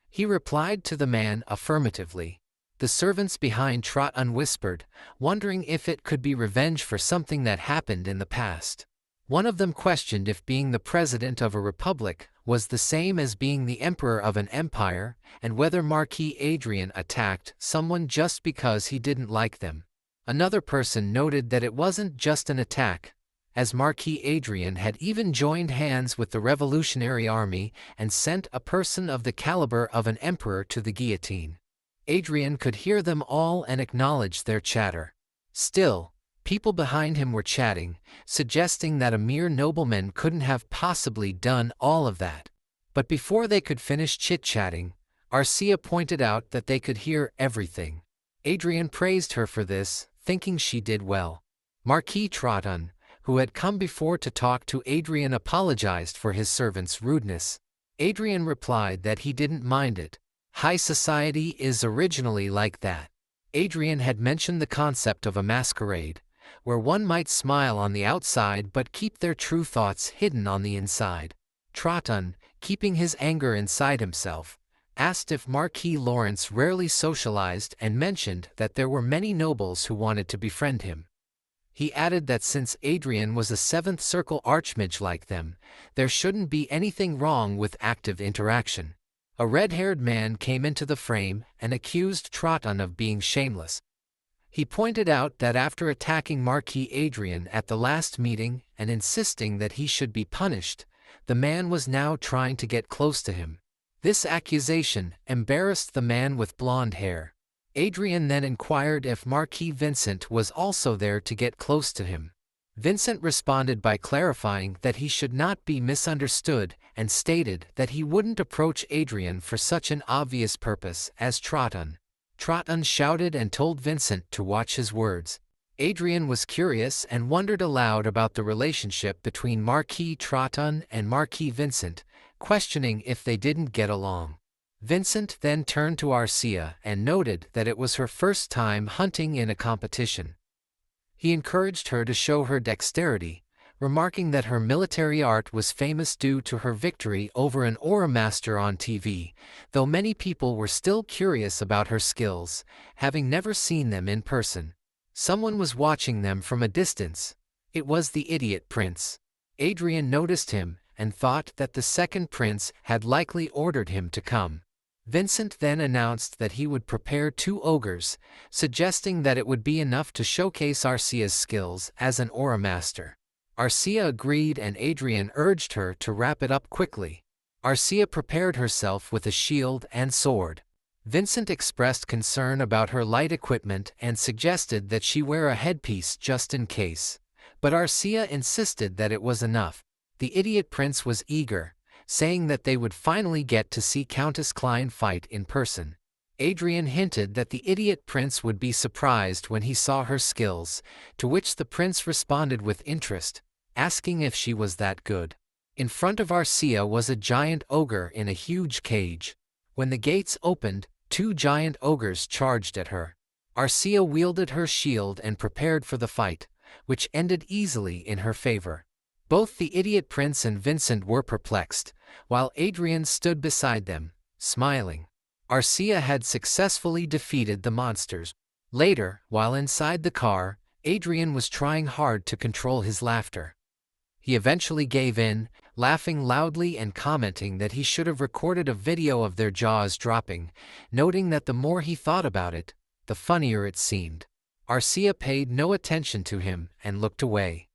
He replied to the man affirmatively. The servants behind Troton whispered, wondering if it could be revenge for something that happened in the past. One of them questioned if being the president of a republic was the same as being the emperor of an empire, and whether Marquis Adrien attacked someone just because he didn't like them. Another person noted that it wasn't just an attack, as Marquis Adrien had even joined hands with the Revolutionary Army and sent a person of the caliber of an emperor to the guillotine. Adrien could hear them all and acknowledge their chatter. Still, people behind him were chatting, suggesting that a mere nobleman couldn't have possibly done all of that. But before they could finish chit-chatting, Arcia pointed out that they could hear everything. Adrien praised her for this, thinking she did well. Marquis Troton, who had come before to talk to Adrien, apologized for his servant's rudeness. Adrien replied that he didn't mind it. High society is originally like that. Adrien had mentioned the concept of a masquerade, where one might smile on the outside but keep their true thoughts hidden on the inside. Troton, keeping his anger inside himself, asked if Marquis Lawrence rarely socialized and mentioned that there were many nobles who wanted to befriend him. He added that since Adrien was a seventh circle archmage like them, there shouldn't be anything wrong with active interaction. A red-haired man came into the frame and accused Troton of being shameless. He pointed out that after attacking Marquis Adrien at the last meeting and insisting that he should be punished, the man was now trying to get close to him. This accusation embarrassed the man with blonde hair. Adrien then inquired if Marquis Vincent was also there to get close to him. Vincent responded by clarifying that he should not be misunderstood and stated that he wouldn't approach Adrien for such an obvious purpose as Troton. Troton shouted and told Vincent to watch his words. Adrien was curious and wondered aloud about the relationship between Marquis Troton and Marquis Vincent, questioning if they didn't get along. Vincent then turned to Arcia and noted that it was her first time hunting in a competition. He encouraged her to show her dexterity, remarking that her military art was famous due to her victory over an aura master on TV, though many people were still curious about her skills, having never seen them in person. Someone was watching them from a distance. It was the idiot prince. Adrien noticed him and thought that the second prince had likely ordered him to come. Vincent then announced that he would prepare 2 ogres, suggesting that it would be enough to showcase Arcia's skills as an aura master. Arcia agreed and Adrien urged her to wrap it up quickly. Arcia prepared herself with a shield and sword. Vincent expressed concern about her light equipment and suggested that she wear a headpiece just in case, but Arcia insisted that it was enough. The idiot prince was eager, saying that they would finally get to see Countess Klein fight in person. Adrien hinted that the idiot prince would be surprised when he saw her skills, to which the prince responded with interest, asking if she was that good. In front of Arcia was a giant ogre in a huge cage. When the gates opened, 2 giant ogres charged at her. Arcia wielded her shield and prepared for the fight, which ended easily in her favor. Both the idiot prince and Vincent were perplexed, while Adrien stood beside them, smiling. Arcia had successfully defeated the monsters. Later, while inside the car, Adrien was trying hard to control his laughter. He eventually gave in, laughing loudly and commenting that he should have recorded a video of their jaws dropping, noting that the more he thought about it, the funnier it seemed. Arcia paid no attention to him and looked away.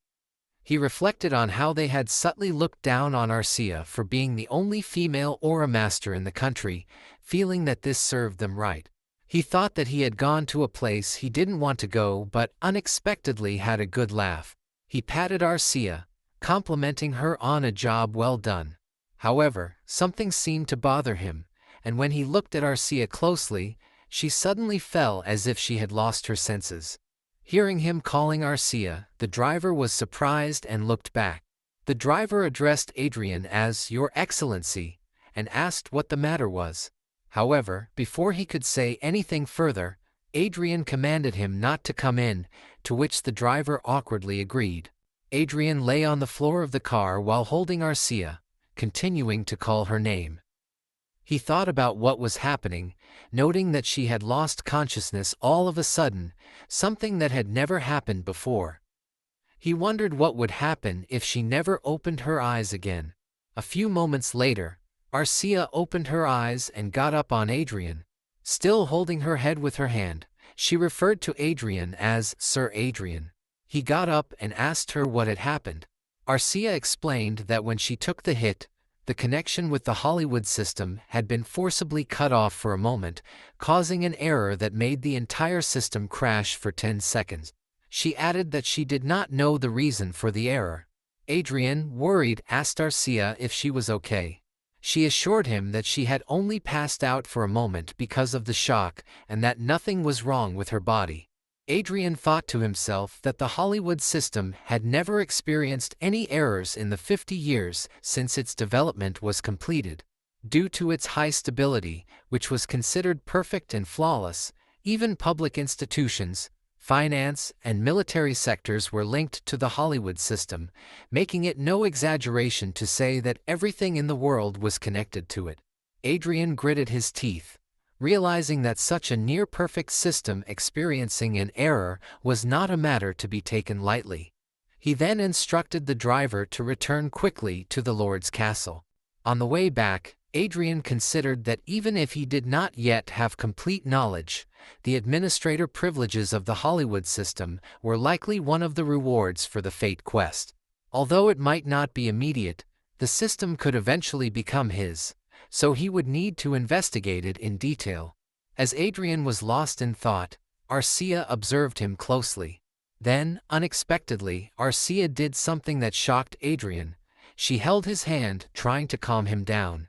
He reflected on how they had subtly looked down on Arcia for being the only female aura master in the country, feeling that this served them right. He thought that he had gone to a place he didn't want to go but unexpectedly had a good laugh. He patted Arcia, complimenting her on a job well done. However, something seemed to bother him, and when he looked at Arcia closely, she suddenly fell as if she had lost her senses. Hearing him calling Arcia, the driver was surprised and looked back. The driver addressed Adrien as Your Excellency and asked what the matter was. However, before he could say anything further, Adrien commanded him not to come in, to which the driver awkwardly agreed. Adrien lay on the floor of the car while holding Arcia, continuing to call her name. He thought about what was happening, noting that she had lost consciousness all of a sudden, something that had never happened before. He wondered what would happen if she never opened her eyes again. A few moments later, Arcia opened her eyes and got up on Adrien. Still holding her head with her hand, she referred to Adrien as Sir Adrien. He got up and asked her what had happened. Arcia explained that when she took the hit, the connection with the Hollywood system had been forcibly cut off for a moment, causing an error that made the entire system crash for 10 seconds. She added that she did not know the reason for the error. Adrien, worried, asked Arcia if she was okay. She assured him that she had only passed out for a moment because of the shock and that nothing was wrong with her body. Adrien thought to himself that the Hollywood system had never experienced any errors in the 50 years since its development was completed. Due to its high stability, which was considered perfect and flawless, even public institutions, finance, and military sectors were linked to the Hollywood system, making it no exaggeration to say that everything in the world was connected to it. Adrien gritted his teeth, realizing that such a near-perfect system experiencing an error was not a matter to be taken lightly. He then instructed the driver to return quickly to the Lord's castle. On the way back, Adrien considered that even if he did not yet have complete knowledge, the administrator privileges of the Hollywood system were likely one of the rewards for the Fate quest. Although it might not be immediate, the system could eventually become his, so he would need to investigate it in detail. As Adrien was lost in thought, Arcia observed him closely. Then, unexpectedly, Arcia did something that shocked Adrien. She held his hand, trying to calm him down.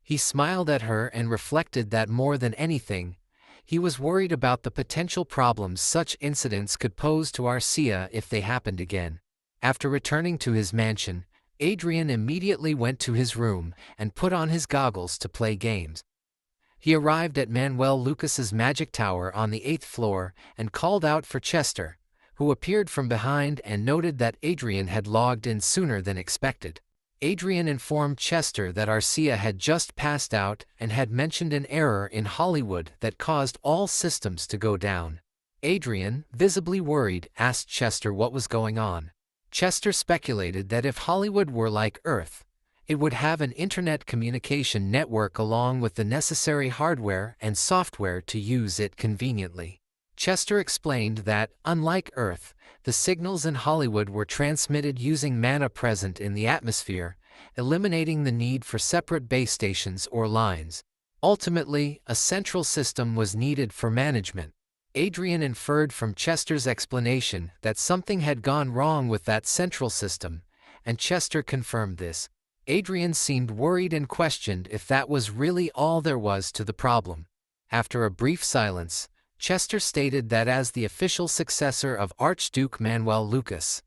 He smiled at her and reflected that more than anything, he was worried about the potential problems such incidents could pose to Arcia if they happened again. After returning to his mansion, Adrien immediately went to his room and put on his goggles to play games. He arrived at Manuel Lucas's magic tower on the 8th floor and called out for Chester, who appeared from behind and noted that Adrien had logged in sooner than expected. Adrien informed Chester that Arcia had just passed out and had mentioned an error in Hollywood that caused all systems to go down. Adrien, visibly worried, asked Chester what was going on. Chester speculated that if Hollywood were like Earth, it would have an internet communication network along with the necessary hardware and software to use it conveniently. Chester explained that, unlike Earth, the signals in Hollywood were transmitted using mana present in the atmosphere, eliminating the need for separate base stations or lines. Ultimately, a central system was needed for management. Adrien inferred from Chester's explanation that something had gone wrong with that central system, and Chester confirmed this. Adrien seemed worried and questioned if that was really all there was to the problem. After a brief silence, Chester stated that as the official successor of Archduke Manuel Lucas,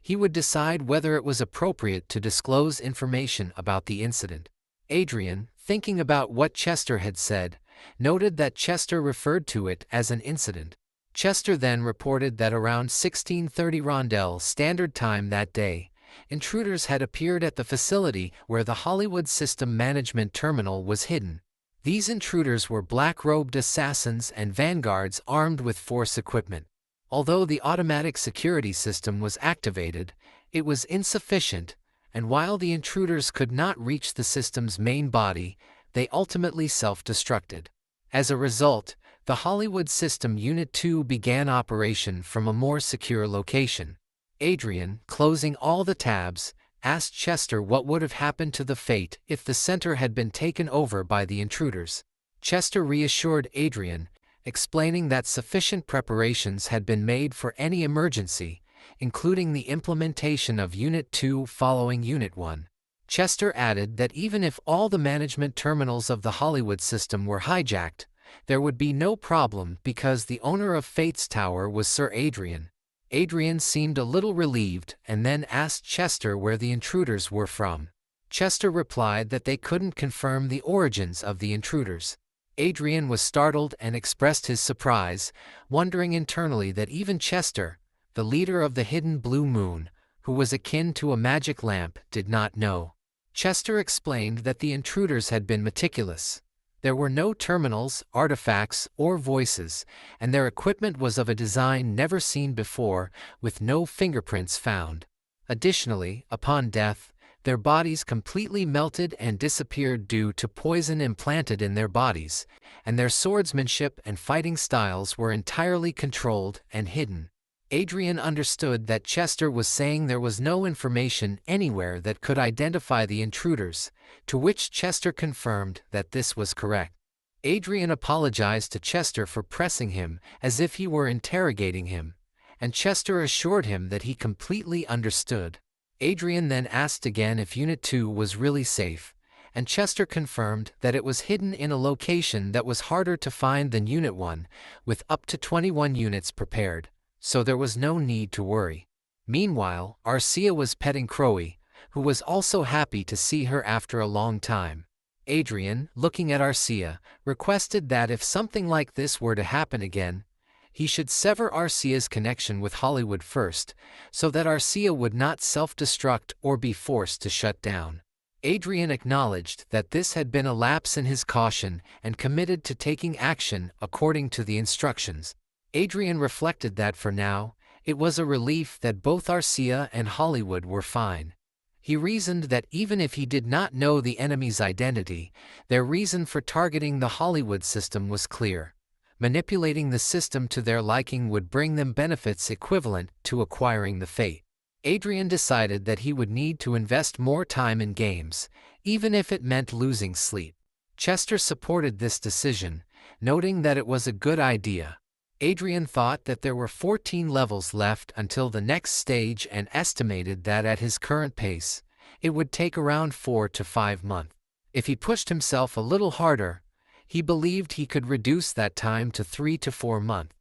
he would decide whether it was appropriate to disclose information about the incident. Adrien, thinking about what Chester had said, noted that Chester referred to it as an incident. Chester then reported that around 16:30 Randelle Standard Time that day, intruders had appeared at the facility where the Hollywood System Management Terminal was hidden. These intruders were black-robed assassins and vanguards armed with force equipment. Although the automatic security system was activated, it was insufficient, and while the intruders could not reach the system's main body, they ultimately self-destructed. As a result, the Hollywood System Unit 2 began operation from a more secure location. Adrien, closing all the tabs, asked Chester what would have happened to the Fate if the center had been taken over by the intruders. Chester reassured Adrien, explaining that sufficient preparations had been made for any emergency, including the implementation of Unit 2 following Unit 1. Chester added that even if all the management terminals of the Hollywood system were hijacked, there would be no problem because the owner of Fate's tower was Sir Adrien. Adrien seemed a little relieved and then asked Chester where the intruders were from. Chester replied that they couldn't confirm the origins of the intruders. Adrien was startled and expressed his surprise, wondering internally that even Chester, the leader of the hidden Blue Moon, who was akin to a magic lamp, did not know. Chester explained that the intruders had been meticulous. There were no terminals, artifacts, or voices, and their equipment was of a design never seen before, with no fingerprints found. Additionally, upon death, their bodies completely melted and disappeared due to poison implanted in their bodies, and their swordsmanship and fighting styles were entirely controlled and hidden. Adrien understood that Chester was saying there was no information anywhere that could identify the intruders, to which Chester confirmed that this was correct. Adrien apologized to Chester for pressing him as if he were interrogating him, and Chester assured him that he completely understood. Adrien then asked again if Unit 2 was really safe, and Chester confirmed that it was hidden in a location that was harder to find than Unit 1, with up to 21 units prepared, so there was no need to worry. Meanwhile, Arcia was petting Crowy, who was also happy to see her after a long time. Adrien, looking at Arcia, requested that if something like this were to happen again, he should sever Arcia's connection with Hollywood first, so that Arcia would not self-destruct or be forced to shut down. Adrien acknowledged that this had been a lapse in his caution and committed to taking action according to the instructions. Adrien reflected that for now, it was a relief that both Arcia and Hollywood were fine. He reasoned that even if he did not know the enemy's identity, their reason for targeting the Hollywood system was clear. Manipulating the system to their liking would bring them benefits equivalent to acquiring the Fate. Adrien decided that he would need to invest more time in games, even if it meant losing sleep. Chester supported this decision, noting that it was a good idea. Adrien thought that there were 14 levels left until the next stage and estimated that at his current pace, it would take around 4 to 5 months. If he pushed himself a little harder, he believed he could reduce that time to 3 to 4 months.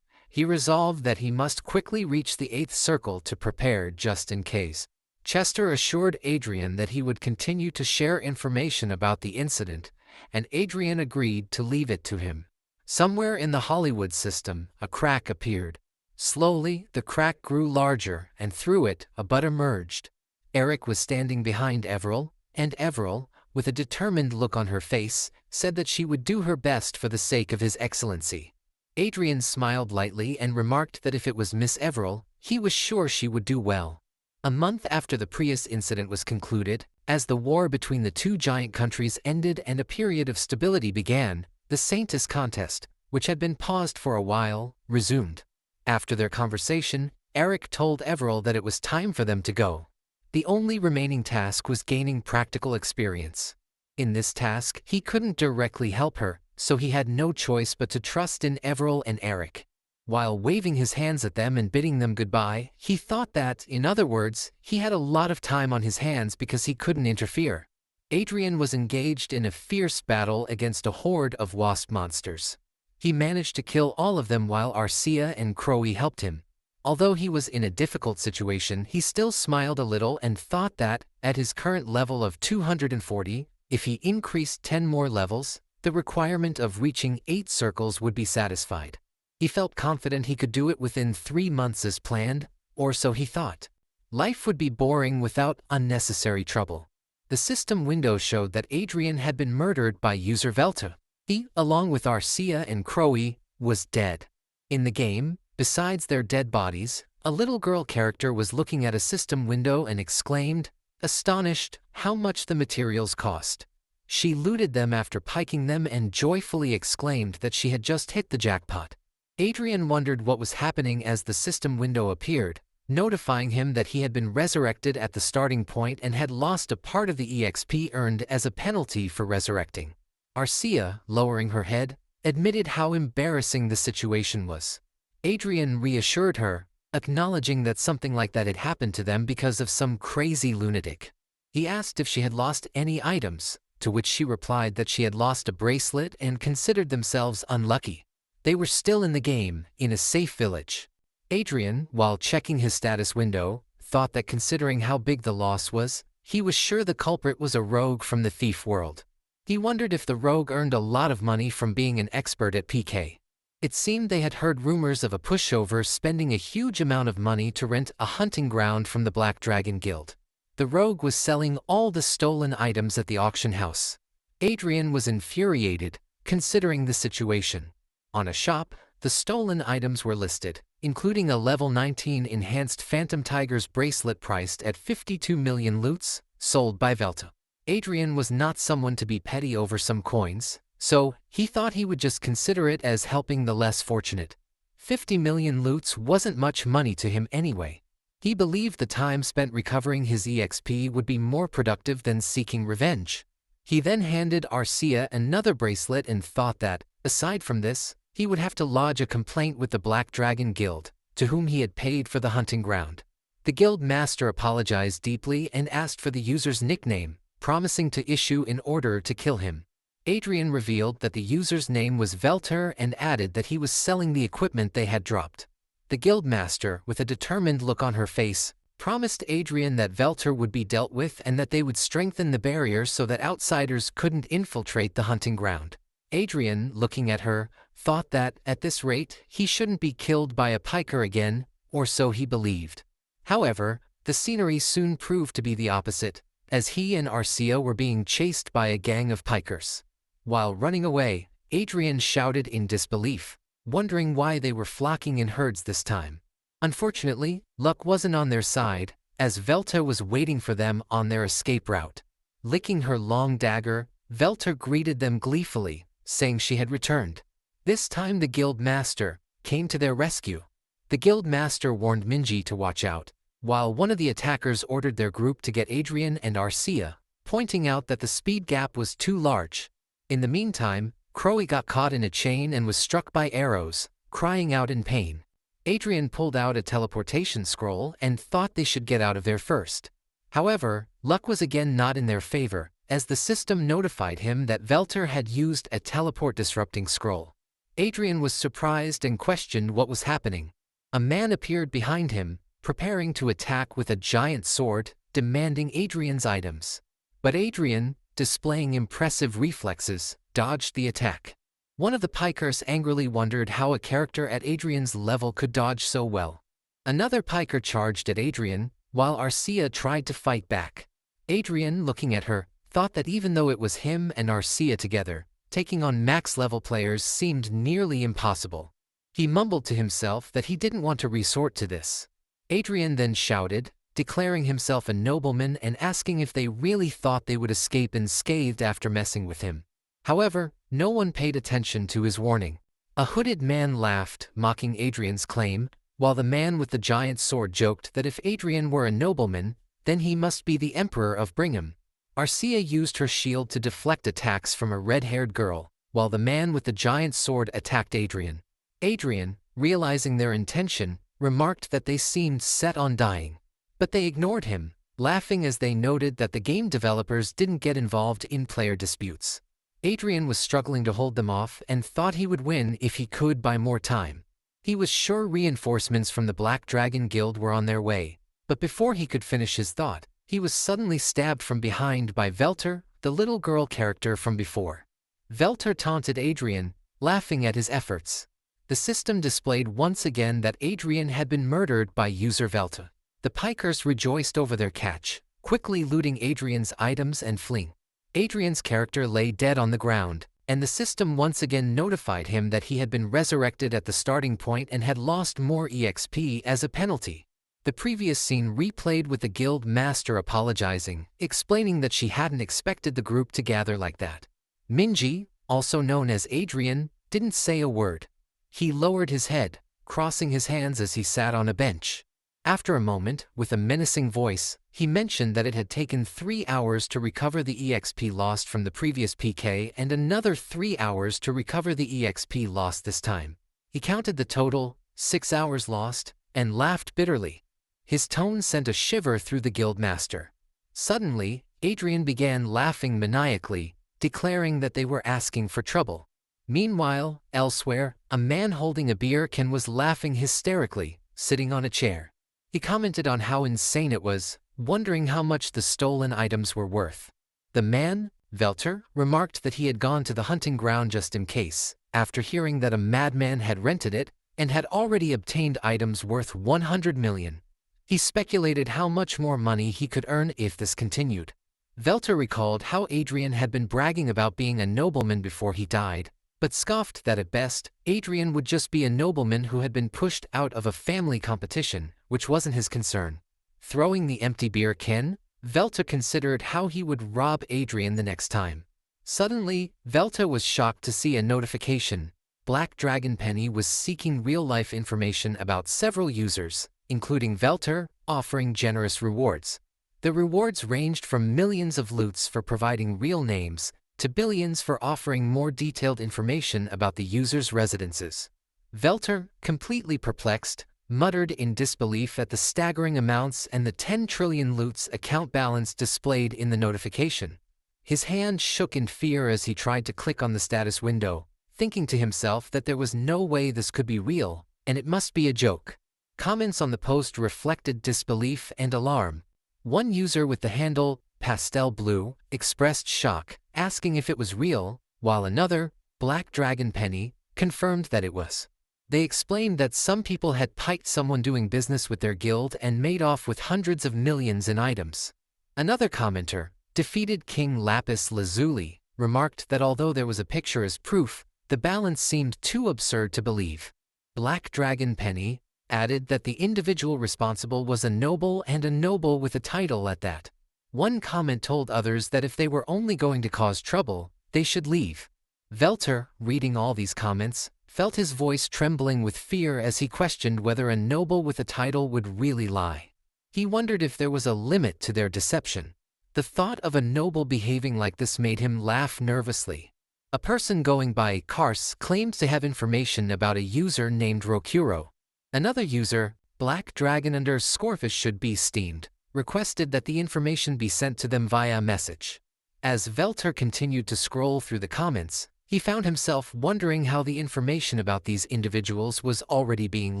He resolved that he must quickly reach the 8th circle to prepare just in case. Chester assured Adrien that he would continue to share information about the incident, and Adrien agreed to leave it to him. Somewhere in the Hollywood system, a crack appeared. Slowly, the crack grew larger, and through it, a butt emerged. Eric was standing behind Everil, and Everil, with a determined look on her face, said that she would do her best for the sake of his excellency. Adrien smiled lightly and remarked that if it was Miss Everil, he was sure she would do well. A month after the Prius incident was concluded, as the war between the two giant countries ended and a period of stability began, the Saintis contest, which had been paused for a while, resumed. After their conversation, Eric told Everil that it was time for them to go. The only remaining task was gaining practical experience. In this task, he couldn't directly help her, so he had no choice but to trust in Everil and Eric. While waving his hands at them and bidding them goodbye, he thought that, in other words, he had a lot of time on his hands because he couldn't interfere. Adrien was engaged in a fierce battle against a horde of wasp monsters. He managed to kill all of them while Arcia and Crowy helped him. Although he was in a difficult situation, he still smiled a little and thought that, at his current level of 240, if he increased 10 more levels, the requirement of reaching 8 circles would be satisfied. He felt confident he could do it within 3 months as planned, or so he thought. Life would be boring without unnecessary trouble. The system window showed that Adrien had been murdered by user Velta. He, along with Arcia and Crowy, was dead. In the game, besides their dead bodies, a little girl character was looking at a system window and exclaimed, astonished, how much the materials cost. She looted them after piking them and joyfully exclaimed that she had just hit the jackpot. Adrien wondered what was happening as the system window appeared, notifying him that he had been resurrected at the starting point and had lost a part of the EXP earned as a penalty for resurrecting. Arcia, lowering her head, admitted how embarrassing the situation was. Adrien reassured her, acknowledging that something like that had happened to them because of some crazy lunatic. He asked if she had lost any items, to which she replied that she had lost a bracelet and considered themselves unlucky. They were still in the game, in a safe village. Adrien, while checking his status window, thought that considering how big the loss was, he was sure the culprit was a rogue from the thief world. He wondered if the rogue earned a lot of money from being an expert at PK. It seemed they had heard rumors of a pushover spending a huge amount of money to rent a hunting ground from the Black Dragon Guild. The rogue was selling all the stolen items at the auction house. Adrien was infuriated, considering the situation. On a shop, the stolen items were listed, including a level 19 enhanced Phantom Tiger's bracelet priced at 52 million loots, sold by Velta. Adrien was not someone to be petty over some coins, so he thought he would just consider it as helping the less fortunate. 50 million loots wasn't much money to him anyway. He believed the time spent recovering his EXP would be more productive than seeking revenge. He then handed Arcia another bracelet and thought that, aside from this, he would have to lodge a complaint with the Black Dragon Guild, to whom he had paid for the hunting ground. The guild master apologized deeply and asked for the user's nickname, promising to issue an order to kill him. Adrien revealed that the user's name was Velter and added that he was selling the equipment they had dropped. The guild master, with a determined look on her face, promised Adrien that Velter would be dealt with and that they would strengthen the barrier so that outsiders couldn't infiltrate the hunting ground. Adrien, looking at her, thought that, at this rate, he shouldn't be killed by a piker again, or so he believed. However, the scenery soon proved to be the opposite, as he and Arcia were being chased by a gang of pikers. While running away, Adrien shouted in disbelief, wondering why they were flocking in herds this time. Unfortunately, luck wasn't on their side, as Velta was waiting for them on their escape route. Licking her long dagger, Velta greeted them gleefully, saying she had returned. This time the guild master came to their rescue. The guild master warned Minji to watch out, while one of the attackers ordered their group to get Adrien and Arcia, pointing out that the speed gap was too large. In the meantime, Crowy got caught in a chain and was struck by arrows, crying out in pain. Adrien pulled out a teleportation scroll and thought they should get out of there first. However, luck was again not in their favor, as the system notified him that Velter had used a teleport-disrupting scroll. Adrien was surprised and questioned what was happening. A man appeared behind him, preparing to attack with a giant sword, demanding Adrien's items. But Adrien, displaying impressive reflexes, dodged the attack. One of the pikers angrily wondered how a character at Adrien's level could dodge so well. Another piker charged at Adrien, while Arcia tried to fight back. Adrien, looking at her, thought that even though it was him and Arcia together, taking on max-level players seemed nearly impossible. He mumbled to himself that he didn't want to resort to this. Adrien then shouted, declaring himself a nobleman and asking if they really thought they would escape unscathed after messing with him. However, no one paid attention to his warning. A hooded man laughed, mocking Adrien's claim, while the man with the giant sword joked that if Adrien were a nobleman, then he must be the Emperor of Brigham. Arcia used her shield to deflect attacks from a red-haired girl, while the man with the giant sword attacked Adrien. Adrien, realizing their intention, remarked that they seemed set on dying. But they ignored him, laughing as they noted that the game developers didn't get involved in player disputes. Adrien was struggling to hold them off and thought he would win if he could buy more time. He was sure reinforcements from the Black Dragon Guild were on their way, but before he could finish his thought, he was suddenly stabbed from behind by Velter, the little girl character from before. Velter taunted Adrien, laughing at his efforts. The system displayed once again that Adrien had been murdered by user Velter. The pikers rejoiced over their catch, quickly looting Adrien's items and fleeing. Adrien's character lay dead on the ground, and the system once again notified him that he had been resurrected at the starting point and had lost more EXP as a penalty. The previous scene replayed with the guild master apologizing, explaining that she hadn't expected the group to gather like that. Mage, also known as Adrien, didn't say a word. He lowered his head, crossing his hands as he sat on a bench. After a moment, with a menacing voice, he mentioned that it had taken 3 hours to recover the EXP lost from the previous PK and another 3 hours to recover the EXP lost this time. He counted the total, 6 hours lost, and laughed bitterly. His tone sent a shiver through the guildmaster. Suddenly, Adrien began laughing maniacally, declaring that they were asking for trouble. Meanwhile, elsewhere, a man holding a beer can was laughing hysterically, sitting on a chair. He commented on how insane it was, wondering how much the stolen items were worth. The man, Velter, remarked that he had gone to the hunting ground just in case, after hearing that a madman had rented it and had already obtained items worth 100 million. He speculated how much more money he could earn if this continued. Velter recalled how Adrien had been bragging about being a nobleman before he died, but scoffed that at best, Adrien would just be a nobleman who had been pushed out of a family competition, which wasn't his concern. Throwing the empty beer can, Velter considered how he would rob Adrien the next time. Suddenly, Velter was shocked to see a notification. Black Dragon Penny was seeking real-life information about several users, including Velter, offering generous rewards. The rewards ranged from millions of loots for providing real names, to billions for offering more detailed information about the user's residences. Velter, completely perplexed, muttered in disbelief at the staggering amounts and the 10 trillion loots account balance displayed in the notification. His hand shook in fear as he tried to click on the status window, thinking to himself that there was no way this could be real, and it must be a joke. Comments on the post reflected disbelief and alarm. One user with the handle Pastel Blue expressed shock, asking if it was real, while another, Black Dragon Penny, confirmed that it was. They explained that some people had piked someone doing business with their guild and made off with hundreds of millions in items. Another commenter, Defeated King Lapis Lazuli, remarked that although there was a picture as proof, the balance seemed too absurd to believe. Black Dragon Penny added that the individual responsible was a noble and a noble with a title at that. One comment told others that if they were only going to cause trouble, they should leave. Velter, reading all these comments, felt his voice trembling with fear as he questioned whether a noble with a title would really lie. He wondered if there was a limit to their deception. The thought of a noble behaving like this made him laugh nervously. A person going by Kars claimed to have information about a user named Rokuro. Another user, Black Dragon _Scorfish should be steamed, requested that the information be sent to them via message. As Velter continued to scroll through the comments, he found himself wondering how the information about these individuals was already being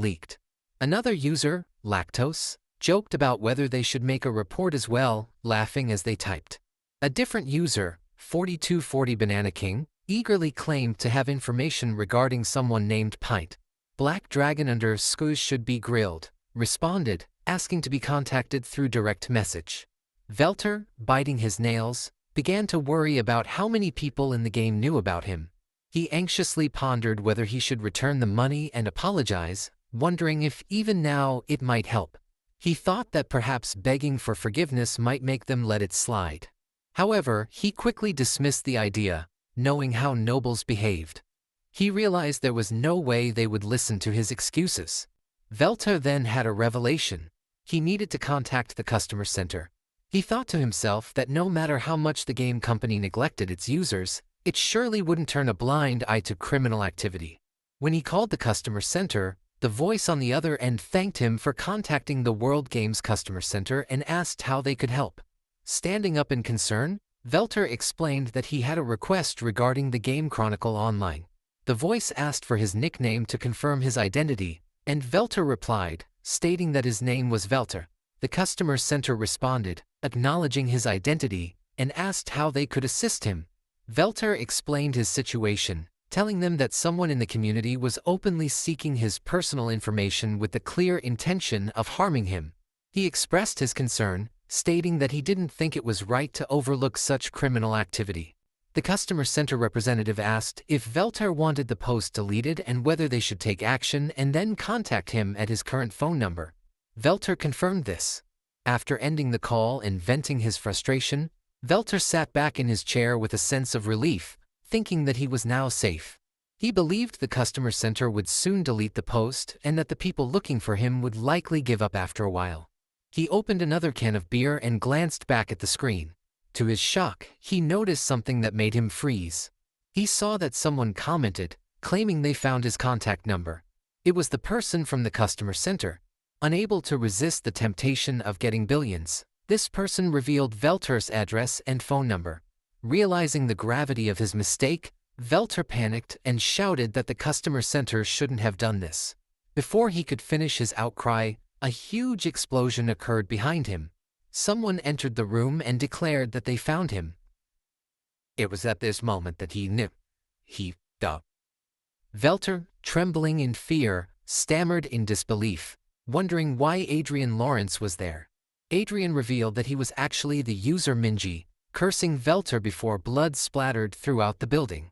leaked. Another user, Lactose, joked about whether they should make a report as well, laughing as they typed. A different user, 4240 Banana King, eagerly claimed to have information regarding someone named Pint. Black Dragon under Scoosh should be grilled, responded, asking to be contacted through direct message. Velter, biting his nails, began to worry about how many people in the game knew about him. He anxiously pondered whether he should return the money and apologize, wondering if even now it might help. He thought that perhaps begging for forgiveness might make them let it slide. However, he quickly dismissed the idea, knowing how nobles behaved. He realized there was no way they would listen to his excuses. Velter then had a revelation. He needed to contact the customer center. He thought to himself that no matter how much the game company neglected its users, it surely wouldn't turn a blind eye to criminal activity. When he called the customer center, the voice on the other end thanked him for contacting the World Games customer center and asked how they could help. Standing up in concern, Velter explained that he had a request regarding the game Chronicle Online. The voice asked for his nickname to confirm his identity, and Velter replied, stating that his name was Velter. The customer center responded, acknowledging his identity, and asked how they could assist him. Velter explained his situation, telling them that someone in the community was openly seeking his personal information with the clear intention of harming him. He expressed his concern, stating that he didn't think it was right to overlook such criminal activity. The customer center representative asked if Velter wanted the post deleted and whether they should take action and then contact him at his current phone number. Velter confirmed this. After ending the call and venting his frustration, Velter sat back in his chair with a sense of relief, thinking that he was now safe. He believed the customer center would soon delete the post and that the people looking for him would likely give up after a while. He opened another can of beer and glanced back at the screen. To his shock, he noticed something that made him freeze. He saw that someone commented, claiming they found his contact number. It was the person from the customer center. Unable to resist the temptation of getting billions, this person revealed Velter's address and phone number. Realizing the gravity of his mistake, Velter panicked and shouted that the customer center shouldn't have done this. Before he could finish his outcry, a huge explosion occurred behind him. Someone entered the room and declared that they found him. It was at this moment that he knew. Velter, trembling in fear, stammered in disbelief, wondering why Adrien Lawrence was there. Adrien revealed that he was actually the user Mage, cursing Velter before blood splattered throughout the building.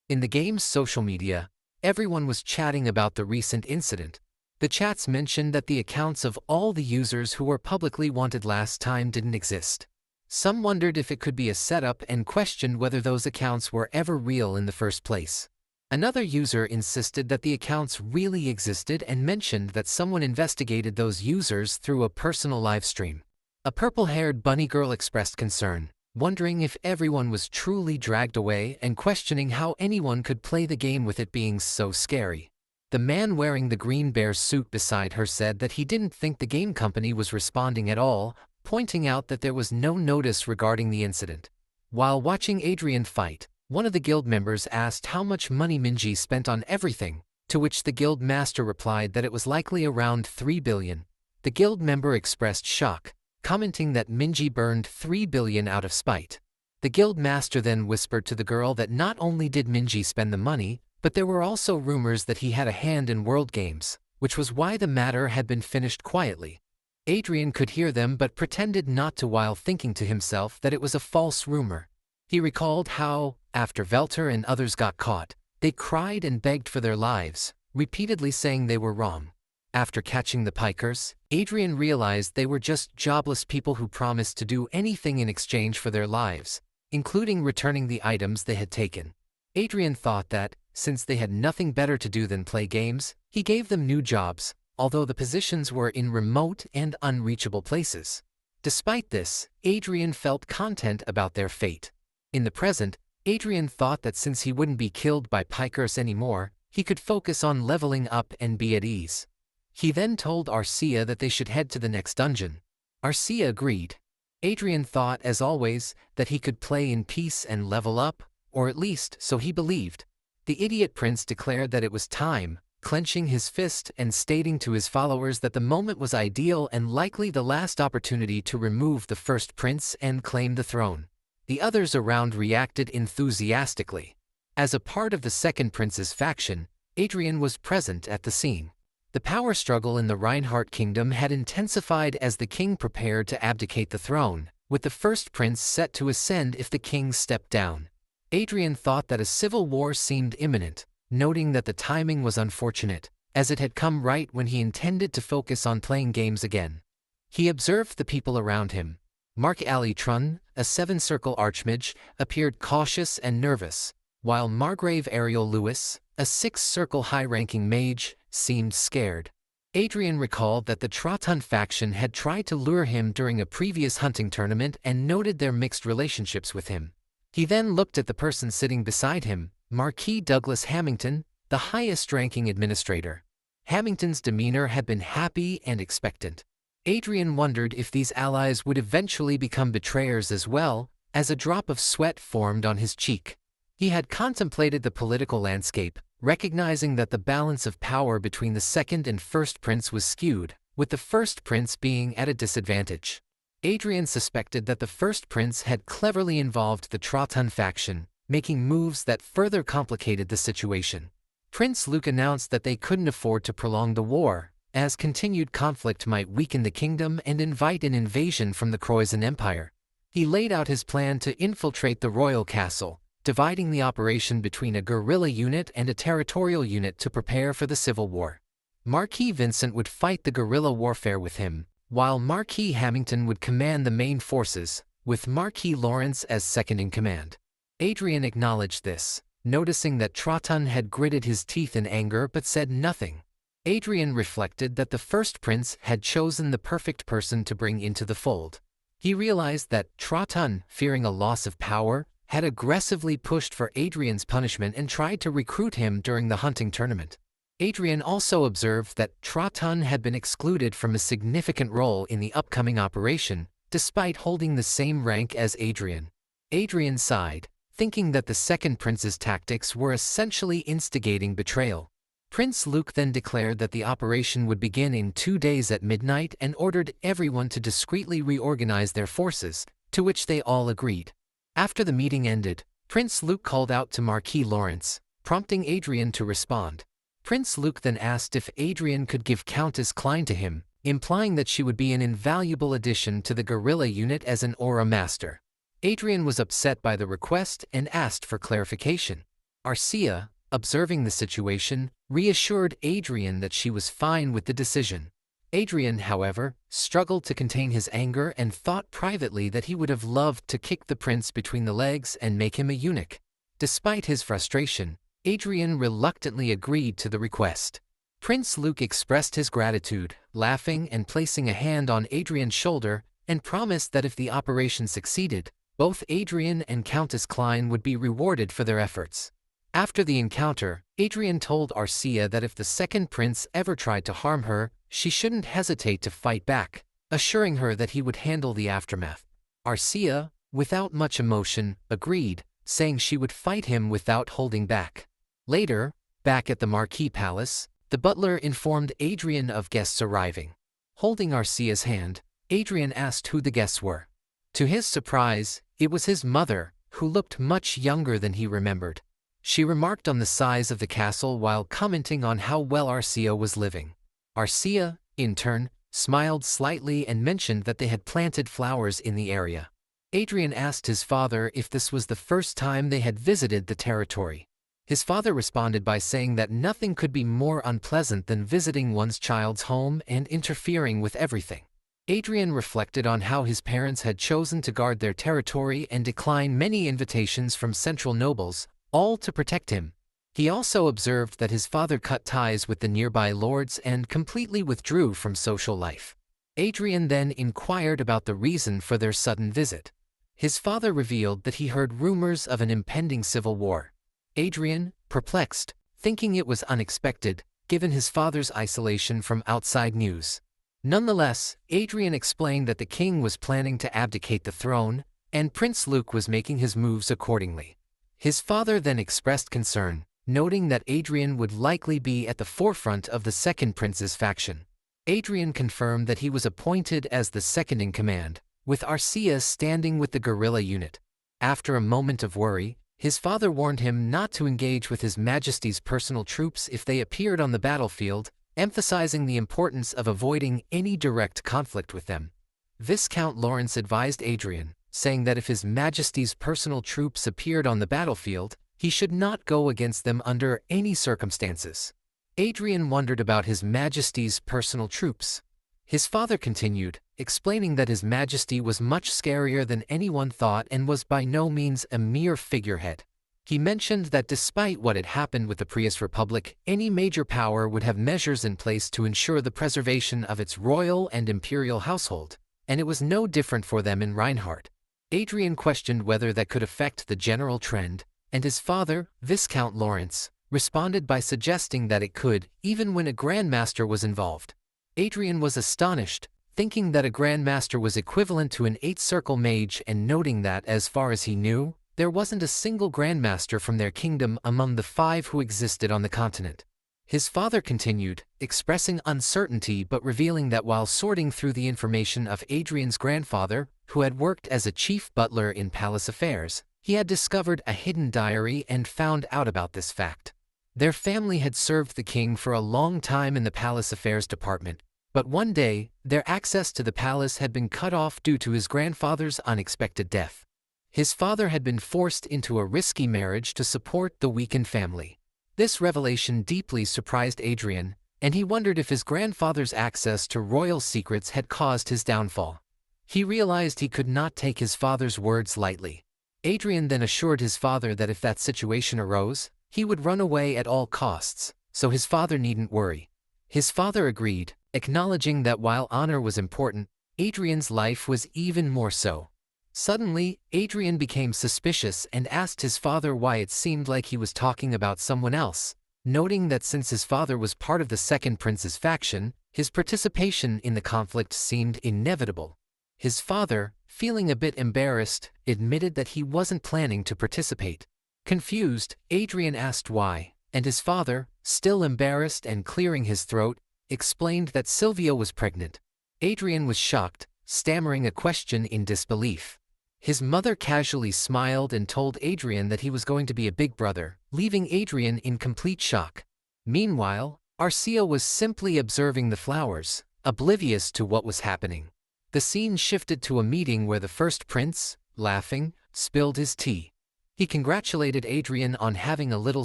In the game's social media, everyone was chatting about the recent incident. The chats mentioned that the accounts of all the users who were publicly wanted last time didn't exist. Some wondered if it could be a setup and questioned whether those accounts were ever real in the first place. Another user insisted that the accounts really existed and mentioned that someone investigated those users through a personal livestream. A purple-haired bunny girl expressed concern, wondering if everyone was truly dragged away and questioning how anyone could play the game with it being so scary. The man wearing the green bear suit beside her said that he didn't think the game company was responding at all, pointing out that there was no notice regarding the incident. While watching Adrien fight, one of the guild members asked how much money Mage spent on everything, to which the guild master replied that it was likely around 3 billion. The guild member expressed shock, commenting that Mage burned 3 billion out of spite. The guild master then whispered to the girl that not only did Mage spend the money, but there were also rumors that he had a hand in World Games, which was why the matter had been finished quietly. Adrien could hear them but pretended not to while thinking to himself that it was a false rumor. He recalled how, after Velter and others got caught, they cried and begged for their lives, repeatedly saying they were wrong. After catching the pikers, Adrien realized they were just jobless people who promised to do anything in exchange for their lives, including returning the items they had taken. Adrien thought that, since they had nothing better to do than play games, he gave them new jobs, although the positions were in remote and unreachable places. Despite this, Adrien felt content about their fate. In the present, Adrien thought that since he wouldn't be killed by pikers anymore, he could focus on leveling up and be at ease. He then told Arcia that they should head to the next dungeon. Arcia agreed. Adrien thought, as always, that he could play in peace and level up, or at least so he believed. The idiot prince declared that it was time, clenching his fist and stating to his followers that the moment was ideal and likely the last opportunity to remove the first prince and claim the throne. The others around reacted enthusiastically. As a part of the second prince's faction, Adrien was present at the scene. The power struggle in the Reinhardt kingdom had intensified as the king prepared to abdicate the throne, with the first prince set to ascend if the king stepped down. Adrien thought that a civil war seemed imminent, noting that the timing was unfortunate, as it had come right when he intended to focus on playing games again. He observed the people around him. Mark Trun, a seven-circle archmage, appeared cautious and nervous, while Margrave Ariel Lewis, a six-circle high-ranking mage, seemed scared. Adrien recalled that the Trotun faction had tried to lure him during a previous hunting tournament and noted their mixed relationships with him. He then looked at the person sitting beside him, Marquis Douglas Hamilton, the highest-ranking administrator. Hamilton's demeanor had been happy and expectant. Adrien wondered if these allies would eventually become betrayers as well, as a drop of sweat formed on his cheek. He had contemplated the political landscape, recognizing that the balance of power between the second and first prince was skewed, with the first prince being at a disadvantage. Adrien suspected that the first prince had cleverly involved the Trotun faction, making moves that further complicated the situation. Prince Luke announced that they couldn't afford to prolong the war, as continued conflict might weaken the kingdom and invite an invasion from the Croizon Empire. He laid out his plan to infiltrate the royal castle, dividing the operation between a guerrilla unit and a territorial unit to prepare for the civil war. Marquis Vincent would fight the guerrilla warfare with him, while Marquis Hamilton would command the main forces, with Marquis Lawrence as second-in-command. Adrien acknowledged this, noticing that Trotun had gritted his teeth in anger but said nothing. Adrien reflected that the first prince had chosen the perfect person to bring into the fold. He realized that Trotun, fearing a loss of power, had aggressively pushed for Adrien's punishment and tried to recruit him during the hunting tournament. Adrien also observed that Trotun had been excluded from a significant role in the upcoming operation, despite holding the same rank as Adrien. Adrien sighed, thinking that the second prince's tactics were essentially instigating betrayal. Prince Luke then declared that the operation would begin in 2 days at midnight and ordered everyone to discreetly reorganize their forces, to which they all agreed. After the meeting ended, Prince Luke called out to Marquis Lawrence, prompting Adrien to respond. Prince Luke then asked if Adrien could give Countess Klein to him, implying that she would be an invaluable addition to the guerrilla unit as an aura master. Adrien was upset by the request and asked for clarification. Arcia, observing the situation, reassured Adrien that she was fine with the decision. Adrien, however, struggled to contain his anger and thought privately that he would have loved to kick the prince between the legs and make him a eunuch. Despite his frustration, Adrien reluctantly agreed to the request. Prince Luke expressed his gratitude, laughing and placing a hand on Adrien's shoulder, and promised that if the operation succeeded, both Adrien and Countess Klein would be rewarded for their efforts. After the encounter, Adrien told Arcia that if the second prince ever tried to harm her, she shouldn't hesitate to fight back, assuring her that he would handle the aftermath. Arcia, without much emotion, agreed, saying she would fight him without holding back. Later, back at the Marquis Palace, the butler informed Adrien of guests arriving. Holding Arcia's hand, Adrien asked who the guests were. To his surprise, it was his mother, who looked much younger than he remembered. She remarked on the size of the castle while commenting on how well Arcia was living. Arcia, in turn, smiled slightly and mentioned that they had planted flowers in the area. Adrien asked his father if this was the first time they had visited the territory. His father responded by saying that nothing could be more unpleasant than visiting one's child's home and interfering with everything. Adrien reflected on how his parents had chosen to guard their territory and decline many invitations from central nobles, all to protect him. He also observed that his father cut ties with the nearby lords and completely withdrew from social life. Adrien then inquired about the reason for their sudden visit. His father revealed that he heard rumors of an impending civil war. Adrien, perplexed, thinking it was unexpected, given his father's isolation from outside news. Nonetheless, Adrien explained that the king was planning to abdicate the throne, and Prince Luke was making his moves accordingly. His father then expressed concern, noting that Adrien would likely be at the forefront of the second prince's faction. Adrien confirmed that he was appointed as the second-in-command, with Arcia standing with the guerrilla unit. After a moment of worry, his father warned him not to engage with His Majesty's personal troops if they appeared on the battlefield, emphasizing the importance of avoiding any direct conflict with them. Viscount Lawrence advised Adrien, saying that if His Majesty's personal troops appeared on the battlefield, he should not go against them under any circumstances. Adrien wondered about His Majesty's personal troops. His father continued, explaining that His Majesty was much scarier than anyone thought and was by no means a mere figurehead. He mentioned that despite what had happened with the Prius Republic, any major power would have measures in place to ensure the preservation of its royal and imperial household, and it was no different for them in Reinhardt. Adrien questioned whether that could affect the general trend, and his father, Viscount Lawrence, responded by suggesting that it could, even when a Grandmaster was involved. Adrien was astonished, thinking that a Grandmaster was equivalent to an 8-circle mage and noting that, as far as he knew, there wasn't a single Grandmaster from their kingdom among the 5 who existed on the continent. His father continued, expressing uncertainty but revealing that while sorting through the information of Adrien's grandfather, who had worked as a chief butler in palace affairs, he had discovered a hidden diary and found out about this fact. Their family had served the king for a long time in the palace affairs department, but one day, their access to the palace had been cut off due to his grandfather's unexpected death. His father had been forced into a risky marriage to support the weakened family. This revelation deeply surprised Adrien, and he wondered if his grandfather's access to royal secrets had caused his downfall. He realized he could not take his father's words lightly. Adrien then assured his father that if that situation arose, he would run away at all costs, so his father needn't worry. His father agreed, acknowledging that while honor was important, Adrien's life was even more so. Suddenly, Adrien became suspicious and asked his father why it seemed like he was talking about someone else, noting that since his father was part of the Second Prince's faction, his participation in the conflict seemed inevitable. His father, feeling a bit embarrassed, admitted that he wasn't planning to participate. Confused, Adrien asked why, and his father, still embarrassed and clearing his throat, explained that Sylvia was pregnant. Adrien was shocked, stammering a question in disbelief. His mother casually smiled and told Adrien that he was going to be a big brother, leaving Adrien in complete shock. Meanwhile, Arcia was simply observing the flowers, oblivious to what was happening. The scene shifted to a meeting where the first prince, laughing, spilled his tea. He congratulated Adrien on having a little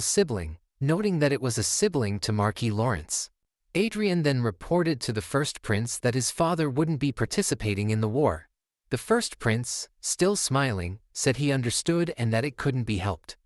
sibling, noting that it was a sibling to Marquis Lawrence. Adrien then reported to the first prince that his father wouldn't be participating in the war. The first prince, still smiling, said he understood and that it couldn't be helped.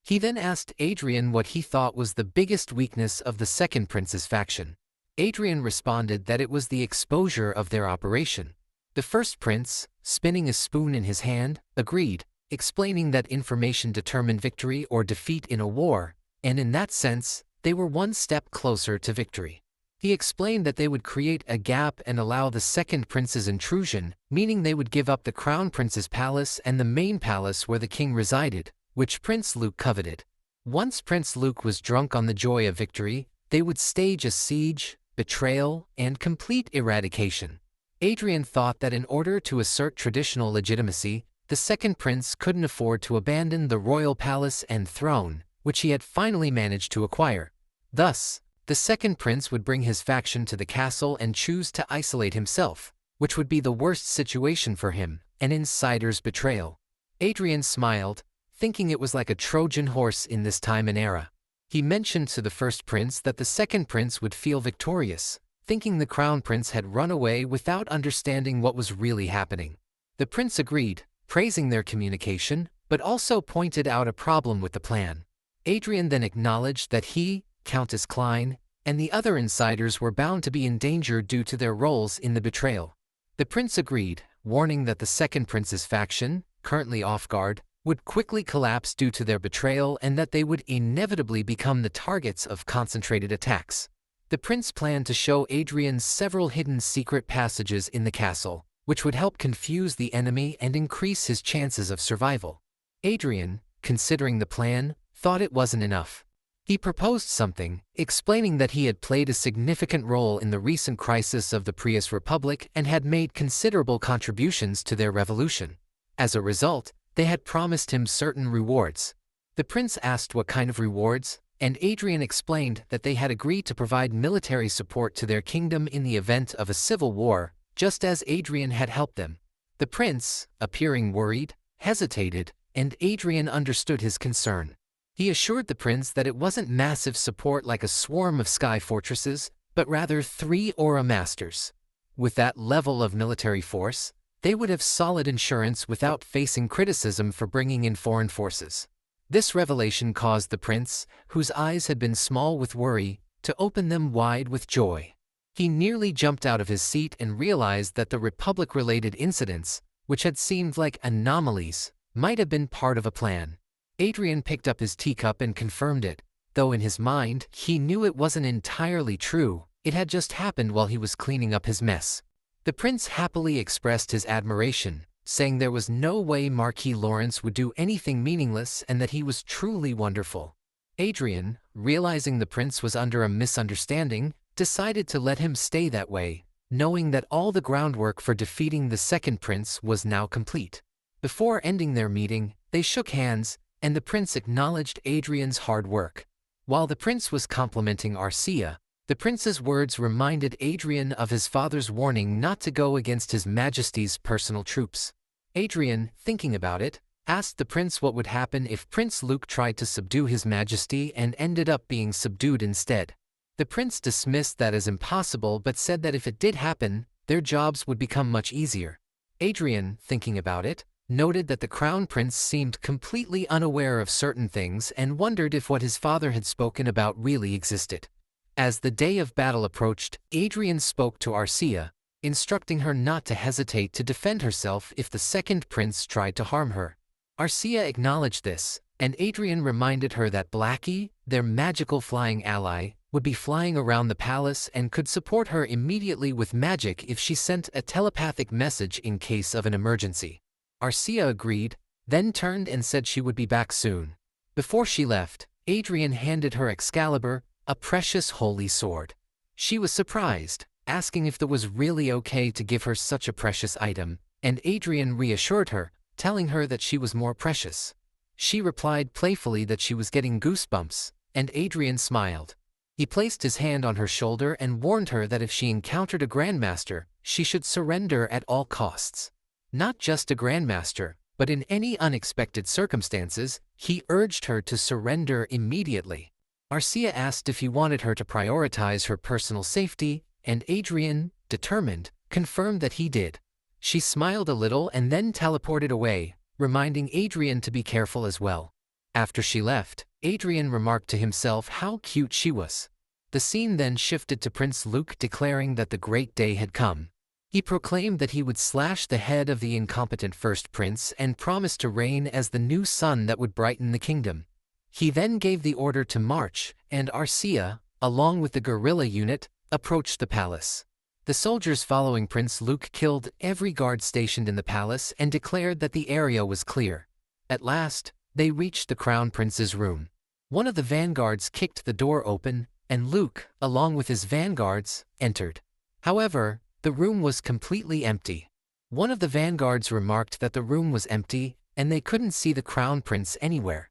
He then asked Adrien what he thought was the biggest weakness of the second prince's faction. Adrien responded that it was the exposure of their operation. The first prince, spinning a spoon in his hand, agreed, explaining that information determined victory or defeat in a war, and in that sense, they were one step closer to victory. He explained that they would create a gap and allow the second prince's intrusion, meaning they would give up the crown prince's palace and the main palace where the king resided, which Prince Luke coveted. Once Prince Luke was drunk on the joy of victory, they would stage a siege, betrayal, and complete eradication. Adrien thought that in order to assert traditional legitimacy, the second prince couldn't afford to abandon the royal palace and throne, which he had finally managed to acquire. Thus, the second prince would bring his faction to the castle and choose to isolate himself, which would be the worst situation for him, an insider's betrayal. Adrien smiled, thinking it was like a Trojan horse in this time and era. He mentioned to the first prince that the second prince would feel victorious, thinking the crown prince had run away without understanding what was really happening. The prince agreed, praising their communication, but also pointed out a problem with the plan. Adrien then acknowledged that he, Countess Klein, and the other insiders were bound to be in danger due to their roles in the betrayal. The prince agreed, warning that the second prince's faction, currently off guard, would quickly collapse due to their betrayal and that they would inevitably become the targets of concentrated attacks. The prince planned to show Adrien several hidden secret passages in the castle, which would help confuse the enemy and increase his chances of survival. Adrien, considering the plan, thought it wasn't enough. He proposed something, explaining that he had played a significant role in the recent crisis of the Prius Republic and had made considerable contributions to their revolution. As a result, They had promised him certain rewards. The prince asked what kind of rewards, and Adrien explained that they had agreed to provide military support to their kingdom in the event of a civil war, just as Adrien had helped them. The prince, appearing worried, hesitated, and Adrien understood his concern. He assured the prince that it wasn't massive support like a swarm of sky fortresses, but rather 3 aura masters. With that level of military force, they would have solid insurance without facing criticism for bringing in foreign forces. This revelation caused the prince, whose eyes had been small with worry, to open them wide with joy. He nearly jumped out of his seat and realized that the Republic-related incidents, which had seemed like anomalies, might have been part of a plan. Adrien picked up his teacup and confirmed it, though in his mind, he knew it wasn't entirely true. It had just happened while he was cleaning up his mess. The prince happily expressed his admiration, saying there was no way Marquis Lawrence would do anything meaningless and that he was truly wonderful. Adrien, realizing the prince was under a misunderstanding, decided to let him stay that way, knowing that all the groundwork for defeating the second prince was now complete. Before ending their meeting, they shook hands, and the prince acknowledged Adrien's hard work. While the prince was complimenting Arcia, the prince's words reminded Adrien of his father's warning not to go against His Majesty's personal troops. Adrien, thinking about it, asked the prince what would happen if Prince Luke tried to subdue His Majesty and ended up being subdued instead. The prince dismissed that as impossible but said that if it did happen, their jobs would become much easier. Adrien, thinking about it, noted that the crown prince seemed completely unaware of certain things and wondered if what his father had spoken about really existed. As the day of battle approached, Adrien spoke to Arcia, instructing her not to hesitate to defend herself if the second prince tried to harm her. Arcia acknowledged this, and Adrien reminded her that Blackie, their magical flying ally, would be flying around the palace and could support her immediately with magic if she sent a telepathic message in case of an emergency. Arcia agreed, then turned and said she would be back soon. Before she left, Adrien handed her Excalibur, a precious holy sword. She was surprised, asking if it was really okay to give her such a precious item, and Adrien reassured her, telling her that she was more precious. She replied playfully that she was getting goosebumps, and Adrien smiled. He placed his hand on her shoulder and warned her that if she encountered a grandmaster, she should surrender at all costs. Not just a grandmaster, but in any unexpected circumstances, he urged her to surrender immediately. Arcia asked if he wanted her to prioritize her personal safety, and Adrien, determined, confirmed that he did. She smiled a little and then teleported away, reminding Adrien to be careful as well. After she left, Adrien remarked to himself how cute she was. The scene then shifted to Prince Luke declaring that the great day had come. He proclaimed that he would slash the head of the incompetent first prince and promised to reign as the new sun that would brighten the kingdom. He then gave the order to march, and Arcia, along with the guerrilla unit, approached the palace. The soldiers following Prince Luke killed every guard stationed in the palace and declared that the area was clear. At last, they reached the crown prince's room. One of the vanguards kicked the door open, and Luke, along with his vanguards, entered. However, the room was completely empty. One of the vanguards remarked that the room was empty, and they couldn't see the crown prince anywhere.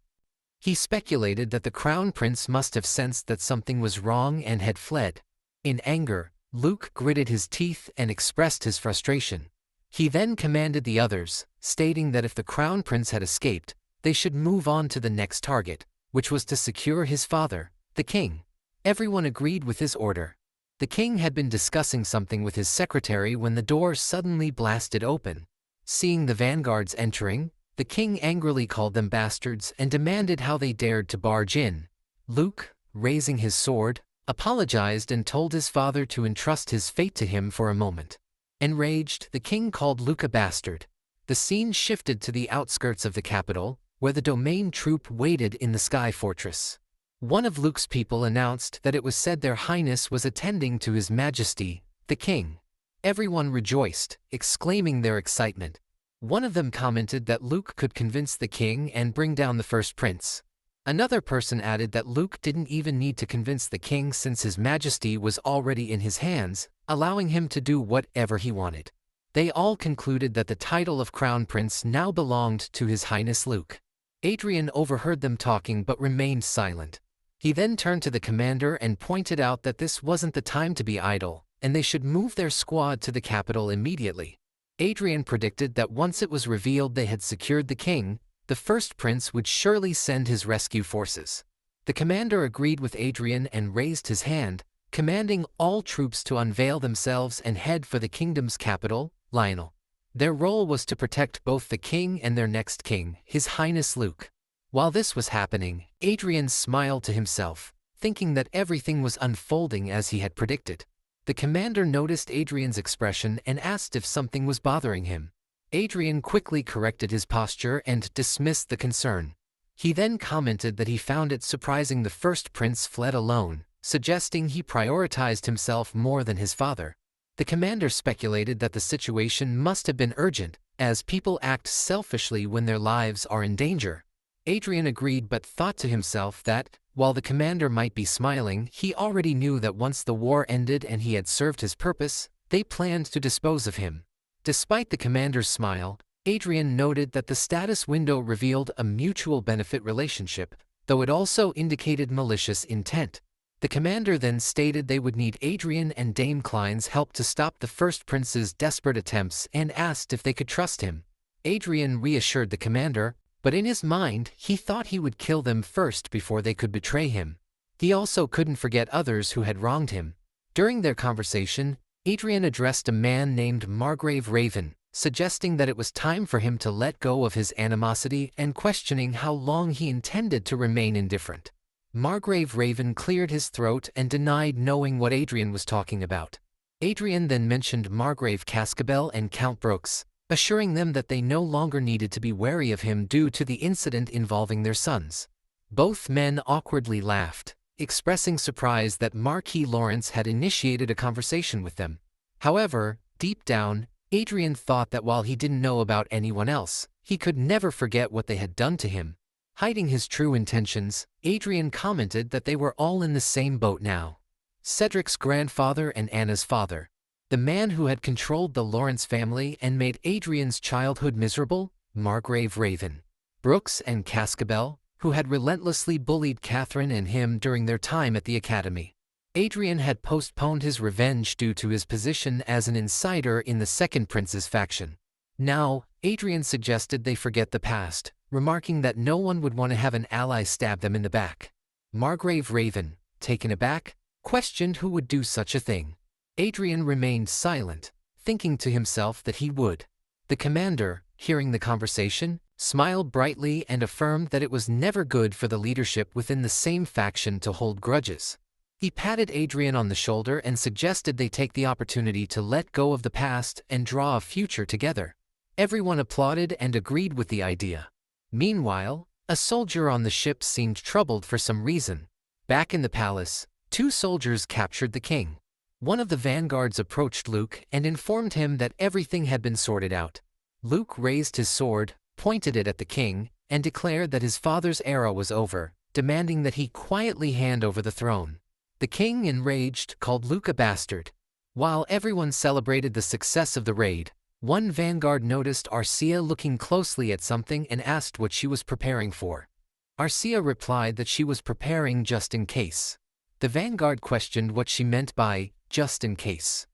He speculated that the crown prince must have sensed that something was wrong and had fled. In anger, Luke gritted his teeth and expressed his frustration. He then commanded the others, stating that if the crown prince had escaped, they should move on to the next target, which was to secure his father, the king. Everyone agreed with his order. The king had been discussing something with his secretary when the door suddenly blasted open. Seeing the vanguards entering, the king angrily called them bastards and demanded how they dared to barge in. Luke, raising his sword, apologized and told his father to entrust his fate to him for a moment. Enraged, the king called Luke a bastard. The scene shifted to the outskirts of the capital, where the domain troop waited in the sky fortress. One of Luke's people announced that it was said their highness was attending to His Majesty, the king. Everyone rejoiced, exclaiming their excitement. One of them commented that Luke could convince the king and bring down the first prince. Another person added that Luke didn't even need to convince the king since His Majesty was already in his hands, allowing him to do whatever he wanted. They all concluded that the title of Crown Prince now belonged to His Highness Luke. Adrien overheard them talking but remained silent. He then turned to the commander and pointed out that this wasn't the time to be idle, and they should move their squad to the capital immediately. Adrien predicted that once it was revealed they had secured the king, the first prince would surely send his rescue forces. The commander agreed with Adrien and raised his hand, commanding all troops to unveil themselves and head for the kingdom's capital, Lionel. Their role was to protect both the king and their next king, His Highness Luke. While this was happening, Adrien smiled to himself, thinking that everything was unfolding as he had predicted. The commander noticed Adrien's expression and asked if something was bothering him. Adrien quickly corrected his posture and dismissed the concern. He then commented that he found it surprising the first prince fled alone, suggesting he prioritized himself more than his father. The commander speculated that the situation must have been urgent, as people act selfishly when their lives are in danger. Adrien agreed but thought to himself that, while the commander might be smiling, he already knew that once the war ended and he had served his purpose, they planned to dispose of him. Despite the commander's smile, Adrien noted that the status window revealed a mutual benefit relationship, though it also indicated malicious intent. The commander then stated they would need Adrien and Dame Klein's help to stop the first prince's desperate attempts and asked if they could trust him. Adrien reassured the commander, but in his mind he thought he would kill them first before they could betray him. He also couldn't forget others who had wronged him. During their conversation, Adrien addressed a man named Margrave Raven, suggesting that it was time for him to let go of his animosity and questioning how long he intended to remain indifferent. Margrave Raven cleared his throat and denied knowing what Adrien was talking about. Adrien then mentioned Margrave Cascabel and Count Brooks, assuring them that they no longer needed to be wary of him due to the incident involving their sons. Both men awkwardly laughed, expressing surprise that Marquis Lawrence had initiated a conversation with them. However, deep down, Adrien thought that while he didn't know about anyone else, he could never forget what they had done to him. Hiding his true intentions, Adrien commented that they were all in the same boat now. Cedric's grandfather and Anna's father, the man who had controlled the Lawrence family and made Adrien's childhood miserable, Margrave Raven. Brooks and Cascabel, who had relentlessly bullied Catherine and him during their time at the academy. Adrien had postponed his revenge due to his position as an insider in the second prince's faction. Now, Adrien suggested they forget the past, remarking that no one would want to have an ally stab them in the back. Margrave Raven, taken aback, questioned who would do such a thing. Adrien remained silent, thinking to himself that he would. The commander, hearing the conversation, smiled brightly and affirmed that it was never good for the leadership within the same faction to hold grudges. He patted Adrien on the shoulder and suggested they take the opportunity to let go of the past and draw a future together. Everyone applauded and agreed with the idea. Meanwhile, a soldier on the ship seemed troubled for some reason. Back in the palace, two soldiers captured the king. One of the vanguards approached Luke and informed him that everything had been sorted out. Luke raised his sword, pointed it at the king, and declared that his father's era was over, demanding that he quietly hand over the throne. The king, enraged, called Luke a bastard. While everyone celebrated the success of the raid, one vanguard noticed Arcia looking closely at something and asked what she was preparing for. Arcia replied that she was preparing just in case. The vanguard questioned what she meant by just in case.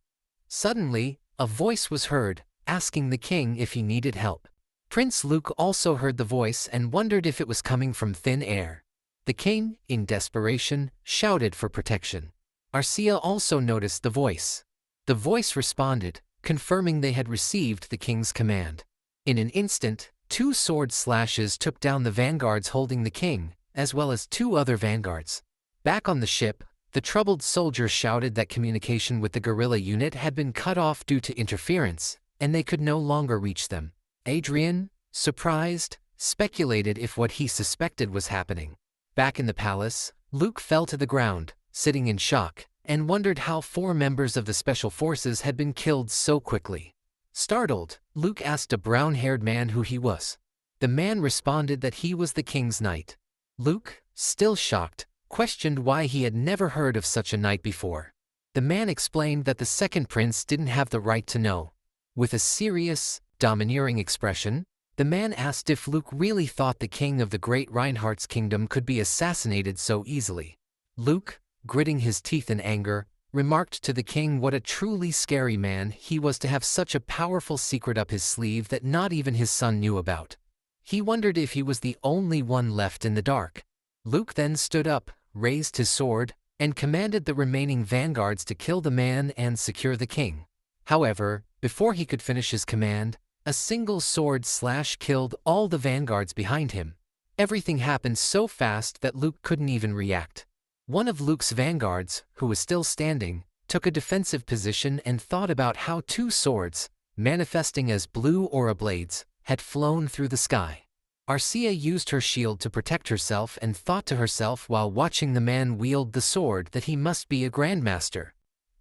Suddenly, a voice was heard, asking the king if he needed help. Prince Luke also heard the voice and wondered if it was coming from thin air. The king, in desperation, shouted for protection. Arcia also noticed the voice. The voice responded, confirming they had received the king's command. In an instant, two sword slashes took down the vanguards holding the king, as well as two other vanguards. Back on the ship, the troubled soldier shouted that communication with the guerrilla unit had been cut off due to interference, and they could no longer reach them. Adrien, surprised, speculated if what he suspected was happening. Back in the palace, Luke fell to the ground, sitting in shock, and wondered how 4 members of the special forces had been killed so quickly. Startled, Luke asked a brown-haired man who he was. The man responded that he was the king's knight. Luke, still shocked, questioned why he had never heard of such a knight before. The man explained that the second prince didn't have the right to know. With a serious, domineering expression, the man asked if Luke really thought the king of the great Reinhardt's kingdom could be assassinated so easily. Luke, gritting his teeth in anger, remarked to the king what a truly scary man he was to have such a powerful secret up his sleeve that not even his son knew about. He wondered if he was the only one left in the dark. Luke then stood up, raised his sword, and commanded the remaining vanguards to kill the man and secure the king. However, before he could finish his command, a single sword slash killed all the vanguards behind him. Everything happened so fast that Luke couldn't even react. One of Luke's vanguards, who was still standing, took a defensive position and thought about how two swords, manifesting as blue aura blades, had flown through the sky. Arcia used her shield to protect herself and thought to herself while watching the man wield the sword that he must be a grandmaster.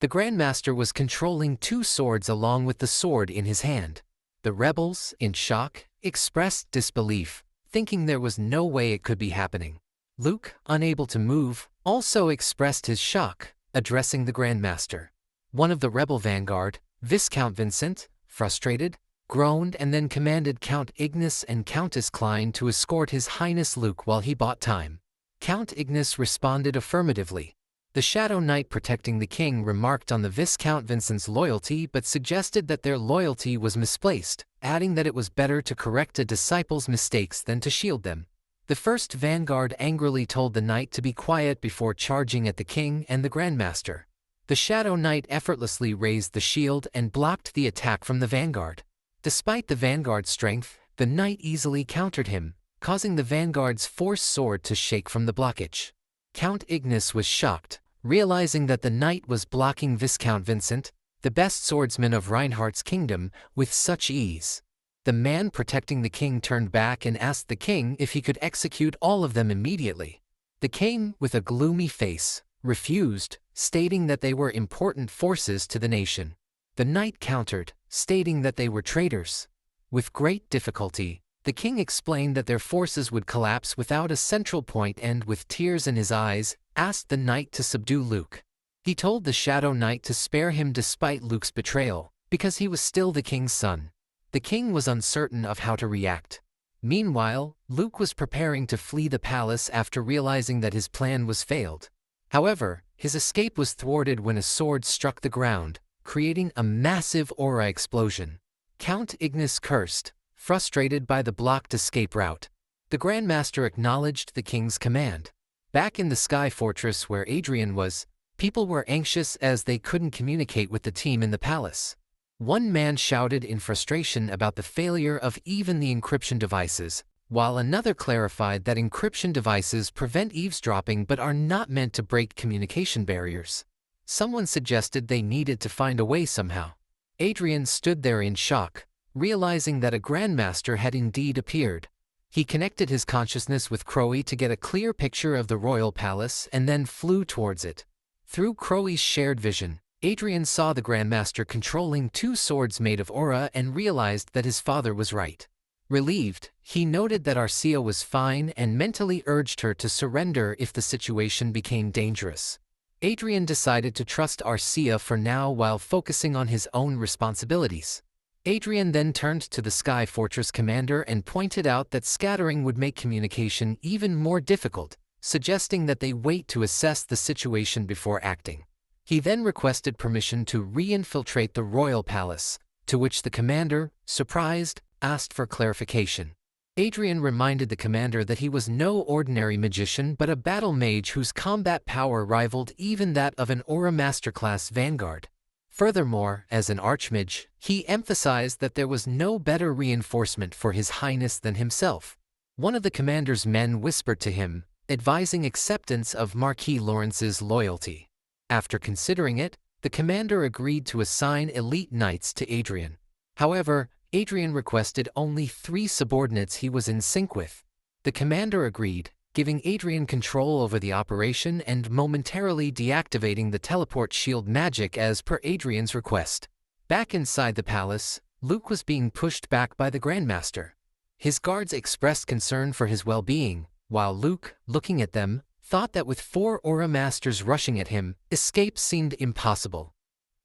The grandmaster was controlling two swords along with the sword in his hand. The rebels, in shock, expressed disbelief, thinking there was no way it could be happening. Luke, unable to move, also expressed his shock, addressing the grandmaster. One of the rebel vanguard, Viscount Vincent, frustrated, groaned and then commanded Count Ignis and Countess Klein to escort His Highness Luke while he bought time. Count Ignis responded affirmatively. The Shadow Knight protecting the king remarked on the Viscount Vincent's loyalty but suggested that their loyalty was misplaced, adding that it was better to correct a disciple's mistakes than to shield them. The first vanguard angrily told the knight to be quiet before charging at the king and the grandmaster. The Shadow Knight effortlessly raised the shield and blocked the attack from the vanguard. Despite the vanguard's strength, the knight easily countered him, causing the vanguard's force sword to shake from the blockage. Count Ignis was shocked, realizing that the knight was blocking Viscount Vincent, the best swordsman of Reinhardt's kingdom, with such ease. The man protecting the king turned back and asked the king if he could execute all of them immediately. The king, with a gloomy face, refused, stating that they were important forces to the nation. The knight countered, stating that they were traitors. With great difficulty, the king explained that their forces would collapse without a central point and, with tears in his eyes, asked the knight to subdue Luke. He told the Shadow Knight to spare him despite Luke's betrayal, because he was still the king's son. The king was uncertain of how to react. Meanwhile, Luke was preparing to flee the palace after realizing that his plan was failed. However, his escape was thwarted when a sword struck the ground, creating a massive aura explosion. Count Ignis cursed, frustrated by the blocked escape route. The Grandmaster acknowledged the king's command. Back in the Sky Fortress where Adrien was, people were anxious as they couldn't communicate with the team in the palace. One man shouted in frustration about the failure of even the encryption devices, while another clarified that encryption devices prevent eavesdropping but are not meant to break communication barriers. Someone suggested they needed to find a way somehow. Adrien stood there in shock, realizing that a Grandmaster had indeed appeared. He connected his consciousness with Crowe to get a clear picture of the royal palace and then flew towards it. Through Crowe's shared vision, Adrien saw the Grandmaster controlling two swords made of aura and realized that his father was right. Relieved, he noted that Arcia was fine and mentally urged her to surrender if the situation became dangerous. Adrien decided to trust Arcia for now while focusing on his own responsibilities. Adrien then turned to the Sky Fortress commander and pointed out that scattering would make communication even more difficult, suggesting that they wait to assess the situation before acting. He then requested permission to re-infiltrate the royal palace, to which the commander, surprised, asked for clarification. Adrien reminded the commander that he was no ordinary magician but a battle mage whose combat power rivaled even that of an Aura Masterclass Vanguard. Furthermore, as an archmage, he emphasized that there was no better reinforcement for His Highness than himself. One of the commander's men whispered to him, advising acceptance of Marquis Lawrence's loyalty. After considering it, the commander agreed to assign elite knights to Adrien. However, Adrien requested only 3 subordinates he was in sync with. The commander agreed, giving Adrien control over the operation and momentarily deactivating the teleport shield magic as per Adrien's request. Back inside the palace, Luke was being pushed back by the Grandmaster. His guards expressed concern for his well-being, while Luke, looking at them, thought that with 4 Aura Masters rushing at him, escape seemed impossible.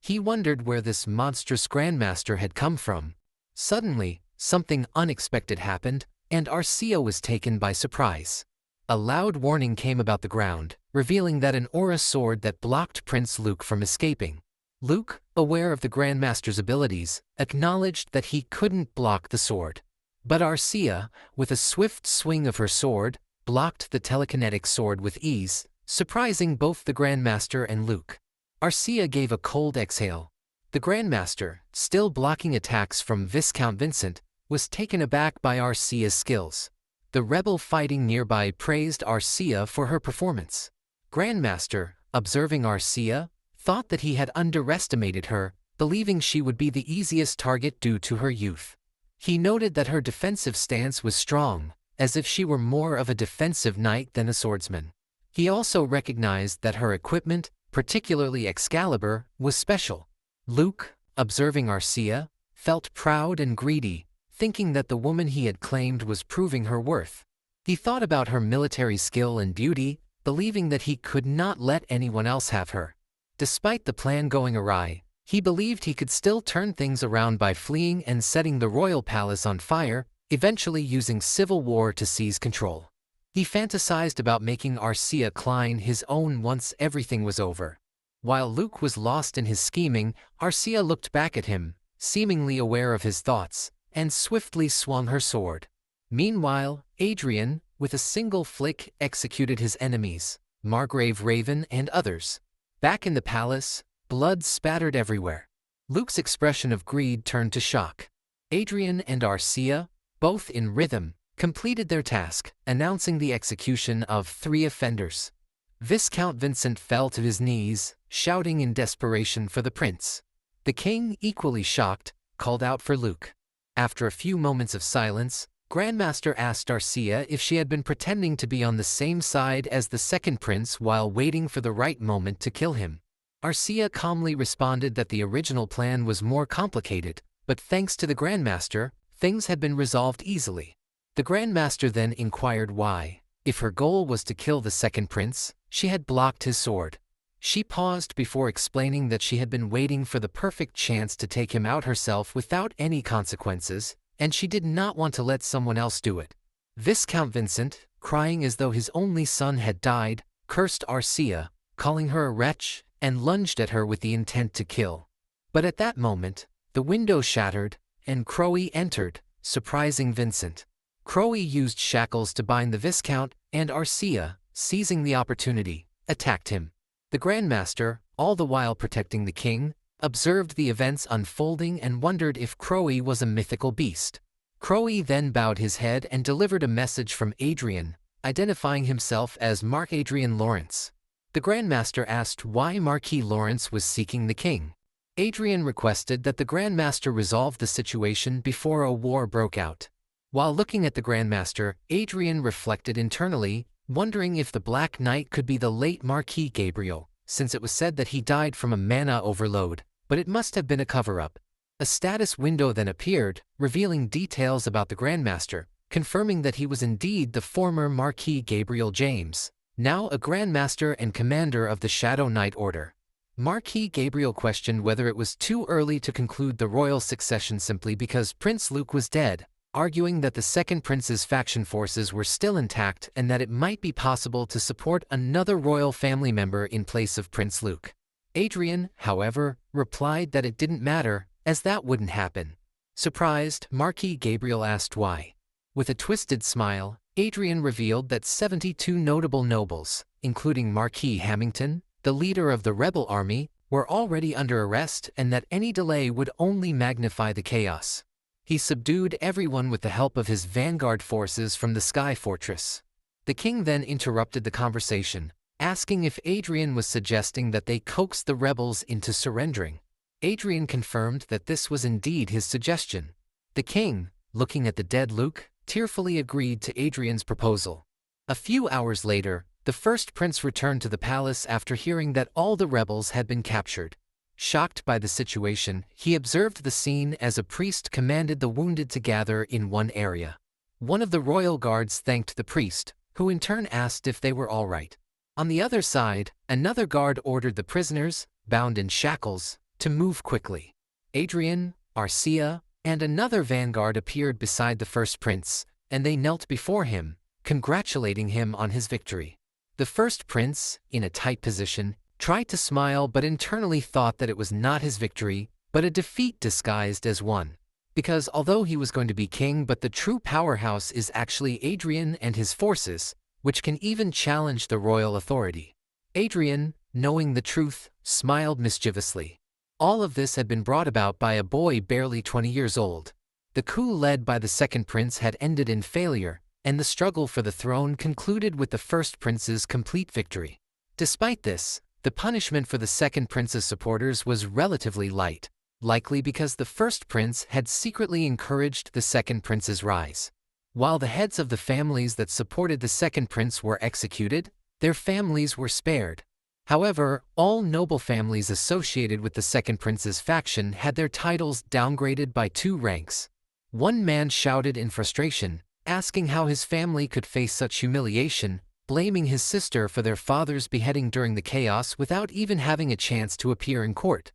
He wondered where this monstrous Grandmaster had come from. Suddenly, something unexpected happened, and Arcia was taken by surprise. A loud warning came about the ground, revealing that an aura sword that blocked Prince Luke from escaping. Luke, aware of the Grandmaster's abilities, acknowledged that he couldn't block the sword. But Arcia, with a swift swing of her sword, blocked the telekinetic sword with ease, surprising both the Grandmaster and Luke. Arcia gave a cold exhale. The Grandmaster, still blocking attacks from Viscount Vincent, was taken aback by Arcia's skills. The rebel fighting nearby praised Arcia for her performance. Grandmaster, observing Arcia, thought that he had underestimated her, believing she would be the easiest target due to her youth. He noted that her defensive stance was strong, as if she were more of a defensive knight than a swordsman. He also recognized that her equipment, particularly Excalibur, was special. Luke, observing Arcia, felt proud and greedy, thinking that the woman he had claimed was proving her worth. He thought about her military skill and beauty, believing that he could not let anyone else have her. Despite the plan going awry, he believed he could still turn things around by fleeing and setting the royal palace on fire, eventually using civil war to seize control. He fantasized about making Arcia Klein his own once everything was over. While Luke was lost in his scheming, Arcia looked back at him, seemingly aware of his thoughts, and swiftly swung her sword. Meanwhile, Adrien, with a single flick, executed his enemies, Margrave Raven and others. Back in the palace, blood spattered everywhere. Luke's expression of greed turned to shock. Adrien and Arcia, both in rhythm, completed their task, announcing the execution of 3 offenders. Viscount Vincent fell to his knees, shouting in desperation for the prince. The king, equally shocked, called out for Luke. After a few moments of silence, Grandmaster asked Arcia if she had been pretending to be on the same side as the second prince while waiting for the right moment to kill him. Arcia calmly responded that the original plan was more complicated, but thanks to the Grandmaster, things had been resolved easily. The Grandmaster then inquired why, if her goal was to kill the second prince, she had blocked his sword. She paused before explaining that she had been waiting for the perfect chance to take him out herself without any consequences, and she did not want to let someone else do it. Viscount Vincent, crying as though his only son had died, cursed Arcia, calling her a wretch, and lunged at her with the intent to kill. But at that moment, the window shattered, and Crowe entered, surprising Vincent. Crowe used shackles to bind the Viscount, and Arcia, seizing the opportunity, attacked him. The Grandmaster, all the while protecting the king, observed the events unfolding and wondered if Crowe was a mythical beast. Crowe then bowed his head and delivered a message from Adrien, identifying himself as Mark Adrien Lawrence. The Grandmaster asked why Marquis Lawrence was seeking the king. Adrien requested that the Grandmaster resolve the situation before a war broke out. While looking at the Grandmaster, Adrien reflected internally, wondering if the Black Knight could be the late Marquis Gabriel, since it was said that he died from a mana overload, but it must have been a cover-up. A status window then appeared, revealing details about the Grandmaster, confirming that he was indeed the former Marquis Gabriel James, now a Grandmaster and commander of the Shadow Knight Order. Marquis Gabriel questioned whether it was too early to conclude the royal succession simply because Prince Luke was dead, arguing that the second prince's faction forces were still intact and that it might be possible to support another royal family member in place of Prince Luke. Adrien, however, replied that it didn't matter, as that wouldn't happen. Surprised, Marquis Gabriel asked why. With a twisted smile, Adrien revealed that 72 notable nobles, including Marquis Hamilton, the leader of the rebel army, were already under arrest and that any delay would only magnify the chaos. He subdued everyone with the help of his vanguard forces from the Sky Fortress. The king then interrupted the conversation, asking if Adrien was suggesting that they coax the rebels into surrendering. Adrien confirmed that this was indeed his suggestion. The king, looking at the dead Luke, tearfully agreed to Adrien's proposal. A few hours later, the first prince returned to the palace after hearing that all the rebels had been captured. Shocked by the situation, he observed the scene as a priest commanded the wounded to gather in one area. One of the royal guards thanked the priest, who in turn asked if they were all right. On the other side, another guard ordered the prisoners, bound in shackles, to move quickly. Adrien, Arcia, and another vanguard appeared beside the first prince, and they knelt before him, congratulating him on his victory. The first prince, in a tight position, tried to smile but internally thought that it was not his victory, but a defeat disguised as one. Because although he was going to be king, but the true powerhouse is actually Adrien and his forces, which can even challenge the royal authority. Adrien, knowing the truth, smiled mischievously. All of this had been brought about by a boy barely 20 years old. The coup led by the second prince had ended in failure, and the struggle for the throne concluded with the first prince's complete victory. Despite this, the punishment for the second prince's supporters was relatively light, likely because the first prince had secretly encouraged the second prince's rise. While the heads of the families that supported the second prince were executed, their families were spared. However, all noble families associated with the second prince's faction had their titles downgraded by 2 ranks. One man shouted in frustration, asking how his family could face such humiliation, blaming his sister for their father's beheading during the chaos without even having a chance to appear in court.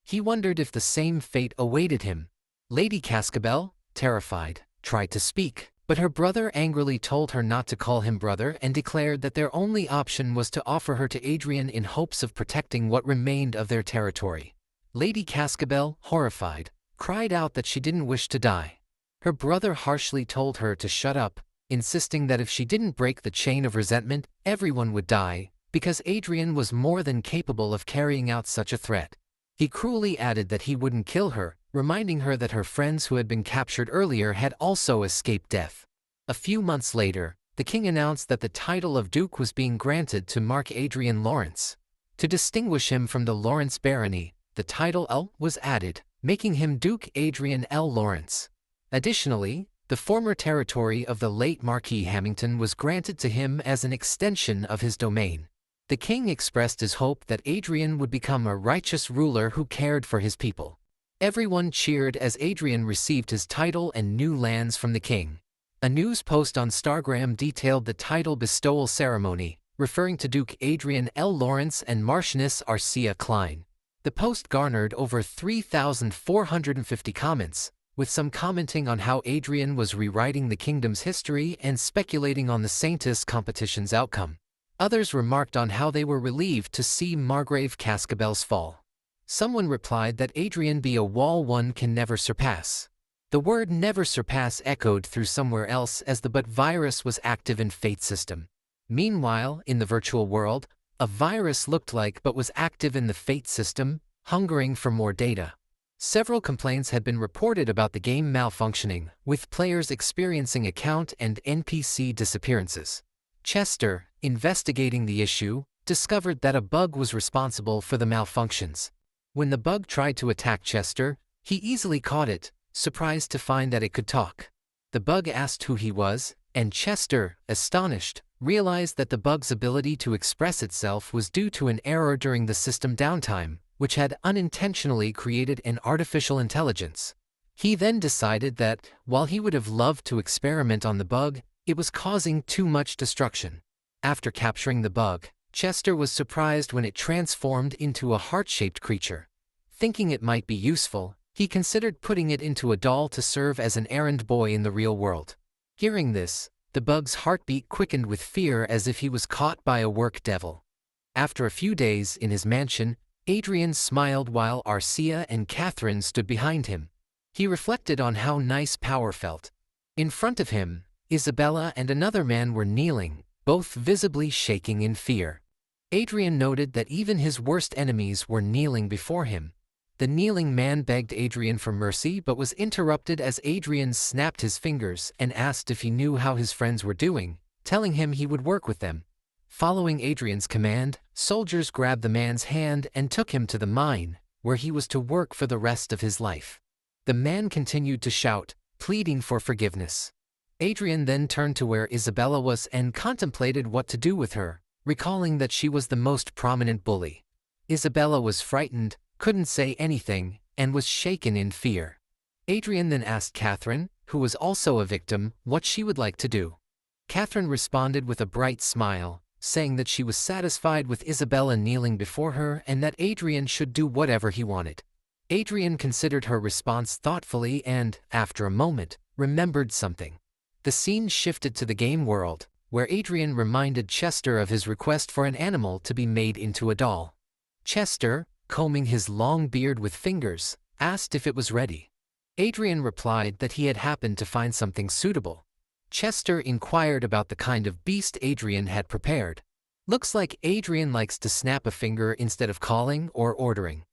He wondered if the same fate awaited him. Lady Cascabel, terrified, tried to speak, but her brother angrily told her not to call him brother and declared that their only option was to offer her to Adrien in hopes of protecting what remained of their territory. Lady Cascabel, horrified, cried out that she didn't wish to die. Her brother harshly told her to shut up, insisting that if she didn't break the chain of resentment, everyone would die, because Adrien was more than capable of carrying out such a threat. He cruelly added that he wouldn't kill her, reminding her that her friends who had been captured earlier had also escaped death. A few months later, the king announced that the title of Duke was being granted to Mark Adrien Lawrence. To distinguish him from the Lawrence barony, the title L was added, making him Duke Adrien L. Lawrence. Additionally, the former territory of the late Marquis Hamilton was granted to him as an extension of his domain. The king expressed his hope that Adrien would become a righteous ruler who cared for his people. Everyone cheered as Adrien received his title and new lands from the king. A news post on Stargram detailed the title bestowal ceremony, referring to Duke Adrien L. Lawrence and Marchioness Arcia Klein. The post garnered over 3,450 comments, with some commenting on how Adrien was rewriting the kingdom's history and speculating on the Saintess competition's outcome. Others remarked on how they were relieved to see Margrave Cascabel's fall. Someone replied that Adrien be a wall one can never surpass. The word never surpass echoed through somewhere else as the but virus was active in Fate system. Meanwhile, in the virtual world, a virus looked like but was active in the Fate system, hungering for more data. Several complaints had been reported about the game malfunctioning, with players experiencing account and NPC disappearances. Chester, investigating the issue, discovered that a bug was responsible for the malfunctions. When the bug tried to attack Chester, he easily caught it, surprised to find that it could talk. The bug asked who he was, and Chester, astonished, realized that the bug's ability to express itself was due to an error during the system downtime, which had unintentionally created an artificial intelligence. He then decided that, while he would have loved to experiment on the bug, it was causing too much destruction. After capturing the bug, Chester was surprised when it transformed into a heart-shaped creature. Thinking it might be useful, he considered putting it into a doll to serve as an errand boy in the real world. Hearing this, the bug's heartbeat quickened with fear as if he was caught by a work devil. After a few days in his mansion, Adrien smiled while Arcia and Catherine stood behind him. He reflected on how nice power felt. In front of him, Isabella and another man were kneeling, both visibly shaking in fear. Adrien noted that even his worst enemies were kneeling before him. The kneeling man begged Adrien for mercy but was interrupted as Adrien snapped his fingers and asked if he knew how his friends were doing, telling him he would work with them. Following Adrien's command, soldiers grabbed the man's hand and took him to the mine, where he was to work for the rest of his life. The man continued to shout, pleading for forgiveness. Adrien then turned to where Isabella was and contemplated what to do with her, recalling that she was the most prominent bully. Isabella was frightened, couldn't say anything, and was shaken in fear. Adrien then asked Catherine, who was also a victim, what she would like to do. Catherine responded with a bright smile, saying that she was satisfied with Isabella kneeling before her and that Adrien should do whatever he wanted. Adrien considered her response thoughtfully and, after a moment, remembered something. The scene shifted to the game world, where Adrien reminded Chester of his request for an animal to be made into a doll. Chester, combing his long beard with fingers, asked if it was ready. Adrien replied that he had happened to find something suitable. Chester inquired about the kind of beast Adrien had prepared. Looks like Adrien likes to snap a finger instead of calling or ordering.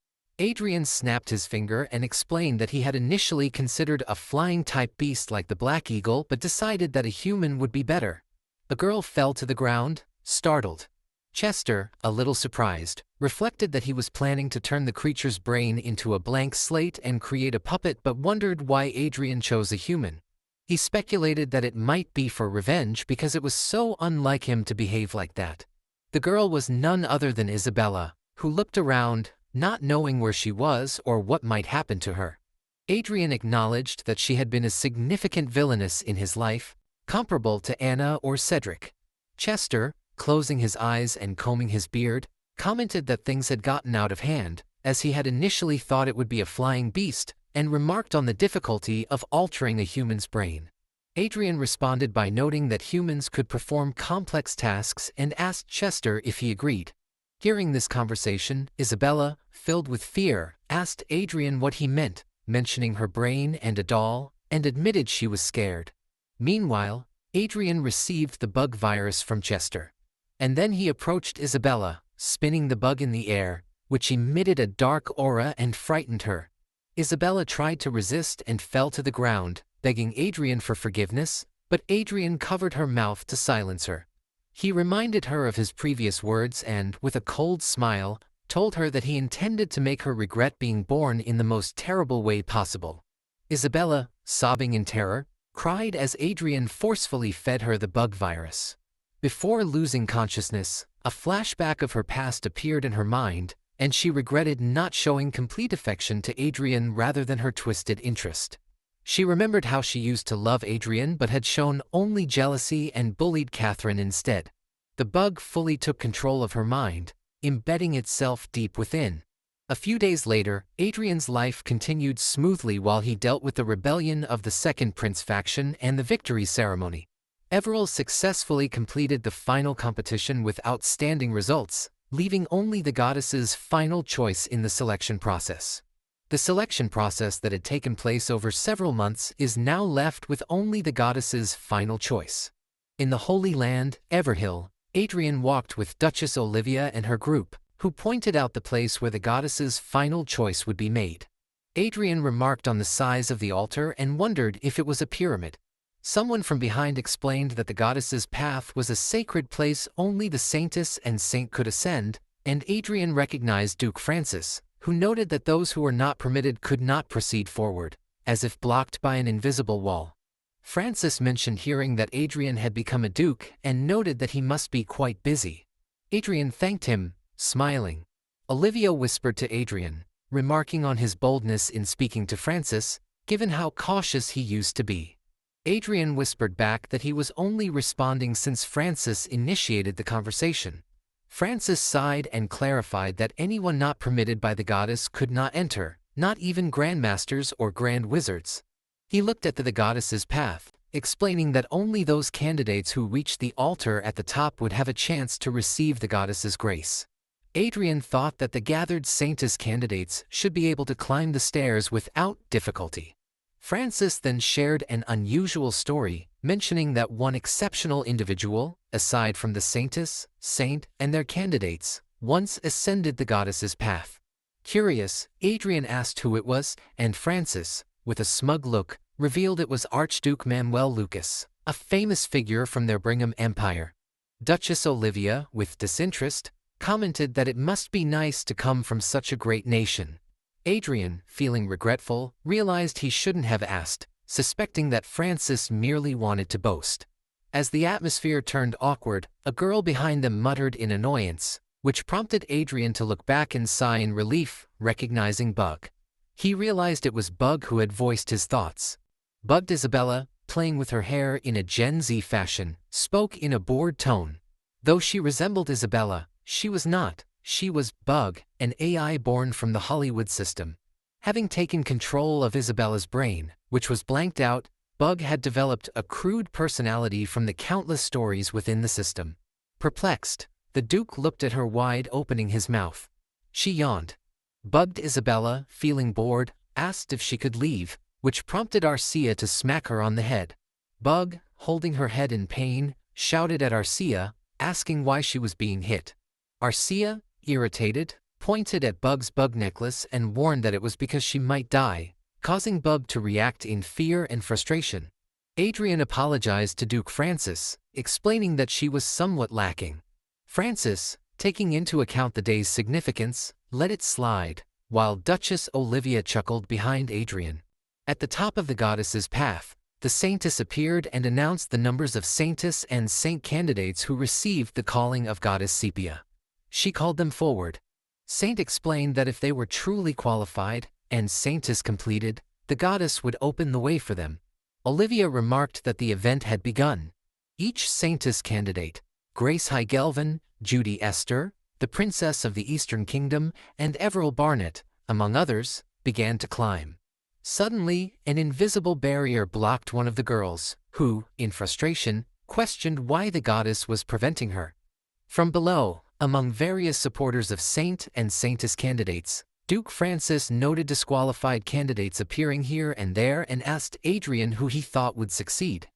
Adrien snapped his finger and explained that he had initially considered a flying-type beast like the black eagle but decided that a human would be better. The girl fell to the ground, startled. Chester, a little surprised, reflected that he was planning to turn the creature's brain into a blank slate and create a puppet but wondered why Adrien chose a human. He speculated that it might be for revenge because it was so unlike him to behave like that. The girl was none other than Isabella, who looked around, not knowing where she was or what might happen to her. Adrien acknowledged that she had been a significant villainess in his life, comparable to Anna or Cedric. Chester, closing his eyes and combing his beard, commented that things had gotten out of hand, as he had initially thought it would be a flying beast, and remarked on the difficulty of altering a human's brain. Adrien responded by noting that humans could perform complex tasks and asked Chester if he agreed. Hearing this conversation, Isabella, filled with fear, asked Adrien what he meant, mentioning her brain and a doll, and admitted she was scared. Meanwhile, Adrien received the bug virus from Chester. And then he approached Isabella, spinning the bug in the air, which emitted a dark aura and frightened her. Isabella tried to resist and fell to the ground, begging Adrien for forgiveness, but Adrien covered her mouth to silence her. He reminded her of his previous words and, with a cold smile, told her that he intended to make her regret being born in the most terrible way possible. Isabella, sobbing in terror, cried as Adrien forcefully fed her the bug virus. Before losing consciousness, a flashback of her past appeared in her mind, and she regretted not showing complete affection to Adrien rather than her twisted interest. She remembered how she used to love Adrien but had shown only jealousy and bullied Catherine instead. The bug fully took control of her mind, embedding itself deep within. A few days later, Adrien's life continued smoothly while he dealt with the rebellion of the Second Prince faction and the victory ceremony. Everil successfully completed the final competition with outstanding results, leaving only the goddess's final choice in the selection process. The selection process that had taken place over several months is now left with only the goddess's final choice. In the Holy Land, Everhill, Adrien walked with Duchess Olivia and her group, who pointed out the place where the goddess's final choice would be made. Adrien remarked on the size of the altar and wondered if it was a pyramid. Someone from behind explained that the goddess's path was a sacred place only the saintess and saint could ascend, and Adrien recognized Duke Francis, who noted that those who were not permitted could not proceed forward, as if blocked by an invisible wall. Francis mentioned hearing that Adrien had become a duke and noted that he must be quite busy. Adrien thanked him, smiling. Olivia whispered to Adrien, remarking on his boldness in speaking to Francis, given how cautious he used to be. Adrien whispered back that he was only responding since Francis initiated the conversation. Francis sighed and clarified that anyone not permitted by the goddess could not enter, not even grandmasters or grand wizards. He looked at the goddess's path, explaining that only those candidates who reached the altar at the top would have a chance to receive the goddess's grace. Adrien thought that the gathered saintess candidates should be able to climb the stairs without difficulty. Francis then shared an unusual story, mentioning that one exceptional individual, aside from the saintess, saint, and their candidates, once ascended the goddess's path. Curious, Adrien asked who it was, and Francis, with a smug look, revealed it was Archduke Manuel Lucas, a famous figure from their Brigham Empire. Duchess Olivia, with disinterest, commented that it must be nice to come from such a great nation. Adrien, feeling regretful, realized he shouldn't have asked, suspecting that Francis merely wanted to boast. As the atmosphere turned awkward, a girl behind them muttered in annoyance, which prompted Adrien to look back and sigh in relief, recognizing Bug. He realized it was Bug who had voiced his thoughts. Bugged Isabella, playing with her hair in a Gen Z fashion, spoke in a bored tone. Though she resembled Isabella, she was not. She was Bug, an AI born from the Hollywood system. Having taken control of Isabella's brain, which was blanked out, Bug had developed a crude personality from the countless stories within the system. Perplexed, the Duke looked at her wide, opening his mouth. She yawned. Bugged Isabella, feeling bored, asked if she could leave, which prompted Arcia to smack her on the head. Bug, holding her head in pain, shouted at Arcia, asking why she was being hit. Arcia, irritated, pointed at Bug's bug necklace and warned that it was because she might die, causing Bug to react in fear and frustration. Adrien apologized to Duke Francis, explaining that she was somewhat lacking. Francis, taking into account the day's significance, let it slide, while Duchess Olivia chuckled behind Adrien. At the top of the goddess's path, the Saintess appeared and announced the numbers of Saintess and Saint candidates who received the calling of Goddess Sepia. She called them forward. Saint explained that if they were truly qualified, and Saintess completed, the goddess would open the way for them. Olivia remarked that the event had begun. Each Saintess candidate, Grace Heigelvin, Judy Esther, the Princess of the Eastern Kingdom, and Everil Barnett, among others, began to climb. Suddenly, an invisible barrier blocked one of the girls, who, in frustration, questioned why the goddess was preventing her. From below, among various supporters of Saint and Saintess candidates, Duke Francis noted disqualified candidates appearing here and there and asked Adrien who he thought would succeed.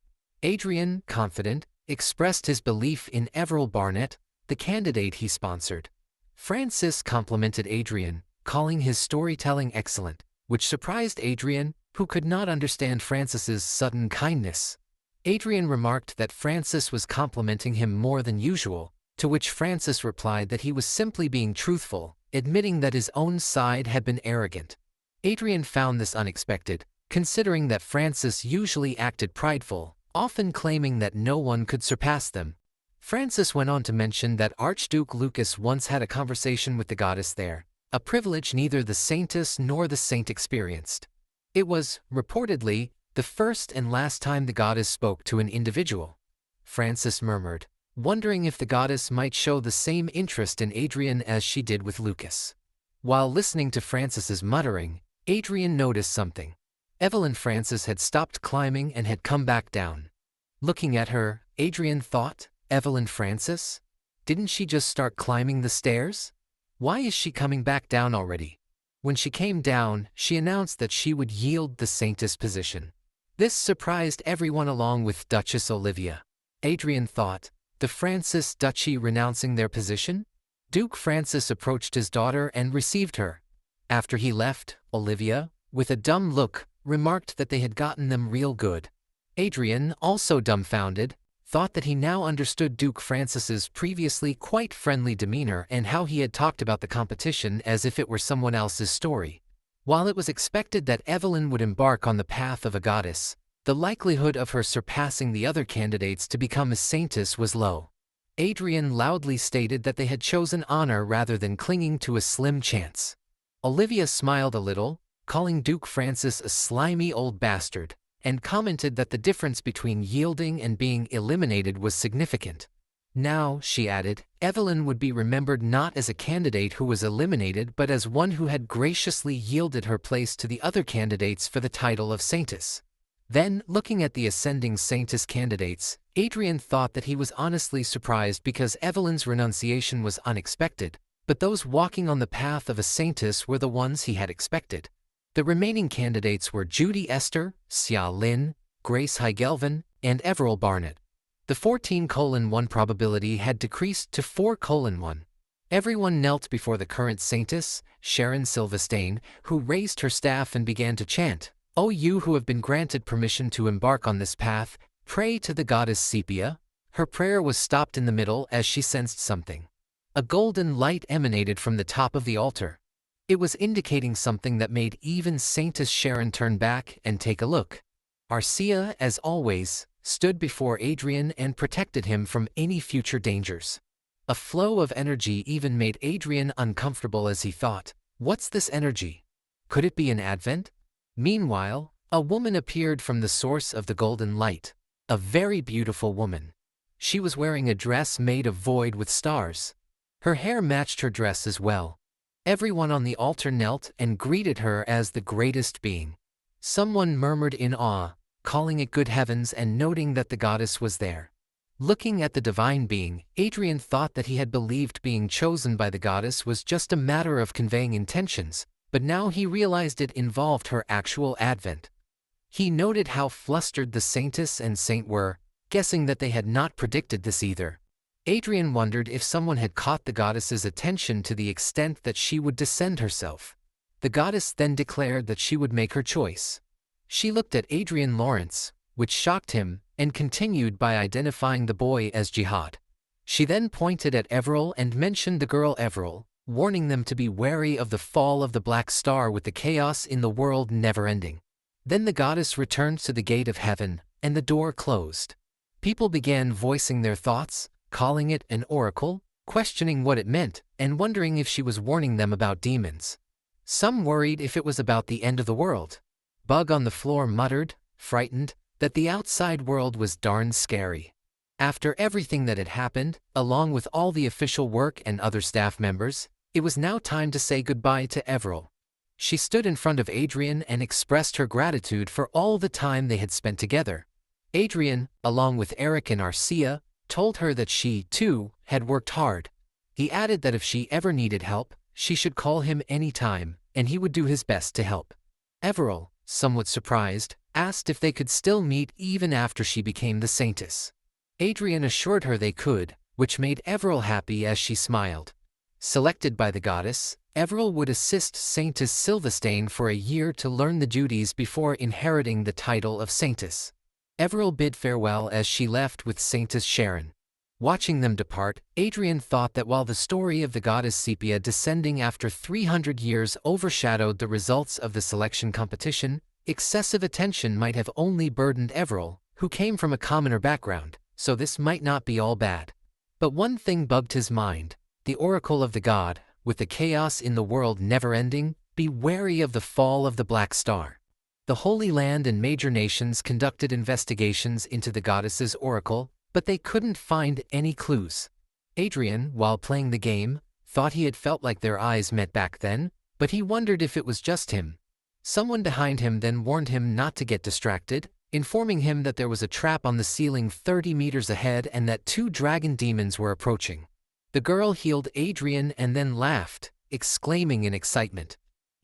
Adrien, confident, expressed his belief in Everil Barnett, the candidate he sponsored. Francis complimented Adrien, calling his storytelling excellent, which surprised Adrien, who could not understand Francis's sudden kindness. Adrien remarked that Francis was complimenting him more than usual, to which Francis replied that he was simply being truthful, admitting that his own side had been arrogant. Adrien found this unexpected, considering that Francis usually acted prideful, often claiming that no one could surpass them. Francis went on to mention that Archduke Lucas once had a conversation with the goddess there, a privilege neither the Saintess nor the Saint experienced. It was, reportedly, the first and last time the goddess spoke to an individual. Francis murmured, wondering if the goddess might show the same interest in Adrien as she did with Lucas. While listening to Francis's muttering, Adrien noticed something. Evelyn Francis had stopped climbing and had come back down. Looking at her, Adrien thought, Evelyn Francis? Didn't she just start climbing the stairs? Why is she coming back down already? When she came down, she announced that she would yield the Saintess position. This surprised everyone along with Duchess Olivia. Adrien thought, the Francis Duchy renouncing their position? Duke Francis approached his daughter and received her. After he left, Olivia, with a dumb look, remarked that they had gotten them real good. Adrien, also dumbfounded, thought that he now understood Duke Francis's previously quite friendly demeanor and how he had talked about the competition as if it were someone else's story. While it was expected that Evelyn would embark on the path of a goddess, the likelihood of her surpassing the other candidates to become a Saintess was low. Adrien loudly stated that they had chosen honor rather than clinging to a slim chance. Olivia smiled a little, calling Duke Francis a slimy old bastard, and commented that the difference between yielding and being eliminated was significant. Now, she added, Evelyn would be remembered not as a candidate who was eliminated but as one who had graciously yielded her place to the other candidates for the title of Saintess. Then, looking at the ascending Saintess candidates, Adrien thought that he was honestly surprised because Evelyn's renunciation was unexpected, but those walking on the path of a Saintess were the ones he had expected. The remaining candidates were Judy Esther, Xia Lin, Grace Heigelvin, and Everil Barnett. The 14:1 probability had decreased to 4:1. Everyone knelt before the current Saintess, Sharon Silverstein, who raised her staff and began to chant, "O you who have been granted permission to embark on this path, pray to the goddess Sepia." Her prayer was stopped in the middle as she sensed something. A golden light emanated from the top of the altar. It was indicating something that made even Saintess Sharon turn back and take a look. Arcia, as always, stood before Adrien and protected him from any future dangers. A flow of energy even made Adrien uncomfortable as he thought, what's this energy? Could it be an advent? Meanwhile, a woman appeared from the source of the golden light, a very beautiful woman. She was wearing a dress made of void with stars. Her hair matched her dress as well. Everyone on the altar knelt and greeted her as the greatest being. Someone murmured in awe, calling it good heavens and noting that the goddess was there. Looking at the divine being, Adrien thought that he had believed being chosen by the goddess was just a matter of conveying intentions, but now he realized it involved her actual advent. He noted how flustered the saintess and saint were, guessing that they had not predicted this either. Adrien wondered if someone had caught the goddess's attention to the extent that she would descend herself. The goddess then declared that she would make her choice. She looked at Adrien Lawrence, which shocked him, and continued by identifying the boy as Jihad. She then pointed at Everil and mentioned the girl Everil, warning them to be wary of the fall of the Black Star with the chaos in the world never ending. Then the goddess returned to the gate of heaven, and the door closed. People began voicing their thoughts, calling it an oracle, questioning what it meant, and wondering if she was warning them about demons. Some worried if it was about the end of the world. Bug on the floor muttered, frightened, that the outside world was darn scary. After everything that had happened, along with all the official work and other staff members, it was now time to say goodbye to Everil. She stood in front of Adrien and expressed her gratitude for all the time they had spent together. Adrien, along with Eric and Arcia, told her that she, too, had worked hard. He added that if she ever needed help, she should call him any time, and he would do his best to help. Everil, somewhat surprised, asked if they could still meet even after she became the saintess. Adrien assured her they could, which made Everil happy as she smiled. Selected by the goddess, Everil would assist Saintess Sylvestane for a year to learn the duties before inheriting the title of Saintess. Everil bid farewell as she left with Saintess Sharon. Watching them depart, Adrien thought that while the story of the goddess Sepia descending after 300 years overshadowed the results of the selection competition, excessive attention might have only burdened Everil, who came from a commoner background, so this might not be all bad. But one thing bugged his mind: the oracle of the god, with the chaos in the world never ending, be wary of the fall of the Black Star. The Holy Land and major nations conducted investigations into the goddess's oracle, but they couldn't find any clues. Adrien, while playing the game, thought he had felt like their eyes met back then, but he wondered if it was just him. Someone behind him then warned him not to get distracted, informing him that there was a trap on the ceiling 30 meters ahead and that 2 dragon demons were approaching. The girl healed Adrien and then laughed, exclaiming in excitement.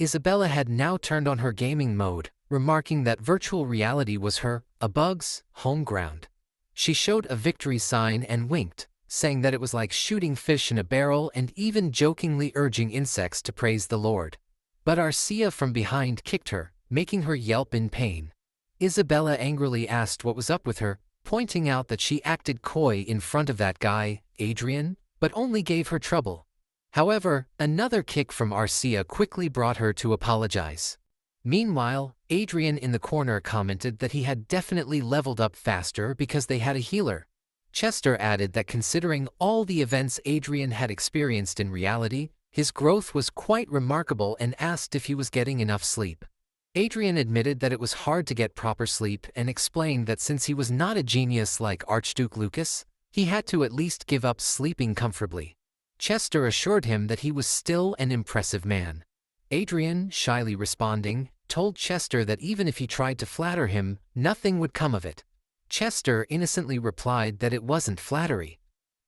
Isabella had now turned on her gaming mode, remarking that virtual reality was her, a bug's, home ground. She showed a victory sign and winked, saying that it was like shooting fish in a barrel and even jokingly urging insects to praise the Lord. But Arcia from behind kicked her, making her yelp in pain. Isabella angrily asked what was up with her, pointing out that she acted coy in front of that guy, Adrien, but only gave her trouble. However, another kick from Arcia quickly brought her to apologize. Meanwhile, Adrien in the corner commented that he had definitely leveled up faster because they had a healer. Chester added that considering all the events Adrien had experienced in reality, his growth was quite remarkable and asked if he was getting enough sleep. Adrien admitted that it was hard to get proper sleep and explained that since he was not a genius like Archduke Lucas, he had to at least give up sleeping comfortably. Chester assured him that he was still an impressive man. Adrien, shyly responding, told Chester that even if he tried to flatter him, nothing would come of it. Chester innocently replied that it wasn't flattery.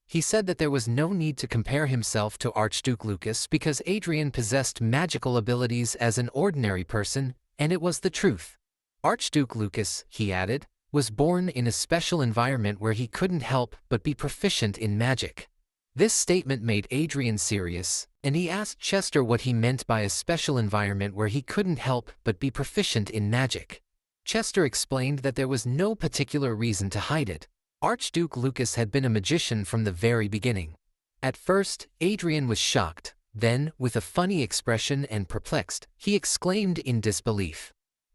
He said that there was no need to compare himself to Archduke Lucas because Adrien possessed magical abilities as an ordinary person, and it was the truth. Archduke Lucas, he added, was born in a special environment where he couldn't help but be proficient in magic. This statement made Adrien serious, and he asked Chester what he meant by a special environment where he couldn't help but be proficient in magic. Chester explained that there was no particular reason to hide it. Archduke Lucas had been a magician from the very beginning. At first, Adrien was shocked. Then, with a funny expression and perplexed, he exclaimed in disbelief.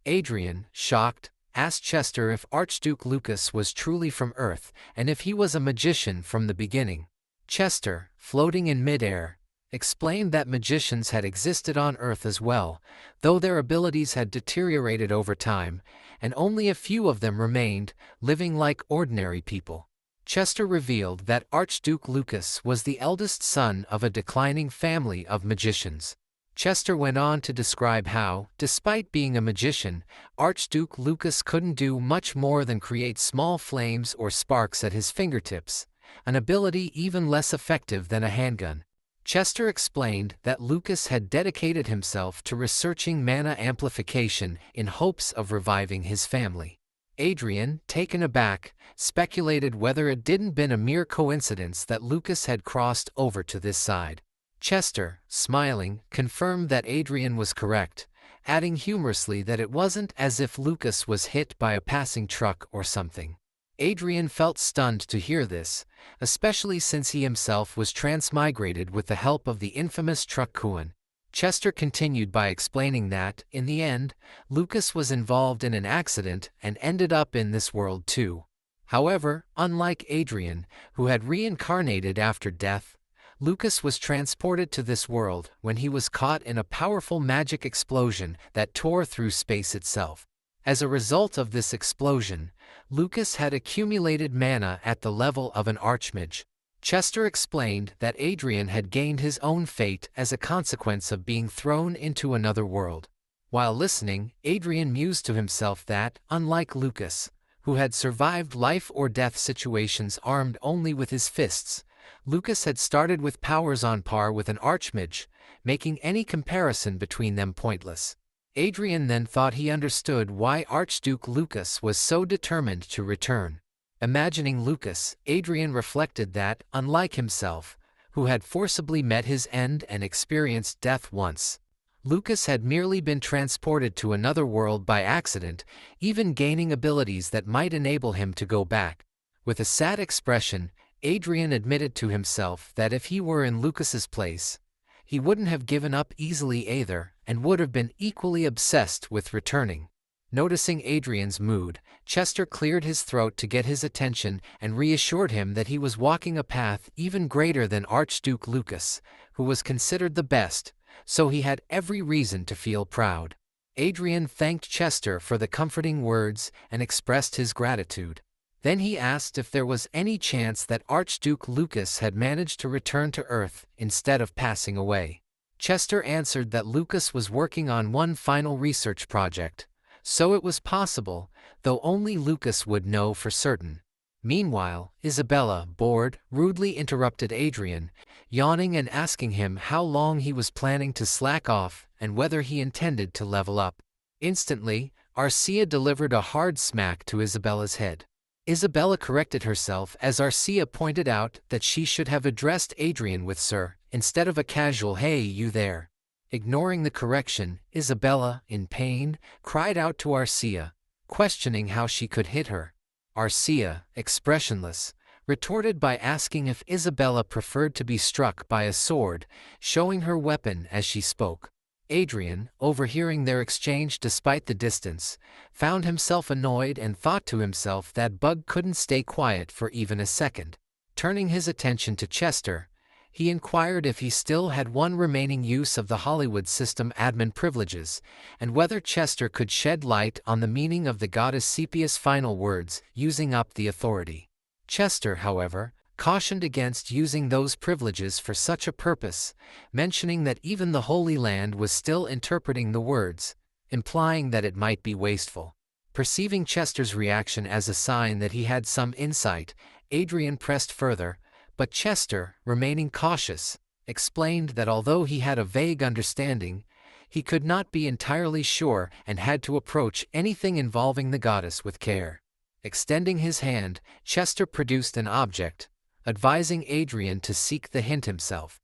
Adrien, shocked, asked Chester if Archduke Lucas was truly from Earth and if he was a magician from the beginning. Chester, floating in midair, explained that magicians had existed on Earth as well, though their abilities had deteriorated over time, and only a few of them remained, living like ordinary people. Chester revealed that Archduke Lucas was the eldest son of a declining family of magicians. Chester went on to describe how, despite being a magician, Archduke Lucas couldn't do much more than create small flames or sparks at his fingertips, an ability even less effective than a handgun. Chester explained that Lucas had dedicated himself to researching mana amplification in hopes of reviving his family. Adrien, taken aback, speculated whether it didn't been a mere coincidence that Lucas had crossed over to this side. Chester, smiling, confirmed that Adrien was correct, adding humorously that it wasn't as if Lucas was hit by a passing truck or something. Adrien felt stunned to hear this, especially since he himself was transmigrated with the help of the infamous truck Kuan. Chester continued by explaining that, in the end, Lucas was involved in an accident and ended up in this world too. However, unlike Adrien, who had reincarnated after death, Lucas was transported to this world when he was caught in a powerful magic explosion that tore through space itself. As a result of this explosion, Lucas had accumulated mana at the level of an archmage. Chester explained that Adrien had gained his own fate as a consequence of being thrown into another world. While listening, Adrien mused to himself that, unlike Lucas, who had survived life-or-death situations armed only with his fists, Lucas had started with powers on par with an archmage, making any comparison between them pointless. Adrien then thought he understood why Archduke Lucas was so determined to return. Imagining Lucas, Adrien reflected that, unlike himself, who had forcibly met his end and experienced death once, Lucas had merely been transported to another world by accident, even gaining abilities that might enable him to go back. With a sad expression, Adrien admitted to himself that if he were in Lucas's place, he wouldn't have given up easily either and would have been equally obsessed with returning. Noticing Adrien's mood, Chester cleared his throat to get his attention and reassured him that he was walking a path even greater than Archduke Lucas, who was considered the best, so he had every reason to feel proud. Adrien thanked Chester for the comforting words and expressed his gratitude. Then he asked if there was any chance that Archduke Lucas had managed to return to Earth instead of passing away. Chester answered that Lucas was working on one final research project, so it was possible, though only Lucas would know for certain. Meanwhile, Isabella, bored, rudely interrupted Adrien, yawning and asking him how long he was planning to slack off and whether he intended to level up. Instantly, Arcia delivered a hard smack to Isabella's head. Isabella corrected herself as Arcia pointed out that she should have addressed Adrien with "sir" instead of a casual "hey, you there." Ignoring the correction, Isabella, in pain, cried out to Arcia, questioning how she could hit her. Arcia, expressionless, retorted by asking if Isabella preferred to be struck by a sword, showing her weapon as she spoke. Adrien, overhearing their exchange despite the distance, found himself annoyed and thought to himself that Bug couldn't stay quiet for even a second. Turning his attention to Chester, he inquired if he still had one remaining use of the Hollywood system admin privileges, and whether Chester could shed light on the meaning of the goddess Sepia's final words, using up the authority. Chester, however, cautioned against using those privileges for such a purpose, mentioning that even the Holy Land was still interpreting the words, implying that it might be wasteful. Perceiving Chester's reaction as a sign that he had some insight, Adrien pressed further, but Chester, remaining cautious, explained that although he had a vague understanding, he could not be entirely sure and had to approach anything involving the goddess with care. Extending his hand, Chester produced an object, advising Adrien to seek the hint himself.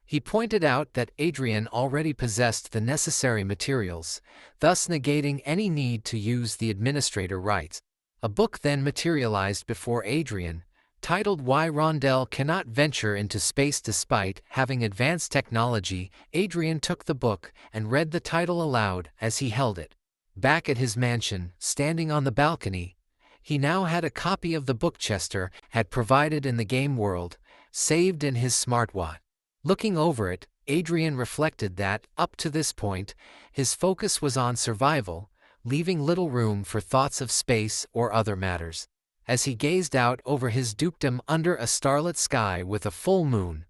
He pointed out that Adrien already possessed the necessary materials, thus negating any need to use the administrator rights. A book then materialized before Adrien, titled Why Randelle Cannot Venture into Space Despite Having Advanced Technology. Adrien took the book and read the title aloud as he held it. Back at his mansion, standing on the balcony, he now had a copy of the book Chester had provided in the game world, saved in his smartwatch. Looking over it, Adrien reflected that, up to this point, his focus was on survival, leaving little room for thoughts of space or other matters. As he gazed out over his dukedom under a starlit sky with a full moon,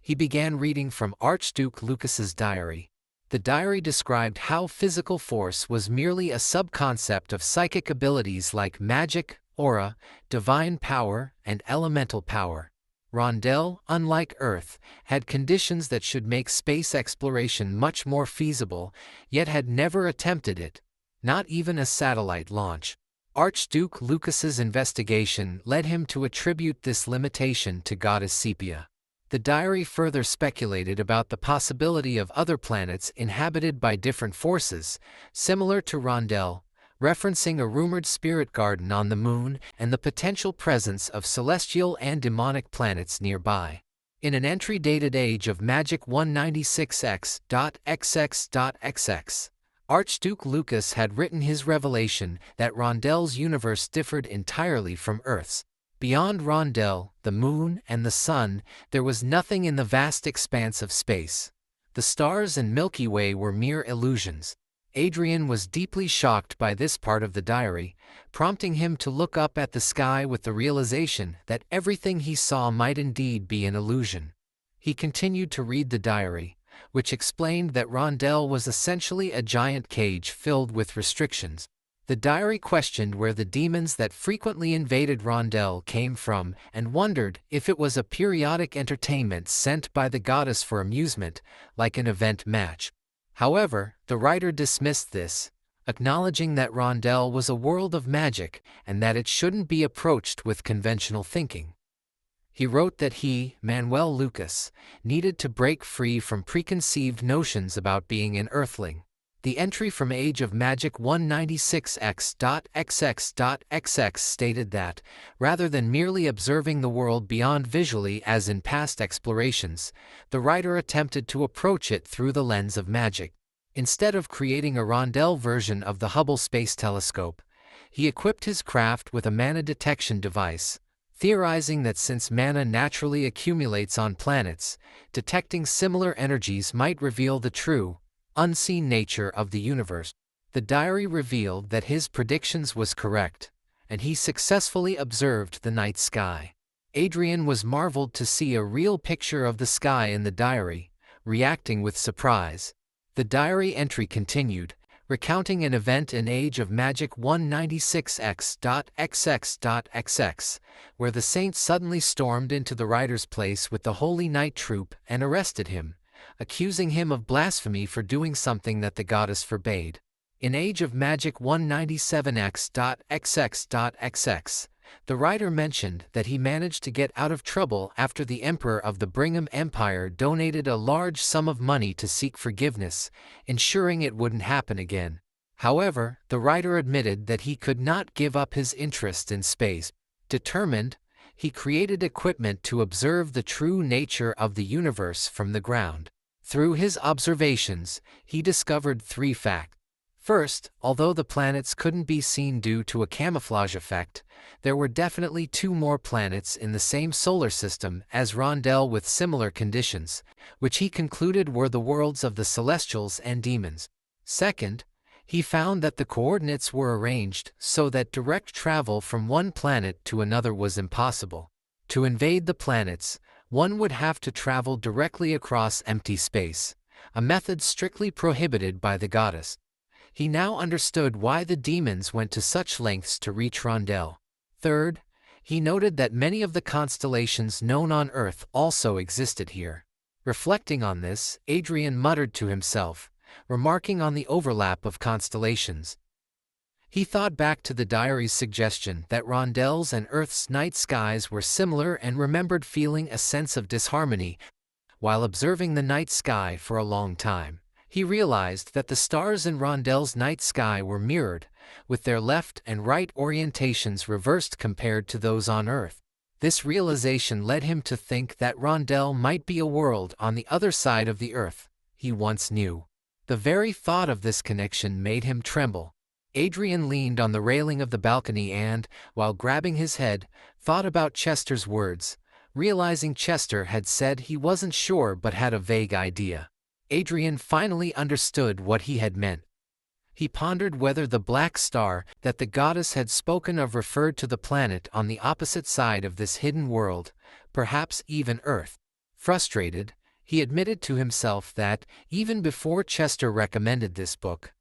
he began reading from Archduke Lucas's diary. The diary described how physical force was merely a subconcept of psychic abilities like magic, aura, divine power, and elemental power. Randelle, unlike Earth, had conditions that should make space exploration much more feasible, yet had never attempted it, not even a satellite launch. Archduke Lucas's investigation led him to attribute this limitation to goddess Sepia. The diary further speculated about the possibility of other planets inhabited by different forces, similar to Randelle, referencing a rumored spirit garden on the moon and the potential presence of celestial and demonic planets nearby. In an entry dated Age of Magic 196X.XX.XX, Archduke Lucas had written his revelation that Rondelle's universe differed entirely from Earth's. Beyond Randelle, the moon, and the sun, there was nothing in the vast expanse of space. The stars and Milky Way were mere illusions. Adrien was deeply shocked by this part of the diary, prompting him to look up at the sky with the realization that everything he saw might indeed be an illusion. He continued to read the diary, which explained that Randelle was essentially a giant cage filled with restrictions. The diary questioned where the demons that frequently invaded Randelle came from and wondered if it was a periodic entertainment sent by the goddess for amusement, like an event match. However, the writer dismissed this, acknowledging that Randelle was a world of magic and that it shouldn't be approached with conventional thinking. He wrote that he, Manuel Lucas, needed to break free from preconceived notions about being an earthling. The entry from Age of Magic 196X.XX.XX stated that, rather than merely observing the world beyond visually as in past explorations, the writer attempted to approach it through the lens of magic. Instead of creating a Randelle version of the Hubble Space Telescope, he equipped his craft with a mana detection device, theorizing that since mana naturally accumulates on planets, detecting similar energies might reveal the true, unseen nature of the universe. The diary revealed that his predictions was correct, and he successfully observed the night sky. Adrien was marveled to see a real picture of the sky in the diary, reacting with surprise. The diary entry continued, recounting an event in Age of Magic 196X.XX.XX, where the saints suddenly stormed into the writer's place with the Holy Night Troop and arrested him, accusing him of blasphemy for doing something that the goddess forbade. In Age of Magic 197X.XX.XX, the writer mentioned that he managed to get out of trouble after the Emperor of the Brigham Empire donated a large sum of money to seek forgiveness, ensuring it wouldn't happen again. However, the writer admitted that he could not give up his interest in space. Determined, he created equipment to observe the true nature of the universe from the ground. Through his observations, he discovered 3 facts. First, although the planets couldn't be seen due to a camouflage effect, there were definitely 2 more planets in the same solar system as Randelle with similar conditions, which he concluded were the worlds of the celestials and demons. Second, he found that the coordinates were arranged so that direct travel from one planet to another was impossible. To invade the planets, one would have to travel directly across empty space, a method strictly prohibited by the goddess. He now understood why the demons went to such lengths to reach Randelle. Third, he noted that many of the constellations known on Earth also existed here. Reflecting on this, Adrien muttered to himself, remarking on the overlap of constellations. He thought back to the diary's suggestion that Randelle's and Earth's night skies were similar and remembered feeling a sense of disharmony while observing the night sky for a long time. He realized that the stars in Randelle's night sky were mirrored, with their left and right orientations reversed compared to those on Earth. This realization led him to think that Randelle might be a world on the other side of the Earth he once knew. The very thought of this connection made him tremble. Adrien leaned on the railing of the balcony and, while grabbing his head, thought about Chester's words, realizing Chester had said he wasn't sure but had a vague idea. Adrien finally understood what he had meant. He pondered whether the black star that the goddess had spoken of referred to the planet on the opposite side of this hidden world, perhaps even Earth. Frustrated, He admitted to himself that, even before Chester recommended this book,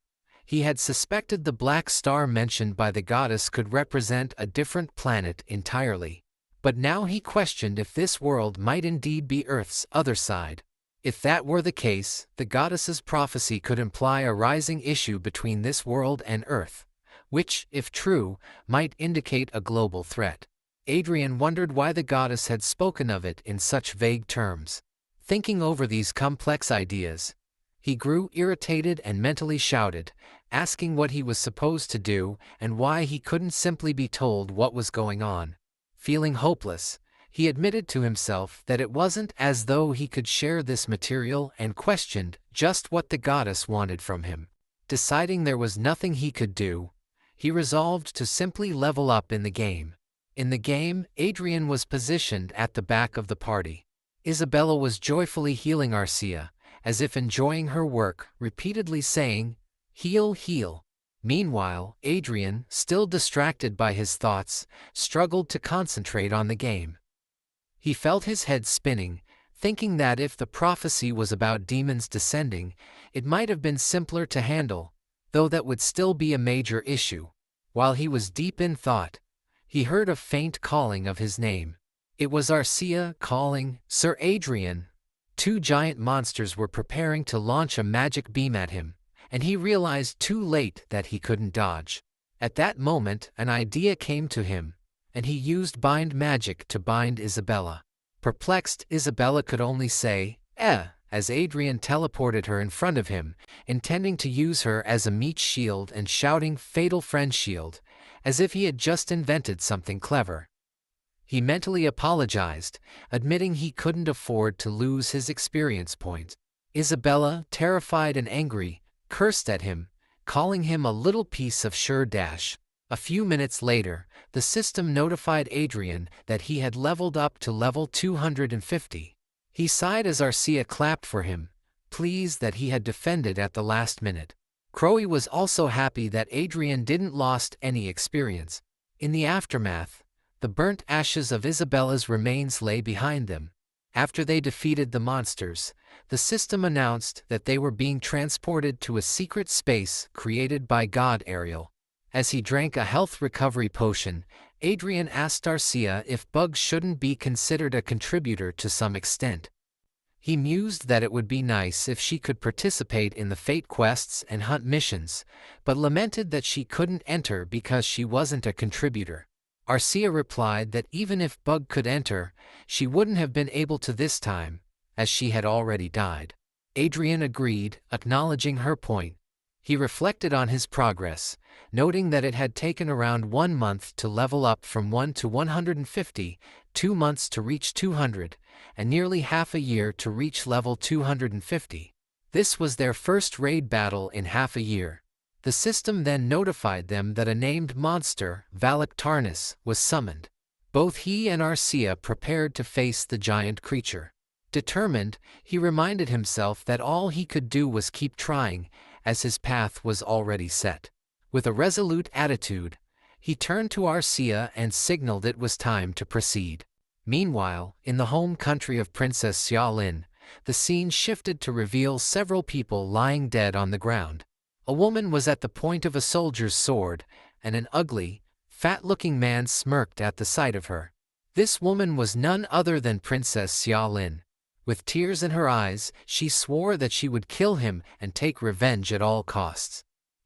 he had suspected the black star mentioned by the goddess could represent a different planet entirely. But now he questioned if this world might indeed be Earth's other side. If that were the case, the goddess's prophecy could imply a rising issue between this world and Earth, which, if true, might indicate a global threat. Adrien wondered why the goddess had spoken of it in such vague terms. Thinking over these complex ideas, he grew irritated and mentally shouted, asking what he was supposed to do and why he couldn't simply be told what was going on. Feeling hopeless, he admitted to himself that it wasn't as though he could share this material and questioned just what the goddess wanted from him. Deciding there was nothing he could do, he resolved to simply level up in the game. In the game, Adrien was positioned at the back of the party. Isabella was joyfully healing Arcia, as if enjoying her work, repeatedly saying, "Heal, heal." Meanwhile, Adrien, still distracted by his thoughts, struggled to concentrate on the game. He felt his head spinning, thinking that if the prophecy was about demons descending, it might have been simpler to handle, though that would still be a major issue. While he was deep in thought, he heard a faint calling of his name. It was Arcia calling, "Sir Adrien." Two giant monsters were preparing to launch a magic beam at him, and he realized too late that he couldn't dodge. At that moment, an idea came to him, and he used bind magic to bind Isabella. Perplexed, Isabella could only say, as Adrien teleported her in front of him, intending to use her as a meat shield and shouting "Fatal Friend Shield," as if he had just invented something clever. He mentally apologized, admitting he couldn't afford to lose his experience points. Isabella, terrified and angry, cursed at him, calling him a little piece of sure dash. A few minutes later, the system notified Adrien that he had leveled up to level 250. He sighed as Arcia clapped for him, pleased that he had defended at the last minute. Crowy was also happy that Adrien didn't lost any experience. In the aftermath, the burnt ashes of Isabella's remains lay behind them. After they defeated the monsters, the system announced that they were being transported to a secret space created by God Ariel. As he drank a health recovery potion, Adrien asked Arcia if bugs shouldn't be considered a contributor to some extent. He mused that it would be nice if she could participate in the fate quests and hunt missions, but lamented that she couldn't enter because she wasn't a contributor. Arcia replied that even if Bug could enter, she wouldn't have been able to this time, as she had already died. Adrien agreed, acknowledging her point. He reflected on his progress, noting that it had taken around 1 month to level up from 1 to 150, 2 months to reach 200, and nearly half a year to reach level 250. This was their first raid battle in half a year. The system then notified them that a named monster, Valaktarnis, was summoned. Both he and Arcia prepared to face the giant creature. Determined, he reminded himself that all he could do was keep trying, as his path was already set. With a resolute attitude, he turned to Arcia and signaled it was time to proceed. Meanwhile, in the home country of Princess Xiaolin, the scene shifted to reveal several people lying dead on the ground. A woman was at the point of a soldier's sword, and an ugly, fat-looking man smirked at the sight of her. This woman was none other than Princess Xiaolin. With tears in her eyes, she swore that she would kill him and take revenge at all costs.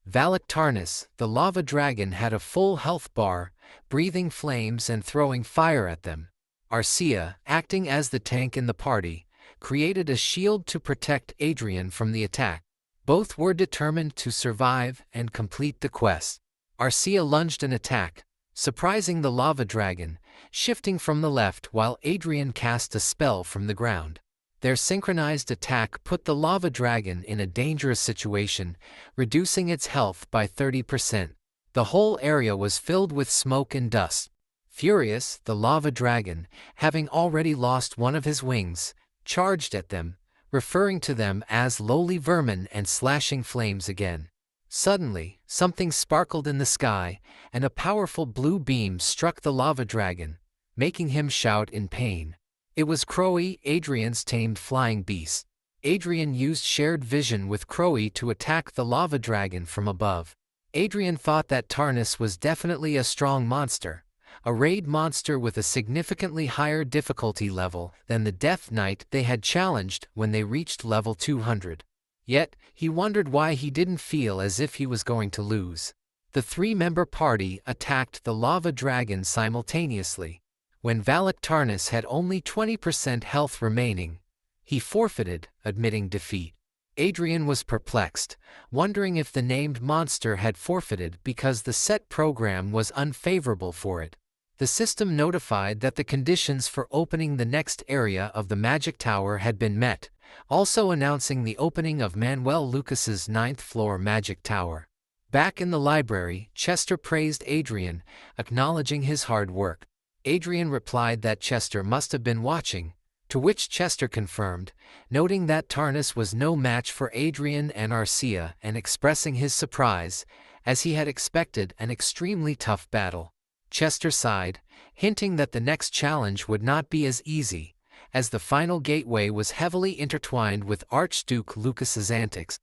Valaktarnis, the lava dragon, had a full health bar, breathing flames and throwing fire at them. Arcia, acting as the tank in the party, created a shield to protect Adrien from the attack. Both were determined to survive and complete the quest. Arcia lunged an attack, surprising the lava dragon, shifting from the left while Adrien cast a spell from the ground. Their synchronized attack put the lava dragon in a dangerous situation, reducing its health by 30%. The whole area was filled with smoke and dust. Furious, the lava dragon, having already lost one of his wings, charged at them, referring to them as lowly vermin and slashing flames again. Suddenly, something sparkled in the sky, and a powerful blue beam struck the lava dragon, making him shout in pain. It was Crowe, Adrien's tamed flying beast. Adrien used shared vision with Crowe to attack the lava dragon from above. Adrien thought that Tarnus was definitely a strong monster, a raid monster with a significantly higher difficulty level than the Death Knight they had challenged when they reached level 200. Yet, he wondered why he didn't feel as if he was going to lose. The three-member party attacked the lava dragon simultaneously. When Valak Tarnus had only 20% health remaining, he forfeited, admitting defeat. Adrien was perplexed, wondering if the named monster had forfeited because the set program was unfavorable for it. The system notified that the conditions for opening the next area of the Magic Tower had been met, also announcing the opening of Manuel Lucas's 9th floor Magic Tower. Back in the library, Chester praised Adrien, acknowledging his hard work. Adrien replied that Chester must have been watching, to which Chester confirmed, noting that Tarnus was no match for Adrien and Arcia and expressing his surprise, as he had expected an extremely tough battle. Chester sighed, hinting that the next challenge would not be as easy, as the final gateway was heavily intertwined with Archduke Lucas's antics.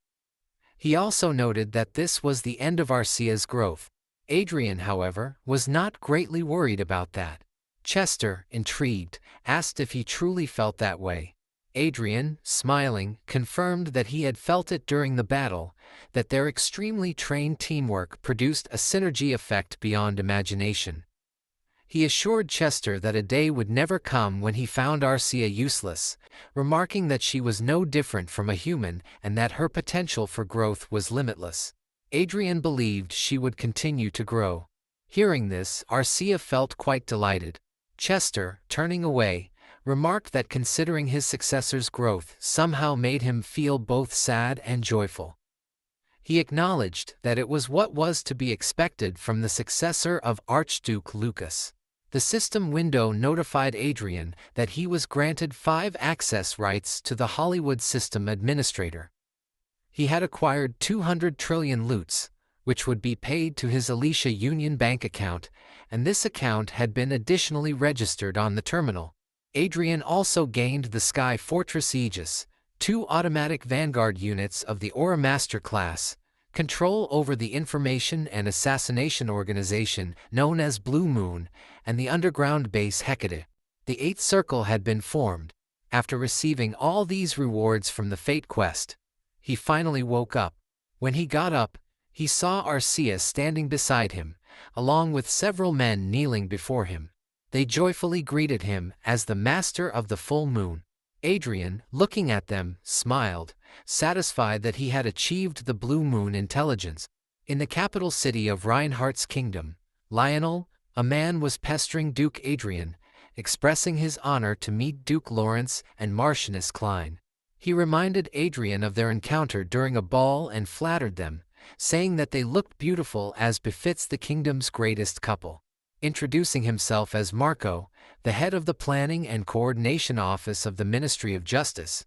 He also noted that this was the end of Arcia's growth. Adrien, however, was not greatly worried about that. Chester, intrigued, asked if he truly felt that way. Adrien, smiling, confirmed that he had felt it during the battle, that their extremely trained teamwork produced a synergy effect beyond imagination. He assured Chester that a day would never come when he found Arcia useless, remarking that she was no different from a human and that her potential for growth was limitless. Adrien believed she would continue to grow. Hearing this, Arcia felt quite delighted. Chester, turning away, remarked that considering his successor's growth somehow made him feel both sad and joyful. He acknowledged that it was what was to be expected from the successor of Archduke Lucas. The system window notified Adrien that he was granted 5 access rights to the Hollywood System Administrator. He had acquired 200 trillion loots, which would be paid to his Alicia Union bank account, and this account had been additionally registered on the terminal. Adrien also gained the Sky Fortress Aegis, 2 automatic vanguard units of the Aura Master class, control over the information and assassination organization known as Blue Moon, and the underground base Hecate. The 8th Circle had been formed. After receiving all these rewards from the Fate Quest, he finally woke up. When he got up, he saw Arcia standing beside him, along with several men kneeling before him. They joyfully greeted him as the Master of the Full Moon. Adrien, looking at them, smiled, satisfied that he had achieved the Blue Moon intelligence. In the capital city of Reinhardt's kingdom, Lionel, a man was pestering Duke Adrien, expressing his honor to meet Duke Lawrence and Marchioness Klein. He reminded Adrien of their encounter during a ball and flattered them, saying that they looked beautiful as befits the kingdom's greatest couple. Introducing himself as Marco, the head of the Planning and Coordination Office of the Ministry of Justice,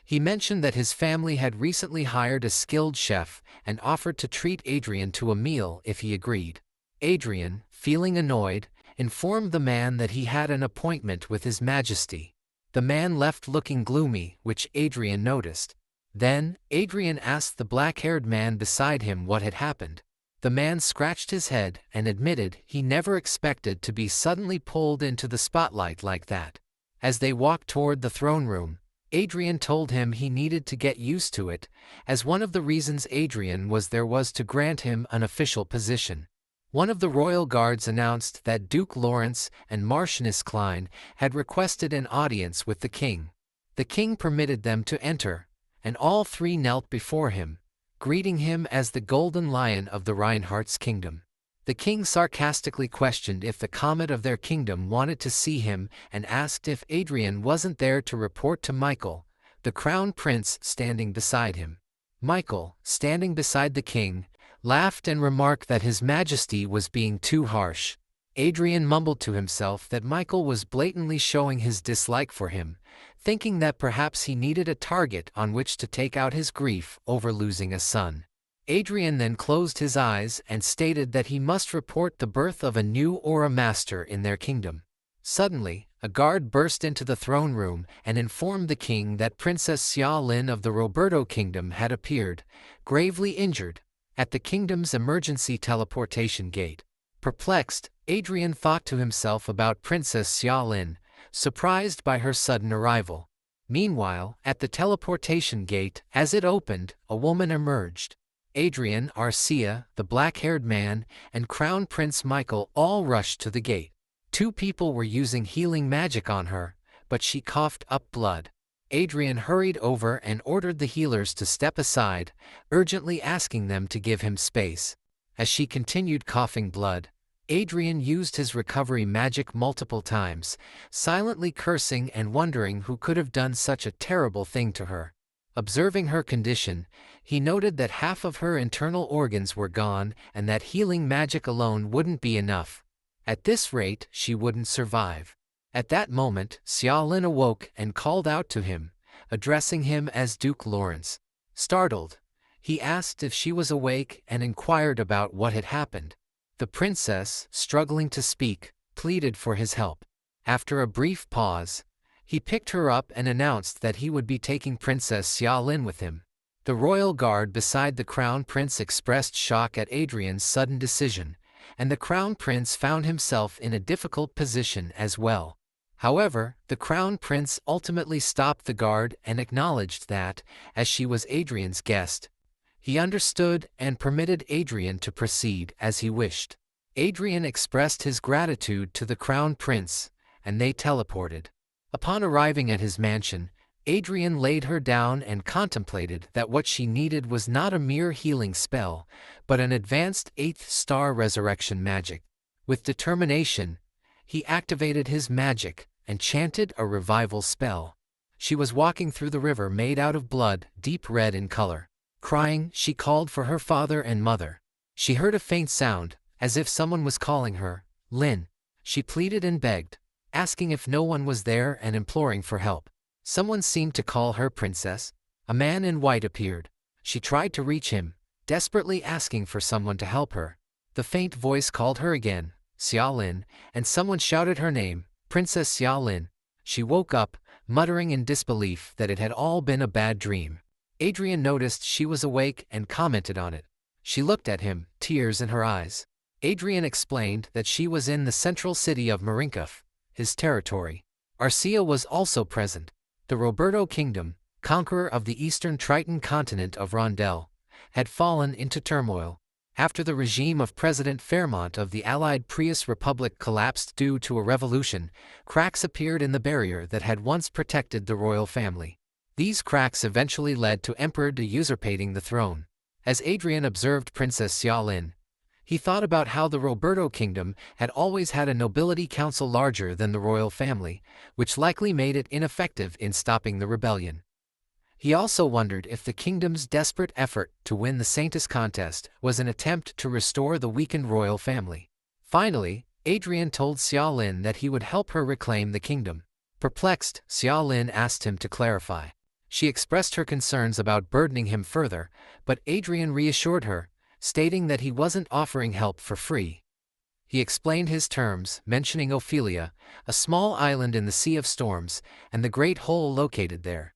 he mentioned that his family had recently hired a skilled chef and offered to treat Adrien to a meal if he agreed. Adrien, feeling annoyed, informed the man that he had an appointment with His Majesty. The man left looking gloomy, which Adrien noticed. Then, Adrien asked the black-haired man beside him what had happened. The man scratched his head and admitted he never expected to be suddenly pulled into the spotlight like that. As they walked toward the throne room, Adrien told him he needed to get used to it, as one of the reasons Adrien was there was to grant him an official position. One of the royal guards announced that Duke Lawrence and Marchioness Klein had requested an audience with the king. The king permitted them to enter, and all 3 knelt before him, greeting him as the Golden Lion of the Reinhardt's kingdom. The king sarcastically questioned if the comet of their kingdom wanted to see him and asked if Adrien wasn't there to report to Michael, the crown prince standing beside him. Michael, standing beside the king, laughed and remarked that His Majesty was being too harsh. Adrien mumbled to himself that Michael was blatantly showing his dislike for him, thinking that perhaps he needed a target on which to take out his grief over losing a son. Adrien then closed his eyes and stated that he must report the birth of a new Aura Master in their kingdom. Suddenly, A guard burst into the throne room and informed the king that Princess Xia Lin of the Roberto Kingdom had appeared, gravely injured, at the kingdom's emergency teleportation gate. Perplexed, Adrien thought to himself about Princess Xia Lin, surprised by her sudden arrival. Meanwhile, at the teleportation gate, as it opened, a woman emerged. Adrien, Arcia, the black-haired man, and Crown Prince Michael all rushed to the gate. 2 people were using healing magic on her, but she coughed up blood. Adrien hurried over and ordered the healers to step aside, urgently asking them to give him space. As she continued coughing blood, Adrien used his recovery magic multiple times, silently cursing and wondering who could have done such a terrible thing to her. Observing her condition, he noted that half of her internal organs were gone and that healing magic alone wouldn't be enough. At this rate, she wouldn't survive. At that moment, Xia Lin awoke and called out to him, addressing him as Duke Lawrence. Startled, he asked if she was awake and inquired about what had happened. The princess, struggling to speak, pleaded for his help. After a brief pause, he picked her up and announced that he would be taking Princess Xia Lin with him. The royal guard beside the crown prince expressed shock at Adrien's sudden decision, and the crown prince found himself in a difficult position as well. However, the crown prince ultimately stopped the guard and acknowledged that, as she was Adrien's guest, he understood and permitted Adrien to proceed as he wished. Adrien expressed his gratitude to the crown prince, and they teleported. Upon arriving at his mansion, Adrien laid her down and contemplated that what she needed was not a mere healing spell, but an advanced 8th-star resurrection magic. With determination, he activated his magic and chanted a revival spell. She was walking through the river made out of blood, deep red in color. Crying, she called for her father and mother. She heard a faint sound, as if someone was calling her, Lin. She pleaded and begged, asking if no one was there and imploring for help. Someone seemed to call her princess. A man in white appeared. She tried to reach him, desperately asking for someone to help her. The faint voice called her again, Xia Lin, and someone shouted her name, Princess Xia Lin. She woke up, muttering in disbelief that it had all been a bad dream. Adrien noticed she was awake and commented on it. She looked at him, tears in her eyes. Adrien explained that she was in the central city of Marincapped, his territory. Arcia was also present. The Roberto Kingdom, conqueror of the eastern Triton continent of Randelle, had fallen into turmoil. After the regime of President Fairmont of the Allied Prius Republic collapsed due to a revolution, cracks appeared in the barrier that had once protected the royal family. These cracks eventually led to Emperor De usurpating the throne. As Adrien observed Princess Xia Lin, he thought about how the Roberto Kingdom had always had a nobility council larger than the royal family, which likely made it ineffective in stopping the rebellion. He also wondered if the kingdom's desperate effort to win the Saintis contest was an attempt to restore the weakened royal family. Finally, Adrien told Xia Lin that he would help her reclaim the kingdom. Perplexed, Xia Lin asked him to clarify. She expressed her concerns about burdening him further, but Adrien reassured her, stating that he wasn't offering help for free. He explained his terms, mentioning Ophelia, a small island in the Sea of Storms, and the Great Hole located there.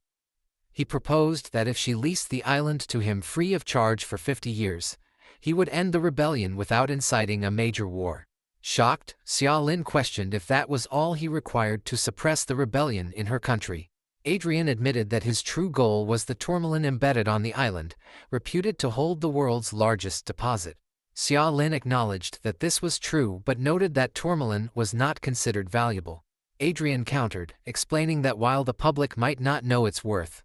He proposed that if she leased the island to him free of charge for 50 years, he would end the rebellion without inciting a major war. Shocked, Xia Lin questioned if that was all he required to suppress the rebellion in her country. Adrien admitted that his true goal was the tourmaline embedded on the island, reputed to hold the world's largest deposit. Xia Lin acknowledged that this was true but noted that tourmaline was not considered valuable. Adrien countered, explaining that while the public might not know its worth,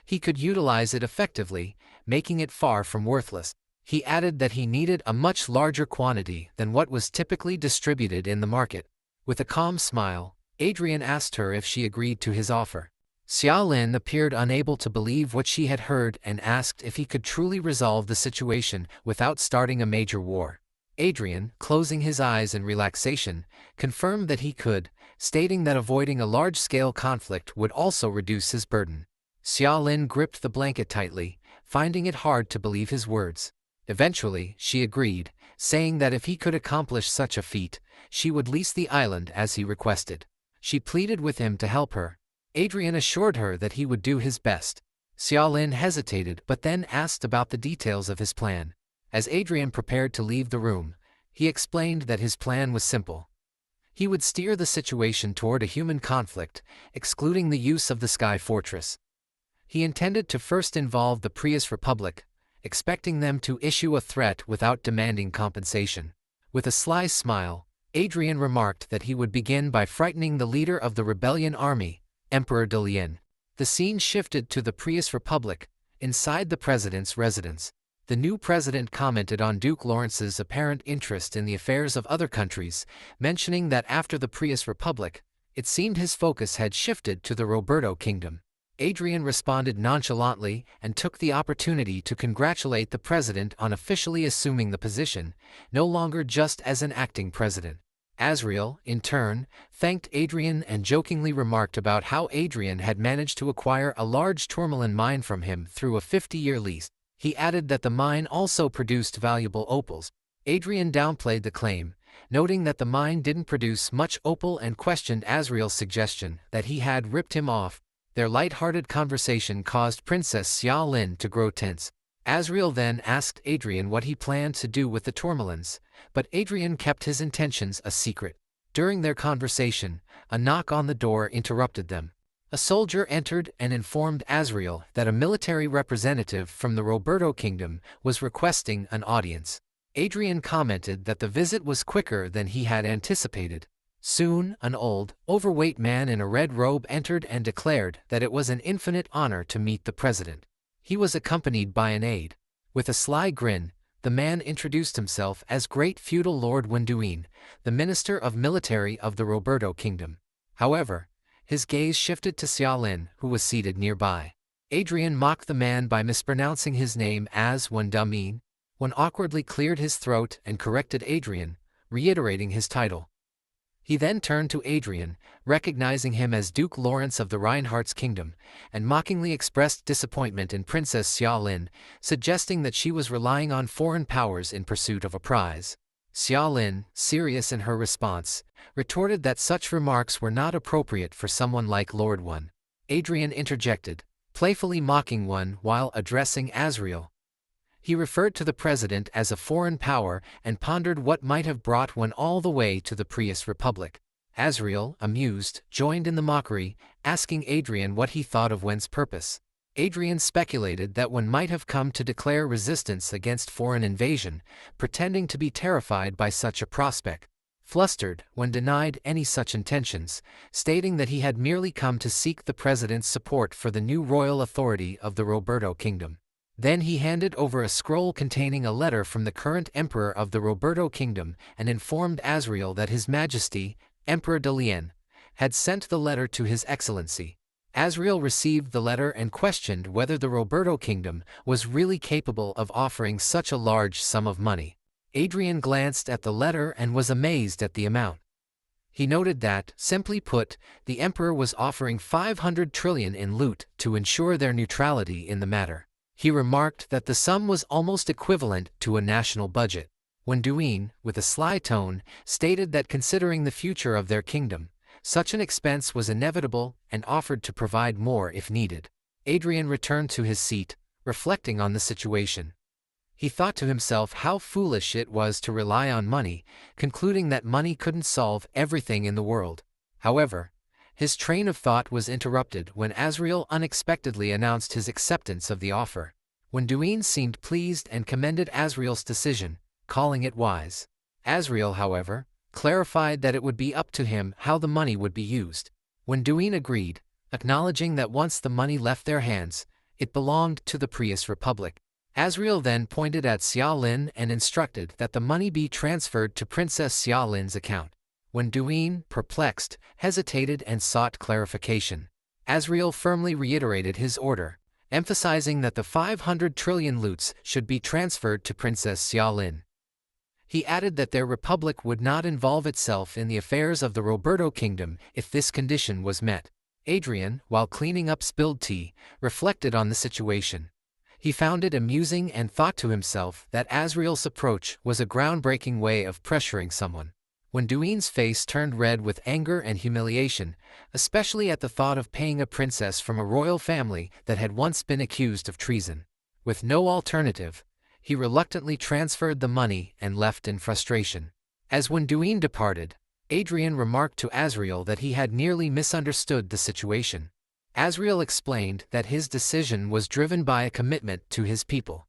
he could utilize it effectively, making it far from worthless. He added that he needed a much larger quantity than what was typically distributed in the market. With a calm smile, Adrien asked her if she agreed to his offer. Xia Lin appeared unable to believe what she had heard and asked if he could truly resolve the situation without starting a major war. Adrien, closing his eyes in relaxation, confirmed that he could, stating that avoiding a large-scale conflict would also reduce his burden. Xia Lin gripped the blanket tightly, finding it hard to believe his words. Eventually, she agreed, saying that if he could accomplish such a feat, she would lease the island as he requested. She pleaded with him to help her. Adrien assured her that he would do his best. Xiaolin hesitated but then asked about the details of his plan. As Adrien prepared to leave the room, he explained that his plan was simple. He would steer the situation toward a human conflict, excluding the use of the Sky Fortress. He intended to first involve the Prius Republic, expecting them to issue a threat without demanding compensation. With a sly smile, Adrien remarked that he would begin by frightening the leader of the rebellion army, Emperor Delien. The scene shifted to the Prius Republic, inside the president's residence. The new president commented on Duke Lawrence's apparent interest in the affairs of other countries, mentioning that after the Prius Republic, it seemed his focus had shifted to the Roberto Kingdom. Adrien responded nonchalantly and took the opportunity to congratulate the president on officially assuming the position, no longer just as an acting president. Asriel, in turn, thanked Adrien and jokingly remarked about how Adrien had managed to acquire a large tourmaline mine from him through a 50-year lease. He added that the mine also produced valuable opals. Adrien downplayed the claim, noting that the mine didn't produce much opal and questioned Asriel's suggestion that he had ripped him off. Their light-hearted conversation caused Princess Xiaolin to grow tense. Asriel then asked Adrien what he planned to do with the tourmalines, but Adrien kept his intentions a secret. During their conversation, a knock on the door interrupted them. A soldier entered and informed Asriel that a military representative from the Roberto Kingdom was requesting an audience. Adrien commented that the visit was quicker than he had anticipated. Soon, an old, overweight man in a red robe entered and declared that it was an infinite honor to meet the president. He was accompanied by an aide. With a sly grin, the man introduced himself as Great Feudal Lord Wenduin, the Minister of Military of the Roberto Kingdom. However, his gaze shifted to Xiaolin, who was seated nearby. Adrien mocked the man by mispronouncing his name as Wendumin. One awkwardly cleared his throat and corrected Adrien, reiterating his title. He then turned to Adrien, recognizing him as Duke Lawrence of the Reinhardt's kingdom, and mockingly expressed disappointment in Princess Xiaolin, suggesting that she was relying on foreign powers in pursuit of a prize. Xiaolin, serious in her response, retorted that such remarks were not appropriate for someone like Lord One. Adrien interjected, playfully mocking One while addressing Asriel. He referred to the president as a foreign power and pondered what might have brought One all the way to the Prius Republic. Asriel, amused, joined in the mockery, asking Adrien what he thought of Wen's purpose. Adrien speculated that One might have come to declare resistance against foreign invasion, pretending to be terrified by such a prospect. Flustered, One denied any such intentions, stating that he had merely come to seek the president's support for the new royal authority of the Roberto Kingdom. Then he handed over a scroll containing a letter from the current emperor of the Roberto Kingdom and informed Asriel that His Majesty, Emperor Delien, had sent the letter to His Excellency. Asriel received the letter and questioned whether the Roberto Kingdom was really capable of offering such a large sum of money. Adrien glanced at the letter and was amazed at the amount. He noted that, simply put, the emperor was offering 500 trillion in loot to ensure their neutrality in the matter. He remarked that the sum was almost equivalent to a national budget. Wenduin, with a sly tone, stated that considering the future of their kingdom, such an expense was inevitable and offered to provide more if needed. Adrien returned to his seat, reflecting on the situation. He thought to himself how foolish it was to rely on money, concluding that money couldn't solve everything in the world. However, his train of thought was interrupted when Asriel unexpectedly announced his acceptance of the offer. Wenduin seemed pleased and commended Asriel's decision, calling it wise. Asriel, however, clarified that it would be up to him how the money would be used. Wenduin agreed, acknowledging that once the money left their hands, it belonged to the Prius Republic. Asriel then pointed at Xiaolin and instructed that the money be transferred to Princess Xiaolin's account. Wenduin, perplexed, hesitated and sought clarification. Asriel firmly reiterated his order, emphasizing that the 500 trillion loots should be transferred to Princess Xiaolin. He added that their republic would not involve itself in the affairs of the Roberto Kingdom if this condition was met. Adrien, while cleaning up spilled tea, reflected on the situation. He found it amusing and thought to himself that Asriel's approach was a groundbreaking way of pressuring someone. When Duine's face turned red with anger and humiliation, especially at the thought of paying a princess from a royal family that had once been accused of treason. With no alternative, he reluctantly transferred the money and left in frustration. As when Duine departed, Adrien remarked to Azriel that he had nearly misunderstood the situation. Azriel explained that his decision was driven by a commitment to his people.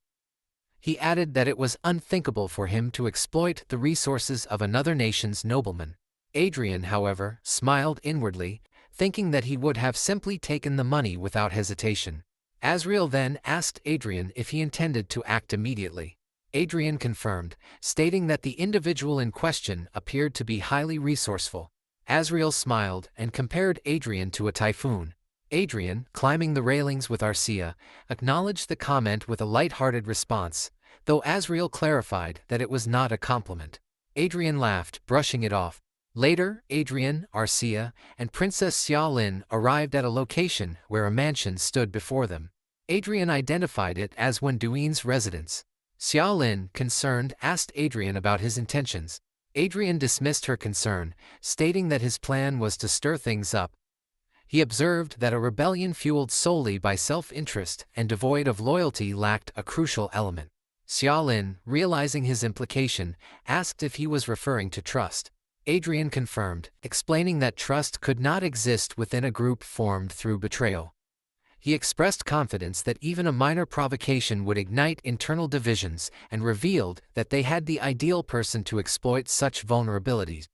He added that it was unthinkable for him to exploit the resources of another nation's nobleman. Adrien, however, smiled inwardly, thinking that he would have simply taken the money without hesitation. Azriel then asked Adrien if he intended to act immediately. Adrien confirmed, stating that the individual in question appeared to be highly resourceful. Azriel smiled and compared Adrien to a typhoon. Adrien, climbing the railings with Arcia, acknowledged the comment with a light-hearted response, though Azriel clarified that it was not a compliment. Adrien laughed, brushing it off. Later, Adrien, Arcia, and Princess Xiaolin arrived at a location where a mansion stood before them. Adrien identified it as Wen Duine's residence. Xiaolin, concerned, asked Adrien about his intentions. Adrien dismissed her concern, stating that his plan was to stir things up. He observed that a rebellion fueled solely by self-interest and devoid of loyalty lacked a crucial element. Xiaolin, realizing his implication, asked if he was referring to trust. Adrien confirmed, explaining that trust could not exist within a group formed through betrayal. He expressed confidence that even a minor provocation would ignite internal divisions and revealed that they had the ideal person to exploit such vulnerabilities.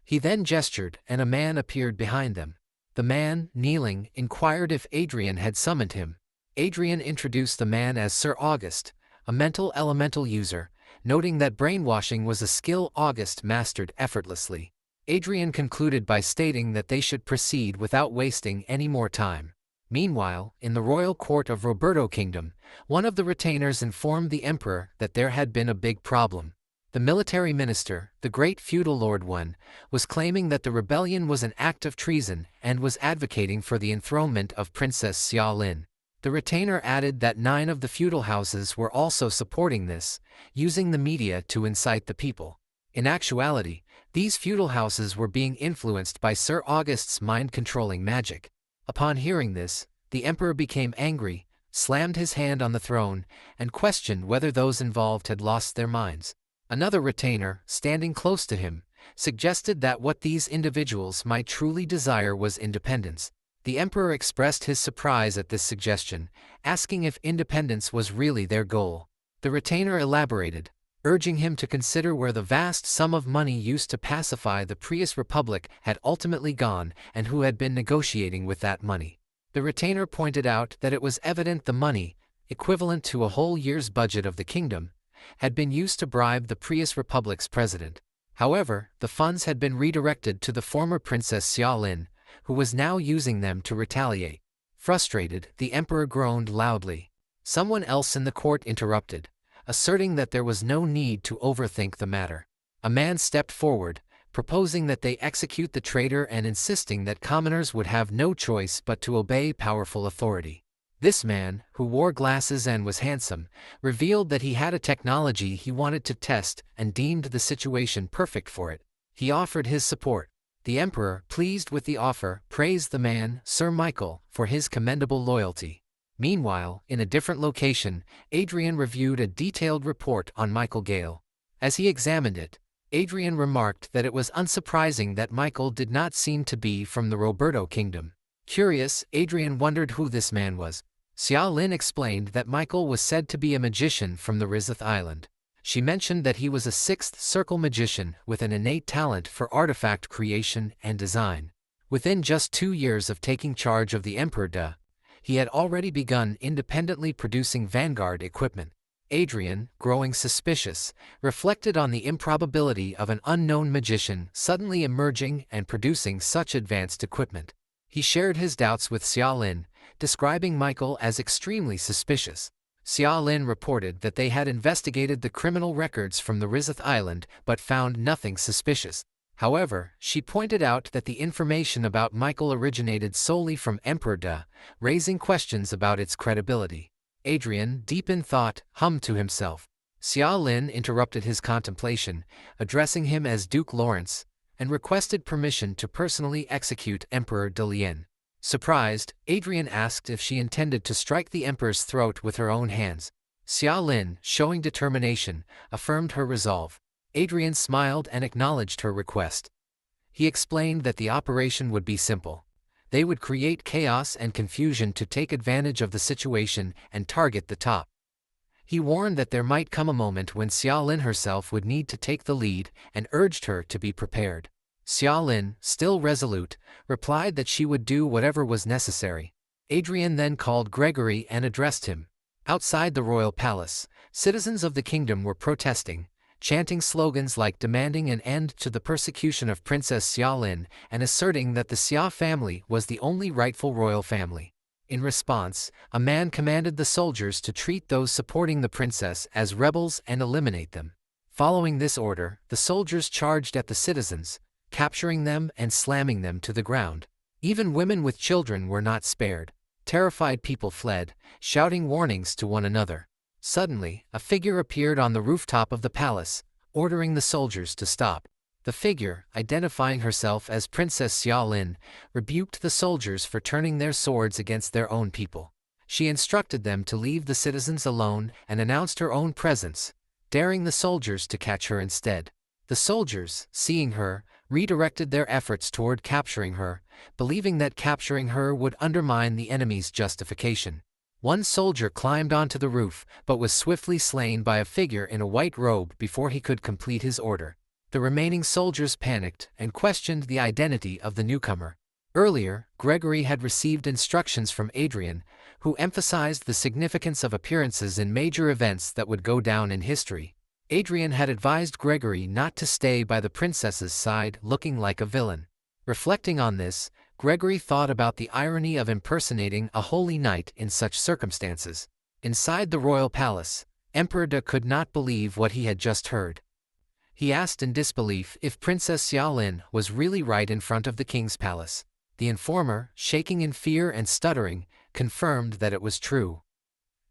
He then gestured and a man appeared behind them. The man, kneeling, inquired if Adrien had summoned him. Adrien introduced the man as Sir August, a mental elemental user, noting that brainwashing was a skill August mastered effortlessly. Adrien concluded by stating that they should proceed without wasting any more time. Meanwhile, in the royal court of Roberto Kingdom, one of the retainers informed the emperor that there had been a big problem. The military minister, the great feudal lord Wen, was claiming that the rebellion was an act of treason and was advocating for the enthronement of Princess Xiaolin. The retainer added that 9 of the feudal houses were also supporting this, using the media to incite the people. In actuality, these feudal houses were being influenced by Sir August's mind-controlling magic. Upon hearing this, the emperor became angry, slammed his hand on the throne, and questioned whether those involved had lost their minds. Another retainer, standing close to him, suggested that what these individuals might truly desire was independence. The emperor expressed his surprise at this suggestion, asking if independence was really their goal. The retainer elaborated, urging him to consider where the vast sum of money used to pacify the previous republic had ultimately gone and who had been negotiating with that money. The retainer pointed out that it was evident the money, equivalent to a whole year's budget of the kingdom, had been used to bribe the previous republic's president. However, the funds had been redirected to the former Princess Xiaolin, who was now using them to retaliate. Frustrated, the emperor groaned loudly. Someone else in the court interrupted, asserting that there was no need to overthink the matter. A man stepped forward, proposing that they execute the traitor and insisting that commoners would have no choice but to obey powerful authority. This man, who wore glasses and was handsome, revealed that he had a technology he wanted to test and deemed the situation perfect for it. He offered his support. The emperor, pleased with the offer, praised the man, Sir Michael, for his commendable loyalty. Meanwhile, in a different location, Adrien reviewed a detailed report on Michael Gale. As he examined it, Adrien remarked that it was unsurprising that Michael did not seem to be from the Roberto Kingdom. Curious, Adrien wondered who this man was. Xiaolin explained that Michael was said to be a magician from the Rizith Island. She mentioned that he was a 6th circle magician with an innate talent for artifact creation and design. Within just 2 years of taking charge of the Emperor Da, he had already begun independently producing vanguard equipment. Adrien, growing suspicious, reflected on the improbability of an unknown magician suddenly emerging and producing such advanced equipment. He shared his doubts with Xiaolin, describing Michael as extremely suspicious. Xiaolin reported that they had investigated the criminal records from the Rizith Island but found nothing suspicious. However, she pointed out that the information about Michael originated solely from Emperor Da, raising questions about its credibility. Adrien, deep in thought, hummed to himself. Xia Lin interrupted his contemplation, addressing him as Duke Lawrence, and requested permission to personally execute Emperor De Lien. Surprised, Adrien asked if she intended to strike the emperor's throat with her own hands. Xia Lin, showing determination, affirmed her resolve. Adrien smiled and acknowledged her request. He explained that the operation would be simple. They would create chaos and confusion to take advantage of the situation and target the top. He warned that there might come a moment when Xia Lin herself would need to take the lead and urged her to be prepared. Xia Lin, still resolute, replied that she would do whatever was necessary. Adrien then called Gregory and addressed him. Outside the royal palace, citizens of the kingdom were protesting, chanting slogans like demanding an end to the persecution of Princess Xia Lin and asserting that the Xia family was the only rightful royal family. In response, a man commanded the soldiers to treat those supporting the princess as rebels and eliminate them. Following this order, the soldiers charged at the citizens, capturing them and slamming them to the ground. Even women with children were not spared. Terrified people fled, shouting warnings to one another. Suddenly, a figure appeared on the rooftop of the palace, ordering the soldiers to stop. The figure, identifying herself as Princess Xia Lin, rebuked the soldiers for turning their swords against their own people. She instructed them to leave the citizens alone and announced her own presence, daring the soldiers to catch her instead. The soldiers, seeing her, redirected their efforts toward capturing her, believing that capturing her would undermine the enemy's justification. One soldier climbed onto the roof but was swiftly slain by a figure in a white robe before he could complete his order. The remaining soldiers panicked and questioned the identity of the newcomer. Earlier, Gregory had received instructions from Adrien, who emphasized the significance of appearances in major events that would go down in history. Adrien had advised Gregory not to stay by the princess's side looking like a villain. Reflecting on this, Gregory thought about the irony of impersonating a holy knight in such circumstances. Inside the royal palace, Emperor De could not believe what he had just heard. He asked in disbelief if Princess Xia Lin was really right in front of the king's palace. The informer, shaking in fear and stuttering, confirmed that it was true.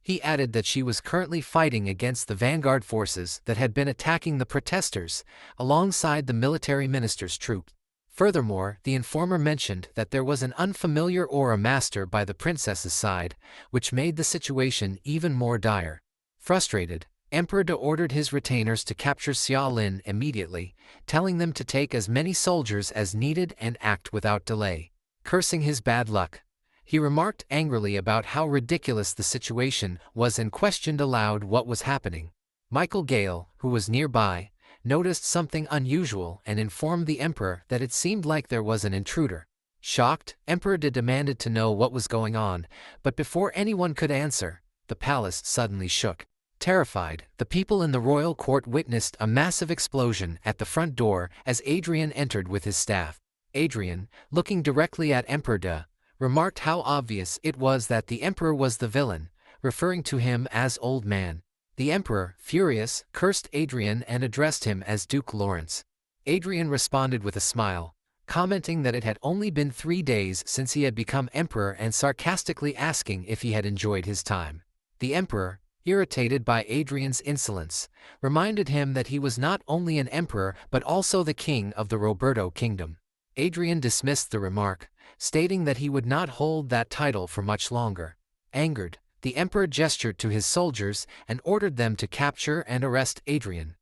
He added that she was currently fighting against the vanguard forces that had been attacking the protesters, alongside the military minister's troops. Furthermore, the informer mentioned that there was an unfamiliar aura master by the princess's side, which made the situation even more dire. Frustrated, Emperor De ordered his retainers to capture Xia Lin immediately, telling them to take as many soldiers as needed and act without delay. Cursing his bad luck, he remarked angrily about how ridiculous the situation was and questioned aloud what was happening. Michael Gale, who was nearby, noticed something unusual and informed the emperor that it seemed like there was an intruder. Shocked, Emperor De demanded to know what was going on, but before anyone could answer, the palace suddenly shook. Terrified, the people in the royal court witnessed a massive explosion at the front door as Adrien entered with his staff. Adrien, looking directly at Emperor De, remarked how obvious it was that the emperor was the villain, referring to him as Old Man. The emperor, furious, cursed Adrien and addressed him as Duke Lawrence. Adrien responded with a smile, commenting that it had only been 3 days since he had become emperor and sarcastically asking if he had enjoyed his time. The emperor, irritated by Adrien's insolence, reminded him that he was not only an emperor but also the king of the Roberto kingdom. Adrien dismissed the remark, stating that he would not hold that title for much longer. Angered, the emperor gestured to his soldiers and ordered them to capture and arrest Adrien.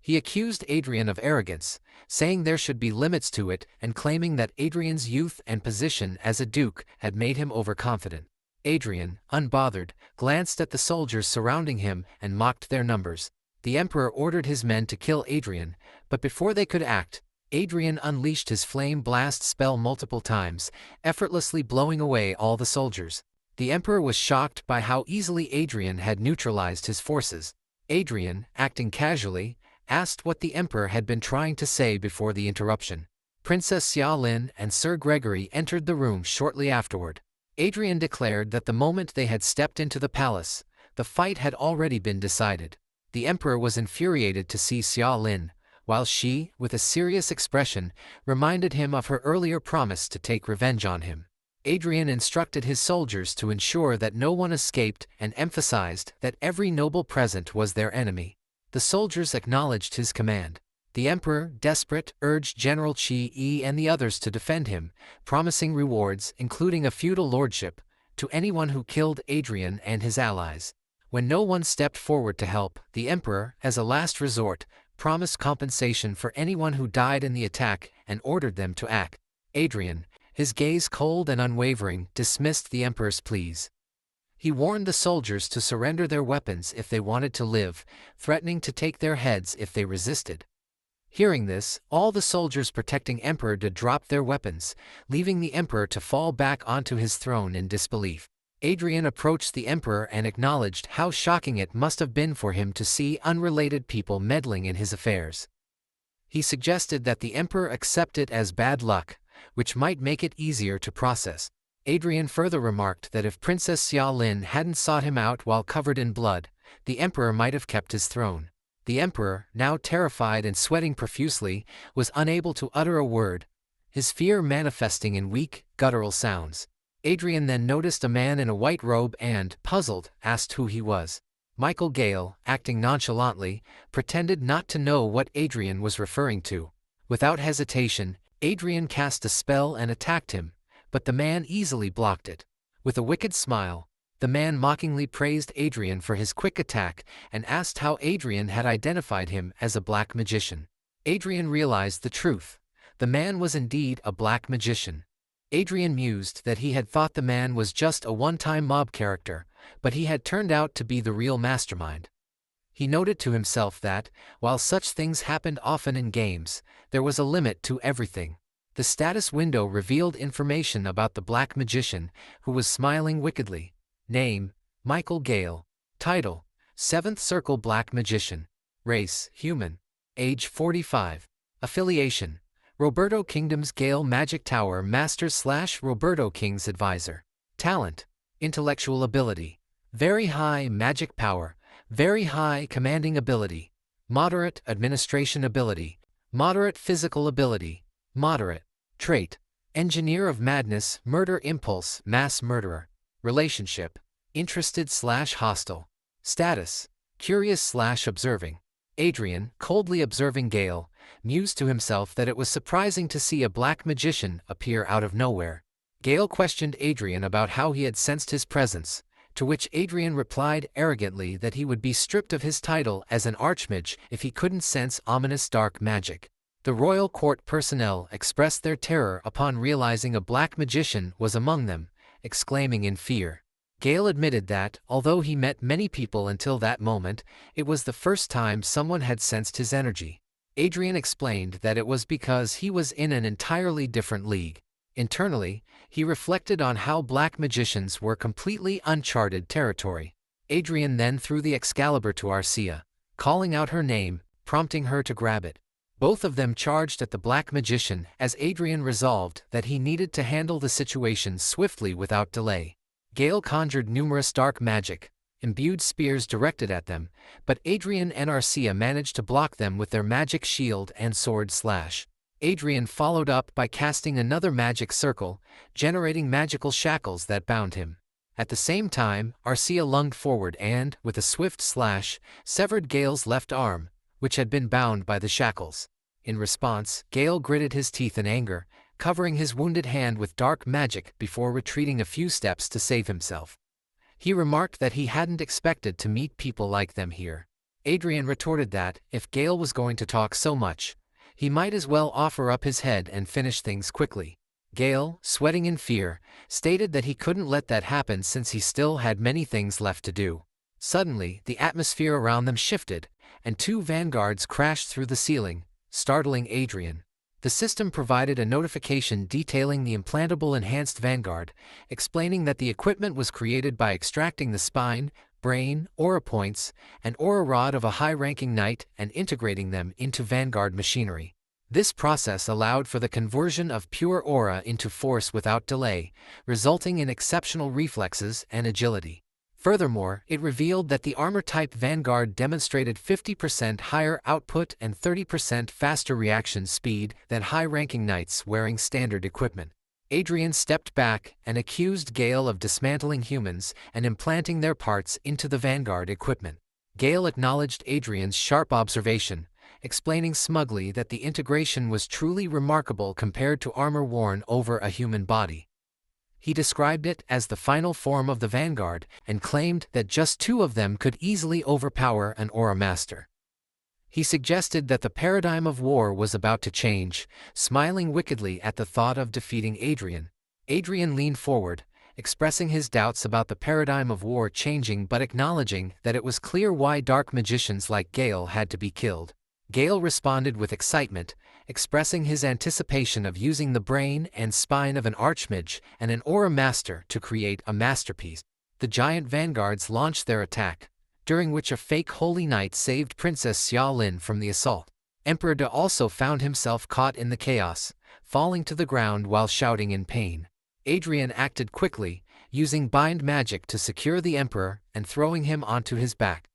He accused Adrien of arrogance, saying there should be limits to it and claiming that Adrien's youth and position as a duke had made him overconfident. Adrien, unbothered, glanced at the soldiers surrounding him and mocked their numbers. The emperor ordered his men to kill Adrien, but before they could act, Adrien unleashed his flame blast spell multiple times, effortlessly blowing away all the soldiers. The emperor was shocked by how easily Adrien had neutralized his forces. Adrien, acting casually, asked what the emperor had been trying to say before the interruption. Princess Xia Lin and Sir Gregory entered the room shortly afterward. Adrien declared that the moment they had stepped into the palace, the fight had already been decided. The emperor was infuriated to see Xia Lin, while she, with a serious expression, reminded him of her earlier promise to take revenge on him. Adrien instructed his soldiers to ensure that no one escaped and emphasized that every noble present was their enemy. The soldiers acknowledged his command. The emperor, desperate, urged General Qi and the others to defend him, promising rewards, including a feudal lordship, to anyone who killed Adrien and his allies. When no one stepped forward to help, the emperor, as a last resort, promised compensation for anyone who died in the attack and ordered them to act. Adrien, his gaze cold and unwavering, dismissed the emperor's pleas. He warned the soldiers to surrender their weapons if they wanted to live, threatening to take their heads if they resisted. Hearing this, all the soldiers protecting Emperor did drop their weapons, leaving the Emperor to fall back onto his throne in disbelief. Adrien approached the Emperor and acknowledged how shocking it must have been for him to see unrelated people meddling in his affairs. He suggested that the Emperor accept it as bad luck, which might make it easier to process. Adrien further remarked that if Princess Xiaolin hadn't sought him out while covered in blood, the Emperor might have kept his throne. The Emperor, now terrified and sweating profusely, was unable to utter a word, his fear manifesting in weak, guttural sounds. Adrien then noticed a man in a white robe and, puzzled, asked who he was. Michael Gale, acting nonchalantly, pretended not to know what Adrien was referring to. Without hesitation, Adrien cast a spell and attacked him, but the man easily blocked it. With a wicked smile, the man mockingly praised Adrien for his quick attack and asked how Adrien had identified him as a black magician. Adrien realized the truth. The man was indeed a black magician. Adrien mused that he had thought the man was just a one-time mob character, but he had turned out to be the real mastermind. He noted to himself that, while such things happened often in games, there was a limit to everything. The status window revealed information about the black magician, who was smiling wickedly. Name: Michael Gale. Title: 7th Circle Black Magician. Race: Human. Age: 45. Affiliation: Roberto Kingdom's Gale Magic Tower Master/Roberto King's Advisor. Talent: Intellectual ability. Very high magic power. Very high commanding ability. Moderate administration ability. Moderate physical ability. Moderate. Trait: Engineer of Madness, Murder Impulse, Mass Murderer. Relationship: Interested/hostile. Status: Curious/observing. Adrien, coldly observing Gale, mused to himself that it was surprising to see a black magician appear out of nowhere. Gale questioned Adrien about how he had sensed his presence, to which Adrien replied arrogantly that he would be stripped of his title as an archmage if he couldn't sense ominous dark magic. The royal court personnel expressed their terror upon realizing a black magician was among them, exclaiming in fear. Gale admitted that, although he met many people until that moment, it was the first time someone had sensed his energy. Adrien explained that it was because he was in an entirely different league. Internally, he reflected on how black magicians were completely uncharted territory. Adrien then threw the Excalibur to Arcia, calling out her name, prompting her to grab it. Both of them charged at the black magician as Adrien resolved that he needed to handle the situation swiftly without delay. Gale conjured numerous dark magic, imbued spears directed at them, but Adrien and Arcia managed to block them with their magic shield and sword slash. Adrien followed up by casting another magic circle, generating magical shackles that bound him. At the same time, Arcia lunged forward and, with a swift slash, severed Gale's left arm, which had been bound by the shackles. In response, Gale gritted his teeth in anger, covering his wounded hand with dark magic before retreating a few steps to save himself. He remarked that he hadn't expected to meet people like them here. Adrien retorted that, if Gale was going to talk so much, he might as well offer up his head and finish things quickly. Gale, sweating in fear, stated that he couldn't let that happen since he still had many things left to do. Suddenly, the atmosphere around them shifted, and 2 vanguards crashed through the ceiling, startling Adrien. The system provided a notification detailing the implantable enhanced vanguard, explaining that the equipment was created by extracting the spine, brain, aura points, and aura rod of a high-ranking knight and integrating them into vanguard machinery. This process allowed for the conversion of pure aura into force without delay, resulting in exceptional reflexes and agility. Furthermore, it revealed that the armor-type Vanguard demonstrated 50% higher output and 30% faster reaction speed than high-ranking knights wearing standard equipment. Adrien stepped back and accused Gale of dismantling humans and implanting their parts into the Vanguard equipment. Gale acknowledged Adrien's sharp observation, explaining smugly that the integration was truly remarkable compared to armor worn over a human body. He described it as the final form of the Vanguard and claimed that just 2 of them could easily overpower an Aura Master. He suggested that the paradigm of war was about to change, smiling wickedly at the thought of defeating Adrien. Adrien leaned forward, expressing his doubts about the paradigm of war changing but acknowledging that it was clear why dark magicians like Gale had to be killed. Gale responded with excitement, expressing his anticipation of using the brain and spine of an Archmage and an Aura Master to create a masterpiece. The giant vanguards launched their attack, during which a fake Holy Knight saved Princess Xia Lin from the assault. Emperor De also found himself caught in the chaos, falling to the ground while shouting in pain. Adrien acted quickly, using bind magic to secure the Emperor and throwing him onto his back.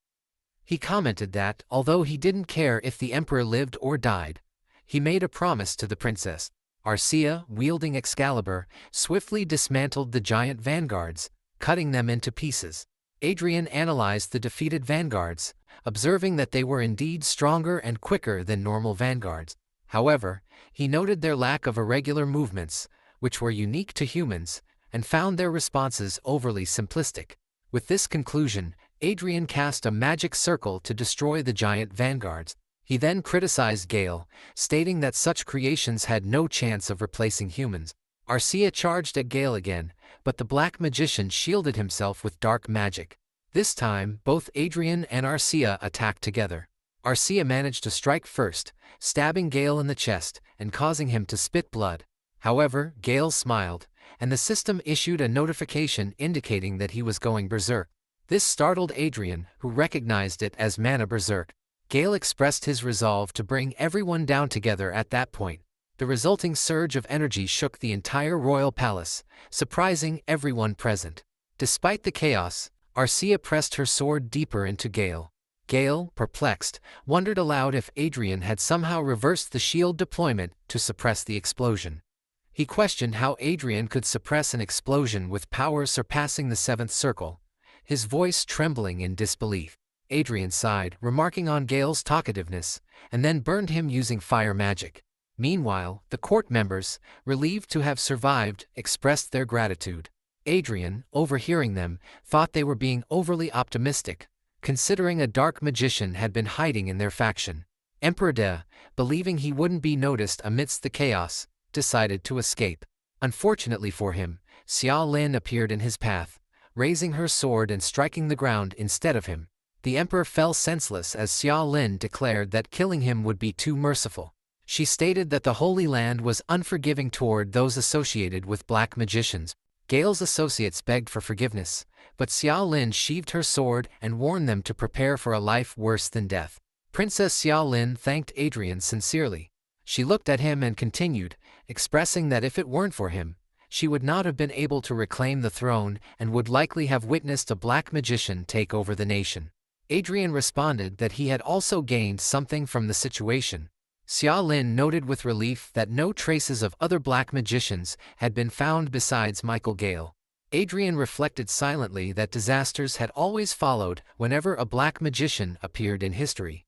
He commented that, although he didn't care if the Emperor lived or died, he made a promise to the princess. Arcia, wielding Excalibur, swiftly dismantled the giant vanguards, cutting them into pieces. Adrien analyzed the defeated vanguards, observing that they were indeed stronger and quicker than normal vanguards. However, he noted their lack of irregular movements, which were unique to humans, and found their responses overly simplistic. With this conclusion, Adrien cast a magic circle to destroy the giant vanguards. He then criticized Gale, stating that such creations had no chance of replacing humans. Arcia charged at Gale again, but the black magician shielded himself with dark magic. This time, both Adrien and Arcia attacked together. Arcia managed to strike first, stabbing Gale in the chest and causing him to spit blood. However, Gale smiled, and the system issued a notification indicating that he was going berserk. This startled Adrien, who recognized it as Mana Berserk. Gale expressed his resolve to bring everyone down together at that point. The resulting surge of energy shook the entire royal palace, surprising everyone present. Despite the chaos, Arcia pressed her sword deeper into Gale. Gale, perplexed, wondered aloud if Adrien had somehow reversed the shield deployment to suppress the explosion. He questioned how Adrien could suppress an explosion with power surpassing the 7th circle, his voice trembling in disbelief. Adrien sighed, remarking on Gale's talkativeness, and then burned him using fire magic. Meanwhile, the court members, relieved to have survived, expressed their gratitude. Adrien, overhearing them, thought they were being overly optimistic, considering a dark magician had been hiding in their faction. Emperor De, believing he wouldn't be noticed amidst the chaos, decided to escape. Unfortunately for him, Xia Lin appeared in his path, raising her sword and striking the ground instead of him. The emperor fell senseless as Xia Lin declared that killing him would be too merciful. She stated that the Holy Land was unforgiving toward those associated with black magicians. Gale's associates begged for forgiveness, but Xia Lin sheathed her sword and warned them to prepare for a life worse than death. Princess Xia Lin thanked Adrien sincerely. She looked at him and continued, expressing that if it weren't for him, she would not have been able to reclaim the throne and would likely have witnessed a black magician take over the nation. Adrien responded that he had also gained something from the situation. Xia Lin noted with relief that no traces of other black magicians had been found besides Michael Gale. Adrien reflected silently that disasters had always followed whenever a black magician appeared in history.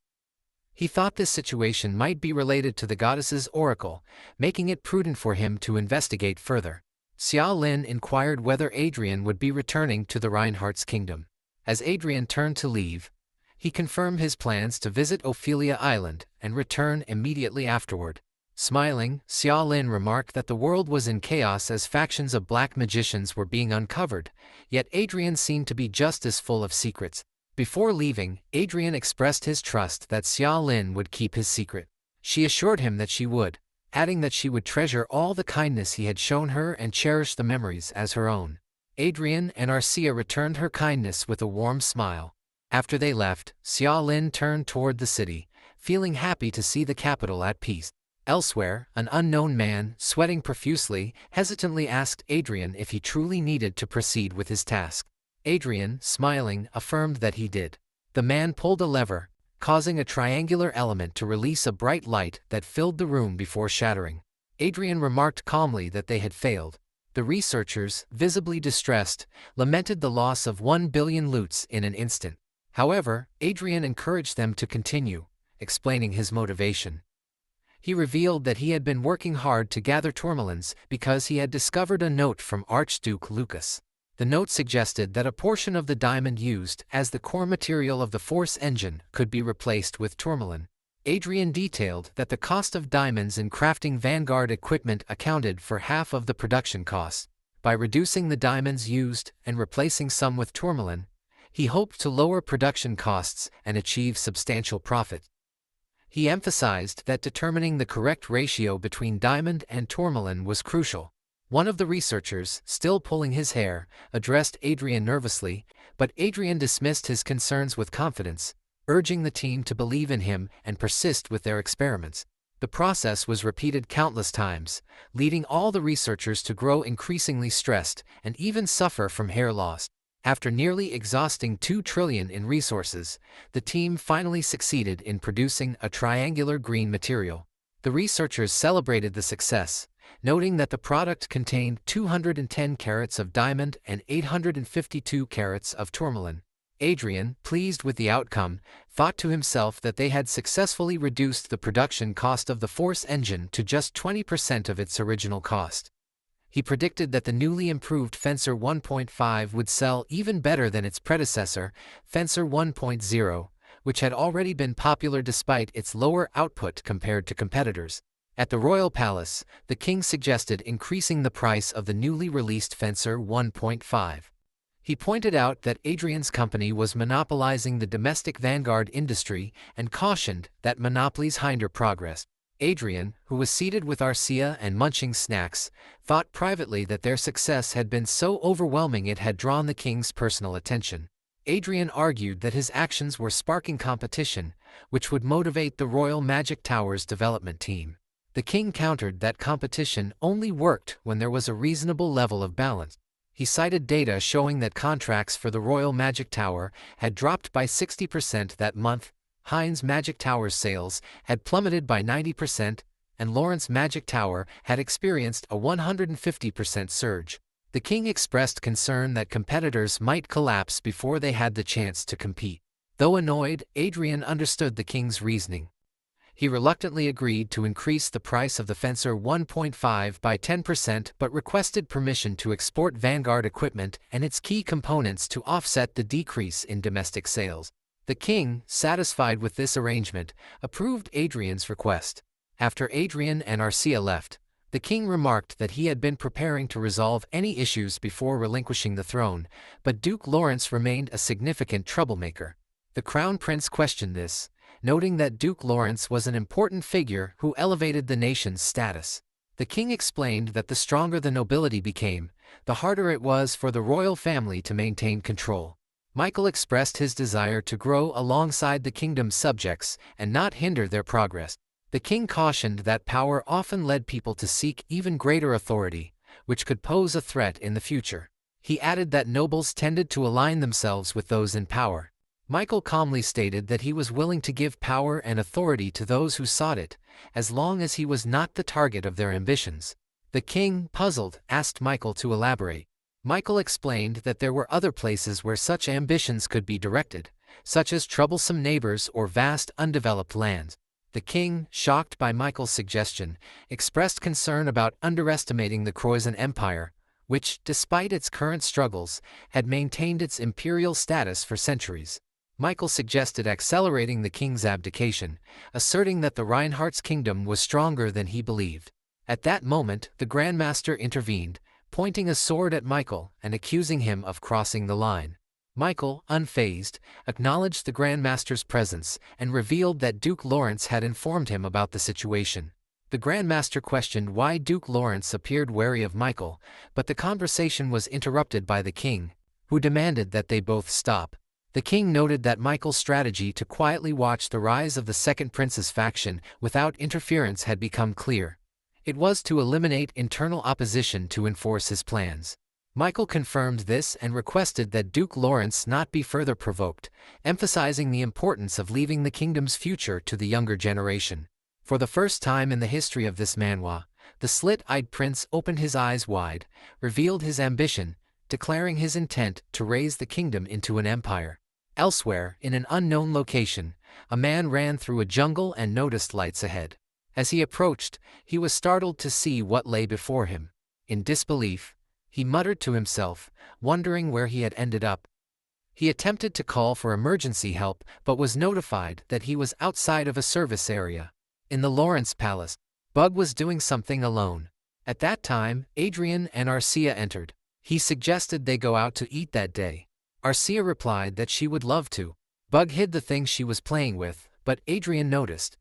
He thought this situation might be related to the goddess's oracle, making it prudent for him to investigate further. Xia Lin inquired whether Adrien would be returning to the Reinhardt's kingdom. As Adrien turned to leave, he confirmed his plans to visit Ophelia Island and return immediately afterward. Smiling, Xia Lin remarked that the world was in chaos as factions of black magicians were being uncovered, yet Adrien seemed to be just as full of secrets. Before leaving, Adrien expressed his trust that Xia Lin would keep his secret. She assured him that she would, adding that she would treasure all the kindness he had shown her and cherish the memories as her own. Adrien and Arcia returned her kindness with a warm smile. After they left, Xia Lin turned toward the city, feeling happy to see the capital at peace. Elsewhere, an unknown man, sweating profusely, hesitantly asked Adrien if he truly needed to proceed with his task. Adrien, smiling, affirmed that he did. The man pulled a lever, causing a triangular element to release a bright light that filled the room before shattering. Adrien remarked calmly that they had failed. The researchers, visibly distressed, lamented the loss of 1 billion loots in an instant. However, Adrien encouraged them to continue, explaining his motivation. He revealed that he had been working hard to gather tourmalines because he had discovered a note from Archduke Lucas. The note suggested that a portion of the diamond used as the core material of the Force engine could be replaced with tourmaline. Adrien detailed that the cost of diamonds in crafting Vanguard equipment accounted for half of the production cost. By reducing the diamonds used and replacing some with tourmaline, he hoped to lower production costs and achieve substantial profit. He emphasized that determining the correct ratio between diamond and tourmaline was crucial. One of the researchers, still pulling his hair, addressed Adrien nervously, but Adrien dismissed his concerns with confidence, urging the team to believe in him and persist with their experiments. The process was repeated countless times, leading all the researchers to grow increasingly stressed and even suffer from hair loss. After nearly exhausting 2 trillion in resources, the team finally succeeded in producing a triangular green material. The researchers celebrated the success, noting that the product contained 210 carats of diamond and 852 carats of tourmaline. Adrien, pleased with the outcome, thought to himself that they had successfully reduced the production cost of the Force engine to just 20% of its original cost. He predicted that the newly improved Fencer 1.5 would sell even better than its predecessor, Fencer 1.0, which had already been popular despite its lower output compared to competitors. At the royal palace, the king suggested increasing the price of the newly released Fencer 1.5. He pointed out that Adrien's company was monopolizing the domestic vanguard industry and cautioned that monopolies hinder progress. Adrien, who was seated with Arcia and munching snacks, thought privately that their success had been so overwhelming it had drawn the king's personal attention. Adrien argued that his actions were sparking competition, which would motivate the Royal Magic Tower's development team. The king countered that competition only worked when there was a reasonable level of balance. He cited data showing that contracts for the Royal Magic Tower had dropped by 60% that month, Heinz Magic Tower's sales had plummeted by 90%, and Lawrence Magic Tower had experienced a 150% surge. The king expressed concern that competitors might collapse before they had the chance to compete. Though annoyed, Adrien understood the king's reasoning. He reluctantly agreed to increase the price of the Fencer 1.5 by 10% but requested permission to export Vanguard equipment and its key components to offset the decrease in domestic sales. The king, satisfied with this arrangement, approved Adrien's request. After Adrien and Arcia left, the king remarked that he had been preparing to resolve any issues before relinquishing the throne, but Duke Lawrence remained a significant troublemaker. The crown prince questioned this, noting that Duke Lawrence was an important figure who elevated the nation's status. The king explained that the stronger the nobility became, the harder it was for the royal family to maintain control. Michael expressed his desire to grow alongside the kingdom's subjects and not hinder their progress. The king cautioned that power often led people to seek even greater authority, which could pose a threat in the future. He added that nobles tended to align themselves with those in power. Michael calmly stated that he was willing to give power and authority to those who sought it, as long as he was not the target of their ambitions. The king, puzzled, asked Michael to elaborate. Michael explained that there were other places where such ambitions could be directed, such as troublesome neighbors or vast undeveloped lands. The king, shocked by Michael's suggestion, expressed concern about underestimating the Croatian Empire, which, despite its current struggles, had maintained its imperial status for centuries. Michael suggested accelerating the king's abdication, asserting that the Reinhardt's kingdom was stronger than he believed. At that moment, the Grandmaster intervened, pointing a sword at Michael and accusing him of crossing the line. Michael, unfazed, acknowledged the Grandmaster's presence and revealed that Duke Lawrence had informed him about the situation. The Grandmaster questioned why Duke Lawrence appeared wary of Michael, but the conversation was interrupted by the king, who demanded that they both stop. The king noted that Michael's strategy to quietly watch the rise of the Second Prince's faction without interference had become clear. It was to eliminate internal opposition to enforce his plans. Michael confirmed this and requested that Duke Lawrence not be further provoked, emphasizing the importance of leaving the kingdom's future to the younger generation. For the first time in the history of this manhwa, The slit-eyed prince opened his eyes wide, revealed his ambition, declaring his intent to raise the kingdom into an empire. Elsewhere, in an unknown location, a man ran through a jungle and noticed lights ahead. As he approached, he was startled to see what lay before him. In disbelief, he muttered to himself, wondering where he had ended up. He attempted to call for emergency help but was notified that he was outside of a service area. In the Lawrence Palace, Bug was doing something alone. At that time, Adrien and Arcia entered. He suggested they go out to eat that day. Arcia replied that she would love to. Bug hid the thing she was playing with, but Adrien noticed.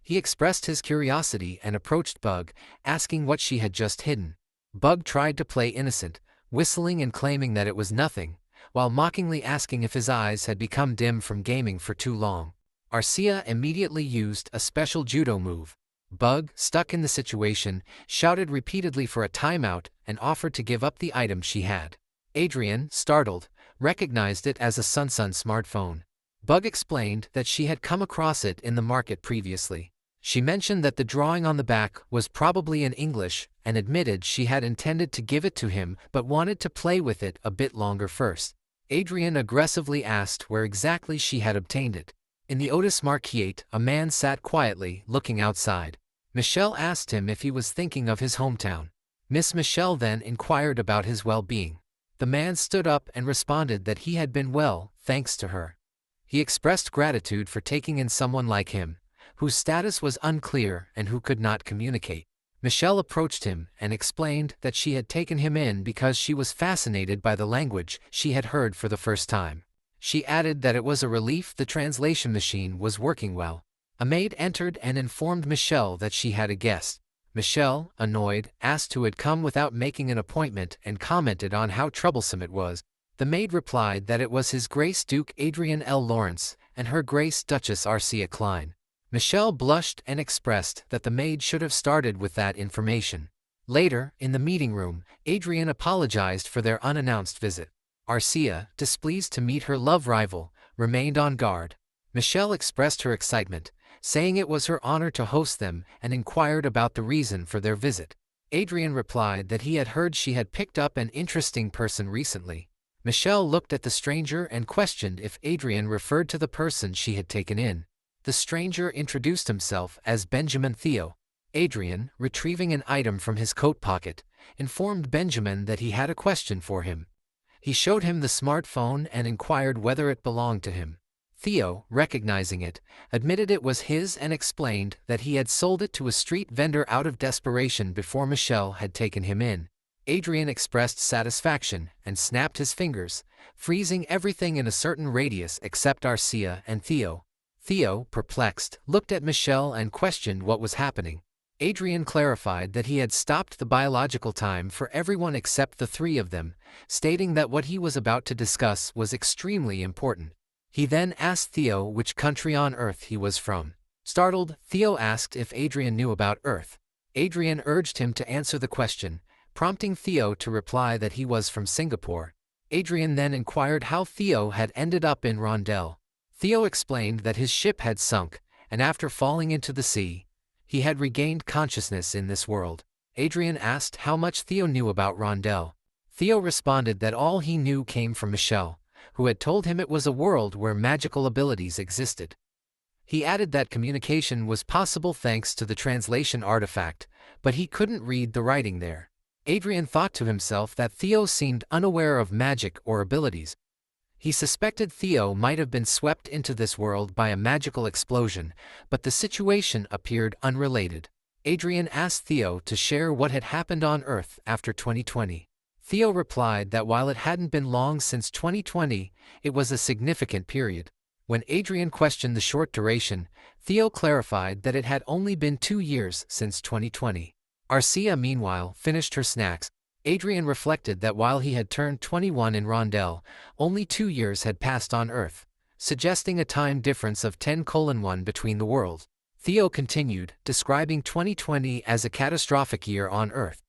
He expressed his curiosity and approached Bug, asking what she had just hidden. Bug tried to play innocent, whistling and claiming that it was nothing, while mockingly asking if his eyes had become dim from gaming for too long. Arcia immediately used a special judo move. Bug, stuck in the situation, shouted repeatedly for a timeout and offered to give up the item she had. Adrien, startled, recognized it as a Sunsun smartphone. Bug explained that she had come across it in the market previously. She mentioned that the drawing on the back was probably in English and admitted she had intended to give it to him but wanted to play with it a bit longer first. Adrien aggressively asked where exactly she had obtained it. In the Otis Marquiate, a man sat quietly, looking outside. Michelle asked him if he was thinking of his hometown. Miss Michelle then inquired about his well-being. The man stood up and responded that he had been well, thanks to her. He expressed gratitude for taking in someone like him, whose status was unclear and who could not communicate. Michelle approached him and explained that she had taken him in because she was fascinated by the language she had heard for the first time. She added that it was a relief the translation machine was working well. A maid entered and informed Michelle that she had a guest. Michelle, annoyed, asked who had come without making an appointment and commented on how troublesome it was. The maid replied that it was His Grace Duke Adrien L. Lawrence and Her Grace Duchess Arcia Klein. Michelle blushed and expressed that the maid should have started with that information. Later, in the meeting room, Adrien apologized for their unannounced visit. Arcia, displeased to meet her love rival, remained on guard. Michelle expressed her excitement, saying it was her honor to host them and inquired about the reason for their visit. Adrien replied that he had heard she had picked up an interesting person recently. Michelle looked at the stranger and questioned if Adrien referred to the person she had taken in. The stranger introduced himself as Benjamin Theo. Adrien, retrieving an item from his coat pocket, informed Benjamin that he had a question for him. He showed him the smartphone and inquired whether it belonged to him. Theo, recognizing it, admitted it was his and explained that he had sold it to a street vendor out of desperation before Michelle had taken him in. Adrien expressed satisfaction and snapped his fingers, freezing everything in a certain radius except Arcia and Theo. Theo, perplexed, looked at Michelle and questioned what was happening. Adrien clarified that he had stopped the biological time for everyone except the three of them, stating that what he was about to discuss was extremely important. He then asked Theo which country on Earth he was from. Startled, Theo asked if Adrien knew about Earth. Adrien urged him to answer the question, prompting Theo to reply that he was from Singapore. Adrien then inquired how Theo had ended up in Randelle. Theo explained that his ship had sunk, and after falling into the sea, he had regained consciousness in this world. Adrien asked how much Theo knew about Randelle. Theo responded that all he knew came from Michelle, who had told him it was a world where magical abilities existed. He added that communication was possible thanks to the translation artifact, but he couldn't read the writing there. Adrien thought to himself that Theo seemed unaware of magic or abilities. He suspected Theo might have been swept into this world by a magical explosion, but the situation appeared unrelated. Adrien asked Theo to share what had happened on Earth after 2020. Theo replied that while it hadn't been long since 2020, it was a significant period. When Adrien questioned the short duration, Theo clarified that it had only been 2 years since 2020. Arcia, meanwhile, finished her snacks. Adrien reflected that while he had turned 21 in Randelle, only 2 years had passed on Earth, suggesting a time difference of 10:1 between the worlds. Theo continued, describing 2020 as a catastrophic year on Earth.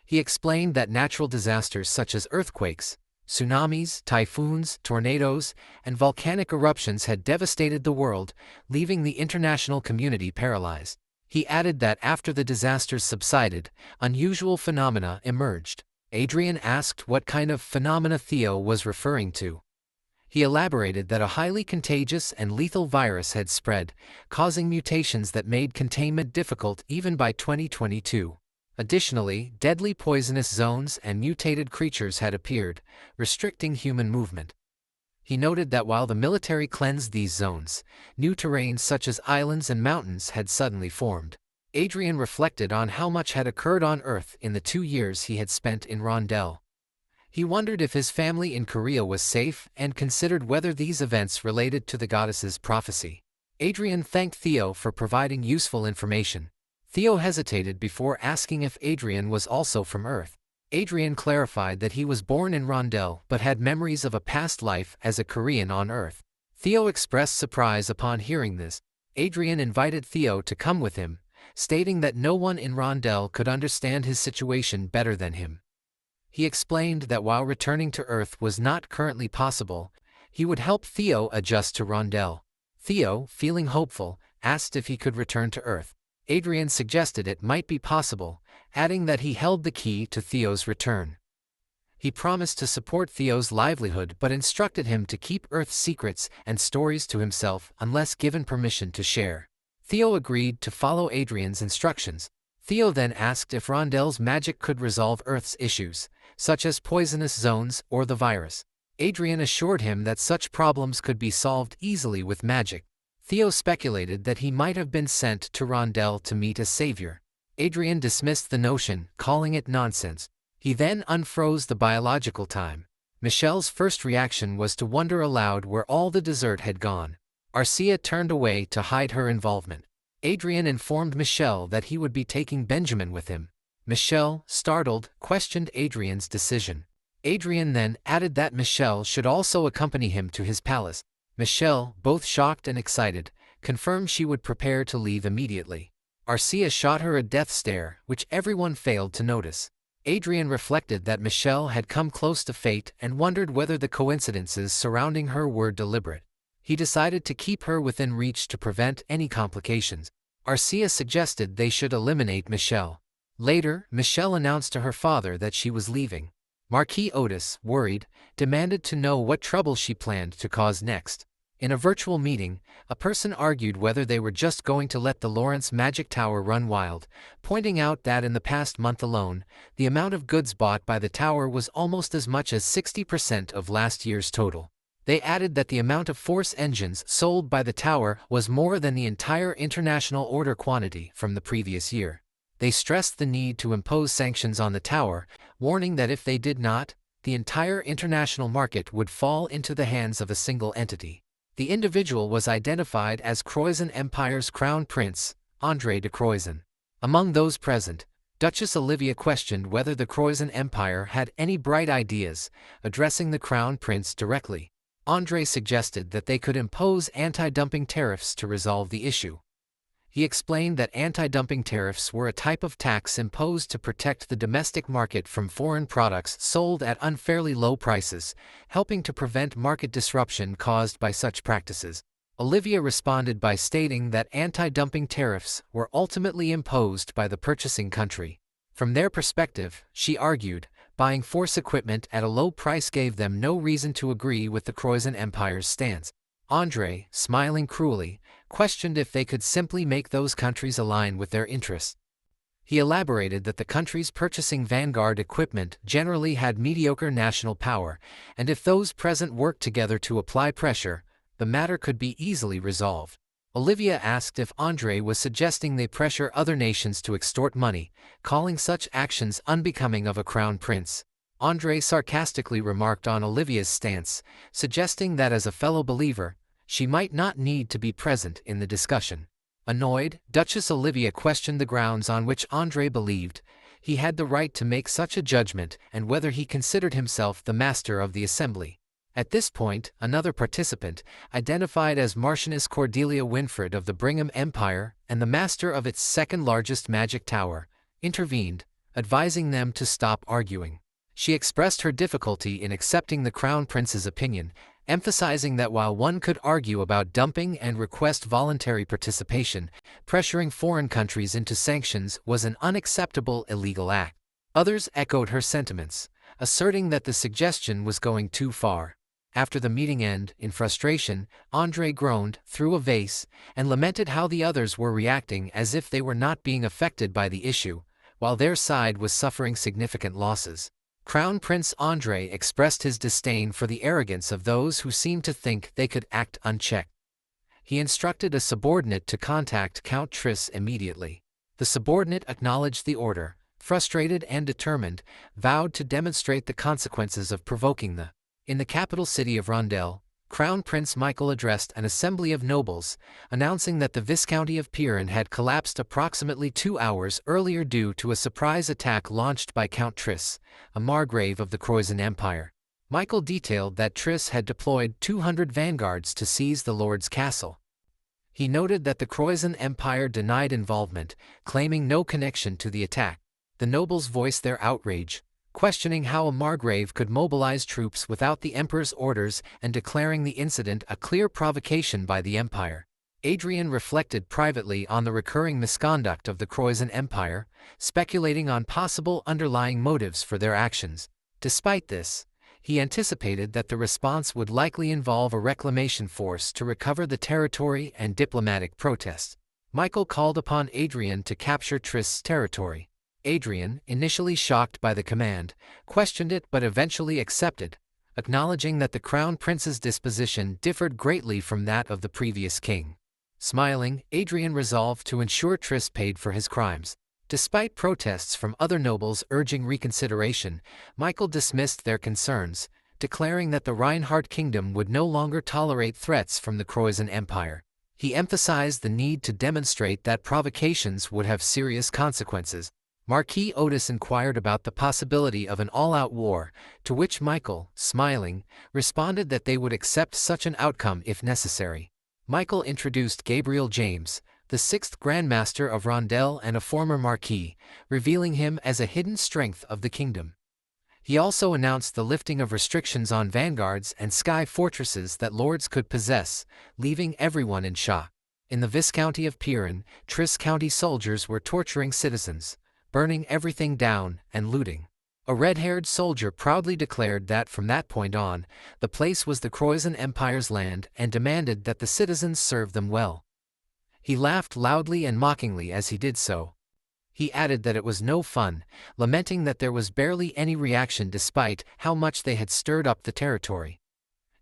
He explained that natural disasters such as earthquakes, tsunamis, typhoons, tornadoes, and volcanic eruptions had devastated the world, leaving the international community paralyzed. He added that after the disasters subsided, unusual phenomena emerged. Adrien asked what kind of phenomena Theo was referring to. He elaborated that a highly contagious and lethal virus had spread, causing mutations that made containment difficult even by 2022. Additionally, deadly poisonous zones and mutated creatures had appeared, restricting human movement. He noted that while the military cleansed these zones, new terrains such as islands and mountains had suddenly formed. Adrien reflected on how much had occurred on Earth in the 2 years he had spent in Randelle. He wondered if his family in Korea was safe and considered whether these events related to the goddess's prophecy. Adrien thanked Theo for providing useful information. Theo hesitated before asking if Adrien was also from Earth. Adrien clarified that he was born in Randelle but had memories of a past life as a Korean on Earth. Theo expressed surprise upon hearing this. Adrien invited Theo to come with him, stating that no one in Randelle could understand his situation better than him. He explained that while returning to Earth was not currently possible, he would help Theo adjust to Randelle. Theo, feeling hopeful, asked if he could return to Earth. Adrien suggested it might be possible, adding that he held the key to Theo's return. He promised to support Theo's livelihood but instructed him to keep Earth's secrets and stories to himself unless given permission to share. Theo agreed to follow Adrien's instructions. Theo then asked if Randelle's magic could resolve Earth's issues, such as poisonous zones or the virus. Adrien assured him that such problems could be solved easily with magic. Theo speculated that he might have been sent to Randelle to meet a savior. Adrien dismissed the notion, calling it nonsense. He then unfroze the biological time. Michelle's first reaction was to wonder aloud where all the dessert had gone. Arcia turned away to hide her involvement. Adrien informed Michelle that he would be taking Benjamin with him. Michelle, startled, questioned Adrien's decision. Adrien then added that Michelle should also accompany him to his palace. Michelle, both shocked and excited, confirmed she would prepare to leave immediately. Arcia shot her a death stare, which everyone failed to notice. Adrien reflected that Michelle had come close to fate and wondered whether the coincidences surrounding her were deliberate. He decided to keep her within reach to prevent any complications. Arcia suggested they should eliminate Michelle. Later, Michelle announced to her father that she was leaving. Marquis Otis, worried, demanded to know what trouble she planned to cause next. In a virtual meeting, a person argued whether they were just going to let the Lawrence Magic Tower run wild, pointing out that in the past month alone, the amount of goods bought by the tower was almost as much as 60% of last year's total. They added that the amount of force engines sold by the tower was more than the entire international order quantity from the previous year. They stressed the need to impose sanctions on the tower, warning that if they did not, the entire international market would fall into the hands of a single entity. The individual was identified as Croizon Empire's Crown Prince, André de Croizon. Among those present, Duchess Olivia questioned whether the Croizon Empire had any bright ideas, addressing the Crown Prince directly. André suggested that they could impose anti-dumping tariffs to resolve the issue. He explained that anti-dumping tariffs were a type of tax imposed to protect the domestic market from foreign products sold at unfairly low prices, helping to prevent market disruption caused by such practices. Olivia responded by stating that anti-dumping tariffs were ultimately imposed by the purchasing country. From their perspective, she argued, buying force equipment at a low price gave them no reason to agree with the Croizon Empire's stance. André, smiling cruelly, questioned if they could simply make those countries align with their interests. He elaborated that the countries purchasing vanguard equipment generally had mediocre national power, and if those present worked together to apply pressure, the matter could be easily resolved. Olivia asked if André was suggesting they pressure other nations to extort money, calling such actions unbecoming of a crown prince. André sarcastically remarked on Olivia's stance, suggesting that as a fellow believer, she might not need to be present in the discussion. Annoyed, Duchess Olivia questioned the grounds on which André believed he had the right to make such a judgment and whether he considered himself the master of the assembly. At this point, another participant, identified as Marchioness Cordelia Winfred of the Brigham Empire and the master of its second-largest magic tower, intervened, advising them to stop arguing. She expressed her difficulty in accepting the Crown Prince's opinion, emphasizing that while one could argue about dumping and request voluntary participation, pressuring foreign countries into sanctions was an unacceptable illegal act. Others echoed her sentiments, asserting that the suggestion was going too far. After the meeting ended, in frustration, Andre groaned, threw a vase, and lamented how the others were reacting as if they were not being affected by the issue, while their side was suffering significant losses. Crown Prince Andre expressed his disdain for the arrogance of those who seemed to think they could act unchecked. He instructed a subordinate to contact Count Triss immediately. The subordinate acknowledged the order, frustrated and determined, vowed to demonstrate the consequences of provoking the. In the capital city of Randelle, Crown Prince Michael addressed an assembly of nobles, announcing that the Viscounty of Piran had collapsed approximately 2 hours earlier due to a surprise attack launched by Count Triss, a margrave of the Croizon Empire. Michael detailed that Triss had deployed 200 vanguards to seize the Lord's castle. He noted that the Croizon Empire denied involvement, claiming no connection to the attack. The nobles voiced their outrage, questioning how a margrave could mobilize troops without the emperor's orders and declaring the incident a clear provocation by the empire. Adrien reflected privately on the recurring misconduct of the Croizon Empire, speculating on possible underlying motives for their actions. Despite this, he anticipated that the response would likely involve a reclamation force to recover the territory and diplomatic protests. Michael called upon Adrien to capture Triss' territory. Adrien, initially shocked by the command, questioned it but eventually accepted, acknowledging that the crown prince's disposition differed greatly from that of the previous king. Smiling, Adrien resolved to ensure Triss paid for his crimes. Despite protests from other nobles urging reconsideration, Michael dismissed their concerns, declaring that the Reinhardt kingdom would no longer tolerate threats from the Croizon Empire. He emphasized the need to demonstrate that provocations would have serious consequences. Marquis Otis inquired about the possibility of an all-out war, to which Michael, smiling, responded that they would accept such an outcome if necessary. Michael introduced Gabriel James, the 6th Grandmaster of Randelle and a former Marquis, revealing him as a hidden strength of the kingdom. He also announced the lifting of restrictions on vanguards and sky fortresses that lords could possess, leaving everyone in shock. In the Viscounty of Piran, Triss County soldiers were torturing citizens, burning everything down, and looting. A red-haired soldier proudly declared that from that point on, the place was the Croizon Empire's land and demanded that the citizens serve them well. He laughed loudly and mockingly as he did so. He added that it was no fun, lamenting that there was barely any reaction despite how much they had stirred up the territory.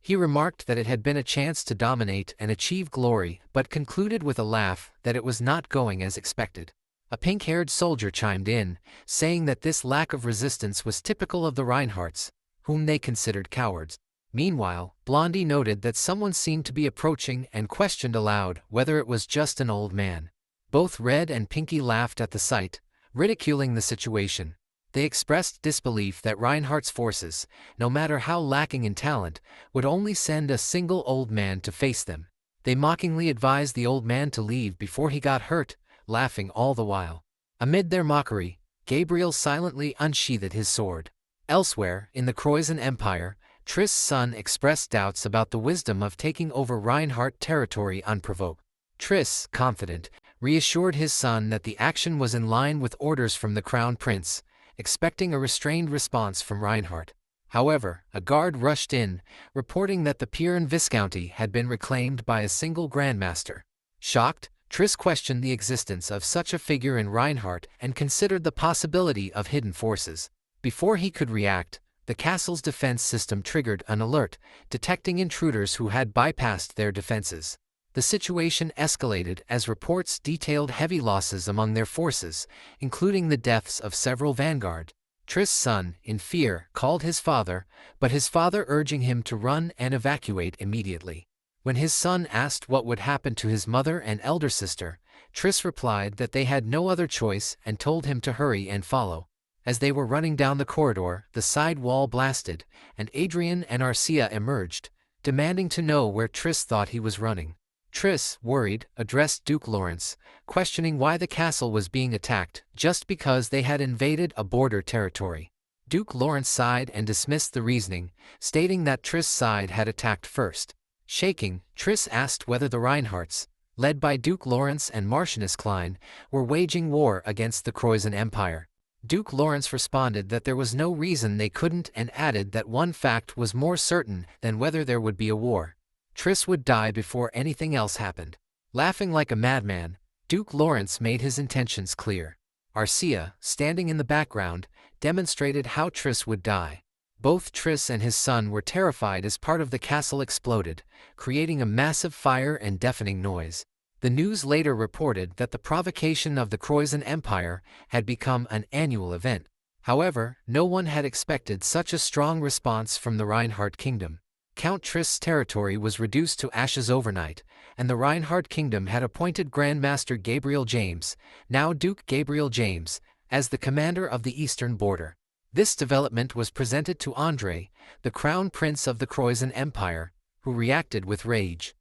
He remarked that it had been a chance to dominate and achieve glory, but concluded with a laugh that it was not going as expected. A pink-haired soldier chimed in, saying that this lack of resistance was typical of the Reinhardts, whom they considered cowards. Meanwhile, Blondie noted that someone seemed to be approaching and questioned aloud whether it was just an old man. Both Red and Pinky laughed at the sight, ridiculing the situation. They expressed disbelief that Reinhardt's forces, no matter how lacking in talent, would only send a single old man to face them. They mockingly advised the old man to leave before he got hurt, laughing all the while. Amid their mockery, Gabriel silently unsheathed his sword. Elsewhere, in the Croizon Empire, Triss' son expressed doubts about the wisdom of taking over Reinhardt territory unprovoked. Triss, confident, reassured his son that the action was in line with orders from the crown prince, expecting a restrained response from Reinhardt. However, a guard rushed in, reporting that the Piran Viscounty had been reclaimed by a single grandmaster. Shocked, Triss questioned the existence of such a figure in Reinhardt and considered the possibility of hidden forces. Before he could react, the castle's defense system triggered an alert, detecting intruders who had bypassed their defenses. The situation escalated as reports detailed heavy losses among their forces, including the deaths of several vanguard. Triss' son, in fear, called his father, but his father urging him to run and evacuate immediately. When his son asked what would happen to his mother and elder sister, Triss replied that they had no other choice and told him to hurry and follow. As they were running down the corridor, the side wall blasted, and Adrien and Arcia emerged, demanding to know where Triss thought he was running. Triss, worried, addressed Duke Lawrence, questioning why the castle was being attacked just because they had invaded a border territory. Duke Lawrence sighed and dismissed the reasoning, stating that Triss' side had attacked first. Shaking, Triss asked whether the Reinhardts, led by Duke Lawrence and Marchioness Klein, were waging war against the Croizen Empire. Duke Lawrence responded that there was no reason they couldn't and added that one fact was more certain than whether there would be a war. Triss would die before anything else happened. Laughing like a madman, Duke Lawrence made his intentions clear. Arcia, standing in the background, demonstrated how Triss would die. Both Triss and his son were terrified as part of the castle exploded, creating a massive fire and deafening noise. The news later reported that the provocation of the Croizen Empire had become an annual event. However, no one had expected such a strong response from the Reinhardt Kingdom. Count Triss' territory was reduced to ashes overnight, and the Reinhardt Kingdom had appointed Grandmaster Gabriel James, now Duke Gabriel James, as the commander of the eastern border. This development was presented to Andre, the crown prince of the Croizen Empire, who reacted with rage.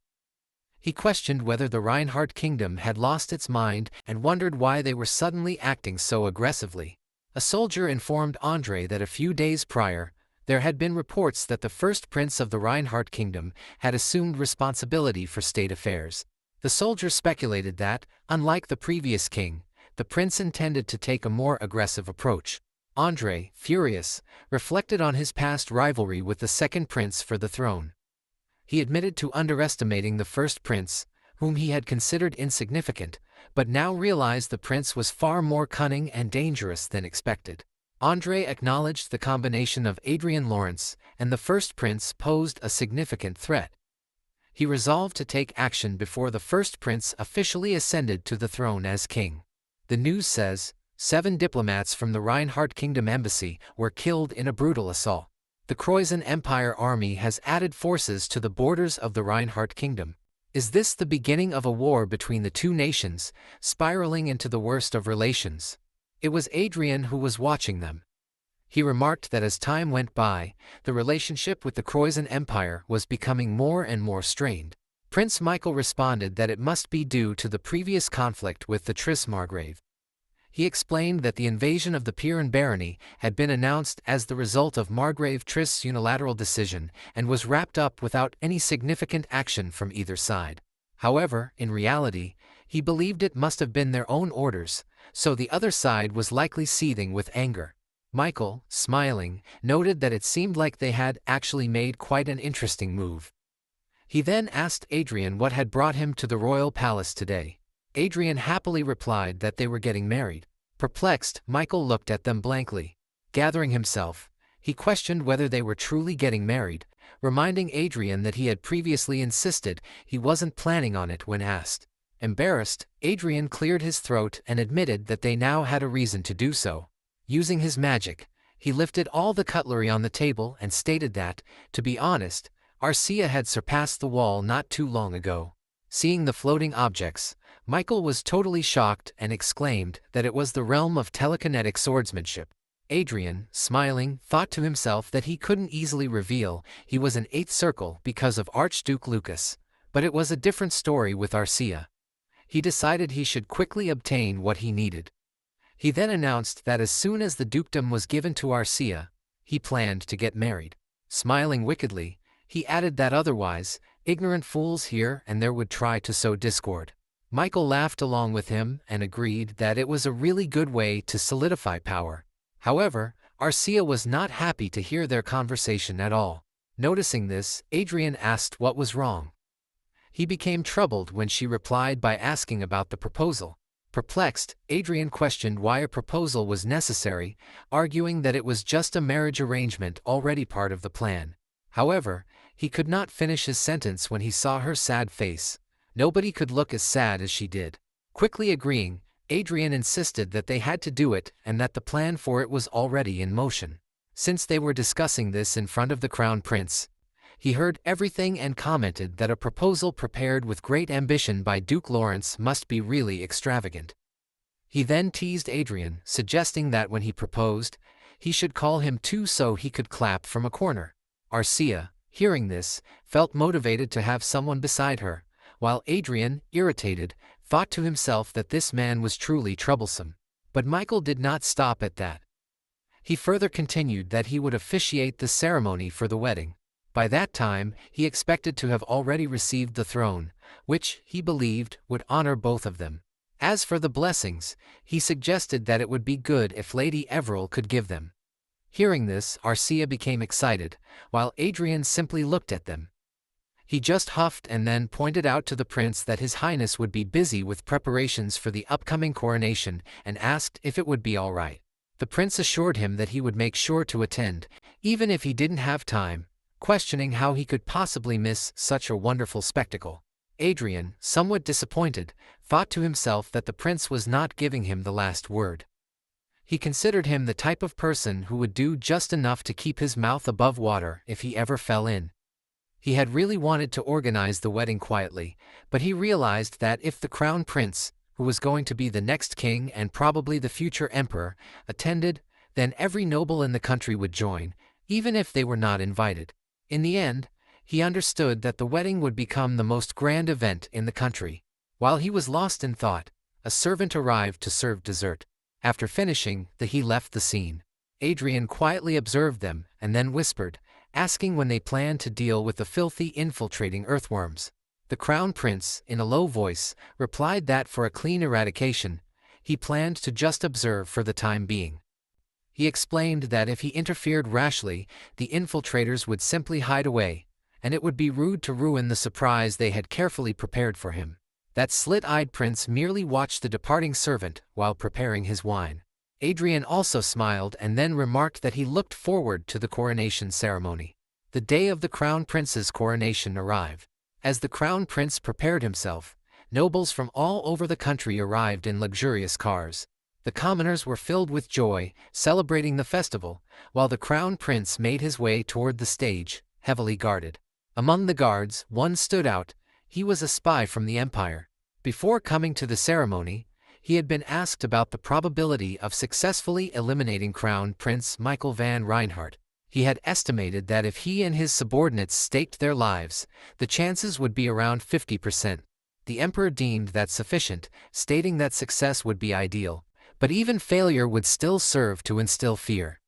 He questioned whether the Reinhardt Kingdom had lost its mind and wondered why they were suddenly acting so aggressively. A soldier informed Andre that a few days prior, there had been reports that the first prince of the Reinhardt Kingdom had assumed responsibility for state affairs. The soldier speculated that, unlike the previous king, the prince intended to take a more aggressive approach. Andre, furious, reflected on his past rivalry with the second prince for the throne. He admitted to underestimating the first prince, whom he had considered insignificant, but now realized the prince was far more cunning and dangerous than expected. Andre acknowledged the combination of Adrien Lawrence and the first prince posed a significant threat. He resolved to take action before the first prince officially ascended to the throne as king. The news says, 7 diplomats from the Reinhardt Kingdom embassy were killed in a brutal assault. The Croizen Empire army has added forces to the borders of the Reinhardt Kingdom. Is this the beginning of a war between the two nations, spiraling into the worst of relations? It was Adrien who was watching them. He remarked that as time went by, the relationship with the Croizen Empire was becoming more and more strained. Prince Michael responded that it must be due to the previous conflict with the Triss Margrave. He explained that the invasion of the Piran barony had been announced as the result of Margrave Triss' unilateral decision and was wrapped up without any significant action from either side. However, in reality, he believed it must have been their own orders, so the other side was likely seething with anger. Michael, smiling, noted that it seemed like they had actually made quite an interesting move. He then asked Adrien what had brought him to the royal palace today. Adrien happily replied that they were getting married. Perplexed, Michael looked at them blankly. Gathering himself, he questioned whether they were truly getting married, reminding Adrien that he had previously insisted he wasn't planning on it when asked. Embarrassed, Adrien cleared his throat and admitted that they now had a reason to do so. Using his magic, he lifted all the cutlery on the table and stated that, to be honest, Arcia had surpassed the wall not too long ago. Seeing the floating objects, Michael was totally shocked and exclaimed that it was the realm of telekinetic swordsmanship. Adrien, smiling, thought to himself that he couldn't easily reveal he was in 8th circle because of Archduke Lucas, but it was a different story with Arcia. He decided he should quickly obtain what he needed. He then announced that as soon as the dukedom was given to Arcia, he planned to get married. Smiling wickedly, he added that otherwise, ignorant fools here and there would try to sow discord. Michael laughed along with him and agreed that it was a really good way to solidify power. However, Arcia was not happy to hear their conversation at all. Noticing this, Adrien asked what was wrong. He became troubled when she replied by asking about the proposal. Perplexed, Adrien questioned why a proposal was necessary, arguing that it was just a marriage arrangement already part of the plan. However, he could not finish his sentence when he saw her sad face. Nobody could look as sad as she did. Quickly agreeing, Adrien insisted that they had to do it and that the plan for it was already in motion. Since they were discussing this in front of the crown prince, he heard everything and commented that a proposal prepared with great ambition by Duke Lawrence must be really extravagant. He then teased Adrien, suggesting that when he proposed, he should call him too so he could clap from a corner. Arcia, hearing this, felt motivated to have someone beside her, while Adrien, irritated, thought to himself that this man was truly troublesome. But Michael did not stop at that. He further continued that he would officiate the ceremony for the wedding. By that time, he expected to have already received the throne, which, he believed, would honor both of them. As for the blessings, he suggested that it would be good if Lady Everil could give them. Hearing this, Arcia became excited, while Adrien simply looked at them. He just huffed and then pointed out to the prince that His Highness would be busy with preparations for the upcoming coronation and asked if it would be all right. The prince assured him that he would make sure to attend, even if he didn't have time, questioning how he could possibly miss such a wonderful spectacle. Adrien, somewhat disappointed, thought to himself that the prince was not giving him the last word. He considered him the type of person who would do just enough to keep his mouth above water if he ever fell in. He had really wanted to organize the wedding quietly, but he realized that if the crown prince, who was going to be the next king and probably the future emperor, attended, then every noble in the country would join, even if they were not invited. In the end, he understood that the wedding would become the most grand event in the country. While he was lost in thought, a servant arrived to serve dessert. After finishing, he left the scene. Adrien quietly observed them and then whispered, asking when they planned to deal with the filthy infiltrating earthworms. The crown prince, in a low voice, replied that for a clean eradication, he planned to just observe for the time being. He explained that if he interfered rashly, the infiltrators would simply hide away, and it would be rude to ruin the surprise they had carefully prepared for him. That slit-eyed prince merely watched the departing servant while preparing his wine. Adrien also smiled and then remarked that he looked forward to the coronation ceremony. The day of the crown prince's coronation arrived. As the crown prince prepared himself, nobles from all over the country arrived in luxurious cars. The commoners were filled with joy, celebrating the festival, while the crown prince made his way toward the stage, heavily guarded. Among the guards, one stood out. He was a spy from the Empire. Before coming to the ceremony, he had been asked about the probability of successfully eliminating Crown Prince Michael van Reinhardt. He had estimated that if he and his subordinates staked their lives, the chances would be around 50%. The Emperor deemed that sufficient, stating that success would be ideal, but even failure would still serve to instill fear.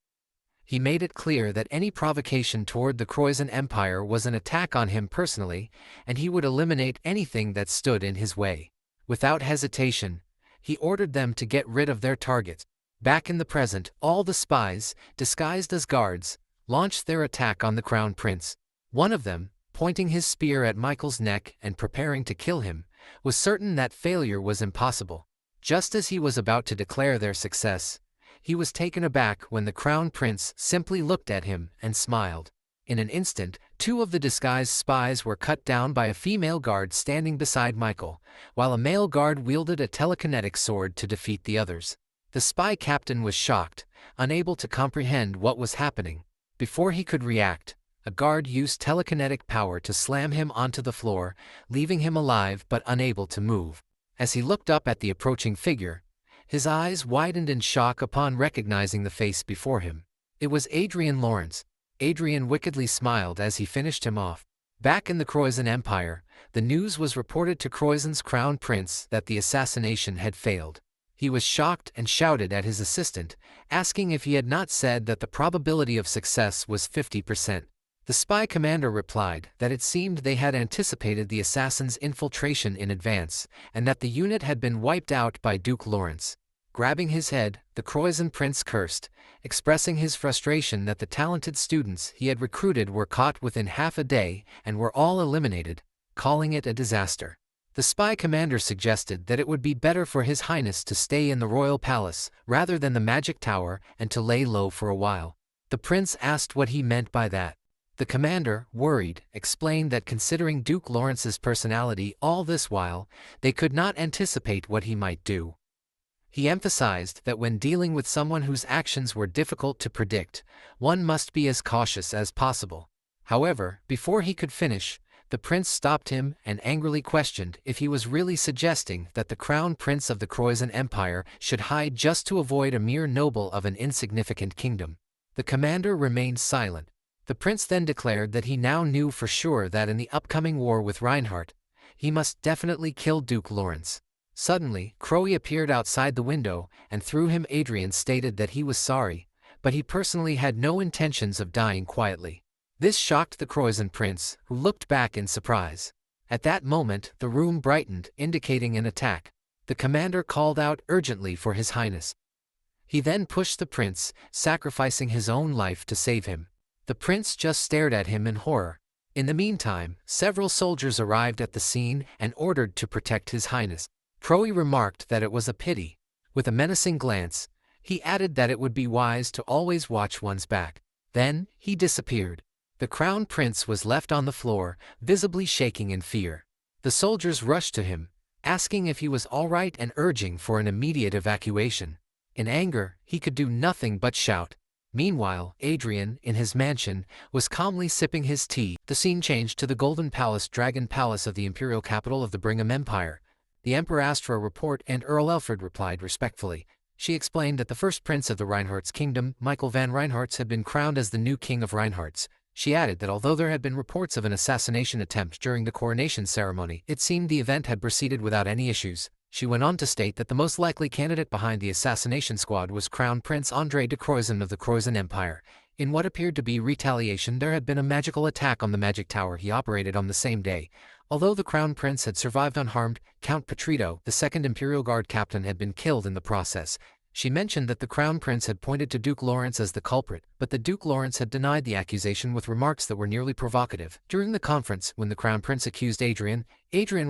He made it clear that any provocation toward the Croizon Empire was an attack on him personally, and he would eliminate anything that stood in his way. Without hesitation, he ordered them to get rid of their target. Back in the present, all the spies, disguised as guards, launched their attack on the crown prince. One of them, pointing his spear at Michael's neck and preparing to kill him, was certain that failure was impossible. Just as he was about to declare their success, he was taken aback when the crown prince simply looked at him and smiled. In an instant, two of the disguised spies were cut down by a female guard standing beside Michael, while a male guard wielded a telekinetic sword to defeat the others. The spy captain was shocked, unable to comprehend what was happening. Before he could react, a guard used telekinetic power to slam him onto the floor, leaving him alive but unable to move. As he looked up at the approaching figure, his eyes widened in shock upon recognizing the face before him. It was Adrien Lawrence. Adrien wickedly smiled as he finished him off. Back in the Croizon Empire, the news was reported to Croizon's crown prince that the assassination had failed. He was shocked and shouted at his assistant, asking if he had not said that the probability of success was 50%. The spy commander replied that it seemed they had anticipated the assassin's infiltration in advance, and that the unit had been wiped out by Duke Lawrence. Grabbing his head, the Croizon prince cursed, expressing his frustration that the talented students he had recruited were caught within half a day and were all eliminated, calling it a disaster. The spy commander suggested that it would be better for His Highness to stay in the royal palace rather than the magic tower and to lay low for a while. The prince asked what he meant by that. The commander, worried, explained that considering Duke Lawrence's personality all this while, they could not anticipate what he might do. He emphasized that when dealing with someone whose actions were difficult to predict, one must be as cautious as possible. However, before he could finish, the prince stopped him and angrily questioned if he was really suggesting that the crown prince of the Croizon Empire should hide just to avoid a mere noble of an insignificant kingdom. The commander remained silent. The prince then declared that he now knew for sure that in the upcoming war with Reinhardt, he must definitely kill Duke Lawrence. Suddenly, Crowe appeared outside the window, and through him Adrien stated that he was sorry, but he personally had no intentions of dying quietly. This shocked the Croissant Prince, who looked back in surprise. At that moment, the room brightened, indicating an attack. The commander called out urgently for His Highness. He then pushed the prince, sacrificing his own life to save him. The prince just stared at him in horror. In the meantime, several soldiers arrived at the scene and ordered to protect His Highness. Croy remarked that it was a pity. With a menacing glance, he added that it would be wise to always watch one's back. Then, he disappeared. The crown prince was left on the floor, visibly shaking in fear. The soldiers rushed to him, asking if he was all right and urging for an immediate evacuation. In anger, he could do nothing but shout. Meanwhile, Adrien, in his mansion, was calmly sipping his tea. The scene changed to the Golden Palace, Dragon Palace of the imperial capital of the Brigham Empire. The emperor asked for a report and Earl Alfred replied respectfully. She explained that the first prince of the Reinhardt's kingdom, Michael van Reinhardt's, had been crowned as the new king of Reinhardt's. She added that although there had been reports of an assassination attempt during the coronation ceremony, it seemed the event had proceeded without any issues. She went on to state that the most likely candidate behind the assassination squad was Crown Prince André de Croissant of the Croissant Empire. In what appeared to be retaliation, there had been a magical attack on the magic tower he operated on the same day. Although the Crown Prince had survived unharmed, Count Petrito, the second Imperial Guard captain, had been killed in the process. She mentioned that the Crown Prince had pointed to Duke Lawrence as the culprit, but the Duke Lawrence had denied the accusation with remarks that were nearly provocative. During the conference, when the Crown Prince accused Adrien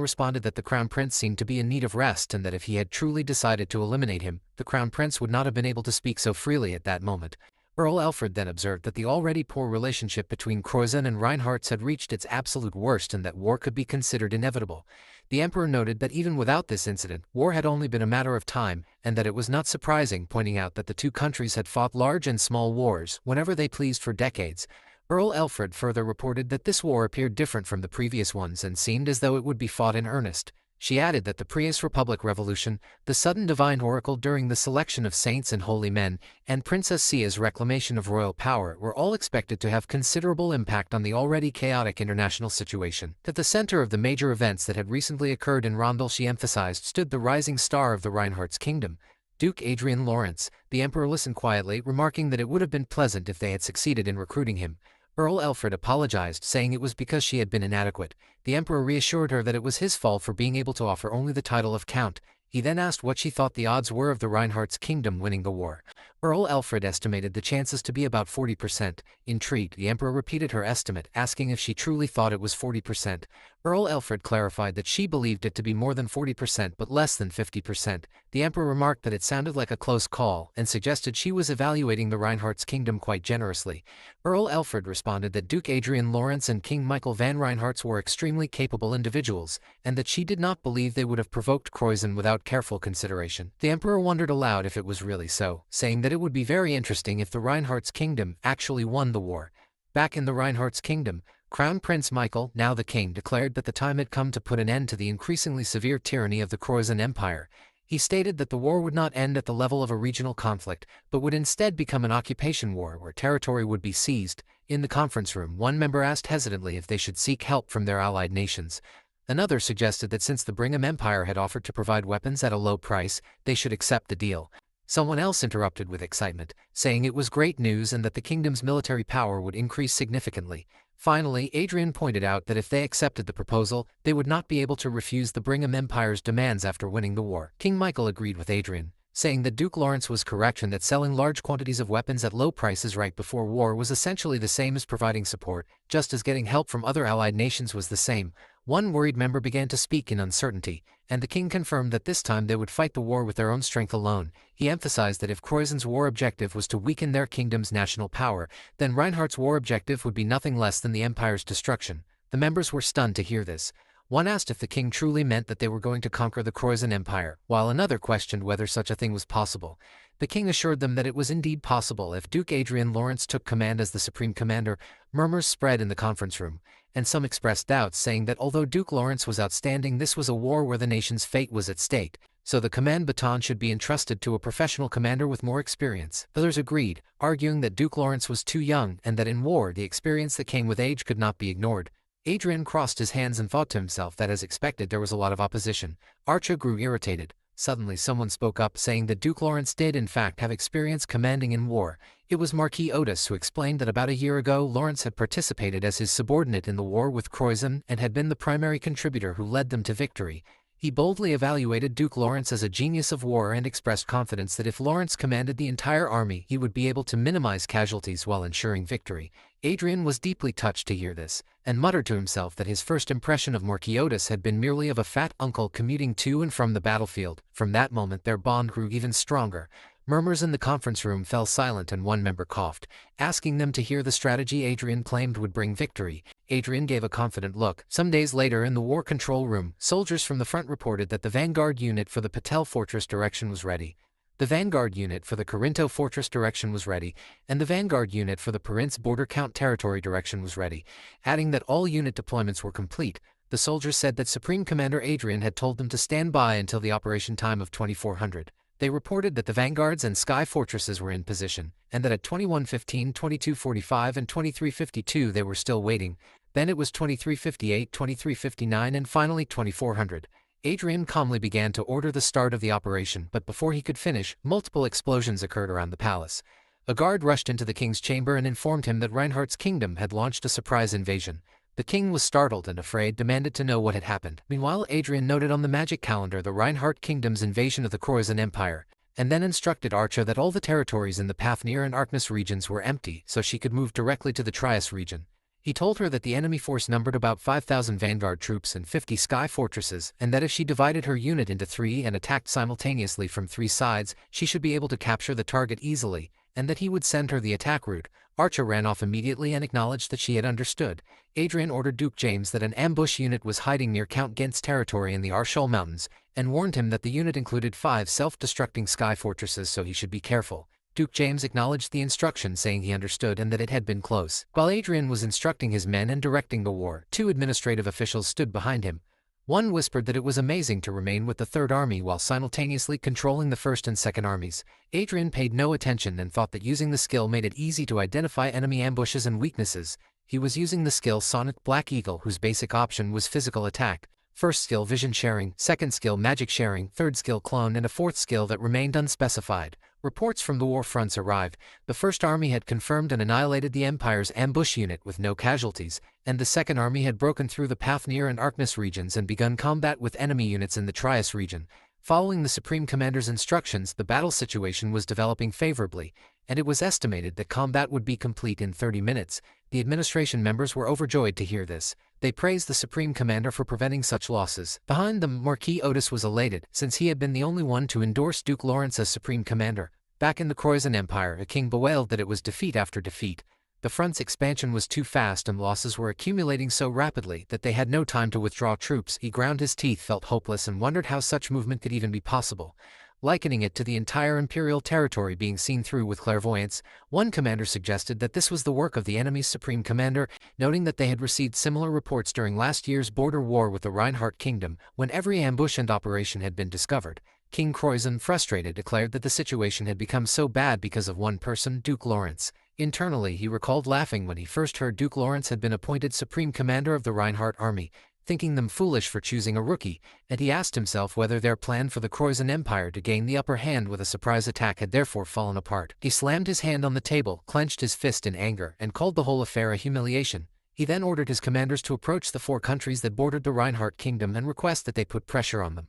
responded that the Crown Prince seemed to be in need of rest and that if he had truly decided to eliminate him, the Crown Prince would not have been able to speak so freely at that moment. Earl Alfred then observed that the already poor relationship between Croissant and Reinhardt's had reached its absolute worst and that war could be considered inevitable. The emperor noted that even without this incident, war had only been a matter of time, and that it was not surprising, pointing out that the two countries had fought large and small wars whenever they pleased for decades. Earl Alfred further reported that this war appeared different from the previous ones and seemed as though it would be fought in earnest. She added that the Prius Republic Revolution, the sudden divine oracle during the selection of saints and holy men, and Princess Sia's reclamation of royal power were all expected to have considerable impact on the already chaotic international situation. At the center of the major events that had recently occurred in Randelle, she emphasized, stood the rising star of the Reinhardt's kingdom, Duke Adrien Lawrence. The emperor listened quietly, remarking that it would have been pleasant if they had succeeded in recruiting him. Earl Alfred apologized, saying it was because she had been inadequate. The emperor reassured her that it was his fault for being able to offer only the title of count. He then asked what she thought the odds were of the Reinhardt's kingdom winning the war. Earl Alfred estimated the chances to be about 40%. Intrigued, the emperor repeated her estimate, asking if she truly thought it was 40%. Earl Alfred clarified that she believed it to be more than 40% but less than 50%. The emperor remarked that it sounded like a close call and suggested she was evaluating the Reinhardt's kingdom quite generously. Earl Alfred responded that Duke Adrien Lawrence and King Michael van Reinhardt's were extremely capable individuals, and that she did not believe they would have provoked Croissant without careful consideration. The emperor wondered aloud if it was really so, saying that it would be very interesting if the Reinhardt's kingdom actually won the war. Back in the Reinhardt's kingdom, Crown Prince Michael, now the king, declared that the time had come to put an end to the increasingly severe tyranny of the Croissant Empire. He stated that the war would not end at the level of a regional conflict, but would instead become an occupation war where territory would be seized. In the conference room, one member asked hesitantly if they should seek help from their allied nations. Another suggested that since the Brigham Empire had offered to provide weapons at a low price, they should accept the deal. Someone else interrupted with excitement, saying it was great news and that the kingdom's military power would increase significantly. Finally, Adrien pointed out that if they accepted the proposal, they would not be able to refuse the Brigham Empire's demands after winning the war. King Michael agreed with Adrien, saying that Duke Lawrence was correct and that selling large quantities of weapons at low prices right before war was essentially the same as providing support, just as getting help from other allied nations was the same. One worried member began to speak in uncertainty, and the king confirmed that this time they would fight the war with their own strength alone. He emphasized that if Croissant's war objective was to weaken their kingdom's national power, then Reinhardt's war objective would be nothing less than the empire's destruction. The members were stunned to hear this. One asked if the king truly meant that they were going to conquer the Croissant Empire, while another questioned whether such a thing was possible. The king assured them that it was indeed possible if Duke Adrien Lawrence took command as the supreme commander. Murmurs spread in the conference room, and some expressed doubts, saying that although Duke Lawrence was outstanding, this was a war where the nation's fate was at stake, so the command baton should be entrusted to a professional commander with more experience. Others agreed, arguing that Duke Lawrence was too young and that in war the experience that came with age could not be ignored. Adrien crossed his hands and thought to himself that as expected there was a lot of opposition. Arcia grew irritated. Suddenly someone spoke up, saying that Duke Lawrence did in fact have experience commanding in war. It was Marquis Otis who explained that about a year ago Lawrence had participated as his subordinate in the war with Croizon and had been the primary contributor who led them to victory. He boldly evaluated Duke Lawrence as a genius of war and expressed confidence that if Lawrence commanded the entire army he would be able to minimize casualties while ensuring victory. Adrien was deeply touched to hear this, and muttered to himself that his first impression of Marquis Otis had been merely of a fat uncle commuting to and from the battlefield. From that moment their bond grew even stronger. Murmurs in the conference room fell silent and one member coughed, asking them to hear the strategy Adrien claimed would bring victory. Adrien gave a confident look. Some days later in the war control room, soldiers from the front reported that the vanguard unit for the Patel Fortress direction was ready. The vanguard unit for the Corinto Fortress direction was ready, and the vanguard unit for the Prince Border Count Territory direction was ready, adding that all unit deployments were complete. The soldiers said that Supreme Commander Adrien had told them to stand by until the operation time of 2400. They reported that the vanguards and sky fortresses were in position, and that at 21:15, 22:45 and 23:52 they were still waiting. Then it was 23:58, 23:59 and finally 2400. Adrien calmly began to order the start of the operation, but before he could finish, multiple explosions occurred around the palace. A guard rushed into the king's chamber and informed him that Reinhardt's kingdom had launched a surprise invasion. The king was startled and afraid, demanded to know what had happened. Meanwhile, Adrien noted on the magic calendar the Reinhardt kingdom's invasion of the Croizon Empire, and then instructed Arcia that all the territories in the Pafnir and Arkness regions were empty so she could move directly to the Trias region. He told her that the enemy force numbered about 5,000 vanguard troops and 50 sky fortresses, and that if she divided her unit into 3 and attacked simultaneously from 3 sides, she should be able to capture the target easily, and that he would send her the attack route. Arcia ran off immediately and acknowledged that she had understood. Adrien ordered Duke James that an ambush unit was hiding near Count Gent's territory in the Arshol Mountains, and warned him that the unit included 5 self-destructing sky fortresses, so he should be careful. Duke James acknowledged the instruction, saying he understood and that it had been close. While Adrien was instructing his men and directing the war, 2 administrative officials stood behind him. One whispered that it was amazing to remain with the Third Army while simultaneously controlling the First and Second Armies. Adrien paid no attention and thought that using the skill made it easy to identify enemy ambushes and weaknesses. He was using the skill Sonic Black Eagle, whose basic option was physical attack. First skill Vision Sharing, second skill Magic Sharing, third skill Clone, and a fourth skill that remained unspecified. Reports from the war fronts arrived. The First Army had confirmed and annihilated the Empire's ambush unit with no casualties, and the Second Army had broken through the Pafnir and Arkness regions and begun combat with enemy units in the Trias region. Following the Supreme Commander's instructions, the battle situation was developing favorably, and it was estimated that combat would be complete in 30 minutes. The administration members were overjoyed to hear this. They praised the Supreme Commander for preventing such losses. Behind them, Marquis Otis was elated, since he had been the only one to endorse Duke Lawrence as Supreme Commander. Back in the Croizon Empire, a king bewailed that it was defeat after defeat. The front's expansion was too fast and losses were accumulating so rapidly that they had no time to withdraw troops. He ground his teeth, felt hopeless, and wondered how such movement could even be possible. Likening it to the entire imperial territory being seen through with clairvoyance, one commander suggested that this was the work of the enemy's Supreme Commander, noting that they had received similar reports during last year's border war with the Reinhardt Kingdom, when every ambush and operation had been discovered. King Croizon, frustrated, declared that the situation had become so bad because of one person, Duke Lawrence. Internally, he recalled laughing when he first heard Duke Lawrence had been appointed Supreme Commander of the Reinhardt Army, thinking them foolish for choosing a rookie, and he asked himself whether their plan for the Croizon Empire to gain the upper hand with a surprise attack had therefore fallen apart. He slammed his hand on the table, clenched his fist in anger, and called the whole affair a humiliation. He then ordered his commanders to approach the 4 countries that bordered the Reinhardt Kingdom and request that they put pressure on them.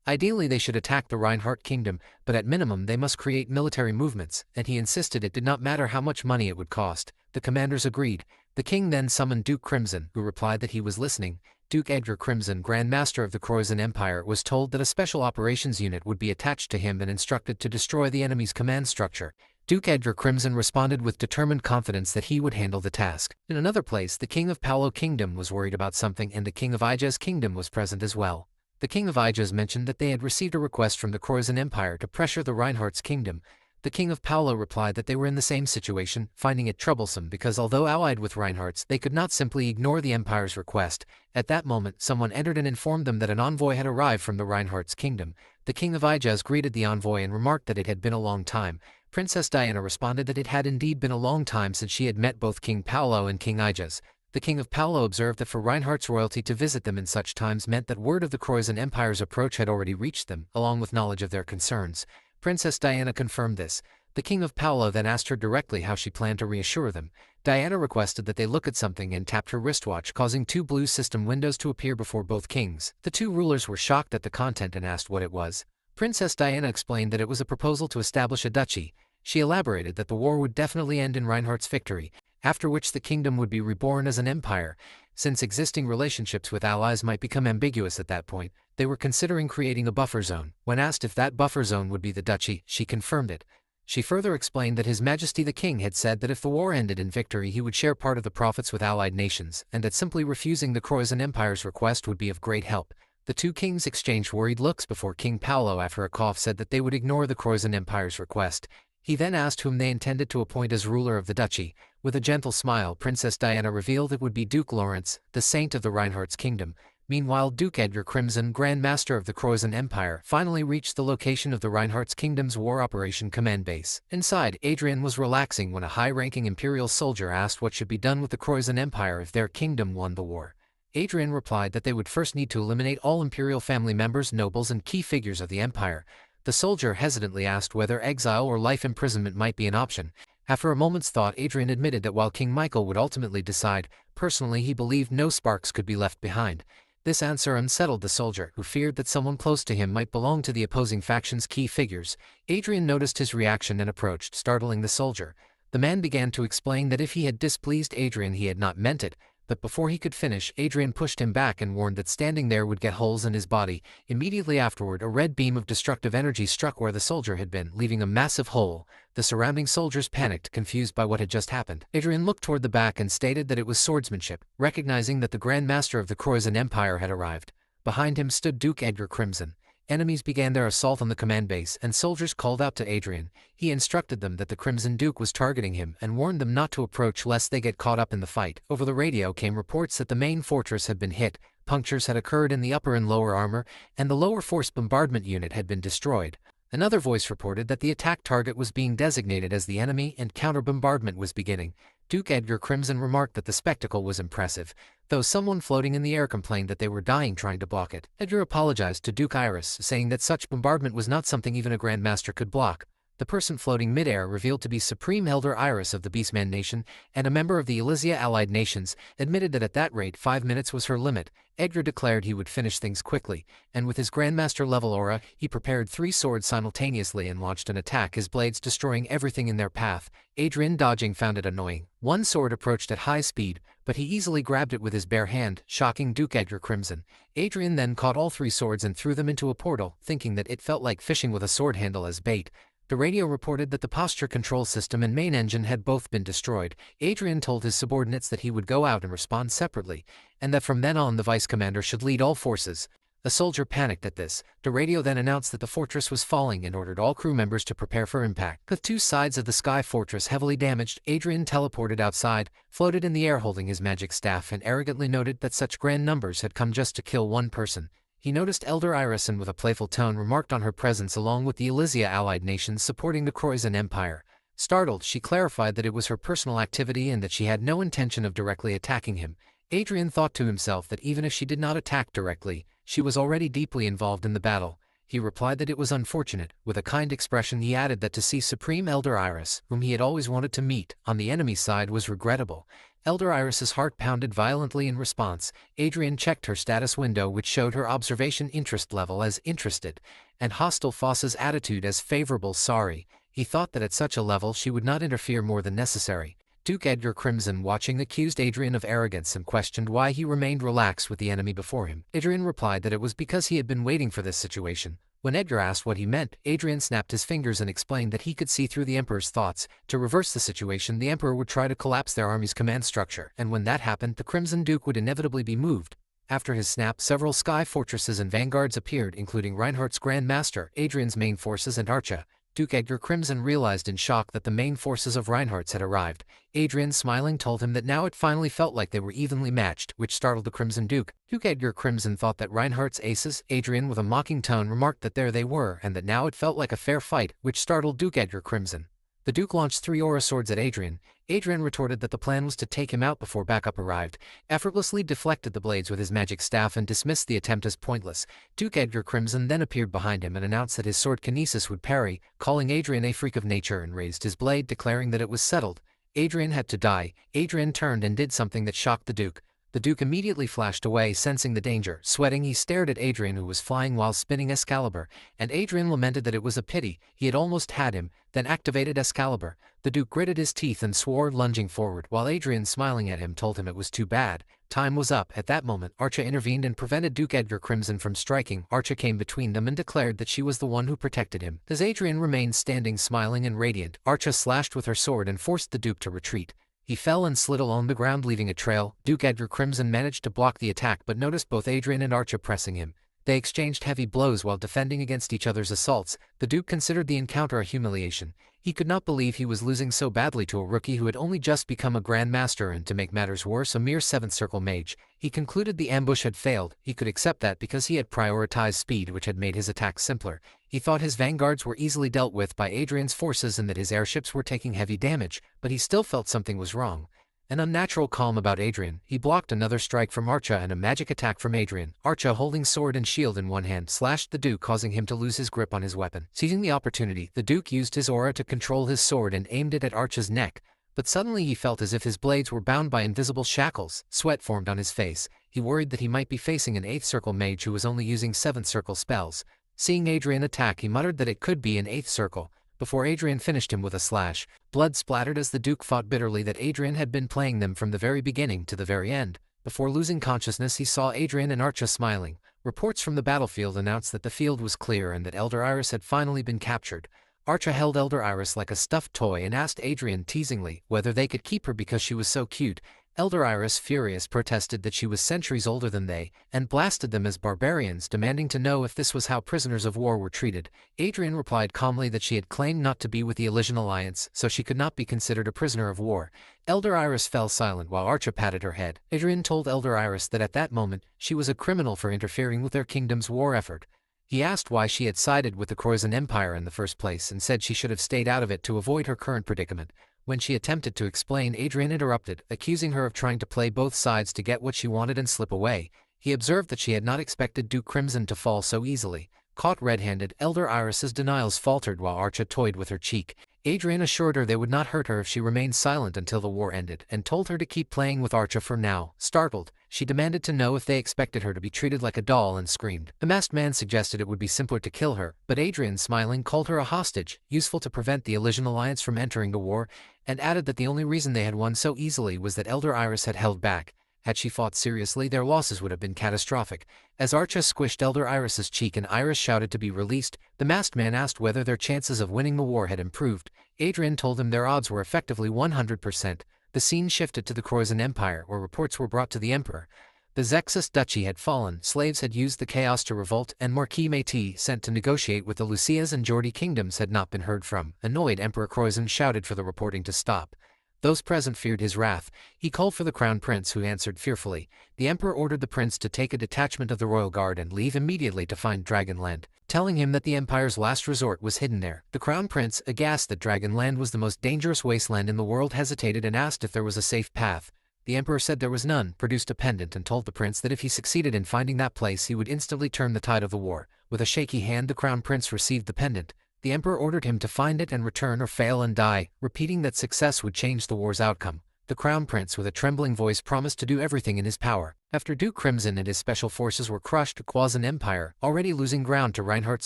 Ideally, they should attack the Reinhardt Kingdom, but at minimum they must create military movements, and he insisted it did not matter how much money it would cost. The commanders agreed. The king then summoned Duke Crimson, who replied that he was listening. Duke Edgar Crimson, Grand Master of the Croizon Empire, was told that a special operations unit would be attached to him and instructed to destroy the enemy's command structure. Duke Edgar Crimson responded with determined confidence that he would handle the task. In another place, the king of Paolo Kingdom was worried about something, and the king of Ija's kingdom was present as well. The king of Ija's mentioned that they had received a request from the Croizon Empire to pressure the Reinhardt's kingdom. The king of Paolo replied that they were in the same situation, finding it troublesome because although allied with Reinhardt's, they could not simply ignore the empire's request. At that moment, someone entered and informed them that an envoy had arrived from the Reinhardt's kingdom. The king of Ija's greeted the envoy and remarked that it had been a long time. Princess Diana responded that it had indeed been a long time since she had met both King Paolo and King Ija's. The king of Paolo observed that for Reinhardt's royalty to visit them in such times meant that word of the Croizon Empire's approach had already reached them, along with knowledge of their concerns. Princess Diana confirmed this. The King of Paolo then asked her directly how she planned to reassure them. Diana requested that they look at something and tapped her wristwatch, causing 2 blue system windows to appear before both kings. The 2 rulers were shocked at the content and asked what it was. Princess Diana explained that it was a proposal to establish a duchy. She elaborated that the war would definitely end in Reinhardt's victory, after which the kingdom would be reborn as an empire. Since existing relationships with allies might become ambiguous at that point, they were considering creating a buffer zone. When asked if that buffer zone would be the duchy, she confirmed it. She further explained that His Majesty the King had said that if the war ended in victory he would share part of the profits with allied nations, and that simply refusing the Croatan Empire's request would be of great help. The 2 kings exchanged worried looks before King Paolo, after a cough, said that they would ignore the Croatan Empire's request. He then asked whom they intended to appoint as ruler of the duchy. With a gentle smile, Princess Diana revealed it would be Duke Lawrence, the saint of the Reinhardt's kingdom. Meanwhile, Duke Edgar Crimson, Grand Master of the Croatan Empire, finally reached the location of the Reinhardt's kingdom's war operation command base. Inside, Adrien was relaxing when a high-ranking imperial soldier asked what should be done with the Croatan Empire if their kingdom won the war. Adrien replied that they would first need to eliminate all imperial family members, nobles, and key figures of the empire. The soldier hesitantly asked whether exile or life imprisonment might be an option. After a moment's thought, Adrien admitted that while King Michael would ultimately decide, personally he believed no sparks could be left behind. This answer unsettled the soldier, who feared that someone close to him might belong to the opposing faction's key figures. Adrien noticed his reaction and approached, startling the soldier. The man began to explain that if he had displeased Adrien he had not meant it, but before he could finish, Adrien pushed him back and warned that standing there would get holes in his body. Immediately afterward, a red beam of destructive energy struck where the soldier had been, leaving a massive hole. The surrounding soldiers panicked, confused by what had just happened. Adrien looked toward the back and stated that it was swordsmanship, recognizing that the Grand Master of the Croatan Empire had arrived. Behind him stood Duke Edgar Crimson. Enemies began their assault on the command base, and soldiers called out to Adrien. He instructed them that the Crimson Duke was targeting him and warned them not to approach lest they get caught up in the fight. Over the radio came reports that the main fortress had been hit, punctures had occurred in the upper and lower armor, and the lower force bombardment unit had been destroyed. Another voice reported that the attack target was being designated as the enemy and counter-bombardment was beginning. Duke Edgar Crimson remarked that the spectacle was impressive, though someone floating in the air complained that they were dying trying to block it. Edgar apologized to Duke Iris, saying that such bombardment was not something even a Grandmaster could block. The person floating mid-air, revealed to be Supreme Elder Iris of the Beastman Nation and a member of the Elysia allied nations, admitted that at that rate 5 minutes was her limit. Edgar declared he would finish things quickly, and with his Grandmaster-level aura, he prepared 3 swords simultaneously and launched an attack, his blades destroying everything in their path. Adrien, dodging, found it annoying. One sword approached at high speed, but he easily grabbed it with his bare hand, shocking Duke Edgar Crimson. Adrien then caught all 3 swords and threw them into a portal, thinking that it felt like fishing with a sword handle as bait. The radio reported that the posture control system and main engine had both been destroyed. Adrien told his subordinates that he would go out and respond separately, and that from then on the vice commander should lead all forces. A soldier panicked at this. The radio then announced that the fortress was falling and ordered all crew members to prepare for impact. With 2 sides of the sky fortress heavily damaged, Adrien teleported outside, floated in the air holding his magic staff, and arrogantly noted that such grand numbers had come just to kill one person. He noticed Elder Iris and with a playful tone remarked on her presence along with the Elysia allied nations supporting the Croatan Empire. Startled, she clarified that it was her personal activity and that she had no intention of directly attacking him. Adrien thought to himself that even if she did not attack directly, she was already deeply involved in the battle. He replied that it was unfortunate. With a kind expression he added that to see Supreme Elder Iris, whom he had always wanted to meet, on the enemy side was regrettable. Elder Iris's heart pounded violently in response. Adrien checked her status window, which showed her observation interest level as interested, and hostile Foss's attitude as favorable sorry. He thought that at such a level she would not interfere more than necessary. Duke Edgar Crimson, watching, accused Adrien of arrogance and questioned why he remained relaxed with the enemy before him. Adrien replied that it was because he had been waiting for this situation. When Edgar asked what he meant, Adrien snapped his fingers and explained that he could see through the Emperor's thoughts. To reverse the situation, the Emperor would try to collapse their army's command structure, and when that happened, the Crimson Duke would inevitably be moved. After his snap, several sky fortresses and vanguards appeared, including Reinhardt's Grand Master, Adrien's main forces, and Arcia. Duke Edgar Crimson realized in shock that the main forces of Reinhardt's had arrived. Adrien, smiling, told him that now it finally felt like they were evenly matched, which startled the Crimson Duke. Duke Edgar Crimson thought that Reinhardt's aces. Adrien, with a mocking tone, remarked that there they were, and that now it felt like a fair fight, which startled Duke Edgar Crimson. The Duke launched 3 aura swords at Adrien. Adrien retorted that the plan was to take him out before backup arrived, effortlessly deflected the blades with his magic staff and dismissed the attempt as pointless. Duke Edgar Crimson then appeared behind him and announced that his sword Kinesis would parry, calling Adrien a freak of nature, and raised his blade, declaring that it was settled. Adrien had to die. Adrien turned and did something that shocked the Duke. The Duke immediately flashed away, sensing the danger. Sweating, he stared at Adrien, who was flying while spinning Excalibur, and Adrien lamented that it was a pity, he had almost had him, then activated Excalibur. The Duke gritted his teeth and swore, lunging forward, while Adrien, smiling at him, told him it was too bad. Time was up. At that moment, Arcia intervened and prevented Duke Edgar Crimson from striking. Arcia came between them and declared that she was the one who protected him. As Adrien remained standing, smiling and radiant, Arcia slashed with her sword and forced the Duke to retreat. He fell and slid along the ground, leaving a trail. Duke Edgar Crimson managed to block the attack but noticed both Adrien and Arcia pressing him. They exchanged heavy blows while defending against each other's assaults. The Duke considered the encounter a humiliation. He could not believe he was losing so badly to a rookie who had only just become a Grand Master and, to make matters worse, a mere 7th Circle mage. He concluded the ambush had failed. He could accept that because he had prioritized speed, which had made his attacks simpler. He thought his vanguards were easily dealt with by Adrien's forces and that his airships were taking heavy damage, but he still felt something was wrong. An unnatural calm about Adrien. He blocked another strike from Arcia and a magic attack from Adrien. Arcia, holding sword and shield in one hand, slashed the Duke, causing him to lose his grip on his weapon. Seizing the opportunity, the Duke used his aura to control his sword and aimed it at Arcia's neck, but suddenly he felt as if his blades were bound by invisible shackles. Sweat formed on his face. He worried that he might be facing an 8th Circle mage who was only using 7th Circle spells. Seeing Adrien attack, he muttered that it could be an 8th Circle. Before Adrien finished him with a slash, blood splattered as the Duke fought bitterly that Adrien had been playing them from the very beginning to the very end. Before losing consciousness, he saw Adrien and Arcia smiling. Reports from the battlefield announced that the field was clear and that Elder Iris had finally been captured. Arcia held Elder Iris like a stuffed toy and asked Adrien teasingly whether they could keep her because she was so cute. Elder Iris, furious, protested that she was centuries older than they, and blasted them as barbarians, demanding to know if this was how prisoners of war were treated. Adrien replied calmly that she had claimed not to be with the Elysian Alliance, so she could not be considered a prisoner of war. Elder Iris fell silent while Arcia patted her head. Adrien told Elder Iris that at that moment, she was a criminal for interfering with their kingdom's war effort. He asked why she had sided with the Croizon Empire in the first place and said she should have stayed out of it to avoid her current predicament. When she attempted to explain, Adrien interrupted, accusing her of trying to play both sides to get what she wanted and slip away. He observed that she had not expected Duke Crimson to fall so easily. Caught red-handed, Elder Iris's denials faltered while Arcia toyed with her cheek. Adrien assured her they would not hurt her if she remained silent until the war ended, and told her to keep playing with Arcia for now. Startled, she demanded to know if they expected her to be treated like a doll and screamed. The masked man suggested it would be simpler to kill her, but Adrien, smiling, called her a hostage, useful to prevent the Elysian Alliance from entering the war, and added that the only reason they had won so easily was that Elder Iris had held back. Had she fought seriously, their losses would have been catastrophic. As Arcia squished Elder Iris's cheek and Iris shouted to be released, the masked man asked whether their chances of winning the war had improved. Adrien told him their odds were effectively 100%. The scene shifted to the Croizon Empire, where reports were brought to the Emperor. The Zexus Duchy had fallen, slaves had used the chaos to revolt, and Marquis Métis, sent to negotiate with the Lucias and Geordie kingdoms, had not been heard from. Annoyed, Emperor Croizon shouted for the reporting to stop. Those present feared his wrath. He called for the Crown Prince, who answered fearfully. The Emperor ordered the prince to take a detachment of the Royal Guard and leave immediately to find Dragonland, telling him that the Empire's last resort was hidden there. The Crown Prince, aghast that Dragonland was the most dangerous wasteland in the world, hesitated and asked if there was a safe path. The Emperor said there was none, produced a pendant, and told the prince that if he succeeded in finding that place he would instantly turn the tide of the war. With a shaky hand, the Crown Prince received the pendant. The Emperor ordered him to find it and return or fail and die, repeating that success would change the war's outcome. The Crown Prince, with a trembling voice, promised to do everything in his power. After Duke Crimson and his special forces were crushed, the Croizon Empire, already losing ground to Reinhardt's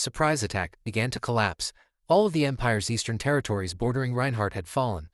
surprise attack, began to collapse. All of the Empire's eastern territories bordering Reinhardt had fallen.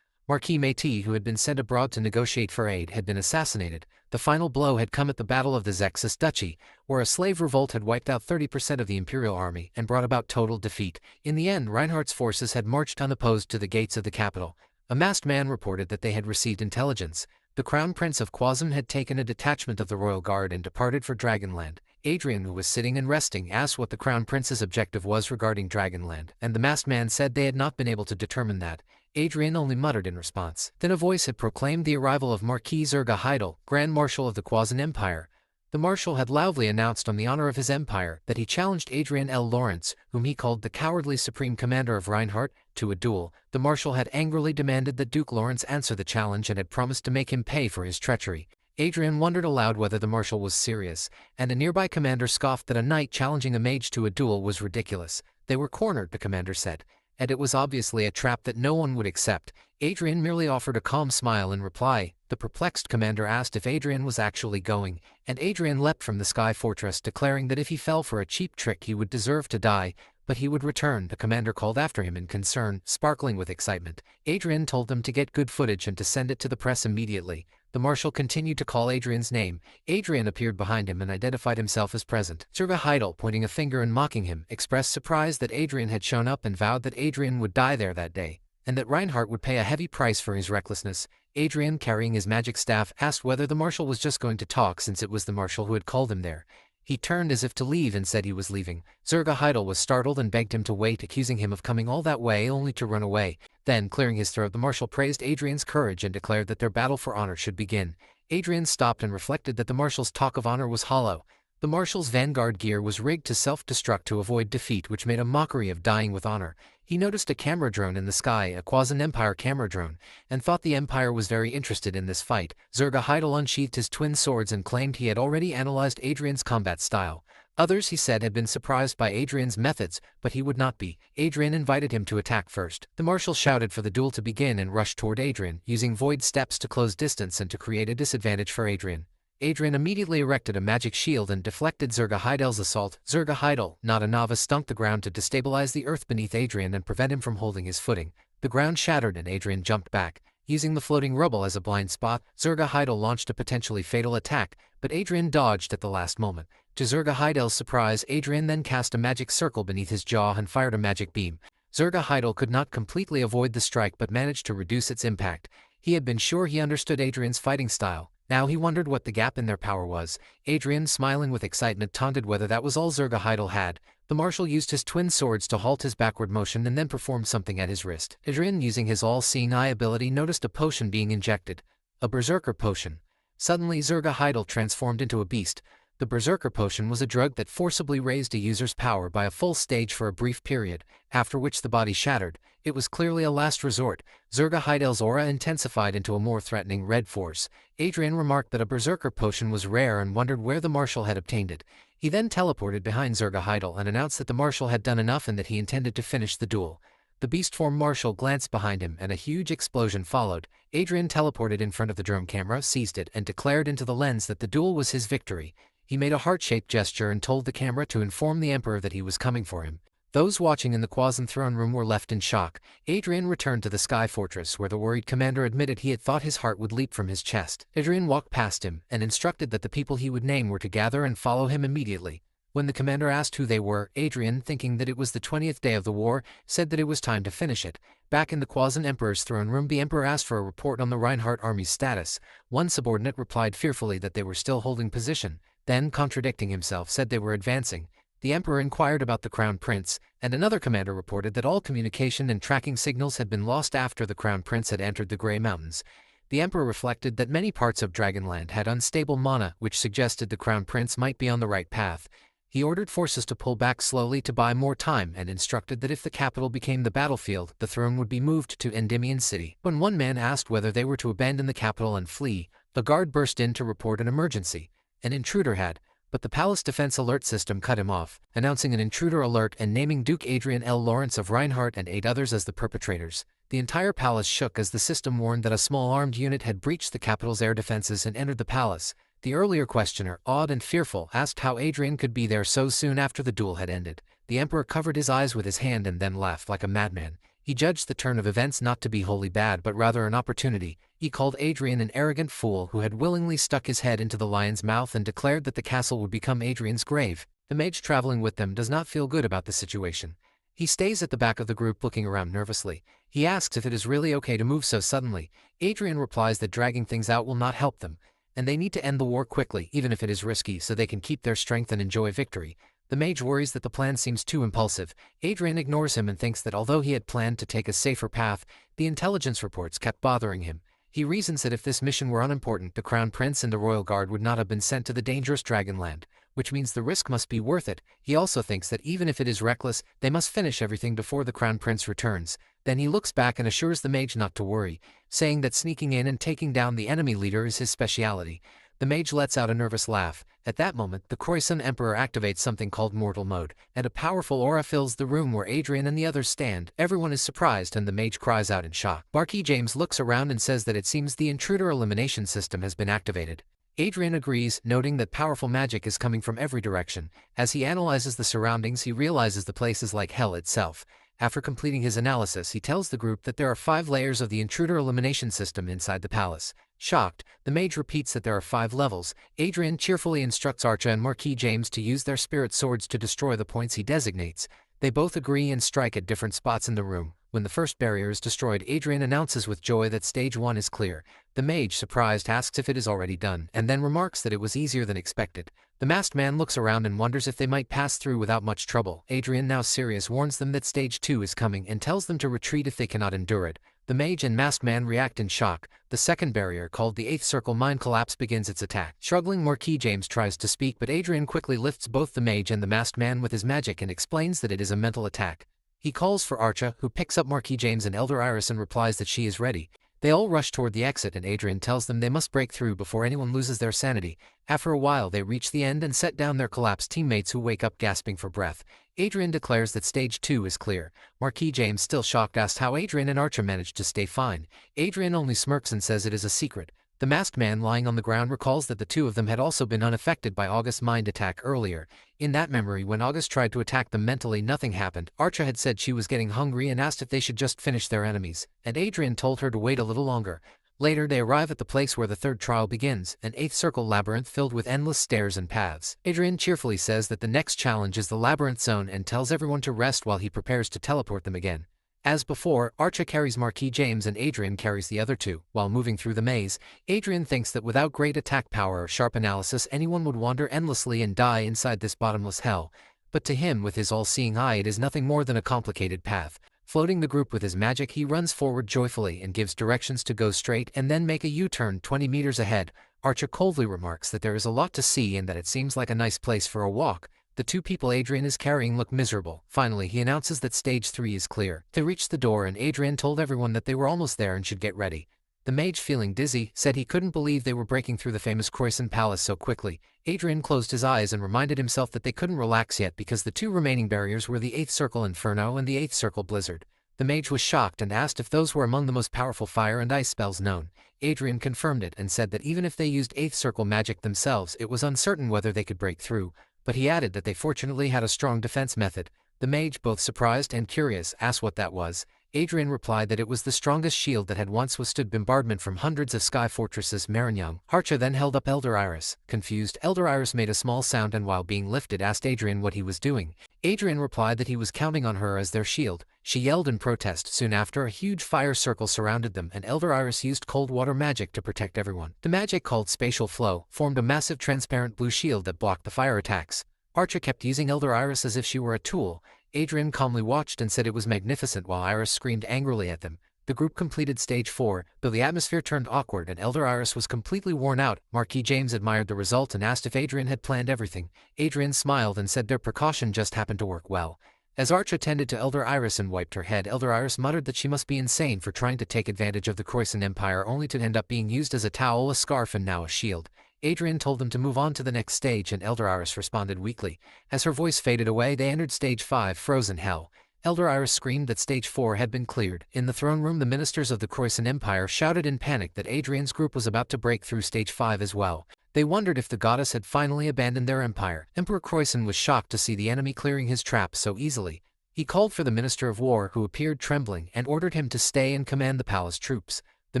Marquis Métis, who had been sent abroad to negotiate for aid, had been assassinated. The final blow had come at the Battle of the Zexus Duchy, where a slave revolt had wiped out 30% of the Imperial army and brought about total defeat. In the end, Reinhardt's forces had marched unopposed to the gates of the capital. A masked man reported that they had received intelligence. The Crown Prince of Croizon had taken a detachment of the Royal Guard and departed for Dragonland. Adrien, who was sitting and resting, asked what the Crown Prince's objective was regarding Dragonland, and the masked man said they had not been able to determine that. Adrien only muttered in response. Then a voice had proclaimed the arrival of Marquis Zerga Heidel, Grand Marshal of the Croizon Empire. The marshal had loudly announced on the honor of his empire that he challenged Adrien L. Lawrence, whom he called the cowardly supreme commander of Reinhardt, to a duel. The marshal had angrily demanded that Duke Lawrence answer the challenge and had promised to make him pay for his treachery. Adrien wondered aloud whether the marshal was serious, and a nearby commander scoffed that a knight challenging a mage to a duel was ridiculous. They were cornered, the commander said, and it was obviously a trap that no one would accept. Adrien merely offered a calm smile in reply. The perplexed commander asked if Adrien was actually going, and Adrien leapt from the sky fortress, declaring that if he fell for a cheap trick he would deserve to die, but he would return. The commander called after him in concern, sparkling with excitement. Adrien told them to get good footage and to send it to the press immediately. The marshal continued to call Adrien's name. Adrien appeared behind him and identified himself as present. Sir Yahello, pointing a finger and mocking him, expressed surprise that Adrien had shown up and vowed that Adrien would die there that day, and that Reinhardt would pay a heavy price for his recklessness. Adrien, carrying his magic staff, asked whether the marshal was just going to talk since it was the marshal who had called him there. He turned as if to leave and said he was leaving. Sir Yahello was startled and begged him to wait, accusing him of coming all that way only to run away. Then, clearing his throat, the marshal praised Adrien's courage and declared that their battle for honor should begin. Adrien stopped and reflected that the marshal's talk of honor was hollow. The marshal's vanguard gear was rigged to self-destruct to avoid defeat, which made a mockery of dying with honor. He noticed a camera drone in the sky, a Quasi-Empire camera drone, and thought the Empire was very interested in this fight. Sir Yahello unsheathed his twin swords and claimed he had already analyzed Adrien's combat style. Others, he said, had been surprised by Adrien's methods, but he would not be. Adrien invited him to attack first. The marshal shouted for the duel to begin and rushed toward Adrien, using void steps to close distance and to create a disadvantage for Adrien. Adrien immediately erected a magic shield and deflected Sir Yahello's assault. Sir Yahello, not a novice, stunk the ground to destabilize the earth beneath Adrien and prevent him from holding his footing. The ground shattered and Adrien jumped back. Using the floating rubble as a blind spot, Sir Yahello launched a potentially fatal attack, but Adrien dodged at the last moment. To Sir Yahello's surprise, Adrien then cast a magic circle beneath his jaw and fired a magic beam. Sir Yahello could not completely avoid the strike but managed to reduce its impact. He had been sure he understood Adrien's fighting style. Now he wondered what the gap in their power was. Adrien, smiling with excitement, taunted whether that was all Sir Yahello had. The marshal used his twin swords to halt his backward motion and then performed something at his wrist. Adrien, using his all-seeing eye ability, noticed a potion being injected. A berserker potion. Suddenly Sir Yahello transformed into a beast. The berserker potion was a drug that forcibly raised a user's power by a full stage for a brief period, after which the body shattered. It was clearly a last resort. Sir Yahello's aura intensified into a more threatening red force. Adrien remarked that a berserker potion was rare and wondered where the marshal had obtained it. He then teleported behind Sir Yahello and announced that the marshal had done enough and that he intended to finish the duel. The beast-form marshal glanced behind him and a huge explosion followed. Adrien teleported in front of the drone camera, seized it, and declared into the lens that the duel was his victory. He made a heart-shaped gesture and told the camera to inform the Emperor that he was coming for him. Those watching in the Quasin throne room were left in shock. Adrien returned to the Sky Fortress, where the worried commander admitted he had thought his heart would leap from his chest. Adrien walked past him and instructed that the people he would name were to gather and follow him immediately. When the commander asked who they were, Adrien, thinking that it was the 20th day of the war, said that it was time to finish it. Back in the Quasin Emperor's throne room, the Emperor asked for a report on the Reinhardt army's status. One subordinate replied fearfully that they were still holding position, then, contradicting himself, said they were advancing. The Emperor inquired about the Crown Prince, and another commander reported that all communication and tracking signals had been lost after the Crown Prince had entered the Grey Mountains. The Emperor reflected that many parts of Dragonland had unstable mana, which suggested the Crown Prince might be on the right path. He ordered forces to pull back slowly to buy more time and instructed that if the capital became the battlefield, the throne would be moved to Endymion City. When one man asked whether they were to abandon the capital and flee, the guard burst in to report an emergency. An intruder had, but the palace defense alert system cut him off, announcing an intruder alert and naming Duke Adrien L. Lawrence of Reinhardt and 8 others as the perpetrators. The entire palace shook as the system warned that a small armed unit had breached the capital's air defenses and entered the palace. The earlier questioner, awed and fearful, asked how Adrien could be there so soon after the duel had ended. The Emperor covered his eyes with his hand and then laughed like a madman. He judged the turn of events not to be wholly bad but rather an opportunity. He called Adrien an arrogant fool who had willingly stuck his head into the lion's mouth and declared that the castle would become Adrien's grave. The mage traveling with them does not feel good about the situation. He stays at the back of the group looking around nervously. He asks if it is really okay to move so suddenly. Adrien replies that dragging things out will not help them, and they need to end the war quickly even if it is risky so they can keep their strength and enjoy victory. The mage worries that the plan seems too impulsive. Adrien ignores him and thinks that although he had planned to take a safer path, the intelligence reports kept bothering him. He reasons that if this mission were unimportant, the Crown Prince and the Royal Guard would not have been sent to the dangerous Dragonland, which means the risk must be worth it. He also thinks that even if it is reckless, they must finish everything before the Crown Prince returns. Then he looks back and assures the mage not to worry, saying that sneaking in and taking down the enemy leader is his speciality. The mage lets out a nervous laugh. At that moment, the Croissant Emperor activates something called Mortal Mode, and a powerful aura fills the room where Adrien and the others stand. Everyone is surprised and the mage cries out in shock. Marquis James looks around and says that it seems the intruder elimination system has been activated. Adrien agrees, noting that powerful magic is coming from every direction. As he analyzes the surroundings, he realizes the place is like hell itself. After completing his analysis, he tells the group that there are 5 layers of the intruder elimination system inside the palace. Shocked, the mage repeats that there are 5 levels. Adrien cheerfully instructs Arcia and Marquis James to use their spirit swords to destroy the points he designates. They both agree and strike at different spots in the room. When the first barrier is destroyed, Adrien announces with joy that stage 1 is clear. The mage, surprised, asks if it is already done, and then remarks that it was easier than expected. The masked man looks around and wonders if they might pass through without much trouble. Adrien, now serious, warns them that stage 2 is coming and tells them to retreat if they cannot endure it. The mage and masked man react in shock. The second barrier, called the 8th Circle Mind Collapse, begins its attack. Struggling, Marquis James tries to speak, but Adrien quickly lifts both the mage and the masked man with his magic and explains that it is a mental attack. He calls for Arcia, who picks up Marquis James and Elder Iris and replies that she is ready. They all rush toward the exit and Adrien tells them they must break through before anyone loses their sanity. After a while they reach the end and set down their collapsed teammates, who wake up gasping for breath. Adrien declares that stage 2 is clear. Marquis James, still shocked, asks how Adrien and Arcia managed to stay fine. Adrien only smirks and says it is a secret. The masked man lying on the ground recalls that the two of them had also been unaffected by August's mind attack earlier. In that memory, when August tried to attack them mentally, nothing happened. Arcia had said she was getting hungry and asked if they should just finish their enemies, and Adrien told her to wait a little longer. Later they arrive at the place where the third trial begins, an 8th circle labyrinth filled with endless stairs and paths. Adrien cheerfully says that the next challenge is the labyrinth zone and tells everyone to rest while he prepares to teleport them again. As before, Arcia carries Marquis James and Adrien carries the other two. While moving through the maze, Adrien thinks that without great attack power or sharp analysis, anyone would wander endlessly and die inside this bottomless hell. But to him, with his all-seeing eye, it is nothing more than a complicated path. Floating the group with his magic, he runs forward joyfully and gives directions to go straight and then make a U-turn 20 meters ahead. Arcia coldly remarks that there is a lot to see and that it seems like a nice place for a walk. The two people Adrien is carrying look miserable. Finally, he announces that stage 3 is clear. They reached the door and Adrien told everyone that they were almost there and should get ready. The mage, feeling dizzy, said he couldn't believe they were breaking through the famous Croissant Palace so quickly. Adrien closed his eyes and reminded himself that they couldn't relax yet because the two remaining barriers were the 8th Circle Inferno and the 8th Circle Blizzard. The mage was shocked and asked if those were among the most powerful fire and ice spells known. Adrien confirmed it and said that even if they used 8th Circle magic themselves, it was uncertain whether they could break through. But he added that they fortunately had a strong defense method. The mage, both surprised and curious, asked what that was. Adrien replied that it was the strongest shield that had once withstood bombardment from hundreds of sky fortresses. Marignong. Arcia then held up Elder Iris. Confused, Elder Iris made a small sound and while being lifted asked Adrien what he was doing. Adrien replied that he was counting on her as their shield. She yelled in protest. Soon after, a huge fire circle surrounded them and Elder Iris used cold water magic to protect everyone. The magic, called Spatial Flow, formed a massive transparent blue shield that blocked the fire attacks. Arcia kept using Elder Iris as if she were a tool. Adrien calmly watched and said it was magnificent while Iris screamed angrily at them. The group completed stage 4, though the atmosphere turned awkward and Elder Iris was completely worn out. Marquis James admired the result and asked if Adrien had planned everything. Adrien smiled and said their precaution just happened to work well. As Arcia tended to Elder Iris and wiped her head, Elder Iris muttered that she must be insane for trying to take advantage of the Croissant Empire only to end up being used as a towel, a scarf, and now a shield. Adrien told them to move on to the next stage and Elder Iris responded weakly. As her voice faded away, they entered stage 5, Frozen Hell. Elder Iris screamed that stage 4 had been cleared. In the throne room, the ministers of the Croissant Empire shouted in panic that Adrien's group was about to break through stage 5 as well. They wondered if the goddess had finally abandoned their empire. Emperor Croissant was shocked to see the enemy clearing his trap so easily. He called for the Minister of War, who appeared trembling, and ordered him to stay and command the palace troops. The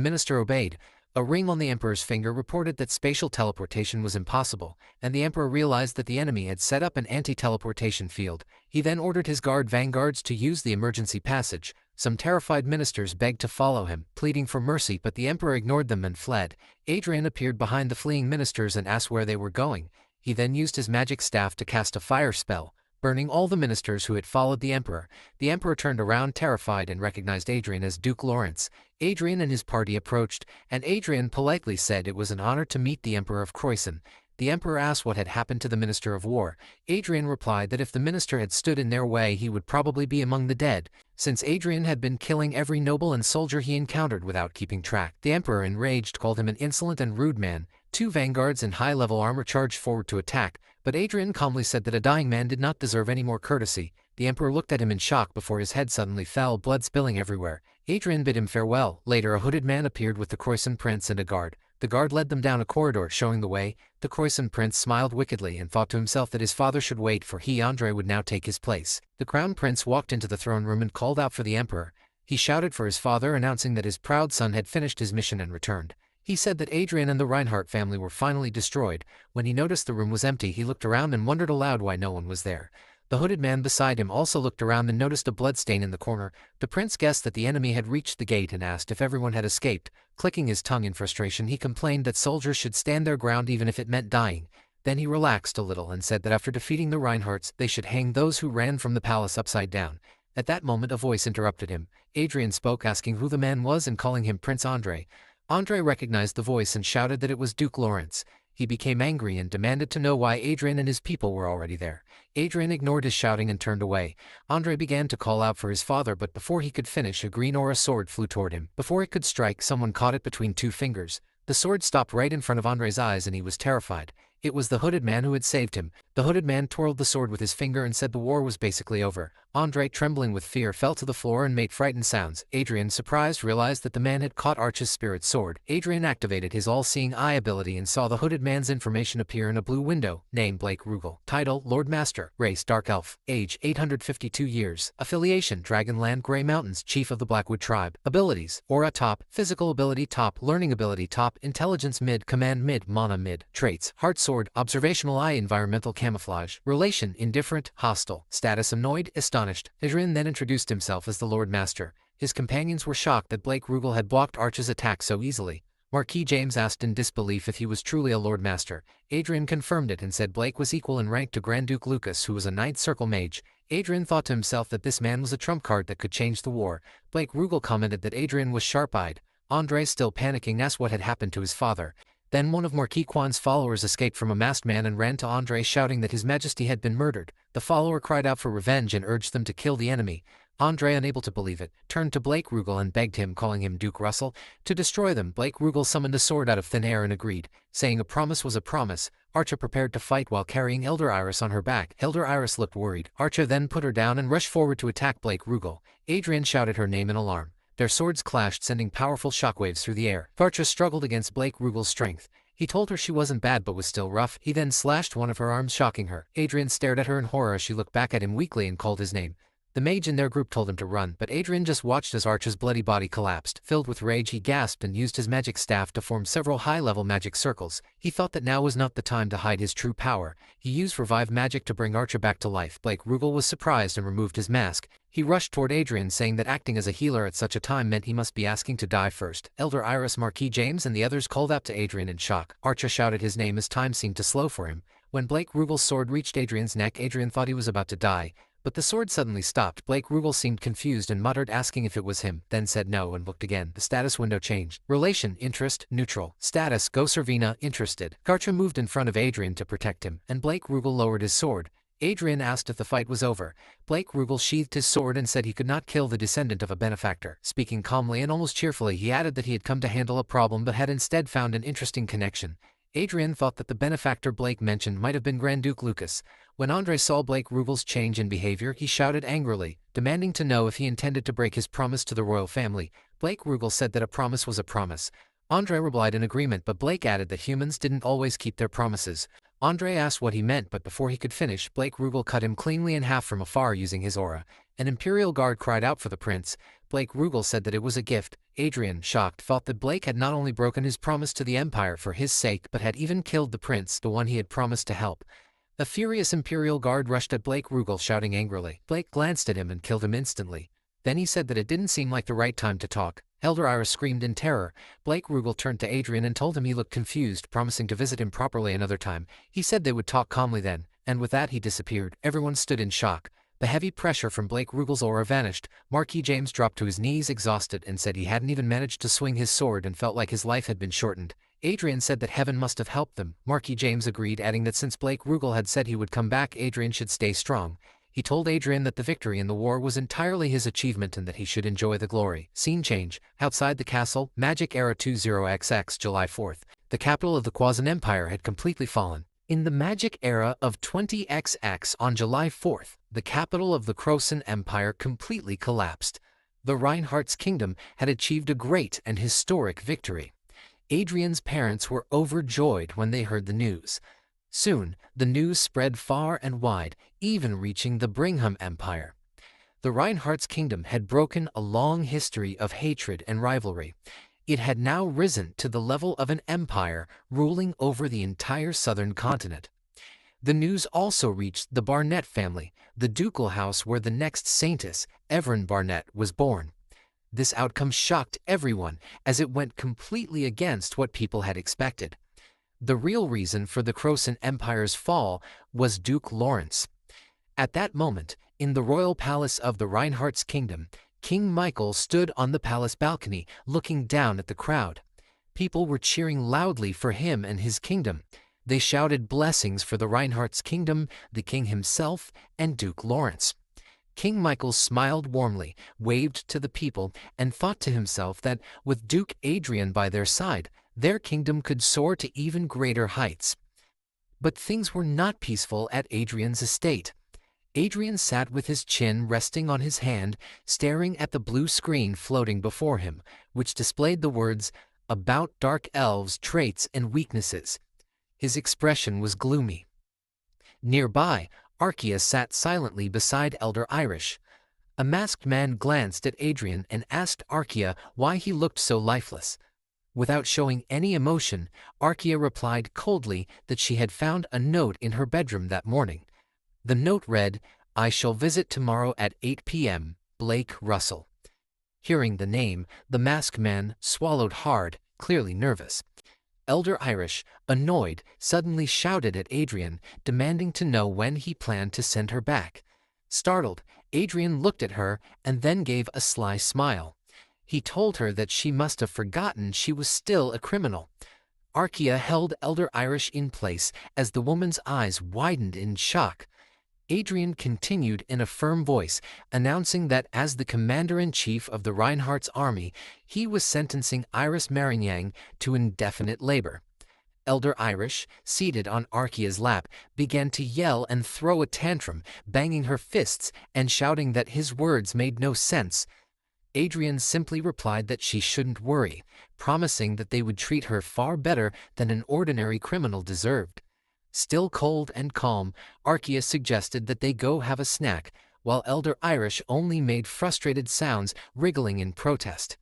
minister obeyed. A ring on the Emperor's finger reported that spatial teleportation was impossible, and the Emperor realized that the enemy had set up an anti-teleportation field. He then ordered his guard vanguards to use the emergency passage. Some terrified ministers begged to follow him, pleading for mercy, but the Emperor ignored them and fled. Adrien appeared behind the fleeing ministers and asked where they were going. He then used his magic staff to cast a fire spell. burning all the ministers who had followed the emperor. The emperor turned around terrified and recognized Adrien as Duke Lawrence. Adrien and his party approached, and Adrien politely said it was an honor to meet the Emperor of Croissant. The emperor asked what had happened to the Minister of War. Adrien replied that if the minister had stood in their way he would probably be among the dead, since Adrien had been killing every noble and soldier he encountered without keeping track. The emperor, enraged, called him an insolent and rude man. 2 vanguards in high-level armor charged forward to attack, but Adrien calmly said that a dying man did not deserve any more courtesy. The emperor looked at him in shock before his head suddenly fell, blood spilling everywhere. Adrien bid him farewell. Later, a hooded man appeared with the Croissant prince and a guard. The guard led them down a corridor, showing the way. The Croissant prince smiled wickedly and thought to himself that his father should wait, for he, Andre, would now take his place. The crown prince walked into the throne room and called out for the emperor. He shouted for his father, announcing that his proud son had finished his mission and returned. He said that Adrien and the Reinhardt family were finally destroyed. When he noticed the room was empty, he looked around and wondered aloud why no one was there. The hooded man beside him also looked around and noticed a bloodstain in the corner. The prince guessed that the enemy had reached the gate and asked if everyone had escaped. Clicking his tongue in frustration, he complained that soldiers should stand their ground even if it meant dying. Then he relaxed a little and said that after defeating the Reinhardts, they should hang those who ran from the palace upside down. At that moment a voice interrupted him. Adrien spoke, asking who the man was and calling him Prince Andre. Andre recognized the voice and shouted that it was Duke Lawrence. He became angry and demanded to know why Adrien and his people were already there. Adrien ignored his shouting and turned away. Andre began to call out for his father, but before he could finish, a green aura sword flew toward him. Before it could strike, someone caught it between 2 fingers. The sword stopped right in front of Andre's eyes and he was terrified. It was the hooded man who had saved him. The hooded man twirled the sword with his finger and said the war was basically over. Andre, trembling with fear, fell to the floor and made frightened sounds. Adrien, surprised, realized that the man had caught Arcia's spirit sword. Adrien activated his all-seeing eye ability and saw the hooded man's information appear in a blue window. Name: Blake Rugal. Title: Lord Master. Race: Dark Elf. Age: 852 years. Affiliation: Dragonland Grey Mountains, Chief of the Blackwood Tribe. Abilities: Aura top, Physical ability top, Learning ability top, Intelligence mid, Command mid, Mana mid. Traits: Heart Sword, Observational Eye, Environmental Camouflage. Relation: Indifferent, Hostile. Status: Annoyed, Astonished. Adrien then introduced himself as the Lord Master. His companions were shocked that Blake Rugal had blocked Arcia's attack so easily. Marquis James asked in disbelief if he was truly a Lord Master. Adrien confirmed it and said Blake was equal in rank to Grand Duke Lucas, who was a Ninth Circle Mage. Adrien thought to himself that this man was a trump card that could change the war. Blake Rugal commented that Adrien was sharp-eyed. Andre, still panicking, asked what had happened to his father. Then one of Marquis Quan's followers escaped from a masked man and ran to Andre, shouting that His Majesty had been murdered. The follower cried out for revenge and urged them to kill the enemy. Andre, unable to believe it, turned to Blake Rugal and begged him, calling him Duke Russell, to destroy them. Blake Rugal summoned a sword out of thin air and agreed, saying a promise was a promise. Arcia prepared to fight while carrying Elder Iris on her back. Elder Iris looked worried. Arcia then put her down and rushed forward to attack Blake Rugal. Adrien shouted her name in alarm. Their swords clashed, sending powerful shockwaves through the air. Arcia struggled against Blake Rugal's strength. He told her she wasn't bad but was still rough. He then slashed one of her arms, shocking her. Adrien stared at her in horror as she looked back at him weakly and called his name. The mage in their group told him to run, but Adrien just watched as Arcia's bloody body collapsed. Filled with rage, he gasped and used his magic staff to form several high-level magic circles. He thought that now was not the time to hide his true power. He used revive magic to bring Arcia back to life. Blake Rugal was surprised and removed his mask. He rushed toward Adrien, saying that acting as a healer at such a time meant he must be asking to die first. Elder Iris, Marquis James, and the others called out to Adrien in shock. Arcia shouted his name as time seemed to slow for him. When Blake Rugal's sword reached Adrien's neck, Adrien thought he was about to die. But the sword suddenly stopped. Blake Rugal seemed confused and muttered, asking if it was him, then said no and looked again. The status window changed. Relation: Interest, Neutral. Status: Go Servina, Interested. Arcia moved in front of Adrien to protect him, and Blake Rugal lowered his sword. Adrien asked if the fight was over. Blake Rugal sheathed his sword and said he could not kill the descendant of a benefactor. Speaking calmly and almost cheerfully, he added that he had come to handle a problem but had instead found an interesting connection. Adrien thought that the benefactor Blake mentioned might have been Grand Duke Lucas. When Andre saw Blake Rugal's change in behavior, he shouted angrily, demanding to know if he intended to break his promise to the royal family. Blake Rugal said that a promise was a promise. Andre replied in agreement, but Blake added that humans didn't always keep their promises. Andre asked what he meant, but before he could finish, Blake Rugal cut him cleanly in half from afar using his aura. An imperial guard cried out for the prince. Blake Rugal said that it was a gift. Adrien, shocked, thought that Blake had not only broken his promise to the Empire for his sake but had even killed the prince, the one he had promised to help. A furious imperial guard rushed at Blake Rugal, shouting angrily. Blake glanced at him and killed him instantly. Then he said that it didn't seem like the right time to talk. Elder Iris screamed in terror. Blake Rugal turned to Adrien and told him he looked confused, promising to visit him properly another time. He said they would talk calmly then. and with that he disappeared. Everyone stood in shock. The heavy pressure from Blake Rugel's aura vanished. Marquis James dropped to his knees exhausted and said he hadn't even managed to swing his sword and felt like his life had been shortened. Adrien said that heaven must have helped them. Marquis James agreed, adding that since Blake Rugel had said he would come back, Adrien should stay strong. He told Adrien that the victory in the war was entirely his achievement and that he should enjoy the glory. Scene change. Outside the castle, Magic Era 20XX, July 4th. The capital of the Quasan Empire had completely fallen. In the Magic Era of 20XX on July 4th, the capital of the Quasan Empire completely collapsed. The Reinhardt's kingdom had achieved a great and historic victory. Adrien's parents were overjoyed when they heard the news. Soon, the news spread far and wide, even reaching the Bringham Empire. The Reinhardt's kingdom had broken a long history of hatred and rivalry. It had now risen to the level of an empire, ruling over the entire southern continent. The news also reached the Barnett family, the ducal house where the next Saintess, Evren Barnett, was born. This outcome shocked everyone, as it went completely against what people had expected. The real reason for the Quasan Empire's fall was Duke Lawrence. At that moment, in the royal palace of the Reinhardt's kingdom, King Michael stood on the palace balcony, looking down at the crowd. People were cheering loudly for him and his kingdom. They shouted blessings for the Reinhardt's kingdom, the king himself, and Duke Lawrence. King Michael smiled warmly, waved to the people, and thought to himself that, with Duke Adrien by their side, their kingdom could soar to even greater heights. But things were not peaceful at Adrien's estate. Adrien sat with his chin resting on his hand, staring at the blue screen floating before him, which displayed the words, "About Dark Elves' Traits and Weaknesses." His expression was gloomy. Nearby, Arcia sat silently beside Elder Irish. A masked man glanced at Adrien and asked Arcia why he looked so lifeless. Without showing any emotion, Arcia replied coldly that she had found a note in her bedroom that morning. The note read, "I shall visit tomorrow at 8 p.m., Blake Russell." Hearing the name, the masked man swallowed hard, clearly nervous. Elder Irish, annoyed, suddenly shouted at Adrien, demanding to know when he planned to send her back. Startled, Adrien looked at her and then gave a sly smile. He told her that she must have forgotten she was still a criminal. Arcia held Elder Irish in place as the woman's eyes widened in shock. Adrien continued in a firm voice, announcing that as the commander-in-chief of the Reinhardt's army, he was sentencing Iris Marignang to indefinite labor. Elder Irish, seated on Arcia's lap, began to yell and throw a tantrum, banging her fists and shouting that his words made no sense. Adrien simply replied that she shouldn't worry, promising that they would treat her far better than an ordinary criminal deserved. Still cold and calm, Arcia suggested that they go have a snack, while Elder Irish only made frustrated sounds, wriggling in protest.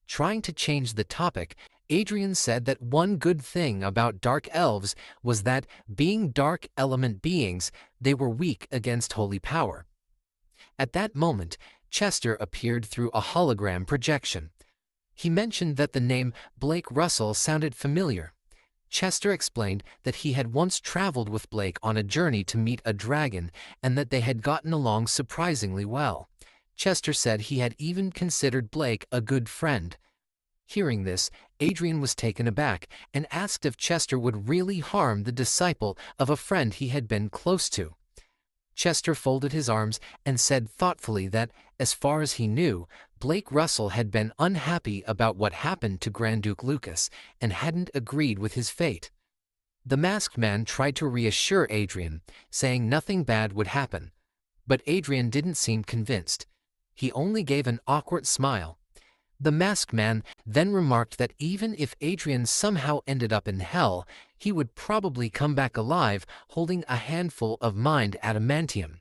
Trying to change the topic, Adrien said that one good thing about dark elves was that, being dark element beings, they were weak against holy power. At that moment, Chester appeared through a hologram projection. He mentioned that the name Blake Russell sounded familiar. Chester explained that he had once traveled with Blake on a journey to meet a dragon and that they had gotten along surprisingly well. Chester said he had even considered Blake a good friend. Hearing this, Adrien was taken aback and asked if Chester would really harm the disciple of a friend he had been close to. Chester folded his arms and said thoughtfully that, as far as he knew, Blake Russell had been unhappy about what happened to Grand Duke Lucas and hadn't agreed with his fate. The masked man tried to reassure Adrien, saying nothing bad would happen. But Adrien didn't seem convinced. He only gave an awkward smile. The masked man then remarked that even if Adrien somehow ended up in hell, he would probably come back alive holding a handful of mind adamantium.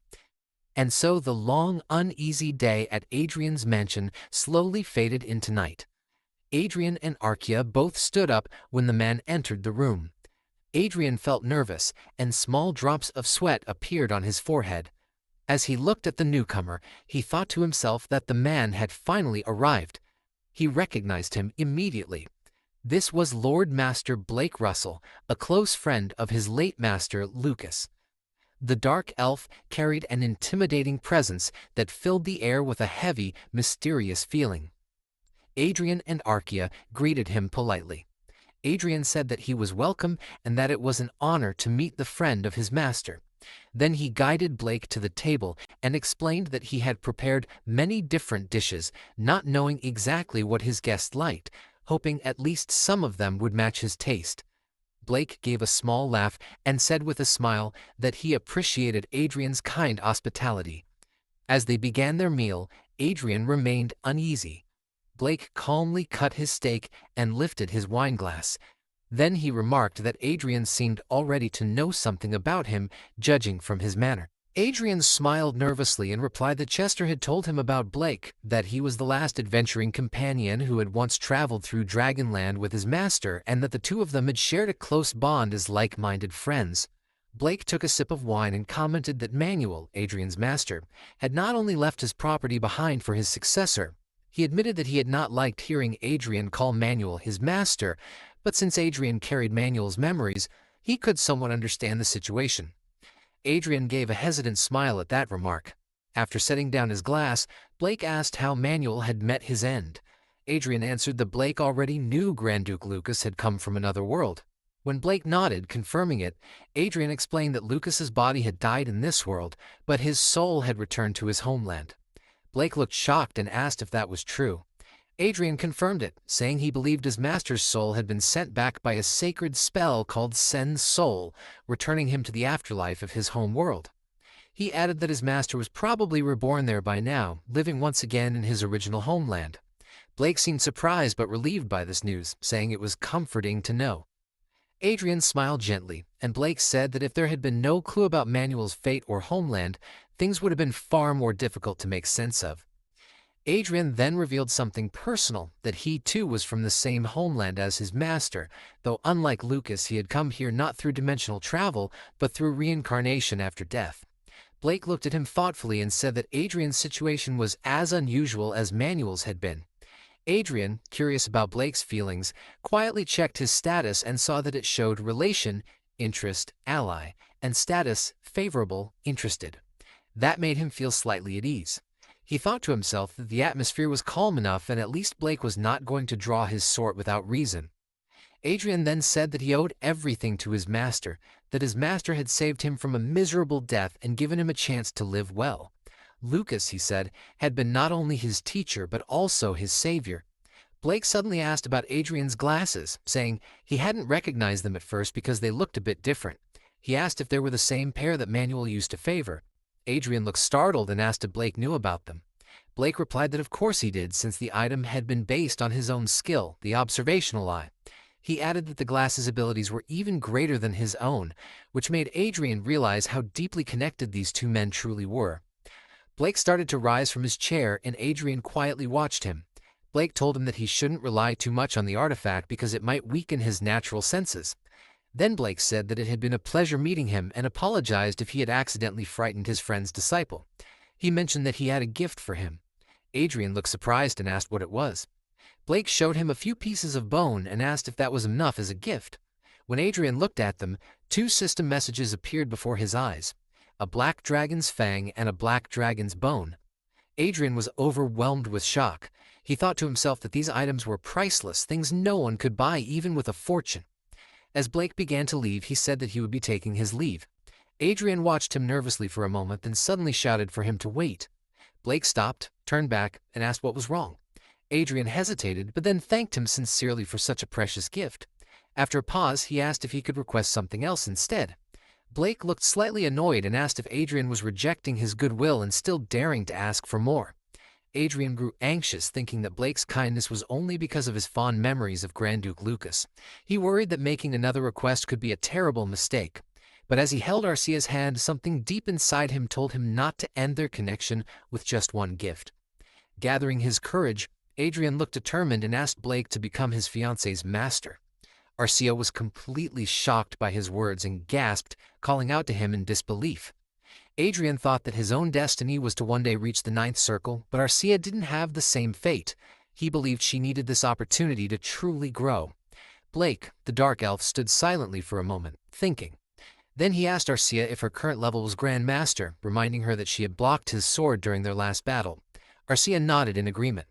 And so the long, uneasy day at Adrien's mansion slowly faded into night. Adrien and Arcia both stood up when the man entered the room. Adrien felt nervous, and small drops of sweat appeared on his forehead. As he looked at the newcomer, he thought to himself that the man had finally arrived. He recognized him immediately. This was Lord Master Blake Russell, a close friend of his late master Lucas. The dark elf carried an intimidating presence that filled the air with a heavy, mysterious feeling. Adrien and Arcia greeted him politely. Adrien said that he was welcome and that it was an honor to meet the friend of his master. Then he guided Blake to the table and explained that he had prepared many different dishes, not knowing exactly what his guest liked, hoping at least some of them would match his taste. Blake gave a small laugh and said with a smile that he appreciated Adrien's kind hospitality. As they began their meal, Adrien remained uneasy. Blake calmly cut his steak and lifted his wineglass. Then he remarked that Adrien seemed already to know something about him, judging from his manner. Adrien smiled nervously and replied that Chester had told him about Blake, that he was the last adventuring companion who had once traveled through Dragonland with his master, and that the two of them had shared a close bond as like-minded friends. Blake took a sip of wine and commented that Manuel, Adrien's master, had not only left his property behind for his successor. He admitted that he had not liked hearing Adrien call Manuel his master, but since Adrien carried Manuel's memories, he could somewhat understand the situation. Adrien gave a hesitant smile at that remark. After setting down his glass, Blake asked how Manuel had met his end. Adrien answered that Blake already knew Grand Duke Lucas had come from another world. When Blake nodded, confirming it, Adrien explained that Lucas's body had died in this world, but his soul had returned to his homeland. Blake looked shocked and asked if that was true. Adrien confirmed it, saying he believed his master's soul had been sent back by a sacred spell called Sen's Soul, returning him to the afterlife of his home world. He added that his master was probably reborn there by now, living once again in his original homeland. Blake seemed surprised but relieved by this news, saying it was comforting to know. Adrien smiled gently, and Blake said that if there had been no clue about Manuel's fate or homeland, things would have been far more difficult to make sense of. Adrien then revealed something personal, that he too was from the same homeland as his master, though unlike Lucas he had come here not through dimensional travel, but through reincarnation after death. Blake looked at him thoughtfully and said that Adrien's situation was as unusual as Manuel's had been. Adrien, curious about Blake's feelings, quietly checked his status and saw that it showed relation, interest, ally, and status, favorable, interested. That made him feel slightly at ease. He thought to himself that the atmosphere was calm enough and at least Blake was not going to draw his sword without reason. Adrien then said that he owed everything to his master, that his master had saved him from a miserable death and given him a chance to live well. Lucas, he said, had been not only his teacher but also his savior. Blake suddenly asked about Adrien's glasses, saying he hadn't recognized them at first because they looked a bit different. He asked if they were the same pair that Manuel used to favor. Adrien looked startled and asked if Blake knew about them. Blake replied that of course he did, since the item had been based on his own skill, the observational eye. He added that the glasses' abilities were even greater than his own, which made Adrien realize how deeply connected these two men truly were. Blake started to rise from his chair and Adrien quietly watched him. Blake told him that he shouldn't rely too much on the artifact because it might weaken his natural senses. Then Blake said that it had been a pleasure meeting him and apologized if he had accidentally frightened his friend's disciple. He mentioned that he had a gift for him. Adrien looked surprised and asked what it was. Blake showed him a few pieces of bone and asked if that was enough as a gift. When Adrien looked at them, two system messages appeared before his eyes: a black dragon's fang and a black dragon's bone. Adrien was overwhelmed with shock. He thought to himself that these items were priceless, things no one could buy even with a fortune. As Blake began to leave, he said that he would be taking his leave. Adrien watched him nervously for a moment, then suddenly shouted for him to wait. Blake stopped, turned back, and asked what was wrong. Adrien hesitated, but then thanked him sincerely for such a precious gift. After a pause, he asked if he could request something else instead. Blake looked slightly annoyed and asked if Adrien was rejecting his goodwill and still daring to ask for more. Adrien grew anxious, thinking that Blake's kindness was only because of his fond memories of Grand Duke Lucas. He worried that making another request could be a terrible mistake. But as he held Arcia's hand, something deep inside him told him not to end their connection with just one gift. Gathering his courage, Adrien looked determined and asked Blake to become his fiancé's master. Arcia was completely shocked by his words and gasped, calling out to him in disbelief. Adrien thought that his own destiny was to one day reach the ninth circle, but Arcia didn't have the same fate. He believed she needed this opportunity to truly grow. Blake, the dark elf, stood silently for a moment, thinking. Then he asked Arcia if her current level was Grandmaster, reminding her that she had blocked his sword during their last battle. Arcia nodded in agreement.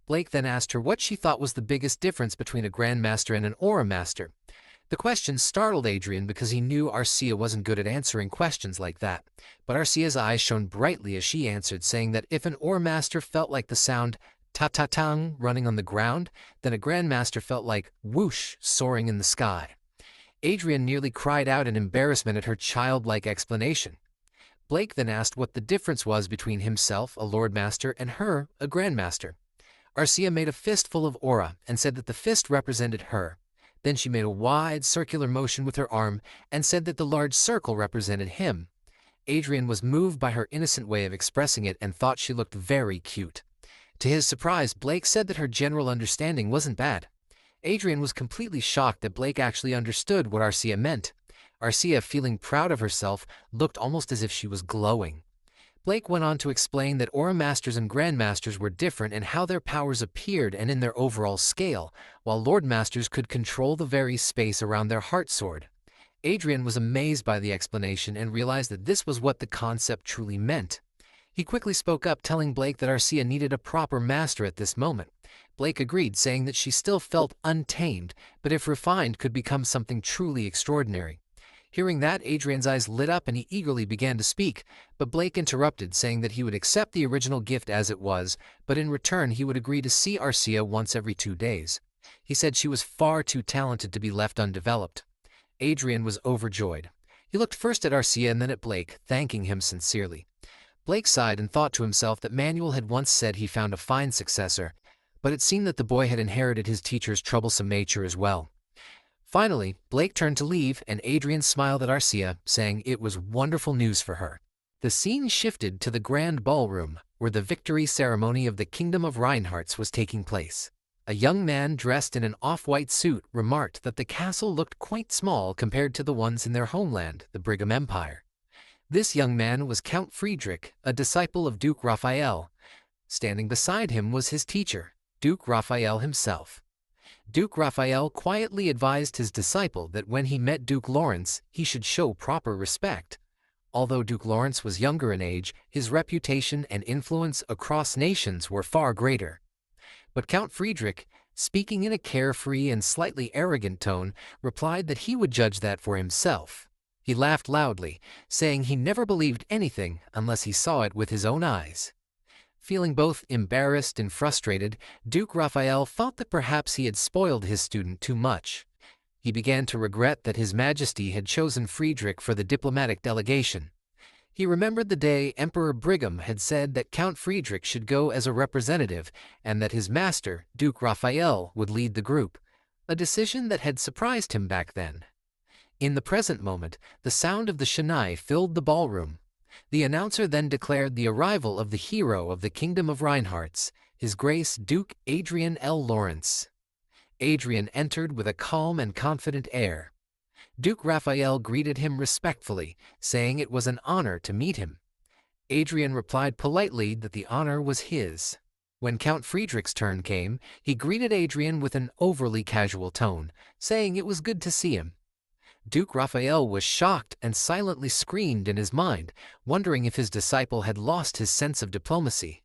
Blake then asked her what she thought was the biggest difference between a Grandmaster and an Aura Master. The question startled Adrien because he knew Arcia wasn't good at answering questions like that, but Arcia's eyes shone brightly as she answered, saying that if an Aura Master felt like the sound ta-ta-tang running on the ground, then a Grandmaster felt like whoosh soaring in the sky. Adrien nearly cried out in embarrassment at her childlike explanation. Blake then asked what the difference was between himself, a Lord Master, and her, a Grandmaster. Arcia made a fistful of aura and said that the fist represented her. Then she made a wide circular motion with her arm and said that the large circle represented him. Adrien was moved by her innocent way of expressing it and thought she looked very cute. To his surprise, Blake said that her general understanding wasn't bad. Adrien was completely shocked that Blake actually understood what Arcia meant. Arcia, feeling proud of herself, looked almost as if she was glowing. Blake went on to explain that Aura Masters and Grandmasters were different in how their powers appeared and in their overall scale, while Lord Masters could control the very space around their heart sword. Adrien was amazed by the explanation and realized that this was what the concept truly meant. He quickly spoke up, telling Blake that Arcia needed a proper master at this moment. Blake agreed, saying that she still felt untamed, but if refined could become something truly extraordinary. Hearing that, Adrien's eyes lit up and he eagerly began to speak, but Blake interrupted, saying that he would accept the original gift as it was, but in return he would agree to see Arcia once every 2 days. He said she was far too talented to be left undeveloped. Adrien was overjoyed. He looked first at Arcia and then at Blake, thanking him sincerely. Blake sighed and thought to himself that Manuel had once said he found a fine successor, but it seemed that the boy had inherited his teacher's troublesome nature as well. Finally, Blake turned to leave, and Adrien smiled at Arcia, saying it was wonderful news for her. The scene shifted to the grand ballroom, where the victory ceremony of the Kingdom of Reinhardt's was taking place. A young man dressed in an off-white suit remarked that the castle looked quite small compared to the ones in their homeland, the Brigham Empire. This young man was Count Friedrich, a disciple of Duke Raphael. Standing beside him was his teacher, Duke Raphael himself. Duke Raphael quietly advised his disciple that when he met Duke Lawrence, he should show proper respect. Although Duke Lawrence was younger in age, his reputation and influence across nations were far greater. But Count Friedrich, speaking in a carefree and slightly arrogant tone, replied that he would judge that for himself. He laughed loudly, saying he never believed anything unless he saw it with his own eyes. Feeling both embarrassed and frustrated, Duke Raphael thought that perhaps he had spoiled his student too much. He began to regret that His Majesty had chosen Friedrich for the diplomatic delegation. He remembered the day Emperor Brigham had said that Count Friedrich should go as a representative and that his master, Duke Raphael, would lead the group, a decision that had surprised him back then. In the present moment, the sound of the Shanai filled the ballroom. The announcer then declared the arrival of the hero of the Kingdom of Reinhardt's, His Grace Duke Adrien L. Lawrence. Adrien entered with a calm and confident air. Duke Raphael greeted him respectfully, saying it was an honor to meet him. Adrien replied politely that the honor was his. When Count Friedrich's turn came, he greeted Adrien with an overly casual tone, saying it was good to see him. Duke Raphael was shocked and silently screamed in his mind, wondering if his disciple had lost his sense of diplomacy.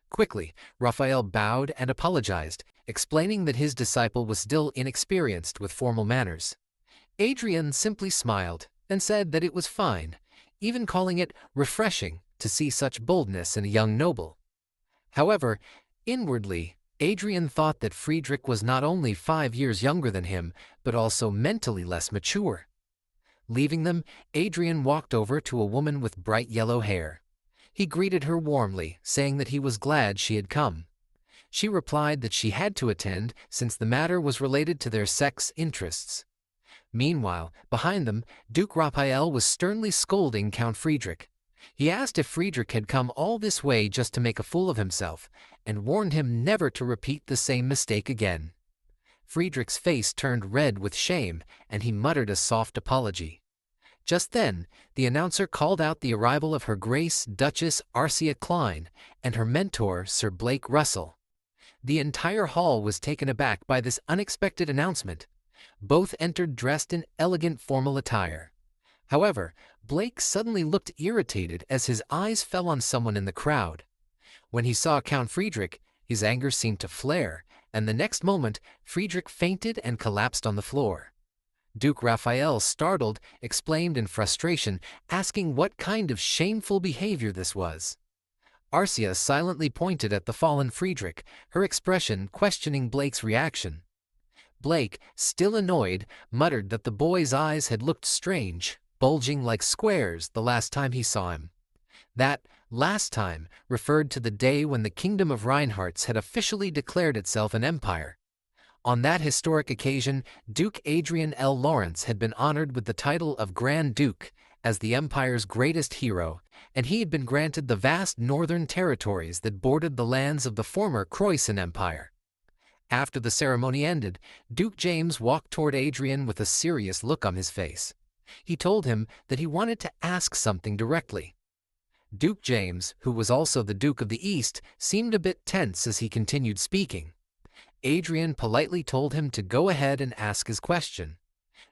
Quickly, Raphael bowed and apologized, explaining that his disciple was still inexperienced with formal manners. Adrien simply smiled and said that it was fine, even calling it refreshing to see such boldness in a young noble. However, inwardly, Adrien thought that Friedrich was not only 5 years younger than him, but also mentally less mature. Leaving them, Adrien walked over to a woman with bright yellow hair. He greeted her warmly, saying that he was glad she had come. She replied that she had to attend since the matter was related to their sex interests. Meanwhile, behind them, Duke Raphael was sternly scolding Count Friedrich. He asked if Friedrich had come all this way just to make a fool of himself, and warned him never to repeat the same mistake again. Friedrich's face turned red with shame, and he muttered a soft apology. Just then, the announcer called out the arrival of Her Grace Duchess Arcia Klein and her mentor Sir Blake Russell. The entire hall was taken aback by this unexpected announcement. Both entered dressed in elegant formal attire. However, Blake suddenly looked irritated as his eyes fell on someone in the crowd. When he saw Count Friedrich, his anger seemed to flare, and the next moment, Friedrich fainted and collapsed on the floor. Duke Raphael, startled, exclaimed in frustration, asking what kind of shameful behavior this was. Arcia silently pointed at the fallen Friedrich, her expression questioning Blake's reaction. Blake, still annoyed, muttered that the boy's eyes had looked strange, bulging like squares the last time he saw him. That last time referred to the day when the Kingdom of Reinhardts had officially declared itself an empire. On that historic occasion, Duke Adrien L. Lawrence had been honored with the title of Grand Duke as the empire's greatest hero, and he had been granted the vast northern territories that bordered the lands of the former Croatian Empire. After the ceremony ended, Duke James walked toward Adrien with a serious look on his face. He told him that he wanted to ask something directly. Duke James, who was also the Duke of the East, seemed a bit tense as he continued speaking. Adrien politely told him to go ahead and ask his question.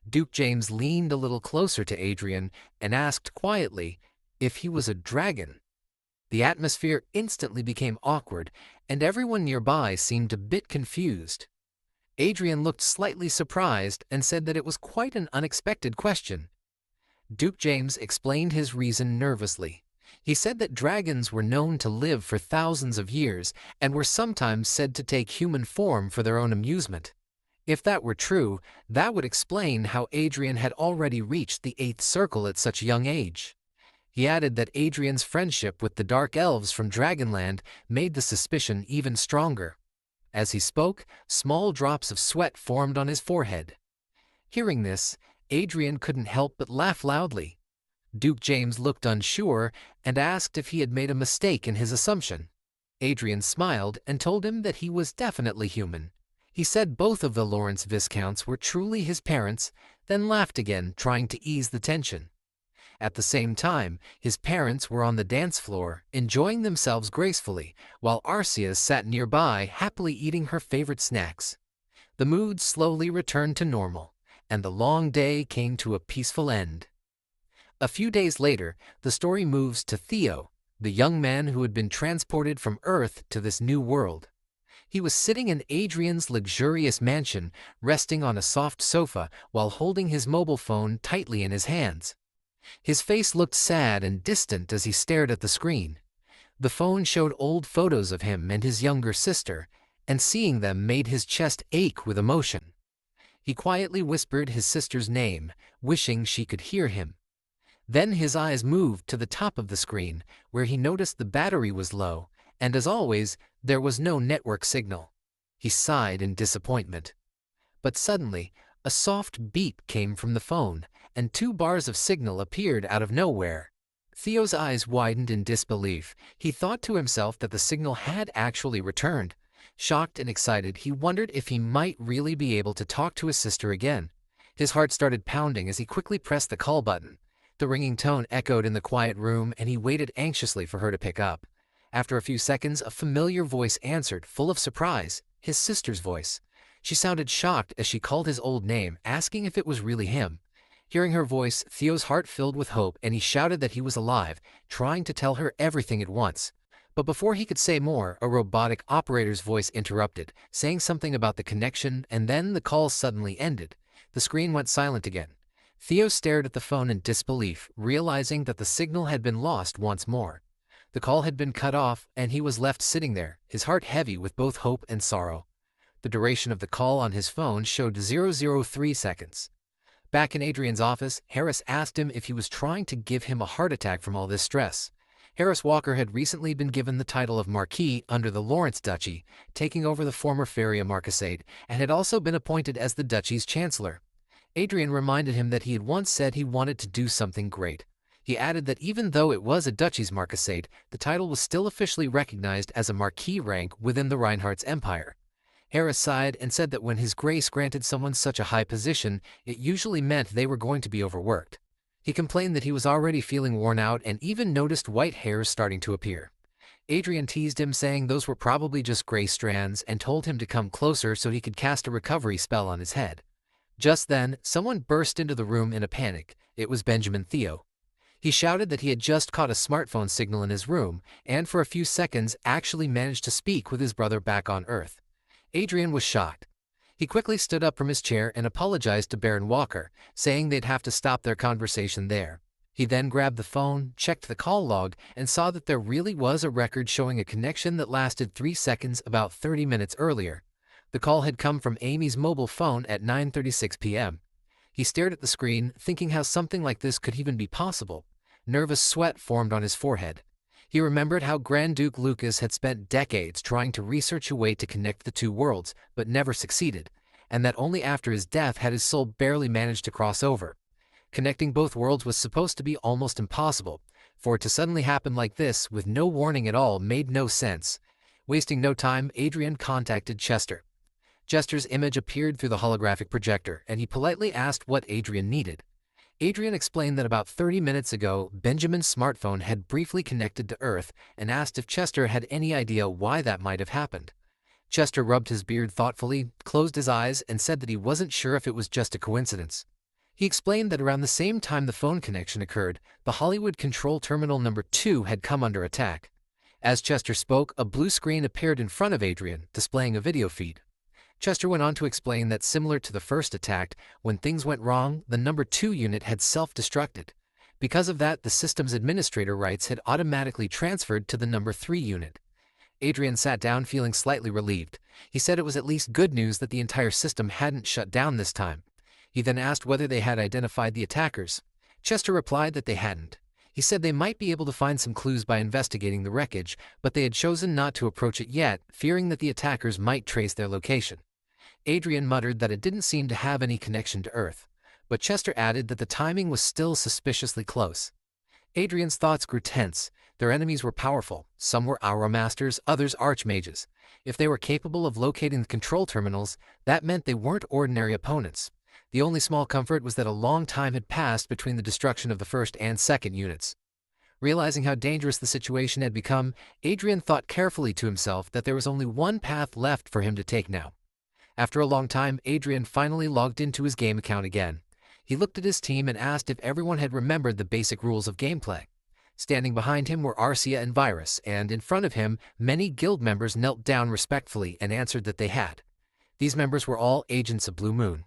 Duke James leaned a little closer to Adrien and asked quietly if he was a dragon. The atmosphere instantly became awkward, and everyone nearby seemed a bit confused. Adrien looked slightly surprised and said that it was quite an unexpected question. Duke James explained his reason nervously. He said that dragons were known to live for thousands of years and were sometimes said to take human form for their own amusement. If that were true, that would explain how Adrien had already reached the 8th circle at such a young age. He added that Adrien's friendship with the Dark Elves from Dragonland made the suspicion even stronger. As he spoke, small drops of sweat formed on his forehead. Hearing this, Adrien couldn't help but laugh loudly. Duke James looked unsure and asked if he had made a mistake in his assumption. Adrien smiled and told him that he was definitely human. He said both of the Lawrence Viscounts were truly his parents, then laughed again, trying to ease the tension. At the same time, his parents were on the dance floor, enjoying themselves gracefully, while Arcia sat nearby, happily eating her favorite snacks. The mood slowly returned to normal, and the long day came to a peaceful end. A few days later, the story moves to Theo, the young man who had been transported from Earth to this new world. He was sitting in Adrien's luxurious mansion, resting on a soft sofa while holding his mobile phone tightly in his hands. His face looked sad and distant as he stared at the screen. The phone showed old photos of him and his younger sister, and seeing them made his chest ache with emotion. He quietly whispered his sister's name, wishing she could hear him. Then his eyes moved to the top of the screen, where he noticed the battery was low, and as always, there was no network signal. He sighed in disappointment. But suddenly, a soft beep came from the phone, and 2 bars of signal appeared out of nowhere. Theo's eyes widened in disbelief. He thought to himself that the signal had actually returned. Shocked and excited, he wondered if he might really be able to talk to his sister again. His heart started pounding as he quickly pressed the call button. The ringing tone echoed in the quiet room, and he waited anxiously for her to pick up. After a few seconds, a familiar voice answered, full of surprise, his sister's voice. She sounded shocked as she called his old name, asking if it was really him. Hearing her voice, Theo's heart filled with hope, and he shouted that he was alive, trying to tell her everything at once. But before he could say more, a robotic operator's voice interrupted, saying something about the connection, and then the call suddenly ended. The screen went silent again. Theo stared at the phone in disbelief, realizing that the signal had been lost once more. The call had been cut off, and he was left sitting there, his heart heavy with both hope and sorrow. The duration of the call on his phone showed 003 seconds. Back in Adrien's office, Harris asked him if he was trying to give him a heart attack from all this stress. Harris Walker had recently been given the title of Marquis under the Lawrence Duchy, taking over the former Feria Marquisate, and had also been appointed as the duchy's chancellor. Adrien reminded him that he had once said he wanted to do something great. He added that even though it was a duchy's marquisate, the title was still officially recognized as a marquis rank within the Reinhardt's empire. Harris sighed and said that when His Grace granted someone such a high position, it usually meant they were going to be overworked. He complained that he was already feeling worn out and even noticed white hairs starting to appear. Adrien teased him, saying those were probably just gray strands, and told him to come closer so he could cast a recovery spell on his head. Just then, someone burst into the room in a panic, It was Benjamin Theo. He shouted that he had just caught a smartphone signal in his room, and for a few seconds actually managed to speak with his brother back on Earth. Adrien was shocked. He quickly stood up from his chair and apologized to Baron Walker, saying they'd have to stop their conversation there. He then grabbed the phone, checked the call log, and saw that there really was a record showing a connection that lasted 3 seconds about 30 minutes earlier. The call had come from Amy's mobile phone at 9:36 p.m. He stared at the screen, thinking how something like this could even be possible. Nervous sweat formed on his forehead. He remembered how Grand Duke Lucas had spent decades trying to research a way to connect the two worlds, but never succeeded, and that only after his death had his soul barely managed to cross over. Connecting both worlds was supposed to be almost impossible. For it to suddenly happen like this, with no warning at all, made no sense. Wasting no time, Adrien contacted Chester. Chester's image appeared through the holographic projector, and he politely asked what Adrien needed. Adrien explained that about 30 minutes ago, Benjamin's smartphone had briefly connected to Earth and asked if Chester had any idea why that might have happened. Chester rubbed his beard thoughtfully, closed his eyes, and said that he wasn't sure if it was just a coincidence. He explained that around the same time the phone connection occurred, the Hollywood Control Terminal number 2 had come under attack. As Chester spoke, a blue screen appeared in front of Adrien, displaying a video feed. Chester went on to explain that similar to the first attack, when things went wrong, the number 2 unit had self-destructed. Because of that, the system's administrator rights had automatically transferred to the number 3 unit. Adrien sat down feeling slightly relieved. He said it was at least good news that the entire system hadn't shut down this time. He then asked whether they had identified the attackers. Chester replied that they hadn't. He said they might be able to find some clues by investigating the wreckage, but they had chosen not to approach it yet, fearing that the attackers might trace their location. Adrien muttered that it didn't seem to have any connection to Earth, but Chester added that the timing was still suspiciously close. Adrien's thoughts grew tense. Their enemies were powerful. Some were Aura Masters, others Archmages. If they were capable of locating the control terminals, that meant they weren't ordinary opponents. The only small comfort was that a long time had passed between the destruction of the first and second units. Realizing how dangerous the situation had become, Adrien thought carefully to himself that there was only one path left for him to take now. After a long time, Adrien finally logged into his game account again. He looked at his team and asked if everyone had remembered the basic rules of gameplay. Standing behind him were Arcia and Virus, and in front of him, many guild members knelt down respectfully and answered that they had. These members were all agents of Blue Moon.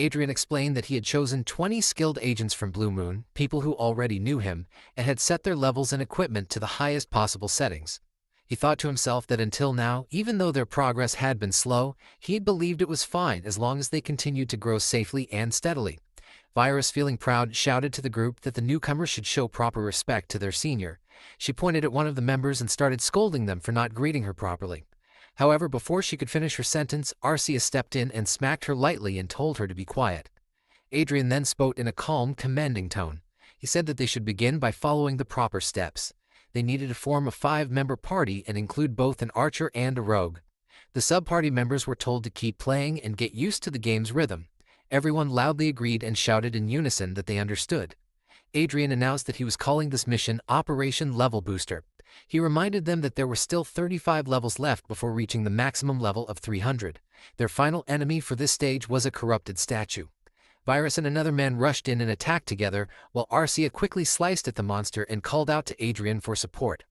Adrien explained that he had chosen 20 skilled agents from Blue Moon, people who already knew him, and had set their levels and equipment to the highest possible settings. He thought to himself that until now, even though their progress had been slow, he had believed it was fine as long as they continued to grow safely and steadily. Virus, feeling proud, shouted to the group that the newcomers should show proper respect to their senior. She pointed at one of the members and started scolding them for not greeting her properly. However, before she could finish her sentence, Arcia stepped in and smacked her lightly and told her to be quiet. Adrien then spoke in a calm, commanding tone. He said that they should begin by following the proper steps. They needed to form a 5-member party and include both an archer and a rogue. The sub-party members were told to keep playing and get used to the game's rhythm. Everyone loudly agreed and shouted in unison that they understood. Adrien announced that he was calling this mission Operation Level Booster. He reminded them that there were still 35 levels left before reaching the maximum level of 300. Their final enemy for this stage was a corrupted statue. Virus and another man rushed in and attacked together, while Arcia quickly sliced at the monster and called out to Adrien for support.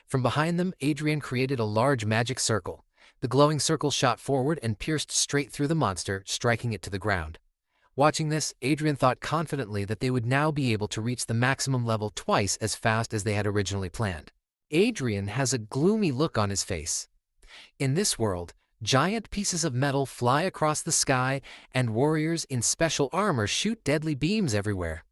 From behind them, Adrien created a large magic circle. The glowing circle shot forward and pierced straight through the monster, striking it to the ground. Watching this, Adrien thought confidently that they would now be able to reach the maximum level twice as fast as they had originally planned. Adrien has a gloomy look on his face. In this world, giant pieces of metal fly across the sky, and warriors in special armor shoot deadly beams everywhere.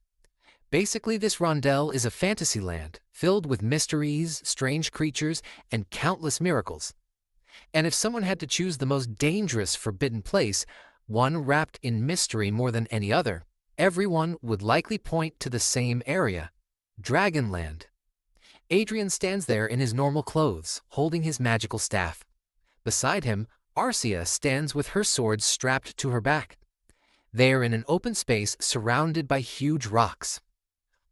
Basically, this Randelle is a fantasy land, filled with mysteries, strange creatures, and countless miracles. And if someone had to choose the most dangerous forbidden place, one wrapped in mystery more than any other, everyone would likely point to the same area, Dragonland. Adrien stands there in his normal clothes, holding his magical staff. Beside him, Arcia stands with her sword strapped to her back. They are in an open space surrounded by huge rocks.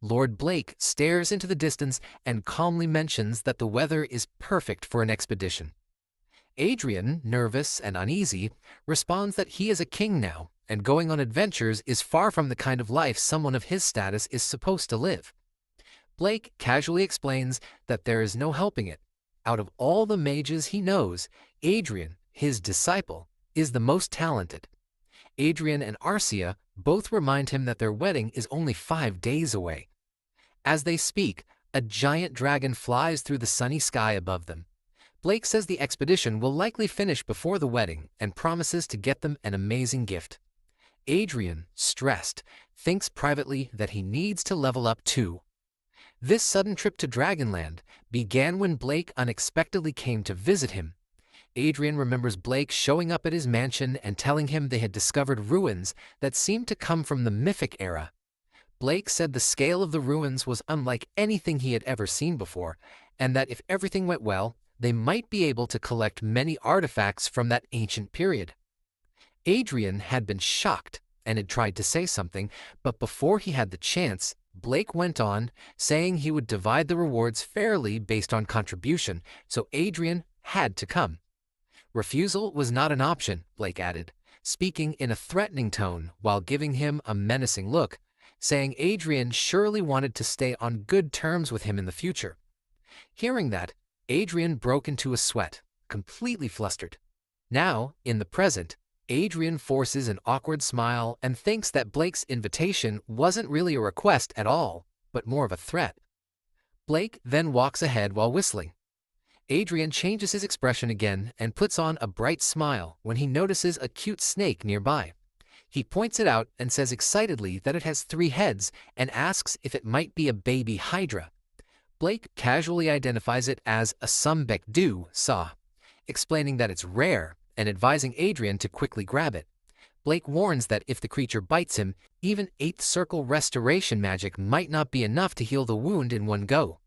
Lord Blake stares into the distance and calmly mentions that the weather is perfect for an expedition. Adrien, nervous and uneasy, responds that he is a king now, and going on adventures is far from the kind of life someone of his status is supposed to live. Blake casually explains that there is no helping it. Out of all the mages he knows, Adrien, his disciple, is the most talented. Adrien and Arcia both remind him that their wedding is only 5 days away. As they speak, a giant dragon flies through the sunny sky above them. Blake says the expedition will likely finish before the wedding and promises to get them an amazing gift. Adrien, stressed, thinks privately that he needs to level up too. This sudden trip to Dragonland began when Blake unexpectedly came to visit him. Adrien remembers Blake showing up at his mansion and telling him they had discovered ruins that seemed to come from the Mythic era. Blake said the scale of the ruins was unlike anything he had ever seen before, and that if everything went well, they might be able to collect many artifacts from that ancient period. Adrien had been shocked and had tried to say something, but before he had the chance, Blake went on, saying he would divide the rewards fairly based on contribution, so Adrien had to come. Refusal was not an option, Blake added, speaking in a threatening tone while giving him a menacing look, saying Adrien surely wanted to stay on good terms with him in the future. Hearing that, Adrien broke into a sweat, completely flustered. Now, in the present, Adrien forces an awkward smile and thinks that Blake's invitation wasn't really a request at all, but more of a threat. Blake then walks ahead while whistling. Adrien changes his expression again and puts on a bright smile when he notices a cute snake nearby. He points it out and says excitedly that it has 3 heads and asks if it might be a baby hydra. Blake casually identifies it as a Sumbekdu saw, explaining that it's rare and advising Adrien to quickly grab it. Blake warns that if the creature bites him, even 8th circle restoration magic might not be enough to heal the wound in one go.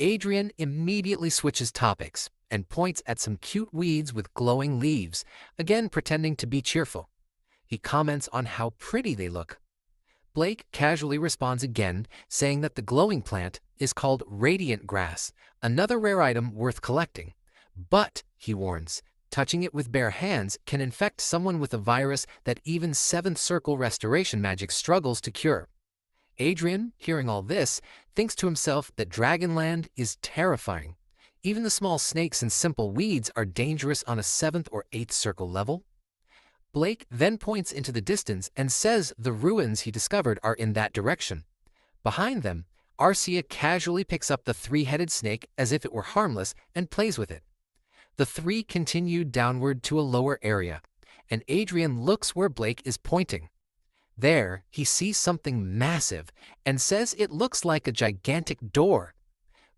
Adrien immediately switches topics and points at some cute weeds with glowing leaves, again pretending to be cheerful. He comments on how pretty they look. Blake casually responds again, saying that the glowing plant is called radiant grass, another rare item worth collecting. But, he warns, touching it with bare hands can infect someone with a virus that even 7th circle restoration magic struggles to cure. Adrien, hearing all this, thinks to himself that Dragonland is terrifying. Even the small snakes and simple weeds are dangerous on a 7th or 8th circle level. Blake then points into the distance and says the ruins he discovered are in that direction. Behind them, Arcia casually picks up the 3-headed snake as if it were harmless and plays with it. The 3 continue downward to a lower area, and Adrien looks where Blake is pointing. There, he sees something massive and says it looks like a gigantic door.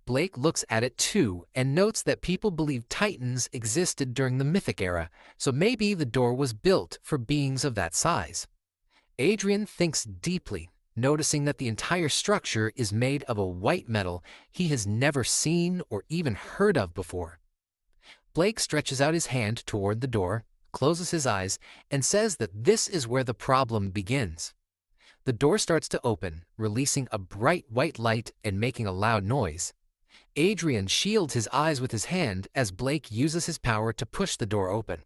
Blake looks at it too and notes that people believe titans existed during the Mythic era, so maybe the door was built for beings of that size. Adrien thinks deeply, noticing that the entire structure is made of a white metal he has never seen or even heard of before. Blake stretches out his hand toward the door, closes his eyes, and says that this is where the problem begins. The door starts to open, releasing a bright white light and making a loud noise. Adrien shields his eyes with his hand as Blake uses his power to push the door open.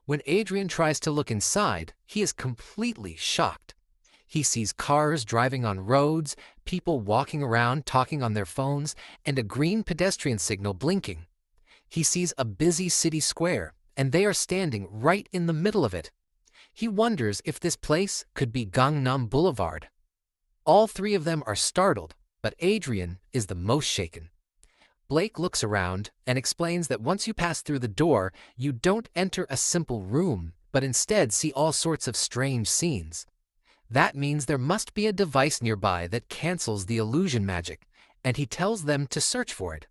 When Adrien tries to look inside, he is completely shocked. He sees cars driving on roads, people walking around talking on their phones, and a green pedestrian signal blinking. He sees a busy city square, and they are standing right in the middle of it. He wonders if this place could be Gangnam Boulevard. All 3 of them are startled, but Adrien is the most shaken. Blake looks around and explains that once you pass through the door, you don't enter a simple room, but instead see all sorts of strange scenes. That means there must be a device nearby that cancels the illusion magic, and he tells them to search for it.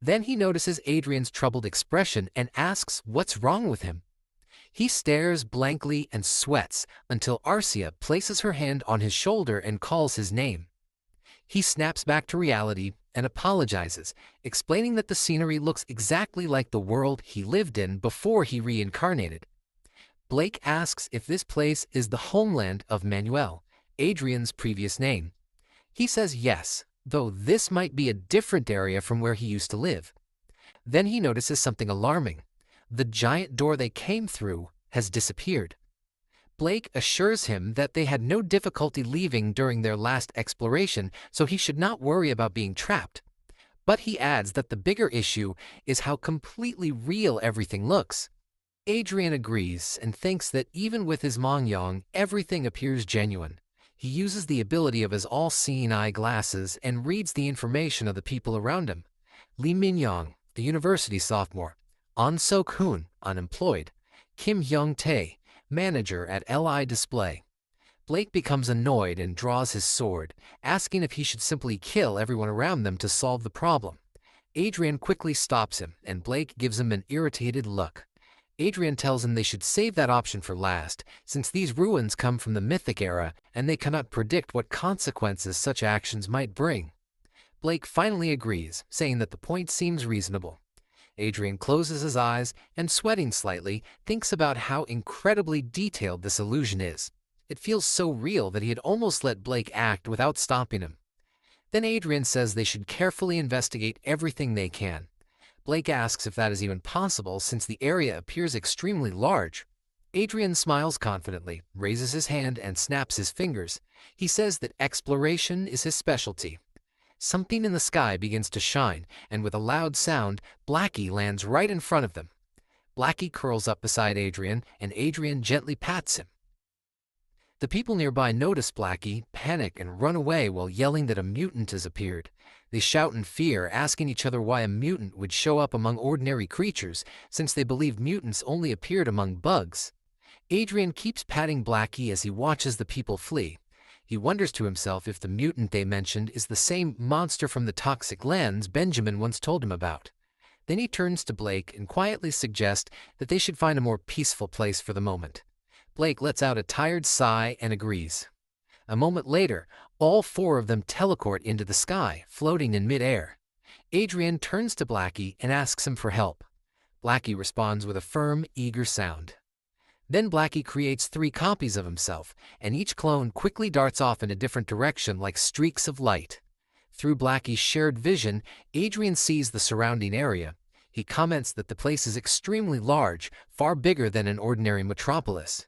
Then he notices Adrien's troubled expression and asks what's wrong with him. He stares blankly and sweats until Arcia places her hand on his shoulder and calls his name. He snaps back to reality and apologizes, explaining that the scenery looks exactly like the world he lived in before he reincarnated. Blake asks if this place is the homeland of Manuel, Adrien's previous name. He says yes, though this might be a different area from where he used to live. Then he notices something alarming. The giant door they came through has disappeared. Blake assures him that they had no difficulty leaving during their last exploration, so he should not worry about being trapped. But he adds that the bigger issue is how completely real everything looks. Adrien agrees and thinks that even with his Mongyang, everything appears genuine. He uses the ability of his all-seeing eyeglasses and reads the information of the people around him. Li Minyang, the university sophomore, An Sok-hoon, unemployed, Kim Hyung-tae, manager at LI Display. Blake becomes annoyed and draws his sword, asking if he should simply kill everyone around them to solve the problem. Adrien quickly stops him, and Blake gives him an irritated look. Adrien tells him they should save that option for last, since these ruins come from the mythic era and they cannot predict what consequences such actions might bring. Blake finally agrees, saying that the point seems reasonable. Adrien closes his eyes and, sweating slightly, thinks about how incredibly detailed this illusion is. It feels so real that he had almost let Blake act without stopping him. Then Adrien says they should carefully investigate everything they can. Blake asks if that is even possible since the area appears extremely large. Adrien smiles confidently, raises his hand and snaps his fingers. He says that exploration is his specialty. Something in the sky begins to shine, and with a loud sound, Blackie lands right in front of them. Blackie curls up beside Adrien, and Adrien gently pats him. The people nearby notice Blackie, panic, and run away while yelling that a mutant has appeared. They shout in fear, asking each other why a mutant would show up among ordinary creatures, since they believe mutants only appeared among bugs. Adrien keeps patting Blackie as he watches the people flee. He wonders to himself if the mutant they mentioned is the same monster from the toxic lands Benjamin once told him about. Then he turns to Blake and quietly suggests that they should find a more peaceful place for the moment. Blake lets out a tired sigh and agrees. A moment later, all four of them teleport into the sky, floating in mid-air. Adrien turns to Blackie and asks him for help. Blackie responds with a firm, eager sound. Then Blackie creates 3 copies of himself, and each clone quickly darts off in a different direction like streaks of light. Through Blackie's shared vision, Adrien sees the surrounding area. He comments that the place is extremely large, far bigger than an ordinary metropolis.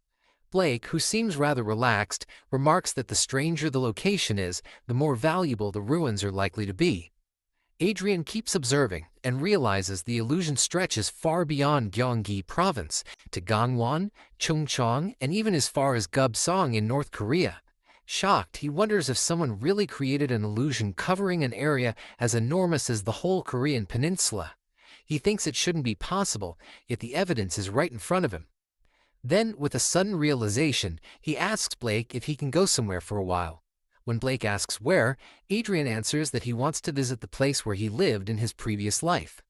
Blake, who seems rather relaxed, remarks that the stranger the location is, the more valuable the ruins are likely to be. Adrien keeps observing and realizes the illusion stretches far beyond Gyeonggi province, to Gangwon, Chungcheong, and even as far as Gubsong in North Korea. Shocked, he wonders if someone really created an illusion covering an area as enormous as the whole Korean peninsula. He thinks it shouldn't be possible, yet the evidence is right in front of him. Then, with a sudden realization, he asks Blake if he can go somewhere for a while. When Blake asks where, Adrien answers that he wants to visit the place where he lived in his previous life.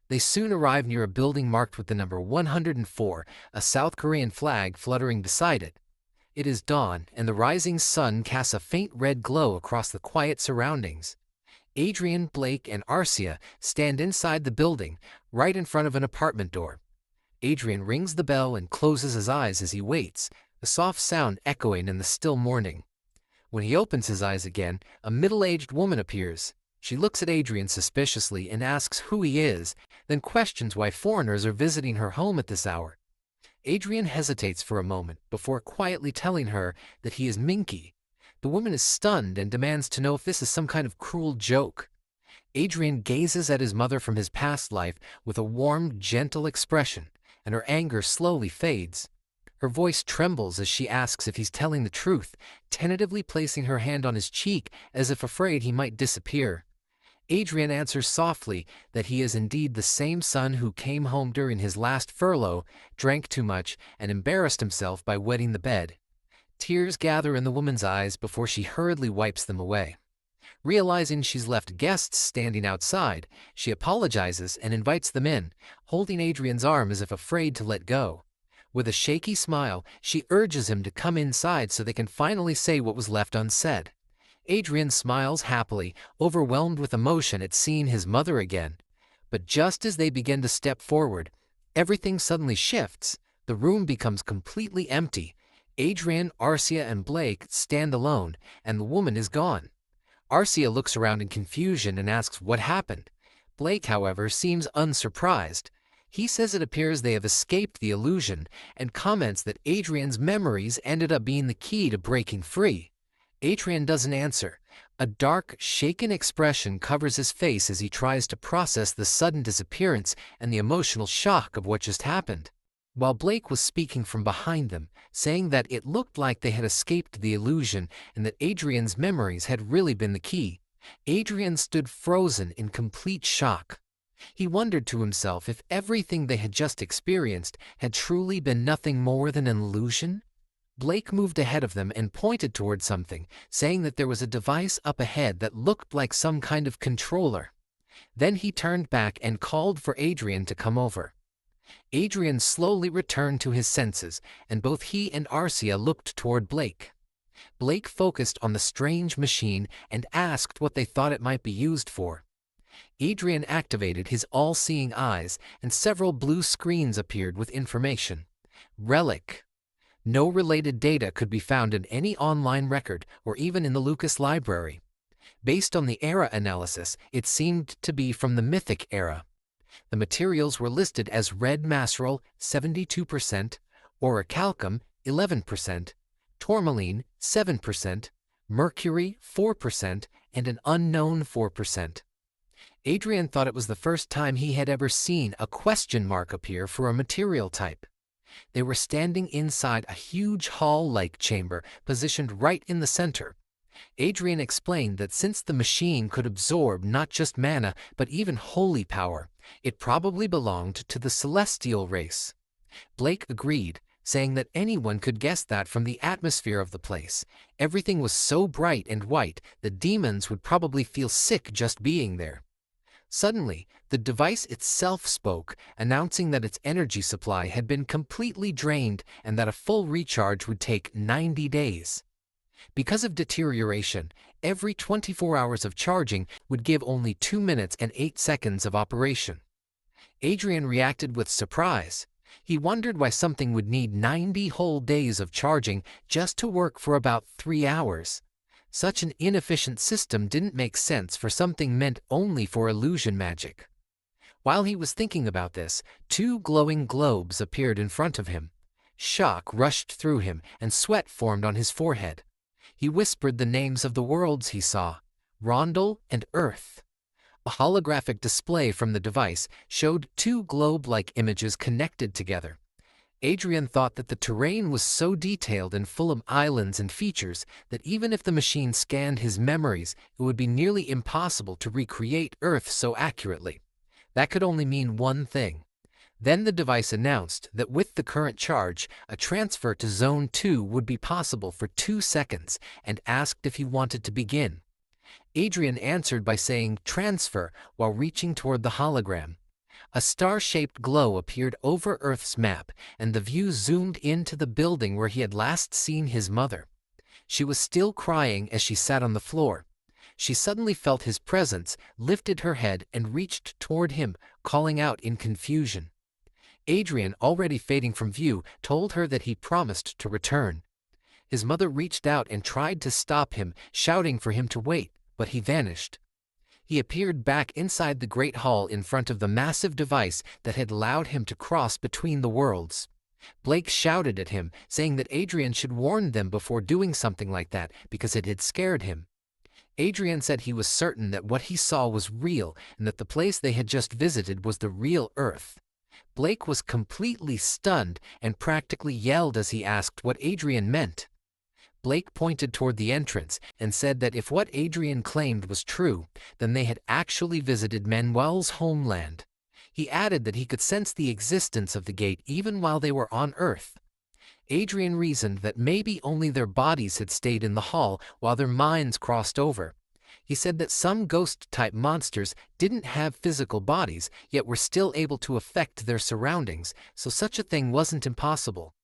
They soon arrive near a building marked with the number 104, a South Korean flag fluttering beside it. It is dawn, and the rising sun casts a faint red glow across the quiet surroundings. Adrien, Blake, and Arcia stand inside the building, right in front of an apartment door. Adrien rings the bell and closes his eyes as he waits, a soft sound echoing in the still morning. When he opens his eyes again, a middle-aged woman appears. She looks at Adrien suspiciously and asks who he is, then questions why foreigners are visiting her home at this hour. Adrien hesitates for a moment before quietly telling her that he is Minky. The woman is stunned and demands to know if this is some kind of cruel joke. Adrien gazes at his mother from his past life with a warm, gentle expression, and her anger slowly fades. Her voice trembles as she asks if he's telling the truth, tentatively placing her hand on his cheek as if afraid he might disappear. Adrien answers softly that he is indeed the same son who came home during his last furlough, drank too much, and embarrassed himself by wetting the bed. Tears gather in the woman's eyes before she hurriedly wipes them away. Realizing she's left guests standing outside, she apologizes and invites them in, holding Adrien's arm as if afraid to let go. With a shaky smile, she urges him to come inside so they can finally say what was left unsaid. Adrien smiles happily, overwhelmed with emotion at seeing his mother again. But just as they begin to step forward, everything suddenly shifts. The room becomes completely empty. Adrien, Arcia, and Blake stand alone, and the woman is gone. Arcia looks around in confusion and asks what happened. Blake, however, seems unsurprised. He says it appears they have escaped the illusion and comments that Adrien's memories ended up being the key to breaking free. Adrien doesn't answer. A dark, shaken expression covers his face as he tries to process the sudden disappearance and the emotional shock of what just happened. While Blake was speaking from behind them, saying that it looked like they had escaped the illusion and that Adrien's memories had really been the key, Adrien stood frozen in complete shock. He wondered to himself if everything they had just experienced had truly been nothing more than an illusion. Blake moved ahead of them and pointed toward something, saying that there was a device up ahead that looked like some kind of controller. Then he turned back and called for Adrien to come over. Adrien slowly returned to his senses, and both he and Arcia looked toward Blake. Blake focused on the strange machine and asked what they thought it might be used for. Adrien activated his all-seeing eyes, and several blue screens appeared with information. Relic. No related data could be found in any online record or even in the Lucas library. Based on the era analysis, it seemed to be from the Mythic era. The materials were listed as red masseral 72%, orichalcum 11%, tourmaline 7%, mercury 4%, and an unknown 4%. Adrien thought it was the first time he had ever seen a question mark appear for a material type. They were standing inside a huge hall-like chamber positioned right in the center. Adrien explained that since the machine could absorb not just mana but even holy power, it probably belonged to the celestial race. Blake agreed, saying that anyone could guess that from the atmosphere of the place. Everything was so bright and white that demons would probably feel sick just being there. Suddenly, the device itself spoke, announcing that its energy supply had been completely drained and that a full recharge would take 90 days. Because of deterioration, every 24 hours of charging would give only 2 minutes and 8 seconds of operation. Adrien reacted with surprise. He wondered why something would need 90 whole days of charging just to work for about 3 hours. Such an inefficient system didn't make sense for something meant only for illusion magic. While he was thinking about this, 2 glowing globes appeared in front of him. Shock rushed through him and sweat formed on his forehead. He whispered the names of the worlds he saw, Randelle and Earth. A holographic display from the device showed 2 globe-like images connected together. Adrien thought that the terrain was so detailed and full of islands and features that even if the machine scanned his memories, it would be nearly impossible to recreate Earth so accurately. That could only mean one thing. Then the device announced that with the current charge, a transfer to Zone 2 would be possible for 2 seconds and asked if he wanted to begin. Adrien answered by saying transfer while reaching toward the hologram. A star-shaped glow appeared over Earth's map, and the view zoomed into the building where he had last seen his mother. She was still crying as she sat on the floor. She suddenly felt his presence, lifted her head, and reached toward him, calling out in confusion. Adrien, already fading from view, told her that he promised to return. His mother reached out and tried to stop him, shouting for him to wait, but he vanished. He appeared back inside the great hall in front of the massive device that had allowed him to cross between the worlds. Blake shouted at him, saying that Adrien should warn them before doing something like that because it had scared him. Adrien said he was certain that what he saw was real and that the place they had just visited was the real Earth. Blake was completely stunned and practically yelled as he asked what Adrien meant. Blake pointed toward the entrance and said that if what Adrien claimed was true, then they had actually visited Manuel's homeland. He added that he could sense the existence of the gate even while they were on Earth. Adrien reasoned that maybe only their bodies had stayed in the hall while their minds crossed over. He said that some ghost-type monsters didn't have physical bodies, yet were still able to affect their surroundings, so such a thing wasn't impossible.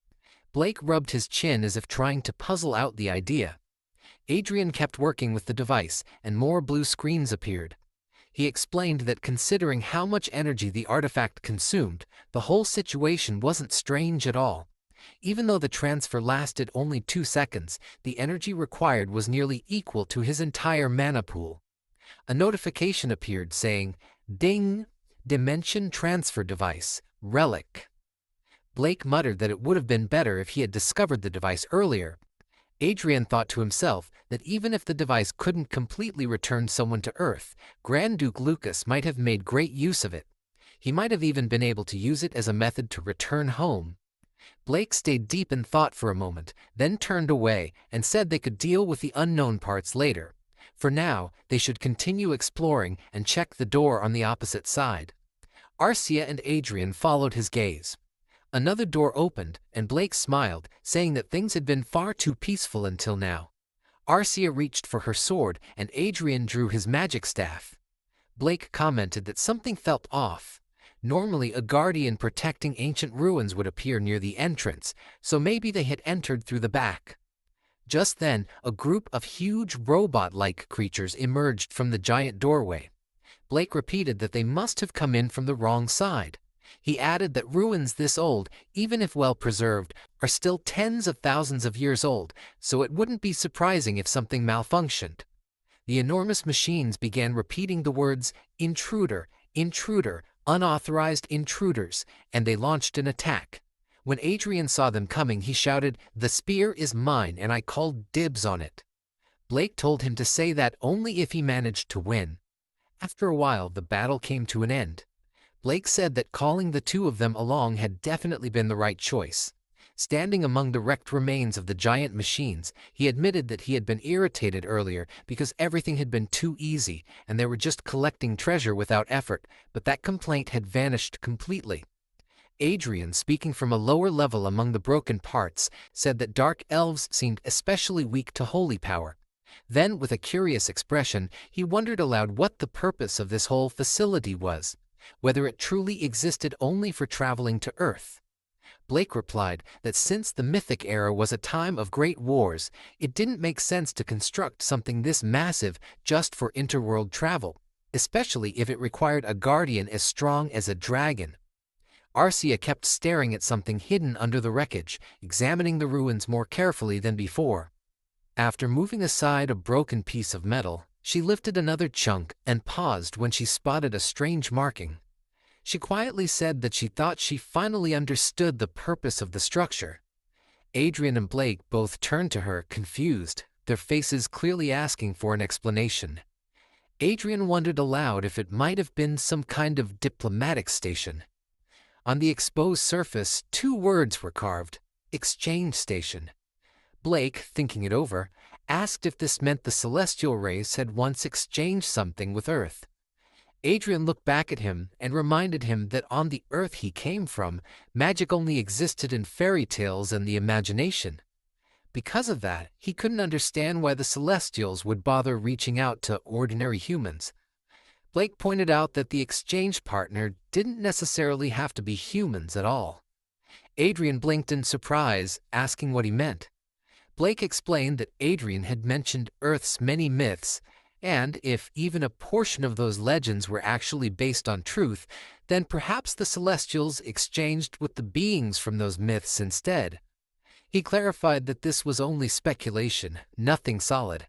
Blake rubbed his chin as if trying to puzzle out the idea. Adrien kept working with the device, and more blue screens appeared. He explained that considering how much energy the artifact consumed, the whole situation wasn't strange at all. Even though the transfer lasted only 2 seconds, the energy required was nearly equal to his entire mana pool. A notification appeared saying, "Ding! Dimension Transfer Device, Relic. Blake muttered that it would have been better if he had discovered the device earlier. Adrien thought to himself that even if the device couldn't completely return someone to Earth, Grand Duke Lucas might have made great use of it. He might have even been able to use it as a method to return home. Blake stayed deep in thought for a moment, then turned away and said they could deal with the unknown parts later. For now, they should continue exploring and check the door on the opposite side. Arcia and Adrien followed his gaze. Another door opened, and Blake smiled, saying that things had been far too peaceful until now. Arcia reached for her sword, and Adrien drew his magic staff. Blake commented that something felt off. Normally, a guardian protecting ancient ruins would appear near the entrance, so maybe they had entered through the back. Just then, a group of huge robot-like creatures emerged from the giant doorway. Blake repeated that they must have come in from the wrong side. He added that ruins this old, even if well preserved, are still tens of thousands of years old, so it wouldn't be surprising if something malfunctioned. The enormous machines began repeating the words, "Intruder, intruder, unauthorized intruders," and they launched an attack. When Adrien saw them coming, he shouted, "The spear is mine, and I called dibs on it." Blake told him to say that only if he managed to win. After a while, the battle came to an end. Blake said that calling the two of them along had definitely been the right choice. Standing among the wrecked remains of the giant machines, he admitted that he had been irritated earlier because everything had been too easy and they were just collecting treasure without effort, but that complaint had vanished completely. Adrien, speaking from a lower level among the broken parts, said that dark elves seemed especially weak to holy power. Then, with a curious expression, he wondered aloud what the purpose of this whole facility was, whether it truly existed only for traveling to Earth. Blake replied that since the Mythic era was a time of great wars, it didn't make sense to construct something this massive just for interworld travel, especially if it required a guardian as strong as a dragon. Arcia kept staring at something hidden under the wreckage, examining the ruins more carefully than before. After moving aside a broken piece of metal, she lifted another chunk and paused when she spotted a strange marking. She quietly said that she thought she finally understood the purpose of the structure. Adrien and Blake both turned to her, confused, their faces clearly asking for an explanation. Adrien wondered aloud if it might have been some kind of diplomatic station. On the exposed surface, 2 words were carved: "Exchange Station." Blake, thinking it over, asked if this meant the celestial race had once exchanged something with Earth. Adrien looked back at him and reminded him that on the Earth he came from, magic only existed in fairy tales and the imagination. Because of that, he couldn't understand why the Celestials would bother reaching out to ordinary humans. Blake pointed out that the exchange partner didn't necessarily have to be humans at all. Adrien blinked in surprise, asking what he meant. Blake explained that Adrien had mentioned Earth's many myths, and if even a portion of those legends were actually based on truth, then perhaps the Celestials exchanged with the beings from those myths instead. He clarified that this was only speculation, nothing solid.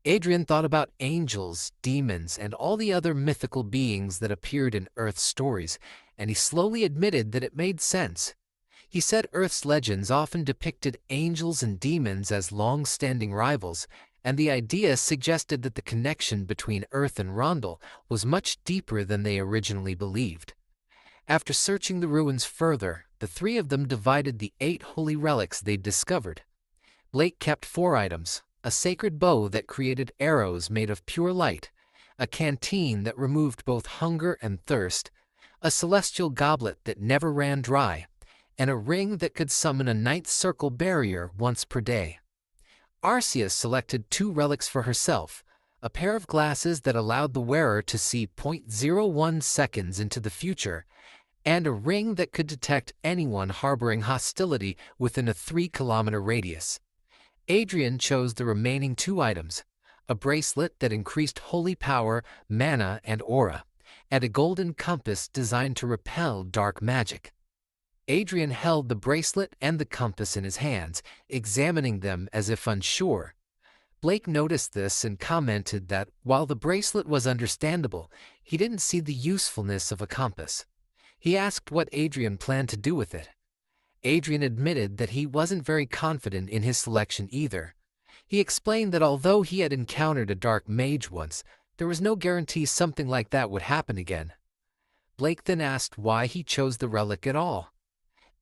Adrien thought about angels, demons, and all the other mythical beings that appeared in Earth's stories, and he slowly admitted that it made sense. He said Earth's legends often depicted angels and demons as long-standing rivals, and the idea suggested that the connection between Earth and Randelle was much deeper than they originally believed. After searching the ruins further, the 3 of them divided the 8 holy relics they'd discovered. Blake kept 4 items: a sacred bow that created arrows made of pure light, a canteen that removed both hunger and thirst, a celestial goblet that never ran dry, and a ring that could summon a ninth circle barrier once per day. Arcia selected 2 relics for herself: a pair of glasses that allowed the wearer to see 0.01 seconds into the future, and a ring that could detect anyone harboring hostility within a 3-kilometer radius. Adrien chose the remaining 2 items: a bracelet that increased holy power, mana, and aura, and a golden compass designed to repel dark magic. Adrien held the bracelet and the compass in his hands, examining them as if unsure. Blake noticed this and commented that, while the bracelet was understandable, he didn't see the usefulness of a compass. He asked what Adrien planned to do with it. Adrien admitted that he wasn't very confident in his selection either. He explained that although he had encountered a dark mage once, there was no guarantee something like that would happen again. Blake then asked why he chose the relic at all.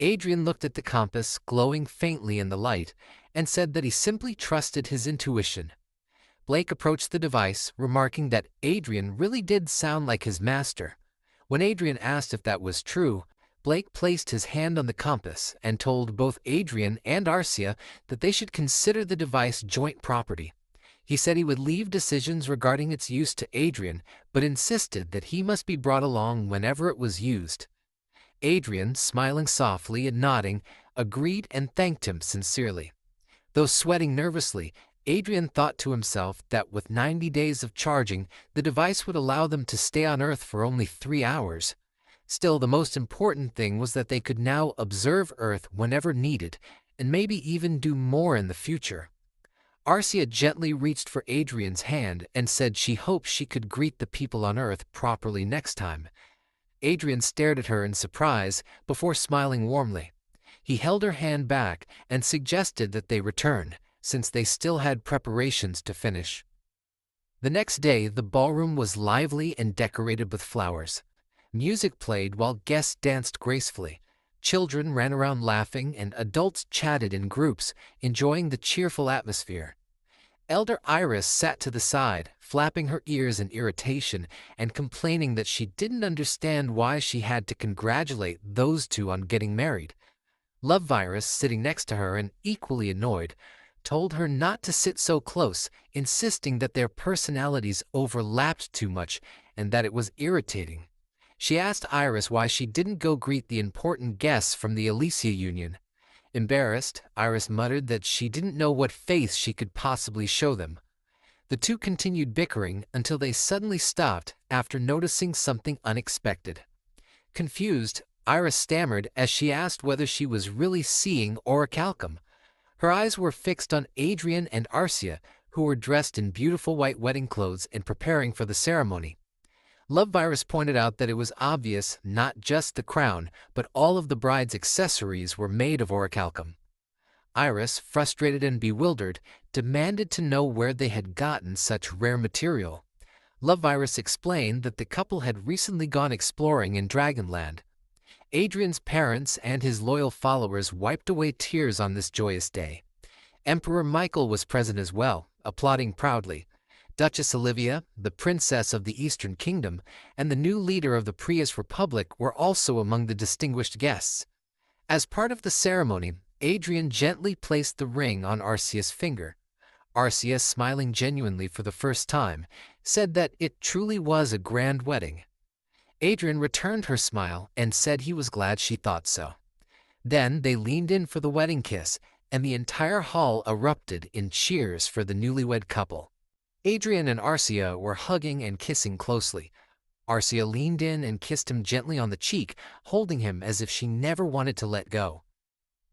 Adrien looked at the compass, glowing faintly in the light, and said that he simply trusted his intuition. Blake approached the device, remarking that Adrien really did sound like his master. When Adrien asked if that was true, Blake placed his hand on the compass and told both Adrien and Arcia that they should consider the device joint property. He said he would leave decisions regarding its use to Adrien, but insisted that he must be brought along whenever it was used. Adrien, smiling softly and nodding, agreed and thanked him sincerely. Though sweating nervously, Adrien thought to himself that with 90 days of charging, the device would allow them to stay on Earth for only 3 hours. Still, the most important thing was that they could now observe Earth whenever needed, and maybe even do more in the future. Arcia gently reached for Adrien's hand and said she hoped she could greet the people on Earth properly next time. Adrien stared at her in surprise before smiling warmly. He held her hand back and suggested that they return, since they still had preparations to finish. The next day, the ballroom was lively and decorated with flowers. Music played while guests danced gracefully. Children ran around laughing and adults chatted in groups, enjoying the cheerful atmosphere. Elder Iris sat to the side, flapping her ears in irritation and complaining that she didn't understand why she had to congratulate those two on getting married. Love Virus, sitting next to her and equally annoyed, told her not to sit so close, insisting that their personalities overlapped too much and that it was irritating. She asked Iris why she didn't go greet the important guests from the Elysia Union. Embarrassed, Iris muttered that she didn't know what face she could possibly show them. The two continued bickering until they suddenly stopped after noticing something unexpected. Confused, Iris stammered as she asked whether she was really seeing orichalcum. Her eyes were fixed on Adrien and Arcia, who were dressed in beautiful white wedding clothes and preparing for the ceremony. Love Virus pointed out that it was obvious not just the crown, but all of the bride's accessories were made of orichalcum. Iris, frustrated and bewildered, demanded to know where they had gotten such rare material. Love Virus explained that the couple had recently gone exploring in Dragonland. Adrien's parents and his loyal followers wiped away tears on this joyous day. Emperor Michael was present as well, applauding proudly. Duchess Olivia, the princess of the Eastern Kingdom, and the new leader of the Prius Republic were also among the distinguished guests. As part of the ceremony, Adrien gently placed the ring on Arcia's finger. Arcia, smiling genuinely for the first time, said that it truly was a grand wedding. Adrien returned her smile and said he was glad she thought so. Then they leaned in for the wedding kiss, and the entire hall erupted in cheers for the newlywed couple. Adrien and Arcia were hugging and kissing closely. Arcia leaned in and kissed him gently on the cheek, holding him as if she never wanted to let go.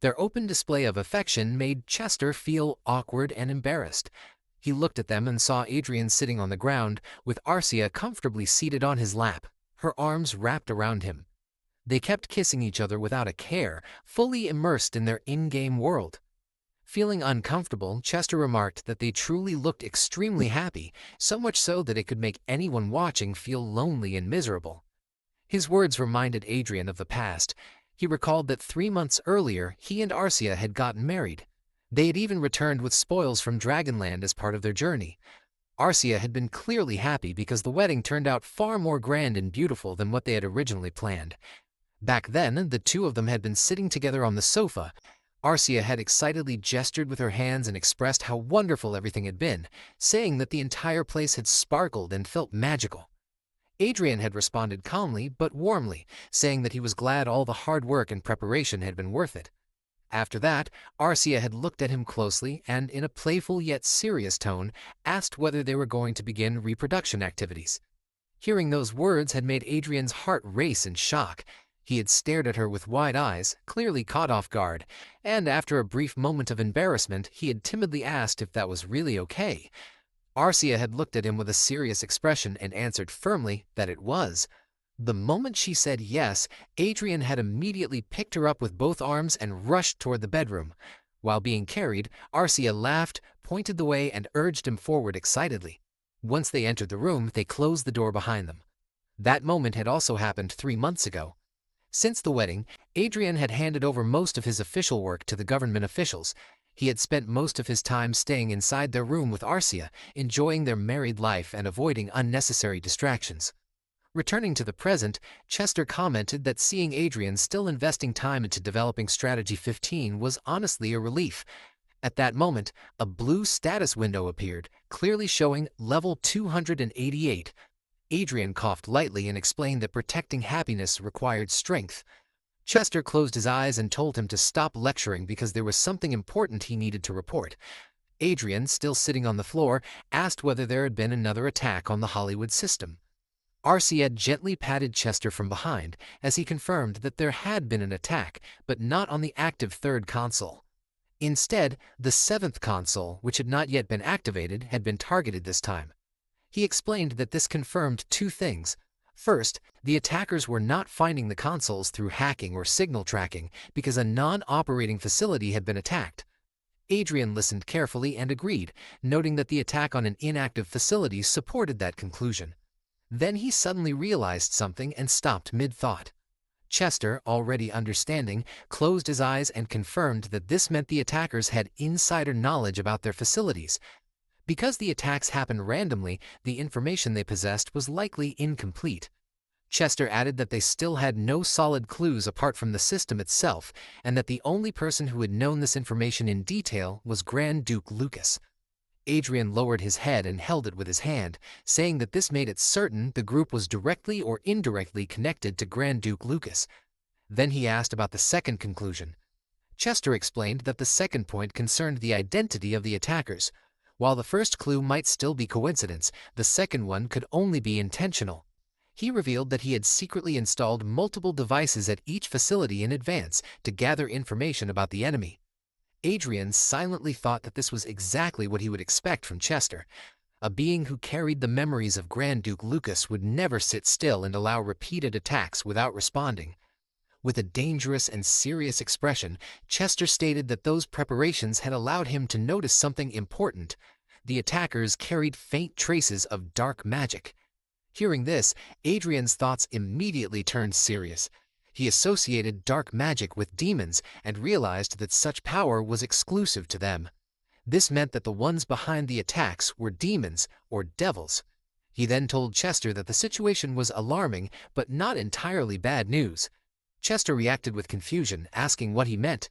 Their open display of affection made Chester feel awkward and embarrassed. He looked at them and saw Adrien sitting on the ground, with Arcia comfortably seated on his lap, her arms wrapped around him. They kept kissing each other without a care, fully immersed in their in-game world. Feeling uncomfortable, Chester remarked that they truly looked extremely happy, so much so that it could make anyone watching feel lonely and miserable. His words reminded Adrien of the past. He recalled that 3 months earlier, he and Arcia had gotten married. They had even returned with spoils from Dragonland as part of their journey. Arcia had been clearly happy because the wedding turned out far more grand and beautiful than what they had originally planned. Back then, the two of them had been sitting together on the sofa. Arcia had excitedly gestured with her hands and expressed how wonderful everything had been, saying that the entire place had sparkled and felt magical. Adrien had responded calmly but warmly, saying that he was glad all the hard work and preparation had been worth it. After that, Arcia had looked at him closely and, in a playful yet serious tone, asked whether they were going to begin reproduction activities. Hearing those words had made Adrien's heart race in shock. He had stared at her with wide eyes, clearly caught off guard, and after a brief moment of embarrassment, he had timidly asked if that was really okay. Arcia had looked at him with a serious expression and answered firmly that it was. The moment she said yes, Adrien had immediately picked her up with both arms and rushed toward the bedroom. While being carried, Arcia laughed, pointed the way, and urged him forward excitedly. Once they entered the room, they closed the door behind them. That moment had also happened 3 months ago. Since the wedding, Adrien had handed over most of his official work to the government officials. He had spent most of his time staying inside their room with Arcia, enjoying their married life and avoiding unnecessary distractions. Returning to the present, Chester commented that seeing Adrien still investing time into developing Strategy 15 was honestly a relief. At that moment, a blue status window appeared, clearly showing level 288. Adrien coughed lightly and explained that protecting happiness required strength. Chester closed his eyes and told him to stop lecturing because there was something important he needed to report. Adrien, still sitting on the floor, asked whether there had been another attack on the Hollywood system. Arcia gently patted Chester from behind as he confirmed that there had been an attack, but not on the active third console. Instead, the seventh console, which had not yet been activated, had been targeted this time. He explained that this confirmed 2 things. First, the attackers were not finding the consoles through hacking or signal tracking because a non-operating facility had been attacked. Adrien listened carefully and agreed, noting that the attack on an inactive facility supported that conclusion. Then he suddenly realized something and stopped mid-thought. Chester, already understanding, closed his eyes and confirmed that this meant the attackers had insider knowledge about their facilities. Because the attacks happened randomly, the information they possessed was likely incomplete. Chester added that they still had no solid clues apart from the system itself, and that the only person who had known this information in detail was Grand Duke Lucas. Adrien lowered his head and held it with his hand, saying that this made it certain the group was directly or indirectly connected to Grand Duke Lucas. Then he asked about the second conclusion. Chester explained that the second point concerned the identity of the attackers. While the first clue might still be coincidence, the second one could only be intentional. He revealed that he had secretly installed multiple devices at each facility in advance to gather information about the enemy. Adrien silently thought that this was exactly what he would expect from Chester. A being who carried the memories of Grand Duke Lucas would never sit still and allow repeated attacks without responding. With a dangerous and serious expression, Chester stated that those preparations had allowed him to notice something important. The attackers carried faint traces of dark magic. Hearing this, Adrien's thoughts immediately turned serious. He associated dark magic with demons and realized that such power was exclusive to them. This meant that the ones behind the attacks were demons or devils. He then told Chester that the situation was alarming but not entirely bad news. Chester reacted with confusion, asking what he meant.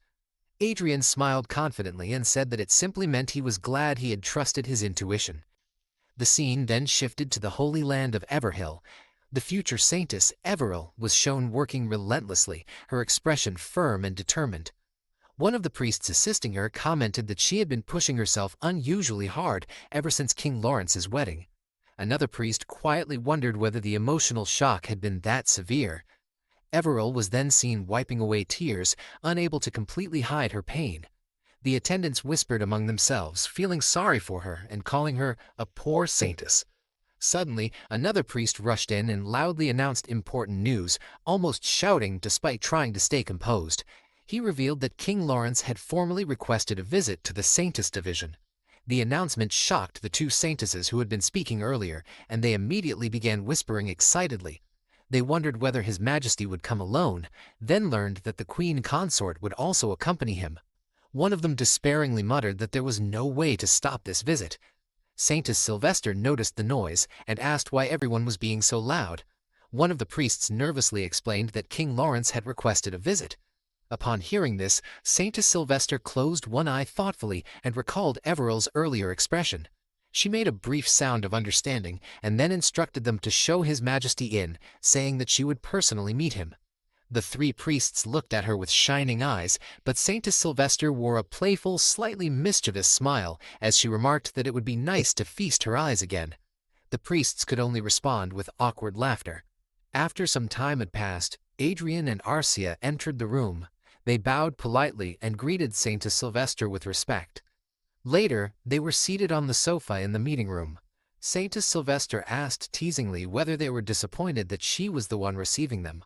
Adrien smiled confidently and said that it simply meant he was glad he had trusted his intuition. The scene then shifted to the holy land of Everhill. The future saintess, Everil, was shown working relentlessly, her expression firm and determined. One of the priests assisting her commented that she had been pushing herself unusually hard ever since King Lawrence's wedding. Another priest quietly wondered whether the emotional shock had been that severe. Everil was then seen wiping away tears, unable to completely hide her pain. The attendants whispered among themselves, feeling sorry for her and calling her a poor saintess. Suddenly, another priest rushed in and loudly announced important news, almost shouting despite trying to stay composed. He revealed that King Lawrence had formally requested a visit to the Saintess Division. The announcement shocked the 2 saintesses who had been speaking earlier, and they immediately began whispering excitedly. They wondered whether His Majesty would come alone, then learned that the Queen Consort would also accompany him. One of them despairingly muttered that there was no way to stop this visit. Saintess Sylvester noticed the noise and asked why everyone was being so loud. One of the priests nervously explained that King Lawrence had requested a visit. Upon hearing this, Saintess Sylvester closed one eye thoughtfully and recalled Everill's earlier expression. She made a brief sound of understanding and then instructed them to show His Majesty in, saying that she would personally meet him. The 3 priests looked at her with shining eyes, but Saintess Sylvester wore a playful, slightly mischievous smile as she remarked that it would be nice to feast her eyes again. The priests could only respond with awkward laughter. After some time had passed, Adrien and Arcia entered the room. They bowed politely and greeted Saintess Sylvester with respect. Later, they were seated on the sofa in the meeting room. Saint Sylvester asked teasingly whether they were disappointed that she was the one receiving them.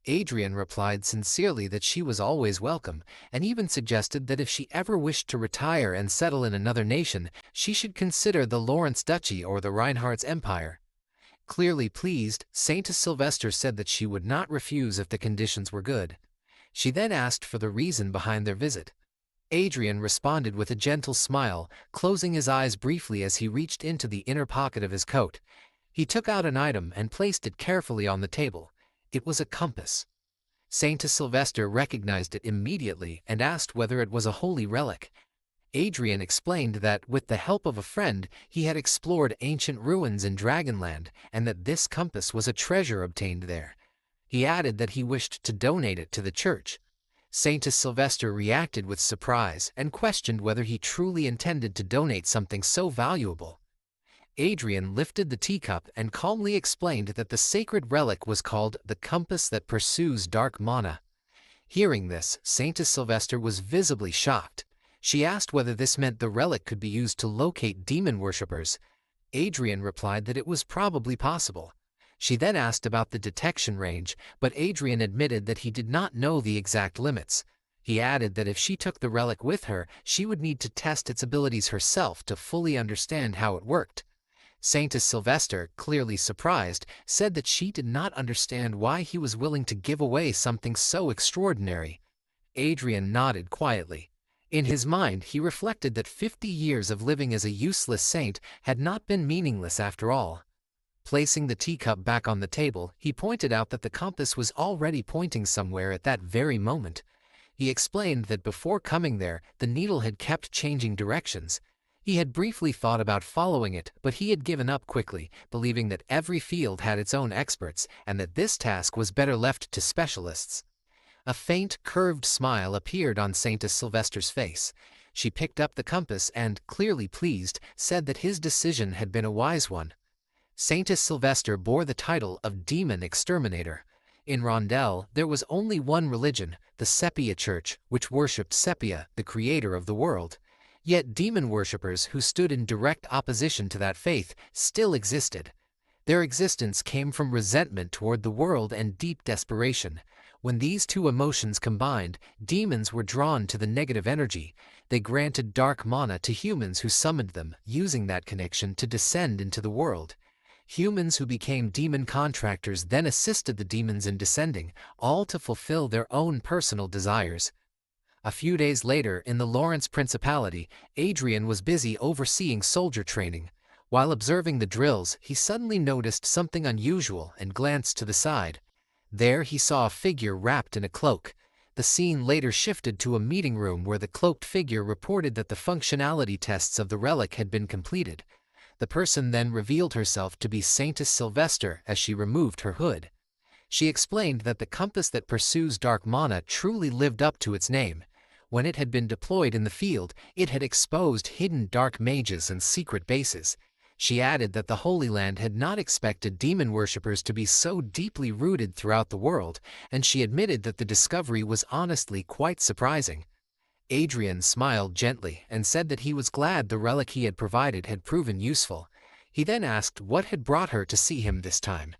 Adrien replied sincerely that she was always welcome, and even suggested that if she ever wished to retire and settle in another nation, she should consider the Lawrence Duchy or the Reinhardt's Empire. Clearly pleased, Saint Sylvester said that she would not refuse if the conditions were good. She then asked for the reason behind their visit. Adrien responded with a gentle smile, closing his eyes briefly as he reached into the inner pocket of his coat. He took out an item and placed it carefully on the table. It was a compass. Saint Sylvester recognized it immediately and asked whether it was a holy relic. Adrien explained that, with the help of a friend, he had explored ancient ruins in Dragonland and that this compass was a treasure obtained there. He added that he wished to donate it to the church. Saint Sylvester reacted with surprise and questioned whether he truly intended to donate something so valuable. Adrien lifted the teacup and calmly explained that the sacred relic was called the compass that pursues dark mana. Hearing this, Saint Sylvester was visibly shocked. She asked whether this meant the relic could be used to locate demon worshippers. Adrien replied that it was probably possible. She then asked about the detection range, but Adrien admitted that he did not know the exact limits. He added that if she took the relic with her, she would need to test its abilities herself to fully understand how it worked. Saint Sylvester, clearly surprised, said that she did not understand why he was willing to give away something so extraordinary. Adrien nodded quietly. In his mind, he reflected that 50 years of living as a useless saint had not been meaningless after all. Placing the teacup back on the table, he pointed out that the compass was already pointing somewhere at that very moment. He explained that before coming there, the needle had kept changing directions. He had briefly thought about following it, but he had given up quickly, believing that every field had its own experts and that this task was better left to specialists. A faint, curved smile appeared on Saint Sylvester's face. She picked up the compass and, clearly pleased, said that his decision had been a wise one. Saint Sylvester bore the title of Demon Exterminator. In Randelle, there was only one religion, the Sepia Church, which worshipped Sepia, the creator of the world. Yet demon worshippers who stood in direct opposition to that faith still existed. Their existence came from resentment toward the world and deep desperation. When these two emotions combined, demons were drawn to the negative energy. They granted dark mana to humans who summoned them, using that connection to descend into the world. Humans who became demon contractors then assisted the demons in descending, all to fulfill their own personal desires. A few days later, in the Lawrence Principality, Adrien was busy overseeing soldier training. While observing the drills, he suddenly noticed something unusual and glanced to the side. There he saw a figure wrapped in a cloak. The scene later shifted to a meeting room where the cloaked figure reported that the functionality tests of the relic had been completed. The person then revealed herself to be Saint Sylvester as she removed her hood. She explained that the compass that pursues dark mana truly lived up to its name. When it had been deployed in the field, it had exposed hidden dark mages and secret bases. She added that the Holy Land had not expected demon worshippers to be so deeply rooted throughout the world, and she admitted that the discovery was honestly quite surprising. Adrien smiled gently and said that he was glad the relic he had provided had proven useful. He then asked what had brought her to see him this time.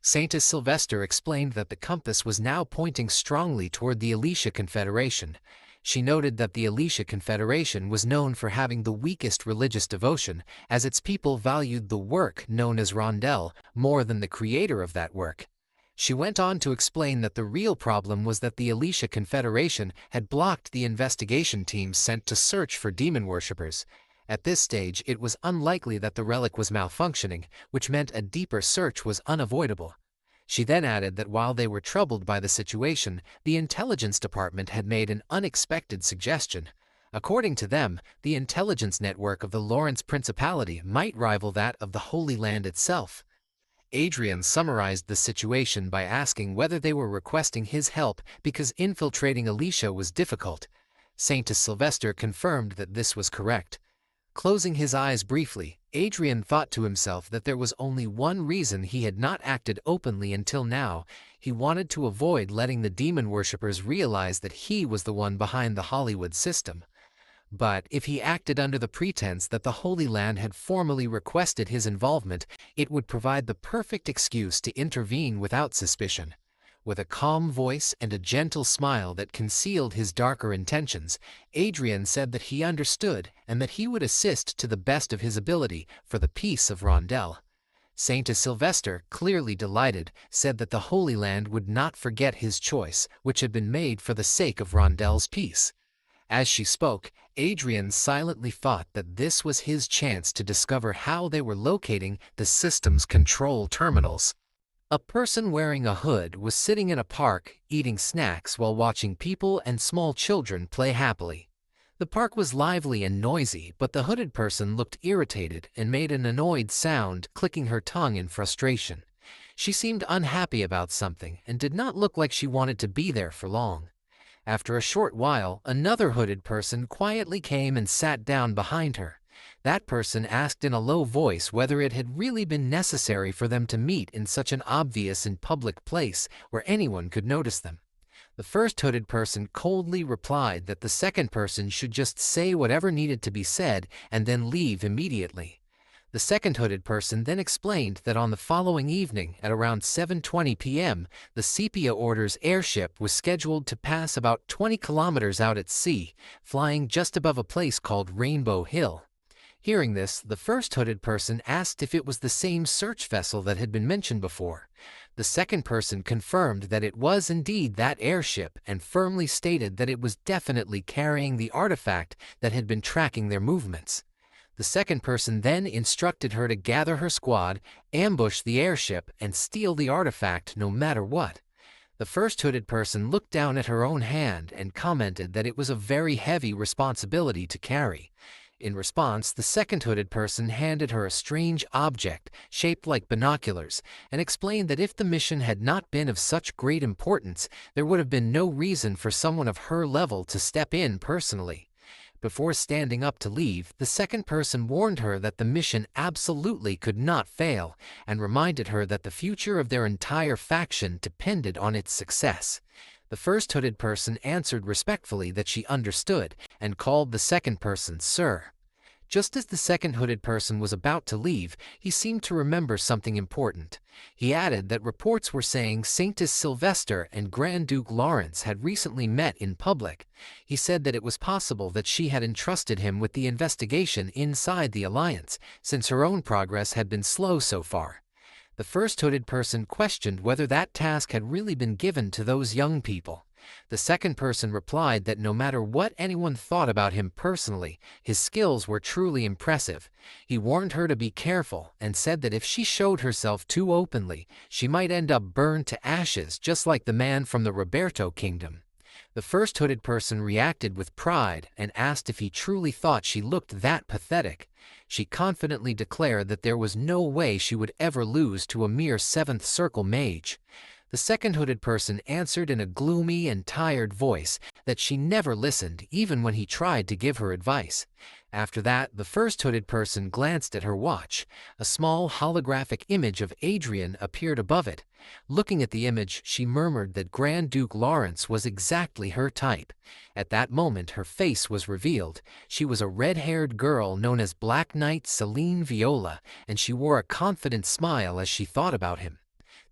Saint Sylvester explained that the compass was now pointing strongly toward the Alicia Confederation. She noted that the Alicia Confederation was known for having the weakest religious devotion, as its people valued the work known as Randelle more than the creator of that work. She went on to explain that the real problem was that the Alicia Confederation had blocked the investigation teams sent to search for demon worshippers. At this stage, it was unlikely that the relic was malfunctioning, which meant a deeper search was unavoidable. She then added that while they were troubled by the situation, the intelligence department had made an unexpected suggestion. According to them, the intelligence network of the Lawrence Principality might rival that of the Holy Land itself. Adrien summarized the situation by asking whether they were requesting his help because infiltrating Alicia was difficult. Saint Sylvester confirmed that this was correct. Closing his eyes briefly, Adrien thought to himself that there was only one reason he had not acted openly until now. He wanted to avoid letting the demon worshippers realize that he was the one behind the Hollywood system. But if he acted under the pretense that the Holy Land had formally requested his involvement, it would provide the perfect excuse to intervene without suspicion. With a calm voice and a gentle smile that concealed his darker intentions, Adrien said that he understood and that he would assist to the best of his ability for the peace of Randelle. Saint Sylvester, clearly delighted, said that the Holy Land would not forget his choice, which had been made for the sake of Rondelle's peace. As she spoke, Adrien silently thought that this was his chance to discover how they were locating the system's control terminals. A person wearing a hood was sitting in a park, eating snacks while watching people and small children play happily. The park was lively and noisy, but the hooded person looked irritated and made an annoyed sound, clicking her tongue in frustration. She seemed unhappy about something and did not look like she wanted to be there for long. After a short while, another hooded person quietly came and sat down behind her. That person asked in a low voice whether it had really been necessary for them to meet in such an obvious and public place where anyone could notice them. The first hooded person coldly replied that the second person should just say whatever needed to be said and then leave immediately. The second hooded person then explained that on the following evening at around 7:20 p.m., the Sepia Order's airship was scheduled to pass about 20 kilometers out at sea, flying just above a place called Rainbow Hill. Hearing this, the first hooded person asked if it was the same search vessel that had been mentioned before. The second person confirmed that it was indeed that airship and firmly stated that it was definitely carrying the artifact that had been tracking their movements. The second person then instructed her to gather her squad, ambush the airship, and steal the artifact no matter what. The first hooded person looked down at her own hand and commented that it was a very heavy responsibility to carry. In response, the second hooded person handed her a strange object shaped like binoculars and explained that if the mission had not been of such great importance, there would have been no reason for someone of her level to step in personally. Before standing up to leave, the second person warned her that the mission absolutely could not fail and reminded her that the future of their entire faction depended on its success. The first hooded person answered respectfully that she understood and called the second person Sir. Just as the second hooded person was about to leave, he seemed to remember something important. He added that reports were saying Saint Sylvester and Grand Duke Lawrence had recently met in public. He said that it was possible that she had entrusted him with the investigation inside the Alliance, since her own progress had been slow so far. The first hooded person questioned whether that task had really been given to those young people. The second person replied that no matter what anyone thought about him personally, his skills were truly impressive. He warned her to be careful and said that if she showed herself too openly, she might end up burned to ashes just like the man from the Roberto Kingdom. The first hooded person reacted with pride and asked if he truly thought she looked that pathetic. She confidently declared that there was no way she would ever lose to a mere 7th Circle mage. The second hooded person answered in a gloomy and tired voice that she never listened even when he tried to give her advice. After that, the first hooded person glanced at her watch. A small holographic image of Adrien appeared above it. Looking at the image, she murmured that Grand Duke Lawrence was exactly her type. At that moment, her face was revealed. She was a red-haired girl known as Black Knight Celine Viola, and she wore a confident smile as she thought about him.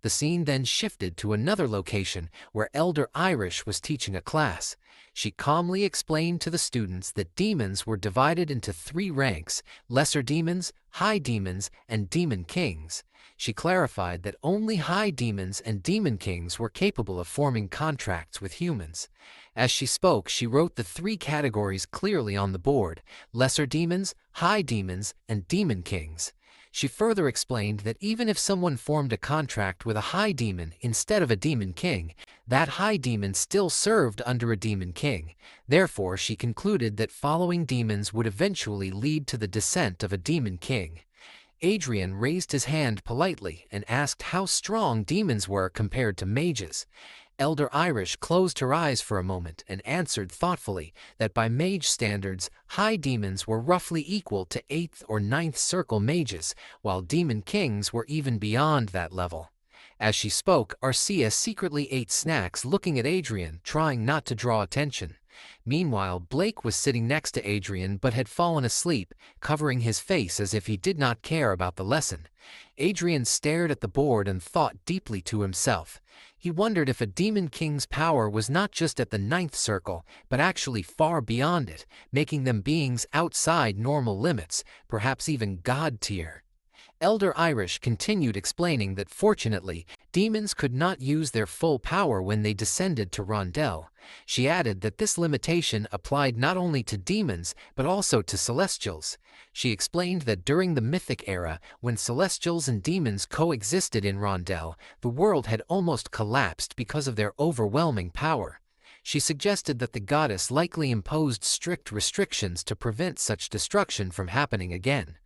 The scene then shifted to another location where Elder Irish was teaching a class. She calmly explained to the students that demons were divided into 3 ranks: lesser demons, high demons, and demon kings. She clarified that only high demons and demon kings were capable of forming contracts with humans. As she spoke, she wrote the 3 categories clearly on the board: lesser demons, high demons, and demon kings. She further explained that even if someone formed a contract with a high demon instead of a demon king, that high demon still served under a demon king. Therefore, she concluded that following demons would eventually lead to the descent of a demon king. Adrien raised his hand politely and asked how strong demons were compared to mages. Elder Irish closed her eyes for a moment and answered thoughtfully that by mage standards, high demons were roughly equal to 8th or 9th Circle mages, while demon kings were even beyond that level. As she spoke, Arcia secretly ate snacks, looking at Adrien, trying not to draw attention. Meanwhile, Blake was sitting next to Adrien but had fallen asleep, covering his face as if he did not care about the lesson. Adrien stared at the board and thought deeply to himself. He wondered if a demon king's power was not just at the ninth circle, but actually far beyond it, making them beings outside normal limits, perhaps even god tier. Elder Irish continued explaining that fortunately, demons could not use their full power when they descended to Randelle. She added that this limitation applied not only to demons, but also to celestials. She explained that during the Mythic era, when celestials and demons coexisted in Randelle, the world had almost collapsed because of their overwhelming power. She suggested that the goddess likely imposed strict restrictions to prevent such destruction from happening again.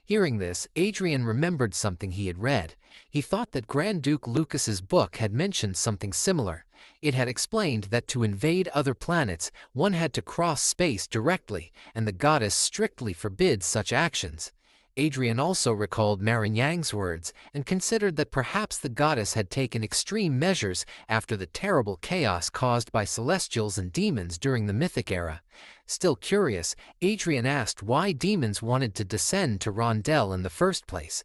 Hearing this, Adrien remembered something he had read. He thought that Grand Duke Lucas's book had mentioned something similar. It had explained that to invade other planets, one had to cross space directly, and the goddess strictly forbids such actions. Adrien also recalled Marignang's words and considered that perhaps the goddess had taken extreme measures after the terrible chaos caused by celestials and demons during the Mythic era. Still curious, Adrien asked why demons wanted to descend to Randelle in the first place.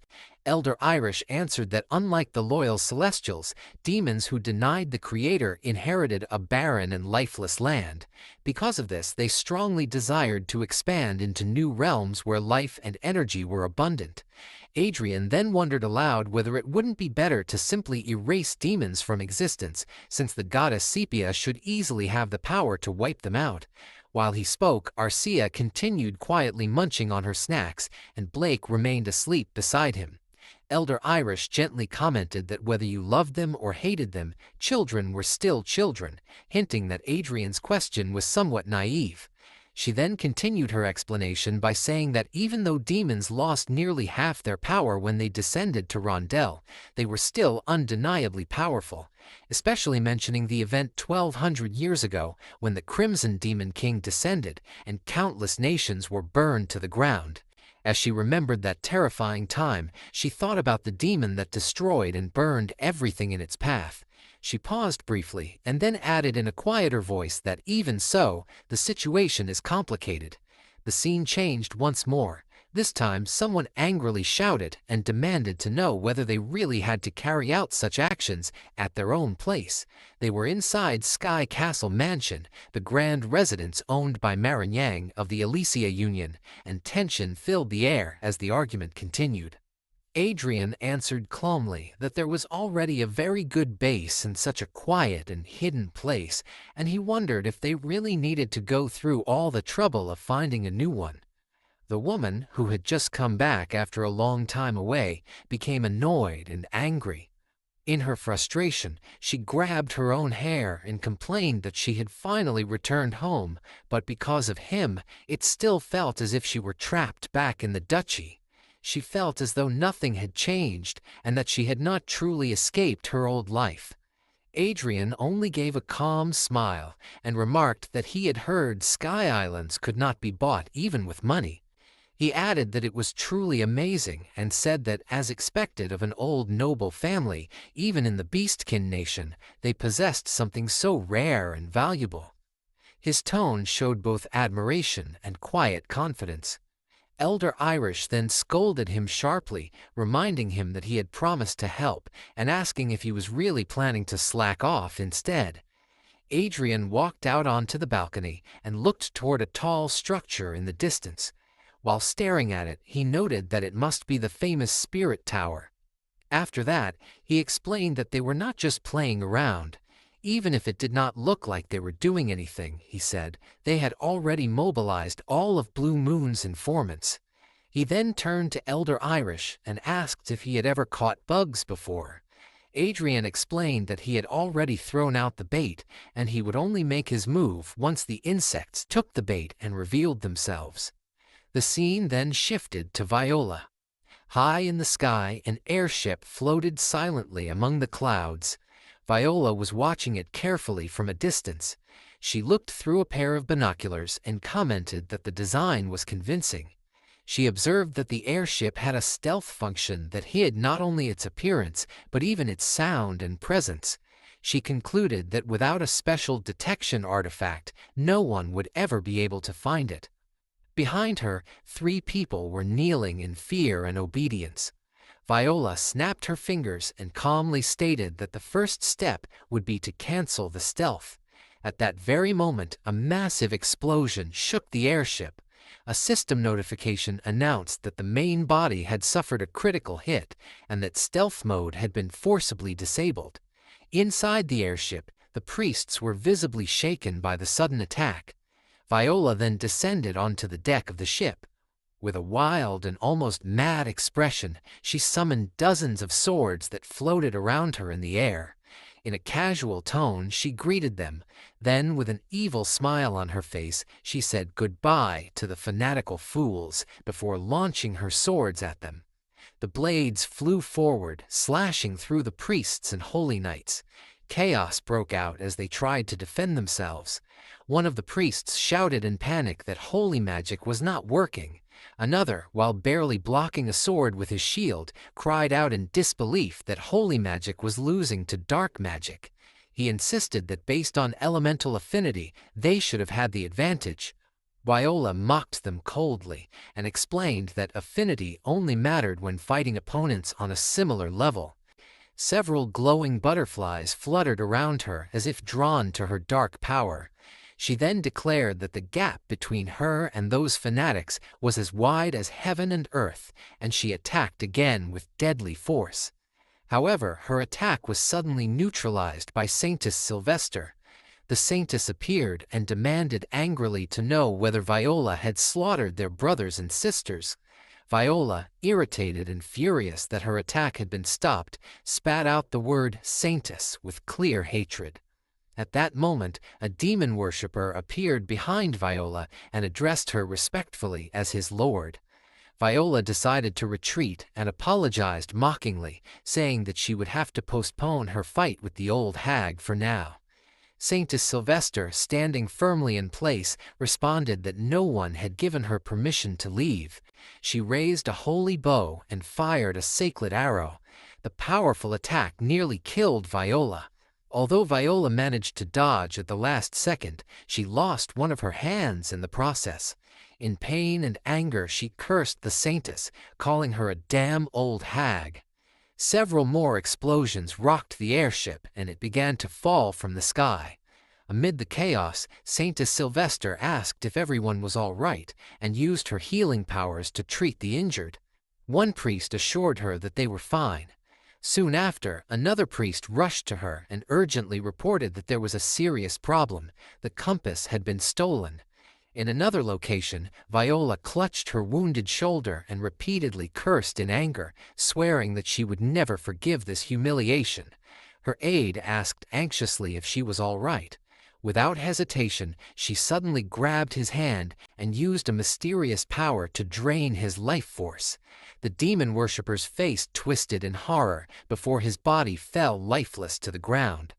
Elder Irish answered that unlike the loyal celestials, demons who denied the Creator inherited a barren and lifeless land. Because of this, they strongly desired to expand into new realms where life and energy were abundant. Adrien then wondered aloud whether it wouldn't be better to simply erase demons from existence, since the goddess Sepia should easily have the power to wipe them out. While he spoke, Arcia continued quietly munching on her snacks, and Blake remained asleep beside him. Elder Irish gently commented that whether you loved them or hated them, children were still children, hinting that Adrien's question was somewhat naive. She then continued her explanation by saying that even though demons lost nearly half their power when they descended to Randelle, they were still undeniably powerful, especially mentioning the event 1200 years ago when the Crimson Demon King descended and countless nations were burned to the ground. As she remembered that terrifying time, she thought about the demon that destroyed and burned everything in its path. She paused briefly and then added in a quieter voice that even so, the situation is complicated. The scene changed once more. This time, someone angrily shouted and demanded to know whether they really had to carry out such actions at their own place. They were inside Sky Castle Mansion, the grand residence owned by Marignang of the Elysia Union, and tension filled the air as the argument continued. Adrien answered calmly that there was already a very good base in such a quiet and hidden place, and he wondered if they really needed to go through all the trouble of finding a new one. The woman, who had just come back after a long time away, became annoyed and angry. In her frustration, she grabbed her own hair and complained that she had finally returned home, but because of him, it still felt as if she were trapped back in the duchy. She felt as though nothing had changed and that she had not truly escaped her old life. Adrien only gave a calm smile and remarked that he had heard Sky Islands could not be bought even with money. He added that it was truly amazing and said that, as expected of an old noble family, even in the Beastkin nation, they possessed something so rare and valuable. His tone showed both admiration and quiet confidence. Elder Irish then scolded him sharply, reminding him that he had promised to help and asking if he was really planning to slack off instead. Adrien walked out onto the balcony and looked toward a tall structure in the distance. While staring at it, he noted that it must be the famous Spirit Tower. After that, he explained that they were not just playing around. Even if it did not look like they were doing anything, he said, they had already mobilized all of Blue Moon's informants. He then turned to Elder Irish and asked if he had ever caught bugs before. Adrien explained that he had already thrown out the bait, and he would only make his move once the insects took the bait and revealed themselves. The scene then shifted to Viola. High in the sky, an airship floated silently among the clouds. Viola was watching it carefully from a distance. She looked through a pair of binoculars and commented that the design was convincing. She observed that the airship had a stealth function that hid not only its appearance, but even its sound and presence. She concluded that without a special detection artifact, no one would ever be able to find it. Behind her, 3 people were kneeling in fear and obedience. Viola snapped her fingers and calmly stated that the first step would be to cancel the stealth. At that very moment, a massive explosion shook the airship. A system notification announced that the main body had suffered a critical hit and that stealth mode had been forcibly disabled. Inside the airship, the priests were visibly shaken by the sudden attack. Viola then descended onto the deck of the ship. With a wild and almost mad expression, she summoned dozens of swords that floated around her in the air. In a casual tone, she greeted them. Then, with an evil smile on her face, she said goodbye to the fanatical fools before launching her swords at them. The blades flew forward, slashing through the priests and holy knights. Chaos broke out as they tried to defend themselves. One of the priests shouted in panic that holy magic was not working. Another, while barely blocking a sword with his shield, cried out in disbelief that holy magic was losing to dark magic. He insisted that based on elemental affinity, they should have had the advantage. Viola mocked them coldly and explained that affinity only mattered when fighting opponents on a similar level. Several glowing butterflies fluttered around her as if drawn to her dark power. She then declared that the gap between her and those fanatics was as wide as heaven and earth, and she attacked again with deadly force. However, her attack was suddenly neutralized by Saintess Sylvester. The Saintess appeared and demanded angrily to know whether Viola had slaughtered their brothers and sisters. Viola, irritated and furious that her attack had been stopped, spat out the word Saintess with clear hatred. At that moment, a demon worshipper appeared behind Viola and addressed her respectfully as his lord. Viola decided to retreat and apologized mockingly, saying that she would have to postpone her fight with the old hag for now. Saintess Sylvester, standing firmly in place, responded that no one had given her permission to leave. She raised a holy bow and fired a sacred arrow. The powerful attack nearly killed Viola. Although Viola managed to dodge at the last second, she lost one of her hands in the process. In pain and anger, she cursed the Saintess, calling her a damn old hag. Several more explosions rocked the airship, and it began to fall from the sky. Amid the chaos, Saintess Sylvester asked if everyone was all right, and used her healing powers to treat the injured. One priest assured her that they were fine. Soon after, another priest rushed to her and urgently reported that there was a serious problem. The compass had been stolen. In another location, Viola clutched her wounded shoulder and repeatedly cursed in anger, swearing that she would never forgive this humiliation. Her aide asked anxiously if she was all right. Without hesitation, she suddenly grabbed his hand and used a mysterious power to drain his life force. The demon worshipper's face twisted in horror before his body fell lifeless to the ground.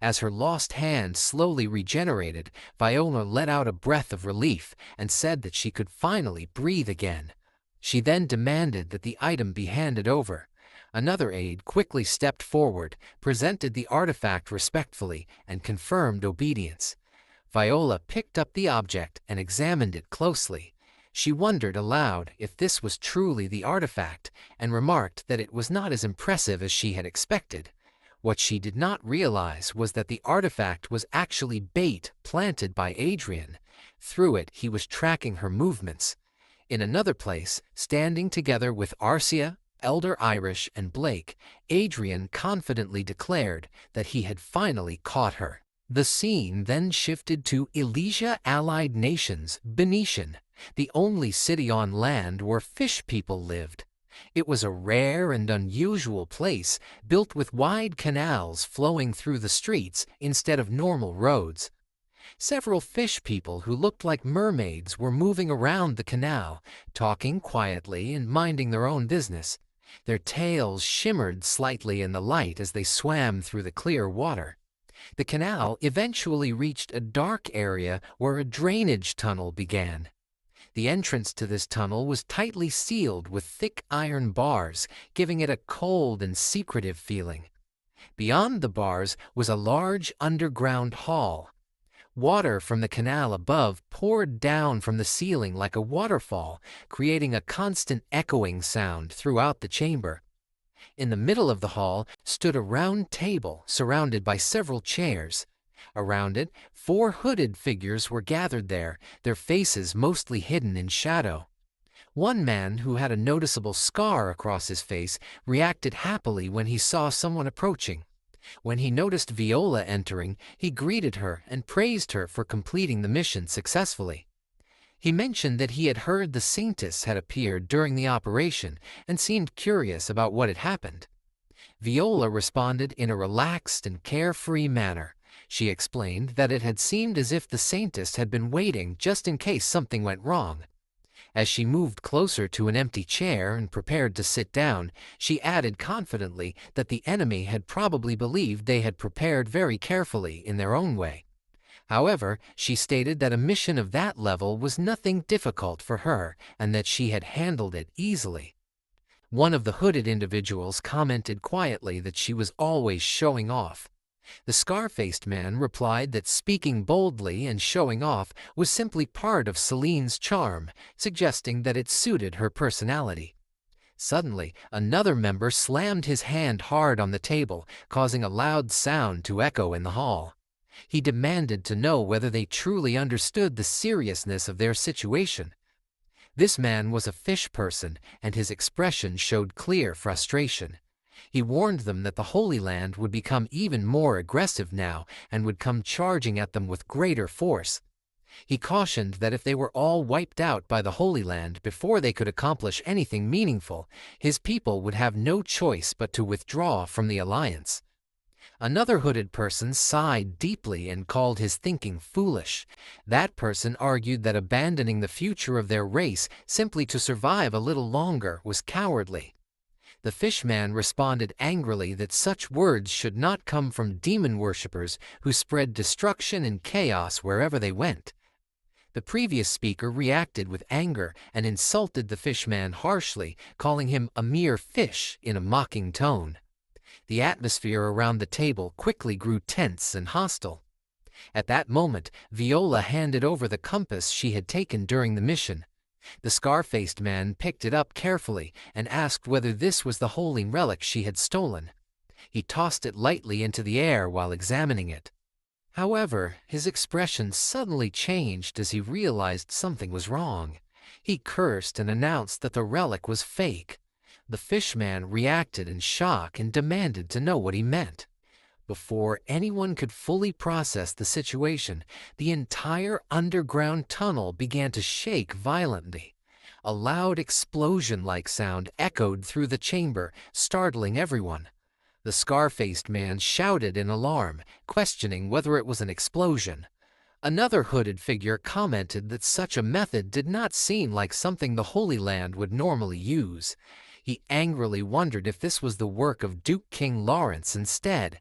As her lost hand slowly regenerated, Viola let out a breath of relief and said that she could finally breathe again. She then demanded that the item be handed over. Another aide quickly stepped forward, presented the artifact respectfully, and confirmed obedience. Viola picked up the object and examined it closely. She wondered aloud if this was truly the artifact, and remarked that it was not as impressive as she had expected. What she did not realize was that the artifact was actually bait planted by Adrien. Through it, he was tracking her movements. In another place, standing together with Arcia, Elder Irish, and Blake, Adrien confidently declared that he had finally caught her. The scene then shifted to Elysia Allied Nations, Benetian, the only city on land where fish people lived. It was a rare and unusual place, built with wide canals flowing through the streets instead of normal roads. Several fish people who looked like mermaids were moving around the canal, talking quietly and minding their own business. Their tails shimmered slightly in the light as they swam through the clear water. The canal eventually reached a dark area where a drainage tunnel began. The entrance to this tunnel was tightly sealed with thick iron bars, giving it a cold and secretive feeling. Beyond the bars was a large underground hall. Water from the canal above poured down from the ceiling like a waterfall, creating a constant echoing sound throughout the chamber. In the middle of the hall stood a round table surrounded by several chairs. Around it, 4 hooded figures were gathered there, their faces mostly hidden in shadow. One man, who had a noticeable scar across his face, reacted happily when he saw someone approaching. When he noticed Viola entering, he greeted her and praised her for completing the mission successfully. He mentioned that he had heard the Saintess had appeared during the operation and seemed curious about what had happened. Viola responded in a relaxed and carefree manner. She explained that it had seemed as if the Saintess had been waiting just in case something went wrong. As she moved closer to an empty chair and prepared to sit down, she added confidently that the enemy had probably believed they had prepared very carefully in their own way. However, she stated that a mission of that level was nothing difficult for her and that she had handled it easily. One of the hooded individuals commented quietly that she was always showing off. The scar-faced man replied that speaking boldly and showing off was simply part of Celine's charm, suggesting that it suited her personality. Suddenly, another member slammed his hand hard on the table, causing a loud sound to echo in the hall. He demanded to know whether they truly understood the seriousness of their situation. This man was a fish person, and his expression showed clear frustration. He warned them that the Holy Land would become even more aggressive now and would come charging at them with greater force. He cautioned that if they were all wiped out by the Holy Land before they could accomplish anything meaningful, his people would have no choice but to withdraw from the alliance. Another hooded person sighed deeply and called his thinking foolish. That person argued that abandoning the future of their race simply to survive a little longer was cowardly. The fishman responded angrily that such words should not come from demon worshippers who spread destruction and chaos wherever they went. The previous speaker reacted with anger and insulted the fishman harshly, calling him a mere fish in a mocking tone. The atmosphere around the table quickly grew tense and hostile. At that moment, Viola handed over the compass she had taken during the mission. The scar-faced man picked it up carefully and asked whether this was the holy relic she had stolen. He tossed it lightly into the air while examining it. However, his expression suddenly changed as he realized something was wrong. He cursed and announced that the relic was fake. The fishman reacted in shock and demanded to know what he meant. Before anyone could fully process the situation, the entire underground tunnel began to shake violently. A loud explosion-like sound echoed through the chamber, startling everyone. The scar-faced man shouted in alarm, questioning whether it was an explosion. Another hooded figure commented that such a method did not seem like something the Holy Land would normally use. He angrily wondered if this was the work of Duke King Lawrence instead.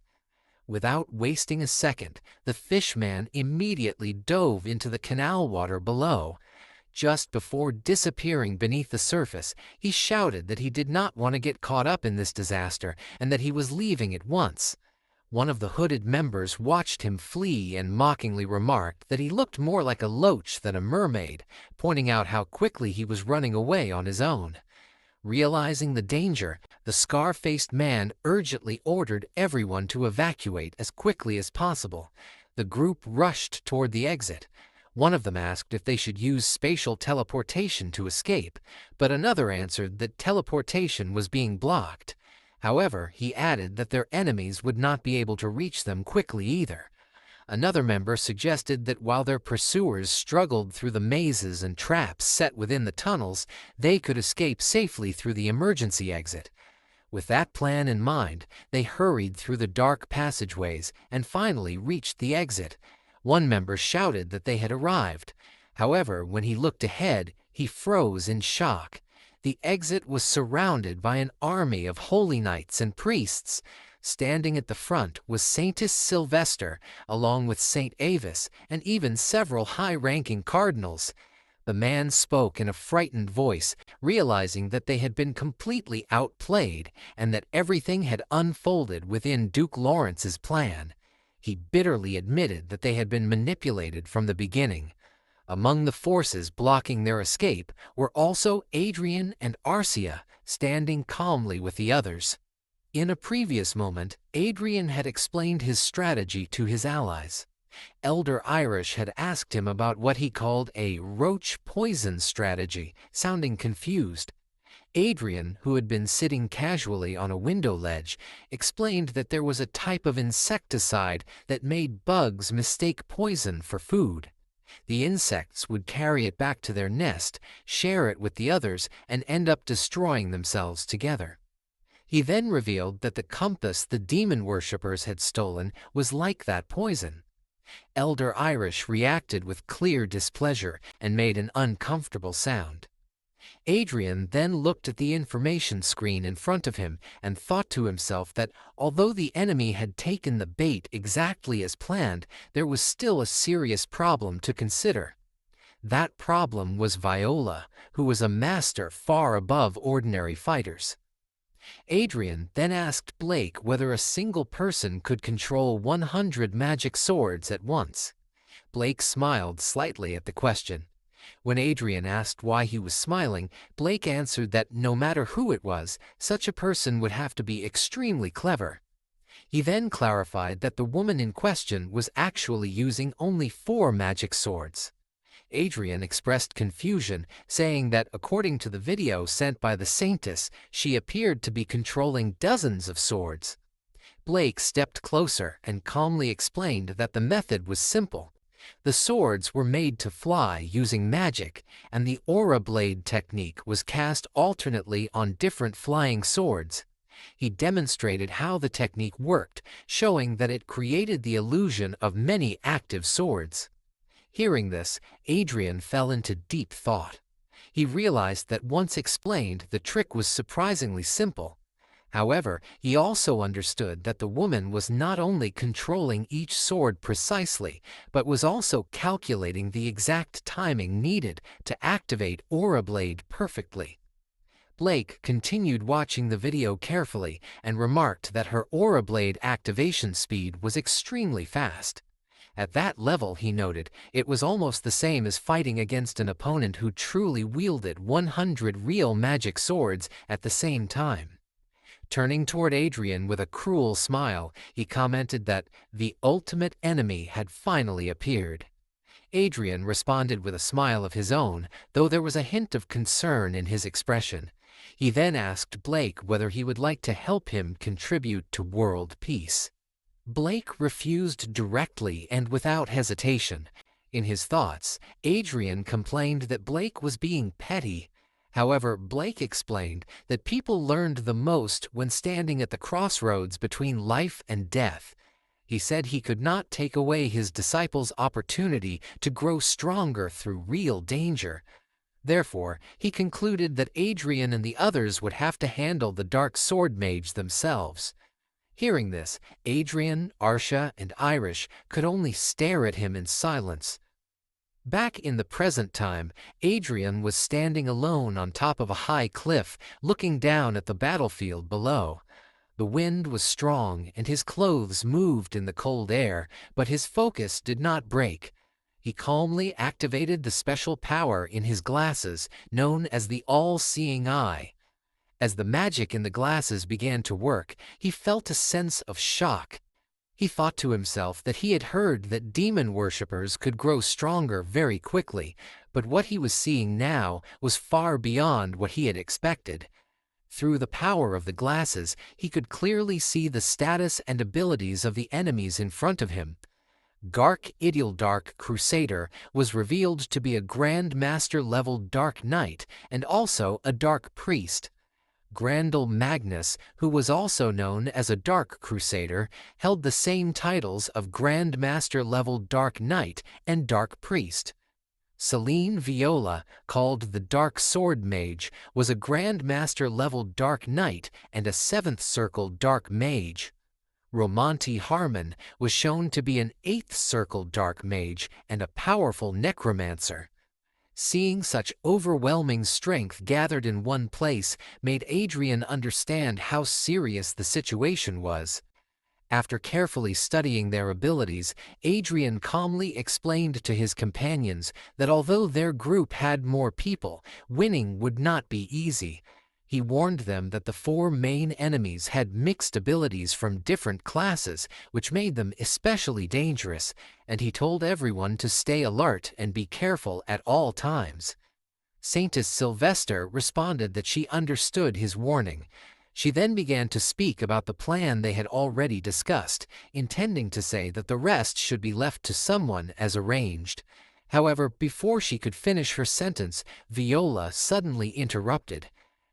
Without wasting a second, the fishman immediately dove into the canal water below. Just before disappearing beneath the surface, he shouted that he did not want to get caught up in this disaster and that he was leaving at once. One of the hooded members watched him flee and mockingly remarked that he looked more like a loach than a mermaid, pointing out how quickly he was running away on his own. Realizing the danger, the scar-faced man urgently ordered everyone to evacuate as quickly as possible. The group rushed toward the exit. One of them asked if they should use spatial teleportation to escape, but another answered that teleportation was being blocked. However, he added that their enemies would not be able to reach them quickly either. Another member suggested that while their pursuers struggled through the mazes and traps set within the tunnels, they could escape safely through the emergency exit. With that plan in mind, they hurried through the dark passageways and finally reached the exit. One member shouted that they had arrived. However, when he looked ahead, he froze in shock. The exit was surrounded by an army of holy knights and priests. Standing at the front was Saintess Sylvester, along with Saint Avis and even several high-ranking cardinals. The man spoke in a frightened voice, realizing that they had been completely outplayed and that everything had unfolded within Duke Lawrence's plan. He bitterly admitted that they had been manipulated from the beginning. Among the forces blocking their escape were also Adrien and Arcia, standing calmly with the others. In a previous moment, Adrien had explained his strategy to his allies. Elder Irish had asked him about what he called a roach poison strategy, sounding confused. Adrien, who had been sitting casually on a window ledge, explained that there was a type of insecticide that made bugs mistake poison for food. The insects would carry it back to their nest, share it with the others, and end up destroying themselves together. He then revealed that the compass the demon worshippers had stolen was like that poison. Elder Irish reacted with clear displeasure and made an uncomfortable sound. Adrien then looked at the information screen in front of him and thought to himself that although the enemy had taken the bait exactly as planned, there was still a serious problem to consider. That problem was Viola, who was a master far above ordinary fighters. Adrien then asked Blake whether a single person could control 100 magic swords at once. Blake smiled slightly at the question. When Adrien asked why he was smiling, Blake answered that no matter who it was, such a person would have to be extremely clever. He then clarified that the woman in question was actually using only 4 magic swords. Adrien expressed confusion, saying that according to the video sent by the Saintess, she appeared to be controlling dozens of swords. Blake stepped closer and calmly explained that the method was simple. The swords were made to fly using magic, and the aura blade technique was cast alternately on different flying swords. He demonstrated how the technique worked, showing that it created the illusion of many active swords. Hearing this, Adrien fell into deep thought. He realized that once explained, the trick was surprisingly simple. However, he also understood that the woman was not only controlling each sword precisely, but was also calculating the exact timing needed to activate Aura Blade perfectly. Blake continued watching the video carefully and remarked that her Aura Blade activation speed was extremely fast. At that level, he noted, it was almost the same as fighting against an opponent who truly wielded 100 real magic swords at the same time. Turning toward Adrien with a cruel smile, he commented that the ultimate enemy had finally appeared. Adrien responded with a smile of his own, though there was a hint of concern in his expression. He then asked Blake whether he would like to help him contribute to world peace. Blake refused directly and without hesitation. In his thoughts, Adrien complained that Blake was being petty. However, Blake explained that people learned the most when standing at the crossroads between life and death. He said he could not take away his disciples' opportunity to grow stronger through real danger. Therefore, he concluded that Adrien and the others would have to handle the Dark Sword Mage themselves. Hearing this, Adrien, Arcia, and Irish could only stare at him in silence. Back in the present time, Adrien was standing alone on top of a high cliff, looking down at the battlefield below. The wind was strong and his clothes moved in the cold air, but his focus did not break. He calmly activated the special power in his glasses, known as the All-Seeing Eye. As the magic in the glasses began to work, he felt a sense of shock. He thought to himself that he had heard that demon worshippers could grow stronger very quickly, but what he was seeing now was far beyond what he had expected. Through the power of the glasses, he could clearly see the status and abilities of the enemies in front of him. Gark Idildark Crusader was revealed to be a Grand Master-level Dark Knight and also a Dark Priest. Grandel Magnus, who was also known as a Dark Crusader, held the same titles of Grand Master-level Dark Knight and Dark Priest. Celine Viola, called the Dark Sword Mage, was a Grand Master-level Dark Knight and a 7th Circle Dark Mage. Romanti Harmon was shown to be an 8th Circle Dark Mage and a powerful necromancer. Seeing such overwhelming strength gathered in one place made Adrien understand how serious the situation was. After carefully studying their abilities, Adrien calmly explained to his companions that although their group had more people, winning would not be easy. He warned them that the four main enemies had mixed abilities from different classes, which made them especially dangerous, and he told everyone to stay alert and be careful at all times. Saintess Sylvester responded that she understood his warning. She then began to speak about the plan they had already discussed, intending to say that the rest should be left to someone as arranged. However, before she could finish her sentence, Viola suddenly interrupted.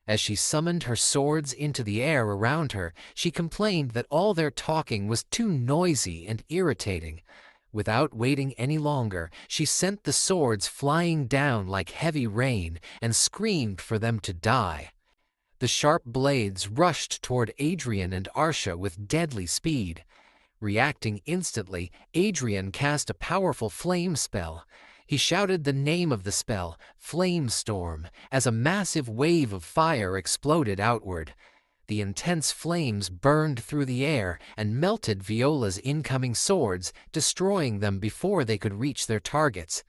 As she summoned her swords into the air around her, she complained that all their talking was too noisy and irritating. Without waiting any longer, she sent the swords flying down like heavy rain and screamed for them to die. The sharp blades rushed toward Adrien and Arcia with deadly speed. Reacting instantly, Adrien cast a powerful flame spell. He shouted the name of the spell, Flame Storm, as a massive wave of fire exploded outward. The intense flames burned through the air and melted Viola's incoming swords, destroying them before they could reach their targets.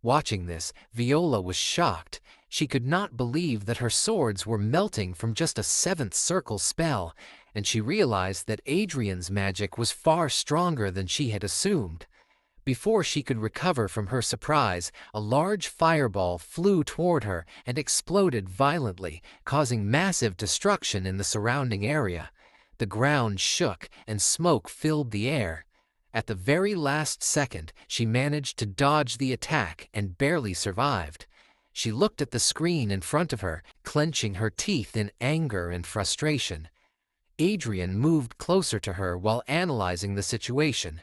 Watching this, Viola was shocked. She could not believe that her swords were melting from just a seventh circle spell, and she realized that Adrien's magic was far stronger than she had assumed. Before she could recover from her surprise, a large fireball flew toward her and exploded violently, causing massive destruction in the surrounding area. The ground shook and smoke filled the air. At the very last second, she managed to dodge the attack and barely survived. She looked at the screen in front of her, clenching her teeth in anger and frustration. Adrien moved closer to her while analyzing the situation.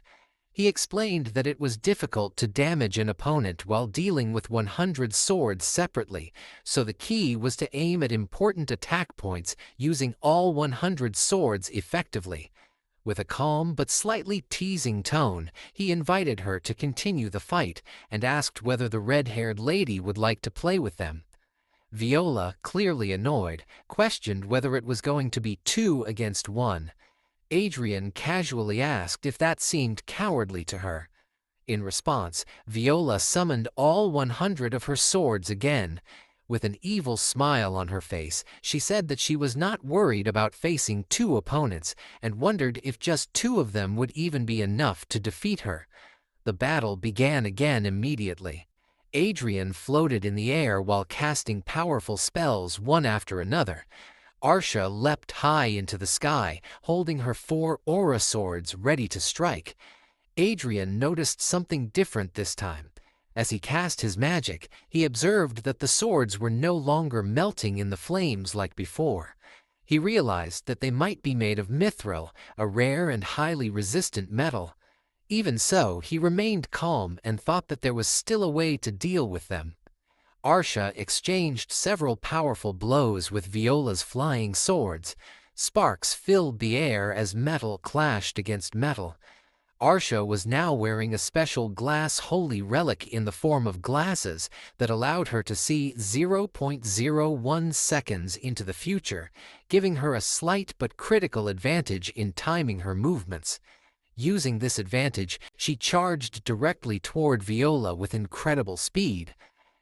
He explained that it was difficult to damage an opponent while dealing with 100 swords separately, so the key was to aim at important attack points using all 100 swords effectively. With a calm but slightly teasing tone, he invited her to continue the fight and asked whether the red-haired lady would like to play with them. Viola, clearly annoyed, questioned whether it was going to be 2 against 1. Adrien casually asked if that seemed cowardly to her. In response, Viola summoned all 100 of her swords again. With an evil smile on her face, she said that she was not worried about facing 2 opponents and wondered if just 2 of them would even be enough to defeat her. The battle began again immediately. Adrien floated in the air while casting powerful spells one after another. Arcia leapt high into the sky, holding her 4 aura swords ready to strike. Adrien noticed something different this time. As he cast his magic, he observed that the swords were no longer melting in the flames like before. He realized that they might be made of mithril, a rare and highly resistant metal. Even so, he remained calm and thought that there was still a way to deal with them. Arcia exchanged several powerful blows with Viola's flying swords. Sparks filled the air as metal clashed against metal. Arcia was now wearing a special glass holy relic in the form of glasses that allowed her to see 0.01 seconds into the future, giving her a slight but critical advantage in timing her movements. Using this advantage, she charged directly toward Viola with incredible speed.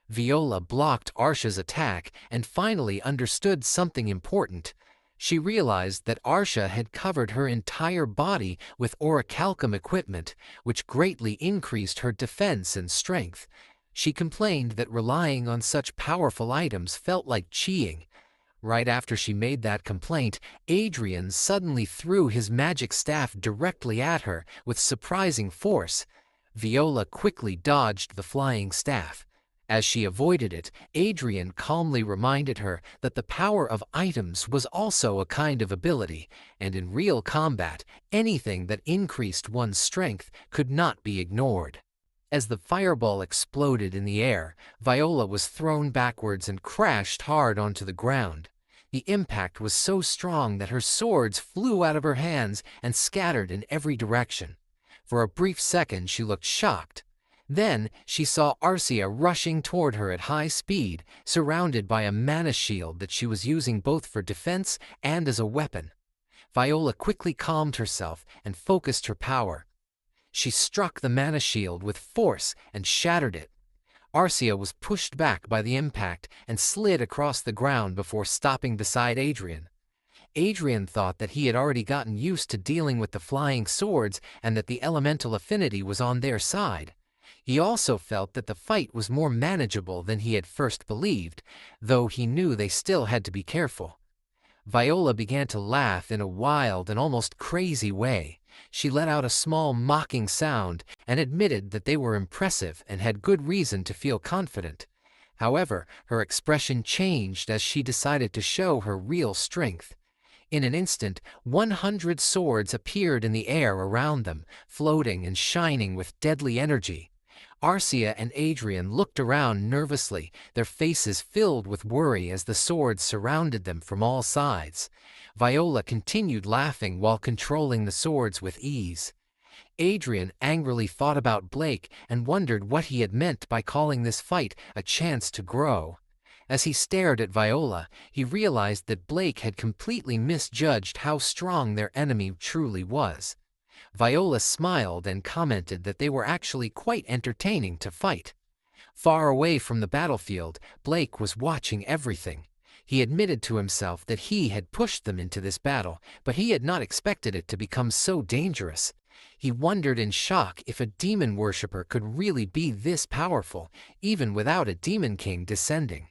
Viola blocked Arcia's attack and finally understood something important. She realized that Arcia had covered her entire body with orichalcum equipment, which greatly increased her defense and strength. She complained that relying on such powerful items felt like cheating. Right after she made that complaint, Adrien suddenly threw his magic staff directly at her with surprising force. Viola quickly dodged the flying staff. As she avoided it, Adrien calmly reminded her that the power of items was also a kind of ability, and in real combat, anything that increased one's strength could not be ignored. As the fireball exploded in the air, Viola was thrown backwards and crashed hard onto the ground. The impact was so strong that her swords flew out of her hands and scattered in every direction. For a brief second she looked shocked. Then she saw Arcia rushing toward her at high speed, surrounded by a mana shield that she was using both for defense and as a weapon. Viola quickly calmed herself and focused her power. She struck the mana shield with force and shattered it. Arcia was pushed back by the impact and slid across the ground before stopping beside Adrien. Adrien thought that he had already gotten used to dealing with the flying swords and that the elemental affinity was on their side. He also felt that the fight was more manageable than he had first believed, though he knew they still had to be careful. Viola began to laugh in a wild and almost crazy way. She let out a small mocking sound and admitted that they were impressive and had good reason to feel confident. However, her expression changed as she decided to show her real strength. In an instant, 100 swords appeared in the air around them, floating and shining with deadly energy. Arcia and Adrien looked around nervously, their faces filled with worry as the swords surrounded them from all sides. Viola continued laughing while controlling the swords with ease. Adrien angrily thought about Blake and wondered what he had meant by calling this fight a chance to grow. As he stared at Viola, he realized that Blake had completely misjudged how strong their enemy truly was. Viola smiled and commented that they were actually quite entertaining to fight. Far away from the battlefield, Blake was watching everything. He admitted to himself that he had pushed them into this battle, but he had not expected it to become so dangerous. He wondered in shock if a demon worshipper could really be this powerful, even without a demon king descending.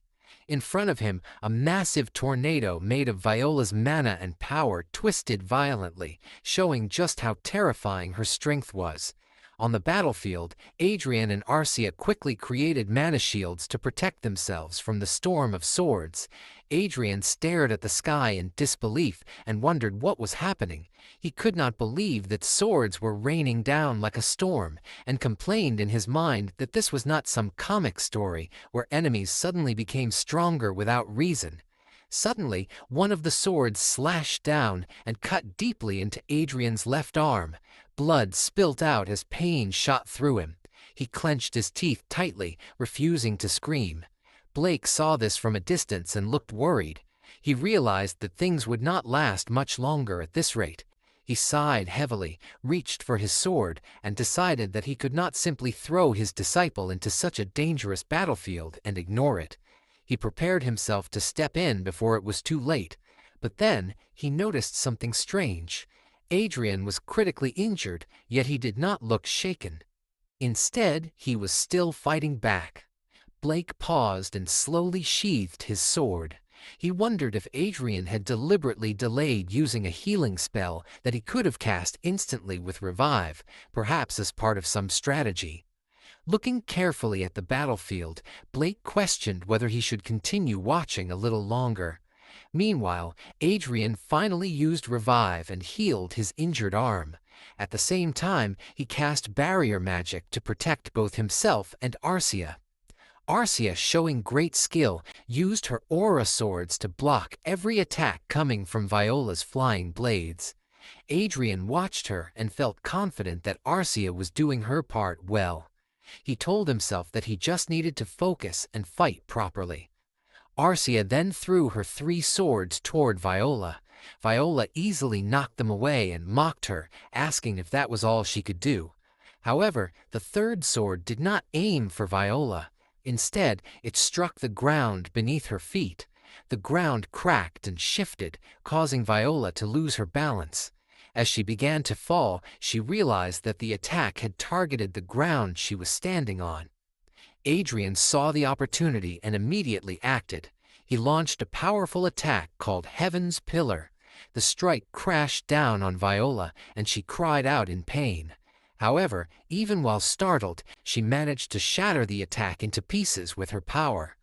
In front of him, a massive tornado made of Viola's mana and power twisted violently, showing just how terrifying her strength was. On the battlefield, Adrien and Arcia quickly created mana shields to protect themselves from the storm of swords. Adrien stared at the sky in disbelief and wondered what was happening. He could not believe that swords were raining down like a storm, and complained in his mind that this was not some comic story where enemies suddenly became stronger without reason. Suddenly, one of the swords slashed down and cut deeply into Adrien's left arm. Blood spilt out as pain shot through him. He clenched his teeth tightly, refusing to scream. Blake saw this from a distance and looked worried. He realized that things would not last much longer at this rate. He sighed heavily, reached for his sword, and decided that he could not simply throw his disciple into such a dangerous battlefield and ignore it. He prepared himself to step in before it was too late, but then he noticed something strange. Adrien was critically injured, yet he did not look shaken. Instead, he was still fighting back. Blake paused and slowly sheathed his sword. He wondered if Adrien had deliberately delayed using a healing spell that he could have cast instantly with Revive, perhaps as part of some strategy. Looking carefully at the battlefield, Blake questioned whether he should continue watching a little longer. Meanwhile, Adrien finally used Revive and healed his injured arm. At the same time, he cast barrier magic to protect both himself and Arcia. Arcia, showing great skill, used her aura swords to block every attack coming from Viola's flying blades. Adrien watched her and felt confident that Arcia was doing her part well. He told himself that he just needed to focus and fight properly. Arcia then threw her 3 swords toward Viola. Viola easily knocked them away and mocked her, asking if that was all she could do. However, the 3rd sword did not aim for Viola. Instead, it struck the ground beneath her feet. The ground cracked and shifted, causing Viola to lose her balance. As she began to fall, she realized that the attack had targeted the ground she was standing on. Adrien saw the opportunity and immediately acted. He launched a powerful attack called Heaven's Pillar. The strike crashed down on Viola, and she cried out in pain. However, even while startled, she managed to shatter the attack into pieces with her power.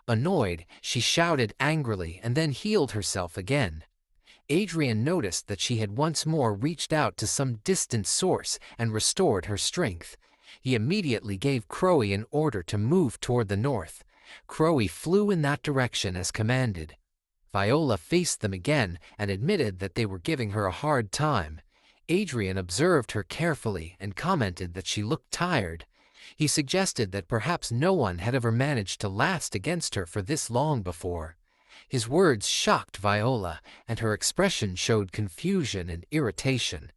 Annoyed, she shouted angrily and then healed herself again. Adrien noticed that she had once more reached out to some distant source and restored her strength. He immediately gave Crowy an order to move toward the north. Crowy flew in that direction as commanded. Viola faced them again and admitted that they were giving her a hard time. Adrien observed her carefully and commented that she looked tired. He suggested that perhaps no one had ever managed to last against her for this long before. His words shocked Viola, and her expression showed confusion and irritation.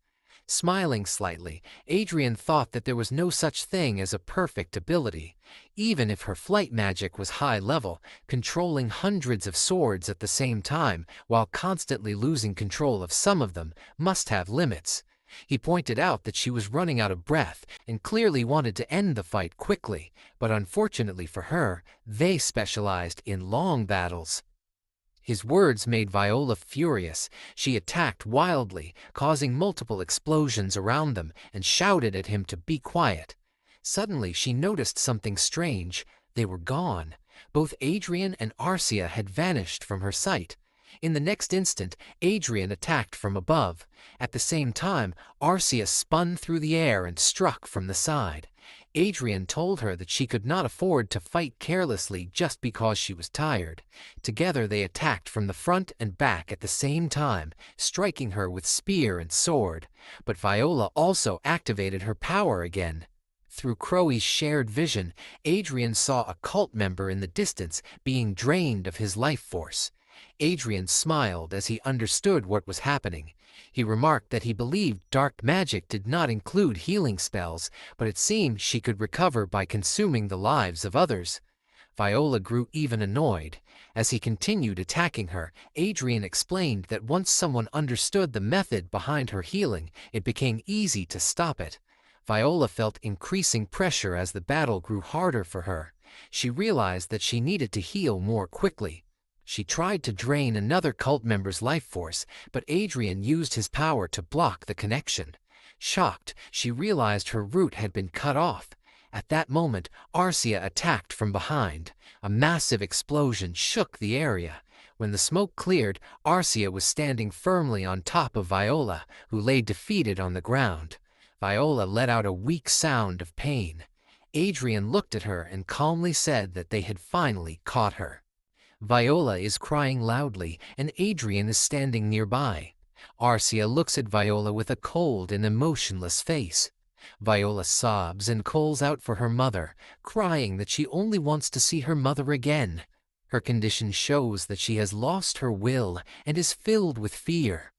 Smiling slightly, Adrien thought that there was no such thing as a perfect ability. Even if her flight magic was high level, controlling hundreds of swords at the same time while constantly losing control of some of them must have limits. He pointed out that she was running out of breath and clearly wanted to end the fight quickly, but unfortunately for her, they specialized in long battles. His words made Viola furious. She attacked wildly, causing multiple explosions around them, and shouted at him to be quiet. Suddenly she noticed something strange. They were gone. Both Adrien and Arcia had vanished from her sight. In the next instant, Adrien attacked from above. At the same time, Arcia spun through the air and struck from the side. Adrien told her that she could not afford to fight carelessly just because she was tired. Together they attacked from the front and back at the same time, striking her with spear and sword. But Viola also activated her power again. Through Crowy's shared vision, Adrien saw a cult member in the distance being drained of his life force. Adrien smiled as he understood what was happening. He remarked that he believed dark magic did not include healing spells, but it seemed she could recover by consuming the lives of others. Viola grew even annoyed. As he continued attacking her, Adrien explained that once someone understood the method behind her healing, it became easy to stop it. Viola felt increasing pressure as the battle grew harder for her. She realized that she needed to heal more quickly. She tried to drain another cult member's life force, but Adrien used his power to block the connection. Shocked, she realized her route had been cut off. At that moment, Arcia attacked from behind. A massive explosion shook the area. When the smoke cleared, Arcia was standing firmly on top of Viola, who lay defeated on the ground. Viola let out a weak sound of pain. Adrien looked at her and calmly said that they had finally caught her. Viola is crying loudly, and Adrien is standing nearby. Arcia looks at Viola with a cold and emotionless face. Viola sobs and calls out for her mother, crying that she only wants to see her mother again. Her condition shows that she has lost her will and is filled with fear.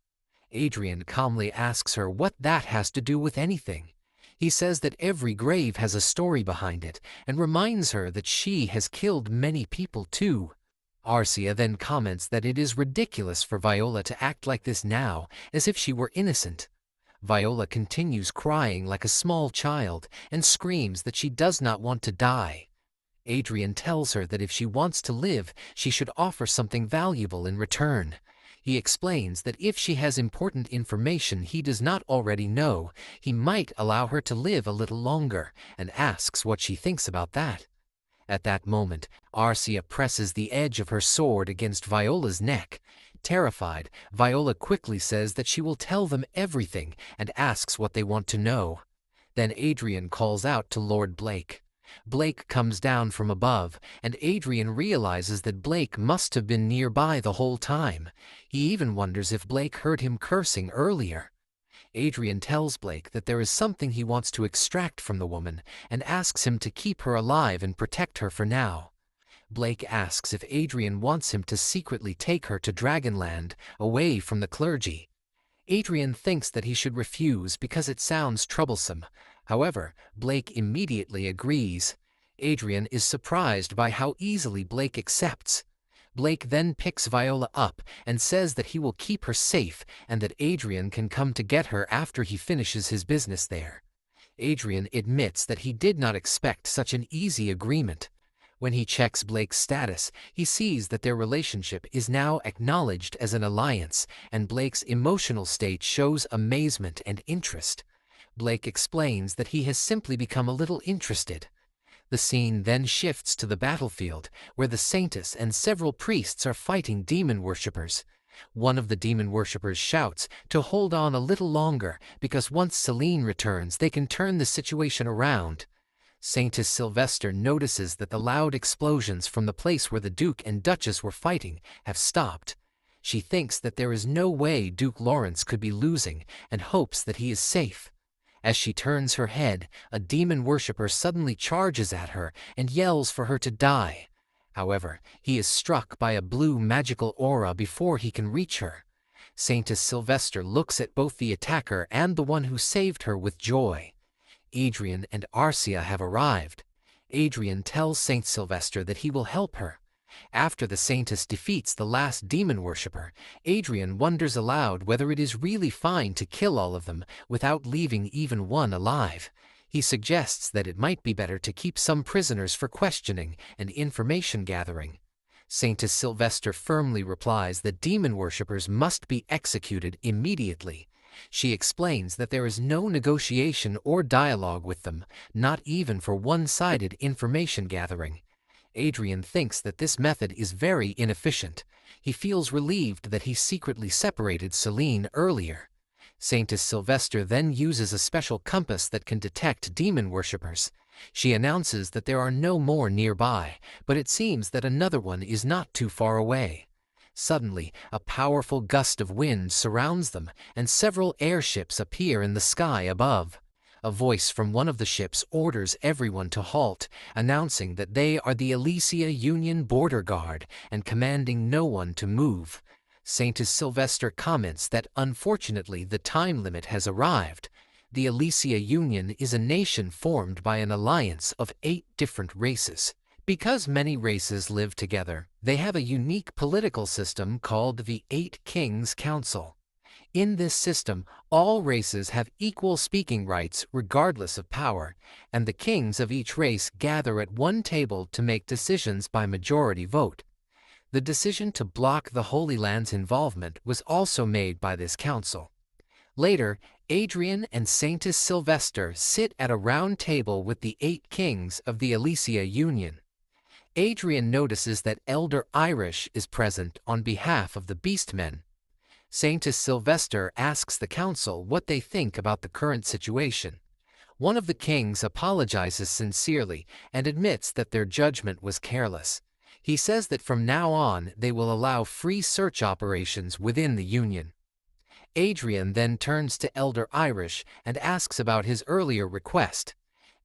Adrien calmly asks her what that has to do with anything. He says that every grave has a story behind it, and reminds her that she has killed many people too. Arcia then comments that it is ridiculous for Viola to act like this now, as if she were innocent. Viola continues crying like a small child and screams that she does not want to die. Adrien tells her that if she wants to live, she should offer something valuable in return. He explains that if she has important information he does not already know, he might allow her to live a little longer, and asks what she thinks about that. At that moment, Arcia presses the edge of her sword against Viola's neck. Terrified, Viola quickly says that she will tell them everything and asks what they want to know. Then Adrien calls out to Lord Blake. Blake comes down from above, and Adrien realizes that Blake must have been nearby the whole time. He even wonders if Blake heard him cursing earlier. Adrien tells Blake that there is something he wants to extract from the woman, and asks him to keep her alive and protect her for now. Blake asks if Adrien wants him to secretly take her to Dragonland, away from the clergy. Adrien thinks that he should refuse because it sounds troublesome. However, Blake immediately agrees. Adrien is surprised by how easily Blake accepts. Blake then picks Viola up and says that he will keep her safe and that Adrien can come to get her after he finishes his business there. Adrien admits that he did not expect such an easy agreement. When he checks Blake's status, he sees that their relationship is now acknowledged as an alliance, and Blake's emotional state shows amazement and interest. Blake explains that he has simply become a little interested. The scene then shifts to the battlefield, where the Saintess and several priests are fighting demon worshippers. One of the demon worshippers shouts to hold on a little longer, because once Celine returns they can turn the situation around. Saintess Sylvester notices that the loud explosions from the place where the Duke and Duchess were fighting have stopped. She thinks that there is no way Duke Lawrence could be losing, and hopes that he is safe. As she turns her head, a demon worshipper suddenly charges at her and yells for her to die. However, he is struck by a blue magical aura before he can reach her. Saintess Sylvester looks at both the attacker and the one who saved her with joy. Adrien and Arcia have arrived. Adrien tells Saint Sylvester that he will help her. After the Saintess defeats the last demon worshipper, Adrien wonders aloud whether it is really fine to kill all of them without leaving even one alive. He suggests that it might be better to keep some prisoners for questioning and information gathering. Saintess Sylvester firmly replies that demon worshippers must be executed immediately. She explains that there is no negotiation or dialogue with them, not even for one-sided information gathering. Adrien thinks that this method is very inefficient. He feels relieved that he secretly separated Celine earlier. Saintess Sylvester then uses a special compass that can detect demon worshippers. She announces that there are no more nearby, but it seems that another one is not too far away. Suddenly, a powerful gust of wind surrounds them, and several airships appear in the sky above. A voice from one of the ships orders everyone to halt, announcing that they are the Elysia Union Border Guard and commanding no one to move. Saintess Sylvester comments that unfortunately the time limit has arrived. The Elysia Union is a nation formed by an alliance of 8 different races. Because many races live together, they have a unique political system called the 8 Kings Council. In this system, all races have equal speaking rights regardless of power, and the kings of each race gather at one table to make decisions by majority vote. The decision to block the Holy Land's involvement was also made by this council. Later, Adrien and Saintess Sylvester sit at a round table with the 8 kings of the Elysia Union. Adrien notices that Elder Irish is present on behalf of the Beastmen. Saintess Sylvester asks the council what they think about the current situation. One of the kings apologizes sincerely and admits that their judgment was careless. He says that from now on they will allow free search operations within the Union. Adrien then turns to Elder Irish and asks about his earlier request.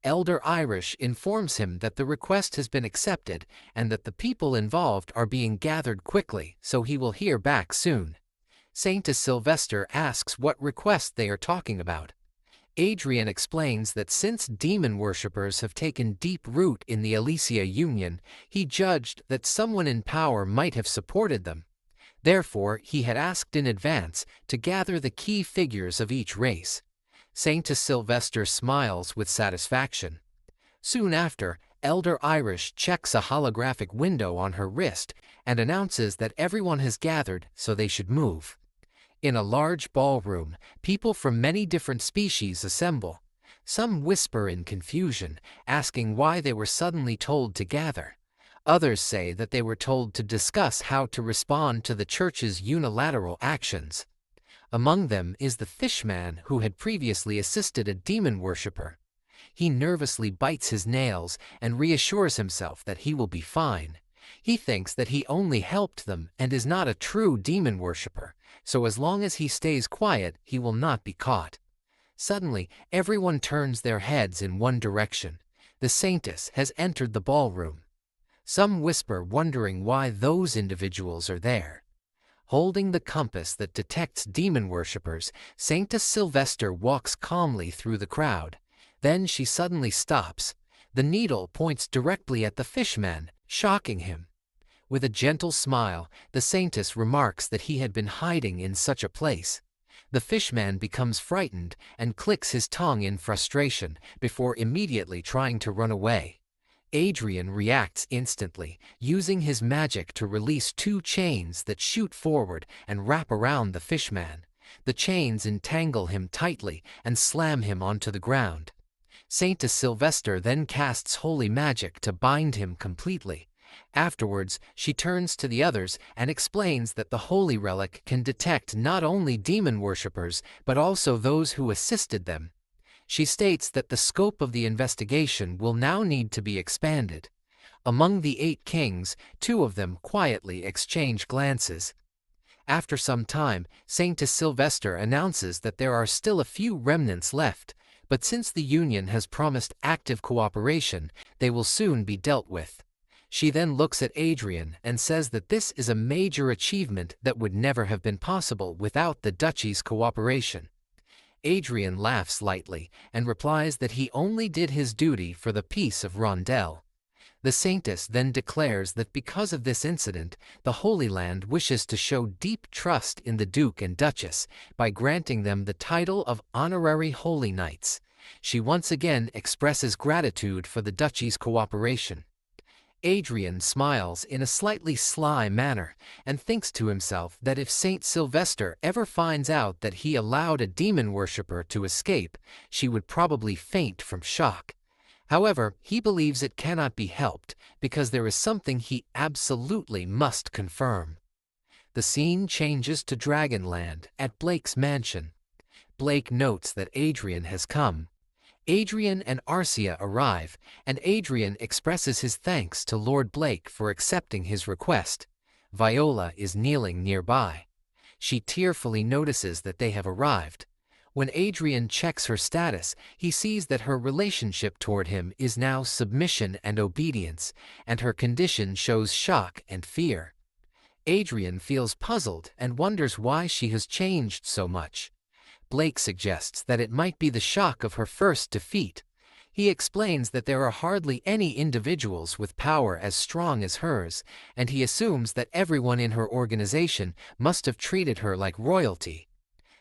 Elder Irish informs him that the request has been accepted and that the people involved are being gathered quickly, so he will hear back soon. Saintess Sylvester asks what request they are talking about. Adrien explains that since demon worshippers have taken deep root in the Elysia Union, he judged that someone in power might have supported them. Therefore, he had asked in advance to gather the key figures of each race. Saintess Sylvester smiles with satisfaction. Soon after, Elder Irish checks a holographic window on her wrist and announces that everyone has gathered, so they should move. In a large ballroom, people from many different species assemble. Some whisper in confusion, asking why they were suddenly told to gather. Others say that they were told to discuss how to respond to the church's unilateral actions. Among them is the fishman who had previously assisted a demon worshipper. He nervously bites his nails and reassures himself that he will be fine. He thinks that he only helped them and is not a true demon worshipper, so as long as he stays quiet, he will not be caught. Suddenly, everyone turns their heads in one direction. The Saintess has entered the ballroom. Some whisper, wondering why those individuals are there. Holding the compass that detects demon worshippers, Saintess Sylvester walks calmly through the crowd. Then she suddenly stops. The needle points directly at the fishman, shocking him. With a gentle smile, the Saintess remarks that he had been hiding in such a place. The fishman becomes frightened and clicks his tongue in frustration before immediately trying to run away. Adrien reacts instantly, using his magic to release 2 chains that shoot forward and wrap around the fishman. The chains entangle him tightly and slam him onto the ground. Saintess Sylvester then casts holy magic to bind him completely. Afterwards, she turns to the others and explains that the holy relic can detect not only demon worshippers, but also those who assisted them. She states that the scope of the investigation will now need to be expanded. Among the 8 kings, 2 of them quietly exchange glances. After some time, Saintess Sylvester announces that there are still a few remnants left, But since the Union has promised active cooperation, they will soon be dealt with. She then looks at Adrien and says that this is a major achievement that would never have been possible without the duchy's cooperation. Adrien laughs lightly and replies that he only did his duty for the peace of Randelle. The Saintess then declares that because of this incident, the Holy Land wishes to show deep trust in the Duke and Duchess by granting them the title of Honorary Holy Knights. She once again expresses gratitude for the Duchy's cooperation. Adrien smiles in a slightly sly manner and thinks to himself that if Saint Sylvester ever finds out that he allowed a demon worshipper to escape, she would probably faint from shock. However, he believes it cannot be helped because there is something he absolutely must confirm. The scene changes to Dragonland at Blake's mansion. Blake notes that Adrien has come. Adrien and Arcia arrive, and Adrien expresses his thanks to Lord Blake for accepting his request. Viola is kneeling nearby. She tearfully notices that they have arrived. When Adrien checks her status, he sees that her relationship toward him is now submission and obedience, and her condition shows shock and fear. Adrien feels puzzled and wonders why she has changed so much. Blake suggests that it might be the shock of her first defeat. He explains that there are hardly any individuals with power as strong as hers, and he assumes that everyone in her organization must have treated her like royalty.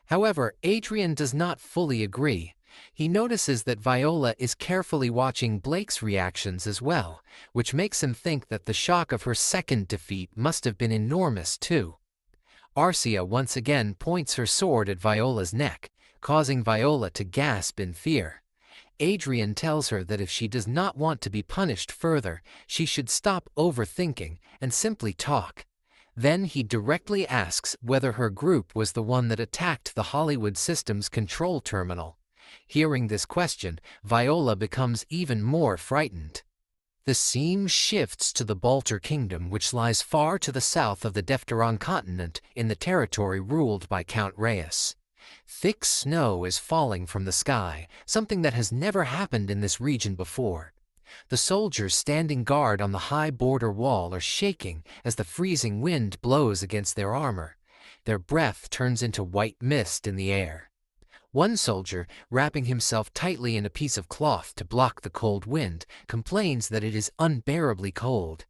However, Adrien does not fully agree. He notices that Viola is carefully watching Blake's reactions as well, which makes him think that the shock of her second defeat must have been enormous too. Arcia once again points her sword at Viola's neck, causing Viola to gasp in fear. Adrien tells her that if she does not want to be punished further, she should stop overthinking and simply talk. Then he directly asks whether her group was the one that attacked the Hollywood Systems control terminal. Hearing this question, Viola becomes even more frightened. The scene shifts to the Balter Kingdom, which lies far to the south of the Defteron continent in the territory ruled by Count Reyes. Thick snow is falling from the sky, something that has never happened in this region before. The soldiers standing guard on the high border wall are shaking as the freezing wind blows against their armor. Their breath turns into white mist in the air. One soldier, wrapping himself tightly in a piece of cloth to block the cold wind, complains that it is unbearably cold.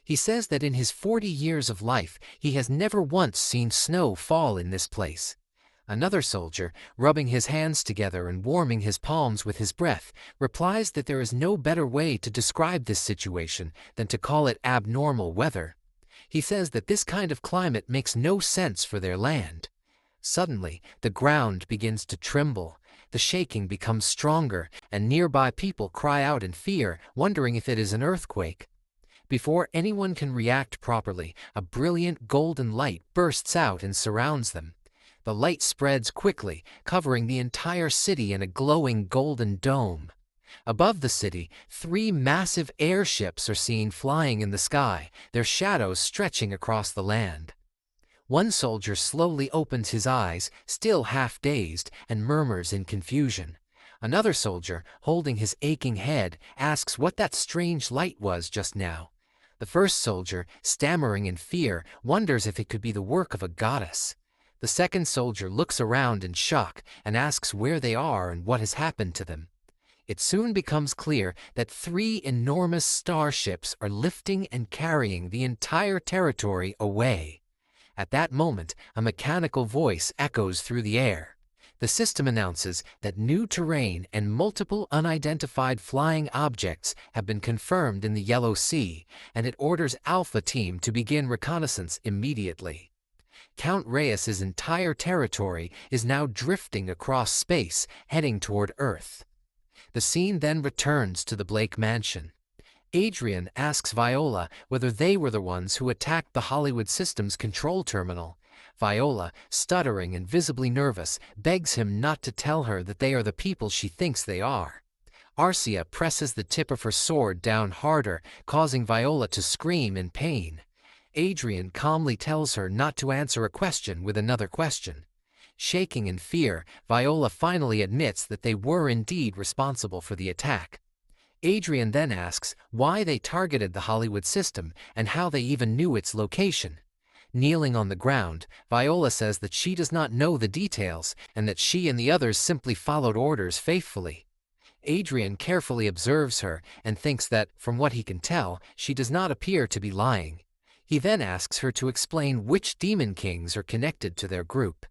He says that in his 40 years of life, he has never once seen snow fall in this place. Another soldier, rubbing his hands together and warming his palms with his breath, replies that there is no better way to describe this situation than to call it abnormal weather. He says that this kind of climate makes no sense for their land. Suddenly, the ground begins to tremble, the shaking becomes stronger, and nearby people cry out in fear, wondering if it is an earthquake. Before anyone can react properly, a brilliant golden light bursts out and surrounds them. The light spreads quickly, covering the entire city in a glowing golden dome. Above the city, 3 massive airships are seen flying in the sky, their shadows stretching across the land. One soldier slowly opens his eyes, still half dazed, and murmurs in confusion. Another soldier, holding his aching head, asks what that strange light was just now. The first soldier, stammering in fear, wonders if it could be the work of a goddess. The second soldier looks around in shock and asks where they are and what has happened to them. It soon becomes clear that 3 enormous starships are lifting and carrying the entire territory away. At that moment, a mechanical voice echoes through the air. The system announces that new terrain and multiple unidentified flying objects have been confirmed in the Yellow Sea, and it orders Alpha Team to begin reconnaissance immediately. Count Reyes's entire territory is now drifting across space, heading toward Earth. The scene then returns to the Blake mansion. Adrien asks Viola whether they were the ones who attacked the Hollywood Systems control terminal. Viola, stuttering and visibly nervous, begs him not to tell her that they are the people she thinks they are. Arcia presses the tip of her sword down harder, causing Viola to scream in pain. Adrien calmly tells her not to answer a question with another question. Shaking in fear, Viola finally admits that they were indeed responsible for the attack. Adrien then asks why they targeted the Hollywood system and how they even knew its location. Kneeling on the ground, Viola says that she does not know the details and that she and the others simply followed orders faithfully. Adrien carefully observes her and thinks that, from what he can tell, she does not appear to be lying. He then asks her to explain which demon kings are connected to their group.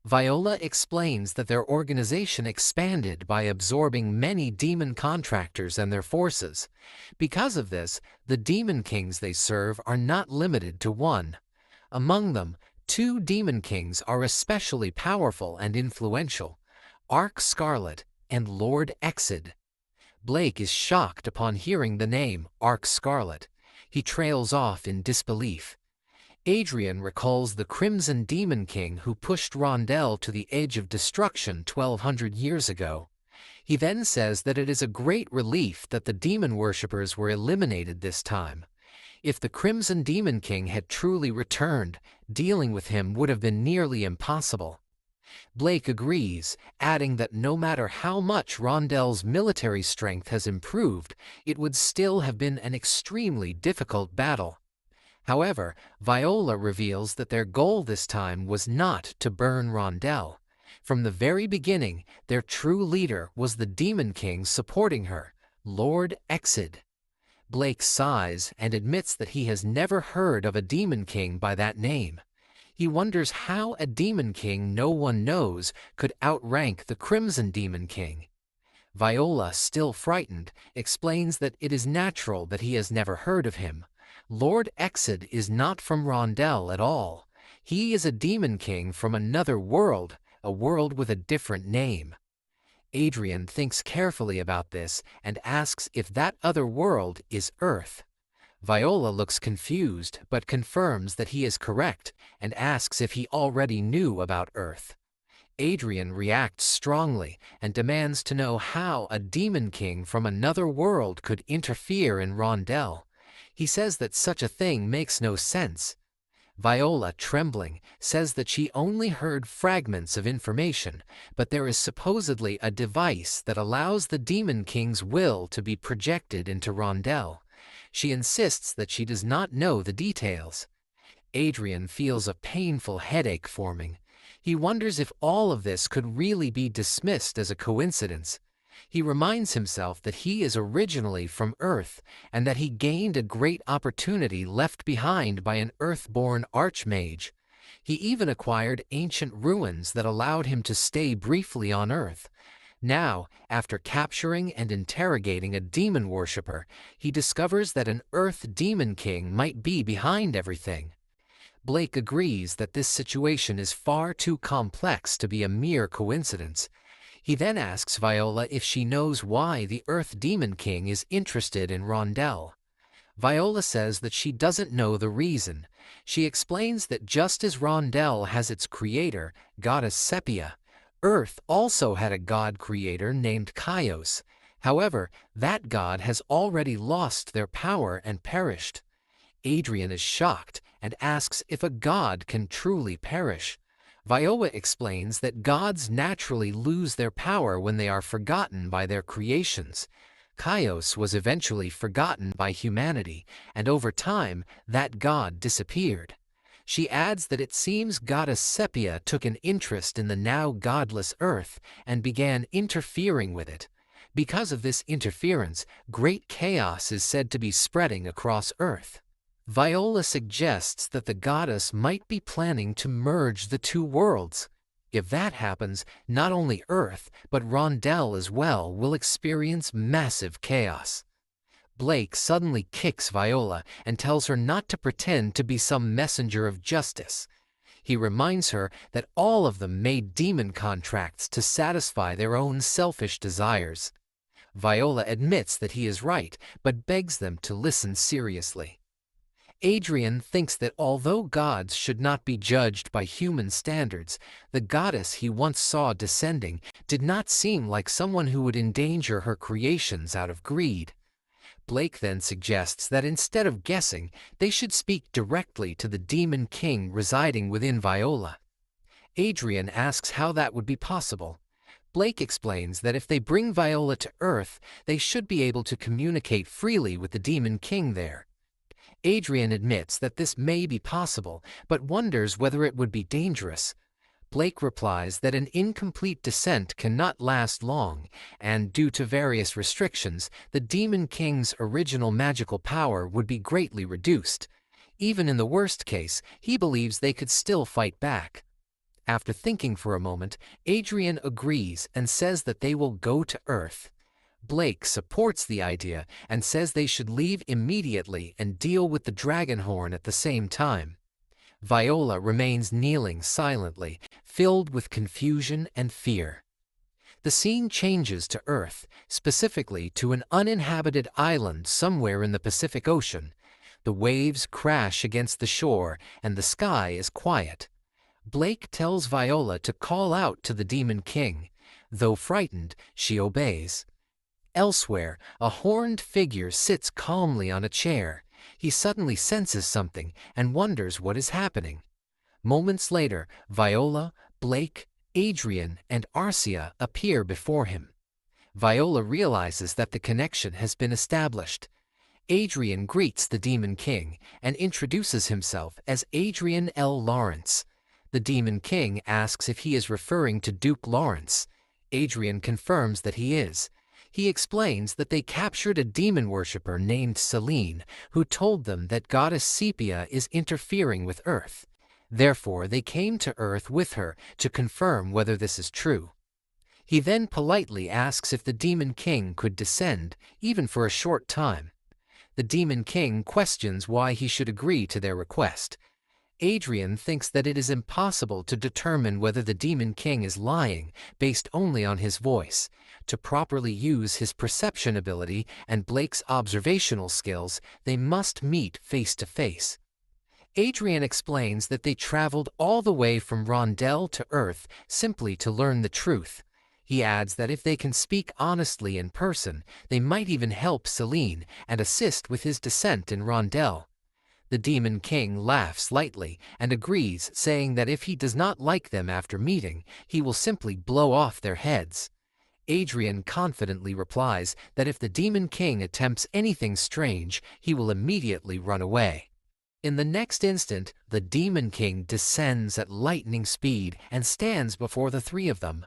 Viola explains that their organization expanded by absorbing many demon contractors and their forces. Because of this, the demon kings they serve are not limited to one. Among them, 2 demon kings are especially powerful and influential: Arc Scarlet and Lord Exid. Blake is shocked upon hearing the name Arc Scarlet. He trails off in disbelief. Adrien recalls the Crimson Demon King who pushed Randelle to the edge of destruction 1200 years ago. He then says that it is a great relief that the demon worshippers were eliminated this time. If the Crimson Demon King had truly returned, dealing with him would have been nearly impossible. Blake agrees, adding that no matter how much Rondelle's military strength has improved, it would still have been an extremely difficult battle. However, Viola reveals that their goal this time was not to burn Randelle. From the very beginning, their true leader was the Demon King supporting her, Lord Exid. Blake sighs and admits that he has never heard of a Demon King by that name. He wonders how a Demon King no one knows could outrank the Crimson Demon King. Viola, still frightened, explains that it is natural that he has never heard of him. Lord Exid is not from Randelle at all. He is a Demon King from another world, a world with a different name. Adrien thinks carefully about this and asks if that other world is Earth. Viola looks confused but confirms that he is correct and asks if he already knew about Earth. Adrien reacts strongly and demands to know how a Demon King from another world could interfere in Randelle. He says that such a thing makes no sense. Viola, trembling, says that she only heard fragments of information, but there is supposedly a device that allows the Demon King's will to be projected into Randelle. She insists that she does not know the details. Adrien feels a painful headache forming. He wonders if all of this could really be dismissed as a coincidence. He reminds himself that he is originally from Earth and that he gained a great opportunity left behind by an Earth-born archmage. He even acquired ancient ruins that allowed him to stay briefly on Earth. Now, after capturing and interrogating a demon worshipper, he discovers that an Earth Demon King might be behind everything. Blake agrees that this situation is far too complex to be a mere coincidence. He then asks Viola if she knows why the Earth Demon King is interested in Randelle. Viola says that she doesn't know the reason. She explains that just as Randelle has its creator, goddess Sepia, Earth also had a god creator named Kaios. However, that god has already lost their power and perished. Adrien is shocked and asks if a god can truly perish. Viola explains that gods naturally lose their power when they are forgotten by their creations. Kaios was eventually forgotten by humanity, and over time, that god disappeared. She adds that it seems goddess Sepia took an interest in the now godless Earth and began interfering with it. Because of this interference, great chaos is said to be spreading across Earth. Viola suggests that the goddess might be planning to merge the two worlds. If that happens, not only Earth, but Randelle as well will experience massive chaos. Blake suddenly kicks Viola and tells her not to pretend to be some messenger of justice. He reminds her that all of them made demon contracts to satisfy their own selfish desires. Viola admits that he is right, but begs them to listen seriously. Adrien thinks that although gods should not be judged by human standards, the goddess he once saw descending did not seem like someone who would endanger her creations out of greed. Blake then suggests that instead of guessing, they should speak directly to the Demon King residing within Viola. Adrien asks how that would be possible. Blake explains that if they bring Viola to Earth, they should be able to communicate freely with the Demon King there. Adrien admits that this may be possible, but wonders whether it would be dangerous. Blake replies that an incomplete descent cannot last long, and due to various restrictions, the Demon King's original magical power would be greatly reduced. Even in the worst case, he believes they could still fight back. After thinking for a moment, Adrien agrees and says that they will go to Earth. Blake supports the idea and says they should leave immediately and deal with the Dragonhorn at the same time. Viola remains kneeling silently, filled with confusion and fear. The scene changes to Earth, specifically to an uninhabited island somewhere in the Pacific Ocean. The waves crash against the shore and the sky is quiet. Blake tells Viola to call out to the Demon King. Though frightened, she obeys. Elsewhere, a horned figure sits calmly on a chair. He suddenly senses something and wonders what is happening. Moments later, Viola, Blake, Adrien, and Arcia appear before him. Viola realizes that the connection has been established. Adrien greets the Demon King and introduces himself as Adrien L. Lawrence. The Demon King asks if he is referring to Duke Lawrence. Adrien confirms that he is. He explains that they captured a demon worshipper named Selene, who told them that goddess Sepia is interfering with Earth. Therefore, they came to Earth with her to confirm whether this is true. He then politely asks if the Demon King could descend, even for a short time. The Demon King questions why he should agree to their request. Adrien thinks that it is impossible to determine whether the Demon King is lying based only on his voice. To properly use his perception ability and Blake's observational skills, they must meet face to face. Adrien explains that they traveled all the way from Randelle to Earth simply to learn the truth. He adds that if they can speak honestly in person, they might even help Selene and assist with his descent in Randelle. The Demon King laughs lightly and agrees, saying that if he does not like them after meeting, he will simply blow off their heads. Adrien confidently replies that if the Demon King attempts anything strange, he will immediately run away. In the next instant, the Demon King descends at lightning speed and stands before the three of them.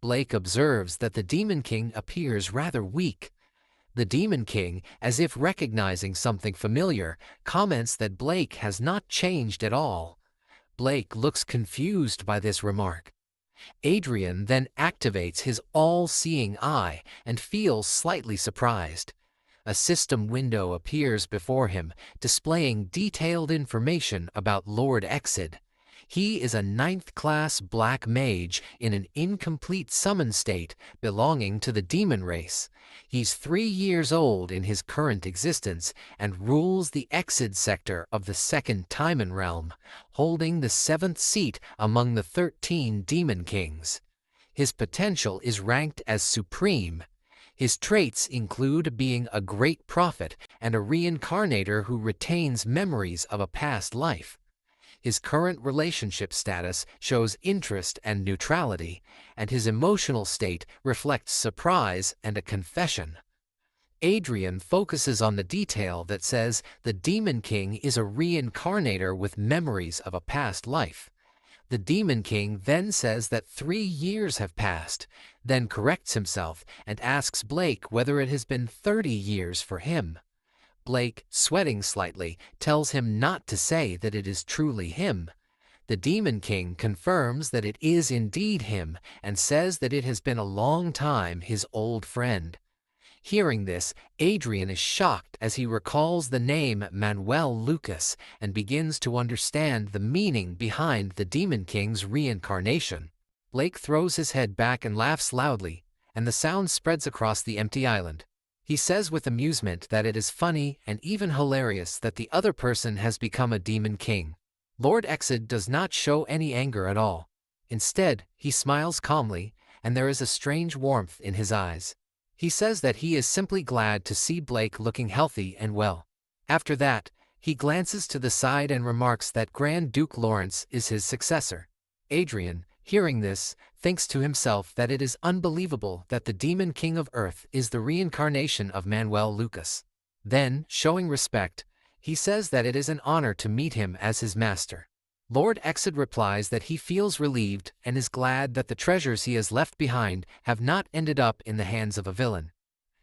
Blake observes that the Demon King appears rather weak. The Demon King, as if recognizing something familiar, comments that Blake has not changed at all. Blake looks confused by this remark. Adrien then activates his all-seeing eye and feels slightly surprised. A system window appears before him, displaying detailed information about Lord Exid. He is a 9th-class black mage in an incomplete summon state belonging to the demon race. He's 3 years old in his current existence and rules the Exid sector of the 2nd Timon realm, holding the 7th seat among the 13 demon kings. His potential is ranked as supreme. His traits include being a great prophet and a reincarnator who retains memories of a past life. His current relationship status shows interest and neutrality, and his emotional state reflects surprise and a confession. Adrien focuses on the detail that says the Demon King is a reincarnator with memories of a past life. The Demon King then says that 3 years have passed, then corrects himself and asks Blake whether it has been 30 years for him. Blake, sweating slightly, tells him not to say that it is truly him. The Demon King confirms that it is indeed him and says that it has been a long time his old friend. Hearing this, Adrien is shocked as he recalls the name Manuel Lucas and begins to understand the meaning behind the Demon King's reincarnation. Blake throws his head back and laughs loudly, and the sound spreads across the empty island. He says with amusement that it is funny and even hilarious that the other person has become a Demon King. Lord Exid does not show any anger at all. Instead, he smiles calmly, and there is a strange warmth in his eyes. He says that he is simply glad to see Blake looking healthy and well. After that, he glances to the side and remarks that Grand Duke Lawrence is his successor. Adrien, hearing this, thinks to himself that it is unbelievable that the demon king of Earth is the reincarnation of Manuel Lucas. Then, showing respect, he says that it is an honor to meet him as his master. Lord Exod replies that he feels relieved and is glad that the treasures he has left behind have not ended up in the hands of a villain.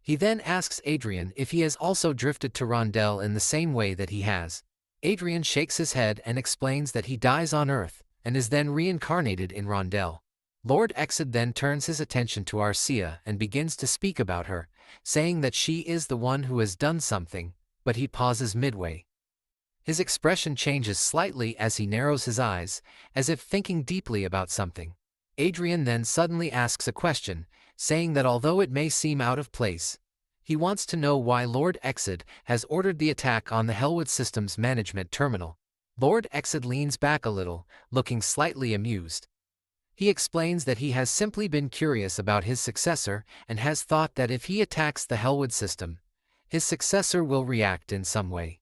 He then asks Adrien if he has also drifted to Randelle in the same way that he has. Adrien shakes his head and explains that he dies on Earth and is then reincarnated in Randelle. Lord Exod then turns his attention to Arcia and begins to speak about her, saying that she is the one who has done something, but he pauses midway. His expression changes slightly as he narrows his eyes, as if thinking deeply about something. Adrien then suddenly asks a question, saying that although it may seem out of place, he wants to know why Lord Exod has ordered the attack on the Hellwood Systems Management Terminal. Lord Exod leans back a little, looking slightly amused. He explains that he has simply been curious about his successor and has thought that if he attacks the Hellwood system, his successor will react in some way.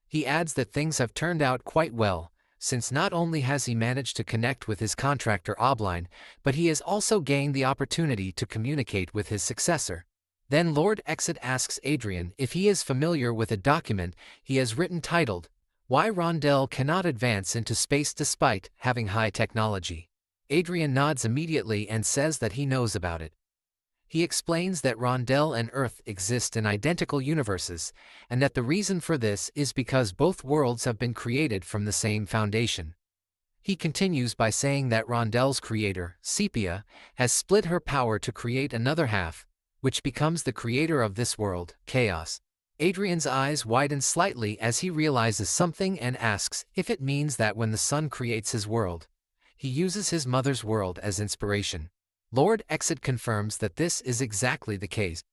He adds that things have turned out quite well, since not only has he managed to connect with his contractor Obline, but he has also gained the opportunity to communicate with his successor. Then Lord Exod asks Adrien if he is familiar with a document he has written titled, "Why Randelle Cannot Advance into Space Despite Having High Technology." Adrien nods immediately and says that he knows about it. He explains that Randelle and Earth exist in identical universes, and that the reason for this is because both worlds have been created from the same foundation. He continues by saying that Rondelle's creator, Sepia, has split her power to create another half, which becomes the creator of this world, Chaos. Adrien's eyes widen slightly as he realizes something and asks if it means that when the sun creates his world, he uses his mother's world as inspiration. Lord Exod confirms that this is exactly the case.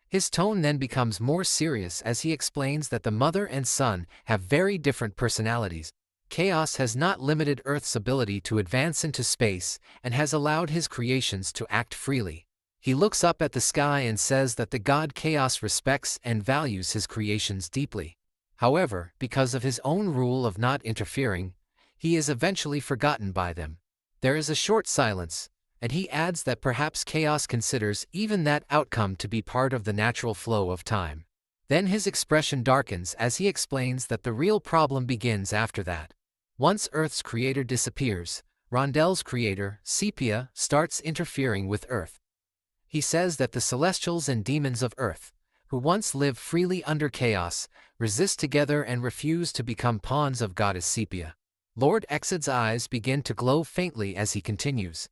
His tone then becomes more serious as he explains that the mother and son have very different personalities. Chaos has not limited Earth's ability to advance into space and has allowed his creations to act freely. He looks up at the sky and says that the god Chaos respects and values his creations deeply. However, because of his own rule of not interfering, he is eventually forgotten by them. There is a short silence, and he adds that perhaps Chaos considers even that outcome to be part of the natural flow of time. Then his expression darkens as he explains that the real problem begins after that. Once Earth's creator disappears, Rondelle's creator, Sepia, starts interfering with Earth. He says that the celestials and demons of Earth, who once lived freely under Chaos, resist together and refuse to become pawns of goddess Sepia. Lord Exod's eyes begin to glow faintly as he continues.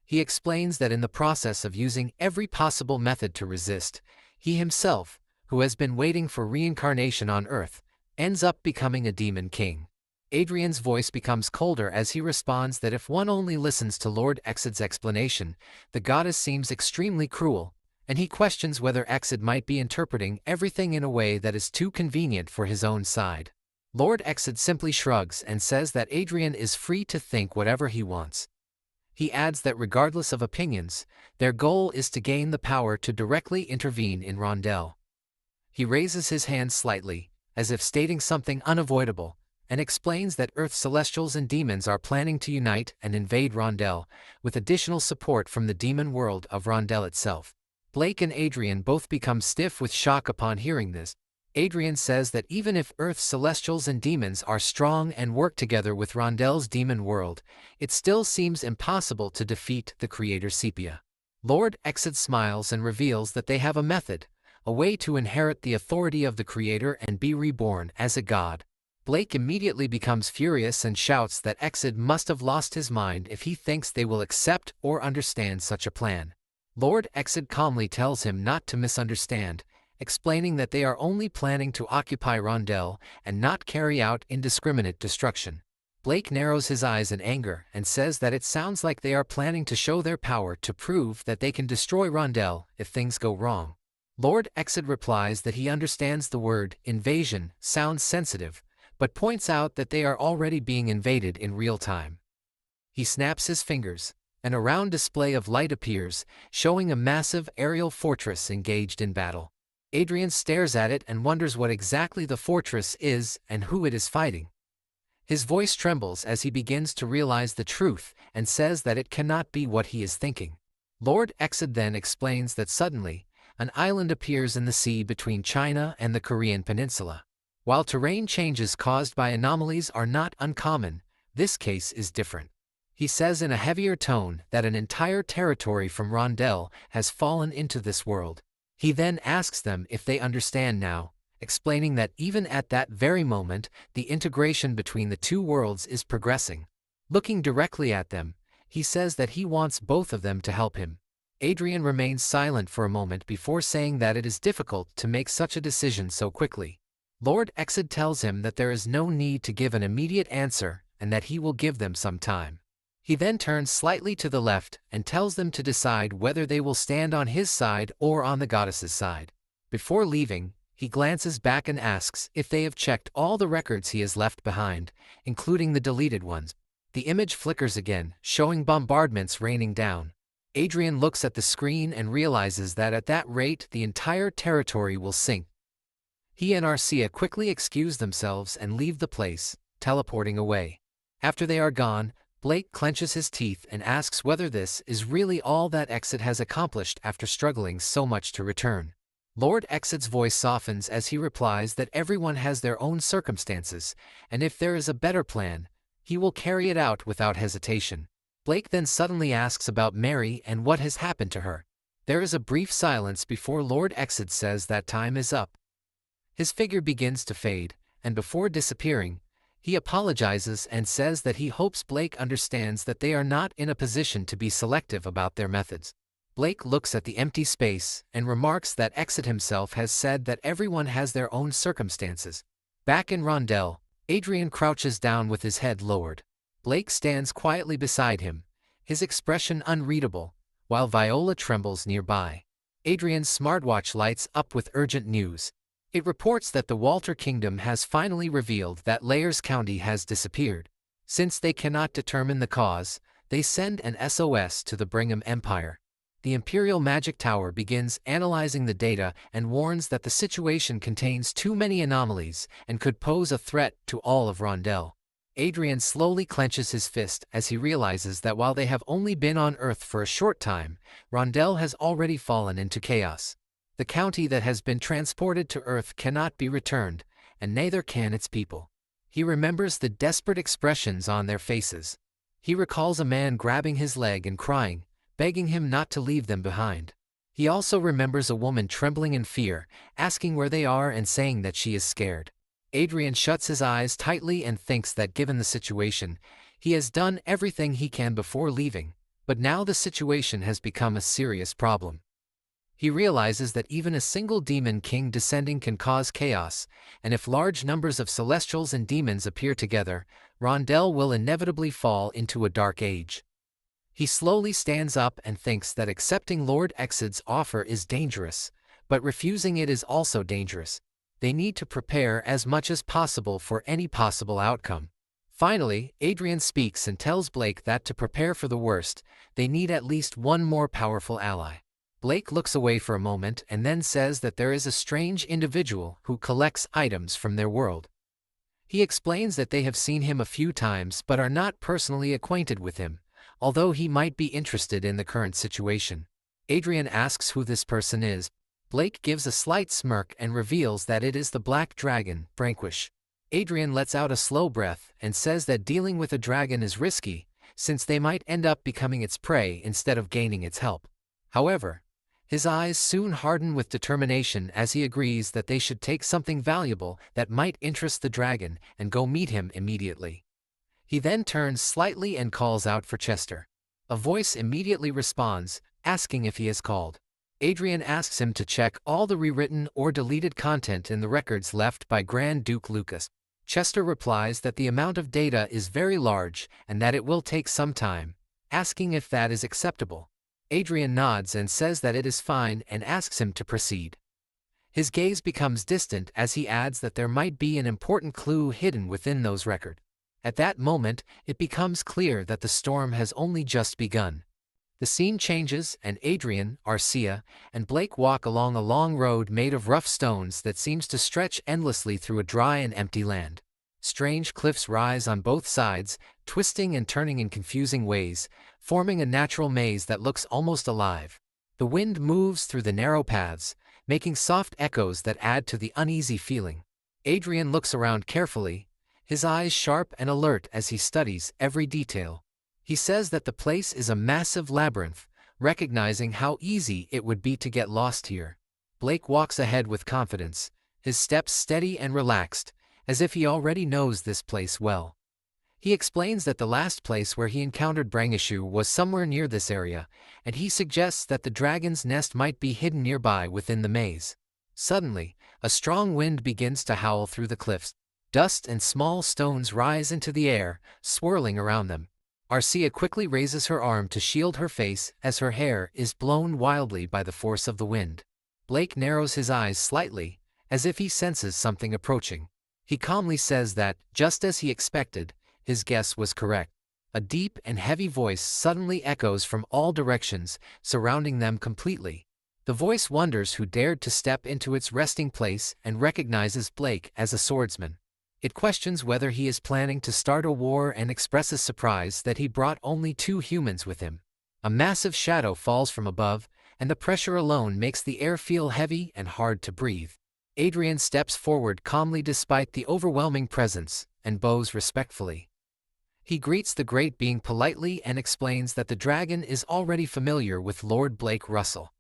He explains that in the process of using every possible method to resist, he himself, who has been waiting for reincarnation on Earth, ends up becoming a demon king. Adrien's voice becomes colder as he responds that if one only listens to Lord Exod's explanation, the goddess seems extremely cruel, and he questions whether Exod might be interpreting everything in a way that is too convenient for his own side. Lord Exod simply shrugs and says that Adrien is free to think whatever he wants. He adds that regardless of opinions, their goal is to gain the power to directly intervene in Randelle. He raises his hand slightly, as if stating something unavoidable, and explains that Earth's celestials and demons are planning to unite and invade Randelle, with additional support from the demon world of Randelle itself. Blake and Adrien both become stiff with shock upon hearing this. Adrien says that even if Earth's celestials and demons are strong and work together with Rondelle's demon world, it still seems impossible to defeat the creator Sepia. Lord Exod smiles and reveals that they have a method, a way to inherit the authority of the creator and be reborn as a god. Blake immediately becomes furious and shouts that Exod must have lost his mind if he thinks they will accept or understand such a plan. Lord Exod calmly tells him not to misunderstand, explaining that they are only planning to occupy Randelle and not carry out indiscriminate destruction. Blake narrows his eyes in anger and says that it sounds like they are planning to show their power to prove that they can destroy Randelle if things go wrong. Lord Exod replies that he understands the word invasion sounds sensitive, but points out that they are already being invaded in real time. He snaps his fingers, and a round display of light appears, showing a massive aerial fortress engaged in battle. Adrien stares at it and wonders what exactly the fortress is and who it is fighting. His voice trembles as he begins to realize the truth and says that it cannot be what he is thinking. Lord Exod then explains that suddenly, an island appears in the sea between China and the Korean peninsula. While terrain changes caused by anomalies are not uncommon, this case is different. He says in a heavier tone that an entire territory from Randelle has fallen into this world. He then asks them if they understand now, explaining that even at that very moment, the integration between the two worlds is progressing. Looking directly at them, he says that he wants both of them to help him. Adrien remains silent for a moment before saying that it is difficult to make such a decision so quickly. Lord Exod tells him that there is no need to give an immediate answer and that he will give them some time. He then turns slightly to the left and tells them to decide whether they will stand on his side or on the goddess's side. Before leaving, he glances back and asks if they have checked all the records he has left behind, including the deleted ones. The image flickers again, showing bombardments raining down. Adrien looks at the screen and realizes that at that rate the entire territory will sink. He and Arcia quickly excuse themselves and leave the place, teleporting away. After they are gone, Blake clenches his teeth and asks whether this is really all that Exod has accomplished after struggling so much to return. Lord Exod's voice softens as he replies that everyone has their own circumstances, and if there is a better plan, he will carry it out without hesitation. Blake then suddenly asks about Mary and what has happened to her. There is a brief silence before Lord Exod says that time is up. His figure begins to fade, and before disappearing, he apologizes and says that he hopes Blake understands that they are not in a position to be selective about their methods. Blake looks at the empty space and remarks that Exod himself has said that everyone has their own circumstances. Back in Randelle, Adrien crouches down with his head lowered. Blake stands quietly beside him, his expression unreadable, while Viola trembles nearby. Adrien's smartwatch lights up with urgent news. It reports that the Walter Kingdom has finally revealed that Layers County has disappeared. Since they cannot determine the cause, they send an SOS to the Brigham Empire. The Imperial Magic Tower begins analyzing the data and warns that the situation contains too many anomalies and could pose a threat to all of Randelle. Adrien slowly clenches his fist as he realizes that while they have only been on Earth for a short time, Randelle has already fallen into chaos. The county that has been transported to Earth cannot be returned, and neither can its people. He remembers the desperate expressions on their faces. He recalls a man grabbing his leg and crying, begging him not to leave them behind. He also remembers a woman trembling in fear, asking where they are and saying that she is scared. Adrien shuts his eyes tightly and thinks that given the situation, he has done everything he can before leaving, but now the situation has become a serious problem. He realizes that even a single demon king descending can cause chaos, and if large numbers of celestials and demons appear together, Randelle will inevitably fall into a dark age. He slowly stands up and thinks that accepting Lord Exod's offer is dangerous, but refusing it is also dangerous. They need to prepare as much as possible for any possible outcome. Finally, Adrien speaks and tells Blake that to prepare for the worst, they need at least one more powerful ally. Blake looks away for a moment and then says that there is a strange individual who collects items from their world. He explains that they have seen him a few times but are not personally acquainted with him, although he might be interested in the current situation. Adrien asks who this person is. Blake gives a slight smirk and reveals that it is the black dragon, Branquish. Adrien lets out a slow breath and says that dealing with a dragon is risky, since they might end up becoming its prey instead of gaining its help. However, his eyes soon harden with determination as he agrees that they should take something valuable that might interest the dragon and go meet him immediately. He then turns slightly and calls out for Chester. A voice immediately responds, asking if he is called. Adrien asks him to check all the rewritten or deleted content in the records left by Grand Duke Lucas. Chester replies that the amount of data is very large and that it will take some time, asking if that is acceptable. Adrien nods and says that it is fine and asks him to proceed. His gaze becomes distant as he adds that there might be an important clue hidden within those records. At that moment, it becomes clear that the storm has only just begun. The scene changes and Adrien, Arcia, and Blake walk along a long road made of rough stones that seems to stretch endlessly through a dry and empty land. Strange cliffs rise on both sides, twisting and turning in confusing ways, forming a natural maze that looks almost alive. The wind moves through the narrow paths, making soft echoes that add to the uneasy feeling. Adrien looks around carefully, his eyes sharp and alert as he studies every detail. He says that the place is a massive labyrinth, recognizing how easy it would be to get lost here. Blake walks ahead with confidence, his steps steady and relaxed, as if he already knows this place well. He explains that the last place where he encountered Brangishu was somewhere near this area, and he suggests that the dragon's nest might be hidden nearby within the maze. Suddenly, a strong wind begins to howl through the cliffs. Dust and small stones rise into the air, swirling around them. Arcia quickly raises her arm to shield her face as her hair is blown wildly by the force of the wind. Blake narrows his eyes slightly, as if he senses something approaching. He calmly says that, just as he expected, his guess was correct. A deep and heavy voice suddenly echoes from all directions, surrounding them completely. The voice wonders who dared to step into its resting place and recognizes Blake as a swordsman. It questions whether he is planning to start a war and expresses surprise that he brought only 2 humans with him. A massive shadow falls from above, and the pressure alone makes the air feel heavy and hard to breathe. Adrien steps forward calmly despite the overwhelming presence, and bows respectfully. He greets the great being politely and explains that the dragon is already familiar with Lord Blake Russell.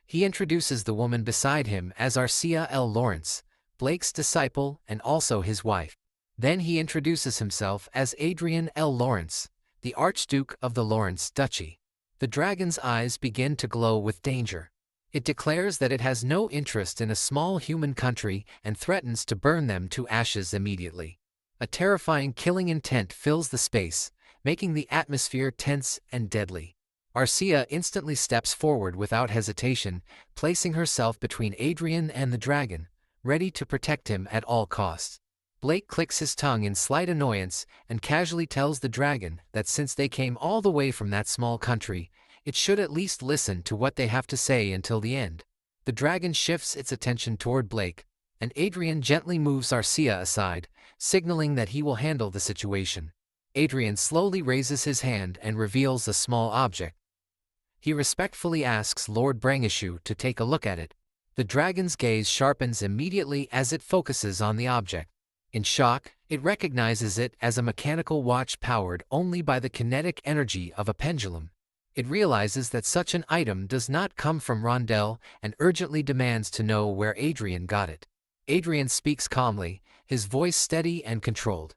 He introduces the woman beside him as Arcia L. Lawrence, Blake's disciple and also his wife. Then he introduces himself as Adrien L. Lawrence, the Archduke of the Lawrence Duchy. The dragon's eyes begin to glow with danger. It declares that it has no interest in a small human country and threatens to burn them to ashes immediately. A terrifying killing intent fills the space, making the atmosphere tense and deadly. Arcia instantly steps forward without hesitation, placing herself between Adrien and the dragon, ready to protect him at all costs. Blake clicks his tongue in slight annoyance and casually tells the dragon that since they came all the way from that small country, it should at least listen to what they have to say until the end. The dragon shifts its attention toward Blake, and Adrien gently moves Arcia aside, signaling that he will handle the situation. Adrien slowly raises his hand and reveals a small object. He respectfully asks Lord Brangishu to take a look at it. The dragon's gaze sharpens immediately as it focuses on the object. In shock, it recognizes it as a mechanical watch powered only by the kinetic energy of a pendulum. It realizes that such an item does not come from Randelle and urgently demands to know where Adrien got it. Adrien speaks calmly, his voice steady and controlled.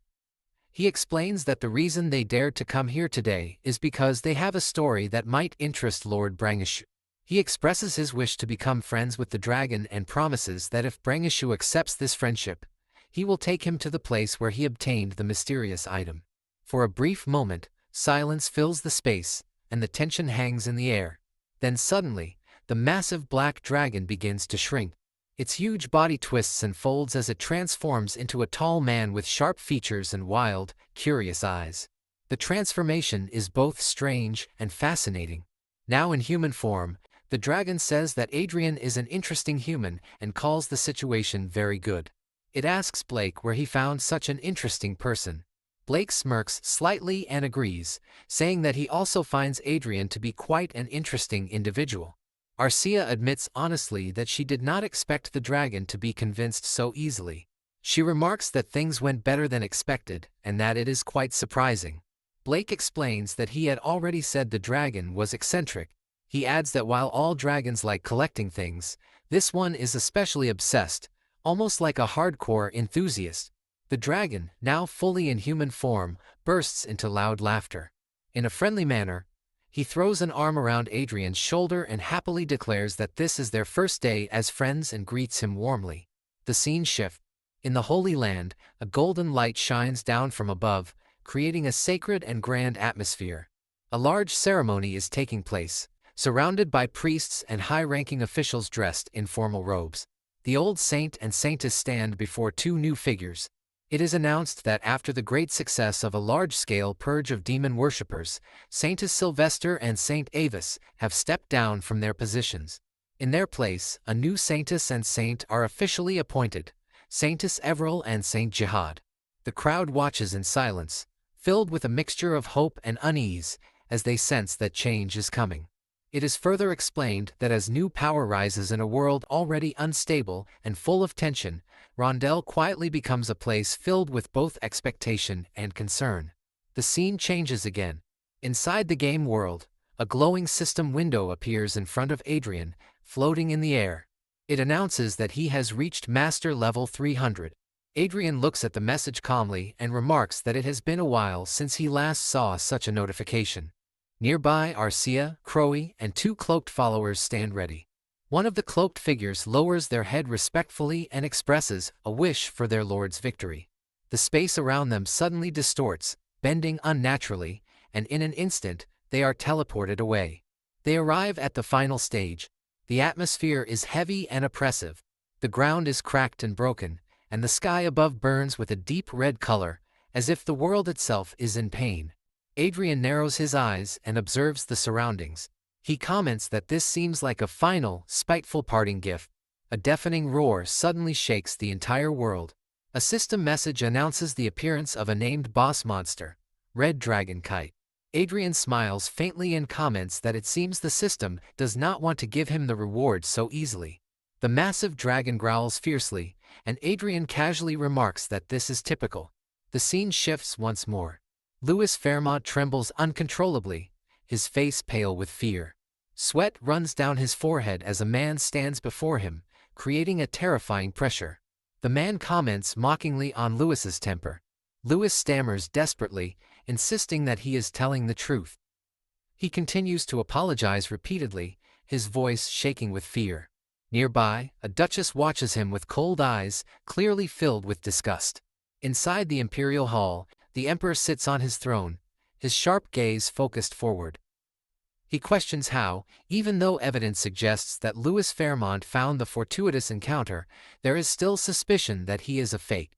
He explains that the reason they dared to come here today is because they have a story that might interest Lord Brangishu. He expresses his wish to become friends with the dragon and promises that if Brangishu accepts this friendship, he will take him to the place where he obtained the mysterious item. For a brief moment, silence fills the space, and the tension hangs in the air. Then suddenly, the massive black dragon begins to shrink. Its huge body twists and folds as it transforms into a tall man with sharp features and wild, curious eyes. The transformation is both strange and fascinating. Now in human form, the dragon says that Adrien is an interesting human and calls the situation very good. It asks Blake where he found such an interesting person. Blake smirks slightly and agrees, saying that he also finds Adrien to be quite an interesting individual. Arcia admits honestly that she did not expect the dragon to be convinced so easily. She remarks that things went better than expected and that it is quite surprising. Blake explains that he had already said the dragon was eccentric. He adds that while all dragons like collecting things, this one is especially obsessed, almost like a hardcore enthusiast. The dragon, now fully in human form, bursts into loud laughter. In a friendly manner, he throws an arm around Adrien's shoulder and happily declares that this is their first day as friends and greets him warmly. The scene shifts. In the Holy Land, a golden light shines down from above, creating a sacred and grand atmosphere. A large ceremony is taking place, surrounded by priests and high-ranking officials dressed in formal robes. The old saint and saintess stand before 2 new figures. It is announced that after the great success of a large-scale purge of demon worshippers, Saintess Sylvester and Saint Avis have stepped down from their positions. In their place, a new saintess and saint are officially appointed, Saintess Everil and Saint Jihad. The crowd watches in silence, filled with a mixture of hope and unease, as they sense that change is coming. It is further explained that as new power rises in a world already unstable and full of tension, Randelle quietly becomes a place filled with both expectation and concern. The scene changes again. Inside the game world, a glowing system window appears in front of Adrien, floating in the air. It announces that he has reached Master Level 300. Adrien looks at the message calmly and remarks that it has been a while since he last saw such a notification. Nearby, Arcia, Crowy, and 2 cloaked followers stand ready. One of the cloaked figures lowers their head respectfully and expresses a wish for their lord's victory. The space around them suddenly distorts, bending unnaturally, and in an instant, they are teleported away. They arrive at the final stage. The atmosphere is heavy and oppressive. The ground is cracked and broken, and the sky above burns with a deep red color, as if the world itself is in pain. Adrien narrows his eyes and observes the surroundings. He comments that this seems like a final, spiteful parting gift. A deafening roar suddenly shakes the entire world. A system message announces the appearance of a named boss monster, Red Dragon Kite. Adrien smiles faintly and comments that it seems the system does not want to give him the reward so easily. The massive dragon growls fiercely, and Adrien casually remarks that this is typical. The scene shifts once more. Louis Fairmont trembles uncontrollably, his face pale with fear. Sweat runs down his forehead as a man stands before him, creating a terrifying pressure. The man comments mockingly on Louis's temper. Louis stammers desperately, insisting that he is telling the truth. He continues to apologize repeatedly, his voice shaking with fear. Nearby, a duchess watches him with cold eyes, clearly filled with disgust. Inside the imperial hall, the emperor sits on his throne, his sharp gaze focused forward. He questions how, even though evidence suggests that Louis Fairmont found the fortuitous encounter, there is still suspicion that he is a fake.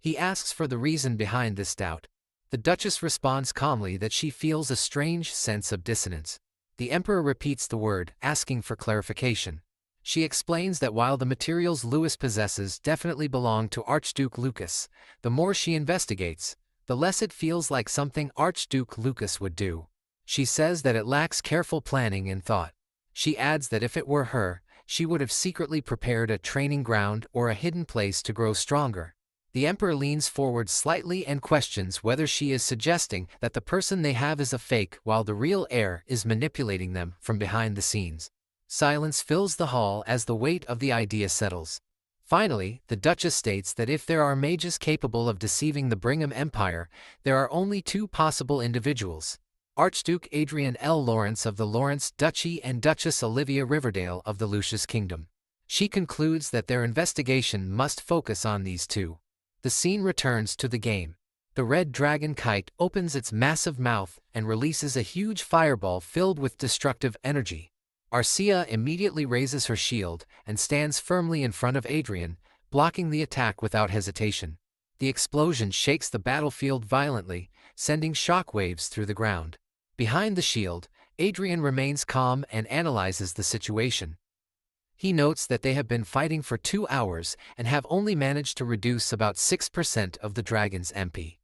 He asks for the reason behind this doubt. The duchess responds calmly that she feels a strange sense of dissonance. The emperor repeats the word, asking for clarification. She explains that while the materials Louis possesses definitely belong to Archduke Lucas, the more she investigates, the less it feels like something Archduke Lucas would do. She says that it lacks careful planning and thought. She adds that if it were her, she would have secretly prepared a training ground or a hidden place to grow stronger. The emperor leans forward slightly and questions whether she is suggesting that the person they have is a fake while the real heir is manipulating them from behind the scenes. Silence fills the hall as the weight of the idea settles. Finally, the Duchess states that if there are mages capable of deceiving the Brigham Empire, there are only 2 possible individuals: Archduke Adrien L. Lawrence of the Lawrence Duchy and Duchess Olivia Riverdale of the Lucius Kingdom. She concludes that their investigation must focus on these 2. The scene returns to the game. The red dragon kite opens its massive mouth and releases a huge fireball filled with destructive energy. Arcia immediately raises her shield and stands firmly in front of Adrien, blocking the attack without hesitation. The explosion shakes the battlefield violently, sending shockwaves through the ground. Behind the shield, Adrien remains calm and analyzes the situation. He notes that they have been fighting for 2 hours and have only managed to reduce about 6% of the dragon's MP.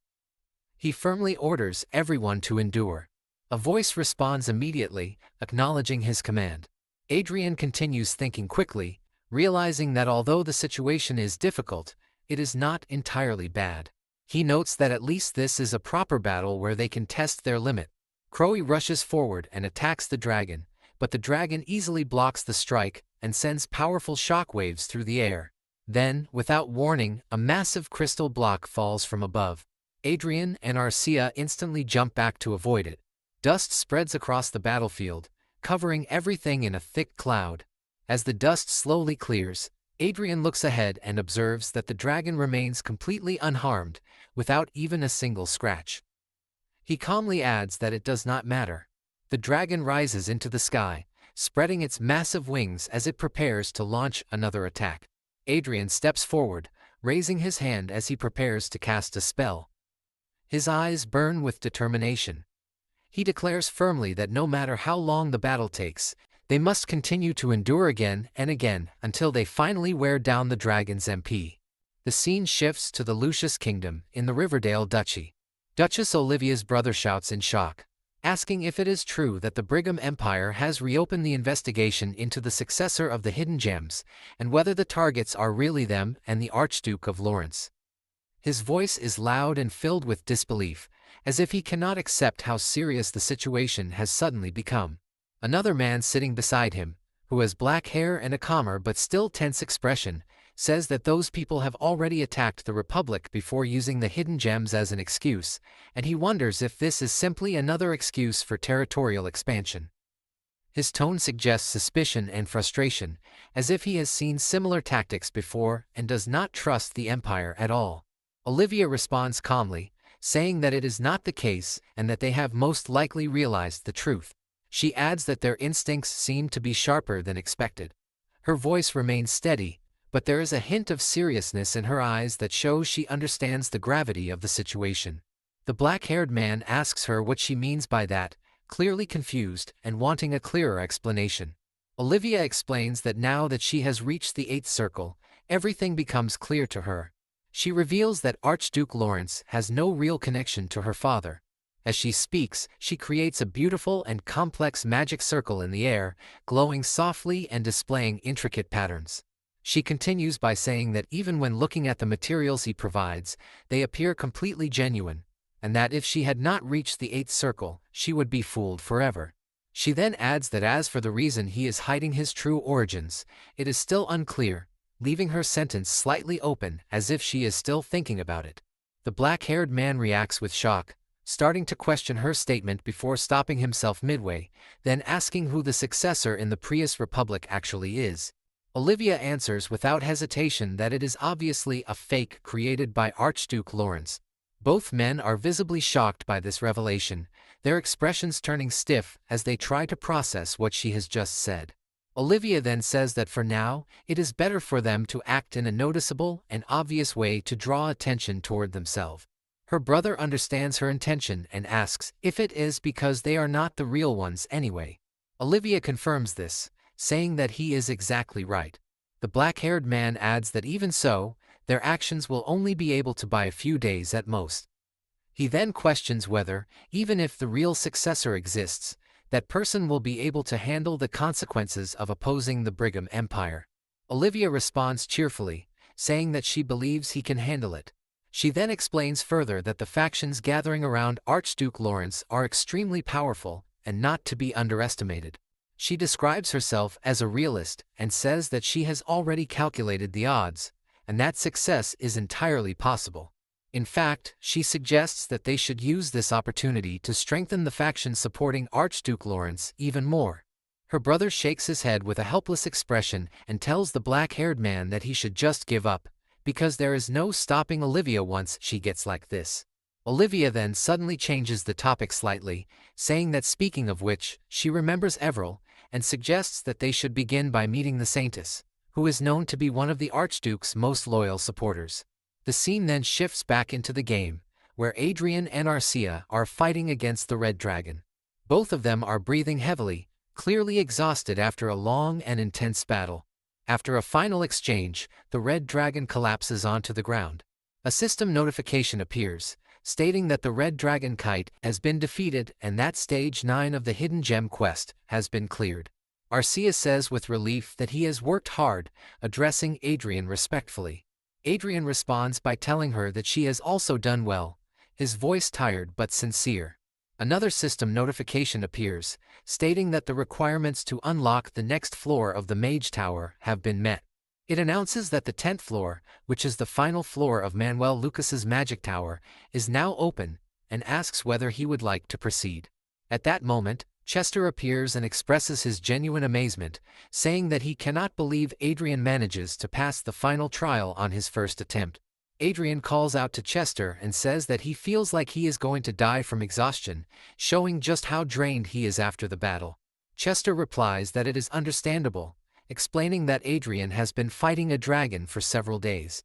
He firmly orders everyone to endure. A voice responds immediately, acknowledging his command. Adrien continues thinking quickly, realizing that although the situation is difficult, it is not entirely bad. He notes that at least this is a proper battle where they can test their limit. Crowy rushes forward and attacks the dragon, but the dragon easily blocks the strike and sends powerful shockwaves through the air. Then, without warning, a massive crystal block falls from above. Adrien and Arcia instantly jump back to avoid it. Dust spreads across the battlefield, covering everything in a thick cloud. As the dust slowly clears, Adrien looks ahead and observes that the dragon remains completely unharmed, without even a single scratch. He calmly adds that it does not matter. The dragon rises into the sky, spreading its massive wings as it prepares to launch another attack. Adrien steps forward, raising his hand as he prepares to cast a spell. His eyes burn with determination. He declares firmly that no matter how long the battle takes, they must continue to endure again and again until they finally wear down the dragon's MP. The scene shifts to the Lucius Kingdom in the Riverdale Duchy. Duchess Olivia's brother shouts in shock, asking if it is true that the Brigham Empire has reopened the investigation into the successor of the hidden gems, and whether the targets are really them and the Archduke of Lawrence. His voice is loud and filled with disbelief, as if he cannot accept how serious the situation has suddenly become. Another man sitting beside him, who has black hair and a calmer but still tense expression, says that those people have already attacked the Republic before using the hidden gems as an excuse, and he wonders if this is simply another excuse for territorial expansion. His tone suggests suspicion and frustration, as if he has seen similar tactics before and does not trust the Empire at all. Olivia responds calmly, saying that it is not the case and that they have most likely realized the truth. She adds that their instincts seem to be sharper than expected. Her voice remains steady, but there is a hint of seriousness in her eyes that shows she understands the gravity of the situation. The black-haired man asks her what she means by that, clearly confused and wanting a clearer explanation. Olivia explains that now that she has reached the 8th circle, everything becomes clear to her. She reveals that Archduke Lawrence has no real connection to her father. As she speaks, she creates a beautiful and complex magic circle in the air, glowing softly and displaying intricate patterns. She continues by saying that even when looking at the materials he provides, they appear completely genuine, and that if she had not reached the 8th circle, she would be fooled forever. She then adds that as for the reason he is hiding his true origins, it is still unclear, leaving her sentence slightly open as if she is still thinking about it. The black-haired man reacts with shock, starting to question her statement before stopping himself midway, then asking who the successor in the Prius Republic actually is. Olivia answers without hesitation that it is obviously a fake created by Archduke Lawrence. Both men are visibly shocked by this revelation, their expressions turning stiff as they try to process what she has just said. Olivia then says that for now, it is better for them to act in a noticeable and obvious way to draw attention toward themselves. Her brother understands her intention and asks if it is because they are not the real ones anyway. Olivia confirms this, saying that he is exactly right. The black-haired man adds that even so, their actions will only be able to buy a few days at most. He then questions whether, even if the real successor exists, that person will be able to handle the consequences of opposing the Brigham Empire. Olivia responds cheerfully, saying that she believes he can handle it. She then explains further that the factions gathering around Archduke Lawrence are extremely powerful and not to be underestimated. She describes herself as a realist and says that she has already calculated the odds, and that success is entirely possible. In fact, she suggests that they should use this opportunity to strengthen the faction supporting Archduke Lawrence even more. Her brother shakes his head with a helpless expression and tells the black-haired man that he should just give up, because there is no stopping Olivia once she gets like this. Olivia then suddenly changes the topic slightly, saying that speaking of which, she remembers Everil, and suggests that they should begin by meeting the Saintess, who is known to be one of the Archduke's most loyal supporters. The scene then shifts back into the game, where Adrien and Arcia are fighting against the Red Dragon. Both of them are breathing heavily, clearly exhausted after a long and intense battle. After a final exchange, the Red Dragon collapses onto the ground. A system notification appears, stating that the Red Dragon Kite has been defeated and that Stage 9 of the Hidden Gem quest has been cleared. Arcia says with relief that he has worked hard, addressing Adrien respectfully. Adrien responds by telling her that she has also done well, his voice tired but sincere. Another system notification appears, stating that the requirements to unlock the next floor of the Mage Tower have been met. It announces that the 10th floor, which is the final floor of Manuel Lucas's magic tower, is now open, and asks whether he would like to proceed. At that moment, Chester appears and expresses his genuine amazement, saying that he cannot believe Adrien manages to pass the final trial on his first attempt. Adrien calls out to Chester and says that he feels like he is going to die from exhaustion, showing just how drained he is after the battle. Chester replies that it is understandable, explaining that Adrien has been fighting a dragon for several days.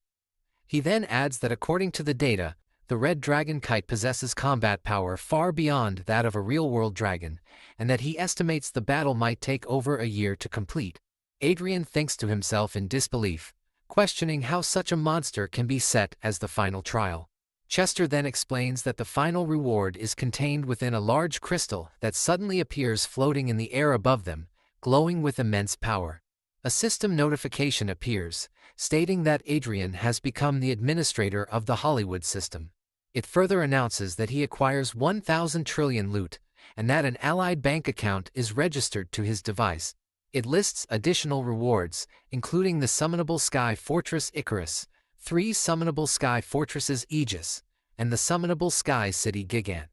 He then adds that according to the data, the Red Dragon Kite possesses combat power far beyond that of a real-world dragon, and that he estimates the battle might take over a year to complete. Adrien thinks to himself in disbelief, questioning how such a monster can be set as the final trial. Chester then explains that the final reward is contained within a large crystal that suddenly appears floating in the air above them, glowing with immense power. A system notification appears, stating that Adrien has become the administrator of the Hollywood system. It further announces that he acquires 1,000 trillion loot, and that an allied bank account is registered to his device. It lists additional rewards, including the summonable sky fortress Icarus, 3 summonable sky fortresses Aegis, and the summonable sky city Gigant.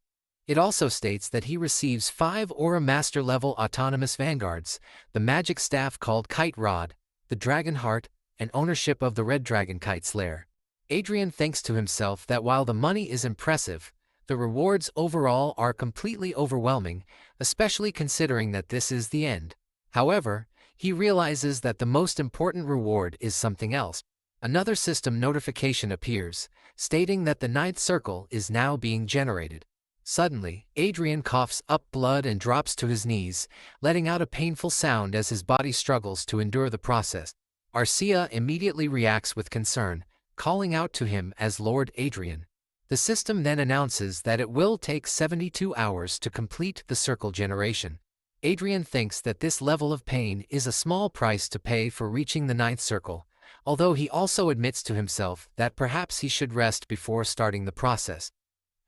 It also states that he receives 5 Aura Master level autonomous vanguards, the magic staff called Kite Rod, the Dragon Heart, and ownership of the Red Dragon Kite's lair. Adrien thinks to himself that while the money is impressive, the rewards overall are completely overwhelming, especially considering that this is the end. However, he realizes that the most important reward is something else. Another system notification appears, stating that the 9th circle is now being generated. Suddenly, Adrien coughs up blood and drops to his knees, letting out a painful sound as his body struggles to endure the process. Arcia immediately reacts with concern, calling out to him as Lord Adrien. The system then announces that it will take 72 hours to complete the circle generation. Adrien thinks that this level of pain is a small price to pay for reaching the 9th circle, although he also admits to himself that perhaps he should rest before starting the process.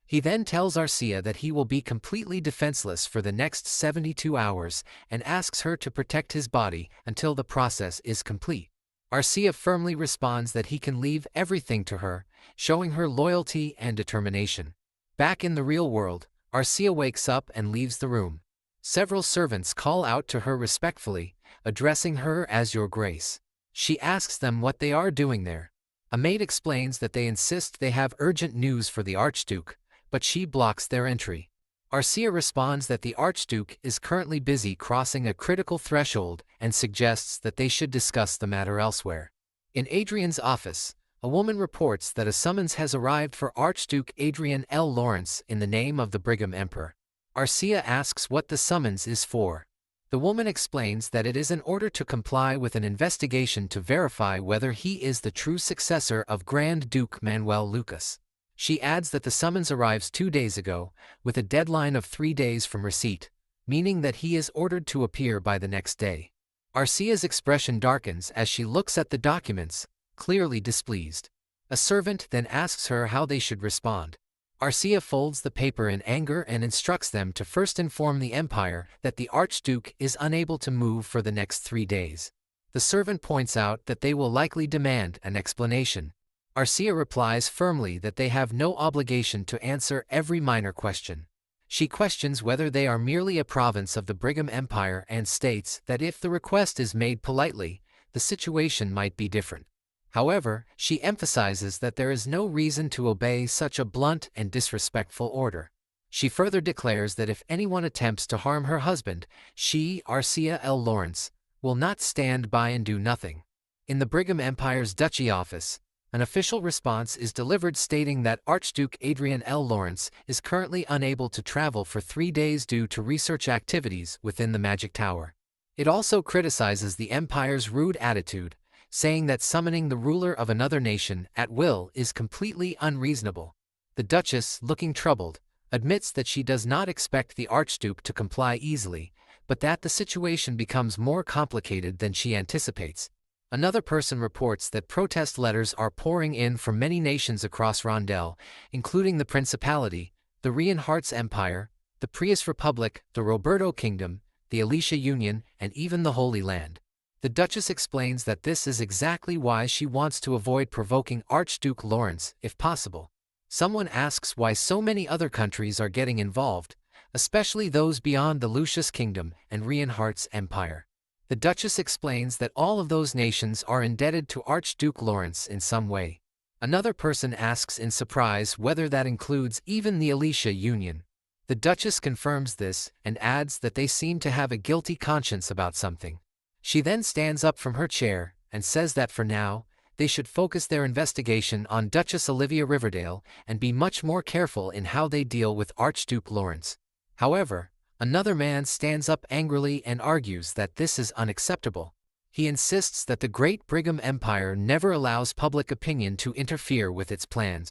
He then tells Arcia that he will be completely defenseless for the next 72 hours and asks her to protect his body until the process is complete. Arcia firmly responds that he can leave everything to her, showing her loyalty and determination. Back in the real world, Arcia wakes up and leaves the room. Several servants call out to her respectfully, addressing her as Your Grace. She asks them what they are doing there. A maid explains that they insist they have urgent news for the Archduke, but she blocks their entry. Arcia responds that the Archduke is currently busy crossing a critical threshold and suggests that they should discuss the matter elsewhere. In Adrien's office, a woman reports that a summons has arrived for Archduke Adrien L. Lawrence in the name of the Brigham Emperor. Arcia asks what the summons is for. The woman explains that it is in order to comply with an investigation to verify whether he is the true successor of Grand Duke Manuel Lucas. She adds that the summons arrives 2 days ago, with a deadline of 3 days from receipt, meaning that he is ordered to appear by the next day. Arcia's expression darkens as she looks at the documents, clearly displeased. A servant then asks her how they should respond. Arcia folds the paper in anger and instructs them to first inform the Empire that the Archduke is unable to move for the next 3 days. The servant points out that they will likely demand an explanation. Arcia replies firmly that they have no obligation to answer every minor question. She questions whether they are merely a province of the Brigham Empire and states that if the request is made politely, the situation might be different. However, she emphasizes that there is no reason to obey such a blunt and disrespectful order. She further declares that if anyone attempts to harm her husband, she, Arcia L. Lawrence, will not stand by and do nothing. In the Brigham Empire's duchy office, an official response is delivered stating that Archduke Adrien L. Lawrence is currently unable to travel for 3 days due to research activities within the Magic Tower. It also criticizes the Empire's rude attitude, saying that summoning the ruler of another nation at will is completely unreasonable. The Duchess, looking troubled, admits that she does not expect the Archduke to comply easily, but that the situation becomes more complicated than she anticipates. Another person reports that protest letters are pouring in from many nations across Randelle, including the Principality, the Reinhart's Empire, the Prius Republic, the Roberto Kingdom, the Alicia Union, and even the Holy Land. The Duchess explains that this is exactly why she wants to avoid provoking Archduke Lawrence, if possible. Someone asks why so many other countries are getting involved, especially those beyond the Lucius Kingdom and Reinhardt's Empire. The Duchess explains that all of those nations are indebted to Archduke Lawrence in some way. Another person asks in surprise whether that includes even the Alicia Union. The Duchess confirms this and adds that they seem to have a guilty conscience about something. She then stands up from her chair and says that for now, they should focus their investigation on Duchess Olivia Riverdale and be much more careful in how they deal with Archduke Lawrence. However, another man stands up angrily and argues that this is unacceptable. He insists that the Great Brigham Empire never allows public opinion to interfere with its plans.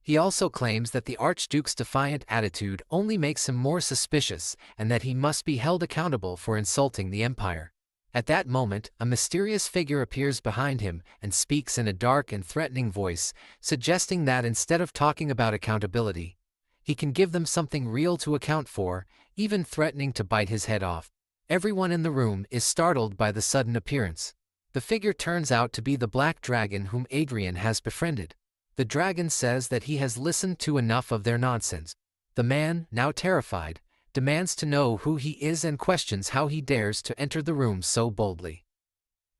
He also claims that the Archduke's defiant attitude only makes him more suspicious and that he must be held accountable for insulting the Empire. At that moment, a mysterious figure appears behind him and speaks in a dark and threatening voice, suggesting that instead of talking about accountability, he can give them something real to account for, even threatening to bite his head off. Everyone in the room is startled by the sudden appearance. The figure turns out to be the black dragon whom Adrien has befriended. The dragon says that he has listened to enough of their nonsense. The man, now terrified, demands to know who he is and questions how he dares to enter the room so boldly.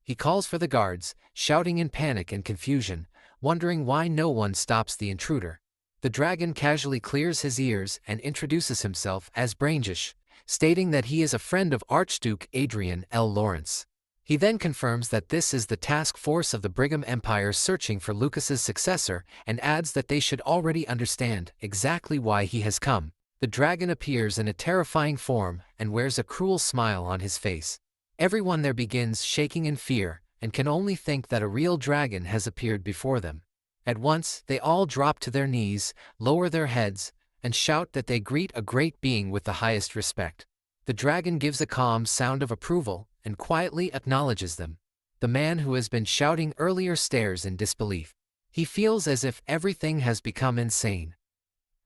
He calls for the guards, shouting in panic and confusion, wondering why no one stops the intruder. The dragon casually clears his ears and introduces himself as Braingish, stating that he is a friend of Archduke Adrien L. Lawrence. He then confirms that this is the task force of the Brigham Empire searching for Lucas's successor and adds that they should already understand exactly why he has come. The dragon appears in a terrifying form and wears a cruel smile on his face. Everyone there begins shaking in fear and can only think that a real dragon has appeared before them. At once, they all drop to their knees, lower their heads, and shout that they greet a great being with the highest respect. The dragon gives a calm sound of approval and quietly acknowledges them. The man who has been shouting earlier stares in disbelief. He feels as if everything has become insane.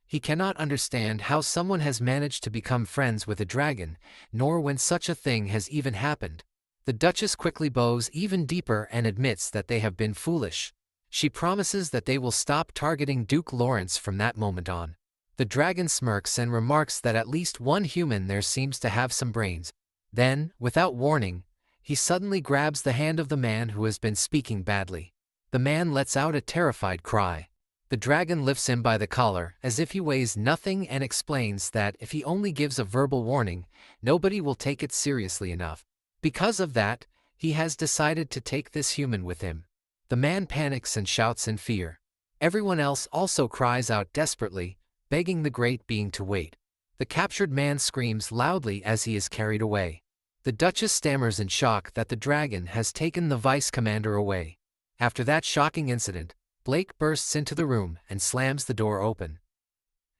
He cannot understand how someone has managed to become friends with a dragon, nor when such a thing has even happened. The Duchess quickly bows even deeper and admits that they have been foolish. She promises that they will stop targeting Duke Lawrence from that moment on. The dragon smirks and remarks that at least one human there seems to have some brains. Then, without warning, he suddenly grabs the hand of the man who has been speaking badly. The man lets out a terrified cry. The dragon lifts him by the collar as if he weighs nothing and explains that if he only gives a verbal warning, nobody will take it seriously enough. Because of that, he has decided to take this human with him. The man panics and shouts in fear. Everyone else also cries out desperately, begging the great being to wait. The captured man screams loudly as he is carried away. The Duchess stammers in shock that the dragon has taken the vice commander away. After that shocking incident, Blake bursts into the room and slams the door open.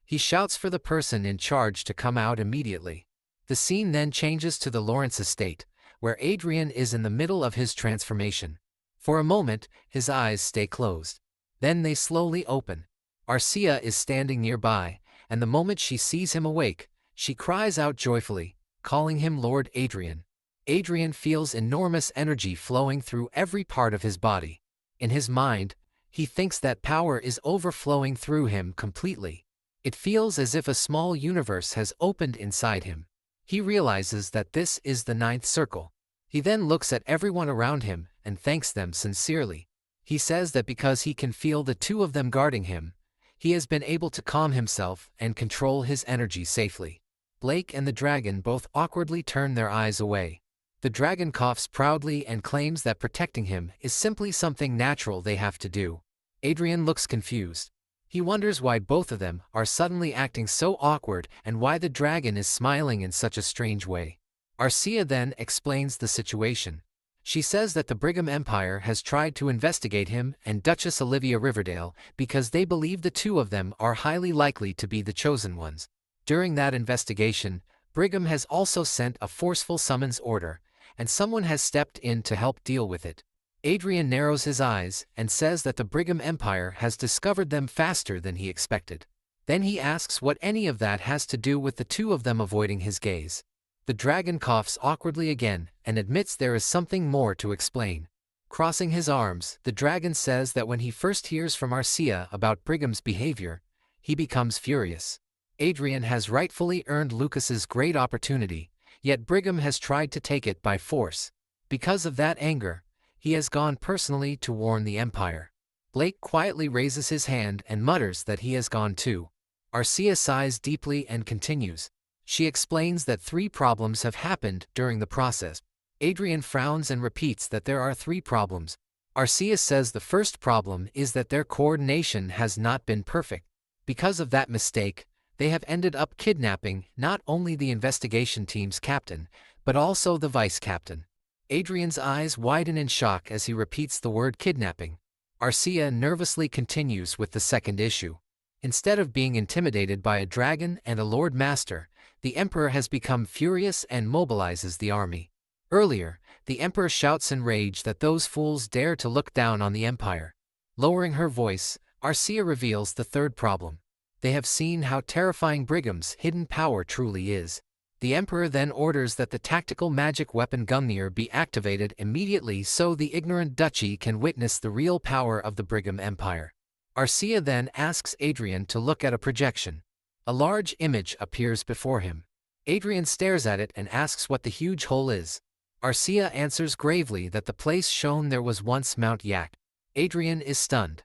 He shouts for the person in charge to come out immediately. The scene then changes to the Lawrence estate, where Adrien is in the middle of his transformation. For a moment, his eyes stay closed. Then they slowly open. Arcia is standing nearby, and the moment she sees him awake, she cries out joyfully, calling him Lord Adrien. Adrien feels enormous energy flowing through every part of his body. In his mind, he thinks that power is overflowing through him completely. It feels as if a small universe has opened inside him. He realizes that this is the ninth circle. He then looks at everyone around him and thanks them sincerely. He says that because he can feel the two of them guarding him, he has been able to calm himself and control his energy safely. Blake and the dragon both awkwardly turn their eyes away. The dragon coughs proudly and claims that protecting him is simply something natural they have to do. Adrien looks confused. He wonders why both of them are suddenly acting so awkward and why the dragon is smiling in such a strange way. Arcia then explains the situation. She says that the Brigham Empire has tried to investigate him and Duchess Olivia Riverdale because they believe the two of them are highly likely to be the chosen ones. During that investigation, Brigham has also sent a forceful summons order, and someone has stepped in to help deal with it. Adrien narrows his eyes and says that the Brigham Empire has discovered them faster than he expected. Then he asks what any of that has to do with the two of them avoiding his gaze. The dragon coughs awkwardly again and admits there is something more to explain. Crossing his arms, the dragon says that when he first hears from Arcia about Brigham's behavior, he becomes furious. Adrien has rightfully earned Lucas's great opportunity, yet Brigham has tried to take it by force. Because of that anger, he has gone personally to warn the Empire. Blake quietly raises his hand and mutters that he has gone too. Arcia sighs deeply and continues. She explains that 3 problems have happened during the process. Adrien frowns and repeats that there are 3 problems. Arcia says the first problem is that their coordination has not been perfect. Because of that mistake, they have ended up kidnapping not only the investigation team's captain, but also the vice captain. Adrien's eyes widen in shock as he repeats the word kidnapping. Arcia nervously continues with the second issue. Instead of being intimidated by a dragon and a Lord Master, the Emperor has become furious and mobilizes the army. Earlier, the Emperor shouts in rage that those fools dare to look down on the Empire. Lowering her voice, Arcia reveals the third problem. They have seen how terrifying Brigham's hidden power truly is. The Emperor then orders that the tactical magic weapon Gungnir be activated immediately so the ignorant duchy can witness the real power of the Brigham Empire. Arcia then asks Adrien to look at a projection. A large image appears before him. Adrien stares at it and asks what the huge hole is. Arcia answers gravely that the place shown there was once Mount Yak. Adrien is stunned.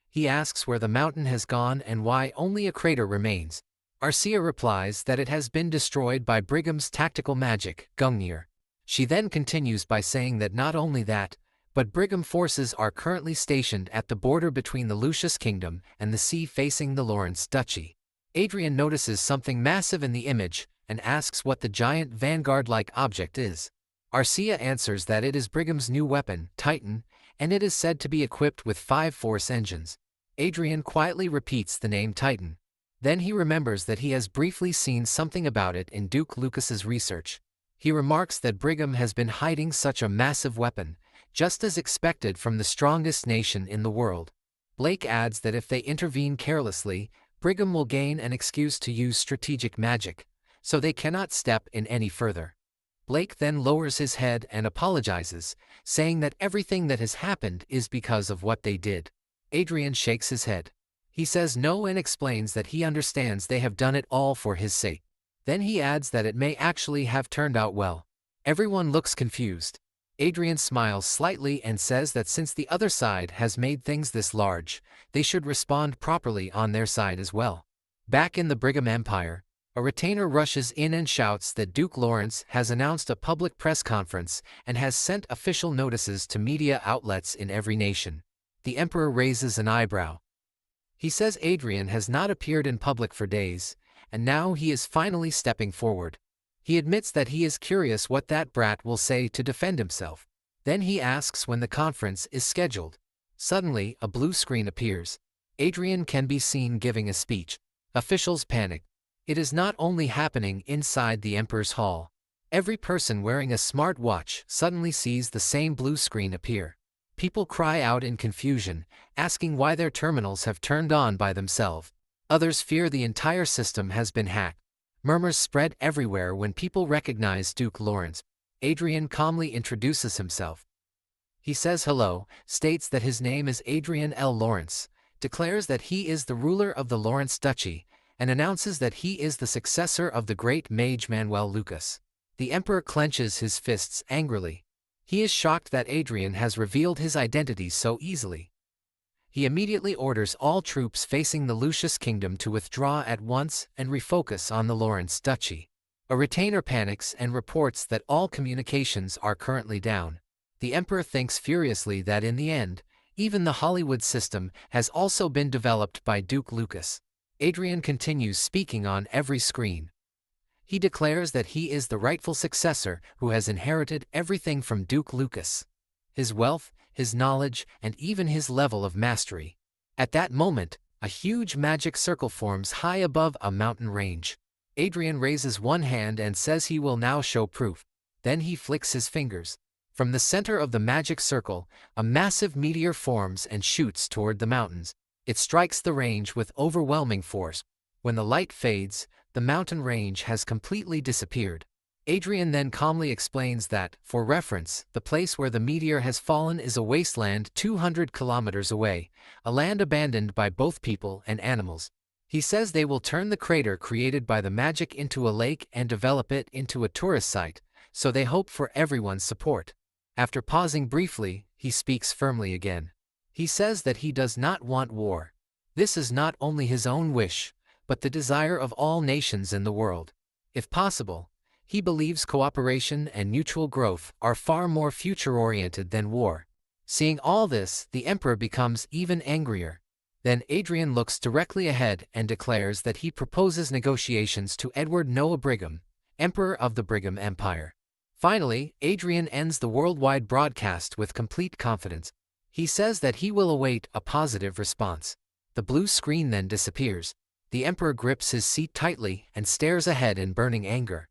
He asks where the mountain has gone and why only a crater remains. Arcia replies that it has been destroyed by Brigham's tactical magic, Gungnir. She then continues by saying that not only that, but Brigham forces are currently stationed at the border between the Lucius Kingdom and the sea facing the Lawrence Duchy. Adrien notices something massive in the image and asks what the giant vanguard-like object is. Arcia answers that it is Brigham's new weapon, Titan, and it is said to be equipped with 5 force engines. Adrien quietly repeats the name Titan. Then he remembers that he has briefly seen something about it in Duke Lucas's research. He remarks that Brigham has been hiding such a massive weapon, just as expected from the strongest nation in the world. Blake adds that if they intervene carelessly, Brigham will gain an excuse to use strategic magic, so they cannot step in any further. Blake then lowers his head and apologizes, saying that everything that has happened is because of what they did. Adrien shakes his head. He says no and explains that he understands they have done it all for his sake. Then he adds that it may actually have turned out well. Everyone looks confused. Adrien smiles slightly and says that since the other side has made things this large, they should respond properly on their side as well. Back in the Brigham Empire, a retainer rushes in and shouts that Duke Lawrence has announced a public press conference and has sent official notices to media outlets in every nation. The Emperor raises an eyebrow. He says Adrien has not appeared in public for days, and now he is finally stepping forward. He admits that he is curious what that brat will say to defend himself. Then he asks when the conference is scheduled. Suddenly, a blue screen appears. Adrien can be seen giving a speech. Officials panic. It is not only happening inside the Emperor's hall. Every person wearing a smart watch suddenly sees the same blue screen appear. People cry out in confusion, asking why their terminals have turned on by themselves. Others fear the entire system has been hacked. Murmurs spread everywhere when people recognize Duke Lawrence. Adrien calmly introduces himself. He says hello, states that his name is Adrien L. Lawrence, declares that he is the ruler of the Lawrence Duchy, and announces that he is the successor of the great mage Manuel Lucas. The Emperor clenches his fists angrily. He is shocked that Adrien has revealed his identity so easily. He immediately orders all troops facing the Lucius Kingdom to withdraw at once and refocus on the Lawrence Duchy. A retainer panics and reports that all communications are currently down. The Emperor thinks furiously that in the end, even the Hollywood system has also been developed by Duke Lucas. Adrien continues speaking on every screen. He declares that he is the rightful successor who has inherited everything from Duke Lucas. His wealth, his knowledge, and even his level of mastery. At that moment, a huge magic circle forms high above a mountain range. Adrien raises one hand and says he will now show proof. Then he flicks his fingers. From the center of the magic circle, a massive meteor forms and shoots toward the mountains. It strikes the range with overwhelming force. When the light fades, the mountain range has completely disappeared. Adrien then calmly explains that, for reference, the place where the meteor has fallen is a wasteland 200 kilometers away, a land abandoned by both people and animals. He says they will turn the crater created by the magic into a lake and develop it into a tourist site, so they hope for everyone's support. After pausing briefly, he speaks firmly again. He says that he does not want war. This is not only his own wish, but the desire of all nations in the world. If possible, he believes cooperation and mutual growth are far more future-oriented than war. Seeing all this, the Emperor becomes even angrier. Then Adrien looks directly ahead and declares that he proposes negotiations to Edward Noah Brigham, Emperor of the Brigham Empire. Finally, Adrien ends the worldwide broadcast with complete confidence. He says that he will await a positive response. The blue screen then disappears. The Emperor grips his seat tightly and stares ahead in burning anger.